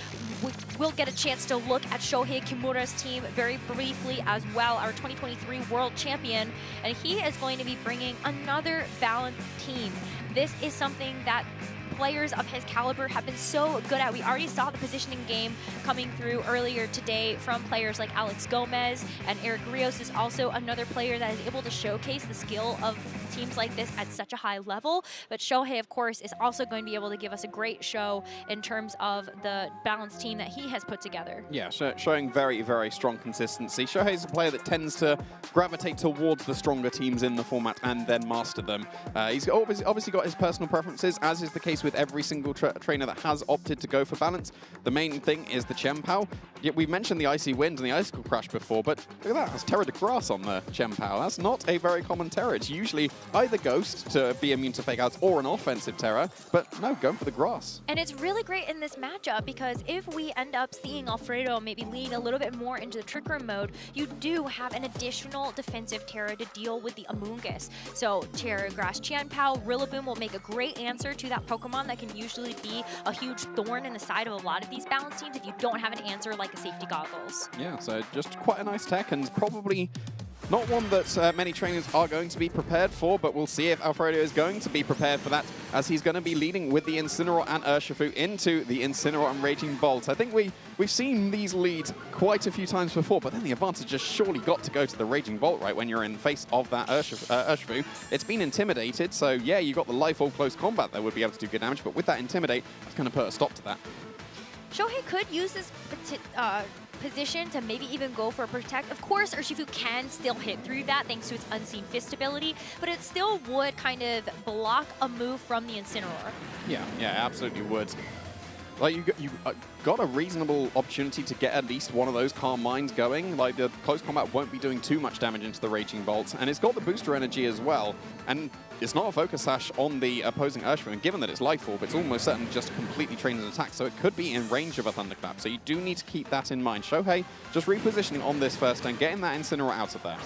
We'll get a chance to look at Shohei Kimura's team very briefly as well, our 2023 world champion, and he is going to be bringing another balanced team. This is something that players of his caliber have been so good at. We already saw the positioning game coming through earlier today from players like Alex Gomez, and Eric Rios is also another player that is able to showcase the skill of teams like this at such a high level. But Shohei, of course, is also going to be able to give us a great show in terms of the balanced team that he has put together. Yeah, showing very, very strong consistency. Shohei's a player that tends to gravitate towards the stronger teams in the format and then master them. He's obviously got his personal preferences, as is the case with every single trainer that has opted to go for balance. The main thing is the Chien-Pao. Yeah, we mentioned the Icy Wind and the Icicle Crash before, but look at that, it's Terra de Grass on the Chien-Pao. That's not a very common Terra. It's usually either Ghost to be immune to Fake Outs or an offensive Terra, but no, going for the Grass. And it's really great in this matchup because if we end up seeing Alfredo maybe lean a little bit more into the Trick Room mode, you do have an additional defensive Terra to deal with the Amoonguss. So Terra Grass Chien-Pao, Rillaboom will make a great answer to that Pokemon that can usually be a huge thorn in the side of a lot of these balance teams if you don't have an answer like a Safety Goggles. Yeah, so just quite a nice tech, and probably not one that many trainers are going to be prepared for, but we'll see if Alfredo is going to be prepared for that, as he's going to be leading with the Incineroar and Urshifu into the Incineroar and Raging Bolt. I think we've seen these lead quite a few times before, but then the advantage just surely got to go to the Raging Bolt, right, when you're in face of that Urshifu. It's been intimidated, so yeah, you got the Life Orb close combat that would be able to do good damage, but with that Intimidate, it's going to put a stop to that. Shohei could use this position to maybe even go for a Protect. Of course, Urshifu can still hit through that thanks to its Unseen Fist ability, but it still would kind of block a move from the Incineroar. Yeah, absolutely would. Like, you got a reasonable opportunity to get at least one of those Calm Minds going. Like, the close combat won't be doing too much damage into the Raging Bolt, and it's got the booster energy as well. And it's not a Focus Sash on the opposing Urshifu, and given that it's Life Orb, it's almost certainly just completely trained an attack, so it could be in range of a Thunderclap. So you do need to keep that in mind. Shohei just repositioning on this first turn, getting that Incineroar out of there.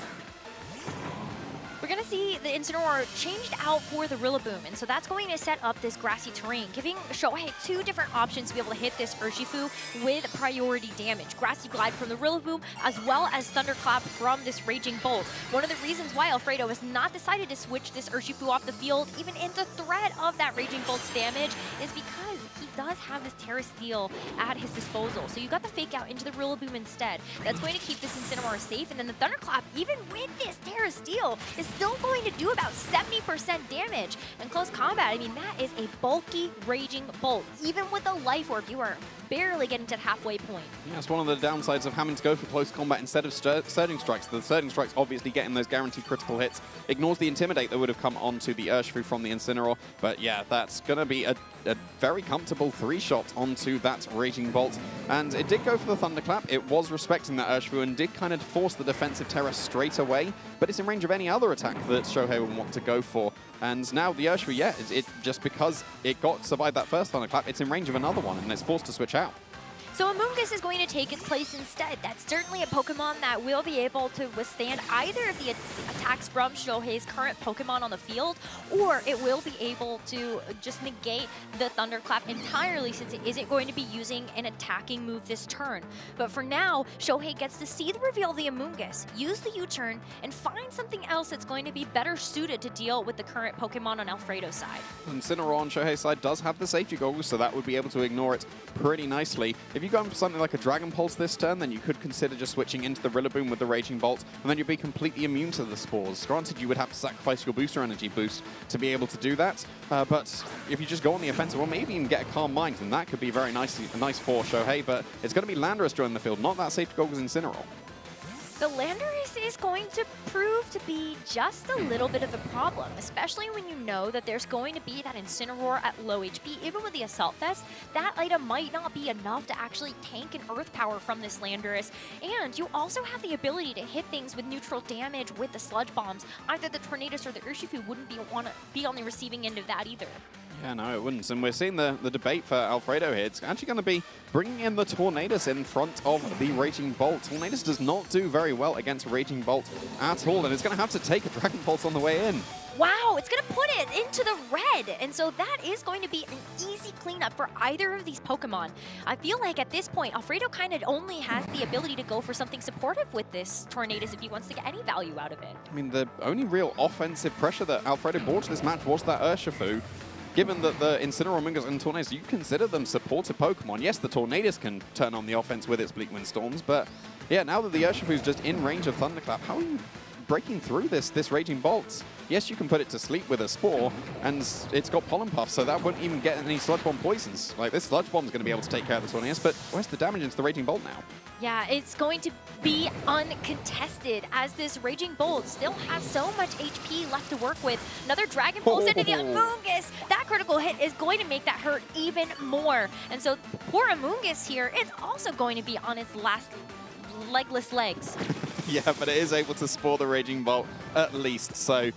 We're going to see the Incineroar changed out for the Rillaboom, and so that's going to set up this grassy terrain, giving Shohei 2 different options to be able to hit this Urshifu with priority damage. Grassy Glide from the Rillaboom, as well as Thunderclap from this Raging Bolt. One of the reasons why Alfredo has not decided to switch this Urshifu off the field, even in the threat of that Raging Bolt's damage, is because he does have this Terra Steel at his disposal. So you got the Fake Out into the Rillaboom instead. That's going to keep this Incineroar safe, and then the Thunderclap, even with this Terra Steel, is still going to do about 70% damage. In close combat, I mean, that is a bulky Raging Bolt. Even with a Life Orb, you are barely getting to the halfway point. Yeah, it's one of the downsides of having to go for close combat instead of Surging Strikes. The Surging Strikes obviously getting those guaranteed critical hits. Ignores the Intimidate that would have come onto the Urshifu from the Incineroar. But yeah, that's going to be a very comfortable 3-shot onto that Raging Bolt. And it did go for the Thunderclap. It was respecting that Urshifu and did kind of force the defensive Terra straight away. But it's in range of any other attack that Shohei would want to go for. And now the Urshifu, yeah, it just because it survived that first Thunderclap, it's in range of another one, and it's forced to switch out. So Amoonguss is going to take its place instead. That's certainly a Pokemon that will be able to withstand either of the attacks from Shohei's current Pokemon on the field, or it will be able to just negate the Thunderclap entirely since it isn't going to be using an attacking move this turn. But for now, Shohei gets to see the reveal of the Amoonguss, use the U-turn, and find something else that's going to be better suited to deal with the current Pokemon on Alfredo's side. Incineroar on Shohei's side does have the safety goggles, so that would be able to ignore it pretty nicely. If you go for something like a Dragon Pulse this turn, then you could consider just switching into the Rillaboom with the Raging Bolt, and then you'd be completely immune to the spores. Granted, you would have to sacrifice your booster energy boost to be able to do that, but if you just go on the offensive, or maybe even get a Calm Mind, then that could be very nice for Shohei, but it's going to be Landorus joining the field, not that safety goggles Incineroar. The Landorus is going to prove to be just a little bit of a problem, especially when you know that there's going to be that Incineroar at low HP. Even with the Assault Vest, that item might not be enough to actually tank an Earth Power from this Landorus. And you also have the ability to hit things with neutral damage with the Sludge Bombs. Either the Tornadus or the Urshifu wouldn't be on the receiving end of that either. Yeah, no, it wouldn't. And we're seeing the debate for Alfredo here. It's actually going to be bringing in the Tornadus in front of the Raging Bolt. Tornadus does not do very well against Raging Bolt at all, and it's going to have to take a Dragon Pulse on the way in. Wow, it's going to put it into the red. And so that is going to be an easy cleanup for either of these Pokemon. I feel like at this point, Alfredo kind of only has the ability to go for something supportive with this Tornadus if he wants to get any value out of it. I mean, the only real offensive pressure that Alfredo brought to this match was that Urshifu. Given that the Incineroar, Amoonguss, and Tornadus, you consider them supportive Pokemon. Yes, the Tornadus can turn on the offense with its Bleak Wind Storms, but yeah, now that the Urshifu's just in range of Thunderclap, how are you breaking through this Raging Bolt? Yes, you can put it to sleep with a Spore, and it's got Pollen Puff, so that wouldn't even get any Sludge Bomb poisons. Like, this Sludge Bomb's going to be able to take care of the Tornadus, but where's the damage into the Raging Bolt now? Yeah, it's going to be uncontested as this Raging Bolt still has so much HP left to work with. Another Dragon Pulse into the Amoonguss. That critical hit is going to make that hurt even more. And so poor Amoonguss here is also going to be on its last legless legs. Yeah, but it is able to spore the Raging Bolt at least, so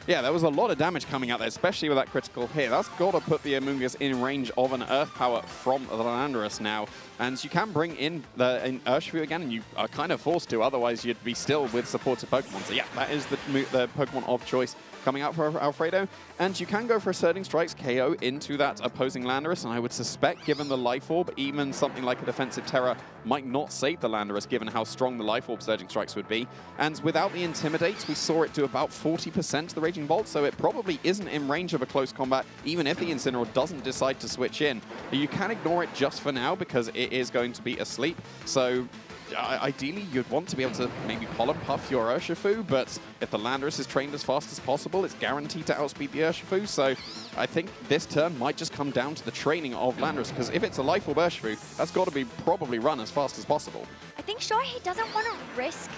yeah, there was a lot of damage coming out there, especially with that critical hit. That's got to put the Amoonguss in range of an Earth Power from the Landorus now. And you can bring in the Urshifu again, and you are kind of forced to, otherwise you'd be still with supportive Pokemon. So yeah, that is the Pokemon of choice coming out for Alfredo. And you can go for a Surging Strikes KO into that opposing Landorus, and I would suspect, given the Life Orb, even something like a defensive Terra might not save the Landorus, given how strong the Life Orb Surging Strikes would be. And without the Intimidate, we saw it do about 40% to the Raging Bolt, so it probably isn't in range of a close combat, even if the Incineroar doesn't decide to switch in. You can ignore it just for now, because it is going to be asleep, so ideally, you'd want to be able to maybe Pollen Puff your Urshifu, but if the Landorus is trained as fast as possible, it's guaranteed to outspeed the Urshifu, so I think this turn might just come down to the training of Landorus, because if it's a Life Orb Urshifu, that's got to be probably run as fast as possible. I think Shohei doesn't want to risk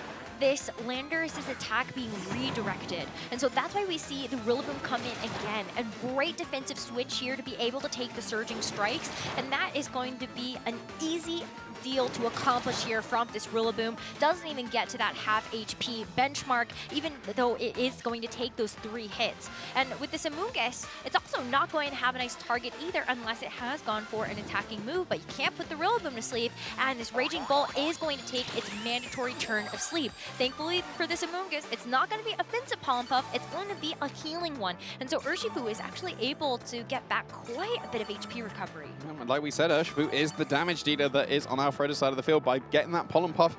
this Landorus' attack being redirected. And so that's why we see the Rillaboom come in again. A great defensive switch here to be able to take the surging strikes, and that is going to be an easy deal to accomplish here from this Rillaboom. Doesn't even get to that half HP benchmark, even though it is going to take those 3 hits. And with this Amoonguss, it's also not going to have a nice target either unless it has gone for an attacking move, but you can't put the Rillaboom to sleep, and this Raging Bolt is going to take its mandatory turn of sleep. Thankfully for this Amoonguss, it's not going to be offensive Pollen Puff, it's going to be a healing one. And so Urshifu is actually able to get back quite a bit of HP recovery. Like we said, Urshifu is the damage dealer that is on Alfredo's side of the field. By getting that Pollen Puff,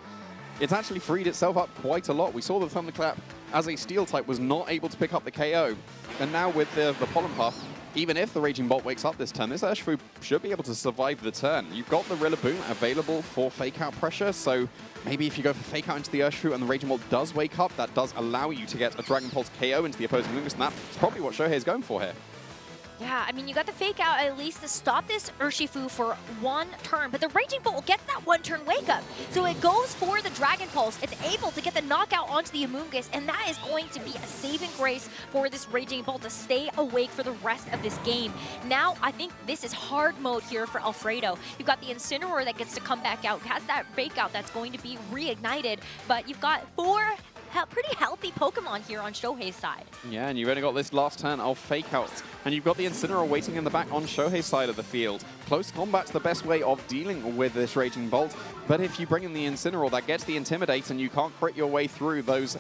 it's actually freed itself up quite a lot. We saw the Thunderclap as a Steel type was not able to pick up the KO. And now with the Pollen Puff, even if the Raging Bolt wakes up this turn, this Urshifu should be able to survive the turn. You've got the Rillaboom available for Fake Out pressure, so maybe if you go for Fake Out into the Urshifu and the Raging Bolt does wake up, that does allow you to get a Dragon Pulse KO into the opposing Amoonguss, and that's probably what Shohei is going for here. Yeah, I mean, you got the Fake Out at least to stop this Urshifu for 1 turn, but the Raging Bolt gets that 1-turn wake up. So it goes for the Dragon Pulse. It's able to get the knockout onto the Amoonguss, and that is going to be a saving grace for this Raging Bolt to stay awake for the rest of this game. Now, I think this is hard mode here for Alfredo. You've got the Incineroar that gets to come back out, has that Fake Out that's going to be reignited, but you've got 4 pretty healthy Pokemon here on Shohei's side. Yeah, and you've only got this last turn of Fake Outs, and you've got the Incineroar waiting in the back on Shohei's side of the field. Close combat's the best way of dealing with this Raging Bolt, but if you bring in the Incineroar, that gets the Intimidate, and you can't crit your way through those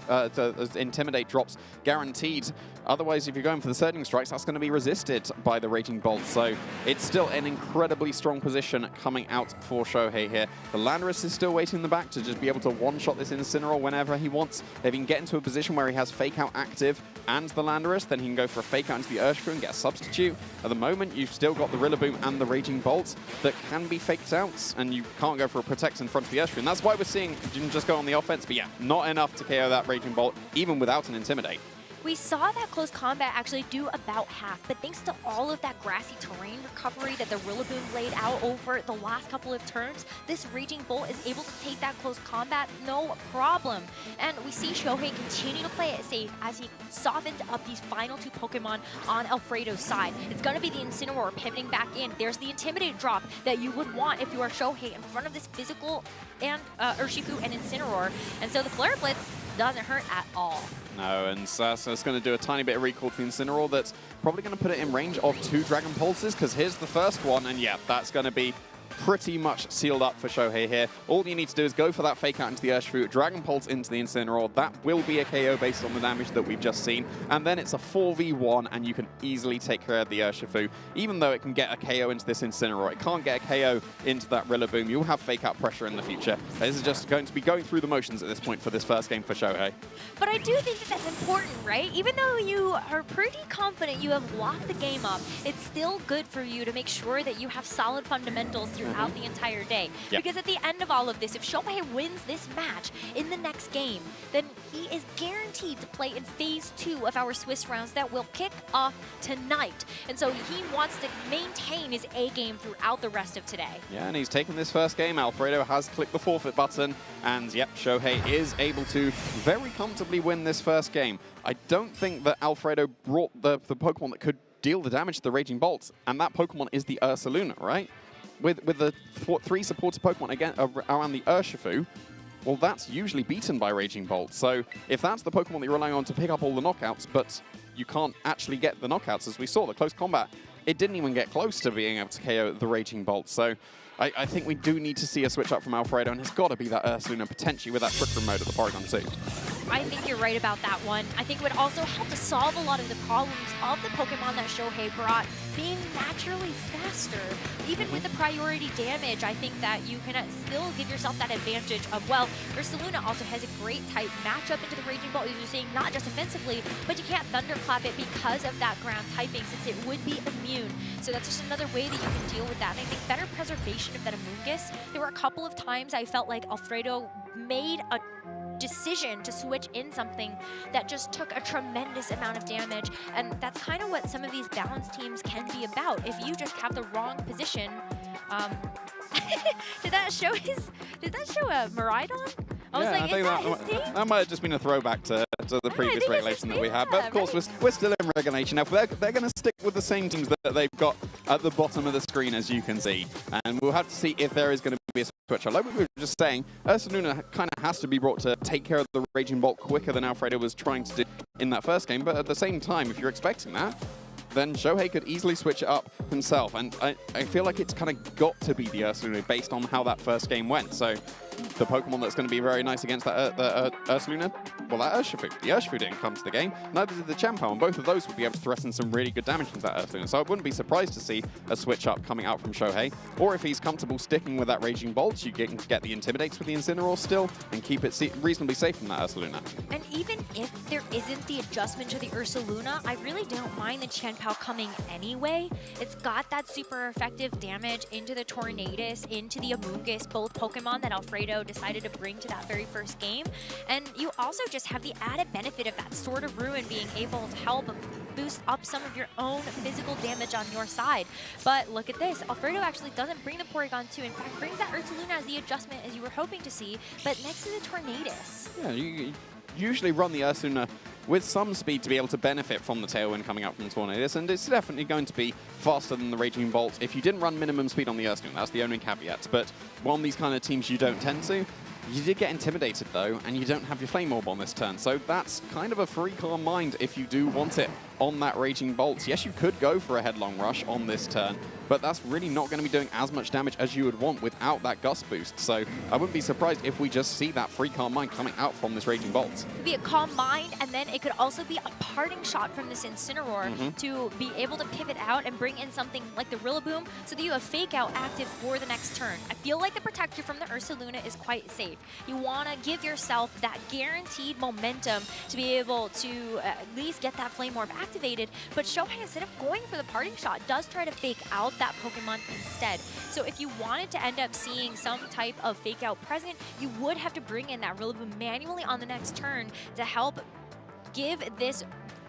Intimidate drops guaranteed. Otherwise, if you're going for the Surging Strikes, that's going to be resisted by the Raging Bolt. So it's still an incredibly strong position coming out for Shohei here. The Landorus is still waiting in the back to just be able to one-shot this Incineroar whenever he wants. If he can get into a position where he has Fake Out active and the Landorus, then he can go for a Fake Out into the Urshifu and get a substitute. At the moment, you've still got the Rillaboom and the Raging Bolt that can be faked out, and you can't go for a Protect in front of the Urshifu. And that's why we're seeing Jin just go on the offense. But yeah, not enough to KO that Raging Bolt, even without an Intimidate. We saw that close combat actually do about half, but thanks to all of that grassy terrain recovery that the Rillaboom laid out over the last couple of turns, this Raging Bolt is able to take that close combat no problem. And we see Shohei continue to play it safe as he softens up these final 2 Pokemon on Alfredo's side. It's going to be the Incineroar pivoting back in. There's the Intimidate drop that you would want if you are Shohei in front of this physical and Urshifu and Incineroar. And so the Flare Blitz doesn't hurt at all. No, and so it's going to do a tiny bit of recall to the Incineroar that's probably going to put it in range of 2 Dragon Pulses, because here's the first one, and yeah, that's going to be pretty much sealed up for Shohei here. All you need to do is go for that Fake Out into the Urshifu, Dragon Pulse into the Incineroar. That will be a KO based on the damage that we've just seen. And then it's a 4v1, and you can easily take care of the Urshifu. Even though it can get a KO into this Incineroar, it can't get a KO into that Rillaboom. You'll have Fake Out pressure in the future. This is just going to be going through the motions at this point for this first game for Shohei. But I do think that that's important, right? Even though you are pretty confident you have locked the game up, it's still good for you to make sure that you have solid fundamentals throughout the entire day. Yep. Because at the end of all of this, if Shohei wins this match in the next game, then he is guaranteed to play in Phase 2 of our Swiss rounds that will kick off tonight. And so he wants to maintain his A game throughout the rest of today. Yeah, and he's taken this first game. Alfredo has clicked the forfeit button, and yep, Shohei is able to very comfortably win this first game. I don't think that Alfredo brought the Pokemon that could deal the damage to the Raging Bolt, and that Pokemon is the Ursaluna, right? With the 3 supported Pokemon again around the Urshifu, well, that's usually beaten by Raging Bolt. So if that's the Pokemon that you're relying on to pick up all the knockouts, but you can't actually get the knockouts, as we saw, the close combat, it didn't even get close to being able to KO the Raging Bolt. So I think we do need to see a switch up from Alfredo, and it's got to be that Ursaluna potentially with that Trick Room mode at the Porygon 2. I think you're right about that one. I think it would also help to solve a lot of the problems of the Pokemon that Shohei brought being naturally faster. Even with the priority damage, I think that you can still give yourself that advantage of, well, Ursaluna also has a great type matchup into the Raging Bolt, as you're saying, not just offensively, but you can't Thunderclap it because of that ground typing, since it would be immune. So that's just another way that you can deal with that. And I think better preservation of that Amoonguss. There were a couple of times I felt like Alfredo made a decision to switch in something that just took a tremendous amount of damage, and that's kind of what some of these balanced teams can be about. If you just have the wrong position, Did that show Miraidon? I was Yeah, like, I is think that his team? that might have just been a throwback to the previous regulation that we had. But of course, we're still in regulation. Now, they're going to stick with the same teams that they've got at the bottom of the screen, as you can see. And we'll have to see if there is going to be a switch. Like we were just saying, Ursaluna kind of has to be brought to take care of the Raging Bolt quicker than Alfredo was trying to do in that first game. But at the same time, if you're expecting that, then Shohei could easily switch it up himself. And I feel like it's kind of got to be the Ursaluna based on how that first game went. So the Pokemon that's going to be very nice against that Ursaluna, well, that Urshifu. The Urshifu didn't come to the game, neither did the Champow, and both of those would be able to threaten some really good damage into that Ursaluna. So I wouldn't be surprised to see a switch up coming out from Shohei. Or if he's comfortable sticking with that Raging Bolt, you can get the Intimidates with the Incineroar still and keep it reasonably safe from that Ursaluna. And even if there isn't the adjustment to the Ursaluna, I really don't mind the Chanpao coming anyway. It's got that super effective damage into the Tornadus, into the Amoonguss, both Pokemon that Alfredo decided to bring to that very first game. And you also just have the added benefit of that Sword of Ruin being able to help boost up some of your own physical damage on your side. But look at this. Alfredo actually doesn't bring the Porygon 2. In fact, brings that Ursaluna as the adjustment as you were hoping to see, but next to the Tornadus. Yeah, you usually run the Ursaluna with some speed to be able to benefit from the tailwind coming out from the Tornadus, and it's definitely going to be faster than the Raging Bolt if you didn't run minimum speed on the Ursaluna. That's the only caveat. But on these kind of teams you don't tend to. You did get intimidated though, and you don't have your Flame Orb on this turn, so that's kind of a free Calm Mind if you do want it on that Raging Bolt. Yes, you could go for a Headlong Rush on this turn, but that's really not going to be doing as much damage as you would want without that Gust boost. So I wouldn't be surprised if we just see that free Calm Mind coming out from this Raging Bolt. It could be a Calm Mind, and then it could also be a parting shot from this Incineroar to be able to pivot out and bring in something like the Rillaboom so that you have Fake Out active for the next turn. I feel like the Protector from the Ursaluna is quite safe. You want to give yourself that guaranteed momentum to be able to at least get that Flame Orb activated, but Shohei, instead of going for the parting shot, does try to fake out that Pokemon instead. So if you wanted to end up seeing some type of fake out present, you would have to bring in that Rillaboom manually on the next turn to help give this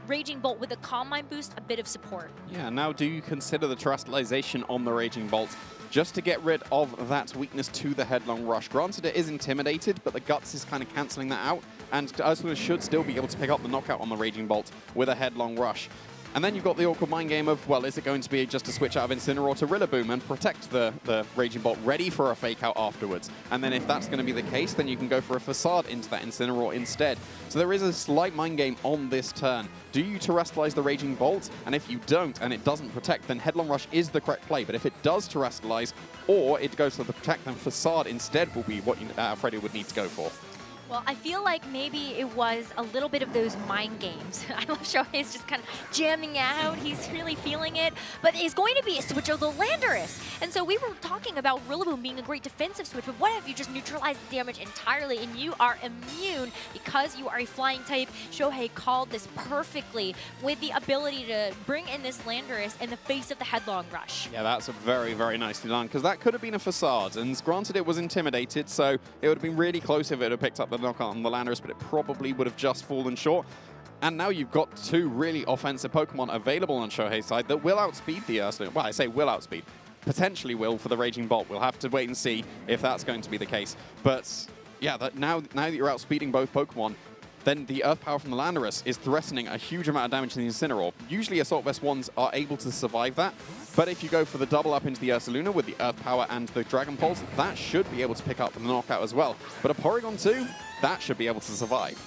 Raging Bolt with a Calm Mind boost a bit of support. Yeah, now do you consider the Terrestrialization on the Raging Bolt just to get rid of that weakness to the Headlong Rush? Granted, it is intimidated, but the Guts is kind of cancelling that out, and Ursaluna should still be able to pick up the knockout on the Raging Bolt with a Headlong Rush. And then you've got the awkward mind game of, well, is it going to be just a switch out of Incineroar to Rillaboom and protect the Raging Bolt ready for a fake out afterwards? And then if that's going to be the case, then you can go for a Facade into that Incineroar instead. So there is a slight mind game on this turn. Do you Terrestrialize the Raging Bolt? And if you don't, and it doesn't protect, then Headlong Rush is the correct play. But if it does Terrestrialize, or it goes for the Protect, then Facade instead will be what Alfredo would need to go for. Well, I feel like maybe it was a little bit of those mind games. I love Shohei's just kind of jamming out. He's really feeling it. But it's going to be a switch of the Landorus. And so we were talking about Rillaboom being a great defensive switch, but what if you just neutralize the damage entirely and you are immune because you are a flying type? Shohei called this perfectly with the ability to bring in this Landorus in the face of the Headlong Rush. Yeah, that's a very, very nicely done, because that could have been a Facade. And granted, it was intimidated, so it would have been really close if it had picked up the knockout on the Landorus, but it probably would have just fallen short. And now you've got two really offensive Pokemon available on Shohei's side that will outspeed the Ursaluna. Well, I say will outspeed. Potentially will for the Raging Bolt. We'll have to wait and see if that's going to be the case. But yeah, now that you're outspeeding both Pokemon, then the Earth Power from the Landorus is threatening a huge amount of damage to the Incineroar. Usually Assault Vest 1s are able to survive that, but if you go for the double up into the Ursaluna with the Earth Power and the Dragon Pulse, that should be able to pick up the knockout as well. But a Porygon 2, that should be able to survive.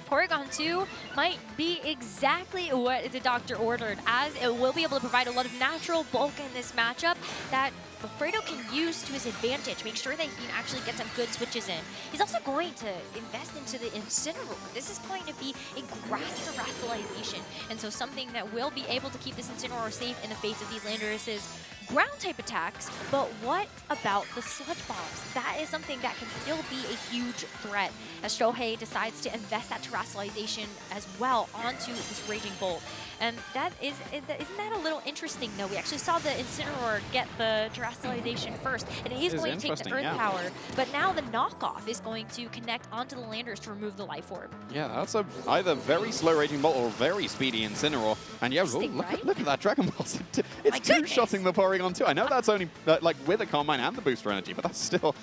Porygon 2 might be exactly what the doctor ordered, as it will be able to provide a lot of natural bulk in this matchup that Alfredo can use to his advantage, make sure that he can actually get some good switches in. He's also going to invest into the Incineroar. This is going to be a grass terrestrialization, and so something that will be able to keep this Incineroar safe in the face of these Landorus's ground type attacks. But what about the Sludge Bombs? That is something that can still be a huge threat as Shohei decides to invest that terrestrialization as well onto this Raging Bolt. And that isn't that a little interesting though? We actually saw the Incineroar get the terrestrialization first, and it is This is going to take the interesting, Earth yeah. Power. But now the knockoff is going to connect onto the Landers to remove the Life Orb. Yeah, that's a either very slow Raging Bolt or very speedy Incineroar. And yeah, look at that Dragon Ball. It's two-shotting the Porygon too. I know that's only like with a Calm Mind and the booster energy, but that's still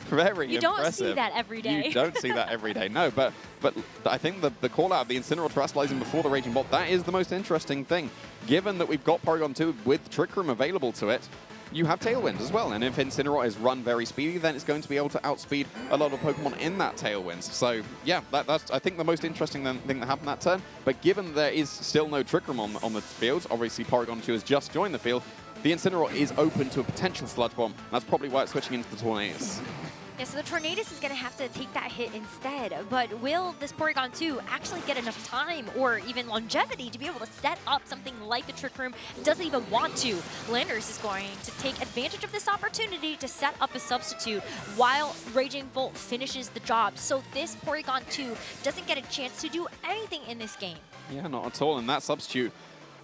very You impressive. don't see that every day. You don't see that every day, no. But I think the call out of the Incineroar terrestrializing before the Raging Bolt, that is the most interesting thing. Given that we've got Porygon 2 with Trick Room available to it, you have Tailwind as well, and if Incineroar is run very speedy, then it's going to be able to outspeed a lot of Pokemon in that Tailwind. So yeah, that's I think the most interesting thing that happened that turn. But given there is still no Trick Room on the field, obviously Porygon 2 has just joined the field, the Incineroar is open to a potential Sludge Bomb. That's probably why it's switching into the Tornadus. Yeah, so the Tornadus is going to have to take that hit instead. But will this Porygon 2 actually get enough time or even longevity to be able to set up something like the Trick Room? It doesn't even want to. Landers is going to take advantage of this opportunity to set up a substitute while Raging Bolt finishes the job. So this Porygon 2 doesn't get a chance to do anything in this game. Yeah, not at all. And that substitute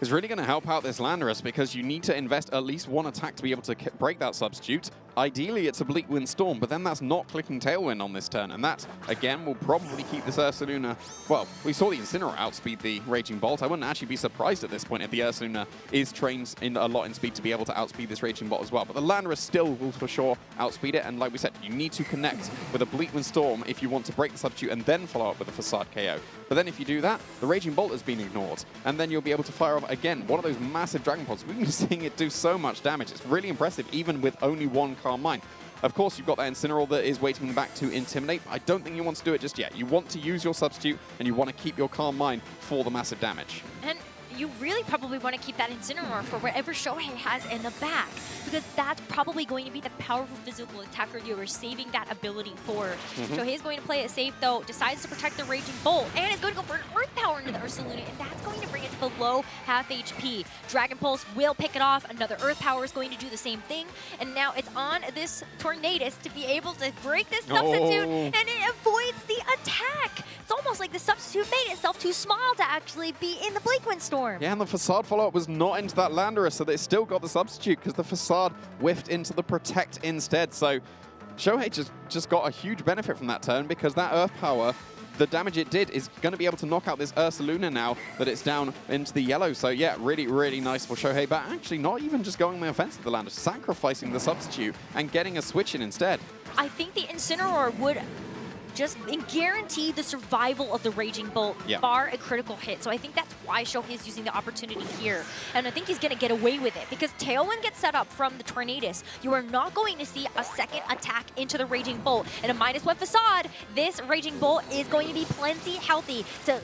is really going to help out this Landorus because you need to invest at least one attack to be able to break that substitute. Ideally, it's Oblique Wind Storm, but then that's not clicking Tailwind on this turn, and that, again, will probably keep this Ursaluna... Well, we saw the Incineroar outspeed the Raging Bolt. I wouldn't actually be surprised at this point if the Ursaluna is trained a lot in speed to be able to outspeed this Raging Bolt as well. But the Landorus still will for sure outspeed it, and like we said, you need to connect with Oblique Wind Storm if you want to break the substitute and then follow up with a Facade KO. But then if you do that, the Raging Bolt has been ignored, and then you'll be able to fire off, again, one of those massive Dragon Pods. We've been seeing it do so much damage. It's really impressive, even with only one Calm Mind. Of course, you've got that Incineroar that is waiting back to Intimidate. I don't think you want to do it just yet. You want to use your substitute, and you want to keep your Calm Mind for the massive damage. And you really probably want to keep that Incineroar for whatever Shohei has in the back, because that's probably going to be the powerful physical attacker you are saving that ability for. Shohei is going to play it safe, though, decides to protect the Raging Bolt, and is going to go for an Earth Power into the Ursaluna, and that's going to bring it to below half HP. Dragon Pulse will pick it off. Another Earth Power is going to do the same thing, and now it's on this Tornadus to be able to break this substitute, and it avoids the attack. It's almost like the substitute made itself too small to actually be in the Bleak Wind Storm. Yeah, and the Facade follow-up was not into that Landorus, so they still got the substitute because the Facade whiffed into the Protect instead. So Shohei just got a huge benefit from that turn because that Earth Power, the damage it did, is going to be able to knock out this Ursaluna now that it's down into the yellow. So yeah, really, really nice for Shohei, but actually not even just going the offensive, the Landorus, sacrificing the substitute and getting a switch in instead. I think the Incineroar would just guarantee the survival of the Raging Bolt, bar a critical hit. So I think that's why Shohei is using the opportunity here. And I think he's going to get away with it because Tailwind gets set up from the Tornadus. You are not going to see a second attack into the Raging Bolt. And a -1 Facade, this Raging Bolt is going to be plenty healthy to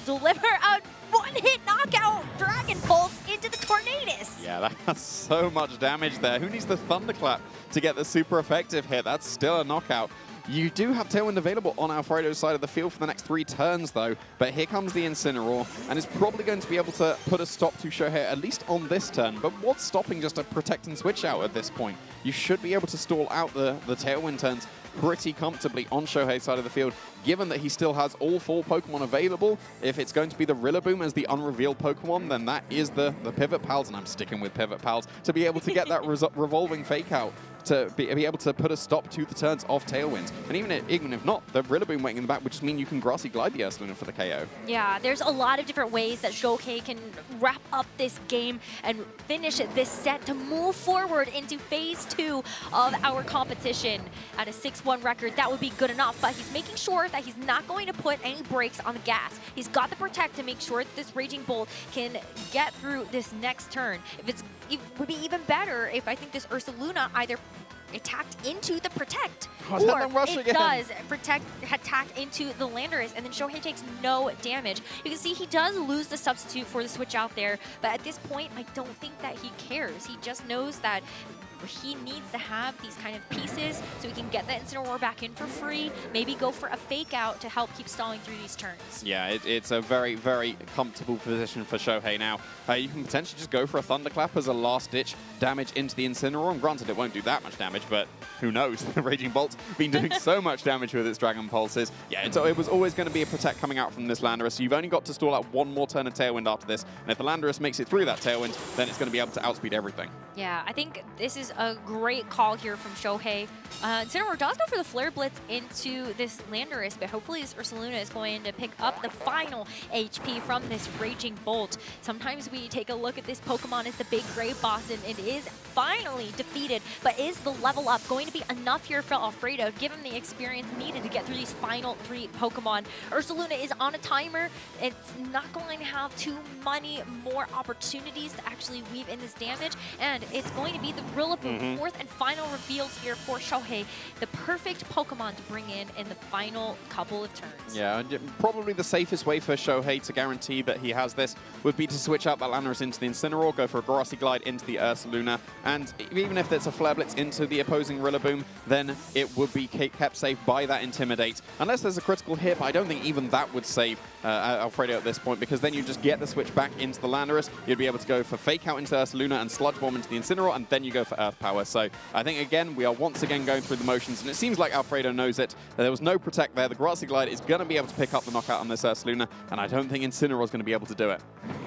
deliver a one-hit knockout Dragon Pulse into the Tornadus. Yeah, that's so much damage there. Who needs the Thunderclap to get the super effective hit? That's still a knockout. You do have Tailwind available on Alfredo's side of the field for the next 3 turns, though. But here comes the Incineroar, and it's probably going to be able to put a stop to Shohei, at least on this turn. But what's stopping just a Protect and Switch out at this point? You should be able to stall out the Tailwind turns pretty comfortably on Shohei's side of the field, given that he still has all 4 Pokemon available. If it's going to be the Rillaboom as the unrevealed Pokemon, then that is the Pivot Pals, and I'm sticking with Pivot Pals, to be able to get that revolving Fake Out, to be able to put a stop to the turns of Tailwind. And even if not, the Rillaboom waiting in the back would just mean you can Grassy Glide the Ursaluna for the KO. Yeah, there's a lot of different ways that Shohei can wrap up this game and finish this set to move forward into Phase 2 of our competition. At a 6-1 record, that would be good enough, but he's making sure that he's not going to put any brakes on the gas. He's got the Protect to make sure that this Raging Bolt can get through this next turn. It would be even better if I think this Ursaluna either attacked into the Protect, or it does attack into the Landorus, and then Shohei takes no damage. You can see he does lose the substitute for the switch out there, but at this point, I don't think that he cares. He just knows that he needs to have these kind of pieces so he can get that Incineroar back in for free, maybe go for a Fake Out to help keep stalling through these turns. Yeah, it's a very, very comfortable position for Shohei now. You can potentially just go for a Thunderclap as a last-ditch damage into the Incineroar, and granted, it won't do that much damage, but who knows? The Raging Bolt's been doing so much damage with its Dragon Pulses. Yeah, it was always going to be a Protect coming out from this Landorus, so you've only got to stall out 1 more turn of Tailwind after this, and if the Landorus makes it through that Tailwind, then it's going to be able to outspeed everything. Yeah, I think this is a great call here from Shohei. Incineroar does go for the Flare Blitz into this Landorus, but hopefully this Ursaluna is going to pick up the final HP from this Raging Bolt. Sometimes we take a look at this Pokemon as the big gray boss, and it is finally defeated, but is the level up going to be enough here for Alfredo to give him the experience needed to get through these final 3 Pokemon? Ursaluna is on a timer. It's not going to have too many more opportunities to actually weave in this damage, and it's going to be the Rillaboom, 4th and final reveals here for Shohei. The perfect Pokemon to bring in the final couple of turns. Yeah, probably the safest way for Shohei to guarantee that he has this would be to switch out that Landorus into the Incineroar, go for a Grassy Glide into the Ursaluna, and even if it's a Flare Blitz into the opposing Rillaboom, then it would be kept safe by that Intimidate. Unless there's a critical hit, but I don't think even that would save Alfredo at this point, because then you just get the switch back into the Landorus. You'd be able to go for Fake Out into Ursaluna and Sludge Bomb into the Incineroar, and then you go for Earth Power. So I think, again, we are once again going through the motions, and it seems like Alfredo knows it. There was no Protect there. The Grassy Glide is going to be able to pick up the knockout on this Ursaluna, and I don't think Incineroar is going to be able to do it.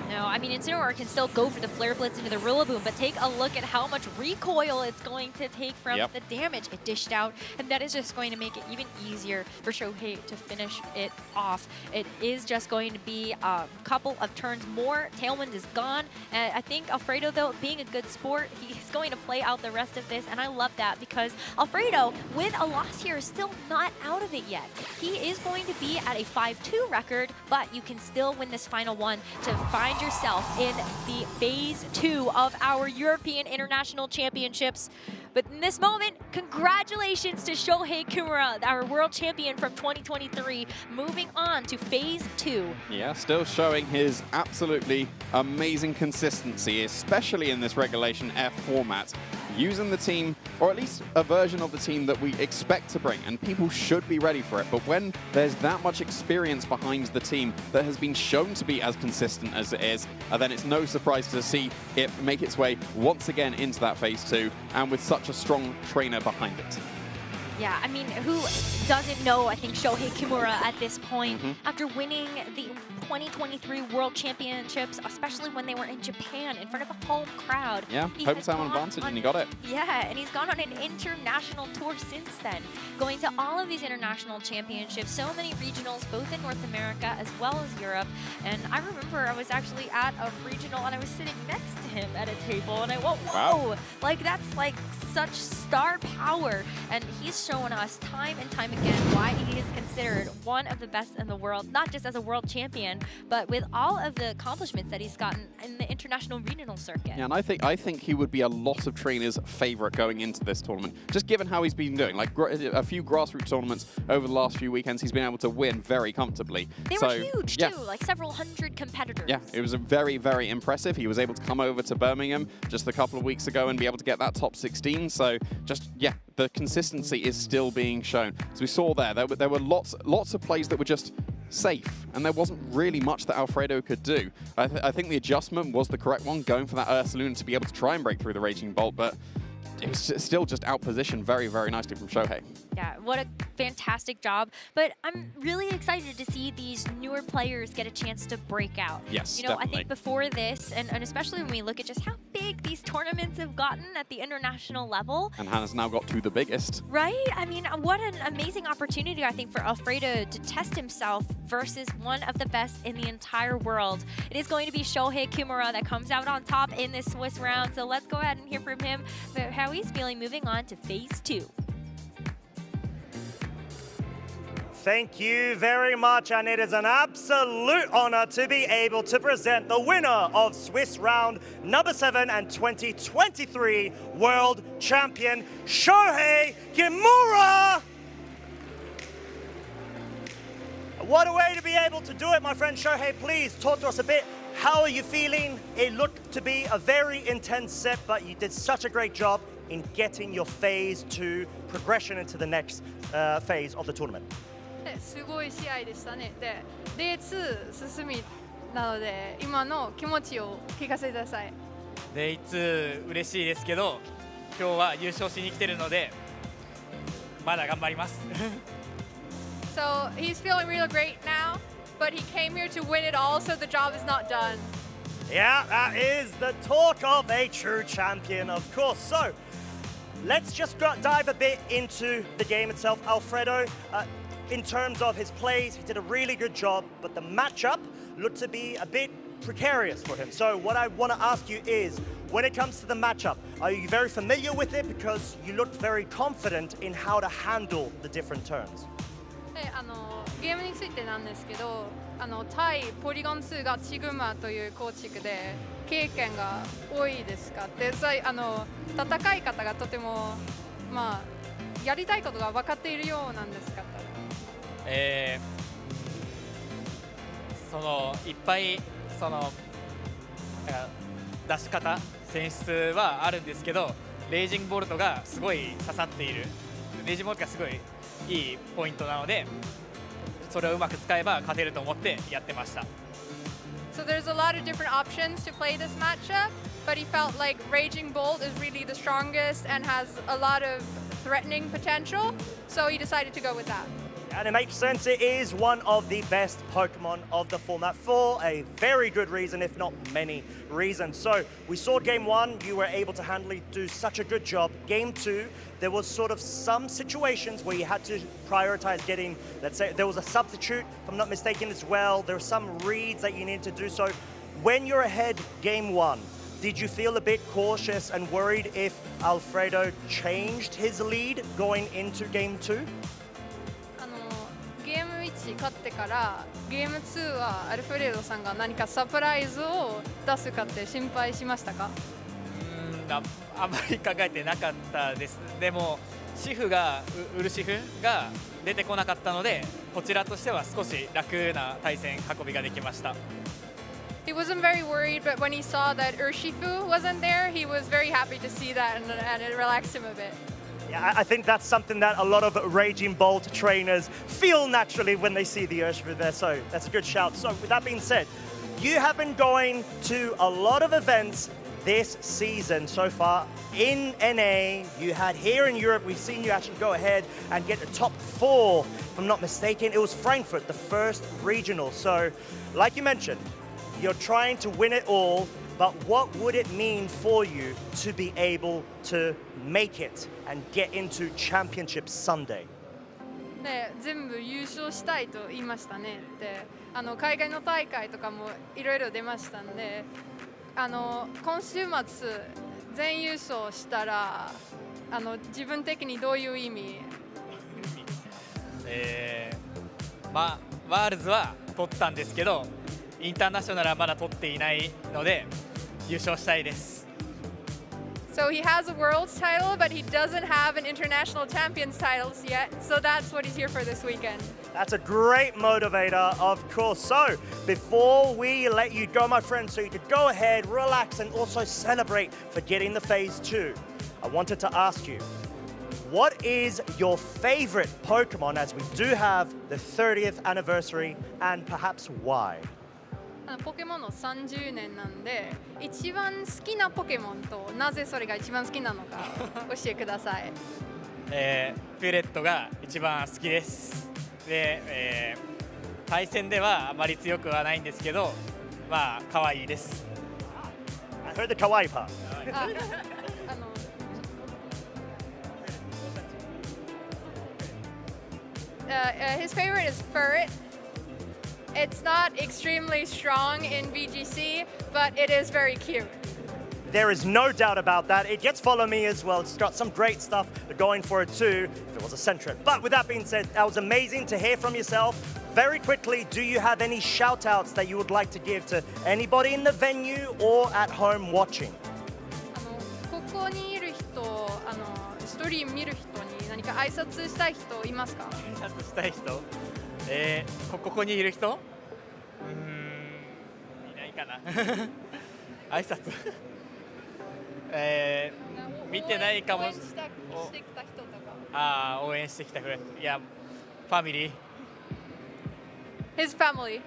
No, I mean, Incineroar can still go for the Flare Blitz into the Rillaboom, but take a look at how much recoil it's going to take from the damage it dished out, and that is just going to make it even easier for Shohei to finish it off. It is just going to be a couple of turns more. Tailwind is gone, and I think Alfredo, though, being a good sport, he's going to play out the rest of this, and I love that because Alfredo, with a loss here, is still not out of it yet. He is going to be at a 5-2 record, but you can still win this final one to find yourself in the phase 2 of our European International Championships. But in this moment, congratulations to Shohei Kimura, our world champion from 2023, moving on to phase 2. Yeah, still showing his absolutely amazing consistency, especially in this Regulation F format, using the team, or at least a version of the team that we expect to bring, and people should be ready for it. But when there's that much experience behind the team that has been shown to be as consistent as it is, then it's no surprise to see it make its way once again into that phase 2, and with such a strong trainer behind it. Yeah, I mean, who doesn't know, I think, Shohei Kimura at this point, after winning the 2023 World Championships, especially when they were in Japan in front of a home crowd. Yeah, hometown advantage, and he got it. Yeah, and he's gone on an international tour since then, going to all of these international championships, so many regionals, both in North America as well as Europe. And I remember I was actually at a regional, and I was sitting next to him at a table, and I went, whoa, like that's like such star power. And he's shown us time and time again why he is considered one of the best in the world, not just as a world champion, but with all of the accomplishments that he's gotten in the international regional circuit. Yeah, and I think he would be a lot of trainers' favorite going into this tournament, just given how he's been doing. Like a few grassroots tournaments over the last few weekends, he's been able to win very comfortably. They were huge too, like several hundred competitors. Yeah, it was very, very impressive. He was able to come over to Birmingham just a couple of weeks ago and be able to get that top 16. So just, yeah, the consistency is still being shown. As we saw there were lots of plays that were just safe, and there wasn't really much that Alfredo could do. I think the adjustment was the correct one, going for that Ursaluna to be able to try and break through the Raging Bolt, but it was still just outpositioned very, very nicely from Shohei. Yeah, what a fantastic job. But I'm really excited to see these newer players get a chance to break out. Yes, you know, definitely. I think before this, and especially when we look at just how big these tournaments have gotten at the international level. And Hannah's now got to the biggest. Right? I mean, what an amazing opportunity, I think, for Alfredo to test himself versus one of the best in the entire world. It is going to be Shohei Kimura that comes out on top in this Swiss round. So let's go ahead and hear from him about how he's feeling moving on to phase 2. Thank you very much, and it is an absolute honor to be able to present the winner of Swiss round number 7 and 2023 World Champion, Shohei Kimura! What a way to be able to do it, my friend Shohei. Please talk to us a bit. How are you feeling? It looked to be a very intense set, but you did such a great job in getting your phase 2 progression into the next phase of the tournament. すごい試合でしたね。で、Day 2進みなので、今の気持ちを聞かせてください。Day 2嬉しいですけど、今日は優勝しに来てるので、まだ頑張ります。So he's feeling real great now, but he came here to win it all, so the job is not done. Yeah, that is the talk of a true champion, of course. So, let's just dive a bit into the game itself. Alfredo, in terms of his plays, he did a really good job, but the matchup looked to be a bit precarious for him. So what I want to ask you is, when it comes to the matchup, are you very familiar with it? Because you looked very confident in how to handle the different turns. ゲームについてなんですけど、対ポリゴン2がチグマという構築で経験が多いですかって、戦い方がとてもまあやりたいことが分かっているようなんですか？いっぱい出し方、選出はあるんですけど、レイジングボルトがすごい刺さっている。レイジングボルトがすごいいいポイントなので、それをうまく使えば勝てると思ってやってました。So there's a lot of different options to play this matchup, but he felt like Raging Bolt is really the strongest and has a lot of threatening potential, so he decided to go with that. And it makes sense. It is one of the best Pokemon of the format for a very good reason, if not many reasons. So we saw game 1, you were able to do such a good job. Game 2, there was sort of some situations where you had to prioritize getting, let's say, there was a substitute, if I'm not mistaken as well. There were some reads that you needed to do. So when you're ahead game 1, did you feel a bit cautious and worried if Alfredo changed his lead going into game 2? ゲーム1勝ってからゲーム2はアルフレードさんが何かサプライズを出すかって心配しましたか？あんまり考えてなかったです。でもウルシフが出てこなかったので、こちらとしては少し楽な対戦運びができました。He wasn't very worried, but when he saw that Urshifu wasn't there, he was very happy to see that, and it relaxed him a bit. Yeah, I think that's something that a lot of Raging Bolt trainers feel naturally when they see the Urshifu there, so that's a good shout. So with that being said, you have been going to a lot of events this season so far. In NA, you had here in Europe, we've seen you actually go ahead and get the top 4, if I'm not mistaken. It was Frankfurt, the first regional. So like you mentioned, you're trying to win it all, but what would it mean for you to be able to make it and get into Championship Sunday? で、全部優勝したいと言いましたねって、海外の大会とかもいろいろ出ましたんで、今週末全優勝したら、自分的にどういう意味？ワールズは取ったんですけど、インターナショナルはまだ取っていないので優勝したいです。So he has a world's title, but he doesn't have an international champions titles yet. So that's what he's here for this weekend. That's a great motivator, of course. So before we let you go, my friend, so you could go ahead, relax, and also celebrate for getting the Phase 2, I wanted to ask you, what is your favorite Pokemon as we do have the 30th anniversary, and perhaps why? ポケモンの30年なんで、一番好きなポケモンとなぜそれが一番好きなのか教えてください。ピュレットが一番好きです。で、対戦ではあまり強くはないんですけど、まあ可愛いです。I heard the kawaii part. His favorite is Furret. It's not extremely strong in VGC, but it is very cute. There is no doubt about that. It gets follow me as well. It's got some great stuff going for it too, if it was a Centric. But with that being said, that was amazing to hear from yourself. Very quickly, do you have any shout outs that you would like to give to anybody in the venue or at home watching? ここにいる人、ストリーム見る人に何か挨拶したい人いますか？挨拶したい人？ここにいる人？いないかな。挨拶。見てないかも。応援してきた人とか。応援してきた人。いや、ファミリー。His family.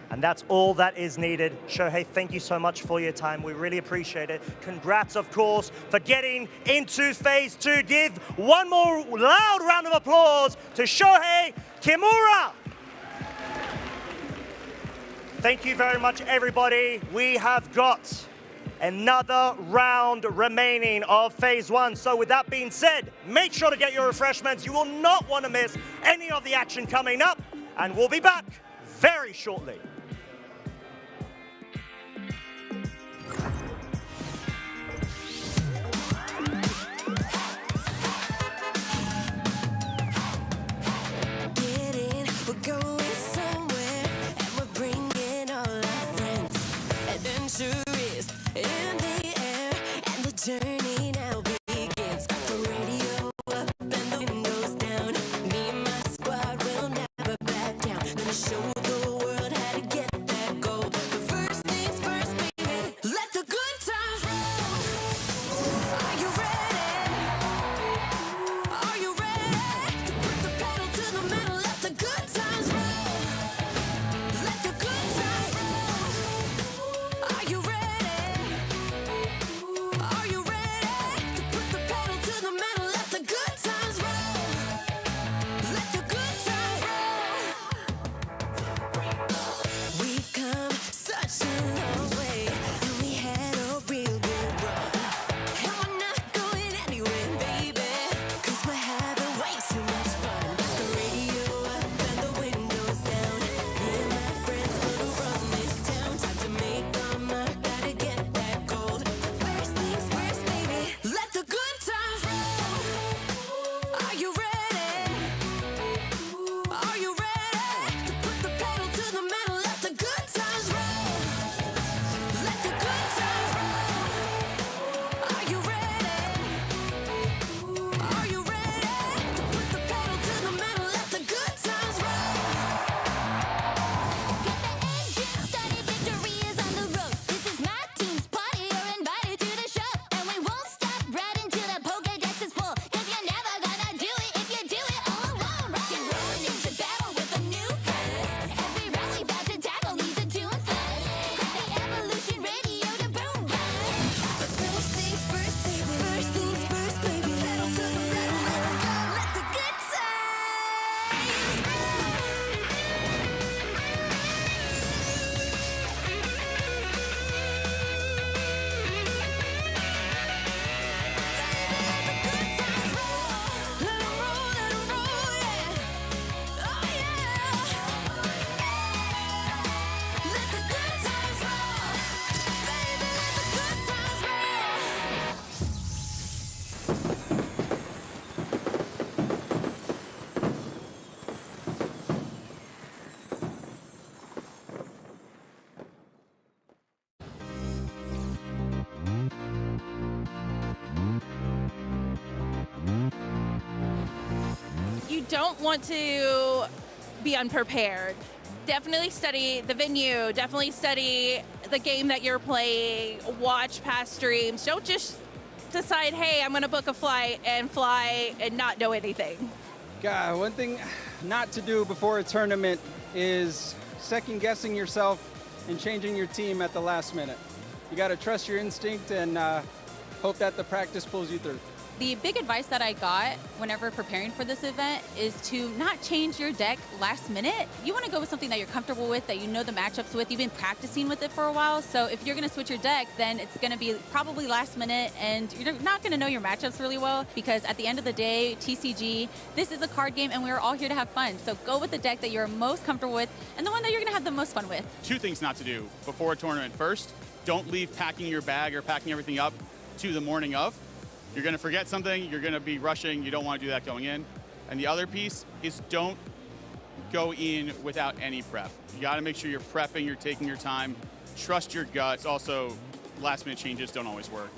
And that's all that is needed. Shohei, thank you so much for your time. We really appreciate it. Congrats, of course, for getting into Phase 2. Give one more loud round of applause to Shohei Kimura. Thank you very much, everybody. We have got another round remaining of phase 1. So with that being said, make sure to get your refreshments. You will not want to miss any of the action coming up, and we'll be back very shortly. Journey now begins. The radio up and the windows down. Me and my squad will never back down. Gonna show the world how to get that gold. But first things first, baby, let the good times roll. Are you ready? Are you ready? To put the pedal to the metal, let the good times roll. Let the good times roll. Are you ready? Don't want to be unprepared. Definitely study the venue, definitely study the game that you're playing, watch past streams. Don't just decide, hey, I'm gonna book a flight and fly and not know anything. God, one thing not to do before a tournament is second guessing yourself and changing your team at the last minute. You gotta trust your instinct and hope that the practice pulls you through. The big advice that I got whenever preparing for this event is to not change your deck last minute. You want to go with something that you're comfortable with, that you know the matchups with. You've been practicing with it for a while. So if you're going to switch your deck, then it's going to be probably last minute and you're not going to know your matchups really well, because at the end of the day, TCG, this is a card game and we're all here to have fun. So go with the deck that you're most comfortable with and the one that you're going to have the most fun with. Two things not to do before a tournament. First, don't leave packing your bag or packing everything up to the morning of. You're going to forget something, you're going to be rushing, you don't want to do that going in. And the other piece is don't go in without any prep. You got to make sure you're prepping, you're taking your time, trust your guts. Also, last minute changes don't always work.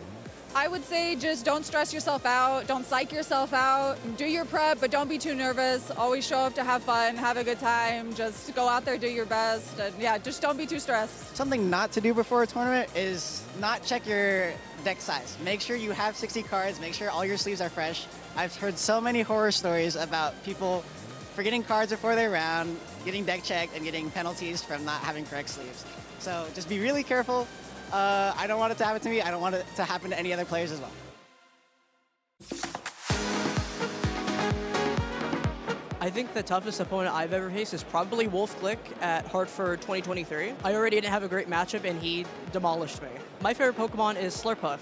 I would say just don't stress yourself out, don't psych yourself out, do your prep, but don't be too nervous. Always show up to have fun, have a good time, just go out there, do your best, and yeah, just don't be too stressed. Something not to do before a tournament is not check your deck size. Make sure you have 60 cards, make sure all your sleeves are fresh. I've heard so many horror stories about people forgetting cards before their round, getting deck checked, and getting penalties from not having correct sleeves. So just be really careful. I don't want it to happen to me. I don't want it to happen to any other players as well. I I think the toughest opponent I've ever faced is probably Wolf Glick at Hartford 2023. I already didn't have a great matchup and he demolished me. My favorite Pokemon is Slurpuff.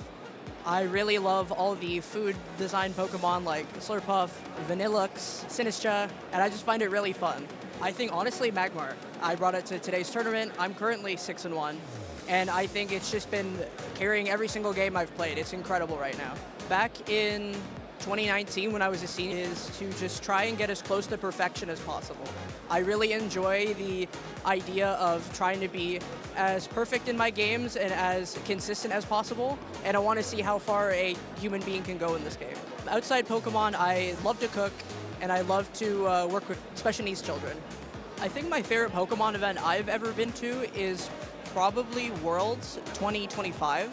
I really love all the food design Pokemon like Slurpuff, Vanillux, Sinistra, and I just find it really fun. I think honestly Magmar. I brought it to today's tournament. I'm currently 6-1, and I think it's just been carrying every single game I've played. It's incredible right now. Back in 2019 when I was a senior is to just try and get as close to perfection as possible. I really enjoy the idea of trying to be as perfect in my games and as consistent as possible, and I want to see how far a human being can go in this game. Outside Pokemon, I love to cook and I love to work with special needs children. I think my favorite Pokemon event I've ever been to is probably Worlds 2025.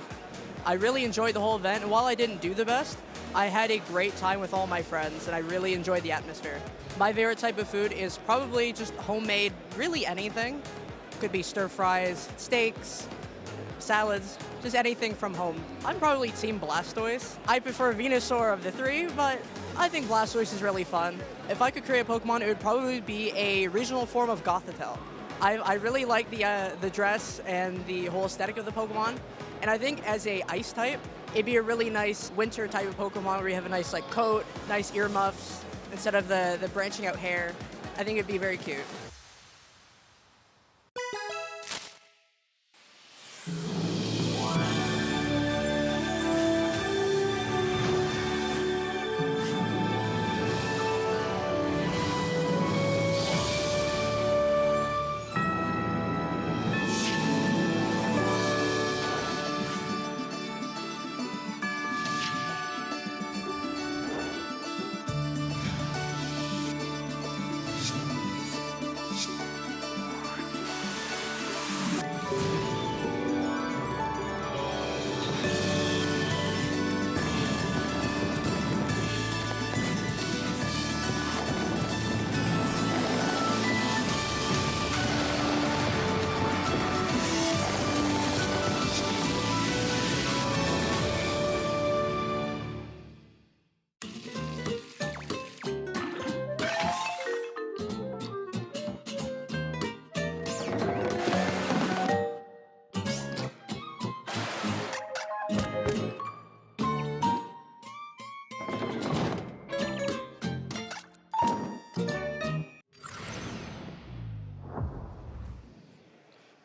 I really enjoyed the whole event, and while I didn't do the best, I had a great time with all my friends, and I really enjoyed the atmosphere. My favorite type of food is probably just homemade, really anything. Could be stir fries, steaks, salads, just anything from home. I'm probably Team Blastoise. I prefer Venusaur of the three, but I think Blastoise is really fun. If I could create a Pokemon, it would probably be a regional form of Gothitelle. I really like the dress and the whole aesthetic of the Pokemon, and I think as a ice type, it'd be a really nice winter type of Pokemon where you have a nice like coat, nice earmuffs, instead of the branching out hair. I think it'd be very cute.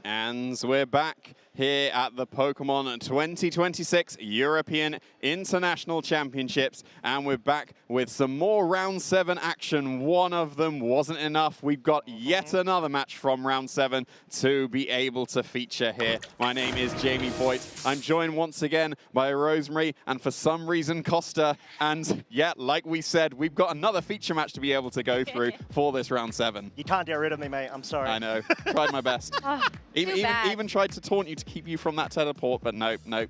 And we're back here at the Pokémon 2026 European International Championships, and we're back with some more Round 7 action. One of them wasn't enough. We've got yet another match from Round 7 to be able to feature here. My name is Jamie Voigt. I'm joined once again by Rosemary and for some reason Costa. And yeah, like we said, we've got another feature match to be able to go through for this Round 7. You can't get rid of me, mate. I'm sorry. I know. Tried my best. Even tried to taunt you to keep you from that teleport, but nope. No.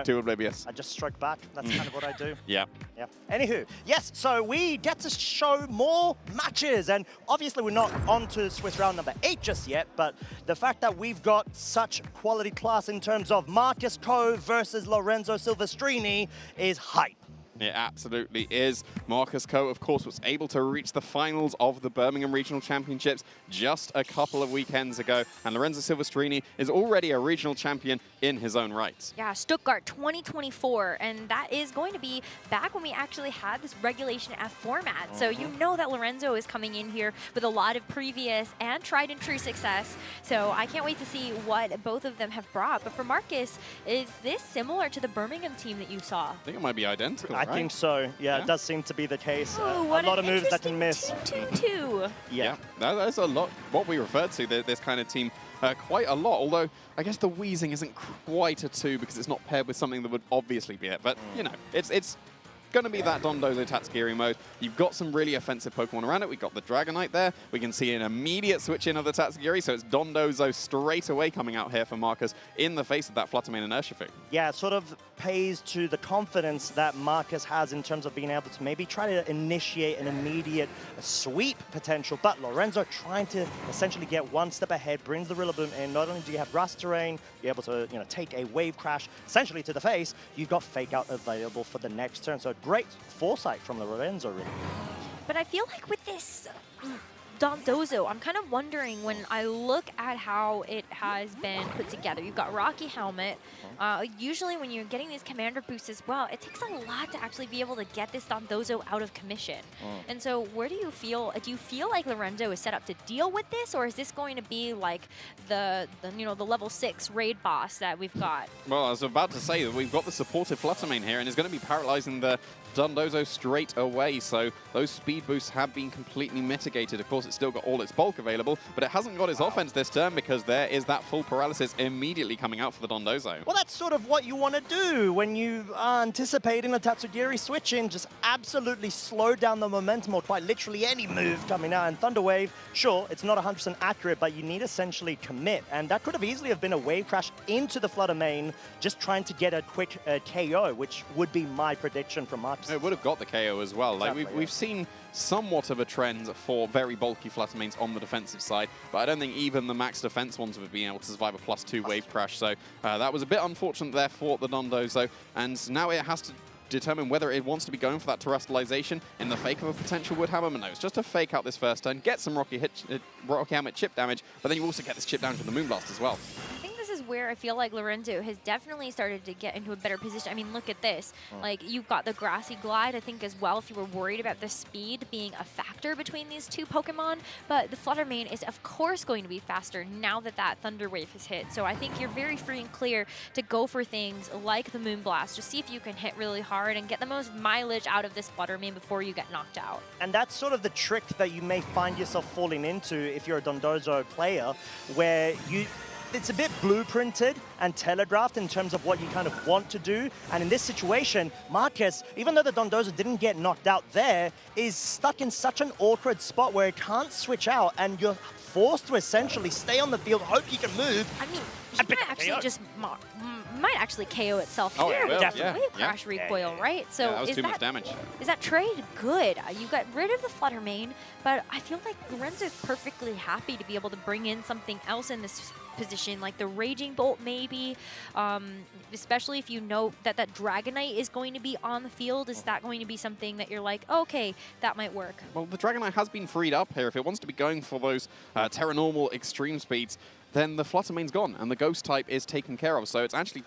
Too oblivious. I just strike back. That's kind of what I do. Yeah. Yeah. Anywho, yes, so we get to show more matches, and obviously we're not on to Swiss round number 8 just yet, but the fact that we've got such quality class in terms of Marcus Coe versus Lorenzo Silvestrini is hype. It absolutely is. Marcus Coe, of course, was able to reach the finals of the Birmingham Regional Championships just a couple of weekends ago. And Lorenzo Silvestrini is already a regional champion in his own right. Yeah, Stuttgart 2024. And that is going to be back when we actually had this Regulation F format. So you know that Lorenzo is coming in here with a lot of previous and tried and true success. So I can't wait to see what both of them have brought. But for Marcus, is this similar to the Birmingham team that you saw? I think it might be identical. I think so. Yeah, it does seem to be the case. Ooh, a lot of moves that can miss. 2-2. Yeah, that's a lot. What we referred to, this kind of team, quite a lot. Although I guess the Wheezing isn't quite a 2 because it's not paired with something that would obviously be it. But you know, it's going to be that Dondozo Tatsugiri mode. You've got some really offensive Pokemon around it. We've got the Dragonite there. We can see an immediate switch in of the Tatsugiri, so it's Dondozo straight away coming out here for Marcus in the face of that Fluttermane and Urshifu. Yeah, it sort of pays to the confidence that Marcus has in terms of being able to maybe try to initiate an immediate sweep potential, but Lorenzo trying to essentially get one step ahead, brings the Rillaboom in. Not only do you have grass terrain, you're able to take a wave crash essentially to the face, you've got Fake Out available for the next turn. So great foresight from the Lorenzo, really. But I feel like with this, Dondozo, I'm kind of wondering when I look at how it has been put together. You've got Rocky Helmet. Usually when you're getting these commander boosts as well, it takes a lot to actually be able to get this Dondozo out of commission. And so where do you feel like Lorenzo is set up to deal with this, or is this going to be like the level 6 raid boss that we've got? Well, I was about to say that we've got the supportive Fluttermane here, and it's going to be paralyzing the Dondozo straight away, so those speed boosts have been completely mitigated. Of course, it's still got all its bulk available, but it hasn't got its offense this turn because there is that full paralysis immediately coming out for the Dondozo. Well, that's sort of what you want to do when you are anticipating the Tatsugiri switch in. Just absolutely slow down the momentum, or quite literally any move coming out. And Thunder Wave, sure, it's not 100% accurate, but you need essentially commit. And that could have easily have been a Wave Crash into the Flutter main, just trying to get a quick KO, which would be my prediction from Marcus. It would have got the KO as well. Exactly, We've seen somewhat of a trend for very bulky Fluttermanes on the defensive side, but I don't think even the max defense ones have been able to survive a +2 Wave Crash, so that was a bit unfortunate there for the Dondozo, and now it has to determine whether it wants to be going for that terrestrialization in the fake of a potential Woodhammer. But no, it's just to fake out this first turn, get some Rocky Helmet chip damage, but then you also get this chip damage with the Moonblast as well. I think this is where I feel like Lorenzo has definitely started to get into a better position. I mean, look at this. Like, you've got the Grassy Glide, I think, as well, if you were worried about the speed being a factor between these two Pokemon. But the Fluttermane is, of course, going to be faster now that that Thunder Wave has hit. So I think you're very free and clear to go for things like the Moonblast. Just see if you can hit really hard and get the most mileage out of this Fluttermane before you get knocked out. And that's sort of the trick that you may find yourself falling into if you're a Dondozo player, where it's a bit blueprinted and telegraphed in terms of what you kind of want to do. And in this situation, Marcus, even though the Dondozo didn't get knocked out there, is stuck in such an awkward spot where it can't switch out, and you're forced to essentially stay on the field, hope you can move. I mean, he might actually just might actually KO itself Oh, here. it will, Definitely yeah. Crash Recoil, right? So that was is too much damage. Is that trade good? You got rid of the Fluttermane, but I feel like Lorenzo's perfectly happy to be able to bring in something else in this position, like the Raging Bolt maybe, especially if you know that that Dragonite is going to be on the field. Is that going to be something that you're like, okay, that might work? Well, the Dragonite has been freed up here. If it wants to be going for those Terra Normal extreme speeds, then the Fluttermane's gone, and the Ghost type is taken care of. So it's actually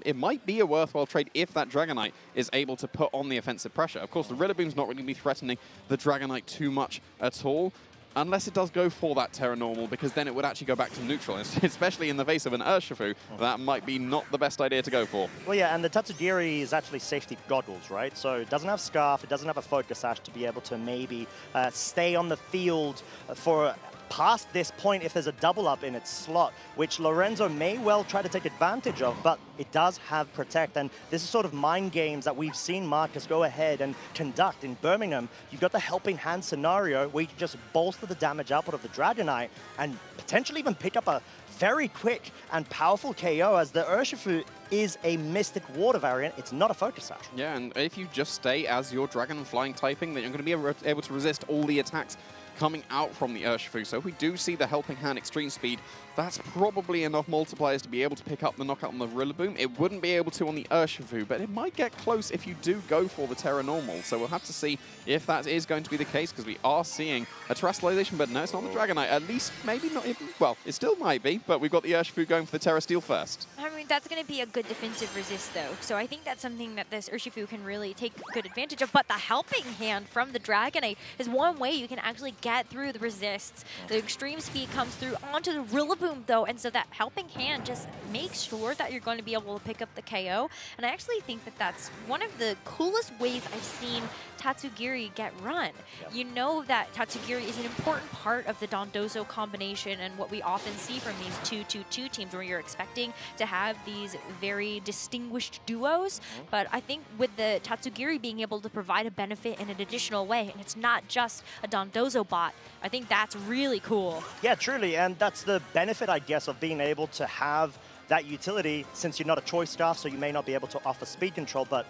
it might be a worthwhile trade if that Dragonite is able to put on the offensive pressure. Of course, the Rillaboom's not really going to be threatening the Dragonite too much at all, unless it does go for that Terra Normal, because then it would actually go back to neutral, especially in the face of an Urshifu. That might be not the best idea to go for. Well, yeah, and the Tatsugiri is actually safety goggles, right? So it doesn't have Scarf, it doesn't have a Focus Sash to be able to maybe stay on the field for past this point if there's a double up in its slot, which Lorenzo may well try to take advantage of, but it does have Protect, and this is sort of mind games that we've seen Marcus go ahead and conduct in Birmingham. You've got the Helping Hand scenario where you can just bolster the damage output of the Dragonite and potentially even pick up a very quick and powerful KO, as the Urshifu is a Mystic Water variant. It's not a Focus Sash. Yeah, and if you just stay as your Dragon and Flying typing, then you're going to be able to resist all the attacks coming out from the Urshifu. So if we do see the Helping Hand extreme speed, that's probably enough multipliers to be able to pick up the knockout on the Rillaboom. It wouldn't be able to on the Urshifu, but it might get close if you do go for the Terra Normal. So we'll have to see if that is going to be the case, because we are seeing a terrestrialization, but no, it's not the Dragonite. At least maybe not even, well, it still might be, but we've got the Urshifu going for the Terra Steel first. I mean, that's going to be a good defensive resist, though. So I think that's something that this Urshifu can really take good advantage of. But the Helping Hand from the Dragonite is one way you can actually get through the resists. The extreme speed comes through onto the Rillaboom, though, and so that Helping Hand just makes sure that you're going to be able to pick up the KO. And I actually think that that's one of the coolest ways I've seen Tatsugiri get run. Yep. You know that Tatsugiri is an important part of the Dondozo combination and what we often see from these 2-2-2 teams, where you're expecting to have these very distinguished duos. But I think with the Tatsugiri being able to provide a benefit in an additional way, and it's not just a Dondozo bot, I think that's really cool. Yeah, truly, and that's the benefit, I guess, of being able to have that utility, since you're not a Choice Scarf, so you may not be able to offer speed control, but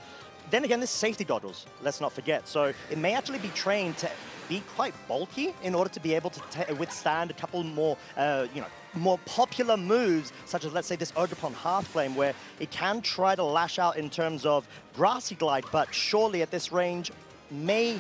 then again, this is safety goggles, let's not forget. So it may actually be trained to be quite bulky in order to be able to withstand a couple more, more popular moves, such as, let's say, this Ogerpon Hearthflame, where it can try to lash out in terms of Grassy Glide, but surely at this range may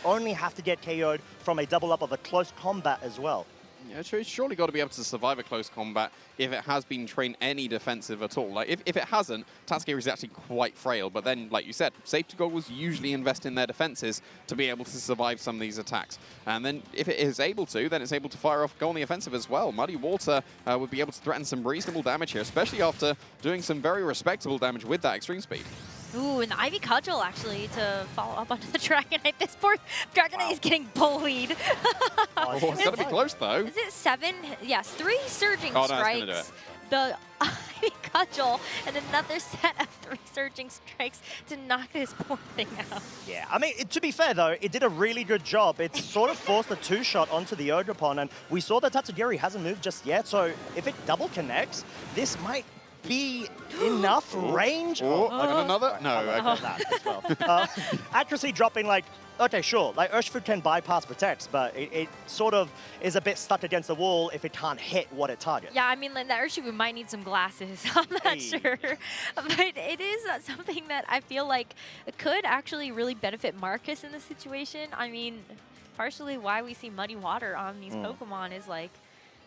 only have to get KO'd from a double up of a close combat as well. Yeah, it's surely got to be able to survive a close combat if it has been trained any defensive at all. Like, if it hasn't, Tatsugiri is actually quite frail. But then, like you said, safety goggles usually invest in their defenses to be able to survive some of these attacks. And then if it is able to, then it's able to fire off go on the offensive as well. Muddy Water would be able to threaten some reasonable damage here, especially after doing some very respectable damage with that extreme speed. Ooh, and the Ivy Cudgel, actually, to follow up onto the Dragonite. This poor Dragonite is getting bullied. It's got to be close, though. Is it 7? Yes, 3 Surging Oh, no, Strikes. it's gonna do it. The Ivy Cudgel, and another set of 3 Surging Strikes to knock this poor thing out. Yeah, I mean, to be fair, though, it did a really good job. It sort of forced a 2-shot onto the Ogerpon, and we saw that Tatsugiri hasn't moved just yet, so if it double connects, this might be enough range. Oh, I got another? No, I got that as well. Accuracy dropping, like, okay, sure, like Urshifu can bypass protects, but it sort of is a bit stuck against the wall if it can't hit what it targets. Yeah, I mean, like, that Urshifu might need some glasses. I'm not sure. But it is something that I feel like could actually really benefit Marcus in this situation. I mean, partially why we see Muddy Water on these Pokemon is like,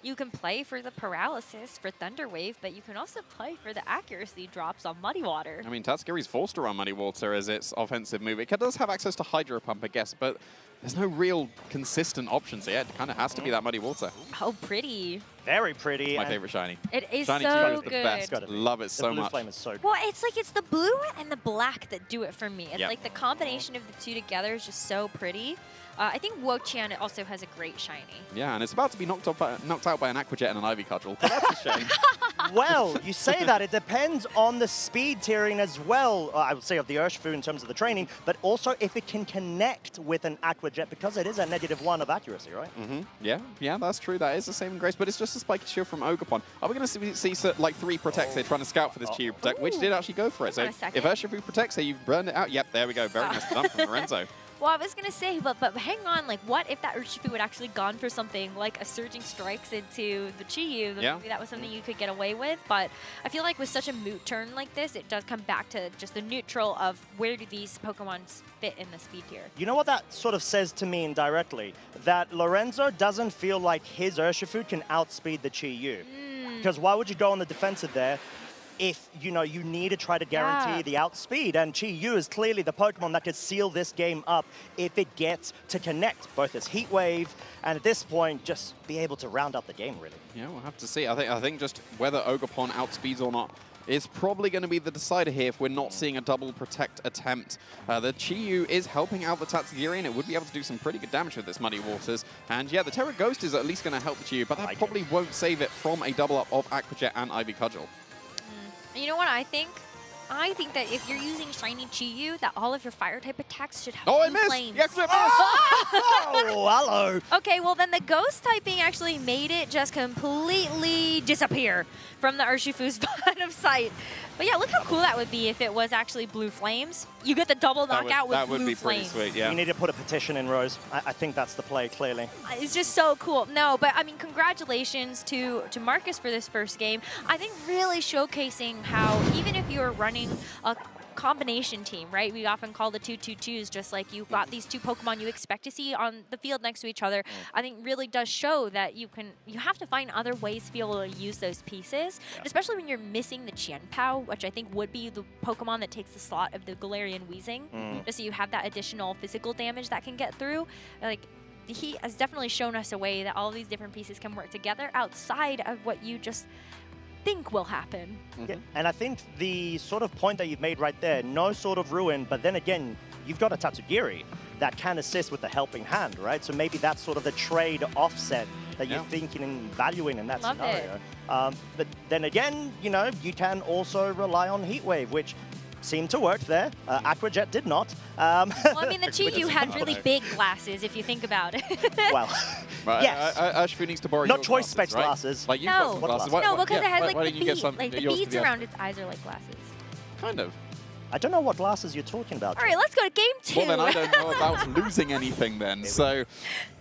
you can play for the paralysis for Thunder Wave, but you can also play for the accuracy drops on Muddy Water. I mean, Tatsugiri's forced to run Muddy Water as its offensive move. It does have access to Hydro Pump, I guess, but there's no real consistent options yet. It kind of has to be that Muddy Water. Oh, pretty. Very pretty. My favorite shiny. It is Shiny so is the good. best. Love it so The blue much. flame is so good. Well, it's like it's the blue and the black that do it for me. It's Yep. like the combination of the two together is just so pretty. I think Wo-Chan also has a great shiny. Yeah, and it's about to be knocked out by an Aqua Jet and an Ivy Cudgel. But that's a shame. Well, you say that. It depends on the speed tiering as well, I would say, of the Urshifu in terms of the training, but also if it can connect with an Aqua Jet, because it is a -1 of accuracy, right? Yeah, that's true. That is a saving grace, but it's just a spiky shield from Ogerpon. Are we going to see like 3 protects here trying to scout for this Chi Protect, which did actually go for it. So if Urshifu protects here, you've burned it out. Yep, there we go. Very nice done from Lorenzo. Well, I was going to say, but hang on, like, what if that Urshifu had actually gone for something like a Surging Strikes into the Chi-Yu? Yeah. Maybe that was something you could get away with, but I feel like with such a moot turn like this, it does come back to just the neutral of where do these Pokemon fit in the speed tier. You know what that sort of says to me indirectly? That Lorenzo doesn't feel like his Urshifu can outspeed the Chi-Yu. Because why would you go on the defensive there if, you know, you need to try to guarantee the outspeed? And Chi-Yu is clearly the Pokemon that could seal this game up if it gets to connect both its Heat Wave and at this point just be able to round out the game, really. Yeah, we'll have to see. I think just whether Ogerpon outspeeds or not is probably going to be the decider here if we're not seeing a double protect attempt. The Chi-Yu is helping out the Tatsugiri, and it would be able to do some pretty good damage with this Muddy Waters. And yeah, the Terra Ghost is at least going to help the Chi-Yu, but that probably won't save it from a double up of Aqua Jet and Ivy Cudgel. You know what I think? I think that if you're using Shiny Chi-Yu, that all of your Fire-type attacks should have I blue missed! flames. Yes, I missed! Oh, hello! Okay, well then the Ghost typing actually made it just completely disappear from the Urshifu's line of sight. But yeah, look how cool that would be if it was actually blue flames. You get the double knockout with blue flames. That would be pretty sweet, yeah. You need to put a petition in, Rose. I think that's the play, clearly. It's just so cool. No, but I mean, congratulations to Marcus for this first game. I think really showcasing how even if you're running a combination team, right? We often call the 2-2-2s, just like you've got these two Pokemon you expect to see on the field next to each other. I think really does show that you have to find other ways to be able to use those pieces, especially when you're missing the Qianpao, which I think would be the Pokemon that takes the slot of the Galarian Weezing, just so you have that additional physical damage that can get through. Like, he has definitely shown us a way that all these different pieces can work together outside of what you just think will happen. Yeah, and I think the sort of point that you've made right there, no sort of ruin, but then again, you've got a Tatsugiri that can assist with the helping hand, right? So maybe that's sort of the trade offset that you're thinking and valuing in that scenario. But then again, you know, you can also rely on Heat Wave, which seemed to work there. Aqua Jet did not. Well, I mean, the Chi-Yu had really big glasses, if you think about it. Well, yes. Urshifu needs to borrow Not your choice glasses, specs right? glasses. Like, you've got some glasses. No, because it has like why the don't you get bead, some, like the yours to beads be around its eyes are like glasses. Kind of. I don't know what glasses you're talking about. All right, let's go to game 2. Well, then I don't know about losing anything then. So,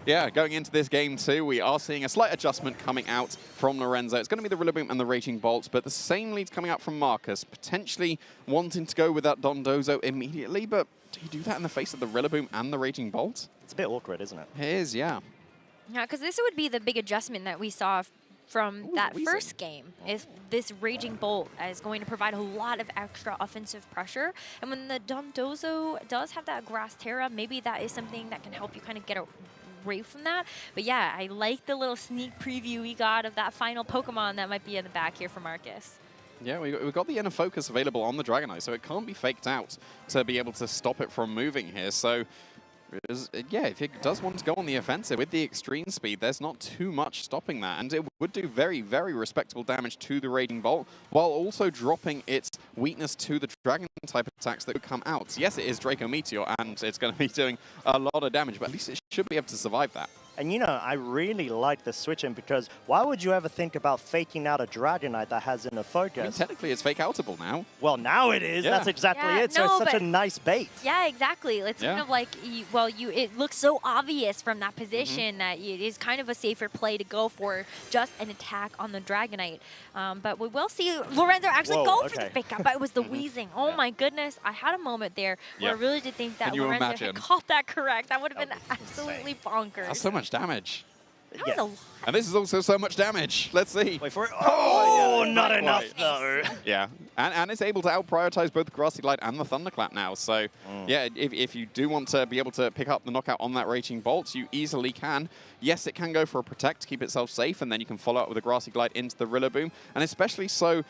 yeah, going into this game 2, we are seeing a slight adjustment coming out from Lorenzo. It's going to be the Rillaboom and the Raging Bolt, but the same leads coming out from Marcus, potentially wanting to go with that Dondozo immediately, but do you do that in the face of the Rillaboom and the Raging Bolt? It's a bit awkward, isn't it? It is, yeah. Yeah, because this would be the big adjustment that we saw from that first game. Is this Raging Bolt is going to provide a lot of extra offensive pressure, and when the Dondozo does have that Grass Terra, maybe that is something that can help you kind of get away from that. But yeah, I like the little sneak preview we got of that final Pokemon that might be in the back here for Marcus. Yeah, we've got the inner focus available on the Dragonite, so it can't be faked out to be able to stop it from moving here. So, yeah, if it does want to go on the offensive with the extreme speed, there's not too much stopping that. And it would do very, very respectable damage to the Raging Bolt, while also dropping its weakness to the Dragon-type attacks that would come out. Yes, it is Draco Meteor, and it's going to be doing a lot of damage, but at least it should be able to survive that. And you know, I really like the switching because why would you ever think about faking out a Dragonite that has inner focus? I mean, technically, it's fake-outable now. Well, now it is. Yeah. That's exactly it. So no, it's such a nice bait. Yeah, exactly. It's kind of like, it looks so obvious from that position that it is kind of a safer play to go for just an attack on the Dragonite. But we will see Lorenzo actually go for the fake out, but it was the wheezing. Oh my goodness. I had a moment there where I really did think that Lorenzo had caught that correct. That would have been absolutely bonkers. That's so much damage. That was a lot. And this is also so much damage. Let's see. Wait for it. Oh, not enough though. Yeah, and it's able to out-prioritize both the Grassy Glide and the Thunderclap now. So, yeah, if you do want to be able to pick up the knockout on that Raging Bolt, you easily can. Yes, it can go for a Protect to keep itself safe, and then you can follow up with a Grassy Glide into the Rillaboom. And especially so,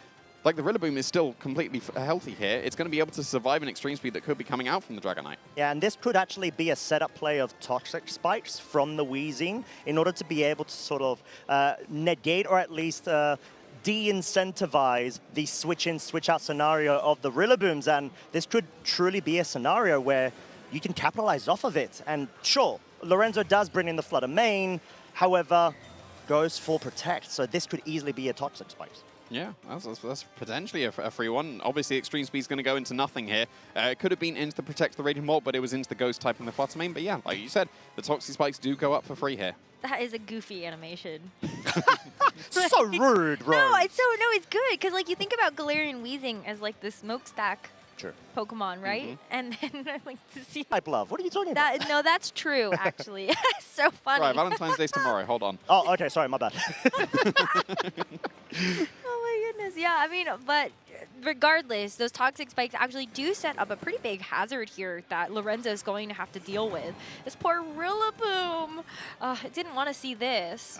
like, the Rillaboom is still completely healthy here. It's going to be able to survive an extreme speed that could be coming out from the Dragonite. Yeah, and this could actually be a setup play of Toxic Spikes from the Wheezing in order to be able to sort of negate or at least de-incentivize the switch-in, switch-out scenario of the Rillabooms. And this could truly be a scenario where you can capitalize off of it. And sure, Lorenzo does bring in the Flutter Mane, however, goes for Protect. So this could easily be a Toxic Spikes. Yeah, that's potentially a free one. Obviously, Extreme Speed's going to go into nothing here. It could have been into the Protect the Raging Bolt, but it was into the Ghost type and the Flutter Mane. But yeah, like you said, the Toxic Spikes do go up for free here. That is a goofy animation. So rude, Rose. No, it's good because like you think about Galarian Weezing as like the smokestack Pokemon, right? And then like to see type love. What are you talking about? No, that's true actually. So funny. Right, Valentine's Day's tomorrow. Hold on. Oh, okay. Sorry, my bad. Oh my goodness, yeah. I mean, but regardless, those Toxic Spikes actually do set up a pretty big hazard here that Lorenzo's going to have to deal with. This poor Rillaboom. Didn't want to see this.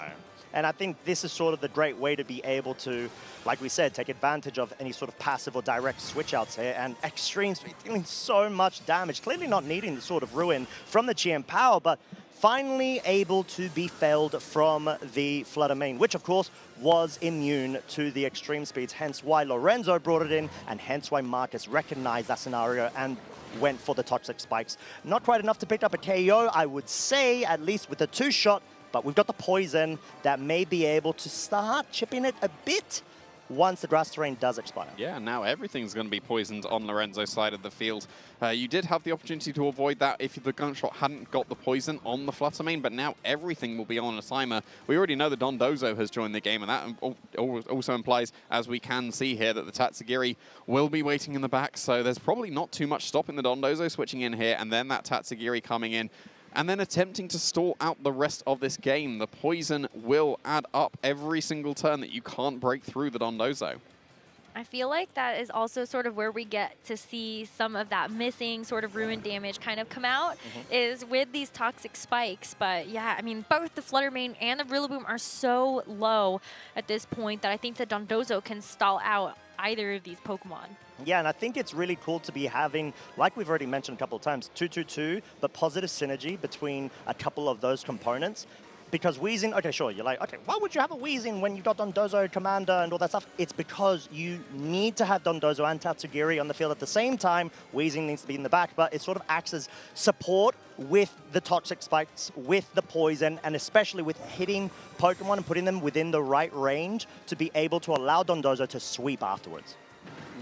And I think this is sort of the great way to be able to, like we said, take advantage of any sort of passive or direct switch outs here. And Extreme Speed dealing so much damage, clearly not needing the sort of ruin from the GM power, but finally able to be failed from the Flutter Mane, which of course was immune to the extreme speeds, hence why Lorenzo brought it in, and hence why Marcus recognized that scenario and went for the Toxic Spikes. Not quite enough to pick up a KO, I would say, at least with the two-shot, but we've got the Poison that may be able to start chipping it a bit once the Grass Terrain does expire. Yeah, now everything's going to be poisoned on Lorenzo's side of the field. You did have the opportunity to avoid that if the Gunshot hadn't got the poison on the Flutter Mane, but now everything will be on a timer. We already know that Dondozo has joined the game, and that also implies, as we can see here, that the Tatsugiri will be waiting in the back, so there's probably not too much stopping the Dondozo switching in here, and then that Tatsugiri coming in, and then attempting to stall out the rest of this game. The poison will add up every single turn that you can't break through the Dondozo. I feel like that is also sort of where we get to see some of that missing sort of ruin damage kind of come out, is with these Toxic Spikes. But yeah, I mean, both the Flutter Mane and the Rillaboom are so low at this point that I think the Dondozo can stall out either of these Pokemon. Yeah, and I think it's really cool to be having, like we've already mentioned a couple of times, 2-2-2, but positive synergy between a couple of those components. Because Weezing, okay, sure, you're like, okay, why would you have a Weezing when you've got Dondozo, Commander, and all that stuff? It's because you need to have Dondozo and Tatsugiri on the field at the same time. Weezing needs to be in the back, but it sort of acts as support with the Toxic Spikes, with the Poison, and especially with hitting Pokemon and putting them within the right range to be able to allow Dondozo to sweep afterwards.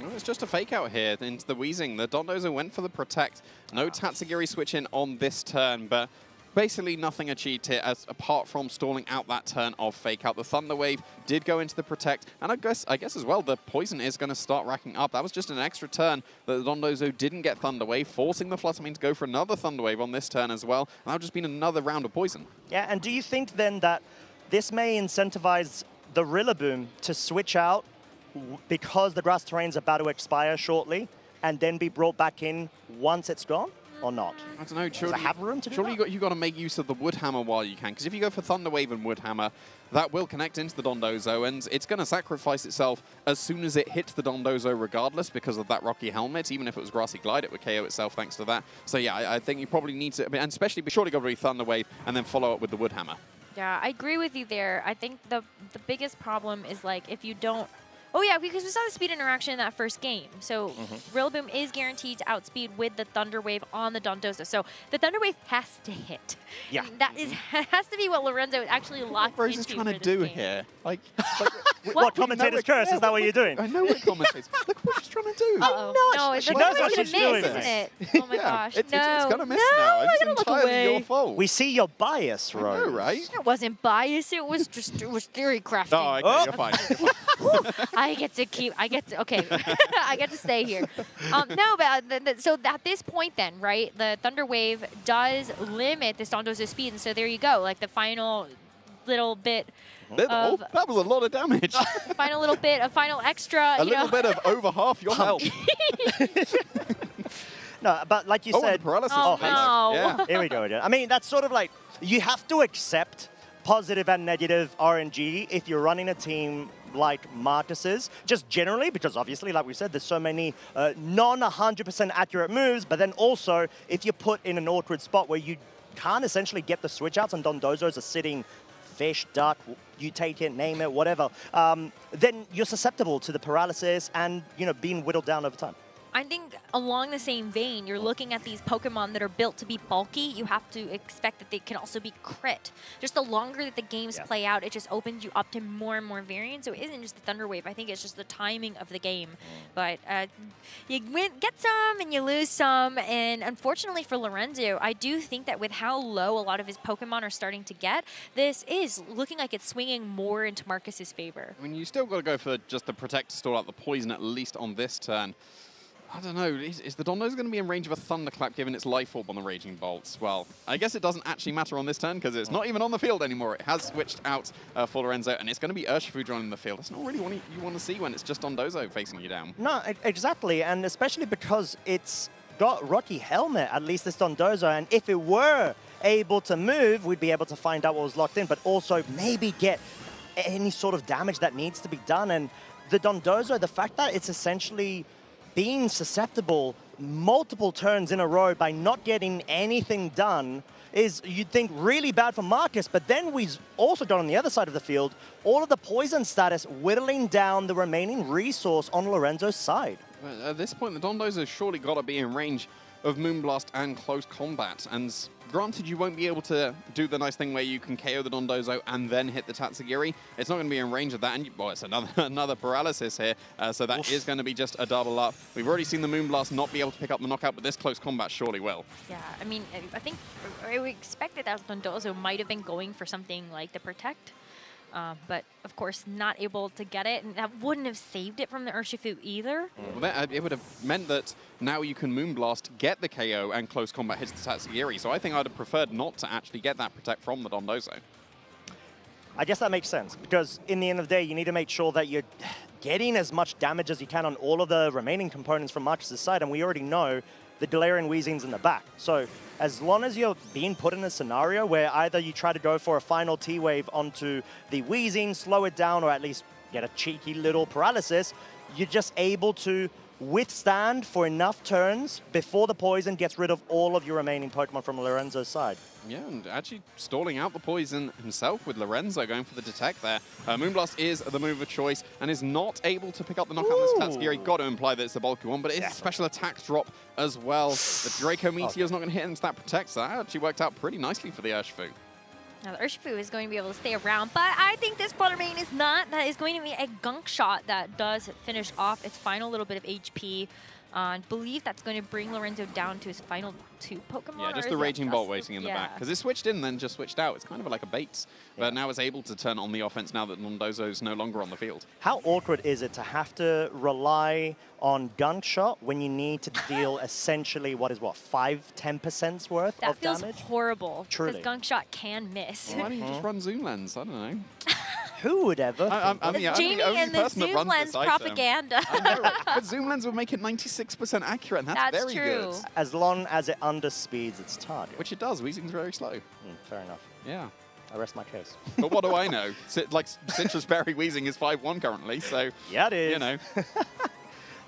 Well, it's just a fake out here into the Weezing. The Dondozo went for the Protect. No Tatsugiri switch in on this turn, but basically nothing achieved here apart from stalling out that turn of fake out. The Thunder Wave did go into the Protect, and I guess as well, the Poison is going to start racking up. That was just an extra turn that the Dondozo didn't get Thunder Wave, forcing the Fluttermane to go for another Thunder Wave on this turn as well. And that would just been another round of Poison. Yeah, and do you think then that this may incentivize the Rillaboom to switch out because the grass terrain's about to expire shortly and then be brought back in once it's gone? Or not? I don't know. Does it have room to do that? Surely you got to make use of the Wood Hammer while you can, because if you go for Thunder Wave and Wood Hammer, that will connect into the Dondozo, and it's going to sacrifice itself as soon as it hits the Dondozo regardless because of that Rocky Helmet. Even if it was Grassy Glide, it would KO itself thanks to that. So yeah, I think you probably need to, and especially surely got to be Thunder Wave and then follow up with the Wood Hammer. Yeah, I agree with you there. I think the biggest problem is like if you don't. Oh yeah, because we saw the speed interaction in that first game. So Rillaboom is guaranteed to outspeed with the Thunder Wave on the Dondozo. So the Thunder Wave has to hit. Yeah. And that has to be what Lorenzo actually locked What Rose into is trying to for do this game. here? Like what commentator's curse? Is that what you're doing? I know what commentators. Look what she's trying to do. Uh-oh. No, she the knows Thunder what Wave's she's gonna miss, doing. isn't it? Oh my gosh, It's no. going to miss no, now. I'm It's gonna look entirely away. your fault. We see your bias, Rose. I know, right? It wasn't bias. It was just theory crafting. Oh, okay, you're fine. I get to keep. I get to. Okay, I get to stay here. No, but so at this point, then, right? The Thunder Wave does limit this Dondozo's speed, and so there you go. Like the final little bit. Little? That was a lot of damage. Final little bit of final extra. A little bit of over half your health. No, but like you said, paralysis. Oh, no. Yeah. Here we go again. I mean, that's sort of like, you have to accept positive and negative RNG if you're running a team like Marcus's, just generally, because obviously, like we said, there's so many non-100% accurate moves, but then also, if you're put in an awkward spot where you can't essentially get the switch outs and Dondozos are sitting fish, duck, you take it, name it, whatever, then you're susceptible to the paralysis and, being whittled down over time. I think along the same vein, you're looking at these Pokemon that are built to be bulky. You have to expect that they can also be crit. Just the longer that the games play out, it just opens you up to more and more variants. So it isn't just the Thunder Wave. I think it's just the timing of the game. But you get some and you lose some. And unfortunately for Lorenzo, I do think that with how low a lot of his Pokemon are starting to get, this is looking like it's swinging more into Marcus's favor. I mean, you still got to go for just the Protect to stall out the Poison, at least on this turn. I don't know, is the Dondozo going to be in range of a Thunderclap given its Life Orb on the Raging Bolts? Well, I guess it doesn't actually matter on this turn because it's not even on the field anymore. It has switched out for Lorenzo, and it's going to be Urshifu drawn in the field. That's not really what you want to see when it's just Dondozo facing you down. No, exactly, and especially because it's got Rocky Helmet, at least this Dondozo, and if it were able to move, we'd be able to find out what was locked in, but also maybe get any sort of damage that needs to be done. And the Dondozo, the fact that it's essentially being susceptible multiple turns in a row by not getting anything done is, you'd think, really bad for Marcus. But then we've also got on the other side of the field all of the poison status whittling down the remaining resource on Lorenzo's side. At this point, the Dondozo's surely got to be in range of Moonblast and close combat. And granted, you won't be able to do the nice thing where you can KO the Dondozo and then hit the Tatsugiri. It's not going to be in range of that. And well, it's another paralysis here. So that is going to be just a double up. We've already seen the Moonblast not be able to pick up the knockout, but this close combat surely will. Yeah, I mean, I think I expected that Dondozo might have been going for something like the Protect. But, of course, not able to get it. And that wouldn't have saved it from the Urshifu either. Well, it would have meant that now you can Moonblast, get the KO, and close combat hits the Tatsugiri. So I think I'd have preferred not to actually get that Protect from the Dondozo. I guess that makes sense, because in the end of the day, you need to make sure that you're getting as much damage as you can on all of the remaining components from Marcus's side, and we already know the Galarian Weezing's in the back. So as long as you're being put in a scenario where either you try to go for a final T-Wave onto the Weezing, slow it down, or at least get a cheeky little paralysis, you're just able to withstand for enough turns before the poison gets rid of all of your remaining Pokemon from Lorenzo's side. Yeah, and actually stalling out the poison himself with Lorenzo going for the Detect there. Moonblast is the move of choice and is not able to pick up the knockout on this Tatsugiri. Got to imply that it's a bulky one, but it is a special attack drop as well. The Draco Meteor's not going to hit into that Protect, so that actually worked out pretty nicely for the Urshifu. Now, the Urshifu is going to be able to stay around, but I think this Fluttermane is not. That is going to be a gunk shot that does finish off its final little bit of HP. I believe that's going to bring Lorenzo down to his final 2 Pokemon. Yeah, just the Raging Bolt waiting in the back. Because it switched in and then just switched out. It's kind of like a bait. But now it's able to turn on the offense now that Mondozo's no longer on the field. How awkward is it to have to rely on Gunk Shot when you need to deal essentially, 5-10% worth that of feels damage? horrible. Truly. Because Gunk Shot can miss. Why don't you just run Zoom Lens? I don't know. Who would ever? I mean, Jamie and the Zoom Lens propaganda. I know, right? But Zoom Lens would make it 96% accurate, and that's very true. good. As long as it underspeeds its target. Which it does. Weezing's very slow. Fair enough. Yeah. I rest my case. But what do I know? Like, Citrus Berry Weezing is 5-1 currently, so... Yeah, it is. You know.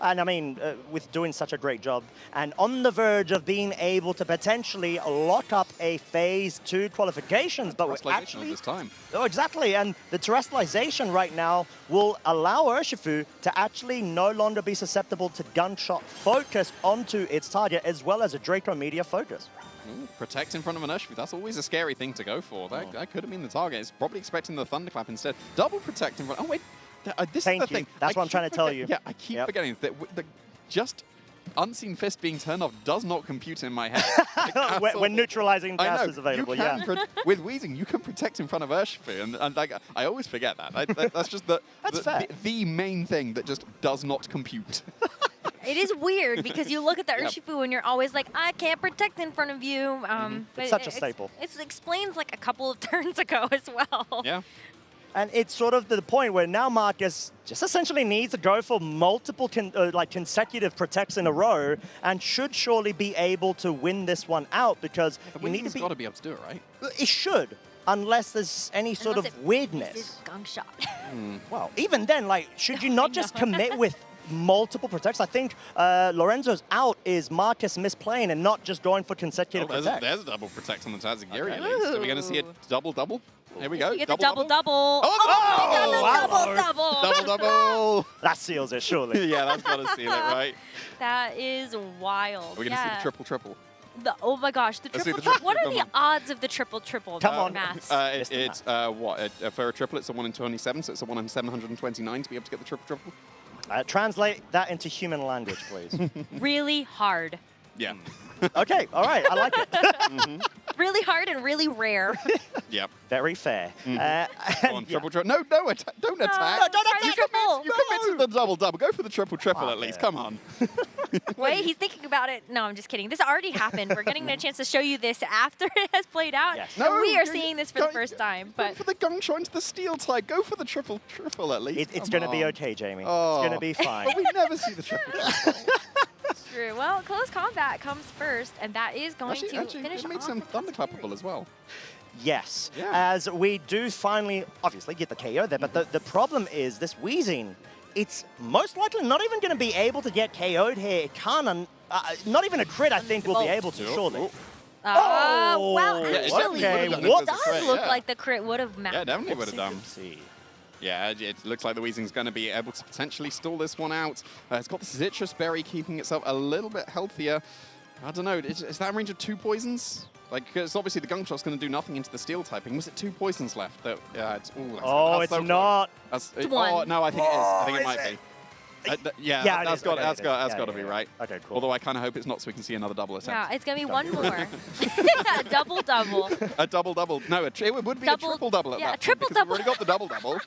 And I mean, with doing such a great job and on the verge of being able to potentially lock up a Phase 2 qualifications, but we're actually... this time. Oh, exactly. And the terrestrialization right now will allow Urshifu to actually no longer be susceptible to gunshot focus onto its target, as well as a Draco Meteor focus. Ooh, protect in front of an Urshifu. That's always a scary thing to go for. That could have been the target. It's probably expecting the Thunderclap instead. Double protect in front. Oh, wait. This is the thing. That's what I'm trying to tell you. Yeah, I keep forgetting that just Unseen Fist being turned off does not compute in my head. Like, when neutralizing gas is available, you can with Weezing, you can protect in front of Urshifu, and like I always forget that. That's just the main thing that just does not compute. It is weird because you look at the Urshifu and you're always like, I can't protect in front of you. It's such a staple. It explains like a couple of turns ago as well. Yeah. And it's sort of to the point where now Marcus just essentially needs to go for multiple consecutive protects in a row and should surely be able to win this one out because you need to be... got to be able to do it, right? It should, unless there's any sort of weirdness. This is Gunk Shot. Well, even then, like, should you not just commit with multiple protects? I think Lorenzo's out is Marcus misplaying and not just going for consecutive protects. There's a double protect on the Tazagiri at least. Are we going to see a double-double? Here we go. You get the double-double. Double-double! That seals it, surely. Yeah, that's got to seal it, right? That is wild. We're going to see the triple-triple. Oh my gosh, the triple-triple. What are the odds of the triple-triple? Come on. Maths. It's for a triple, it's a 1 in 27, so it's a 1 in 729 to be able to get the triple-triple. Translate that into human language, please. Really hard. Yeah. Okay, all right, I like it. Really hard and really rare. Yep. Very fair. Go on, triple-triple. No, don't attack. No, don't attack. You commit to the double-double. Go for the triple-triple at least. Come on. Wait, he's thinking about it. No, I'm just kidding. This already happened. We're getting a chance to show you this after it has played out. Yes. No, we are seeing this for the first time. But go for the Gunk Shot into the Steel type. Go for the triple-triple at least. It's going to be okay, Jamie. Oh. It's going to be fine. But we never see the triple-triple. True. Well, close combat comes first, and that is going to finish it made off some the Thunderclappable as well. Yes, Yeah. as we do finally, obviously, get the KO there, but the problem is this Weezing, it's most likely not even going to be able to get KO'd here. It can't, not even a crit, I think, will be able to, surely. Wow, Yeah, it actually, definitely it would've does done a crit, look yeah. like the crit would have matched. Yeah, definitely would have done. See. Yeah, it looks like the Weezing's going to be able to potentially stall this one out. It's got the Citrus Berry keeping itself a little bit healthier. I don't know, is that in range of 2 poisons? Like, because obviously the Gunk Shot's going to do nothing into the Steel typing. Was it 2 poisons left? Yeah, it's It's not. It's Oh, one. no, I think it is. I think it might be. Yeah, that's got to be right. Okay, cool. Although I kind of hope it's not, so we can see another double attempt. Yeah, it's going to be one more. Double-double. A double-double. No, it would be a triple-double at that point, because we've already got the double-double.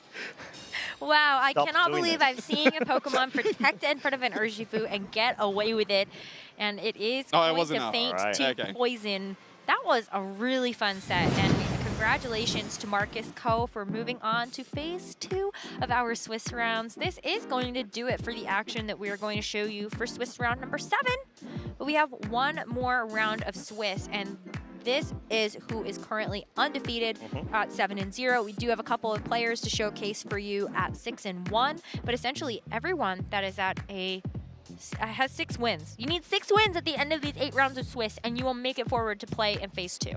Wow, I Stop cannot doing believe it. I'm seeing a Pokemon protect in front of an Urshifu and get away with it. And it is going was to enough. feint All right. to Okay. poison. That was a really fun set. And congratulations to Marcus Co. for moving on to Phase 2 of our Swiss rounds. This is going to do it for the action that we are going to show you for Swiss round number 7. But we have one more round of Swiss, and this is who is currently undefeated at 7-0. We do have a couple of players to showcase for you at 6-1, but essentially everyone that is at has 6 wins. You need 6 wins at the end of these 8 rounds of Swiss, and you will make it forward to play in Phase 2.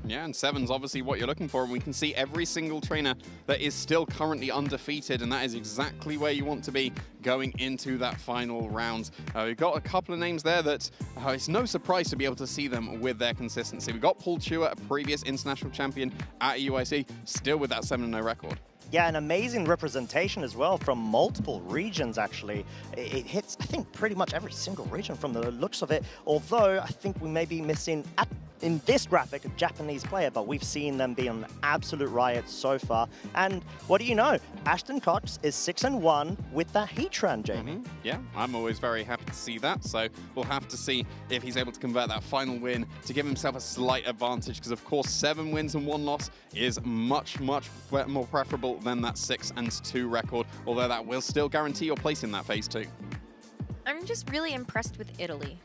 Yeah, and 7's obviously what you're looking for, and we can see every single trainer that is still currently undefeated, and that is exactly where you want to be going into that final round. We've got a couple of names there that it's no surprise to be able to see them with their consistency. We've got Paul Chua, a previous international champion at UIC, still with that 7-0 record. Yeah, an amazing representation as well from multiple regions, actually. It hits, I think, pretty much every single region from the looks of it, although I think we may be missing, in this graphic, a Japanese player, but we've seen them be on absolute riot so far. And what do you know? Ashton Cox is 6-1 with that Heatran, Jamie. Yeah, I'm always very happy to see that, so we'll have to see if he's able to convert that final win to give himself a slight advantage, because of course 7 wins and 1 loss is much more preferable than that 6-2 record, although that will still guarantee your place in that phase 2. I'm just really impressed with Italy.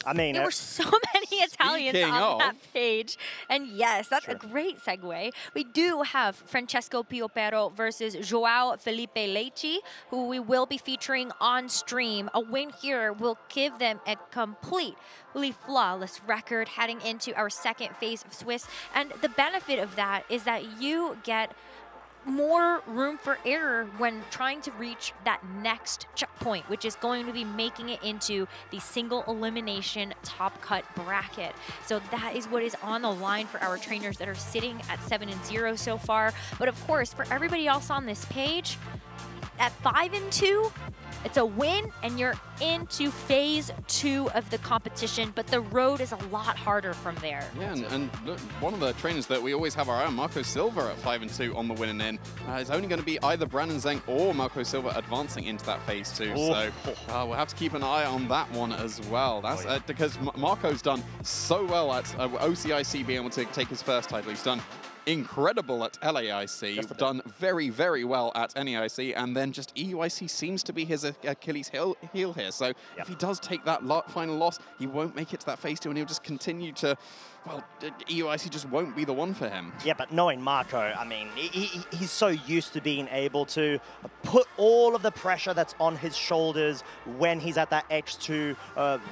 I mean, there were so many Italians on that page. And yes, that's a great segue. We do have Francesco Piopero versus Joao Felipe Lecce, who we will be featuring on stream. A win here will give them a completely flawless record heading into our second phase of Swiss. And the benefit of that is that you get more room for error when trying to reach that next checkpoint, which is going to be making it into the single elimination top cut bracket. So that is what is on the line for our trainers that are sitting at 7-0 so far. But of course, for everybody else on this page, at 5-2, it's a win and you're into phase 2 of the competition, but the road is a lot harder from there. Yeah, and look, one of the trainers that we always have our eye on, Marco Silva at 5-2 on the win and in, is only going to be either Brandon Zeng or Marco Silva advancing into that phase 2. So we'll have to keep an eye on that one as well. That's because Marco's done so well at OCIC being able to take his first title. He's done incredible at LAIC, done very, very well at NAIC, and then just EUIC seems to be his Achilles heel here. So if he does take that final loss, he won't make it to that phase 2, and he'll just continue to, well, EUIC just won't be the one for him. Yeah, but knowing Marco, I mean, he's so used to being able to put all of the pressure that's on his shoulders when he's at that X2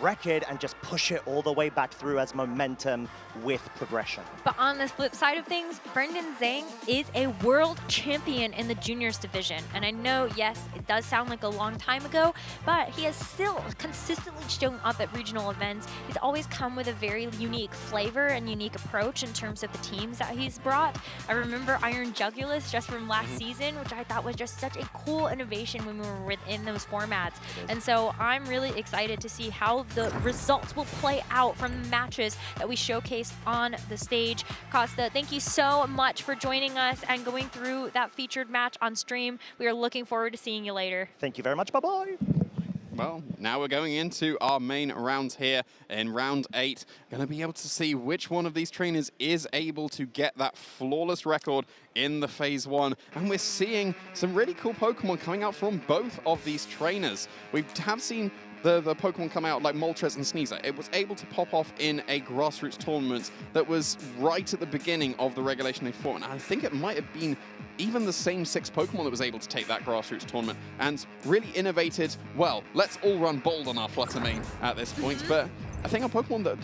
record and just push it all the way back through as momentum with progression. But on the flip side of things, Brendan Zhang is a world champion in the juniors division. And I know, yes, it does sound like a long time ago, but he has still consistently shown up at regional events. He's always come with a very unique flavor and unique approach in terms of the teams that he's brought. I remember Iron Jugulus just from last season, which I thought was just such a cool innovation when we were within those formats. And so I'm really excited to see how the results will play out from the matches that we showcased on the stage. Costa, thank you so much for joining us and going through that featured match on stream. We are looking forward to seeing you later. Thank you very much. Bye-bye. Well, now we're going into our main rounds here in round 8. Going to be able to see which one of these trainers is able to get that flawless record in the phase 1. And we're seeing some really cool Pokemon coming out from both of these trainers. We have seen the Pokemon come out like Moltres and Sneasel. It was able to pop off in a grassroots tournament that was right at the beginning of the Regulation A format. And I think it might have been even the same 6 Pokemon that was able to take that grassroots tournament and really innovated, well, let's all run bold on our Flutter Mane at this point. But I think a Pokemon that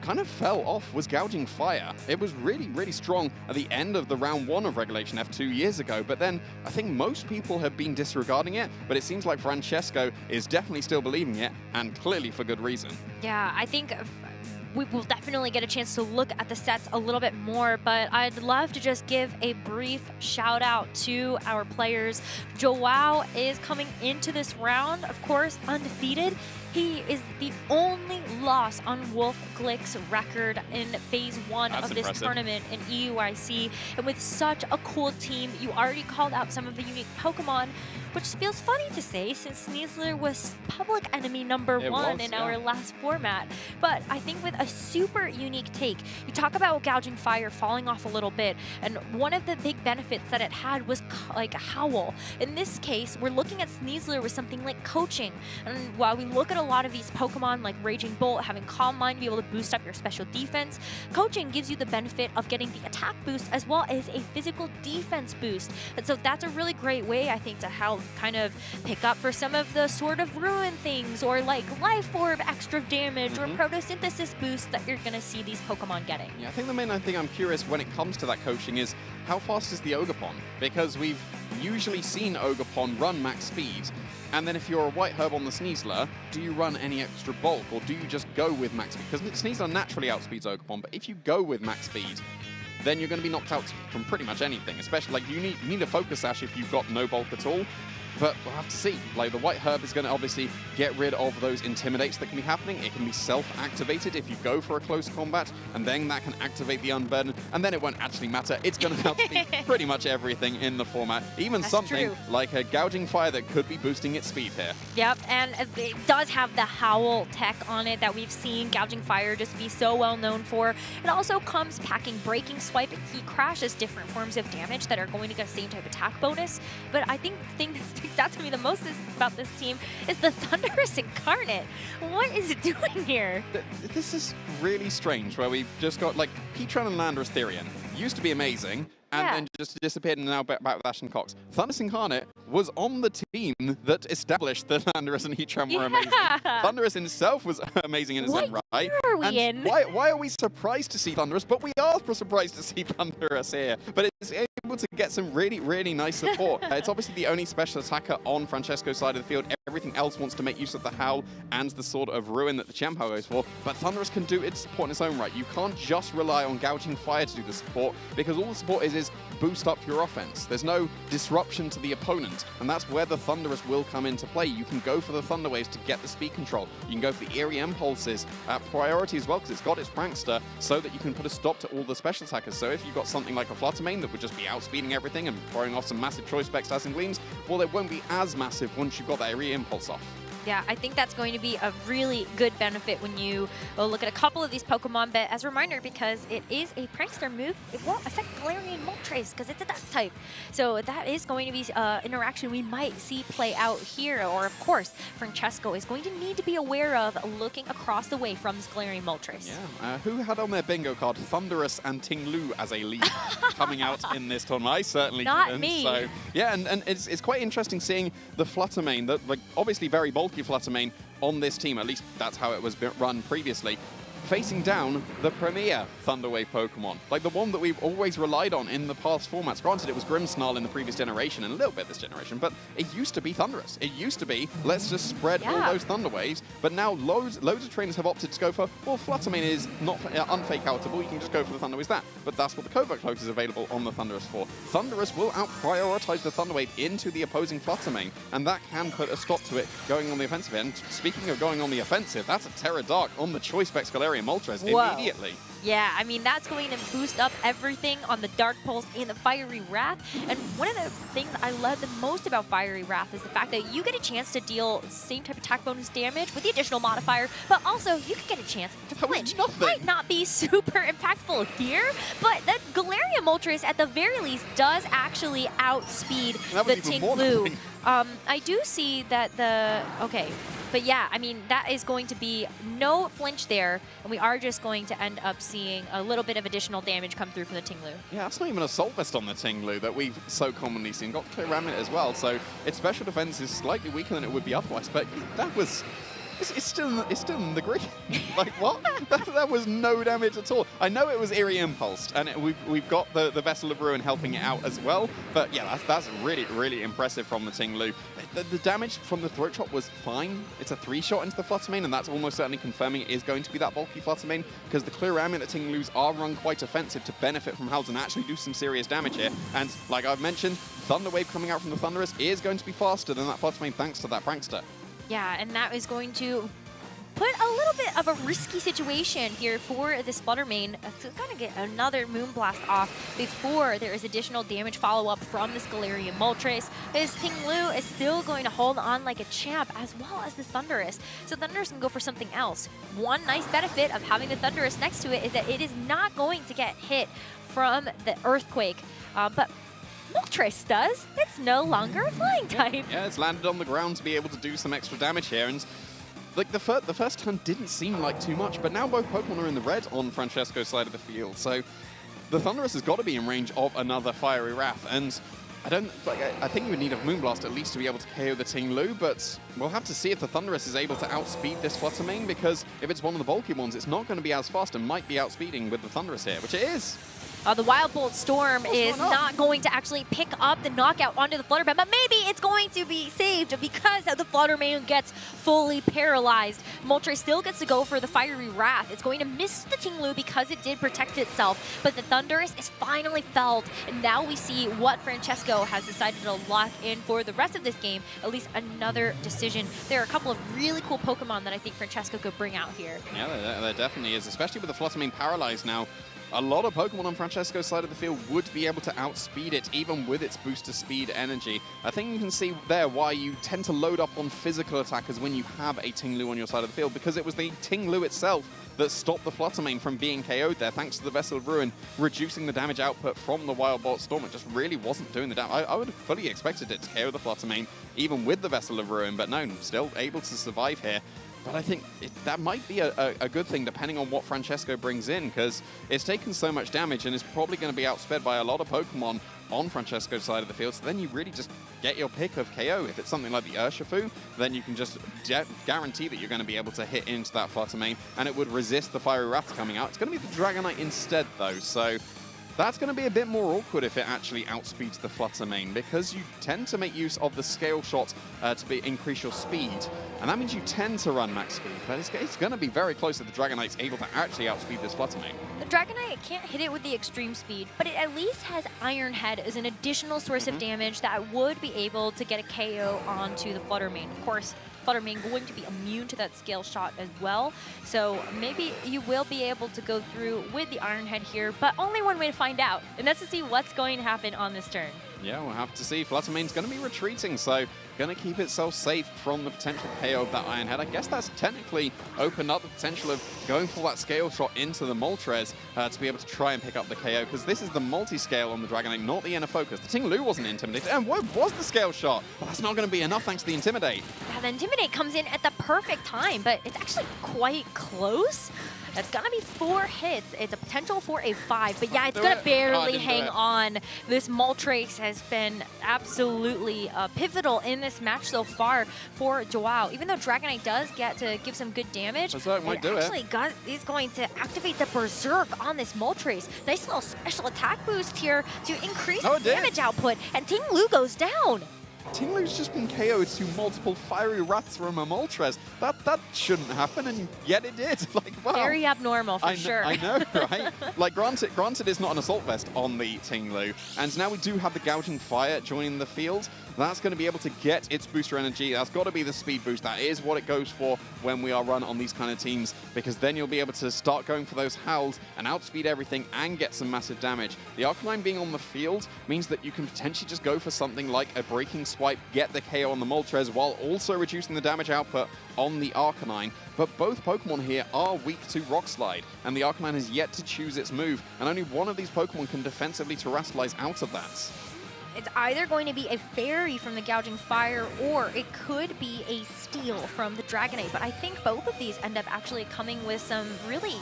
kind of fell off was Gouging Fire. It was really, really strong at the end of the round 1 of Regulation F 2 years ago, but then I think most people have been disregarding it, but it seems like Francesco is definitely still believing it, and clearly for good reason. Yeah, I think we will definitely get a chance to look at the sets a little bit more, but I'd love to just give a brief shout out to our players. Joao is coming into this round, of course, undefeated. He is the only loss on Wolf Glick's record in phase 1 of this tournament in EUIC. And with such a cool team, you already called out some of the unique Pokemon, which feels funny to say since Sneasler was public enemy number 1 in our last format. But I think with a super unique take, you talk about Gouging Fire falling off a little bit, and one of the big benefits that it had was like a Howl. In this case, we're looking at Sneasler with something like Coaching. And while we look at a lot of these Pokemon like Raging Bolt, having Calm Mind, be able to boost up your special defense, Coaching gives you the benefit of getting the attack boost as well as a physical defense boost. And so that's a really great way, I think, to have kind of pick up for some of the Sword of Ruin things, or like Life Orb extra damage, or Photosynthesis boost that you're going to see these Pokemon getting. Yeah, I think the main thing I'm curious when it comes to that coaching is how fast is the Ogerpon? Because we've usually seen Ogerpon run max speed, and then if you're a White Herb on the Sneasler, do you run any extra bulk, or do you just go with max speed? Because Sneasler naturally outspeeds Ogerpon, but if you go with max speed, then you're going to be knocked out from pretty much anything, especially like you need a Focus Sash if you've got no bulk at all. But we'll have to see. Like, the White Herb is going to obviously get rid of those intimidates that can be happening. It can be self-activated if you go for a close combat, and then that can activate the Unburden, and then it won't actually matter. It's going to outspeed pretty much everything in the format, even something like a Gouging Fire that could be boosting its speed here. Yep, and it does have the Howl tech on it that we've seen Gouging Fire just be so well known for. It also comes packing Breaking Swipe and Key Crash as different forms of damage that are going to get the same type of attack bonus. But I think the thing that sticks out to me the most about this team is the Thundurus Incarnate. What is it doing here? This is really strange, where we've just got, like, Heatran and Landorus Therian. Used to be amazing, and then just disappeared and now back with Ash and Cox. Thundurus Incarnate was on the team that established that Landorus and Heatran were amazing. Thundurus himself was amazing in his own right. What are we in? Why are we surprised to see Thundurus? But we are surprised to see Thundurus here. But it's able to get some really, really nice support. It's obviously the only special attacker on Francesco's side of the field. Everything else wants to make use of the Howl and the Sword of Ruin that the Champo goes for, but Thundurus can do its support in its own right. You can't just rely on Gouging Fire to do the support, because all the support is boost up your offense. There's no disruption to the opponent, and that's where the Thundurus will come into play. You can go for the Thunder Waves to get the speed control. You can go for the Eerie Impulses at priority as well, because it's got its Prankster, so that you can put a stop to all the special attackers. So if you've got something like a Fluttermane that would just be outspeeding everything and throwing off some massive Choice Specs, Dazzling Gleams, well, it won't be as massive once you've got that Eerie Impulse off. Yeah, I think that's going to be a really good benefit when you look at a couple of these Pokemon. But as a reminder, because it is a Prankster move, it won't affect Galarian Moltres because it's a Duck type. So that is going to be interaction we might see play out here. Or, of course, Francesco is going to need to be aware of looking across the way from this Galarian Moltres. Yeah, who had on their bingo card Thundurus and Ting-Lu as a lead coming out in this tournament? I certainly didn't. Me. So, yeah, and it's quite interesting seeing the Fluttermane, that, like, obviously very bulky Fluttermane on this team, at least that's how it was run previously, facing down the premier Thunderwave Pokemon, like the one that we've always relied on in the past formats. Granted, it was Grimmsnarl in the previous generation and a little bit this generation, but it used to be Thundurus. It used to be, let's just spread all those Thunder Waves, but now loads of trainers have opted to go for, well, Fluttermane is not unfake-outable, you can just go for the Thunder Waves but that's what the Covert Cloak is available on the Thundurus for. Thundurus will out-prioritize the Thunder Wave into the opposing Fluttermane, and that can put a stop to it going on the offensive end. Speaking of going on the offensive, that's a Terra Dark on the Choice Specs Galarian Moltres immediately. Yeah, I mean, that's going to boost up everything on the Dark Pulse and the Fiery Wrath. And one of the things I love the most about Fiery Wrath is the fact that you get a chance to deal same type of attack bonus damage with the additional modifier, but also you could get a chance to flinch. Might not be super impactful here, but the Galarian Moltres at the very least does actually outspeed the Ting-Lu. I do see that but yeah, I mean, that is going to be no flinch there, and we are just going to end up seeing a little bit of additional damage come through from the Ting-Lu. Yeah, that's not even Assault Vest on the Ting-Lu that we've so commonly seen. Got Clear Ramlet as well, so its special defense is slightly weaker than it would be otherwise, but that was... It's still in the green. Like, what? that was no damage at all. I know it was Eerie Impulsed, and we've got the Vessel of Ruin helping it out as well. But yeah, that's really, really impressive from the Ting-Lu. The damage from the Throat Chop was fine. It's a 3-shot into the Fluttermane, and that's almost certainly confirming it is going to be that bulky Fluttermane, because the Clear Amulet Ting-Lus are run quite offensive to benefit from Howls and actually do some serious damage here. And like I've mentioned, Thunder Wave coming out from the Thundurus is going to be faster than that Fluttermane thanks to that Prankster. Yeah, and that is going to put a little bit of a risky situation here for this Fluttermane to kind of get another Moonblast off before there is additional damage follow-up from this Galarian Moltres. This Ting-Lu is still going to hold on like a champ, as well as the Thundurus. So Thundurus can go for something else. One nice benefit of having the Thundurus next to it is that it is not going to get hit from the Earthquake, but Moltres does. It's no longer a flying type. Yeah, it's landed on the ground to be able to do some extra damage here, and like the first turn didn't seem like too much, but now both Pokemon are in the red on Francesco's side of the field, so the Thundurus has got to be in range of another Fiery Wrath, and I think you would need a Moonblast at least to be able to KO the Ting Lu, but we'll have to see if the Thundurus is able to outspeed this Fluttermane, because if it's one of the bulky ones, it's not going to be as fast and might be outspeeding with the Thundurus here, which it is. The Wild Bolt Storm is not going to actually pick up the knockout onto the Fluttermane, but maybe it's going to be saved because the Fluttermane gets fully paralyzed. Moltres still gets to go for the Fiery Wrath. It's going to miss the Ting Lu because it did protect itself, but the Thundurus is finally felled, and now we see what Francesco has decided to lock in for the rest of this game, at least another decision. There are a couple of really cool Pokemon that I think Francesco could bring out here. Yeah, there definitely is, especially with the Fluttermane paralyzed now. A lot of Pokemon on Francesco's side of the field would be able to outspeed it, even with its booster speed energy. I think you can see there why you tend to load up on physical attackers when you have a Ting Lu on your side of the field, because it was the Ting Lu itself that stopped the Fluttermane from being KO'd there, thanks to the Vessel of Ruin, reducing the damage output from the Wild Bolt Storm. It just really wasn't doing the damage. I would have fully expected it to KO the Fluttermane, even with the Vessel of Ruin, but no, still able to survive here. But I think that might be a good thing, depending on what Francesco brings in, because it's taken so much damage and is probably going to be outsped by a lot of Pokemon on Francesco's side of the field. So then you really just get your pick of KO. If it's something like the Urshifu, then you can just guarantee that you're going to be able to hit into that Fluttermane, and it would resist the Fiery Wrath coming out. It's going to be the Dragonite instead, though, so that's going to be a bit more awkward if it actually outspeeds the Fluttermane, because you tend to make use of the Scale Shot to increase your speed, and that means you tend to run max speed, but it's going to be very close if the Dragonite's able to actually outspeed this Fluttermane. The Dragonite can't hit it with the extreme speed, but it at least has Iron Head as an additional source of damage that would be able to get a KO onto the Fluttermane. Of course, Fluttermane going to be immune to that Scale Shot as well, so maybe you will be able to go through with the Iron Head here, but only one way to find out, and that's to see what's going to happen on this turn. Yeah, we'll have to see. Fluttermane's going to be retreating, so going to keep itself safe from the potential KO of that Iron Head. I guess that's technically opened up the potential of going for that Scale Shot into the Moltres to be able to try and pick up the KO, because this is the multi-scale on the Dragonite, not the inner focus. The Ting Lu wasn't intimidated, and what was the Scale Shot? But that's not going to be enough thanks to the Intimidate. Yeah, the Intimidate comes in at the perfect time, but it's actually quite close. That's gonna be 4 hits. It's a potential for a 5, but yeah, it's gonna barely hang on. This Moltres has been absolutely pivotal in this match so far for Joao. Even though Dragonite does get to give some good damage, it actually is going to activate the Berserk on this Moltres. Nice little special attack boost here to increase damage output, and Ting Lu goes down. Ting Lu's just been KO'd to multiple Fiery Wraths from a Moltres. That shouldn't happen, and yet it did. Like, wow. Very abnormal, for sure. I know, right? Like, granted, it's not an Assault Vest on the Ting Lu, and now we do have the Gouging Fire joining the field. That's going to be able to get its booster energy. That's got to be the speed boost. That is what it goes for when we are run on these kind of teams, because then you'll be able to start going for those howls and outspeed everything and get some massive damage. The Arcanine being on the field means that you can potentially just go for something like a Breaking Swipe, get the KO on the Moltres, while also reducing the damage output on the Arcanine. But both Pokemon here are weak to Rock Slide, and the Arcanine has yet to choose its move, and only one of these Pokemon can defensively Terastallize out of that. It's either going to be a Fairy from the Gouging Fire, or it could be a Steel from the Dragonite. But I think both of these end up actually coming with some really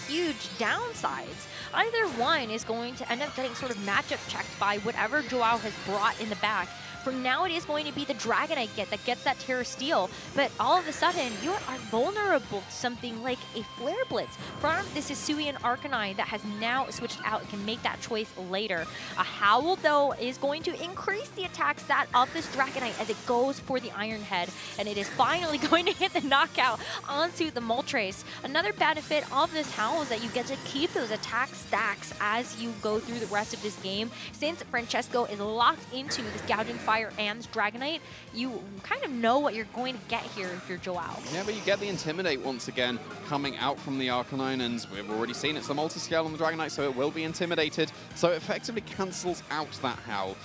huge downsides. Either one is going to end up getting sort of matchup checked by whatever Joao has brought in the back. For now, it is going to be the Dragonite that gets that Terra Steel, but all of a sudden, you are vulnerable to something like a Flare Blitz from this Hisuian Arcanine that has now switched out and can make that choice later. A Howl, though, is going to increase the attack stat of this Dragonite as it goes for the Iron Head, and it is finally going to hit the knockout onto the Moltres. Another benefit of this Howl is that you get to keep those attack stacks as you go through the rest of this game. Since Francesco is locked into this Gouging Fire and Dragonite, you kind of know what you're going to get here if you're Joao. Yeah, but you get the Intimidate once again coming out from the Arcanine, and we've already seen it's a multi-scale on the Dragonite, so it will be intimidated, so it effectively cancels out that Howl.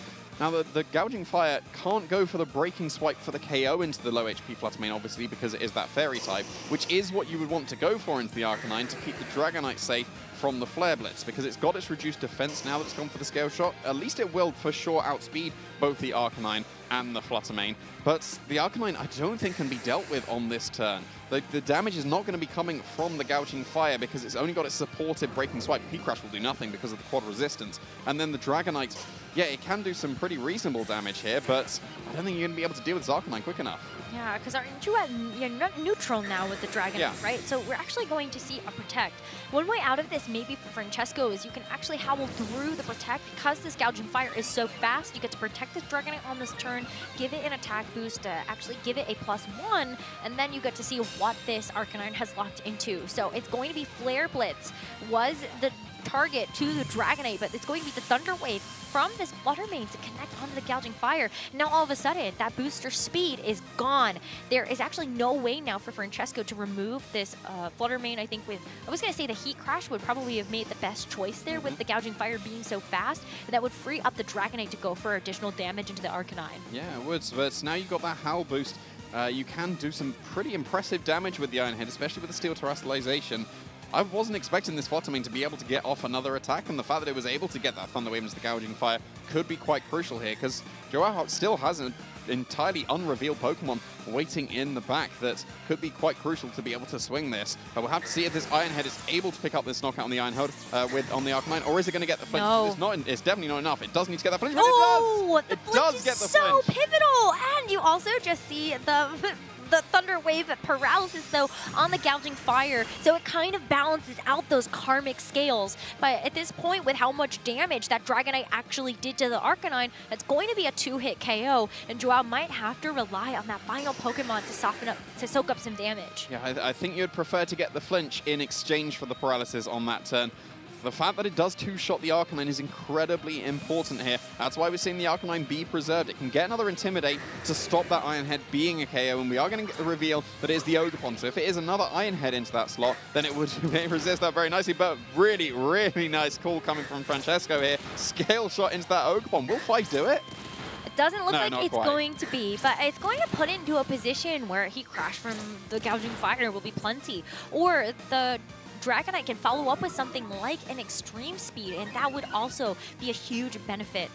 Now, the Gouging Fire can't go for the Breaking Swipe for the KO into the low HP Fluttermane, obviously, because it is that Fairy type, which is what you would want to go for into the Arcanine to keep the Dragonite safe from the Flare Blitz, because it's got its reduced defense now that it's gone for the Scale Shot. At least it will, for sure, outspeed both the Arcanine and the Fluttermane. But the Arcanine, I don't think, can be dealt with on this turn. The damage is not going to be coming from the Gouging Fire because it's only got its supported Breaking Swipe. P-Crash will do nothing because of the quad resistance. And then the Dragonite, yeah, it can do some pretty reasonable damage here, but I don't think you're going to be able to deal with Arcanine quick enough. Yeah, because aren't you at neutral now with the Dragonite, Yeah. right? So we're actually going to see a Protect. One way out of this, maybe for Francesco, is you can actually howl through the Protect. Because this Gouging Fire is so fast, you get to protect this Dragonite on this turn, give it an attack boost, actually give it a +1, and then you get to see what this Arcanine has locked into. So it's going to be Flare Blitz was the target to the Dragonite, but it's going to be the Thunder Wave from this Flutter Mane to connect onto the Gouging Fire. Now all of a sudden, that booster speed is gone. There is actually no way now for Francesco to remove this Flutter Mane. I think I was going to say the Heat Crash would probably have made the best choice there with the Gouging Fire being so fast. That would free up the Dragonite to go for additional damage into the Arcanine. Yeah, it would, but now you've got that Howl boost. You can do some pretty impressive damage with the Iron Head, especially with the Steel Terrestrialization. I wasn't expecting this Flutter Mane to be able to get off another attack, and the fact that it was able to get that Thunder Wave into the Gouging Fire could be quite crucial here, because Joao still has an entirely unrevealed Pokemon waiting in the back that could be quite crucial to be able to swing this. But we'll have to see if this Iron Head is able to pick up this knockout on the Iron Head on the Arcanine, or is it going to get the flinch? No. It's definitely not enough. It does need to get that flinch, but Oh, it does! It does get the so flinch. pivotal, and you also just see the Thunder Wave paralysis, though, on the Gouging Fire, so it kind of balances out those karmic scales. But at this point, with how much damage that Dragonite actually did to the Arcanine, it's going to be a 2-hit KO, and Joao might have to rely on that final Pokemon to soak up some damage. Yeah, I think you'd prefer to get the flinch in exchange for the paralysis on that turn. The fact that it does two-shot the Arcanine is incredibly important here. That's why we're seeing the Arcanine be preserved. It can get another Intimidate to stop that Iron Head being a KO, and we are going to reveal that it is the Ogerpon. So if it is another Iron Head into that slot, then it would resist that very nicely. But really, really nice call coming from Francesco here. Scale shot into that Ogerpon. Will Five do it? It doesn't look like not it's quite. going to be, but it's going to put it into a position where Heat Crash from the Gouging Fire will be plenty. Or the Dragonite can follow up with something like an Extreme Speed, and that would also be a huge benefit.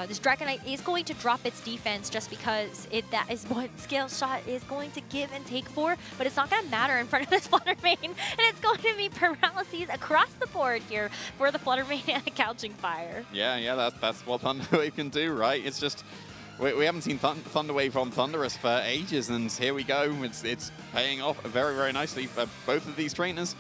This Dragonite is going to drop its defense just because that is what Scale Shot is going to give and take for, but it's not going to matter in front of this Flutter Mane, and it's going to be paralyses across the board here for the Flutter Mane and the Gouging Fire. Yeah, that's what Thunder Wave can do, right? It's just, we haven't seen Thunder Wave on Thunderous for ages, and here we go. It's paying off very, very nicely for both of these trainers.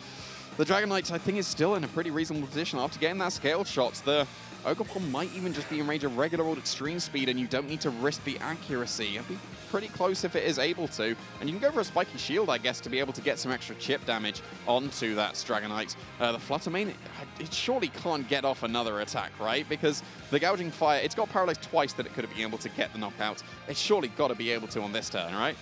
The Dragonite, I think, is still in a pretty reasonable position after getting that scale shot. The Ogerpon might even just be in range of regular old Extreme Speed, and you don't need to risk the accuracy. It'd be pretty close if it is able to. And you can go for a Spiky Shield, I guess, to be able to get some extra chip damage onto that Dragonite. The Flutter Mane, it surely can't get off another attack, right? Because the Gouging Fire, it's got paralyzed twice that it could have been able to get the knockout. It's surely got to be able to on this turn, right?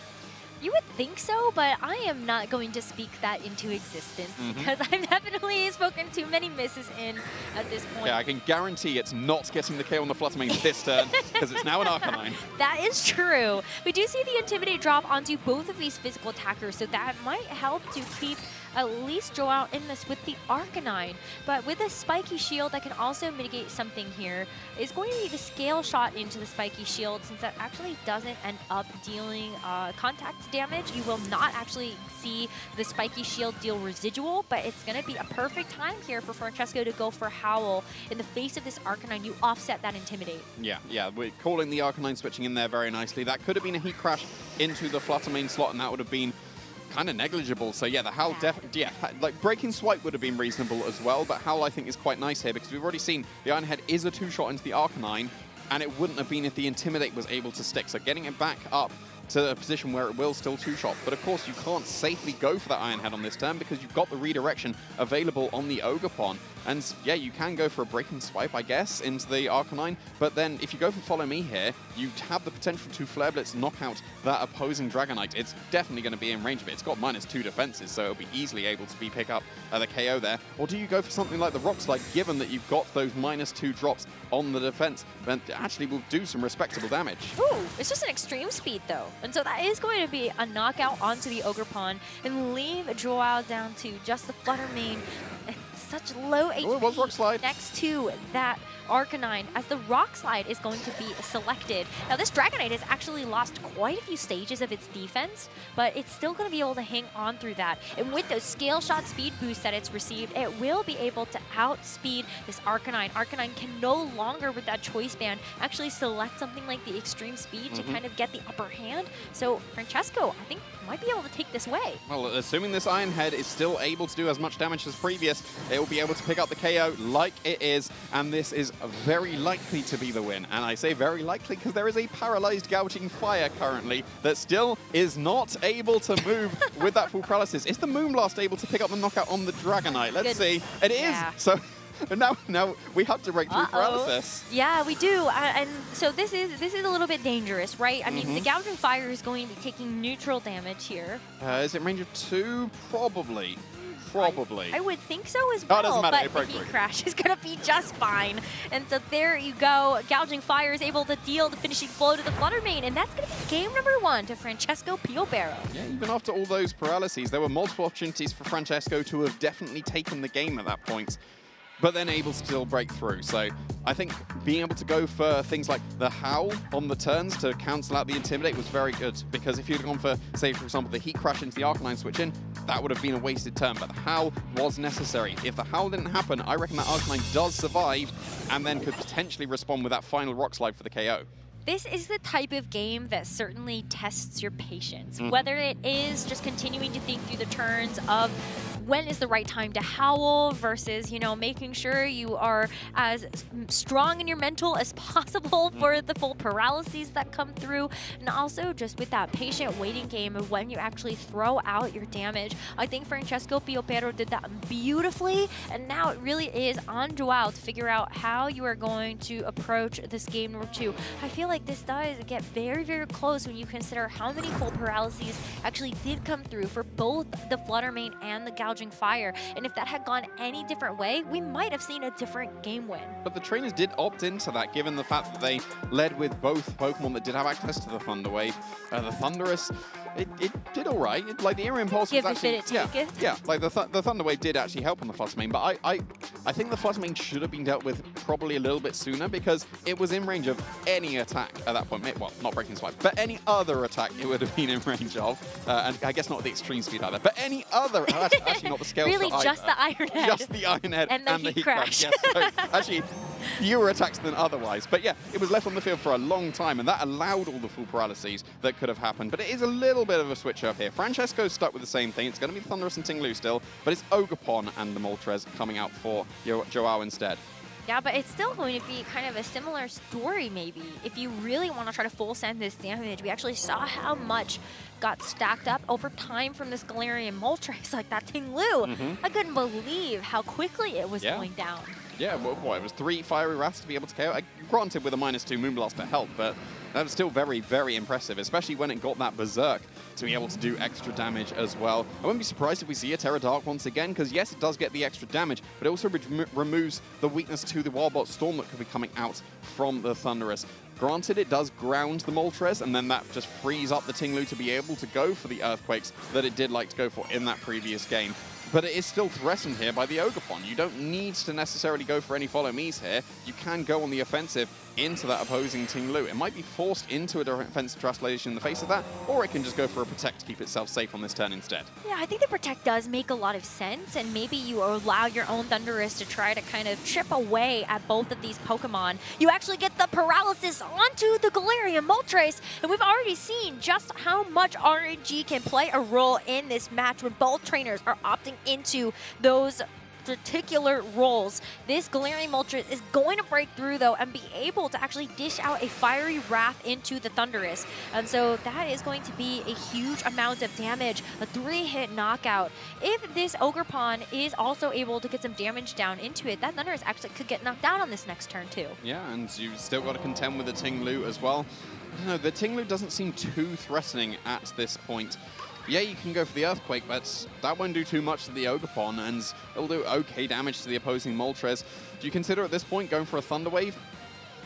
You would think so, but I am not going to speak that into existence because I've definitely spoken too many misses in at this point. Yeah, I can guarantee it's not getting the KO on the Flutter Mane this turn because it's now an Arcanine. That is true. We do see the Intimidate drop onto both of these physical attackers, so that might help to keep at least Joao in this with the Arcanine. But with a Spiky Shield that can also mitigate something here, is going to be the Scale Shot into the Spiky Shield, since that actually doesn't end up dealing contact damage. You will not actually see the Spiky Shield deal residual, but it's going to be a perfect time here for Francesco to go for Howl. In the face of this Arcanine, you offset that Intimidate. Yeah, we're calling the Arcanine switching in there very nicely. That could have been a Heat Crash into the Flutter Mane slot, and that would have been kind of negligible. So yeah, the Howl like Breaking Swipe would have been reasonable as well, but Howl I think is quite nice here because we've already seen the Iron Head is a two-shot into the Arcanine, and it wouldn't have been if the Intimidate was able to stick. So getting it back up to a position where it will still two-shot. But of course, you can't safely go for that Iron Head on this turn because you've got the redirection available on the Ogerpon. And yeah, you can go for a Breaking Swipe, I guess, into the Arcanine. But then if you go for Follow Me here, you have the potential to Flare Blitz knock out that opposing Dragonite. It's definitely going to be in range of it. It's got -2 defenses, so it'll be easily able to be pick up the KO there. Or do you go for something like the Rock Slide, given that you've got those -2 drops on the defense, then actually will do some respectable damage. Ooh, it's just an Extreme Speed, though. And so that is going to be a knockout onto the Ogerpon and leave Joao down to just the Flutter Mane. such low HP it was Rock Slide. next to that Arcanine as the Rock Slide is going to be selected. Now this Dragonite has actually lost quite a few stages of its defense, but it's still going to be able to hang on through that. And with those Scale Shot speed boosts that it's received, it will be able to outspeed this Arcanine. Arcanine can no longer, with that Choice Band, actually select something like the Extreme Speed to kind of get the upper hand. So Francesco, I think, might be able to take this away. Well, assuming this Iron Head is still able to do as much damage as previous, it will be able to pick up the KO like it is, and this is very likely to be the win. And I say very likely because there is a paralyzed Gouging Fire currently that still is not able to move with that full paralysis. Is the Moonblast able to pick up the knockout on the Dragonite? Let's see. It is. Yeah. So now we have to break through paralysis. Yeah, we do. And so this is a little bit dangerous, right? I mean, the Gouging Fire is going to be taking neutral damage here. Is it range of 2? Probably. I would think so as well, doesn't matter. but the Heat Crash is going to be just fine. And so there you go. Gouging Fire is able to deal the finishing blow to the Flutter Mane, and that's going to be game number 1 to Francesco Piobero. Yeah, even after all those paralyses, there were multiple opportunities for Francesco to have definitely taken the game at that point, but then able to still break through. So I think being able to go for things like the Howl on the turns to cancel out the Intimidate was very good, because if you'd gone for, say, for example, the Heat Crash into the Arcanine switch in, that would have been a wasted turn, but the Howl was necessary. If the Howl didn't happen, I reckon that Arcanine does survive and then could potentially respond with that final Rock Slide for the KO. This is the type of game that certainly tests your patience, whether it is just continuing to think through the turns of when is the right time to howl versus, you know, making sure you are as strong in your mental as possible for the full paralyses that come through, and also just with that patient waiting game of when you actually throw out your damage. I think Francesco Piobero did that beautifully, and now it really is on Joao to figure out how you are going to approach this game number 2. I feel like this does get very, very close when you consider how many full paralyses actually did come through for both the Flutter Mane and the Gouging Fire. And if that had gone any different way, we might have seen a different game win. But the trainers did opt into that, given the fact that they led with both Pokemon that did have access to the Thunder Wave. The Thunderous, it did all right. Like the Air Impulse was actually... Yeah, like the Thunder Wave did actually help on the Flutter Mane, but I think the Flutter Mane should have been dealt with probably a little bit sooner, because it was in range of any attack at that point. Well, not Breaking Swipe, but any other attack it would have been in range of. And I guess not the Extreme Speed either, but any other... Actually not the Scale Really, Shot just either. the Iron Head. Just the Iron Head and the Heat Crash. Yes, so actually, fewer attacks than otherwise. But yeah, it was left on the field for a long time, and that allowed all the full paralyses that could have happened. But it is a little bit of a switch up here. Francesco's stuck with the same thing. It's going to be Thunderous and Tinglu still, but it's Ogerpon and the Moltres coming out for Joao instead. Yeah, but it's still going to be kind of a similar story, maybe. If you really want to try to full send this damage, we actually saw how much got stacked up over time from this Galarian Moltres, like that Tinglu. I couldn't believe how quickly it was going down. Yeah, well, it was 3 Fiery Wraths to be able to KO. Granted, with a -2 Moonblast to help, but that was still very, very impressive, especially when it got that Berserk to be able to do extra damage as well. I wouldn't be surprised if we see a Terra Dark once again, because yes, it does get the extra damage, but it also removes the weakness to the Wildbot Storm that could be coming out from the Thunderous. Granted, it does ground the Moltres, and then that just frees up the Tinglu to be able to go for the Earthquakes that it did like to go for in that previous game. But it is still threatened here by the Ogerpon. You don't need to necessarily go for any follow-me's here. You can go on the offensive into that opposing Tinglu. It might be forced into a defensive translation in the face of that, or it can just go for a Protect to keep itself safe on this turn instead. Yeah, I think the Protect does make a lot of sense, and maybe you allow your own Thunderous to try to kind of chip away at both of these Pokemon. You actually get the paralysis onto the Galarian Moltres, and we've already seen just how much RNG can play a role in this match when both trainers are opting into those particular roles. This Galarian Moltres is going to break through, though, and be able to actually dish out a Fiery Wrath into the Thunderous. And so that is going to be a huge amount of damage, a 3-hit knockout. If this Ogerpon is also able to get some damage down into it, that Thunderous actually could get knocked down on this next turn, too. Yeah, and you've still got to contend with the Tinglu as well. I don't know, the Tinglu doesn't seem too threatening at this point. Yeah, you can go for the Earthquake, but that won't do too much to the Ogerpon, and it'll do okay damage to the opposing Moltres. Do you consider at this point going for a Thunder Wave?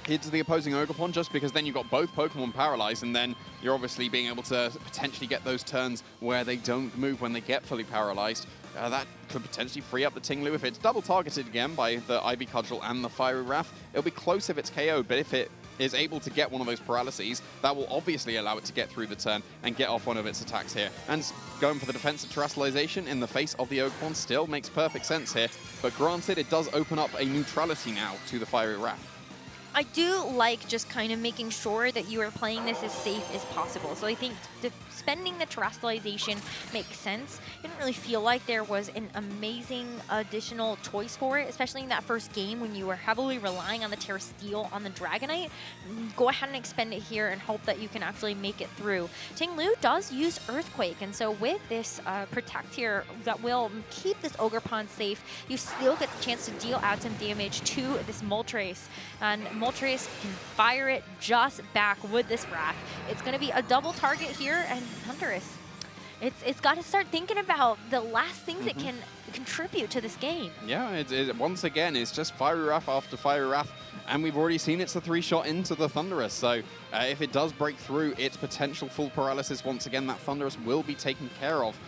into the opposing Ogerpon, just because then you've got both Pokemon paralyzed, and then you're obviously being able to potentially get those turns where they don't move when they get fully paralyzed. That could potentially free up the Tinglu. If it's double targeted again by the Ivy Cudgel and the Fiery Wrath, it'll be close if it's KO'd, but if it is able to get one of those paralyses, that will obviously allow it to get through the turn and get off one of its attacks here. And going for the defensive terrestrialization in the face of the Ogerpon still makes perfect sense here, but granted, it does open up a neutrality now to the Fiery Wrath. I do like just kind of making sure that you are playing this as safe as possible. So I think spending the terrestrialization makes sense. I didn't really feel like there was an amazing additional choice for it, especially in that first game when you were heavily relying on the Terra Steel on the Dragonite. Go ahead and expend it here and hope that you can actually make it through. Tinglu does use Earthquake, and so with this Protect here that will keep this Ogerpon safe, you still get the chance to deal out some damage to this Moltres. And Moltres can fire it just back with this Wrath. It's going to be a double target here, and Thundurus, it's got to start thinking about the last things it can contribute to this game. Yeah, once again, it's just Fiery Wrath after Fiery Wrath, and we've already seen it's a 3-shot into the Thundurus, so if it does break through its potential full paralysis, once again, that Thundurus will be taken care of.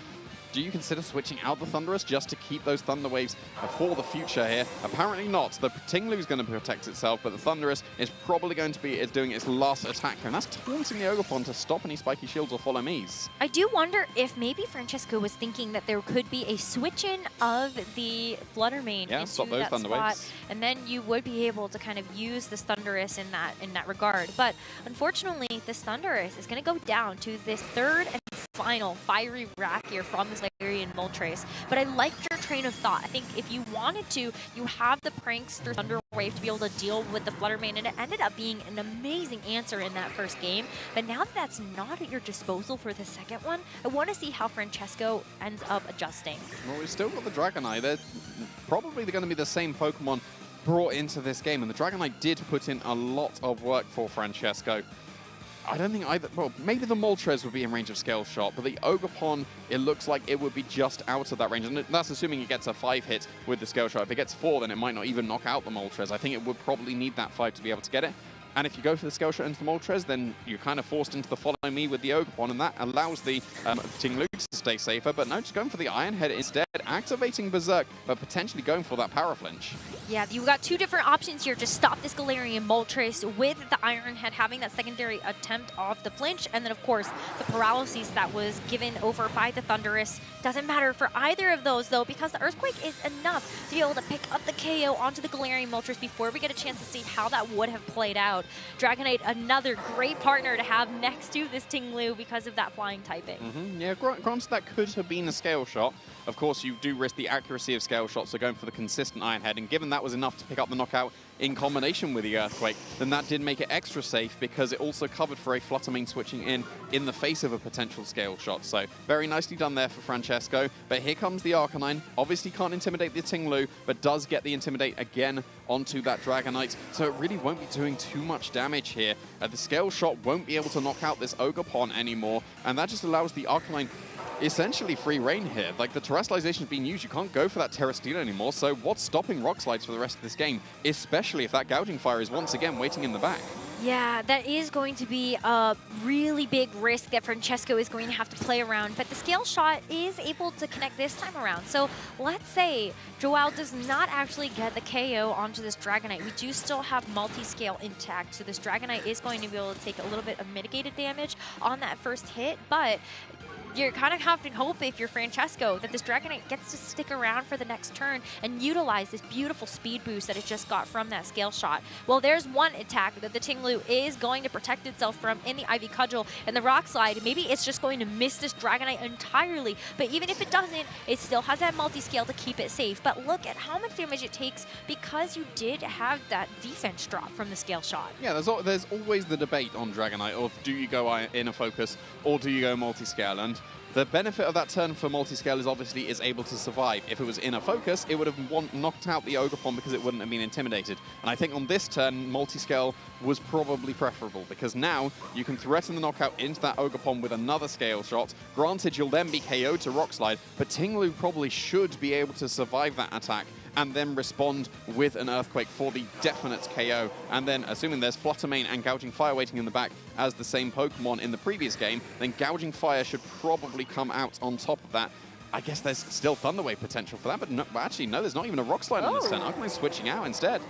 Do you consider switching out the Thundurus just to keep those Thunder Waves for the future here? Apparently not. The Tinglu is going to protect itself, but the Thundurus is probably going to be doing its last attack here, and that's taunting the Ogerpon to stop any spiky shields or follow me's. I do wonder if maybe Francesco was thinking that there could be a switch-in of the Flutter Mane into stop those that Thunder spot, Waves. and then you would be able to kind of use this Thundurus in that regard. But unfortunately, this Thundurus is going to go down to this third and final Fiery Wrath here from this Larian Moltres. But I liked your train of thought. I think if you wanted to, you have the Prankster Thunder Wave to be able to deal with the Flutter Mane, and it ended up being an amazing answer in that first game. But now that that's not at your disposal for the second one, I want to see how Francesco ends up adjusting. Well, we've still got the Dragonite. They're probably going to be the same Pokemon brought into this game, and the Dragonite did put in a lot of work for Francesco. I don't think either, well, maybe the Moltres would be in range of Scale Shot, but the Ogerpon, it looks like it would be just out of that range, and that's assuming it gets a 5 hit with the Scale Shot. If it gets 4, then it might not even knock out the Moltres. I think it would probably need that 5 to be able to get it. And if you go for the Scale Shot into the Moltres, then you're kind of forced into the Follow Me with the Ogerpon, and that allows the Tinglu to stay safer. But no, just going for the Iron Head instead, activating Berserk, but potentially going for that Power Flinch. Yeah, you've got two different options here to stop this Galarian Moltres with the Iron Head having that secondary attempt off the flinch, and then of course the paralysis that was given over by the Thundurus. Doesn't matter for either of those though, because the Earthquake is enough to be able to pick up the KO onto the Galarian Moltres before we get a chance to see how that would have played out. Dragonite, another great partner to have next to this Tinglu because of that flying typing. Yeah, granted that could have been a Scale Shot. Of course, you do risk the accuracy of Scale Shot, so going for the consistent Iron Head, and given that was enough to pick up the knockout in combination with the Earthquake, then that did make it extra safe because it also covered for a Flutter Mane switching in the face of a potential Scale Shot. So very nicely done there for Francesco. But here comes the Arcanine. Obviously can't intimidate the Tinglu, but does get the Intimidate again onto that Dragonite. So it really won't be doing too much damage here. The Scale Shot won't be able to knock out this Ogerpon anymore, and that just allows the Arcanine essentially free reign here. Like, the terrestrialization is being used, you can't go for that Terra Steel anymore, so what's stopping Rock Slides for the rest of this game, especially if that Gouging Fire is once again waiting in the back? Yeah, that is going to be a really big risk that Francesco is going to have to play around, but the Scale Shot is able to connect this time around. So let's say Joel does not actually get the KO onto this Dragonite. We do still have multi-scale intact, so this Dragonite is going to be able to take a little bit of mitigated damage on that first hit, but you're kind of having hope, if you're Francesco, that this Dragonite gets to stick around for the next turn and utilize this beautiful speed boost that it just got from that Scale Shot. Well, there's one attack that the Tinglu is going to protect itself from in the Ivy Cudgel and the Rock Slide. Maybe it's just going to miss this Dragonite entirely, but even if it doesn't, it still has that multi-scale to keep it safe. But look at how much damage it takes because you did have that defense drop from the Scale Shot. Yeah, there's always the debate on Dragonite of do you go inner focus or do you go multi-scale, and the benefit of that turn for multi-scale is obviously is able to survive. If it was inner focus, it would have knocked out the Ogerpon because it wouldn't have been intimidated. And I think on this turn, multi-scale was probably preferable because now you can threaten the knockout into that Ogerpon with another Scale Shot. Granted, you'll then be KO'd to Rock Slide, but Tinglu probably should be able to survive that attack and then respond with an Earthquake for the definite KO. And then, assuming there's Flutter Mane and Gouging Fire waiting in the back as the same Pokemon in the previous game, then Gouging Fire should probably come out on top of that. I guess there's still Thunder Wave potential for that, but no, actually, no, there's not even a Rock Slide on this turn. Arcanine's switching out instead.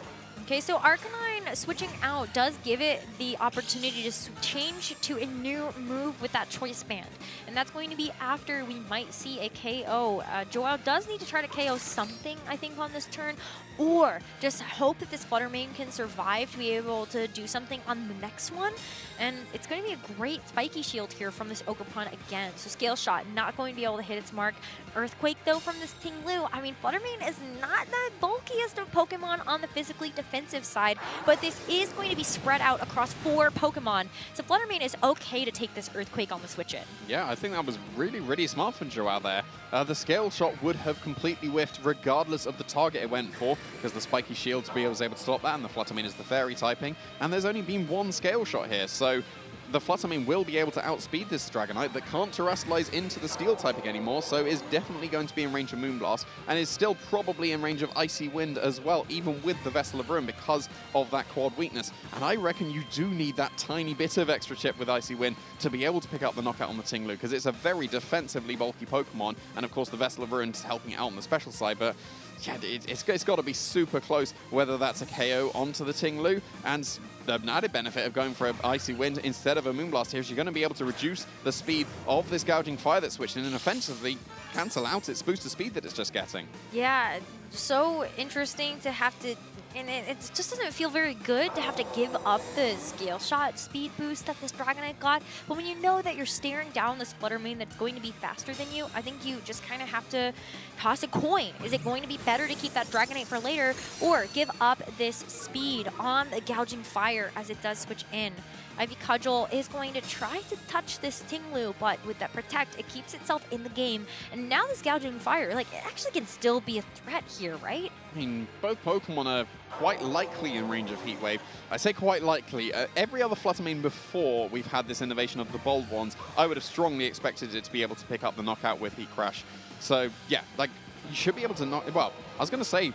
Okay, so Arcanine switching out does give it the opportunity to change to a new move with that Choice Band. And that's going to be after we might see a KO. Joao does need to try to KO something, I think, on this turn, or just hope that this Flutter Mane can survive to be able to do something on the next one. And it's going to be a great Spiky Shield here from this Ogerpon again. So Scale Shot not going to be able to hit its mark. Earthquake, though, from this Ting-Lu. I mean, Flutter Mane is not the bulkiest of Pokemon on the physically defensive side, but this is going to be spread out across 4 Pokemon. So Flutter Mane is okay to take this Earthquake on the switch in. Yeah, I think that was really, really smart from Joao there. The Scale Shot would have completely whiffed regardless of the target it went for, because the Spiky Shield was able to stop that, and the Flutter Mane is the Fairy typing, and there's only been 1 Scale Shot here, so the Flutter Mane will be able to outspeed this Dragonite that can't Terastallize into the Steel typing anymore, so is definitely going to be in range of Moonblast, and is still probably in range of Icy Wind as well, even with the Vessel of Ruin because of that quad weakness. And I reckon you do need that tiny bit of extra chip with Icy Wind to be able to pick up the knockout on the Ting-Lu, because it's a very defensively bulky Pokemon, and of course the Vessel of Ruin is helping it out on the special side, but yeah, it's got to be super close, whether that's a KO onto the Ting-Lu, and the added benefit of going for an Icy Wind instead of a Moonblast here is you're going to be able to reduce the speed of this Gouging Fire that's switched in and offensively cancel out its booster speed that it's just getting. Yeah, so interesting to have to, and it just doesn't feel very good to have to give up the Scale Shot speed boost that this Dragonite got. But when you know that you're staring down this Flutter Mane that's going to be faster than you, I think you just kind of have to toss a coin. Is it going to be better to keep that Dragonite for later, or give up this speed on the Gouging Fire as it does switch in? Ivy Cudgel is going to try to touch this Ting-Lu, but with that Protect, it keeps itself in the game. And now this Gouging Fire, like, it actually can still be a threat here, right? I mean, both Pokemon are quite likely in range of Heat Wave. I say quite likely. Every other Flutter Mane before we've had this innovation of the bold ones, I would have strongly expected it to be able to pick up the knockout with Heat Crash. So, yeah, like, you should be able to knock... Well, I was going to say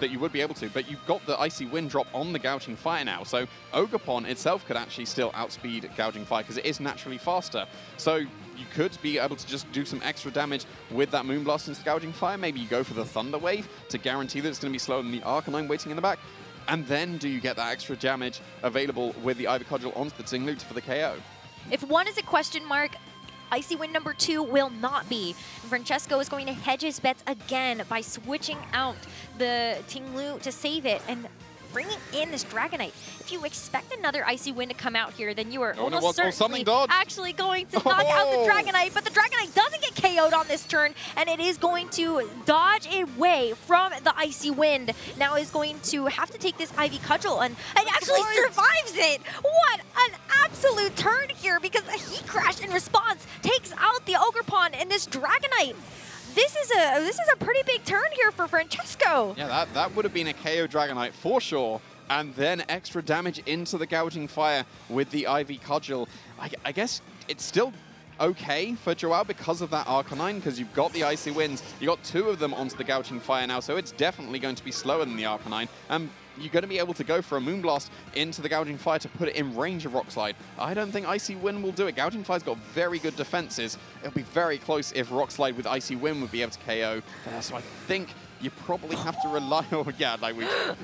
that you would be able to, but you've got the Icy Wind drop on the Gouging Fire now, so Ogerpon itself could actually still outspeed Gouging Fire because it is naturally faster. So you could be able to just do some extra damage with that Moonblast into Gouging Fire. Maybe you go for the Thunder Wave to guarantee that it's going to be slower than the Arcanine waiting in the back. And then do you get that extra damage available with the Ivy Cudgel onto the Ting-Lu for the KO? If 1 is a question mark, Icy Wind number 2 will not be. Francesco is going to hedge his bets again by switching out the Ting-Lu to save it and bringing in this Dragonite. If you expect another Icy Wind to come out here, then you are almost certainly actually going to knock out the Dragonite, but the Dragonite doesn't get KO'd on this turn, and it is going to dodge away from the Icy Wind. Now is going to have to take this Ivy Cudgel, and it actually survives it. What an absolute turn here, because a Heat Crash in response takes out the Ogerpon and this Dragonite. This is a pretty big turn here for Francesco. Yeah, that would have been a KO Dragonite for sure. And then extra damage into the Gouging Fire with the Ivy Cudgel. I guess it's still okay for Joao because of that Arcanine, because you've got the Icy Winds. You got 2 of them onto the Gouging Fire now, so it's definitely going to be slower than the Arcanine. You're going to be able to go for a Moonblast into the Gouging Fire to put it in range of Rock Slide. I don't think Icy Wind will do it. Gouging Fire's got very good defenses. It'll be very close if Rock Slide with Icy Wind would be able to KO. So I think you probably have to rely on... Yeah, like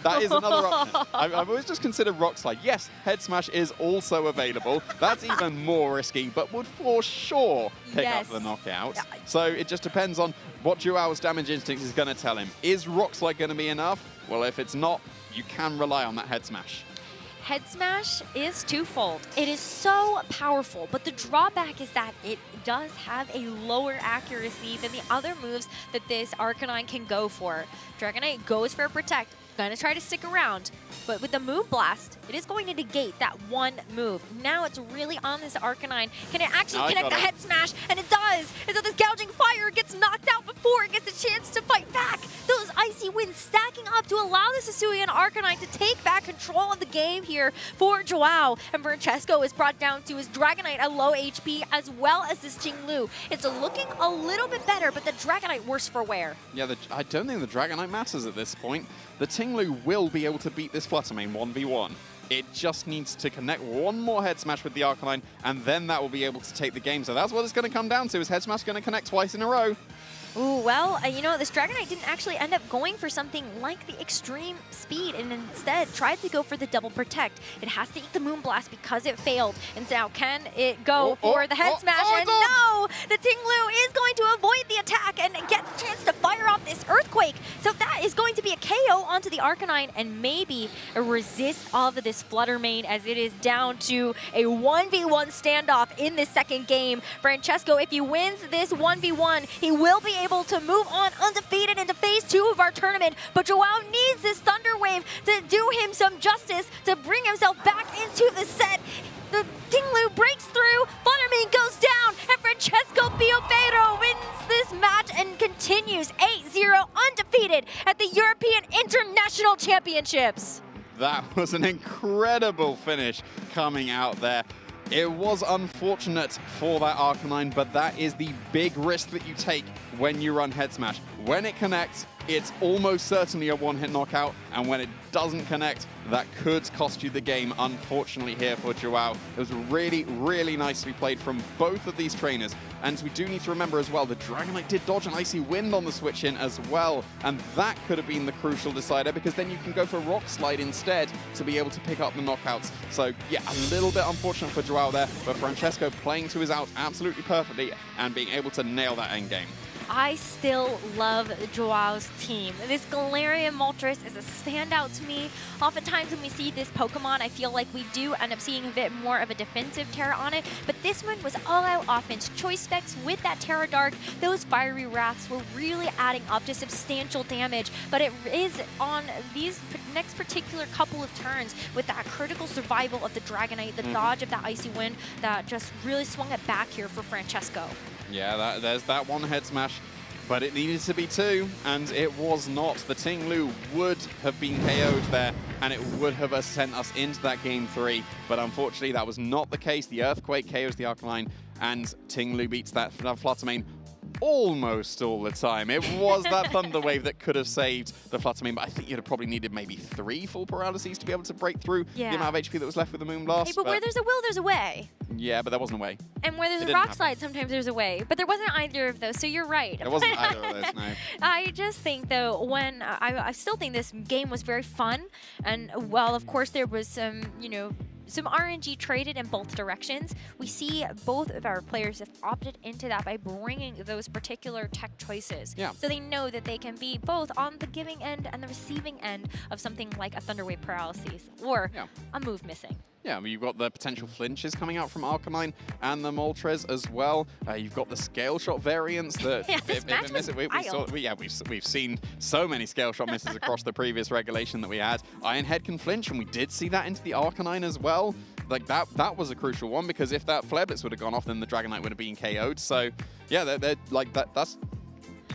that is another option. I've always just considered Rock Slide. Yes, Head Smash is also available. That's even more risky, but would for sure pick up the knockout. So it just depends on what Joao's damage instinct is going to tell him. Is Rock Slide going to be enough? Well, if it's not, you can rely on that Head Smash. Head Smash is twofold. It is so powerful, but the drawback is that it does have a lower accuracy than the other moves that this Arcanine can go for. Dragonite goes for a Protect, gonna try to stick around, but with the Moonblast, it is going to negate that one move. Now it's really on this Arcanine. Can it actually connect the Head Smash? And it does! And so this Gouging Fire gets knocked out before it gets a chance to fight back. Those Icy easy wins stacking up to allow the Hisuian Arcanine to take back control of the game here for Joao. And Francesco is brought down to his Dragonite at low HP as well as this Ting-Lu. It's looking a little bit better, but the Dragonite worse for wear. Yeah, I don't think the Dragonite matters at this point. The Ting-Lu will be able to beat this Fluttermane 1v1. It just needs to connect one more Head Smash with the Arcanine, and then that will be able to take the game. So that's what it's going to come down to, is Head Smash going to connect twice in a row. Ooh, well, you know, this Dragonite didn't actually end up going for something like the extreme speed and instead tried to go for the double protect. It has to eat the Moonblast because it failed. And so now can it go for the Head Smash? And no! The Ting-Lu is going to avoid the attack and get the chance to fire off this Earthquake. So that is going to be a KO onto the Arcanine and maybe a resist of this Fluttermane as it is down to a 1v1 standoff in this second game. Francesco, if he wins this 1v1, he will be able to move on undefeated into phase 2 of our tournament, but Joao needs this Thunder Wave to do him some justice, to bring himself back into the set. The Ting-Lu breaks through, Fluttermane goes down, and Francesco Piopero wins this match and continues 8-0 undefeated at the European International Championships. That was an incredible finish coming out there. It was unfortunate for that Arcanine, but that is the big risk that you take when you run Head Smash. When it connects, it's almost certainly a one-hit knockout, and when it doesn't connect, that could cost you the game, unfortunately, here for Joao. It was really, really nicely played from both of these trainers. And we do need to remember as well, the Dragonite did dodge an Icy Wind on the switch-in as well, and that could have been the crucial decider, because then you can go for Rock Slide instead to be able to pick up the knockouts. So, yeah, a little bit unfortunate for Joao there, but Francesco playing to his out absolutely perfectly and being able to nail that endgame. I still love Joao's team. This Galarian Moltres is a standout to me. Oftentimes when we see this Pokemon, I feel like we do end up seeing a bit more of a defensive Terra on it, but this one was all-out offense. Choice specs with that Terra Dark, those Fiery Wraths were really adding up to substantial damage, but it is on these next particular couple of turns with that critical survival of the Dragonite, the dodge of that Icy Wind that just really swung it back here for Francesco. Yeah, there's that one Head Smash, but it needed to be two, and it was not. The Ting-Lu would have been KO'd there, and it would have sent us into that game 3, but unfortunately that was not the case. The Earthquake KOs the Arcanine, and Ting-Lu beats that Fluttermane almost all the time. It was that Thunder Wave that could have saved the Fluttermane, but I think you'd have probably needed maybe 3 full paralyses to be able to break through the amount of HP that was left with the Moonblast. Hey, but where there's a will, there's a way. Yeah, but there wasn't a way. And where there's a Rock Slide, sometimes there's a way. But there wasn't either of those, so you're right. There wasn't either of those, no. I just think, though, when I still think this game was very fun. And, well, of course, there was some, you know, some RNG traded in both directions. We see both of our players have opted into that by bringing those particular tech choices. Yeah. So they know that they can be both on the giving end and the receiving end of something like a Thunder Wave paralysis or a move missing. Yeah, I mean, you've got the potential flinches coming out from Arcanine and the Moltres as well. You've got the Scale Shot variants that we've seen so many Scale Shot misses across the previous regulation that we had. Iron Head can flinch, and we did see that into the Arcanine as well. Like that was a crucial one, because if that Flare Blitz would have gone off, then the Dragonite would have been KO'd. So yeah, they're like that's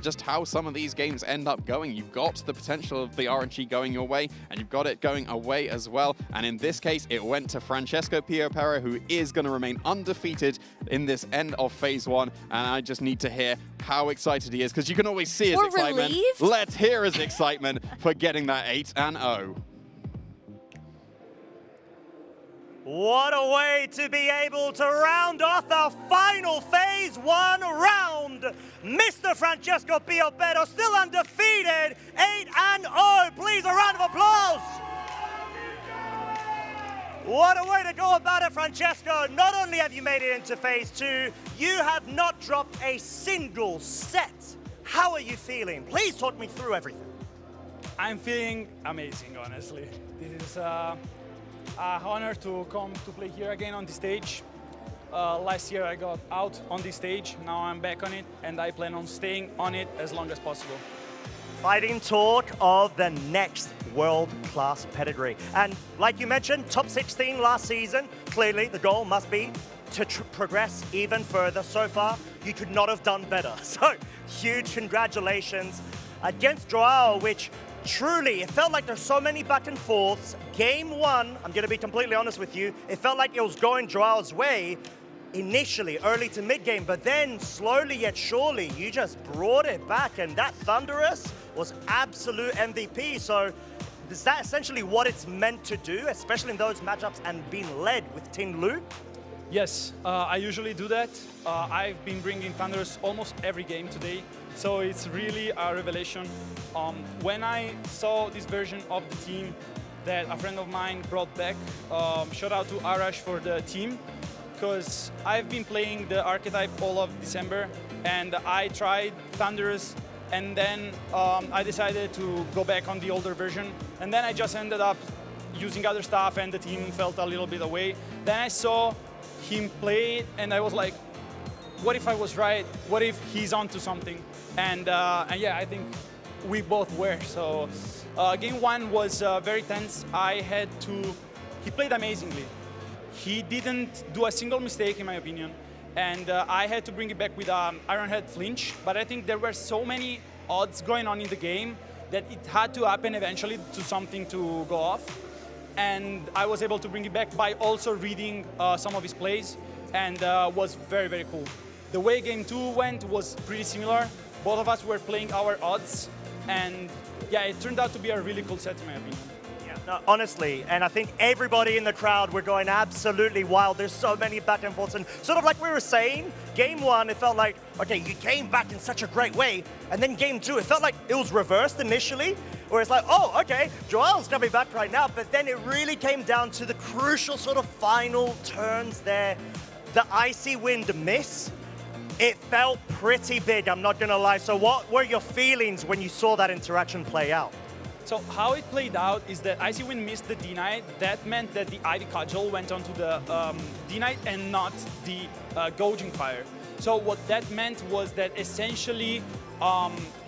just how some of these games end up going. You've got the potential of the RNG going your way, and you've got it going away as well. And in this case, it went to Francesco Piopero, who is going to remain undefeated in this end of phase 1. And I just need to hear how excited he is, because you can always see his excitement. Relieved? Let's hear his excitement for getting that 8-0. What a way to be able to round off our final phase 1 round. Mr. Francesco Piopero still undefeated, 8-0. Please, a round of applause. What a way to go about it, Francesco. Not only have you made it into phase 2, you have not dropped a single set. How are you feeling? Please talk me through everything. I'm feeling amazing, honestly. This is an honor to come to play here again on the stage. Last year I got out on the stage, now I'm back on it, and I plan on staying on it as long as possible. Fighting talk of the next world-class pedigree. And like you mentioned, top 16 last season. Clearly, the goal must be to progress even further. So far, you could not have done better. So, huge congratulations. against Joao, which truly, it felt like there's so many back and forths. Game 1, I'm going to be completely honest with you, it felt like it was going Joao's way initially, early to mid-game, but then slowly yet surely, you just brought it back, and that Thunderous was absolute MVP. So is that essentially what it's meant to do, especially in those matchups and being led with Tin Lu? Yes, I usually do that. I've been bringing Thunderous almost every game today, so it's really a revelation. When I saw this version of the team that a friend of mine brought back, shout out to Arash for the team, because I've been playing the archetype all of December, and I tried Thunderous, and then I decided to go back on the older version, and then I just ended up using other stuff, and the team felt a little bit away. Then I saw him play it, and I was like, what if I was right? What if he's onto something? And yeah, I think we both were. So game 1 was very tense. He played amazingly. He didn't do a single mistake, in my opinion. And I had to bring it back with Iron Head flinch, but I think there were so many odds going on in the game that it had to happen eventually to something to go off. And I was able to bring it back by also reading some of his plays, and was very, very cool. The way game 2 went was pretty similar. Both of us were playing our odds, and yeah, it turned out to be a really cool set, in my opinion. No, honestly, and I think everybody in the crowd were going absolutely wild. There's so many back and forths, and sort of like we were saying, game 1, it felt like, okay, you came back in such a great way, and then game 2, it felt like it was reversed initially, where it's like, oh, okay, Joel's coming back right now, but then it really came down to the crucial sort of final turns there. The Icy Wind miss, it felt pretty big, I'm not gonna lie. So what were your feelings when you saw that interaction play out? So how it played out is that Icy Wind missed the D-Knight. That meant that the Ivy Cudgel went onto the D-Knight and not the Gouging Fire. So what that meant was that essentially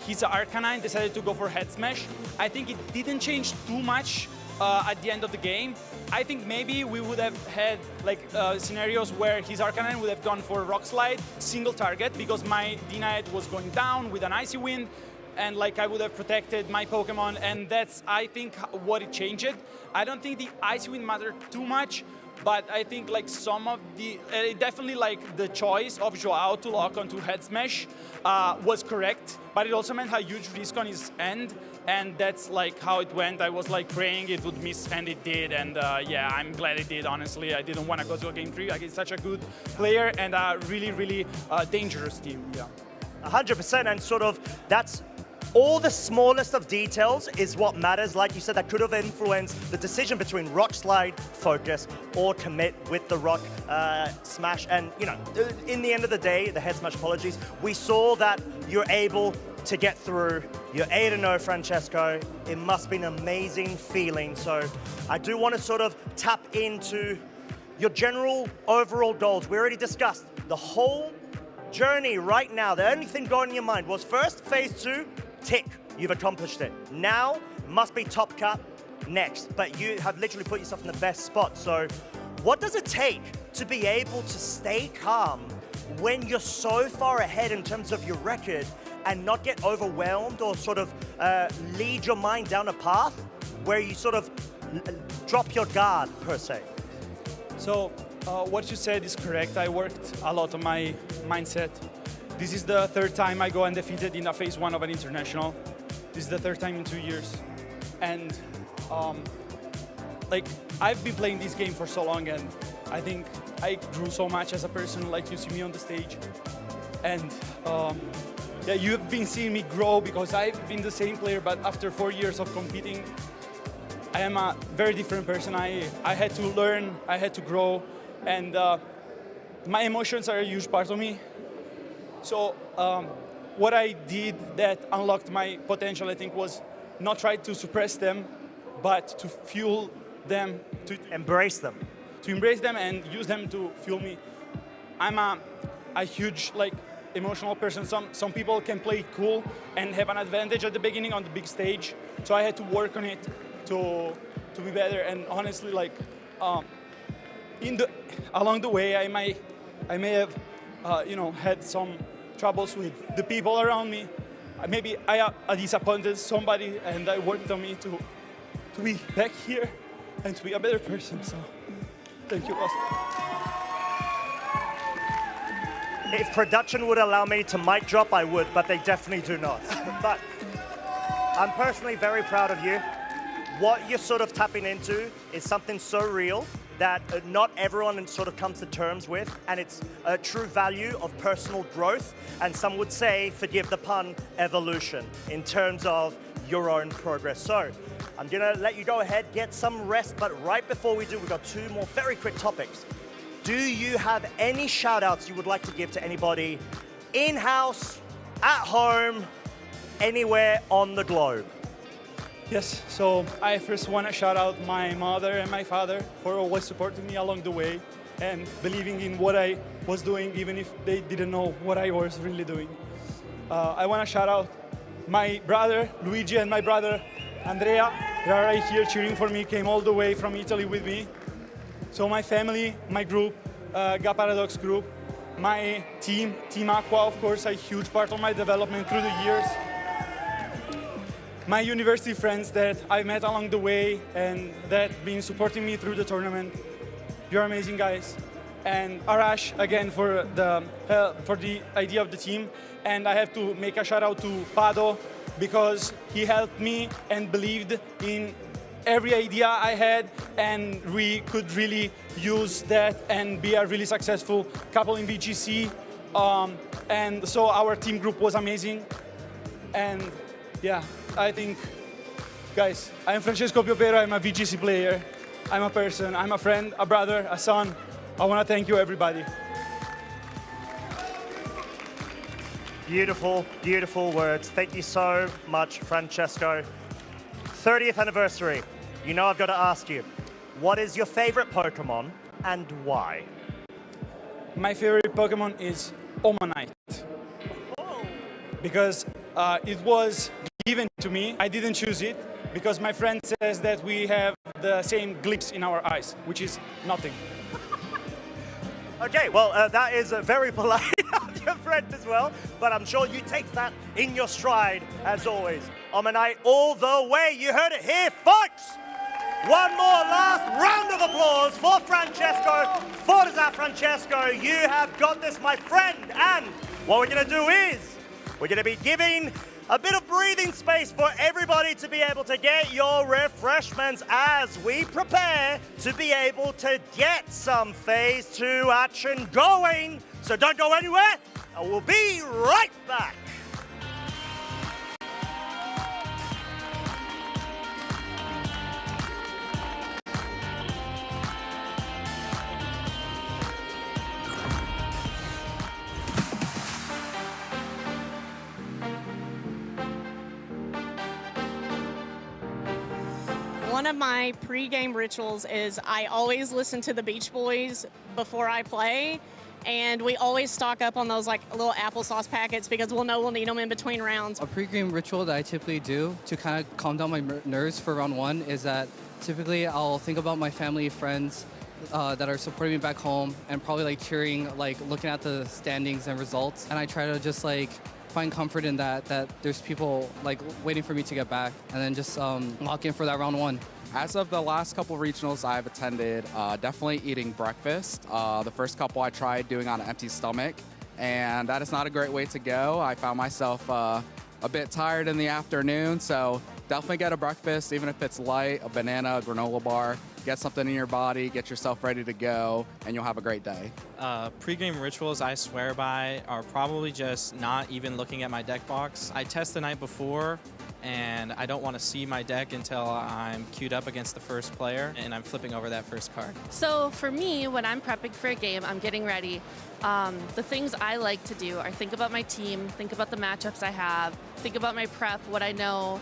his Arcanine decided to go for Head Smash. I think it didn't change too much at the end of the game. I think maybe we would have had like scenarios where his Arcanine would have gone for Rock Slide, single target, because my D-Knight was going down with an Icy Wind, and like I would have protected my Pokemon, and that's, I think, what it changed. I don't think the Icy Wind mattered too much, but I think like some of the, definitely like the choice of Joao to lock onto Head Smash was correct, but it also meant a huge risk on his end, and that's like how it went. I was like praying it would miss, and it did, and yeah, I'm glad it did, honestly. I didn't want to go to a game 3 against such a good player and a really, really dangerous team, yeah. 100%, and sort of that's all the smallest of details is what matters. Like you said, that could have influenced the decision between Rock Slide, focus, or commit with the Rock Smash. And, you know, in the end of the day, the Head Smash, apologies, we saw that you're able to get through. You're 8-0, Francesco. It must be an amazing feeling. So I do want to sort of tap into your general overall goals. We already discussed the whole journey right now. The only thing going in your mind was first, phase 2, tick, you've accomplished it. Now, must be top cut next, but you have literally put yourself in the best spot. So what does it take to be able to stay calm when you're so far ahead in terms of your record and not get overwhelmed or sort of lead your mind down a path where you sort of drop your guard, per se? So what you said is correct. I worked a lot on my mindset. This is the 3rd time I go undefeated in a phase 1 of an international. This is the 3rd time in 2 years. And like I've been playing this game for so long, and I think I grew so much as a person. Like you see me on the stage, and yeah, you've been seeing me grow because I've been the same player, but after 4 years of competing, I am a very different person. I had to learn, I had to grow, and my emotions are a huge part of me. So what I did that unlocked my potential, I think, was not try to suppress them, but to fuel them. To embrace them. To embrace them and use them to fuel me. I'm a huge like emotional person. Some people can play cool and have an advantage at the beginning on the big stage. So I had to work on it to be better. And honestly, like along the way, I may have you know, had some troubles with the people around me, maybe I disappointed somebody, and I worked on me to be back here and to be a better person. So thank you, guys. If production would allow me to mic drop, I would, but they definitely do not. But I'm personally very proud of you. What you're sort of tapping into is something so real that not everyone sort of comes to terms with, and it's a true value of personal growth, and some would say, forgive the pun, evolution, in terms of your own progress. So I'm gonna let you go ahead, get some rest, but right before we do, we've got two more very quick topics. Do you have any shout outs you would like to give to anybody in-house, at home, anywhere on the globe? Yes, so I first want to shout out my mother and my father for always supporting me along the way and believing in what I was doing, even if they didn't know what I was really doing. I want to shout out my brother Luigi and my brother Andrea. They are right here cheering for me, came all the way from Italy with me. So my family, my group, GA Paradox group, my team, Team Aqua, of course, a huge part of my development through the years. My university friends that I've met along the way and that have been supporting me through the tournament. You're amazing, guys. And Arash, again, for the idea of the team. And I have to make a shout out to Pado because he helped me and believed in every idea I had, and we could really use that and be a really successful couple in VGC. And so our team group was amazing. And yeah, I think, guys, I'm Francesco Piopero, I'm a VGC player, I'm a person, I'm a friend, a brother, a son. I want to thank you, everybody. Beautiful, beautiful words. Thank you so much, Francesco. 30th anniversary. You know I've got to ask you, what is your favorite Pokemon and why? My favorite Pokemon is Omanite. Because it was given to me. I didn't choose it because my friend says that we have the same glimpse in our eyes, which is nothing. Okay, well, that is very polite of your friend as well, but I'm sure you take that in your stride, as always. Omanite all the way. You heard it here, folks. One more last round of applause for Francesco. Forza, Francesco, you have got this, my friend. And what we're going to do is we're going to be giving a bit of breathing space for everybody to be able to get your refreshments as we prepare to be able to get some Phase 2 action going. So don't go anywhere, and we'll be right back. One of my pre-game rituals is I always listen to the Beach Boys before I play, and we always stock up on those like little applesauce packets because we'll know we'll need them in between rounds. A pre-game ritual that I typically do to kind of calm down my nerves for round one is that typically I'll think about my family, friends that are supporting me back home and probably like cheering, like looking at the standings and results, and I try to just like find comfort in that there's people like waiting for me to get back, and then just lock in for that round one. As of the last couple regionals I've attended, definitely eating breakfast. The first couple I tried doing on an empty stomach, and that is not a great way to go. I found myself a bit tired in the afternoon, so definitely get a breakfast, even if it's light, a banana, a granola bar. Get something in your body, get yourself ready to go, and you'll have a great day. Pre-game rituals I swear by are probably just not even looking at my deck box. I test the night before, and I don't want to see my deck until I'm queued up against the first player, and I'm flipping over that first card. So for me, when I'm prepping for a game, I'm getting ready. The things I like to do are think about my team, think about the matchups I have, think about my prep, what I know,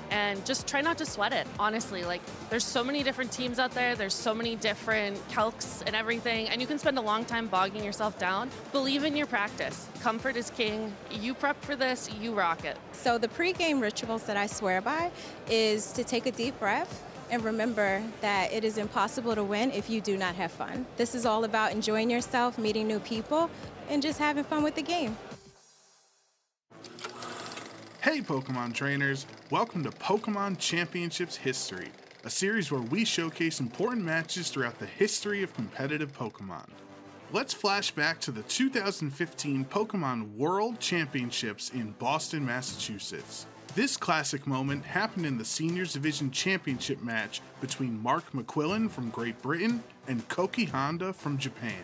and just try not to sweat it, honestly. Like, there's so many different teams out there, there's so many different calcs and everything, and you can spend a long time bogging yourself down. Believe in your practice. Comfort is king. You prep for this, you rock it. So the pre-game rituals that I swear by is to take a deep breath and remember that it is impossible to win if you do not have fun. This is all about enjoying yourself, meeting new people, and just having fun with the game. Hey Pokemon trainers, welcome to Pokemon Championships History, a series where we showcase important matches throughout the history of competitive Pokemon. Let's flash back to the 2015 Pokemon World Championships in Boston, Massachusetts. This classic moment happened in the Seniors Division Championship match between Mark McQuillan from Great Britain and Koki Honda from Japan.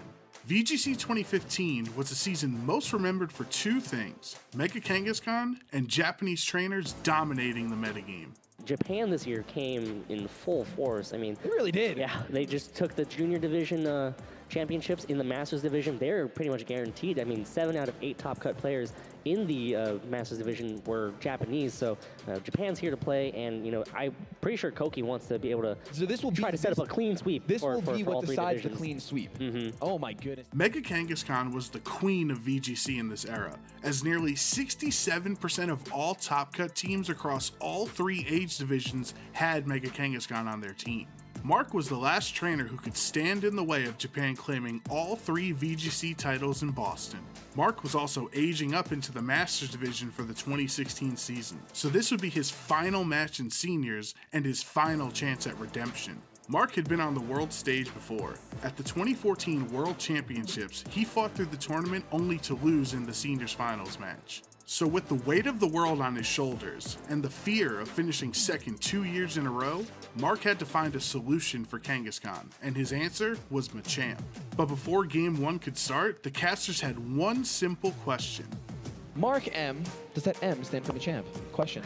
VGC 2015 was a season most remembered for two things: Mega Kangaskhan and Japanese trainers dominating the metagame. Japan this year came in full force. I mean, they really did. Yeah, they just took the junior division championships in the Masters division. They're pretty much guaranteed. I mean, 7 out of 8 top cut players in the Masters division were Japanese. So Japan's here to play, and I'm pretty sure Koki wants to be able to try to set up a clean sweep. This will be for what decides the divisions. clean sweep. Mm-hmm. Oh my goodness. Mega Kangaskhan was the queen of VGC in this era, as nearly 67% of all top cut teams across all 3 age divisions had Mega Kangaskhan on their team. Mark was the last trainer who could stand in the way of Japan claiming all 3 VGC titles in Boston. Mark was also aging up into the Masters division for the 2016 season, so this would be his final match in seniors and his final chance at redemption. Mark had been on the world stage before. At the 2014 World Championships, he fought through the tournament only to lose in the seniors finals match. So with the weight of the world on his shoulders and the fear of finishing second 2 years in a row, Mark had to find a solution for Kangaskhan, and his answer was Machamp. But before Game 1 could start, the casters had one simple question. Mark M, does that M stand for Machamp? Question.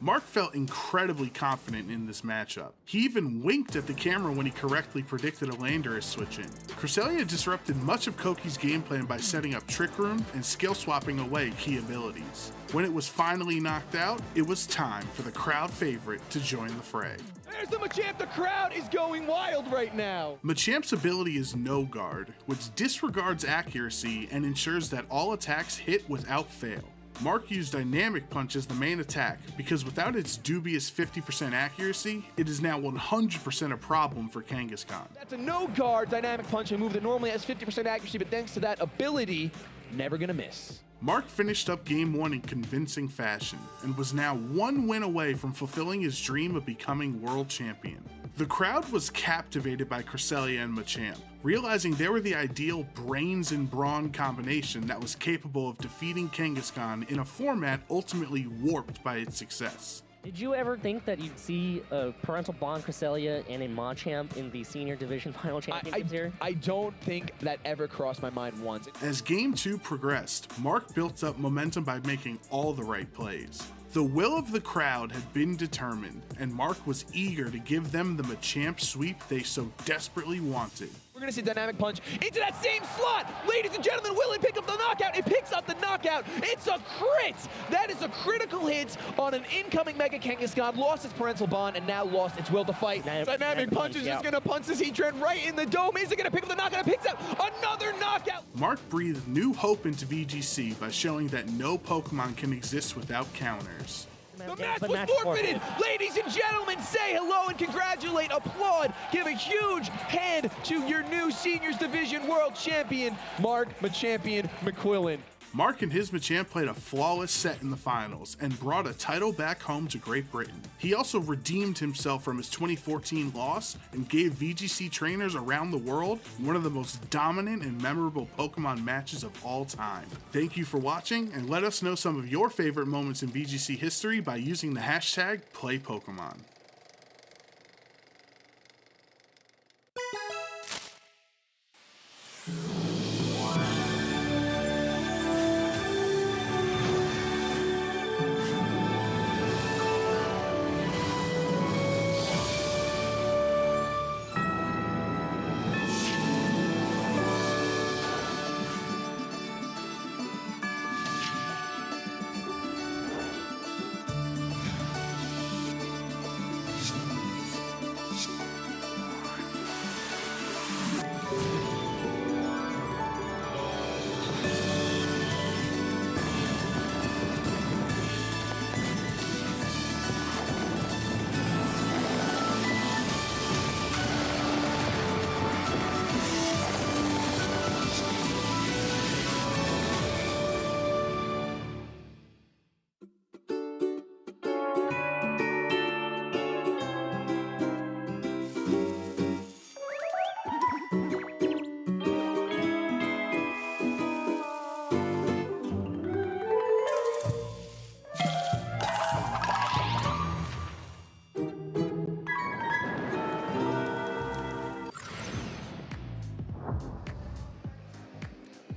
Mark felt incredibly confident in this matchup. He even winked at the camera when he correctly predicted a Landorus switch in. Cresselia disrupted much of Koki's game plan by setting up Trick Room and skill swapping away key abilities. When it was finally knocked out, it was time for the crowd favorite to join the fray. There's the Machamp, the crowd is going wild right now. Machamp's ability is No Guard, which disregards accuracy and ensures that all attacks hit without fail. Mark used Dynamic Punch as the main attack because without its dubious 50% accuracy, it is now 100% a problem for Kangaskhan. That's a no guard Dynamic Punch, a move that normally has 50% accuracy, but thanks to that ability, never gonna miss. Mark finished up Game 1 in convincing fashion and was now 1 win away from fulfilling his dream of becoming world champion. The crowd was captivated by Cresselia and Machamp, realizing they were the ideal brains and brawn combination that was capable of defeating Kangaskhan in a format ultimately warped by its success. Did you ever think that you'd see a Parental Bond Cresselia and a Machamp in the senior division final championships here? I don't think that ever crossed my mind once. As Game 2 progressed, Mark built up momentum by making all the right plays. The will of the crowd had been determined, and Mark was eager to give them the Machamp sweep they so desperately wanted. We're gonna see Dynamic Punch into that same slot. Ladies and gentlemen, will it pick up the knockout? It picks up the knockout. It's a crit. That is a critical hit on an incoming Mega Kangaskhan. Lost its Parental Bond and now lost its will to fight. Dynamic Punch is just gonna punch this Heatran right in the dome. Is it gonna pick up the knockout? It picks up another knockout. Mark breathed new hope into VGC by showing that no Pokemon can exist without counters. The match was forfeited. Ladies and gentlemen, say hello and congratulate, applaud, give a huge hand to your new Seniors Division World Champion, Mark Machampion McQuillan. Mark and his Machamp played a flawless set in the finals and brought a title back home to Great Britain. He also redeemed himself from his 2014 loss and gave VGC trainers around the world one of the most dominant and memorable Pokemon matches of all time. Thank you for watching, and let us know some of your favorite moments in VGC history by using the hashtag #PlayPokemon.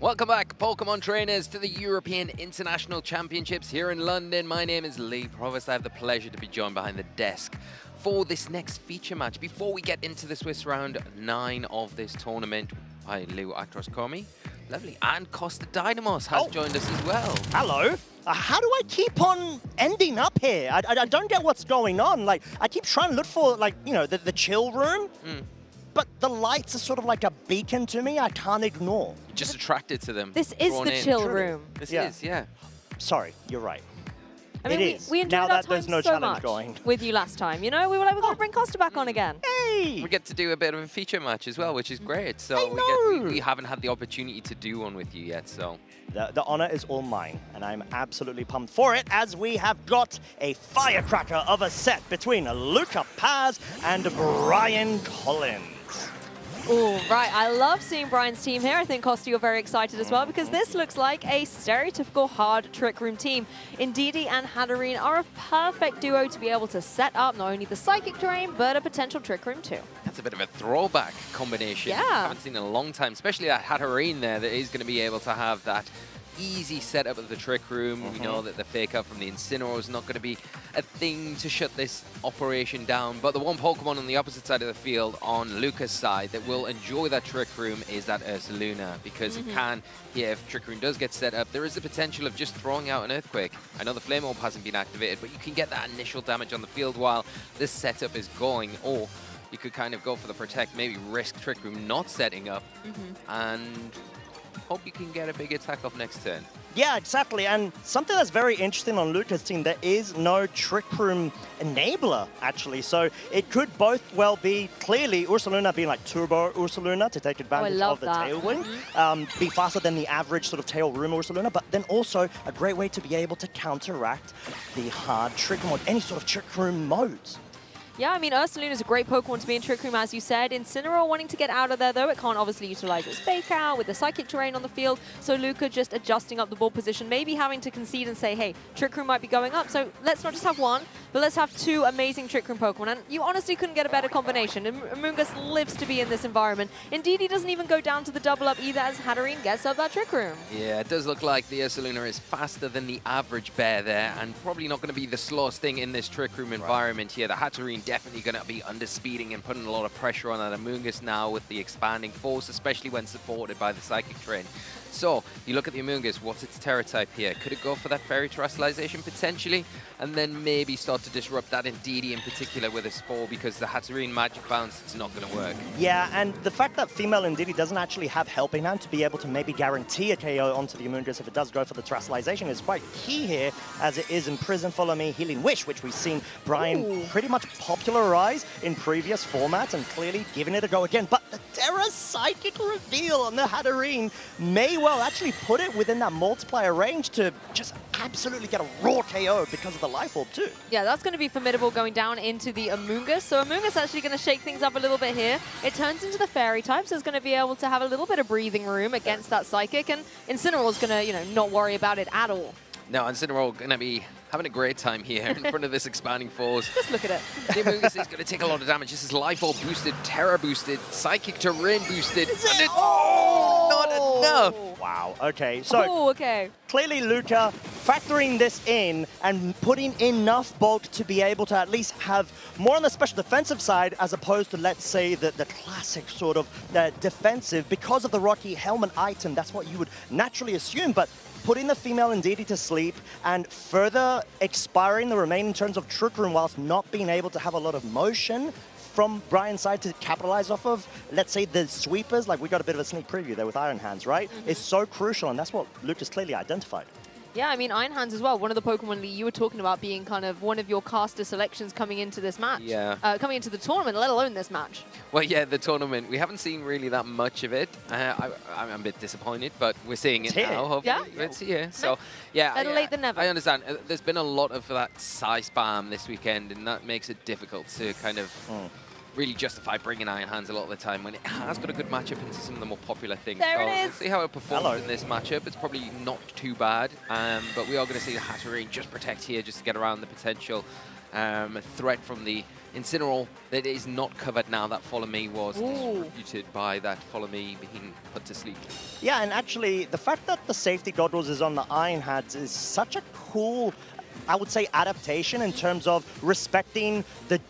Welcome back, Pokemon trainers, to the European International Championships here in London. My name is Lee Provost. I have the pleasure to be joined behind the desk for this next feature match. Before we get into the Swiss round 9 of this tournament, by Lou Actros Komi, lovely, and Costa Dynamos has joined us as well. Hello. How do I keep on ending up here? I don't get what's going on. Like, I keep trying to look for, like, you know, the chill room. But the lights are sort of like a beacon to me I can't ignore. You're just attracted to them. This is the chill room. This is, yeah. Sorry, you're right. I mean, it is. we enjoyed now our that time there's no so challenge much going. with you last time. You know, we were like, we're going to bring Costa back on again. Hey! We get to do a bit of a feature match as well, which is great. So we haven't had the opportunity to do one with you yet, so. The honor is all mine, and I'm absolutely pumped for it, as we have got a firecracker of a set between Luca Paz and Brian Collins. Oh, right. I love seeing Brian's team here. I think, Costa, you're very excited as well, because this looks like a stereotypical hard Trick Room team. Indeedee and Hatterene are a perfect duo to be able to set up not only the Psychic terrain, but a potential Trick Room too. That's a bit of a throwback combination. Yeah. I haven't seen in a long time, especially that Hatterene there that is going to be able to have that easy setup of the Trick Room. We know that the fake out from the Incineroar is not going to be a thing to shut this operation down. But the one Pokemon on the opposite side of the field, on Luca's side, that will enjoy that Trick Room is that Ursaluna, because it can, here, if Trick Room does get set up, there is the potential of just throwing out an Earthquake. I know the Flame Orb hasn't been activated, but you can get that initial damage on the field while this setup is going, or you could kind of go for the Protect, maybe risk Trick Room not setting up, and hope you can get a big attack off next turn. Yeah, exactly. And something that's very interesting on Luca's team, there is no Trick Room enabler, actually. So it could both well be, clearly, Ursaluna being like Turbo Ursaluna to take advantage of the Tailwind, be faster than the average sort of Tail Room Ursaluna, but then also a great way to be able to counteract the hard Trick Room, any sort of Trick Room modes. Yeah, I mean, Ursaluna is a great Pokemon to be in Trick Room, as you said. Incineroar wanting to get out of there, though. It can't obviously utilize its Fake Out with the Psychic terrain on the field. So Luca just adjusting up the ball position, maybe having to concede and say, hey, Trick Room might be going up. So let's not just have one, but let's have two amazing Trick Room Pokemon. And you honestly couldn't get a better combination. Amoonguss lives to be in this environment. Indeed, he doesn't even go down to the double up either, as Hatterene gets up that Trick Room. Yeah, it does look like the Ursaluna is faster than the average bear there, and probably not going to be the slowest thing in this Trick Room environment here. The Hatterene definitely going to be underspeeding and putting a lot of pressure on that Amoonguss now with the expanding force, especially when supported by the Psychic terrain. So, you look at the Amoonguss, what's its Terra type here? Could it go for that Fairy Terrestrialization potentially? And then maybe start to disrupt that Indeedee in particular with a Spore, because the Hatterene Magic Bounce, it's not going to work. Yeah, and the fact that female Indeedee doesn't actually have Helping Hand to be able to maybe guarantee a KO onto the Amoonguss if it does go for the Terrestrialization is quite key here, as it is Imprison, Follow Me, Healing Wish, which we've seen Brian pretty much popularize in previous formats, and clearly giving it a go again. But the Terra Psychic reveal on the Hatterene may well actually put it within that multiplier range to just absolutely get a raw KO because of the Life Orb too. Yeah, that's going to be formidable going down into the Amoonguss. So Amoonguss actually going to shake things up a little bit here. It turns into the Fairy type, so it's going to be able to have a little bit of breathing room against that Psychic, and Incineroar's going to, you know, not worry about it at all. No, Incineroar going to be having a great time here in front of this expanding force. Just look at it. The Amoonguss is going to take a lot of damage. This is Life Orb boosted, Terra boosted, Psychic Terrain boosted. And not enough. Wow, okay. So clearly Luca factoring this in and putting enough bulk to be able to at least have more on the special defensive side, as opposed to, let's say, the classic sort of defensive, because of the Rocky Helmet item. That's what you would naturally assume, but putting the female Indeedee to sleep and further expiring the remaining turns of Trick Room whilst not being able to have a lot of motion from Brian's side to capitalize off of, let's say, the sweepers, like we got a bit of a sneak preview there with Iron Hands, right? Is so crucial, and that's what Lucas clearly identified. Yeah, I mean, Iron Hands as well, one of the Pokemon that you were talking about being kind of one of your caster selections coming into this match. Yeah. Coming into the tournament, let alone this match. Well, yeah, the tournament, we haven't seen really that much of it. I'm a bit disappointed, but we're seeing it now, hopefully. Yeah. It's here. So, yeah. Better late than never. I understand. There's been a lot of that Psy spam this weekend, and that makes it difficult to kind of really justify bringing Iron Hands a lot of the time when it has got a good matchup into some of the more popular things. There so it we'll is. see how it performs in this matchup. It's probably not too bad, but we are going to see the Hatterene just protect here, just to get around the potential threat from the Incineroar that is not covered now that Follow Me was distributed by that Follow Me being put to sleep. Yeah, and actually, the fact that the safety goggles is on the Iron Hands is such a cool, I would say, adaptation in terms of respecting the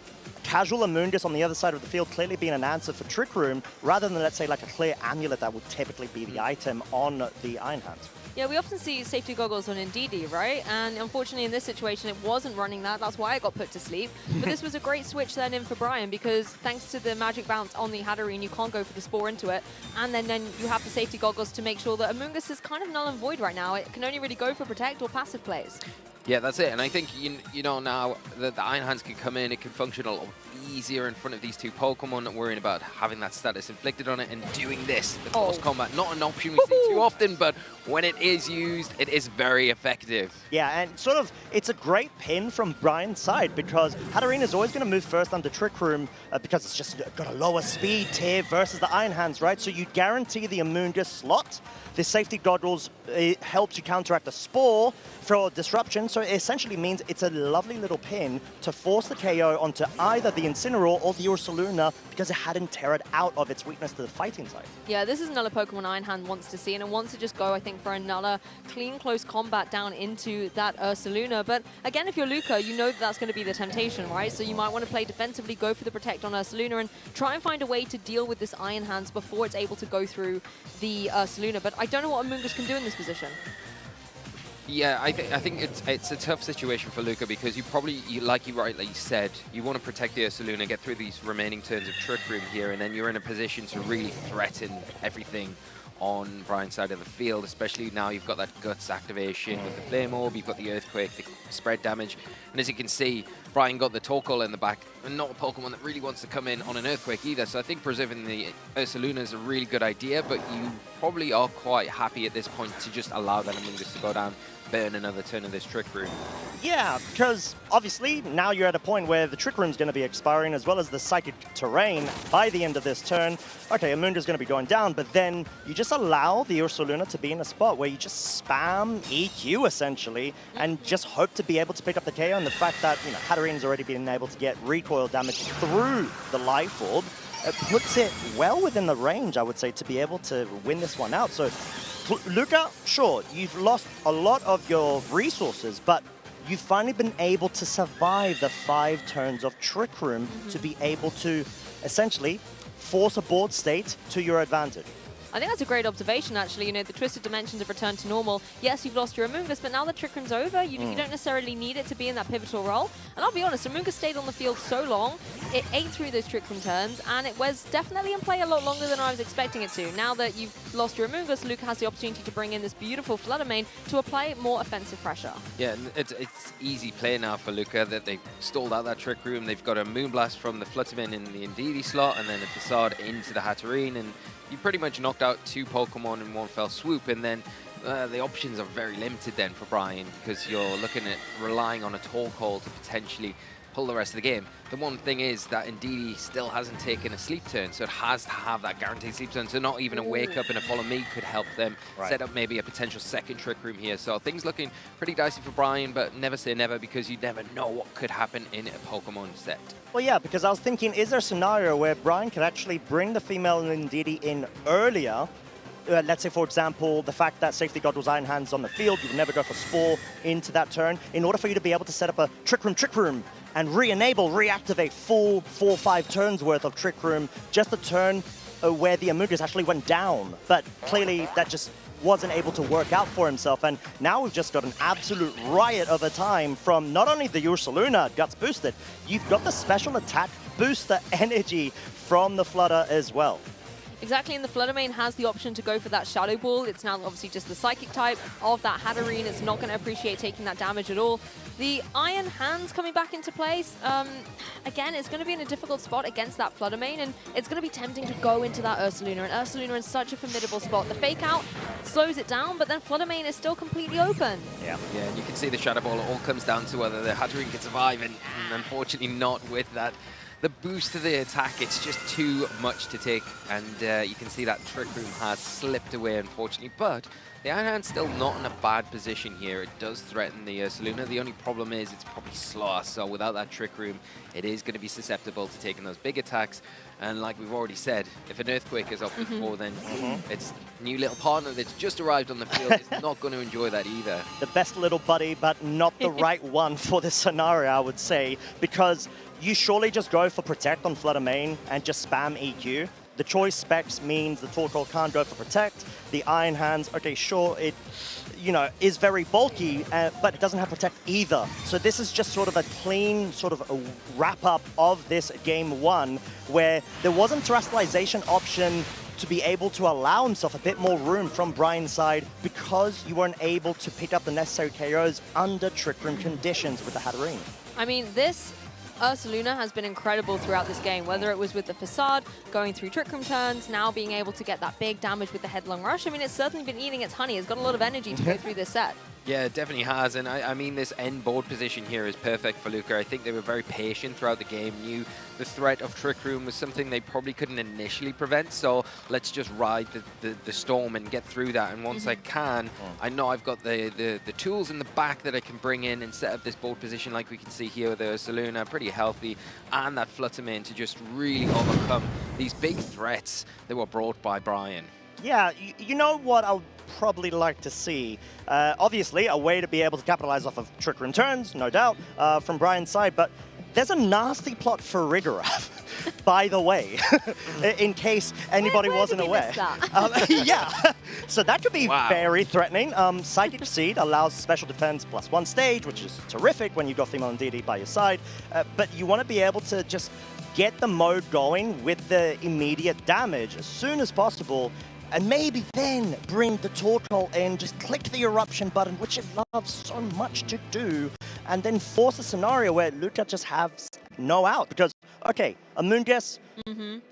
casual Amoonguss on the other side of the field clearly being an answer for Trick Room, rather than, let's say, like a clear amulet that would typically be the item on the Iron Hands. Yeah, we often see safety goggles on Indeedee, right? And unfortunately in this situation, it wasn't running that. That's why I got put to sleep. But this was a great switch then in for Brian, because thanks to the magic bounce on the Hatterene, you can't go for the Spore into it. And then you have the safety goggles to make sure that Amoonguss is kind of null and void right now. It can only really go for Protect or passive plays. Yeah, that's it. And I think, you know, now that the Iron Hands can come in, it can function a lot easier in front of these two Pokemon, not worrying about having that status inflicted on it and doing this, the close combat. Not an option we see too often, but when it is used, it is very effective. Yeah, and sort of, it's a great pin from Brian's side, because Hatterene is always going to move first under Trick Room because it's just got a lower speed tier versus the Iron Hands, right? So you guarantee the Amoonguss slot. The safety goggles, it helps you counteract the Spore for disruption, so it essentially means it's a lovely little pin to force the KO onto either the Incineroar or the Ursaluna, because it hadn't teared out of its weakness to the fighting side. Yeah, this is another Pokemon Iron Hand wants to see, and it wants to just go, I think, for another clean, close combat down into that Ursaluna. But again, if you're Luca, you know that that's going to be the temptation, right? So you might want to play defensively, go for the Protect on Ursaluna, and try and find a way to deal with this Iron Hands before it's able to go through the Ursaluna. But I don't know what Amoonguss can do in this position. Yeah, I think it's a tough situation for Luca, because you probably, like you rightly said, you want to protect the Ursaluna, get through these remaining turns of Trick Room here, and then you're in a position to really threaten everything on Brian's side of the field, especially now you've got that Guts activation with the Flame Orb, you've got the Earthquake, the spread damage, and as you can see, Brian got the Torkoal in the back, and not a Pokemon that really wants to come in on an Earthquake either, so I think preserving the Ursaluna is a really good idea, but you probably are quite happy at this point to just allow that Amoonguss to go down, burn another turn of this Trick Room. Yeah, because obviously now you're at a point where the Trick Room's going to be expiring, as well as the Psychic Terrain by the end of this turn. Okay, Amoonguss going to be going down, but then you just allow the Ursaluna to be in a spot where you just spam EQ essentially, and just hope to be able to pick up the KO. And the fact that, you know, Hatterene's already been able to get recoil damage through the Life Orb, it puts it well within the range, I would say, to be able to win this one out. So Luca, sure, you've lost a lot of your resources, but you've finally been able to survive the 5 turns of Trick Room to be able to essentially force a board state to your advantage. I think that's a great observation, actually. You know, the Twisted Dimensions have returned to normal. Yes, you've lost your Amoonguss, but now the Trick Room's over. You don't necessarily need it to be in that pivotal role. And I'll be honest, Amoonguss stayed on the field so long, it ate through those Trick Room turns, and it was definitely in play a lot longer than I was expecting it to. Now that you've lost your Amoonguss, Luca has the opportunity to bring in this beautiful Flutter Mane to apply more offensive pressure. Yeah, it's easy play now for Luca that they stalled out that Trick Room. They've got a Moonblast from the Fluttermane in the Indeedee slot, and then a Facade into the Hatterene, and you pretty much knocked out 2 Pokemon in one fell swoop, and then the options are very limited then for Brian, because you're looking at relying on a Torkoal to potentially pull the rest of the game. The one thing is that Indeedee still hasn't taken a sleep turn, so it has to have that guaranteed sleep turn, so not even a Wake Up and a Follow Me could help them set up maybe a potential second Trick Room here. So things looking pretty dicey for Brian, but never say never, because you never know what could happen in a Pokemon set. Well, yeah, because I was thinking, is there a scenario where Brian could actually bring the female Indeedee in earlier? Let's say, for example, the fact that Safety Goggles Iron Hands on the field, you would never go for Spore into that turn, in order for you to be able to set up a Trick Room, and reactivate full 4-5 turns worth of Trick Room, just a turn where the Amoonguss actually went down. But clearly that just wasn't able to work out for himself, and now we've just got an absolute riot of a time from not only the Ursaluna Guts boosted, you've got the special attack booster energy from the Flutter as well. Exactly, and the Fluttermane has the option to go for that Shadow Ball. It's now obviously just the Psychic type of that Hatterene. It's not going to appreciate taking that damage at all. The Iron Hands coming back into place. Again, it's going to be in a difficult spot against that Fluttermane, and it's going to be tempting to go into that Ursaluna, and Ursaluna in such a formidable spot. The Fake Out slows it down, but then Fluttermane is still completely open. Yeah, and you can see the Shadow Ball. It all comes down to whether the Hatterene can survive, and unfortunately not with that the boost to the attack, it's just too much to take. And you can see that Trick Room has slipped away, unfortunately. But the Iron Hand's still not in a bad position here. It does threaten the Ursaluna. The only problem is it's probably slower. So without that Trick Room, it is going to be susceptible to taking those big attacks. And like we've already said, if an Earthquake is up before, then it's new little partner that's just arrived on the field is not going to enjoy that either. The best little buddy, but not the right one for this scenario, I would say, because you surely just go for Protect on Flutter Main and just spam EQ. The choice specs means the Torkoal can't go for Protect. The Iron Hands, okay, sure, it is very bulky, but it doesn't have Protect either. So this is just sort of a clean sort of a wrap-up of this game one, where there wasn't terrestrialization option to be able to allow himself a bit more room from Brian's side because you weren't able to pick up the necessary KOs under Trick Room conditions with the Hatterene. I mean, this Ursaluna has been incredible throughout this game, whether it was with the Facade, going through Trick Room turns, now being able to get that big damage with the Headlong Rush. I mean, it's certainly been eating its honey. It's got a lot of energy to go through this set. Yeah, it definitely has, and I mean this end board position here is perfect for Luca. I think they were very patient throughout the game, knew the threat of Trick Room was something they probably couldn't initially prevent, so let's just ride the storm and get through that, and once I can, I know I've got the tools in the back that I can bring in and set up this board position like we can see here with the Ursaluna, pretty healthy, and that Flutter Main to just really overcome these big threats that were brought by Brian. Yeah, you know what I'll probably like to see? Obviously, a way to be able to capitalize off of Trick Room turns, no doubt, from Brian's side, but there's a nasty plot for Rigoraph, by the way, in case anybody wasn't aware. Yeah, so that could be very threatening. Psychic Seed allows special defense +1 stage, which is terrific when you've got female and DD by your side, but you want to be able to just get the mode going with the immediate damage as soon as possible, and maybe then bring the Torkoal in, just click the Eruption button, which it loves so much to do, and then force a scenario where Luca just has no out. Because, okay, a Moonguess,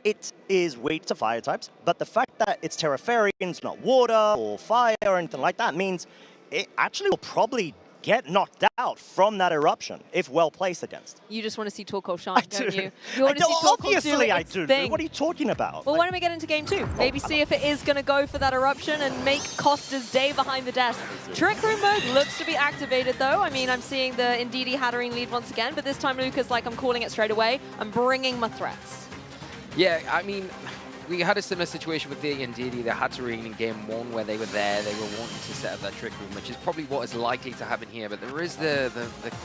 it is weak to fire types, but the fact that it's Terra Fairies, not water or fire or anything like that, means it actually will probably get knocked out from that Eruption if well placed against. You just want to see Torkoal shine, don't you? You want to see Torkoal Obviously do I its do. thing. What are you talking about? Well, why don't we get into game 2? Maybe see if it is going to go for that Eruption and make Costa's day behind the desk. Trick Room mode looks to be activated, though. I mean, I'm seeing the Ndidi Hatterene lead once again, but this time Luca's like, I'm calling it straight away. I'm bringing my threats. Yeah, I mean, we had a similar situation with the Ndidi, the Hatterene in game 1 where they were there, they were wanting to set up that Trick Room, which is probably what is likely to happen here, but there is the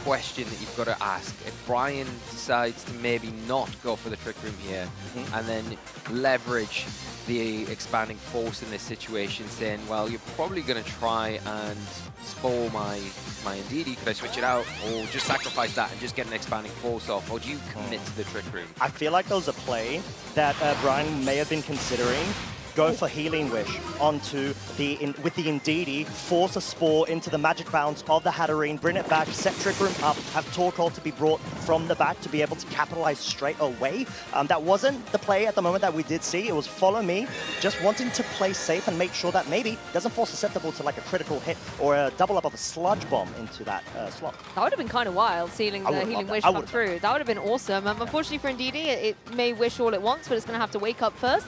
question that you've got to ask. If Brian decides to maybe not go for the Trick Room here and then leverage the expanding force in this situation, saying, well, you're probably going to try and spoil my Ndidi, could I switch it out, or just sacrifice that and just get an expanding force off, or do you commit to the Trick Room? I feel like there was a play that Brian may have been considering. Go for Healing Wish onto with the Ndidi, force a Spore into the magic bounce of the Hatterene, bring it back, set Trick Room up, have Torkoal to be brought from the back to be able to capitalize straight away. That wasn't the play at the moment that we did see. It was follow me, just wanting to play safe and make sure that maybe doesn't fall susceptible to like a critical hit or a double up of a Sludge Bomb into that slot. That would have been kind of wild, seeing the Healing Wish come through. That would have been awesome. Unfortunately for Ndidi, it may wish all it wants, but it's going to have to wake up first.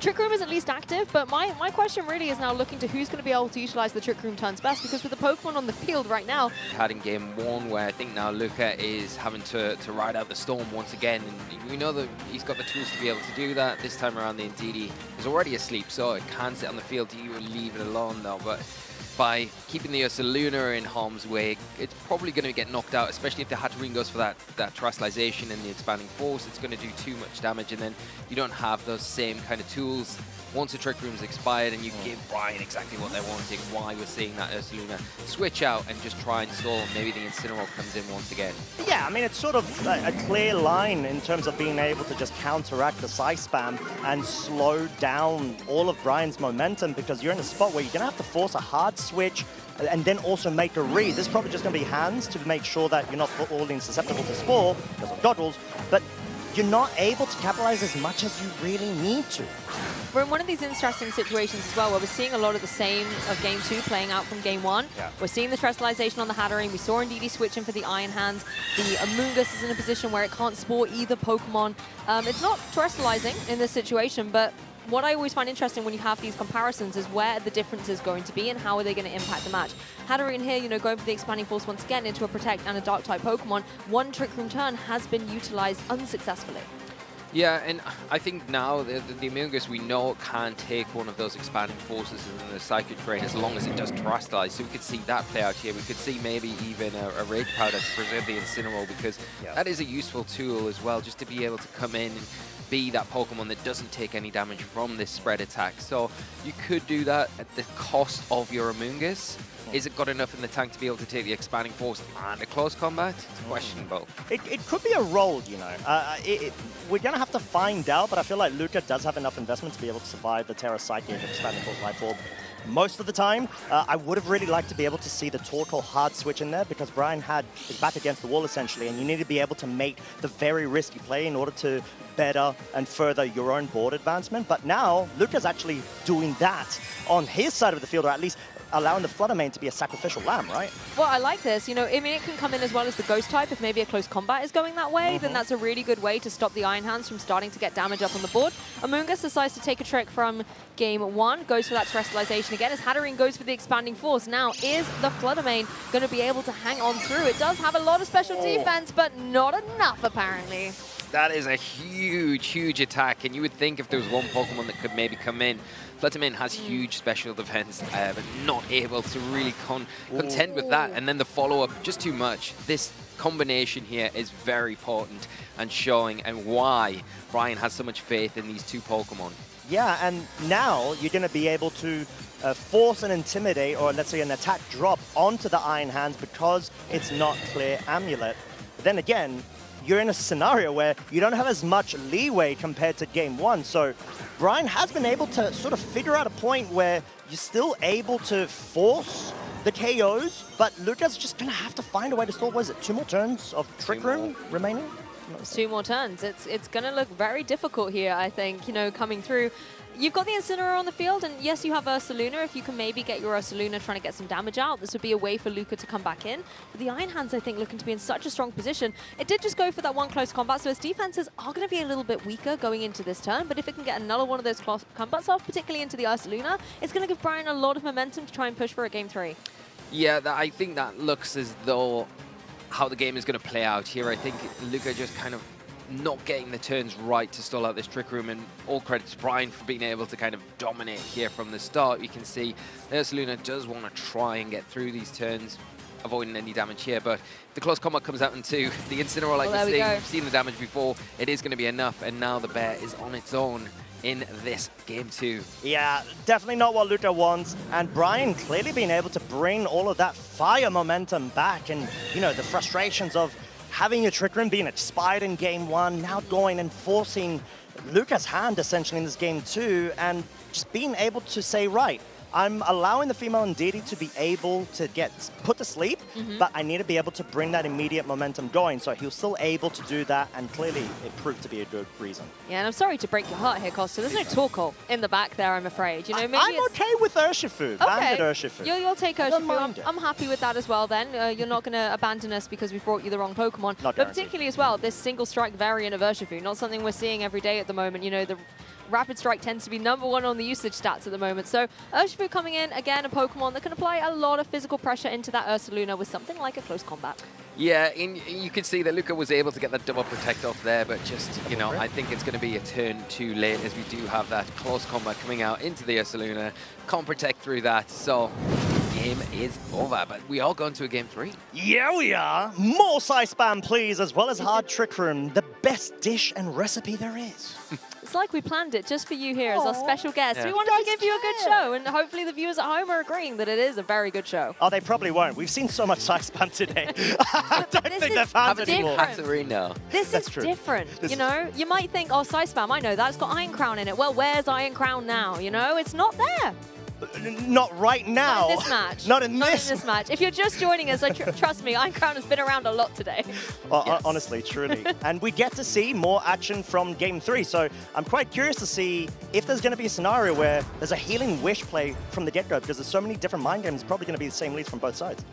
Trick Room is at least active, but my question really is now looking to who's going to be able to utilize the Trick Room turns best, because with the Pokemon on the field right now... Had in game 1 where I think now Luca is having to ride out the storm once again, and we know that he's got the tools to be able to do that. This time around the Ndidi is already asleep, so it can sit on the field. You leave it alone though, but by keeping the Ursaluna in harm's way, it's probably going to get knocked out, especially if the Hatterene goes for that terrestrialization and the expanding force. It's going to do too much damage, and then you don't have those same kind of tools once the Trick Room's expired, and you give Brian exactly what they're wanting. Why we're seeing that Ursaluna switch out and just try and stall, and maybe the Incineroar comes in once again. Yeah, I mean, it's sort of a clear line in terms of being able to just counteract the Psy Spam and slow down all of Brian's momentum, because you're in a spot where you're going to have to force a hard switch and then also make a read. This is probably just going to be hands to make sure that you're not falling susceptible to Spore because of goggles, but you're not able to capitalize as much as you really need to. We're in one of these interesting situations as well where we're seeing a lot of the same of Game 2 playing out from Game 1. Yeah. We're seeing the Terrestrialization on the Hatterene. We saw Indeedee switching for the Iron Hands. The Amoonguss is in a position where it can't support either Pokemon. It's not Terrestrializing in this situation, but what I always find interesting when you have these comparisons is where the difference is going to be and how are they going to impact the match. Hatterene here, you know, going for the Expanding Force once again into a Protect and a Dark-type Pokemon. One Trick Room turn has been utilized unsuccessfully. Yeah, and I think now the Amoonguss we know can take one of those Expanding Forces in the Psychic Terrain as long as it does Terrestrialize. So we could see that play out here. We could see maybe even a Rage Powder to preserve the Incineroar, because that is a useful tool as well, just to be able to come in and be that Pokemon that doesn't take any damage from this spread attack. So you could do that at the cost of your Amoonguss. Is it got enough in the tank to be able to take the Expanding Force and a close combat? It's questionable. It could be a roll, you know. We're going to have to find out, but I feel like Luca does have enough investment to be able to survive the Terra Psyche and Expanding Force Life Orb most of the time. I would have really liked to be able to see the Torkoal hard switch in there, because Brian had his back against the wall, essentially, and you need to be able to make the very risky play in order to better and further your own board advancement. But now, Luca's actually doing that on his side of the field, or at least allowing the Flutter Mane to be a sacrificial lamb, right? Well, I like this. You know, I mean, it can come in as well as the Ghost type. If maybe a close combat is going that way, then that's a really good way to stop the Iron Hands from starting to get damage up on the board. Amoonguss decides to take a trick from Game 1, goes for that Terrestrialization again, as Hatterene goes for the Expanding Force. Now, is the Flutter Mane going to be able to hang on through? It does have a lot of special defense, but not enough, apparently. That is a huge, huge attack, and you would think if there was one Pokemon that could maybe come in. Fluttermane has huge special defense, but not able to really contend with that. And then the follow-up, just too much. This combination here is very important and showing and why Brian has so much faith in these two Pokemon. Yeah, and now you're going to be able to force an Intimidate, or let's say an attack drop, onto the Iron Hands because it's not clear Amulet. But then again, you're in a scenario where you don't have as much leeway compared to Game 1. So Brian has been able to sort of figure out a point where you're still able to force the KOs, but Luca's just going to have to find a way to stall. What is it, 2 more turns of Trick Room remaining? 2 more turns. It's going to look very difficult here, I think, you know, coming through. You've got the Incineroar on the field, and yes, you have Ursaluna. If you can maybe get your Ursaluna trying to get some damage out, this would be a way for Luca to come back in. But the Iron Hands, I think, looking to be in such a strong position. It did just go for that one close combat, so his defenses are going to be a little bit weaker going into this turn. But if it can get another one of those close combats off, particularly into the Ursaluna, it's going to give Brian a lot of momentum to try and push for a Game 3. Yeah, I think that looks as though how the game is going to play out here. I think Luca just kind of not getting the turns right to stall out this Trick Room, and all credit to Brian for being able to kind of dominate here from the start. You can see Ursaluna does want to try and get through these turns, avoiding any damage here, but if the close combat comes out into the Incineroar, like we've seen the damage before, it is going to be enough, and now the bear is on its own in this Game 2. Yeah, definitely not what Luca wants, and Brian clearly being able to bring all of that fire momentum back, and, you know, the frustrations of having your Trick Room being expired in Game 1, now going and forcing Luca's hand essentially in this Game 2, and just being able to say, right, I'm allowing the female Indeedee to be able to get put to sleep, but I need to be able to bring that immediate momentum going. So he was still able to do that, and clearly it proved to be a good reason. Yeah, and I'm sorry to break your heart here, Costa. There's no Torkoal in the back there, I'm afraid. You know, maybe I'm okay with Urshifu, banded Urshifu. You'll take Urshifu. I'm happy with that as well then. You're not going to abandon us because we brought you the wrong Pokemon. But particularly as well, this single strike variant of Urshifu, not something we're seeing every day at the moment. You know, the Rapid Strike tends to be #1 on the usage stats at the moment. So Urshifu coming in, again, a Pokemon that can apply a lot of physical pressure into that Ursaluna with something like a close combat. Yeah, you can see that Luca was able to get that double protect off there, but just, you know, I think it's going to be a turn too late as we do have that close combat coming out into the Ursaluna. Can't protect through that, so game is over, but we are going to a Game 3. Yeah, we are. More Side Spam, please, as well as Hard Trick Room, the best dish and recipe there is. It's like we planned it just for you here as our special guest. Yeah. We wanted to give you a good show, and hopefully the viewers at home are agreeing that it is a very good show. Oh, they probably won't. We've seen so much Side Spam today. I don't think they're fans anymore. This is different, you know? You might think, oh, Side Spam, I know that. It's got Iron Crown in it. Well, where's Iron Crown now, you know? It's not there. Not right now. Not in this match. Not in Not this. in this match. If you're just joining us, trust me, Iron Crown has been around a lot today. Honestly, truly. And we get to see more action from Game 3, so I'm quite curious to see if there's going to be a scenario where there's a healing wish play from the get-go, because there's so many different mind games, probably going to be the same leads from both sides.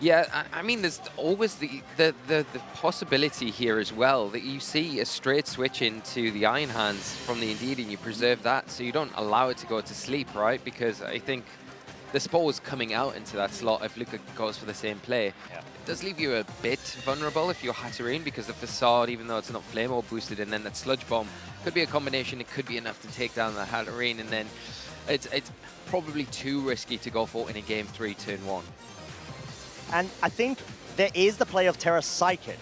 Yeah, I mean, there's always the possibility here as well that you see a straight switch into the Iron Hands from the Indeedee and you preserve that so you don't allow it to go to sleep, right? Because I think the Spore's coming out into that slot if Luca goes for the same play. Yeah. It does leave you a bit vulnerable if you're Hatterene because the Facade, even though it's not Flame Orb boosted, and then that Sludge Bomb could be a combination. It could be enough to take down the Hatterene, and then it's probably too risky to go for in a Game 3, Turn 1. And I think there is the play of Terra Psychic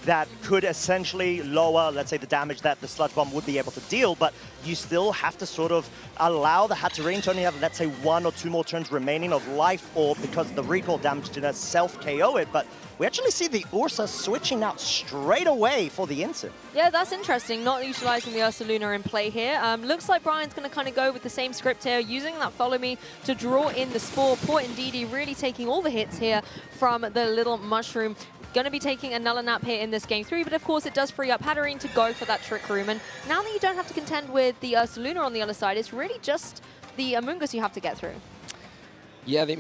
that could essentially lower, let's say, the damage that the Sludge Bomb would be able to deal, but you still have to sort of allow the Hatterene to only have, let's say, 1 or 2 more turns remaining of Life Orb because the recoil damage did self-KO it, but we actually see the Ursa switching out straight away for the Incin. Yeah, that's interesting, not utilizing the Ursaluna in play here. Looks like Brian's going to kind of go with the same script here, using that Follow Me to draw in the Spore. Poor Indeedee really taking all the hits here from the little Mushroom. Going to be taking a Null and Nap here in this Game 3, but of course it does free up Hatterene to go for that Trick Room. And now that you don't have to contend with the Ursaluna on the other side, it's really just the Amoonguss you have to get through. Yeah, the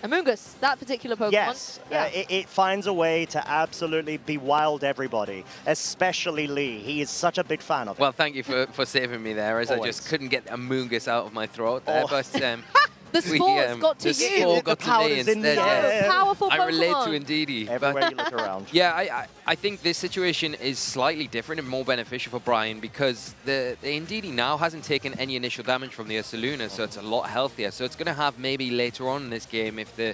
Amoonguss, that particular Pokemon. Yes, yeah. It finds a way to absolutely bewild everybody, especially Lee. He is such a big fan of it. Well, thank you for saving me there, as I just couldn't get Amoonguss out of my throat there, but... The Spore's got to you. The Spore got to me instead. Yeah. Powerful Pokemon. I relate to Indeedee. Everywhere you look around. Yeah, I think this situation is slightly different and more beneficial for Brian because the Indeedee now hasn't taken any initial damage from the Ursaluna, so it's a lot healthier. So it's going to have maybe later on in this game, if the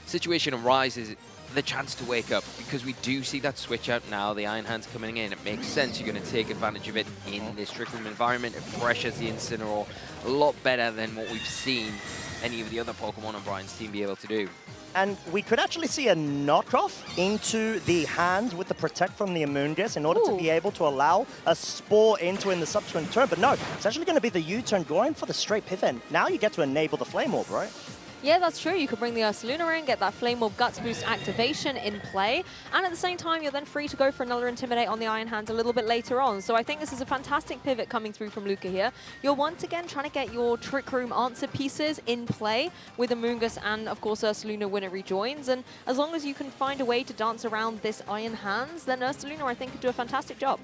situation arises, the chance to wake up, because we do see that switch out now, the Iron Hands coming in. It makes sense. You're going to take advantage of it in this Trick Room environment. It pressures the Incineroar a lot better than what we've seen any of the other Pokemon on Brian's team be able to do. And we could actually see a knockoff into the hands with the Protect from the Amoonguss in order to be able to allow a Spore into in the subsequent turn. But no, it's actually going to be the U-turn going for the straight pivot. Now you get to enable the Flame Orb, right? Yeah, that's true. You could bring the Ursaluna in, get that Flame Orb Guts Boost activation in play, and at the same time, you're then free to go for another Intimidate on the Iron Hands a little bit later on. So I think this is a fantastic pivot coming through from Luca here. You're once again trying to get your Trick Room answer pieces in play with Amoonguss and, of course, Ursaluna when it rejoins. And as long as you can find a way to dance around this Iron Hands, then Ursaluna, I think, could do a fantastic job.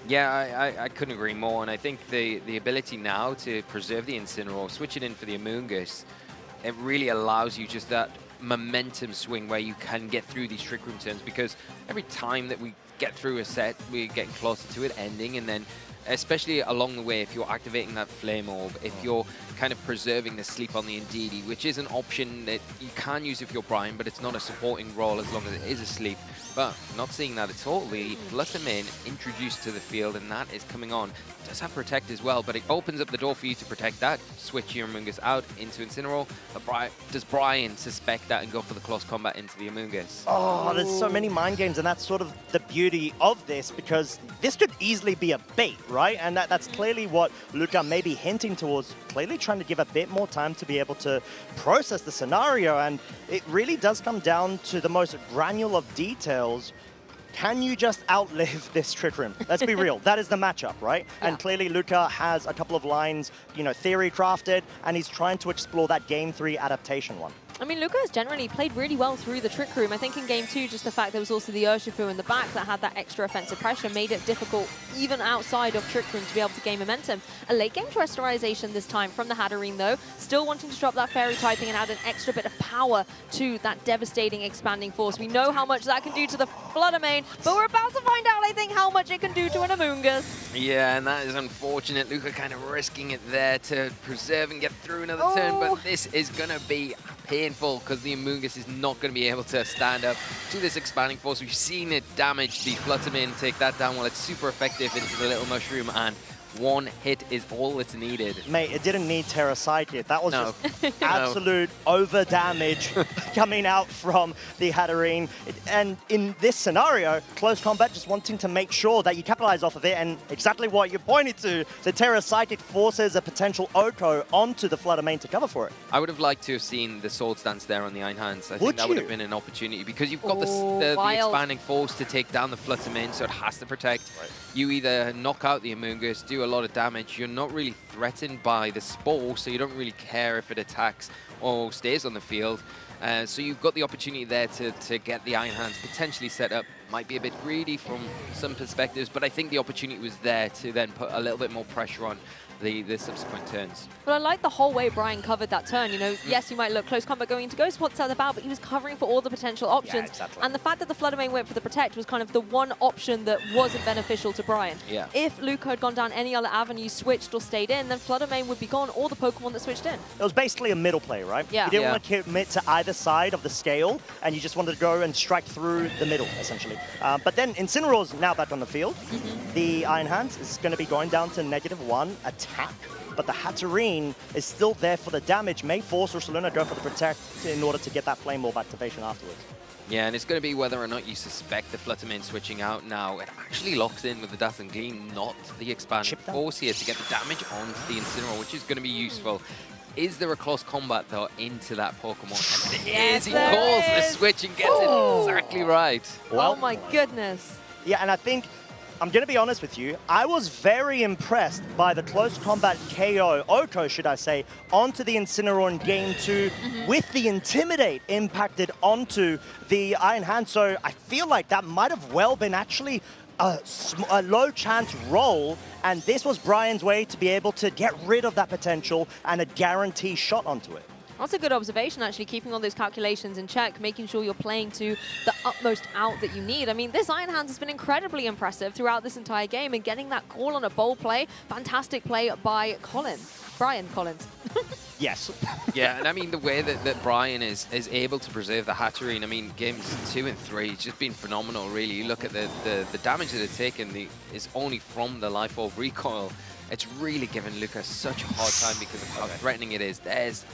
Yeah, I couldn't agree more, and I think the ability now to preserve the Incineroar, switch it in for the Amoonguss, it really allows you just that momentum swing where you can get through these Trick Room turns, because every time that we get through a set, we're getting closer to it ending, and then especially along the way, if you're activating that Flame Orb, if you're kind of preserving the sleep on the Indeedee, which is an option that you can use if you're Brian, but it's not a supporting role as long as it is asleep. But not seeing that at all. The Flutter Mane introduced to the field, and that is coming on. It does have Protect as well, but it opens up the door for you to protect that. Switch your Amoonguss out into Incineroar. But does Brian suspect that and go for the close combat into the Amoonguss? Oh, there's so many mind games, and that's sort of the beauty of this, because this could easily be a bait, right? And that's clearly what Luca may be hinting towards, clearly trying to give a bit more time to be able to process the scenario. And it really does come down to the most granular of details. Can you just outlive this Trick Room? Let's be real. That is the matchup, right? Yeah. And clearly Luca has a couple of lines, theory crafted, and he's trying to explore that Game 3 adaptation one. I mean, Luca has generally played really well through the Trick Room. I think in Game 2, just the fact there was also the Urshifu in the back that had that extra offensive pressure made it difficult, even outside of Trick Room, to be able to gain momentum. A late game Terrestrialization this time from the Hatterene, though, still wanting to drop that Fairy typing and add an extra bit of power to that devastating expanding force. We know how much that can do to the Flutter Mane, but we're about to find out, I think, how much it can do to an Amoonguss. Yeah, and that is unfortunate. Luca kind of risking it there to preserve and get through another turn, but this is going to be painful because the Amoonguss is not going to be able to stand up to this expanding force. We've seen it damage the Flutter Mane, take that down while it's super effective into the little Mushroom, and One hit is all that's needed. Mate, it didn't need Terra Psychic. That was No. just absolute over damage coming out from the Hatterene. And in this scenario, close combat, just wanting to make sure that you capitalize off of it. And exactly what you pointed to, the Terra Psychic forces a potential Oko onto the Flutter Mane to cover for it. I would have liked to have seen the Swords Dance there on the Einhands. I think Would that would you? have been an opportunity because you've got the wild. expanding force to take down the Flutter Mane, so it has to protect. You either knock out the Amoonguss, do a lot of damage. You're not really threatened by the Spore, so you don't really care if it attacks or stays on the field. So you've got the opportunity there to get the Iron Hands potentially set up. Might be a bit greedy from some perspectives, but I think the opportunity was there to then put a little bit more pressure on the subsequent turns. But I like the whole way Brian covered that turn. You know, yes, you might look close combat going into Ghost, what's that about? But he was covering for all the potential options. Yeah, exactly. And the fact that the Flutter Mane went for the Protect was kind of the one option that wasn't beneficial to Brian. Yeah. If Luca had gone down any other avenue, switched or stayed in, then Flutter Mane would be gone, or the Pokemon that switched in. It was basically a middle play, right? Yeah. You didn't Yeah. want to commit to either side of the scale, and you just wanted to go and strike through the middle, essentially. But then Incineroar's now back on the field. The Iron Hands is going to be going down to -1 attack. But the Hatterene is still there for the damage, may force Ursaluna to go for the Protect in order to get that Flame Orb activation afterwards. Yeah, and it's going to be whether or not you suspect the Flutter Mane switching out now. It actually locks in with the Dazzling Gleam, not the Expanded Force here to get the damage onto the Incineroar, which is going to be useful. Is there a close combat, though, into that Pokemon? And it is. He calls the switch and gets it exactly right. Oh my goodness. Yeah, and I think, I'm going to be honest with you, I was very impressed by the close combat KO, Oko should I say, onto the Incineroar in Game 2 with the Intimidate impacted onto the Iron Hand. So I feel like that might have well been actually a low chance roll, and this was Brian's way to be able to get rid of that potential and a guarantee shot onto it. That's a good observation, actually, keeping all those calculations in check, making sure you're playing to the utmost out that you need. I mean, this Iron Hands has been incredibly impressive throughout this entire game, and getting that call on a bold play, fantastic play by Brian Collins. Yes. Yeah, and I mean, the way that Brian is able to preserve the Hatterene, I mean, games 2 and 3, it's just been phenomenal, really. You look at the damage that it's taken is only from the Life Orb recoil. It's really given Lucas such a hard time because of how threatening it is. There's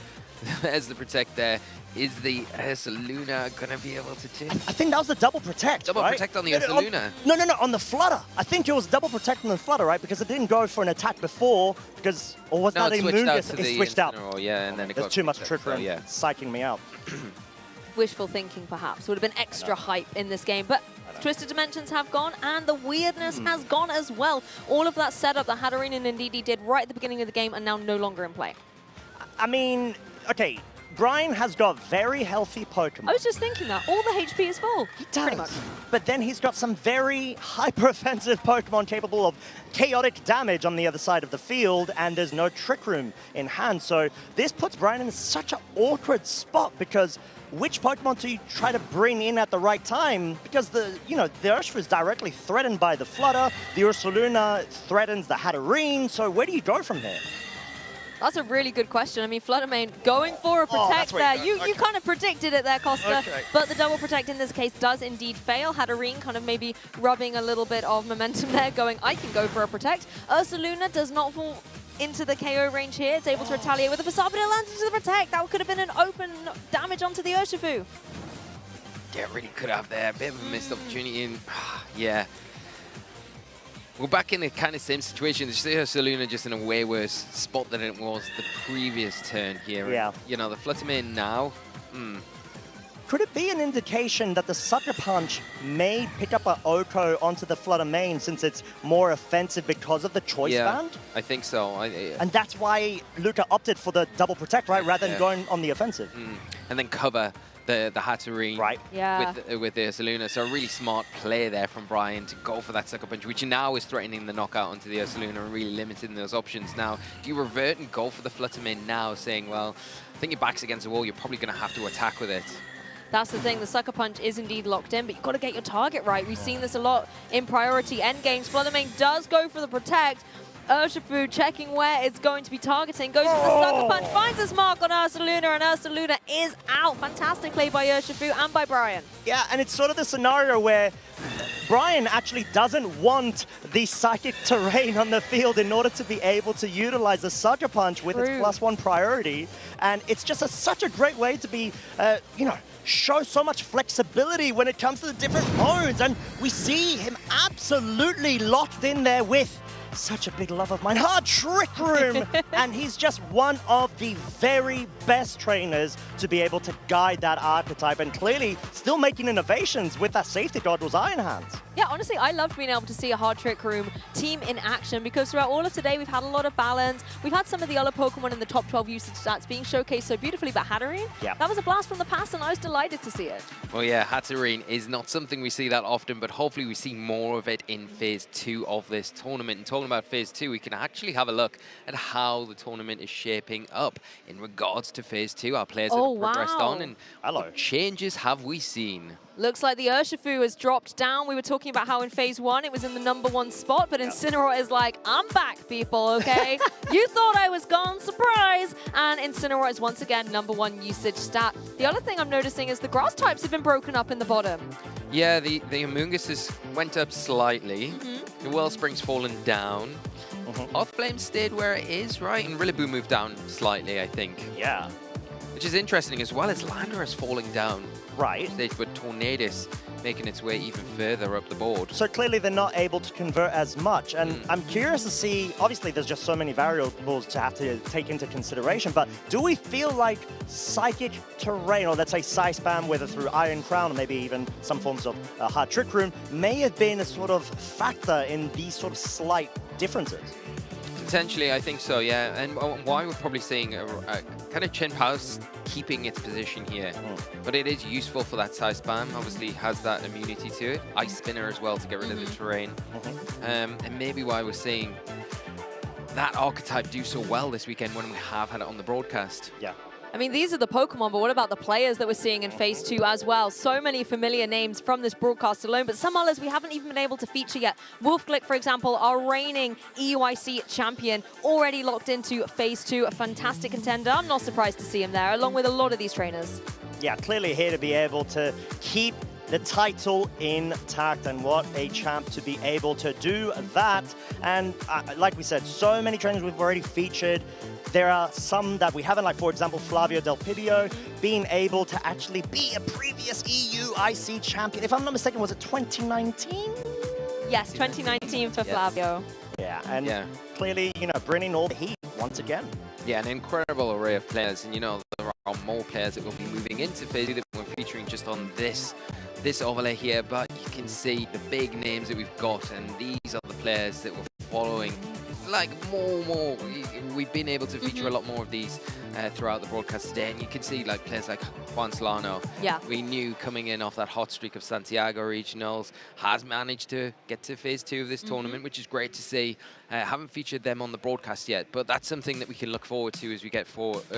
the Protect there. Is the Ursaluna going to be able to take? I think that was the double Protect, Double right? Protect on the Ursaluna. No, on the Flutter. I think it was double Protect on the Flutter, right? Because it didn't go for an attack before, because, or was that a Moongus? It switched out. Yeah, and then it There's got too much switched trickery. out, so, yeah. It's psyching me out. Wishful thinking, perhaps. Would have been extra hype in this game. But Twisted Dimensions have gone, and the weirdness has gone as well. All of that setup that Hatterene and Ndidi did right at the beginning of the game are now no longer in play. I mean, okay, Brian has got very healthy Pokemon. I was just thinking that. All the HP is full. He does. Pretty much. But then he's got some very hyper-offensive Pokemon capable of chaotic damage on the other side of the field, and there's no Trick Room in hand. So this puts Brian in such an awkward spot, because which Pokemon do you try to bring in at the right time? Because the Urshifu is directly threatened by the Flutter, the Ursaluna threatens the Hatterene, so where do you go from here? That's a really good question. I mean, Flutter Mane going for a Protect there. You kind of predicted it there, Costa. Okay. But the double Protect in this case does indeed fail. Hatterene kind of maybe rubbing a little bit of momentum there, going, I can go for a Protect. Ursaluna does not fall into the KO range here. It's able to retaliate with a Facade, but it lands into the Protect. That could have been an open damage onto the Urshifu. Yeah, really could have there. A bit of a missed opportunity. And yeah. We're back in the kind of same situation. It's Ursaluna just in a way worse spot than it was the previous turn here. Yeah. You know, the Flutter Mane now. Could it be an indication that the Sucker Punch may pick up an Oko onto the Flutter Mane, since it's more offensive because of the Choice Band? I think so. And that's why Luca opted for the double Protect, right? Rather than going on the offensive. And then cover the Hatterene with the Ursaluna. So a really smart play there from Brian to go for that Sucker Punch, which now is threatening the knockout onto the Ursaluna and really limiting those options. Now, do you revert and go for the Flutter Mane now, saying, well, I think your back's against the wall, you're probably going to have to attack with it? That's the thing, the Sucker Punch is indeed locked in, but you've got to get your target right. We've seen this a lot in priority endgames. Flutter Mane does go for the Protect. Urshifu checking where it's going to be targeting, goes for the Sucker Punch, finds his mark on Ursaluna, and Ursaluna is out. Fantastic play by Urshifu and by Brian. Yeah, and it's sort of the scenario where Brian actually doesn't want the Psychic Terrain on the field in order to be able to utilize the Sucker Punch with its +1 priority. And it's just such a great way to be, you know, show so much flexibility when it comes to the different modes. And we see him absolutely locked in there with such a big love of mine, Hard Trick Room. And he's just one of the very best trainers to be able to guide that archetype, and clearly still making innovations with that Safety Goggles Iron Hands. Yeah, honestly, I loved being able to see a Hard Trick Room team in action, because throughout all of today, we've had a lot of balance. We've had some of the other Pokemon in the top 12 usage stats being showcased so beautifully, but Hatterene, that was a blast from the past, and I was delighted to see it. Well, yeah, Hatterene is not something we see that often, but hopefully we see more of it in Phase 2 of this tournament. And talking about Phase 2, we can actually have a look at how the tournament is shaping up in regards to Phase 2, our players that have progressed on, and what changes have we seen? Looks like the Urshifu has dropped down. We were talking about how in Phase 1 it was in the #1 spot, but Incineroar is like, I'm back, people, okay? You thought I was gone, surprise! And Incineroar is once again #1 usage stat. The other thing I'm noticing is the grass types have been broken up in the bottom. Yeah, the Amoonguss has went up slightly. The Wellspring's fallen down. Earth Flame stayed where it is, right? And Rillaboom moved down slightly, I think. Yeah. Which is interesting, as well as Landorus falling down. Right. But Tornadus making its way even further up the board. So clearly they're not able to convert as much. And I'm curious to see, obviously there's just so many variables to have to take into consideration, but do we feel like Psychic Terrain, or let's say Psy Spam, whether through Iron Crown or maybe even some forms of Hard Trick Room, may have been a sort of factor in these sort of slight differences? Potentially, I think so, yeah. And why we're probably seeing a kind of Chen Pao's keeping its position here. But it is useful for that Psy Spam. Obviously has that immunity to it. Ice Spinner as well to get rid of the terrain. And maybe why we're seeing that archetype do so well this weekend when we have had it on the broadcast. Yeah. I mean, these are the Pokemon, but what about the players that we're seeing in Phase 2 as well? So many familiar names from this broadcast alone, but some others we haven't even been able to feature yet. Wolfglick, for example, our reigning EUIC champion, already locked into Phase 2, a fantastic contender. I'm not surprised to see him there, along with a lot of these trainers. Yeah, clearly here to be able to keep the title intact, and what a champ to be able to do that. And like we said, so many trainers we've already featured. There are some that we haven't, like for example, Flavio Del Pidio, being able to actually be a previous EUIC champion. If I'm not mistaken, was it 2019? Yes, 2019 for Flavio. Yeah, and clearly, you know, bringing all the heat once again. Yeah, an incredible array of players, and you know, there are more players that will be moving into Phase 2 that we're featuring just on this overlay here, but you can see the big names that we've got, and these are the players that we're following. Like more. We've been able to feature a lot more of these throughout the broadcast today, and you can see like players like Juan Solano. Yeah. We knew coming in off that hot streak of Santiago regionals, has managed to get to Phase 2 of this tournament, which is great to see. Haven't featured them on the broadcast yet, but that's something that we can look forward to as we get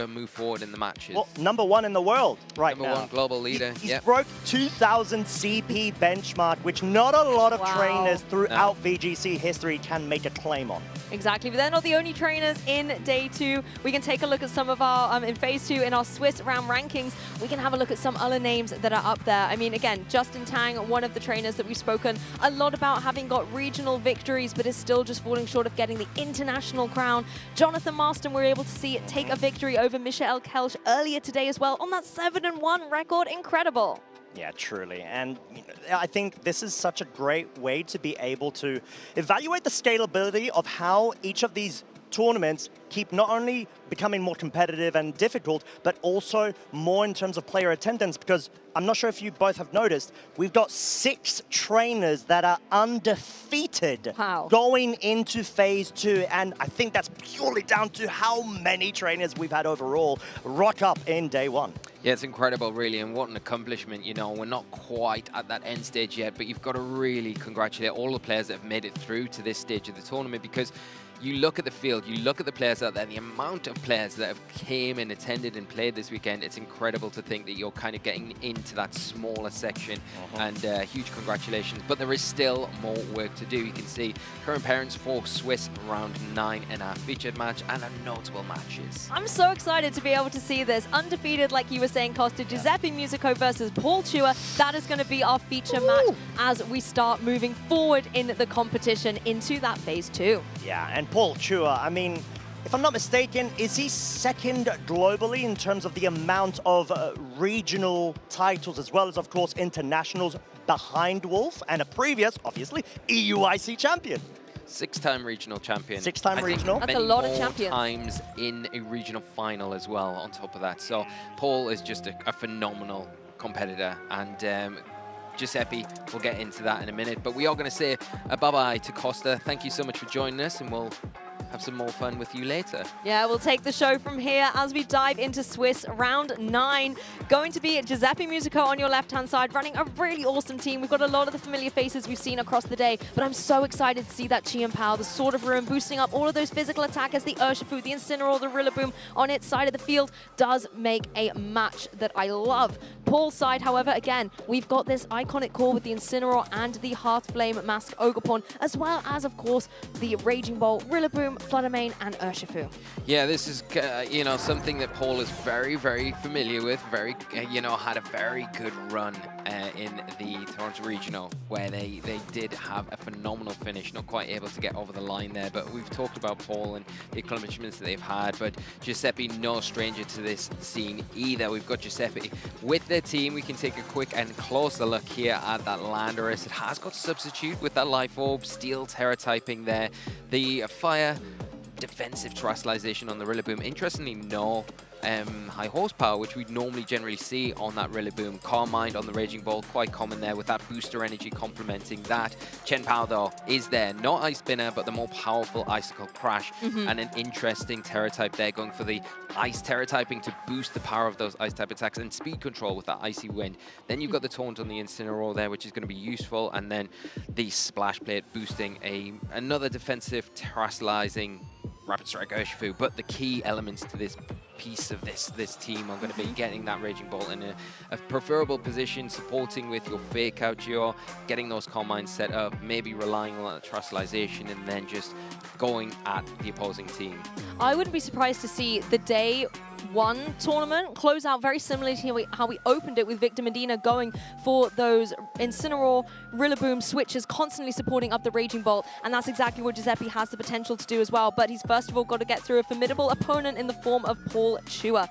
move forward in the matches. Well, #1 in the world right now. #1 global leader. He's broke 2,000 CP benchmark, which not a lot of trainers throughout VGC history can make a claim on. Exactly, but they're not the only trainers in Day 2. We can take a look at some of our, in Phase 2, in our Swiss round rankings, we can have a look at some other names that are up there. I mean, again, Justin Tang, one of the trainers that we've spoken a lot about, having got regional victories, but is still just falling short of getting the international crown. Jonathan Marston, we're able to see it take a victory over Michael Kelch earlier today as well on that 7-1 record. Incredible. Yeah, truly. And I think this is such a great way to be able to evaluate the scalability of how each of these tournaments keep not only becoming more competitive and difficult, but also more in terms of player attendance, because I'm not sure if you both have noticed, we've got 6 trainers that are undefeated going into Phase 2, and I think that's purely down to how many trainers we've had overall rock up in Day 1. Yeah, it's incredible, really, and what an accomplishment. You know, we're not quite at that end stage yet, but you've got to really congratulate all the players that have made it through to this stage of the tournament, because you look at the field, you look at the players out there, the amount of players that have came and attended and played this weekend, it's incredible to think that you're kind of getting into into that smaller section. And huge congratulations. But there is still more work to do. You can see current parents for Swiss round 9 in our featured match and our notable matches. I'm so excited to be able to see this. Undefeated, like you were saying, Costa, Giuseppe Musico versus Paul Chua. That is going to be our feature match as we start moving forward in the competition into that phase 2. Yeah, and Paul Chua, I mean, if I'm not mistaken, is he second globally in terms of the amount of regional titles as well as, of course, internationals behind Wolf and a previous, obviously, EUIC champion? 6-time regional champion. 6-time regional. That's a lot of more champions. Times in a regional final as well on top of that. So Paul is just a phenomenal competitor, and Giuseppe, we'll get into that in a minute. But we are going to say bye-bye to Costa. Thank you so much for joining us, and we'll have some more fun with you later. Yeah, we'll take the show from here as we dive into Swiss round 9. Going to be Giuseppe Musico on your left-hand side, running a really awesome team. We've got a lot of the familiar faces we've seen across the day, but I'm so excited to see that Chi and Pao, the Sword of Ruin, boosting up all of those physical attackers, the Urshifu, the Incineroar, the Rillaboom on its side of the field does make a match that I love. Paul's side, however, again, we've got this iconic core with the Incineroar and the Hearthflame Mask Ogerpon, as well as, of course, the Raging Bolt, Rillaboom, Fluttermane, and Urshifu. Yeah, this is, you know, something that Paul is very, very familiar with. Very, you know, had a very good run in the Toronto Regional, where they did have a phenomenal finish. Not quite able to get over the line there, but we've talked about Paul and the accomplishments that they've had. But Giuseppe, no stranger to this scene either. We've got Giuseppe with their team. We can take a quick and closer look here at that Landorus. It has got Substitute with that Life Orb, Steel Terra typing there. The Fire defensive terrestrialization on the Rillaboom. Interestingly, no high horsepower, which we'd normally generally see on that Rillaboom. Calm Mind on the Raging Bolt, quite common there with that booster energy complementing that. Chen Pao, though, is there. Not Ice Spinner, but the more powerful Icicle Crash, and an interesting Terra type there, going for the Ice Terra typing to boost the power of those Ice type attacks, and speed control with that Icy Wind. Then you've got the Taunt on the Incineroar there, which is going to be useful, and then the Splash Plate boosting another defensive terrestrializing Rapid Strike Urshifu. But the key elements to this piece of this team are going to be getting that Raging Bolt in a preferable position, supporting with your Fake Out Geo, getting those Calm Minds set up, maybe relying on that terrestrialization, and then just going at the opposing team. I wouldn't be surprised to see the day 1 tournament close out very similarly to how we opened it, with Victor Medina going for those Incineroar, Rillaboom switches, constantly supporting up the Raging Bolt, and that's exactly what Giuseppe has the potential to do as well. But he's first of all got to get through a formidable opponent in the form of Paul Chua.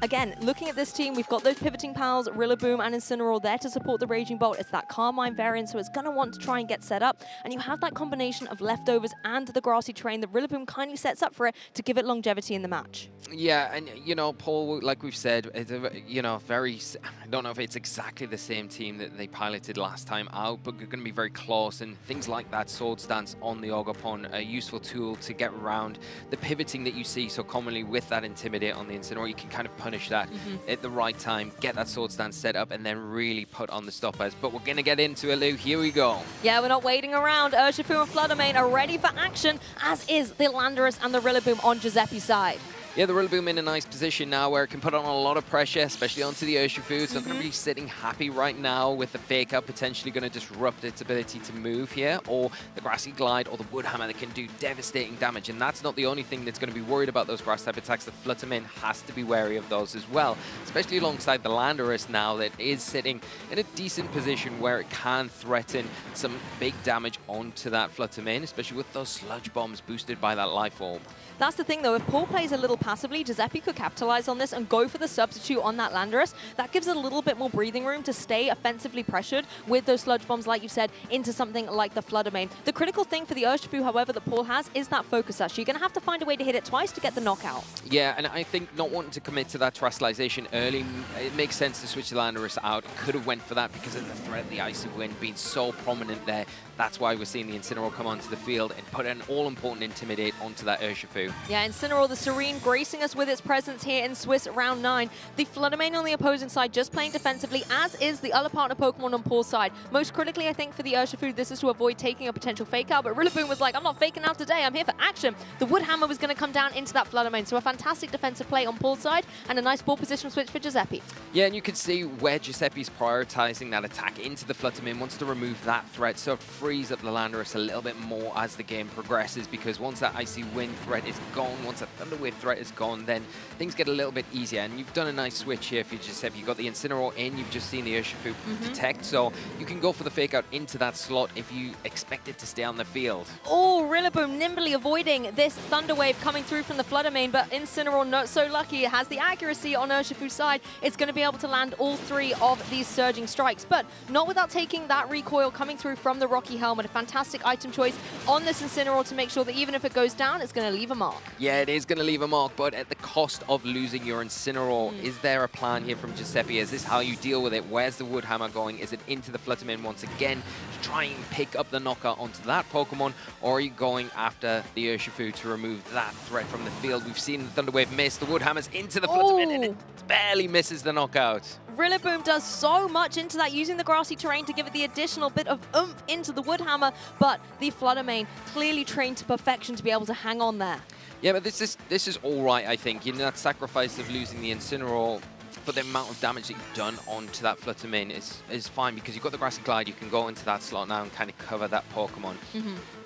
Again, looking at this team, we've got those pivoting pals, Rillaboom and Incineroar there to support the Raging Bolt. It's that Calm Mind variant, so it's going to want to try and get set up. And you have that combination of leftovers and the grassy terrain that Rillaboom kindly sets up for it to give it longevity in the match. Yeah, and, you know, Paul, like we've said, it's a, you know, very, I don't know if it's exactly the same team that they piloted last time out, but they're going to be very close, and things like that Sword Stance on the Ogerpon, a useful tool to get around the pivoting that you see so commonly with that Intimidate on the Incineroar. You can kind of punish that at the right time, get that Sword Stance set up, and then really put on the stoppers. But we're going to get into it, Lou. Here we go. Yeah, we're not waiting around. Urshifu and Fluttermane are ready for action, as is the Landorus and the Rillaboom on Giuseppe's side. Yeah, the Rillaboom in a nice position now where it can put on a lot of pressure, especially onto the Urshifu. It's not going to be sitting happy right now with the Fake Out potentially going to disrupt its ability to move here, or the Grassy Glide or the Wood Hammer that can do devastating damage. And that's not the only thing that's going to be worried about those grass type attacks. The Fluttermane has to be wary of those as well, especially alongside the Landorus now that is sitting in a decent position where it can threaten some big damage onto that Fluttermane, especially with those Sludge Bombs boosted by that Life Orb. That's the thing, though. If Paul plays a little passively, Giuseppe could capitalize on this and go for the substitute on that Landorus. That gives a little bit more breathing room to stay offensively pressured with those Sludge Bombs, like you said, into something like the Fluttermane. The critical thing for the Urshifu, however, that Paul has is that Focus Sash. You're going to have to find a way to hit it twice to get the knockout. Yeah, and I think not wanting to commit to that terrestrialization early, it makes sense to switch the Landorus out. Could have went for that because of the threat of the Icy Wind being so prominent there. That's why we're seeing the Incineroar come onto the field and put an all-important Intimidate onto that Urshifu. Yeah, Incineroar, the Serene gracing us with its presence here in Swiss round 9. The Fluttermane on the opposing side just playing defensively, as is the other partner Pokemon on Paul's side. Most critically, I think, for the Urshifu, this is to avoid taking a potential fake out, but Rillaboom was like, I'm not faking out today, I'm here for action. The Wood Hammer was going to come down into that Fluttermane, so a fantastic defensive play on Paul's side, and a nice ball position switch for Giuseppe. Yeah, and you can see where Giuseppe's prioritizing that attack into the Fluttermane, wants to remove that threat, so it frees up the Landorus a little bit more as the game progresses, because once that Icy Wind threat is gone, once that Thunder Wave threat is gone, then things get a little bit easier. And you've done a nice switch here for Giuseppe. You've got the Incineroar in, you've just seen the Urshifu detect, so you can go for the fake out into that slot if you expect it to stay on the field. Oh, Rillaboom nimbly avoiding this Thunder Wave coming through from the Fluttermane, but Incineroar not so lucky. It has the accuracy on Urshifu's side. It's going to be able to land all 3 of these surging strikes, but not without taking that recoil coming through from the Rocky Helmet. A fantastic item choice on this Incineroar to make sure that even if it goes down, it's going to leave a mark. Yeah, it is going to leave a mark, but at the cost of losing your Incineroar. Is there a plan here from Giuseppe? Is this how you deal with it? Where's the Wood Hammer going? Is it into the Fluttermane once again to try and pick up the knockout onto that Pokemon, or are you going after the Urshifu to remove that threat from the field? We've seen the Thunder Wave miss. The Wood Hammer's into the Fluttermane, and it barely misses the knockout. Rillaboom does so much into that, using the grassy terrain to give it the additional bit of oomph into the Wood Hammer, but the Fluttermane clearly trained to perfection to be able to hang on there. Yeah, but this is all right, I think. You know, that sacrifice of losing the Incineroar for the amount of damage that you've done onto that Fluttermane is fine, because you've got the Grassy Glide. You can go into that slot now and kind of cover that Pokemon.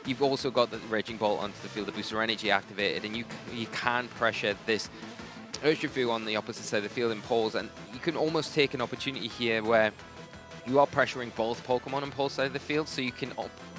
You've also got the Raging Bolt onto the field, the Booster Energy activated, and you can pressure this Urshifu on the opposite side of the field in Poles, and you can almost take an opportunity here where you are pressuring both Pokemon on Pole's side of the field, so you can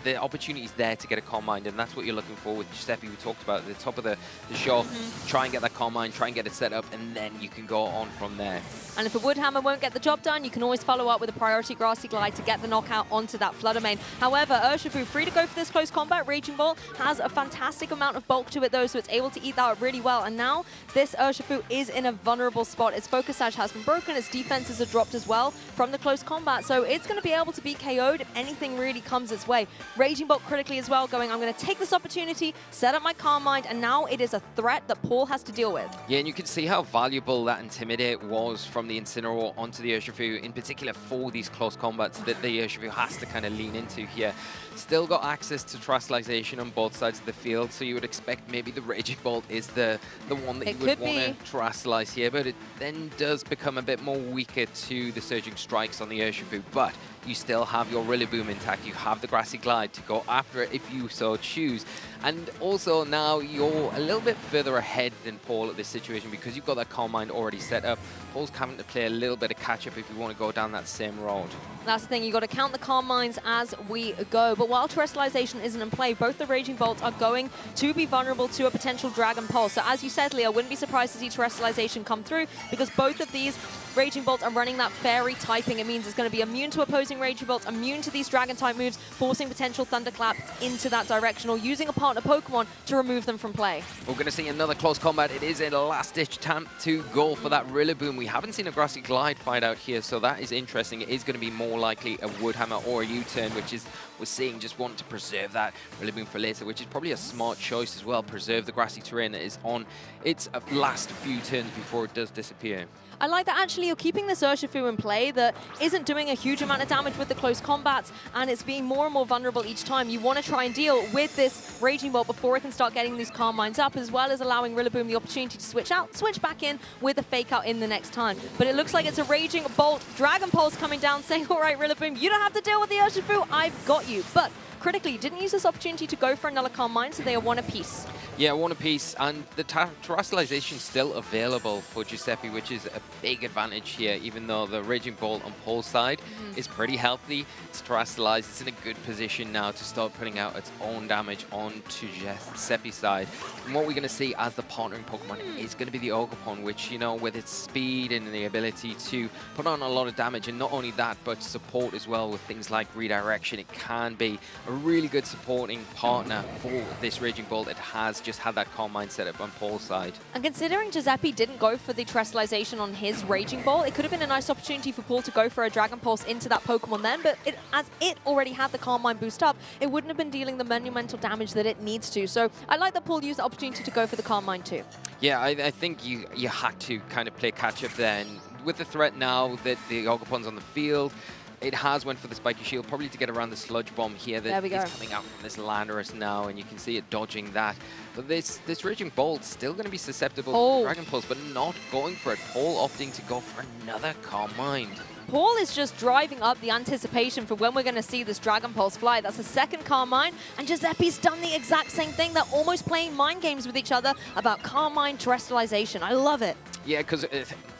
the opportunity is there to get a Calm Mind, and that's what you're looking for with Giuseppe. We talked about at the top of the show. Try and get that Calm Mind, try and get it set up, and then you can go on from there. And if a Wood Hammer won't get the job done, you can always follow up with a priority Grassy Glide to get the knockout onto that Fluttermane. However, Urshifu free to go for this close combat. Raging Bolt has a fantastic amount of bulk to it though, so it's able to eat that up really well. And now this Urshifu is in a vulnerable spot. Its Focus Sash has been broken, its defenses are dropped as well from the close combat, so it's going to be able to be KO'd if anything really comes its way. Raging Bolt critically as well, going, I'm going to take this opportunity, set up my Calm Mind, and now it is a threat that Paul has to deal with. Yeah, and you can see how valuable that Intimidate was from the Incineroar onto the Urshifu, in particular for these close combats that the Urshifu has to kind of lean into here. Still got access to Terastallization on both sides of the field, so you would expect maybe the Raging Bolt is the one that you would want to Terastallize here, but it then does become a bit more weaker to the Surging Strikes on the Urshifu, but you still have your Rillaboom intact, you have the Grassy Glide to go after it if you so choose. And also now you're a little bit further ahead than Paul at this situation, because you've got that Calm Mind already set up. Paul's having to play a little bit of catch-up if you want to go down that same road. That's the thing, you've got to count the Calm Minds as we go. But while Terastallization isn't in play, both the Raging Bolts are going to be vulnerable to a potential Dragon Pulse. So as you said, Leo, wouldn't be surprised to see Terastallization come through, because both of these Raging Bolts are running that Fairy typing. It means it's going to be immune to opposing Raging Bolts, immune to these Dragon type moves, forcing potential Thunderclaps into that direction, or using a partner Pokemon to remove them from play. We're going to see another close combat. It is a last-ditch attempt to go for that Rillaboom. We haven't seen a Grassy Glide fight out here, so that is interesting. It is going to be more likely a Wood Hammer or a U-turn, which is, we're seeing, just want to preserve that Rillaboom for later, which is probably a smart choice as well. Preserve the grassy terrain that is on its last few turns before it does disappear. I like that actually you're keeping this Urshifu in play that isn't doing a huge amount of damage with the close combats, and it's being more and more vulnerable each time. You want to try and deal with this Raging Bolt before it can start getting these Calm Minds up, as well as allowing Rillaboom the opportunity to switch out, switch back in with a fake out in the next time. But it looks like it's a Raging Bolt. Dragon Pulse coming down saying, all right, Rillaboom, you don't have to deal with the Urshifu, I've got you. But critically, didn't use this opportunity to go for another Calm Mind, so they are one apiece. Yeah, one apiece, and the Terastallization still available for Giuseppe, which is a big advantage here, even though the Raging Bolt on Paul's side is pretty healthy. It's Terastallized, it's in a good position now to start putting out its own damage onto Giuseppe's side. And what we're going to see as the partnering Pokemon is going to be the Ogerpon, which, you know, with its speed and the ability to put on a lot of damage, and not only that, but support as well with things like redirection, it can be a really good supporting partner for this Raging Bolt that has just had that Calm Mind set up on Paul's side. And considering Giuseppe didn't go for the Terrestrialization on his Raging Bolt, it could have been a nice opportunity for Paul to go for a Dragon Pulse into that Pokemon then, but as it already had the Calm Mind boost up, it wouldn't have been dealing the monumental damage that it needs to. So I like that Paul used the opportunity to go for the Calm Mind too. Yeah, I think you had to kind of play catch-up then. With the threat now that the Ogerpon's on the field, it has went for the Spiky Shield, probably to get around the Sludge Bomb here that is coming out from this Landorus now, and you can see it dodging that. But this Raging Bolt's still going to be susceptible to Dragon Pulse, but not going for it. Paul opting to go for another Calm Mind. Paul is just driving up the anticipation for when we're going to see this Dragon Pulse fly. That's the second Calm Mind, and Giuseppe's done the exact same thing. They're almost playing mind games with each other about Calm Mind Terrestrialization. I love it. Yeah, because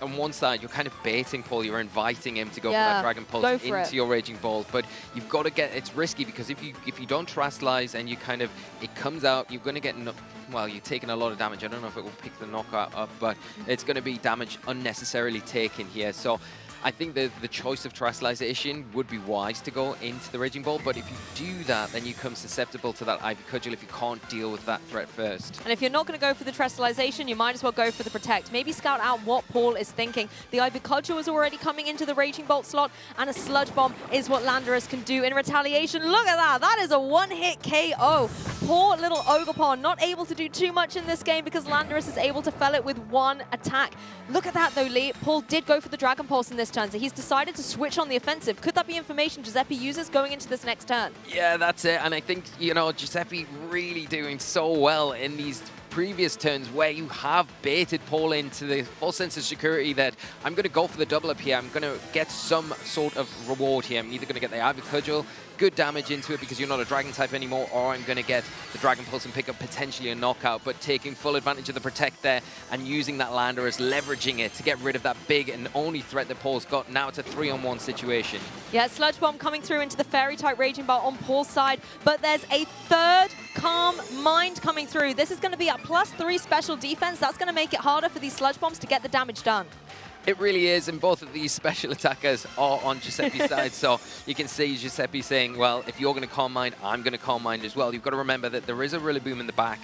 on one side, you're kind of baiting Paul. You're inviting him to go for that Dragon Pulse into your Raging Bolt, but you've got to get, it's risky because if you don't Terrestrialize and you kind of, it comes out, you're going to get, well, you're taking a lot of damage. I don't know if it will pick the knockout up, but it's going to be damage unnecessarily taken here. So I think the choice of Terrestrialization would be wise to go into the Raging Bolt, but if you do that, then you become susceptible to that Ivy Cudgel if you can't deal with that threat first. And if you're not going to go for the Terrestrialization, you might as well go for the Protect. Maybe scout out what Paul is thinking. The Ivy Cudgel is already coming into the Raging Bolt slot, and a Sludge Bomb is what Landorus can do in retaliation. Look at that! That is a one-hit KO. Poor little Ogerpon not able to do too much in this game because Landorus is able to fell it with one attack. Look at that though, Lee. Paul did go for the Dragon Pulse in this turn, so he's decided to switch on the offensive. Could that be information Giuseppe uses going into this next turn? Yeah, that's it. And I think, you know, Giuseppe really doing so well in these previous turns where you have baited Paul into the full sense of security that I'm going to go for the double up here. I'm going to get some sort of reward here. I'm either going to get the Ivy Cudgel, good damage into it because you're not a Dragon type anymore, or I'm going to get the Dragon Pulse and pick up potentially a knockout, but taking full advantage of the Protect there and using that Landorus, leveraging it to get rid of that big and only threat that Paul's got. Now it's a 3-on-1 situation. Yeah, Sludge Bomb coming through into the Fairy-type Raging Bolt on Paul's side, but there's a third Calm Mind coming through. This is going to be at +3 special defense. That's going to make it harder for these Sludge Bombs to get the damage done. It really is, and both of these special attackers are on Giuseppe's side, so you can see Giuseppe saying, well, if you're going to Calm Mind, I'm going to Calm Mind as well. You've got to remember that there is a Rillaboom in the back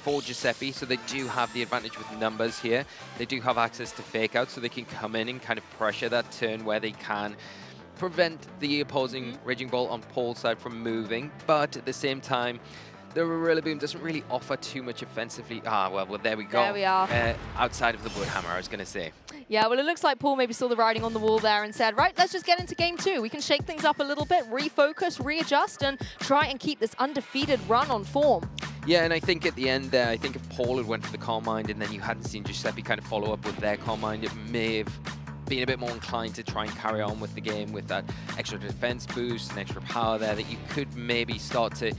for Giuseppe, so they do have the advantage with numbers here. They do have access to Fake Out, so they can come in and kind of pressure that turn where they can prevent the opposing Raging Bolt on Paul's side from moving, but at the same time, the Rillaboom doesn't really offer too much offensively. Well, there we go. There we are. Outside of the Wood Hammer, I was going to say. Yeah, well, it looks like Paul maybe saw the writing on the wall there and said, right, let's just get into game 2. We can shake things up a little bit, refocus, readjust, and try and keep this undefeated run on form. Yeah, and I think at the end there, I think if Paul had went for the Calm Mind and then you hadn't seen Giuseppe kind of follow up with their Calm Mind, it may have been a bit more inclined to try and carry on with the game with that extra defense boost and extra power there that you could maybe start to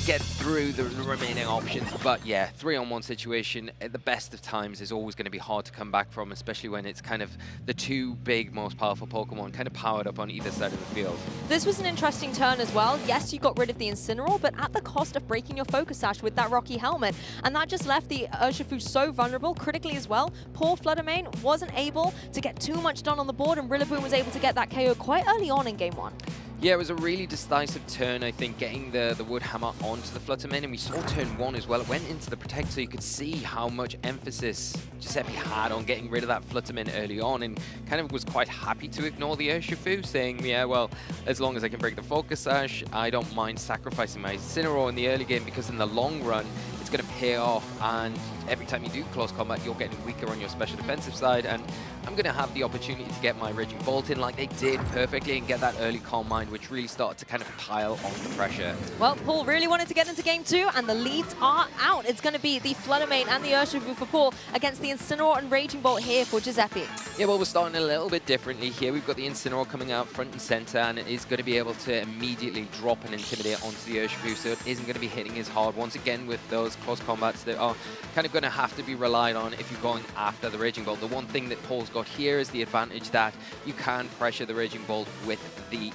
get through the remaining options. But yeah, 3-on-1 situation at the best of times is always going to be hard to come back from, especially when it's kind of the two big, most powerful Pokemon kind of powered up on either side of the field. This was an interesting turn as well. Yes, you got rid of the Incineroar, but at the cost of breaking your Focus Sash with that Rocky Helmet. And that just left the Urshifu so vulnerable, critically as well. Poor Fluttermane wasn't able to get too much done on the board, and Rillaboom was able to get that KO quite early on in game 1. Yeah, it was a really decisive turn, I think, getting the Wood Hammer onto the Fluttermane, and we saw turn 1 as well. It went into the Protect, so you could see how much emphasis Giuseppe had on getting rid of that Fluttermane early on, and kind of was quite happy to ignore the Urshifu, saying, yeah, well, as long as I can break the Focus Sash, I don't mind sacrificing my Incineroar in the early game, because in the long run, it's going to pay off, and every time you do close combat, you're getting weaker on your special defensive side, and I'm going to have the opportunity to get my Raging Bolt in like they did perfectly and get that early Calm Mind, which really started to kind of pile on the pressure. Well, Paul really wanted to get into game 2, and the leads are out. It's going to be the Fluttermane and the Urshifu for Paul against the Incineroar and Raging Bolt here for Giuseppe. Yeah, well, we're starting a little bit differently here. We've got the Incineroar coming out front and center, and it is going to be able to immediately drop and intimidate onto the Urshifu, so it isn't going to be hitting as hard. Once again, with those close combats that are kind of going to have to be relied on if you're going after the Raging Bolt. The one thing that Paul's got here is the advantage that you can pressure the Raging Bolt with the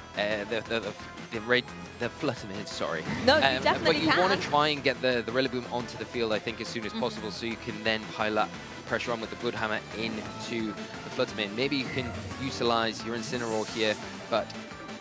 Fluttermane, sorry. No, you definitely But you want to try and get the Rillaboom onto the field, I think, as soon as possible, so you can then pile that pressure on with the Wood Hammer into the Fluttermane. Maybe you can utilize your Incineroar here, but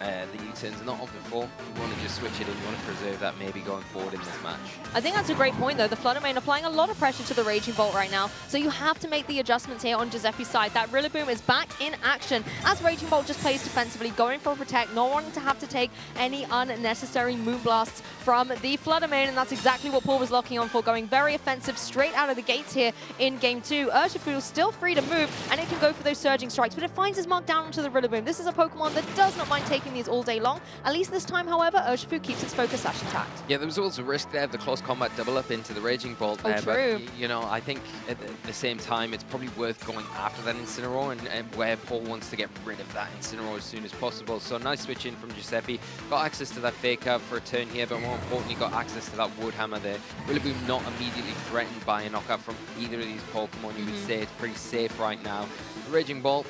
the U-turns are not opted for. You want to just switch it in. You want to preserve that maybe going forward in this match. I think that's a great point, though. The Fluttermane applying a lot of pressure to the Raging Bolt right now, so you have to make the adjustments here on Giuseppe's side. That Rillaboom is back in action as Raging Bolt just plays defensively, going for a protect, not wanting to have to take any unnecessary Moonblasts from the Fluttermane, and that's exactly what Paul was locking on for, going very offensive straight out of the gates here in Game 2. Urshifu still free to move, and it can go for those Surging Strikes, but it finds his mark down onto the Rillaboom. This is a Pokemon that does not mind taking these all day long. At least this time, however, Urshifu keeps its Focus Sash intact. Yeah, there was also risk there of the close combat double up into the Raging Bolt Oh, there, true. but you know, I think at the same time it's probably worth going after that Incineroar, and where Paul wants to get rid of that Incineroar as soon as possible. So nice switch in from Giuseppe. Got access to that Fake Out for a turn here, but more importantly got access to that Wood Hammer there. Rillaboom not immediately threatened by a knockout from either of these Pokemon. You would say it's pretty safe right now. The Raging Bolt,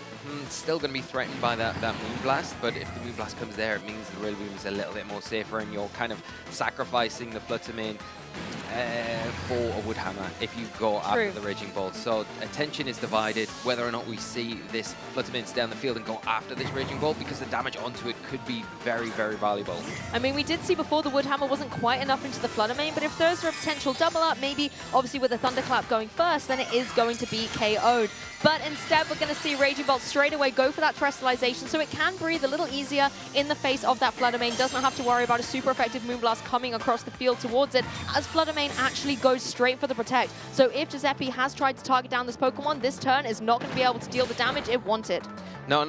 still going to be threatened by that Moonblast, but if the Moonblast comes there, it means the Rillaboom is a little bit more safer, and you're kind of sacrificing the Fluttermane for a Wood Hammer if you go after the Raging Bolt. So attention is divided whether or not we see this Fluttermane stay on the field and go after this Raging Bolt, because the damage onto it could be very, very valuable. I mean, we did see before the Wood Hammer wasn't quite enough into the Fluttermane, but if there's a potential double up, maybe obviously with a Thunderclap going first, then it is going to be KO'd. But instead, we're going to see Raging Bolt straight away go for that Terrestrialization, so it can breathe a little easier in the face of that Fluttermane. Does not have to worry about a super effective Moonblast coming across the field towards it, as Fluttermane actually goes straight for the Protect. So if Giuseppe has tried to target down this Pokemon, this turn is not going to be able to deal the damage it wanted. No,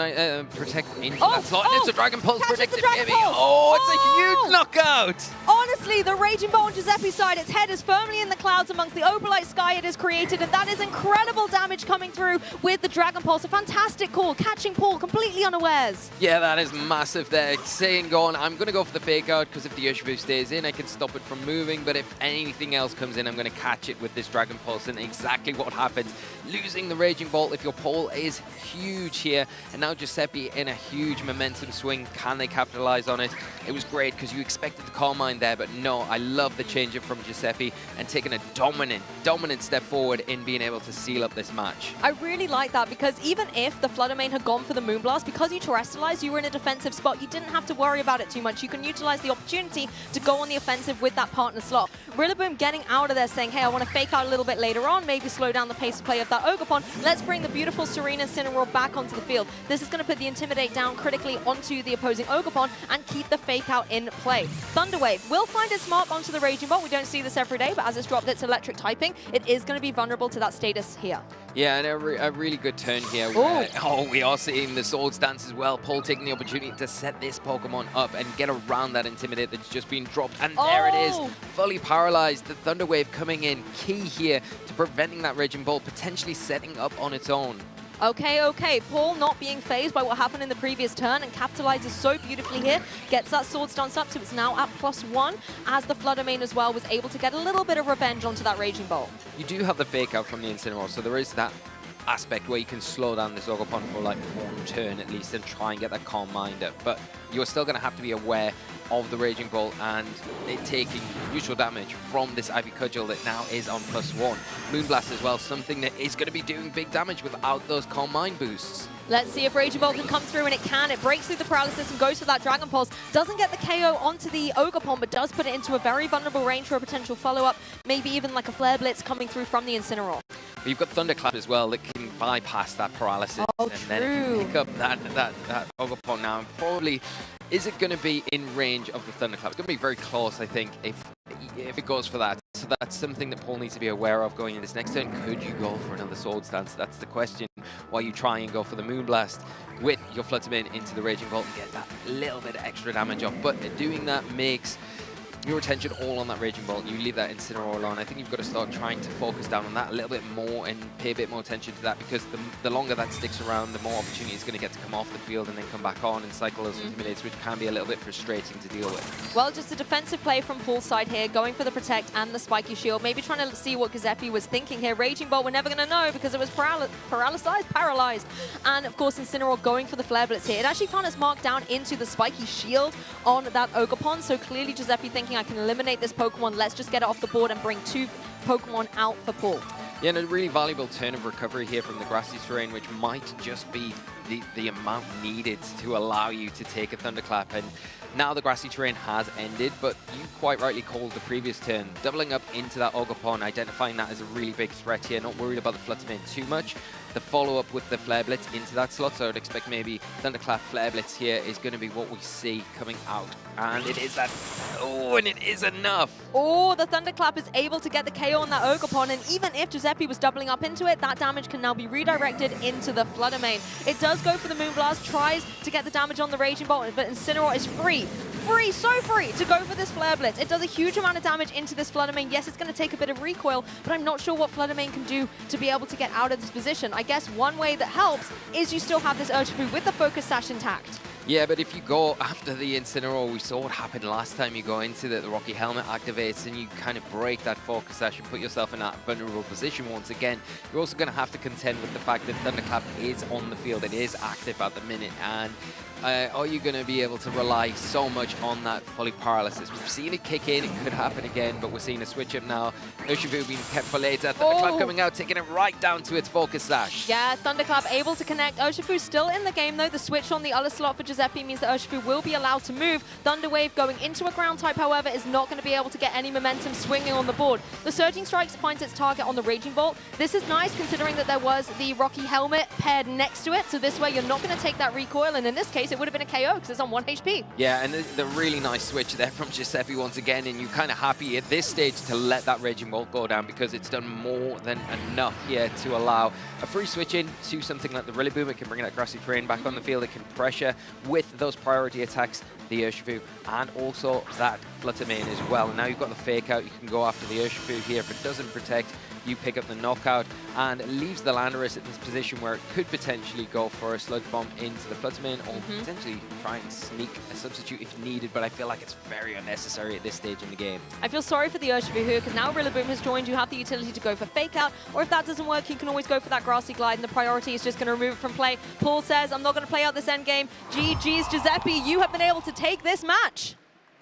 Protect into that slot. It's a Dragon Pulse protected Dragon Gibby. Pulse. Oh, it's a huge knockout. Honestly, the Raging Bolt on Giuseppe's side, its head is firmly in the clouds amongst the Opalite sky it has created, and that is incredible damage coming through with the Dragon Pulse. A fantastic call, catching Paul completely unawares. Yeah, that is massive there. Saying going, I'm going to go for the Fake Out, because if the Urshifu stays in, I can stop it from moving, but if anything else comes in, I'm going to catch it with this Dragon Pulse, and exactly what happens. Losing the Raging Bolt if your Paul is huge here, and now Giuseppe in a huge momentum swing. Can they capitalize on it? It was great because you expected the Calm Mind there, but no, I love the change up from Giuseppe and taking a dominant step forward in being able to seal up this match. I really like that, because even if the Fluttermane had gone for the Moonblast, because you terrestrialized, you were in a defensive spot, you didn't have to worry about it too much. You can utilize the opportunity to go on the offensive with that partner slot. Rillaboom getting out of there saying, hey, I want to Fake Out a little bit later on, maybe slow down the pace of play of that Ogerpon. Let's bring the beautiful Serena Incineroar back onto the field. This is going to put the Intimidate down critically onto the opposing Ogerpon and keep the Fake Out in play. Thunderwave will find its mark onto the Raging Bolt. We don't see this every day, but as it's dropped its electric typing, it is going to be vulnerable to that status here. Yeah, and a really good turn here. We are seeing the Swords Dance as well. Paul taking the opportunity to set this Pokemon up and get around that Intimidate that's just been dropped. And there it is, fully paralyzed. The Thunder Wave coming in, key here to preventing that Raging Bolt potentially setting up on its own. Okay. Paul not being phased by what happened in the previous turn and capitalizes so beautifully here. Gets that Swords Dance up, so it's now at +1, as the Fluttermane as well was able to get a little bit of revenge onto that Raging Bolt. You do have the Fake Out from the Incineroar, so there is that aspect where you can slow down this Ogerpon for like one turn at least and try and get that Calm Mind up. But you're still going to have to be aware of the Raging Bolt and it taking neutral damage from this Ivy Cudgel that now is on +1. Moonblast as well, something that is going to be doing big damage without those Calm Mind boosts. Let's see if Raging Bolt can come through, and it can. It breaks through the paralysis and goes for that Dragon Pulse. Doesn't get the KO onto the Ogerpon, but does put it into a very vulnerable range for a potential follow-up. Maybe even like a Flare Blitz coming through from the Incineroar. But you've got Thunderclap as well that can bypass that paralysis. Then if you pick up that Ogerpon now, probably is it going to be in range of the Thunderclap? It's going to be very close, I think, if it goes for that. So that's something that Paul needs to be aware of going in this next turn. Could you go for another Swords Dance? That's the question. While you try and go for the Moonblast with your Fluttermane into the Raging Bolt and get that little bit of extra damage off. But doing that makes your attention all on that Raging Bolt. You leave that Incineroar alone. I think you've got to start trying to focus down on that a little bit more and pay a bit more attention to that, because the longer that sticks around, the more opportunity it's going to get to come off the field and then come back on and cycle those Intimidates, which can be a little bit frustrating to deal with. Well, just a defensive play from Paul's side here, going for the Protect and the Spiky Shield. Maybe trying to see what Giuseppe was thinking here. Raging Bolt, we're never going to know because it was paralyzed. And of course, Incineroar going for the Flare Blitz here. It actually found its mark down into the Spiky Shield on that Ogerpon. So clearly Giuseppe thinking, I can eliminate this Pokemon. Let's just get it off the board and bring 2 Pokemon out for Paul. Yeah, and a really valuable turn of recovery here from the grassy terrain, which might just be the amount needed to allow you to take a Thunderclap. And now the grassy terrain has ended, but you quite rightly called the previous turn. Doubling up into that Ogerpon, identifying that as a really big threat here, not worried about the Flutter Mane too much. The follow-up with the Flare Blitz into that slot, so I'd expect maybe Thunderclap Flare Blitz here is going to be what we see coming out. And it is that, oh, and it is enough. Oh, the Thunderclap is able to get the KO on that Ogerpon, and even if Giuseppe was doubling up into it, that damage can now be redirected into the Flutter Mane. It does go for the Moonblast, tries to get the damage on the Raging Bolt, but Incineroar is free, so free to go for this Flare Blitz. It does a huge amount of damage into this Flutter Mane. Yes, it's going to take a bit of recoil, but I'm not sure what Flutter Mane can do to be able to get out of this position. I guess one way that helps is you still have this Urshifu with the Focus Sash intact. Yeah, but if you go after the Incineroar, we saw what happened last time you go into the Rocky Helmet activates and you kind of break that Focus Sash and put yourself in that vulnerable position once again. You're also going to have to contend with the fact that Thunderclap is on the field. It is active at the minute, and are you going to be able to rely so much on that fully paralysis? We've seen it kick in, it could happen again, but we're seeing a switch up now. Urshifu being kept for later. Thunderclap coming out, taking it right down to its Focus Sash. Yeah, Thunderclap able to connect. Urshifu still in the game though. The switch on the other slot for Giuseppe means that Urshifu will be allowed to move. Thunder Wave going into a ground type, however, is not going to be able to get any momentum swinging on the board. The Surging Strikes finds its target on the Raging Bolt. This is nice considering that there was the Rocky Helmet paired next to it, so this way you're not going to take that recoil, and in this case it would have been a KO because it's on 1 HP. Yeah, and the really nice switch there from Giuseppe once again, and you're kind of happy at this stage to let that Raging Bolt go down because it's done more than enough here to allow a free switch in to something like the Rillaboom. It can bring that grassy terrain back on the field. It can pressure with those priority attacks the Urshifu and also that Flutter Mane as well. And now you've got the Fake Out. You can go after the Urshifu here. If it doesn't protect, you pick up the knockout, and it leaves the Landorus in this position where it could potentially go for a Sludge Bomb into the Flutter Mane or potentially try and sneak a substitute if needed, but I feel like it's very unnecessary at this stage in the game. I feel sorry for the Urshifu here because now Rillaboom has joined. You have the utility to go for Fake Out, or if that doesn't work, you can always go for that Grassy Glide, and the priority is just going to remove it from play. Paul says, I'm not going to play out this endgame. GG's, Giuseppe, you have been able to take this match.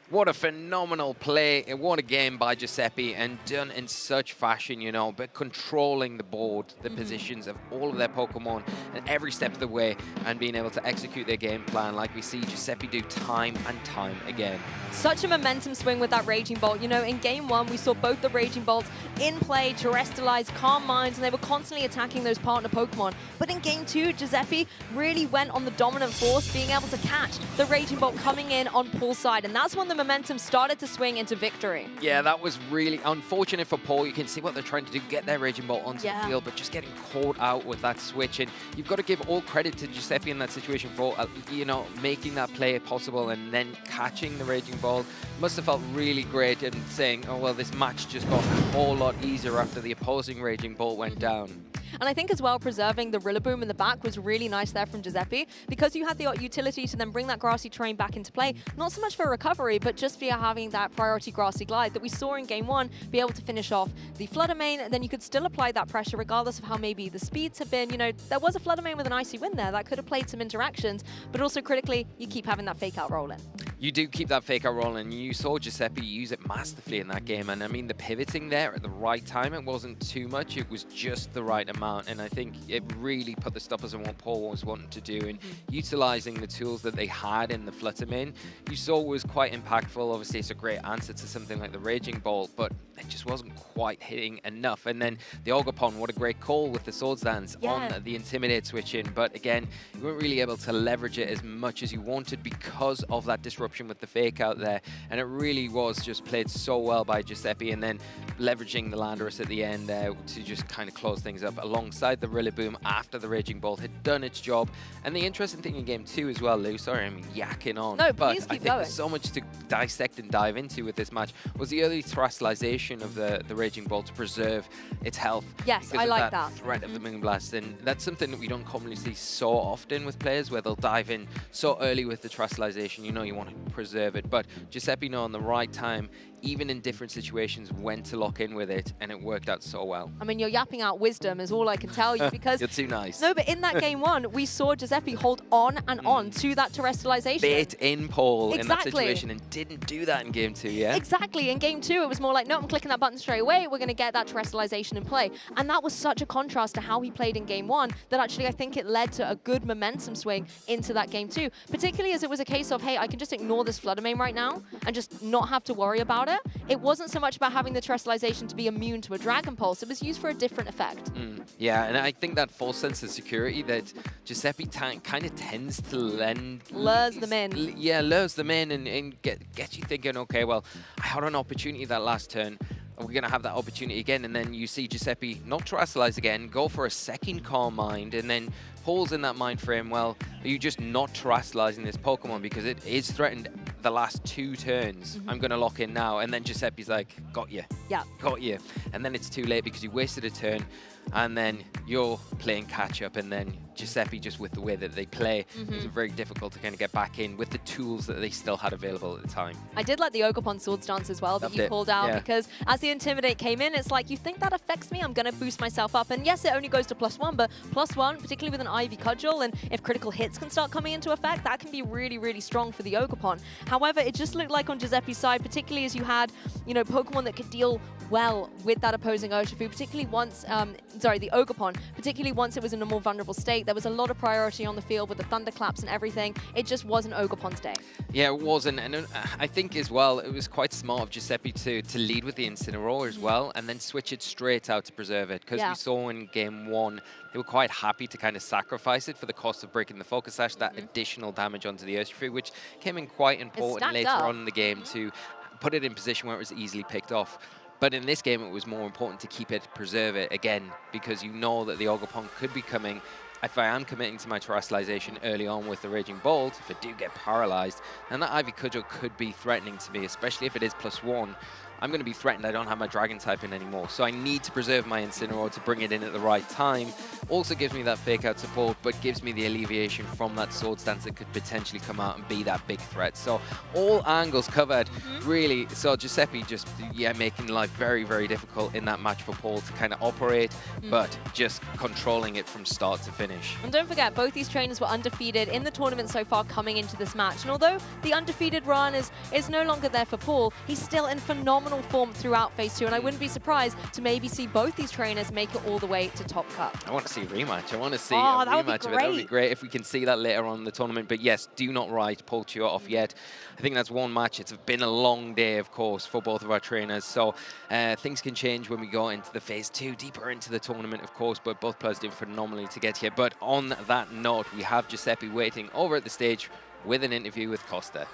What a phenomenal play, and what a game by Giuseppe, and done in such fashion, you know, but controlling the board, the positions of all of their Pokemon and every step of the way, and being able to execute their game plan like we see Giuseppe do time and time again. Such a momentum swing with that Raging Bolt. You know, in Game 1, we saw both the Raging Bolts in play, Terrestrialize, Calm Minds, and they were constantly attacking those partner Pokemon. But in Game 2, Giuseppe really went on the dominant force, being able to catch the Raging Bolt coming in on Paul's side, and that's when the momentum started to swing into victory. Yeah, that was really unfortunate for Paul. You can see what they're trying to do, get their Raging Bolt onto the field, but just getting caught out with that switch. And you've got to give all credit to Giuseppe in that situation for, you know, making that play possible and then catching the Raging Bolt. Must have felt really great and saying, oh, well, this match just got a whole lot easier after the opposing Raging Bolt went down. And I think as well, preserving the Rillaboom in the back was really nice there from Giuseppe, because you had the utility to then bring that Grassy Terrain back into play, not so much for recovery, but just via having that priority Grassy Glide that we saw in Game 1 be able to finish off the Flutter Mane, and then you could still apply that pressure regardless of how maybe the speeds have been. You know, there was a Flutter Mane with an icy win there that could have played some interactions, but also critically, you keep having that Fake Out rolling. You do keep that Fake Out rolling. You saw Giuseppe use it masterfully in that game, and I mean, the pivoting there at the right time, it wasn't too much, it was just the right amount, and I think it really put the stoppers on what Paul was wanting to do, and utilizing the tools that they had in the Flutter Mane, you saw was quite impactful. Obviously, it's a great answer to something like the Raging Bolt, but it just wasn't quite hitting enough. And then the Ogerpon, what a great call with the Swords Dance on the Intimidate switch in, but again, you weren't really able to leverage it as much as you wanted because of that disruption with the Fake Out there, and it really was just played so well by Giuseppe, and then leveraging the Landorus at the end there to just kind of close things up alongside the Rillaboom after the Raging Bolt had done its job. And the interesting thing in Game 2 as well, Lou, sorry I'm yakking on, no, but please I keep think going. there's so much to dissect and dive into with this match, was the early terrestrialization of the Raging Bolt to preserve its health. Yes, because I of like that that. threat of the Moonblast, and that's something that we don't commonly see so often with players, where they'll dive in so early with the terrestrialization. You know, you want to preserve it, but Giuseppe knowing the right time even in different situations, when to lock in with it, and it worked out so well. I mean, you're yapping out wisdom is all I can tell you because... You're too nice. No, but in that game 1, we saw Giuseppe hold on and on to that terrestrialization. Bit in Paul in that Exactly. situation and didn't do that in game 2, yeah? Exactly. In game 2, it was more like, no, I'm clicking that button straight away. We're going to get that terrestrialization in play. And that was such a contrast to how he played in game 1 that actually I think it led to a good momentum swing into that game 2, particularly as it was a case of, hey, I can just ignore this Flutter Mane right now and just not have to worry about it. It wasn't so much about having the terrestrialization to be immune to a Dragon Pulse. It was used for a different effect. Yeah, and I think that false sense of security that Giuseppe kind of tends to lend... Lures them in. Yeah, lures them in and gets you thinking, okay, well, I had an opportunity that last turn. We're going to have that opportunity again, and then you see Giuseppe not terrestrialize again, go for a second Calm Mind, and then Paul's in that mind frame, well, are you just not terrestrializing this Pokemon because it is threatened the last 2 turns? I'm going to lock in now. And then Giuseppe's like, got you. Yeah. Got you. And then it's too late because you wasted a turn, and then you're playing catch-up, and then Giuseppe, just with the way that they play, it's very difficult to kind of get back in with the tools that they still had available at the time. I did like the Ogerpon Swords Dance as well that Loved you it, called out yeah. because as the Intimidate came in, it's like, you think that affects me? I'm going to boost myself up. And yes, it only goes to +1, but +1, particularly with an Ivy Cudgel, and if critical hits can start coming into effect, that can be really, really strong for the Ogerpon. However, it just looked like on Giuseppe's side, particularly as you had, you know, Pokemon that could deal well with that opposing Urshifu, particularly once, the Ogerpon, particularly once it was in a more vulnerable state. There was a lot of priority on the field with the thunderclaps and everything. It just wasn't Ogerpon's day. Yeah, it wasn't, and I think as well, it was quite smart of Giuseppe to lead with the Incineroar as well, and then switch it straight out to preserve it, because we saw in game 1, they were quite happy to kind of sacrifice it for the cost of breaking the Focus Sash, that additional damage onto the Urshifu, which came in quite important later on in the game to put it in position where it was easily picked off. But in this game, it was more important to keep it, preserve it again, because you know that the Ogerpon could be coming. If I am committing to my terrestrialization early on with the Raging Bolt, if I do get paralyzed, then that Ivy Cudgel could be threatening to me, especially if it is +1. I'm going to be threatened. I don't have my Dragon type in anymore. So I need to preserve my Incineroar to bring it in at the right time. Also gives me that fake out support, but gives me the alleviation from that Swords Dance that could potentially come out and be that big threat. So all angles covered, really. So Giuseppe just, making life very, very difficult in that match for Paul to kind of operate, but just controlling it from start to finish. And don't forget, both these trainers were undefeated in the tournament so far coming into this match. And although the undefeated run is no longer there for Paul, he's still in phenomenal form throughout Phase 2, and I wouldn't be surprised to maybe see both these trainers make it all the way to Top Cup. I want to see a rematch. I want to see a that would be rematch of it. That would be great if we can see that later on in the tournament. But yes, do not write Paul Chua off yet. I think that's one match. It's been a long day, of course, for both of our trainers. So things can change when we go into the Phase 2, deeper into the tournament, of course, but both players did phenomenally to get here. But on that note, we have Giuseppe waiting over at the stage with an interview with Costa.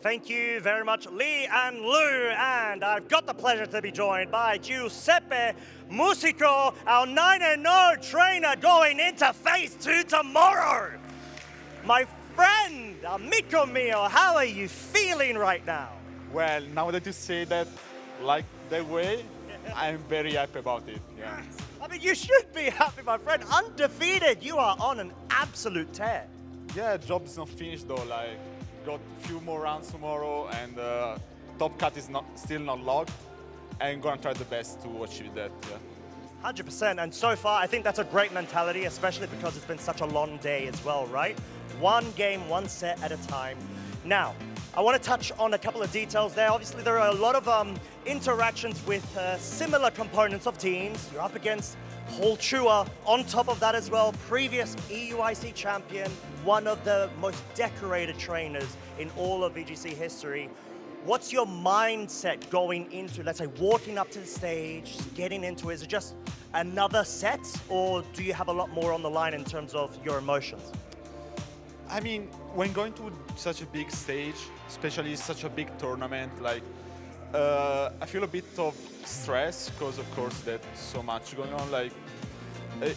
Thank you very much, Lee and Lou, and I've got the pleasure to be joined by Giuseppe Musico, our 9-0 trainer going into Phase 2 tomorrow. My friend, amico mio, how are you feeling right now? Well, now that you say that like that way, I'm very happy about it. Yeah. I mean, you should be happy, my friend. Undefeated, you are on an absolute tear. Yeah, job's not finished though. Like, got a few more rounds tomorrow, and top cut is still not locked. I'm gonna try the best to achieve that. Yeah. 100%, and so far I think that's a great mentality, especially because it's been such a long day as well, right? One game, one set at a time. Now, I want to touch on a couple of details there. Obviously, there are a lot of interactions with similar components of teams. You're up against Paul Chua. On top of that as well, previous EUIC champion, one of the most decorated trainers in all of VGC history. What's your mindset going into, let's say, walking up to the stage, getting into it? Is it just another set, or do you have a lot more on the line in terms of your emotions? I mean, when going to such a big stage, especially such a big tournament, like, I feel a bit of stress because, of course, there's so much going on. Like,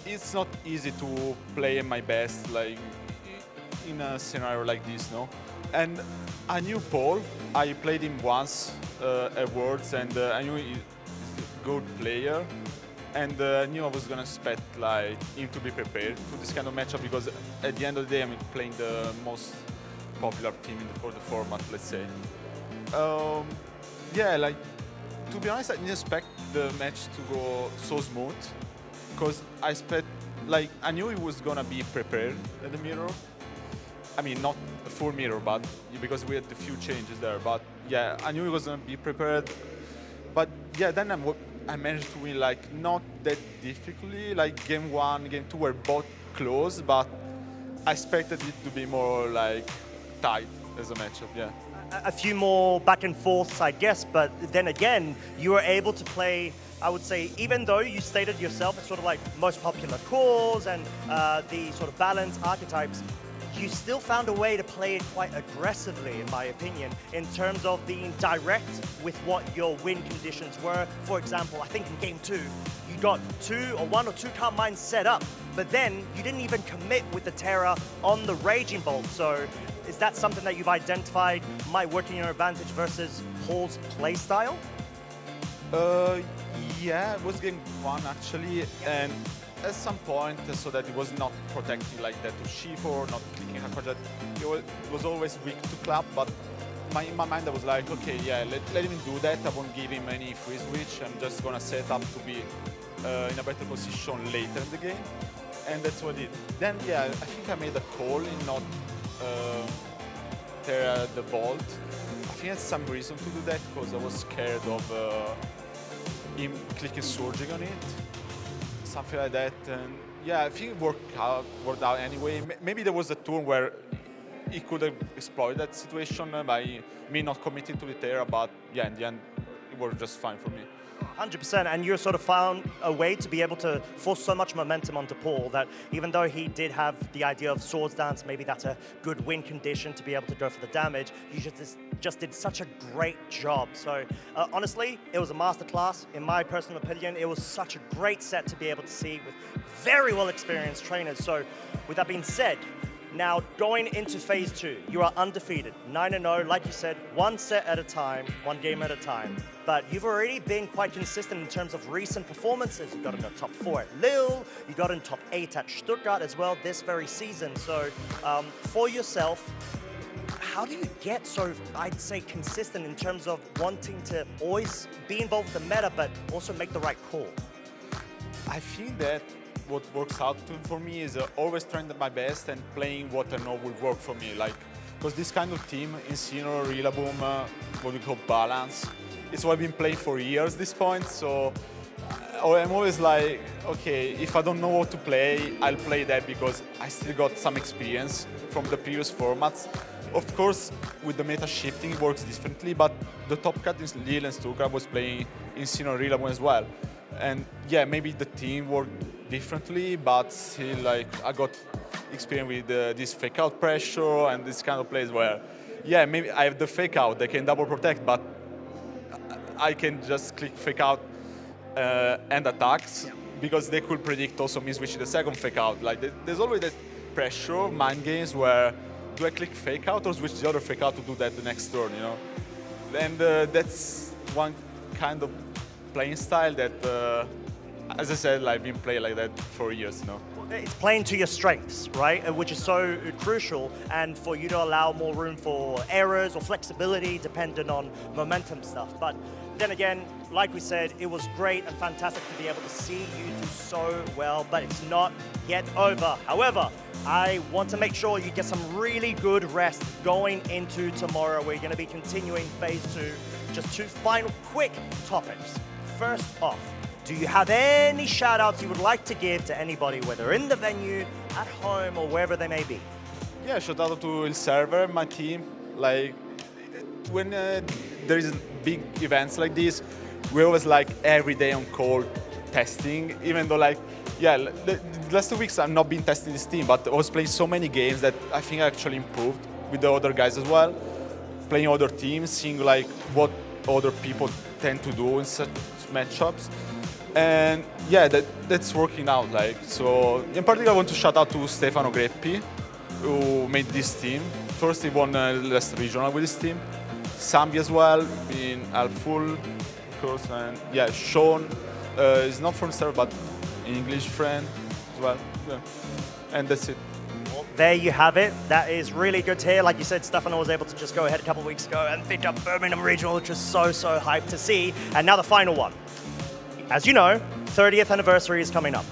it's not easy to play my best, like, in a scenario like this, no? And I knew Paul. I played him once at Worlds, and I knew he's a good player. And I knew I was gonna expect like him to be prepared for this kind of matchup, because at the end of the day, I'm playing the most popular team for the format, let's say. Yeah, like, to be honest, I didn't expect the match to go so smooth, because I knew it was gonna be prepared at the mirror. I mean, not a full mirror, but because we had a few changes there. But yeah, I knew it was gonna be prepared. But yeah, then I managed to win like not that difficultly. Like game 1, game 2 were both close, but I expected it to be more like tight as a matchup. Yeah. A few more back and forths, I guess, but then again, you were able to play, I would say, even though you stated yourself as sort of like most popular cores and the sort of balanced archetypes, you still found a way to play it quite aggressively, in my opinion, in terms of being direct with what your win conditions were. For example, I think in game 2, you got 1 or 2 card mines set up, but then you didn't even commit with the Terra on the Raging Bolt. So is that something that you've identified might work in your advantage versus Hall's playstyle? Yeah, it was game 1 actually, and at some point, so that it was not protecting like that to Shifor, not clicking a project, it was always weak to club, but in my mind I was like, okay, yeah, let him do that, I won't give him any free switch, I'm just gonna set up to be in a better position later in the game, and that's what I did. Then, yeah, I think I made a call in not tear the Bolt. I think I had some reason to do that, because I was scared of him clicking Surging on it. Something like that, and yeah, I think it worked out anyway. Maybe there was a turn where he could have exploited that situation by me not committing to the Terra, but yeah, in the end, it worked just fine for me. 100%, and you sort of found a way to be able to force so much momentum onto Paul that even though he did have the idea of Swords Dance, maybe that's a good win condition to be able to go for the damage, you just did such a great job. So honestly, it was a masterclass. In my personal opinion, it was such a great set to be able to see with very well experienced trainers. So with that being said, now going into phase 2, you are undefeated, 9-0, like you said, 1 set at a time, 1 game at a time. But you've already been quite consistent in terms of recent performances. You got in the top 4 at Lille, you got in top 8 at Stuttgart as well this very season. So for yourself, how do you get so, I'd say, consistent in terms of wanting to always be involved with the meta, but also make the right call? I think that what works out for me is always trying my best and playing what I know will work for me. Like, because this kind of team, Incineroar, Rillaboom, what we call balance, it's what I've been playing for years at this point. So I'm always like, okay, if I don't know what to play, I'll play that because I still got some experience from the previous formats. Of course, with the meta shifting, it works differently, but the top cut in Lille and Stuttgart was playing Incineroar, Rillaboom as well. And yeah, maybe the team worked differently, but still, like, I got experience with this fake out pressure and this kind of plays where, yeah, maybe I have the fake out, they can double protect, but I can just click fake out and attacks because they could predict also me switching the second fake out. Like, there's always that pressure, mind games where do I click fake out or switch the other fake out to do that the next turn, you know? And that's one kind of playing style that, as I said, I've been playing like that for years, you know. It's playing to your strengths, right? Which is so crucial, and for you to allow more room for errors or flexibility depending on momentum stuff. But then again, like we said, it was great and fantastic to be able to see you do so well, but it's not yet over. However, I want to make sure you get some really good rest going into tomorrow. We're going to be continuing phase 2. Just 2 final quick topics. First off, do you have any shout outs you would like to give to anybody, whether in the venue, at home, or wherever they may be? Yeah, shout out to Il Server, my team. Like, when there is big events like this, we're always like every day on call testing, even though like, yeah, the last 2 weeks I've not been testing this team, but I was playing so many games that I think I actually improved with the other guys as well. Playing other teams, seeing like what other people tend to do in such matchups. And yeah, that's working out. Like, so in particular, I want to shout out to Stefano Greppi, who made this team. First, he won last regional with this team. Sambi as well, in Alfull, of course, and yeah, Sean is not from server, but an English friend as well. Yeah. And that's it. Well, there you have it. That is really good to hear. Like you said, Stefano was able to just go ahead a couple of weeks ago and pick up Birmingham Regional, which is so hyped to see. And now the final one. As you know, 30th anniversary is coming up.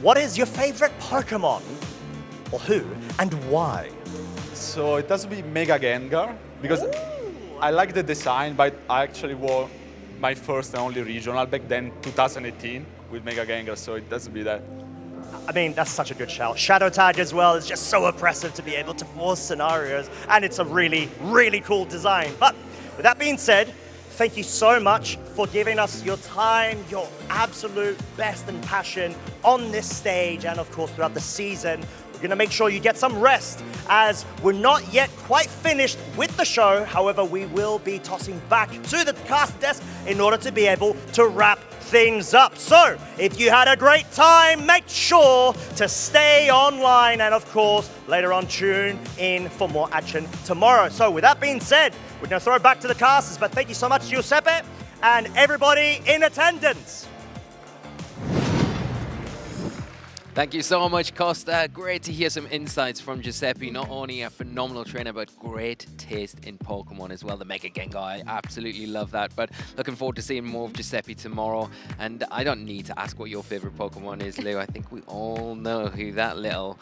What is your favorite Pokemon? Or who and why? So it has to be Mega Gengar, because I like the design, but I actually won my first and only regional back then, 2018, with Mega Gengar, so it has to be that. I mean, that's such a good shout. Shadow Tag as well is just so oppressive to be able to force scenarios, and it's a really cool design. But with that being said, thank you so much for giving us your time, your absolute best and passion on this stage, and of course throughout the season. We're going to make sure you get some rest, as we're not yet quite finished with the show. However, we will be tossing back to the cast desk in order to be able to wrap things up. So, if you had a great time, make sure to stay online, and of course, later on tune in for more action tomorrow. So, with that being said, we're going to throw it back to the casters, but thank you so much to Giuseppe and everybody in attendance. Thank you so much, Costa. Great to hear some insights from Giuseppe. Not only a phenomenal trainer, but great taste in Pokemon as well. The Mega Gengar, I absolutely love that. But looking forward to seeing more of Giuseppe tomorrow. And I don't need to ask what your favorite Pokemon is, Lou. I think we all know who that little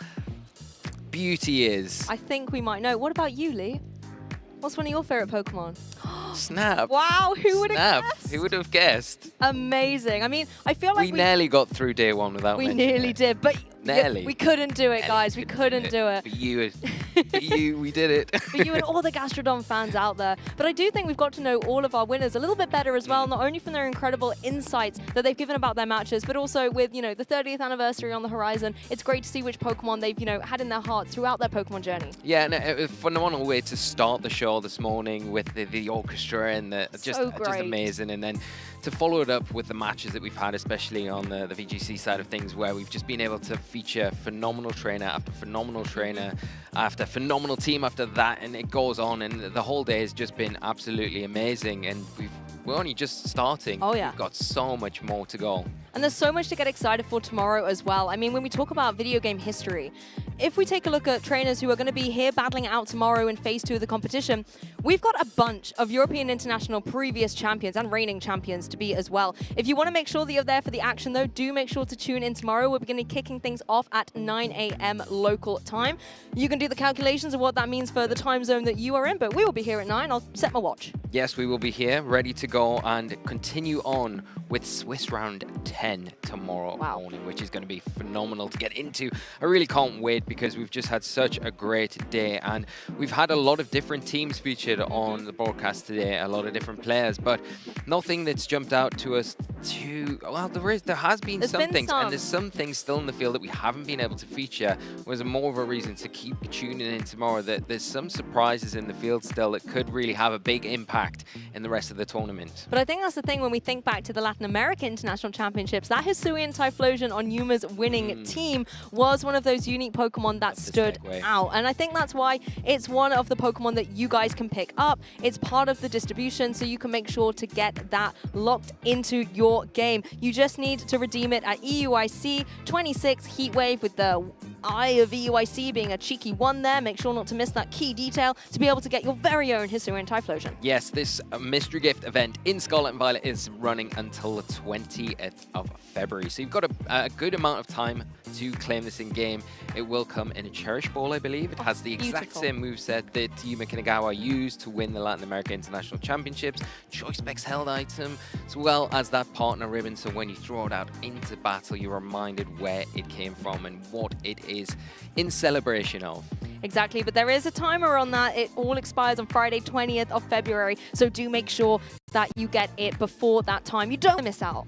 beauty is. I think we might know. What about you, Lee? What's one of your favorite Pokemon? Snap. Wow, who would have guessed? Who would have guessed? Amazing. I mean, I feel like we nearly got through day one without we mentioning nearly it. did, but Nearly. we couldn't do it, guys. We couldn't do it. For you, we did it. For you and all the Gastrodon fans out there. But I do think we've got to know all of our winners a little bit better as well, not only from their incredible insights that they've given about their matches, but also with, you know, the 30th anniversary on the horizon. It's great to see which Pokemon they've, you know, had in their hearts throughout their Pokemon journey. Yeah, and a phenomenal way to start the show this morning with the orchestra and just amazing. And then to follow it up with the matches that we've had, especially on the VGC side of things, where we've just been able to feature phenomenal trainer after phenomenal trainer after phenomenal team after that, and it goes on, and the whole day has just been absolutely amazing, and we're only just starting. Oh, yeah. We've got so much more to go. And there's so much to get excited for tomorrow as well. I mean, when we talk about video game history, if we take a look at trainers who are going to be here battling it out tomorrow in phase 2 of the competition, we've got a bunch of European International previous champions and reigning champions to be as well. If you want to make sure that you're there for the action, though, do make sure to tune in tomorrow. We're going to be kicking things off at 9 a.m. local time. You can do the calculations of what that means for the time zone that you are in, but we will be here at 9. I'll set my watch. Yes, we will be here, ready to go and continue on with Swiss Round 10 tomorrow morning, which is going to be phenomenal to get into. I really can't wait, because we've just had such a great day, and we've had a lot of different teams featured on the broadcast today, a lot of different players, but nothing that's jumped out to us too. Well, there has been some things, and there's some things still in the field that we haven't been able to feature. Was more of a reason to keep tuning in tomorrow, that there's some surprises in the field still that could really have a big impact in the rest of the tournament. But I think that's the thing when we think back to the Latin American International Championships, that Hisuian Typhlosion on Yuma's winning team was one of those unique Pokemon that stood out. And I think that's why it's one of the Pokemon that you guys can pick up. It's part of the distribution, so you can make sure to get that locked into your game. You just need to redeem it at EUIC 26 Heatwave, with the eye of EUIC being a cheeky one there. Make sure not to miss that key detail to be able to get your very own Hisuian Typhlosion. Yes, this mystery gift event in Scarlet and Violet is running until the 20th of February. So you've got a good amount of time to claim this in-game. It will come in a Cherish Ball, I believe. It has the exact same moveset that Yuma Kanagawa used to win the Latin America International Championships. Choice Specs held item, as well as that partner ribbon. So when you throw it out into battle, you're reminded where it came from and what it is in celebration of. Exactly, but there is a timer on that. It all expires on Friday, 20th of February. So do make sure that you get it before that time. You don't miss out.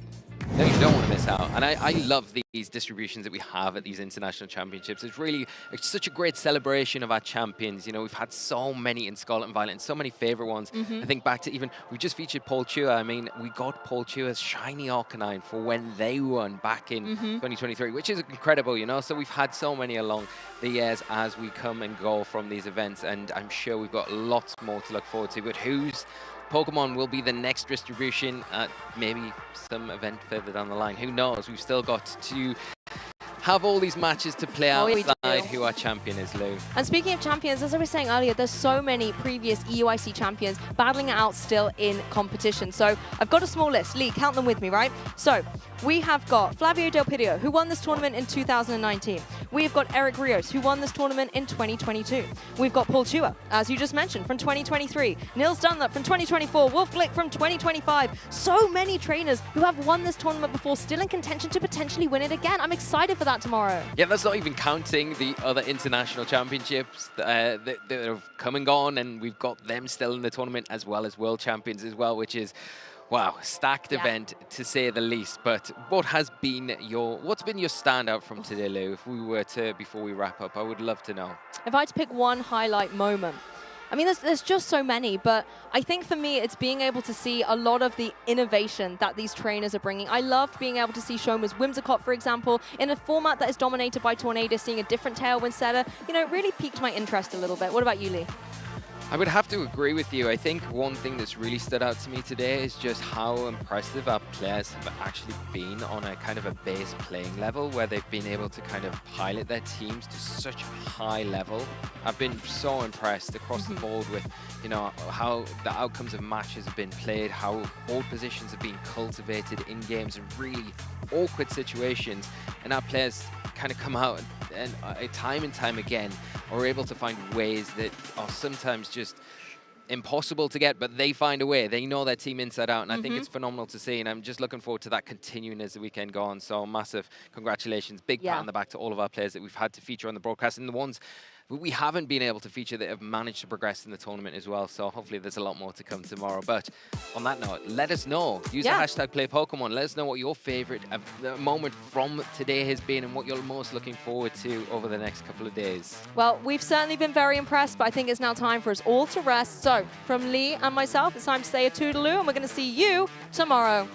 No, you don't want to miss out. And I love these distributions that we have at these international championships. It's such a great celebration of our champions. You know, we've had so many in Scarlet and Violet and so many favorite ones. I think back to we just featured Paul Chua. I mean, we got Paul Chua's shiny Arcanine for when they won back in 2023, which is incredible, you know. So we've had so many along the years as we come and go from these events, and I'm sure we've got lots more to look forward to. But whose Pokemon will be the next distribution at maybe some event further down the line? Who knows? We've still got to have all these matches to play out we and decide do. who our champion is, Lou. And speaking of champions, as I was saying earlier, there's so many previous EUIC champions battling it out still in competition. So I've got a small list. Lee, count them with me, right? So we have got Flavio Del Pidio, who won this tournament in 2019. We've got Eric Rios, who won this tournament in 2022. We've got Paul Chua, as you just mentioned, from 2023. Nils Dunlop from 2024. Wolf Glick from 2025. So many trainers who have won this tournament before, still in contention to potentially win it again. I'm excited for that tomorrow. Yeah, that's not even counting the other international championships that have come and gone, and we've got them still in the tournament, as well as world champions as well, which is, wow, stacked event to say the least. But what's been your standout from today, Lou? If we were to, before we wrap up, I would love to know. If I had to pick one highlight moment, I mean, there's just so many, but I think for me, it's being able to see a lot of the innovation that these trainers are bringing. I loved being able to see Shoma's Whimsicott, for example, in a format that is dominated by Tornado, seeing a different Tailwind setter. You know, it really piqued my interest a little bit. What about you, Lee? I would have to agree with you. I think one thing that's really stood out to me today is just how impressive our players have actually been on a kind of a base playing level, where they've been able to kind of pilot their teams to such a high level. I've been so impressed across the board with, you know, how the outcomes of matches have been played, how board positions have been cultivated in games in really awkward situations, and our players kind of come out and time and time again are able to find ways that are sometimes just impossible to get, but they find a way. They know their team inside out, and I think it's phenomenal to see, and I'm just looking forward to that continuing as the weekend goes on. So massive congratulations, big pat on the back to all of our players that we've had to feature on the broadcast, and the ones we haven't been able to feature that have managed to progress in the tournament as well. So hopefully there's a lot more to come tomorrow. But on that note, let us know. Use the hashtag #PlayPokemon. Let us know what your favorite moment from today has been and what you're most looking forward to over the next couple of days. Well, we've certainly been very impressed, but I think it's now time for us all to rest. So from Lee and myself, it's time to say a toodaloo, and we're going to see you tomorrow.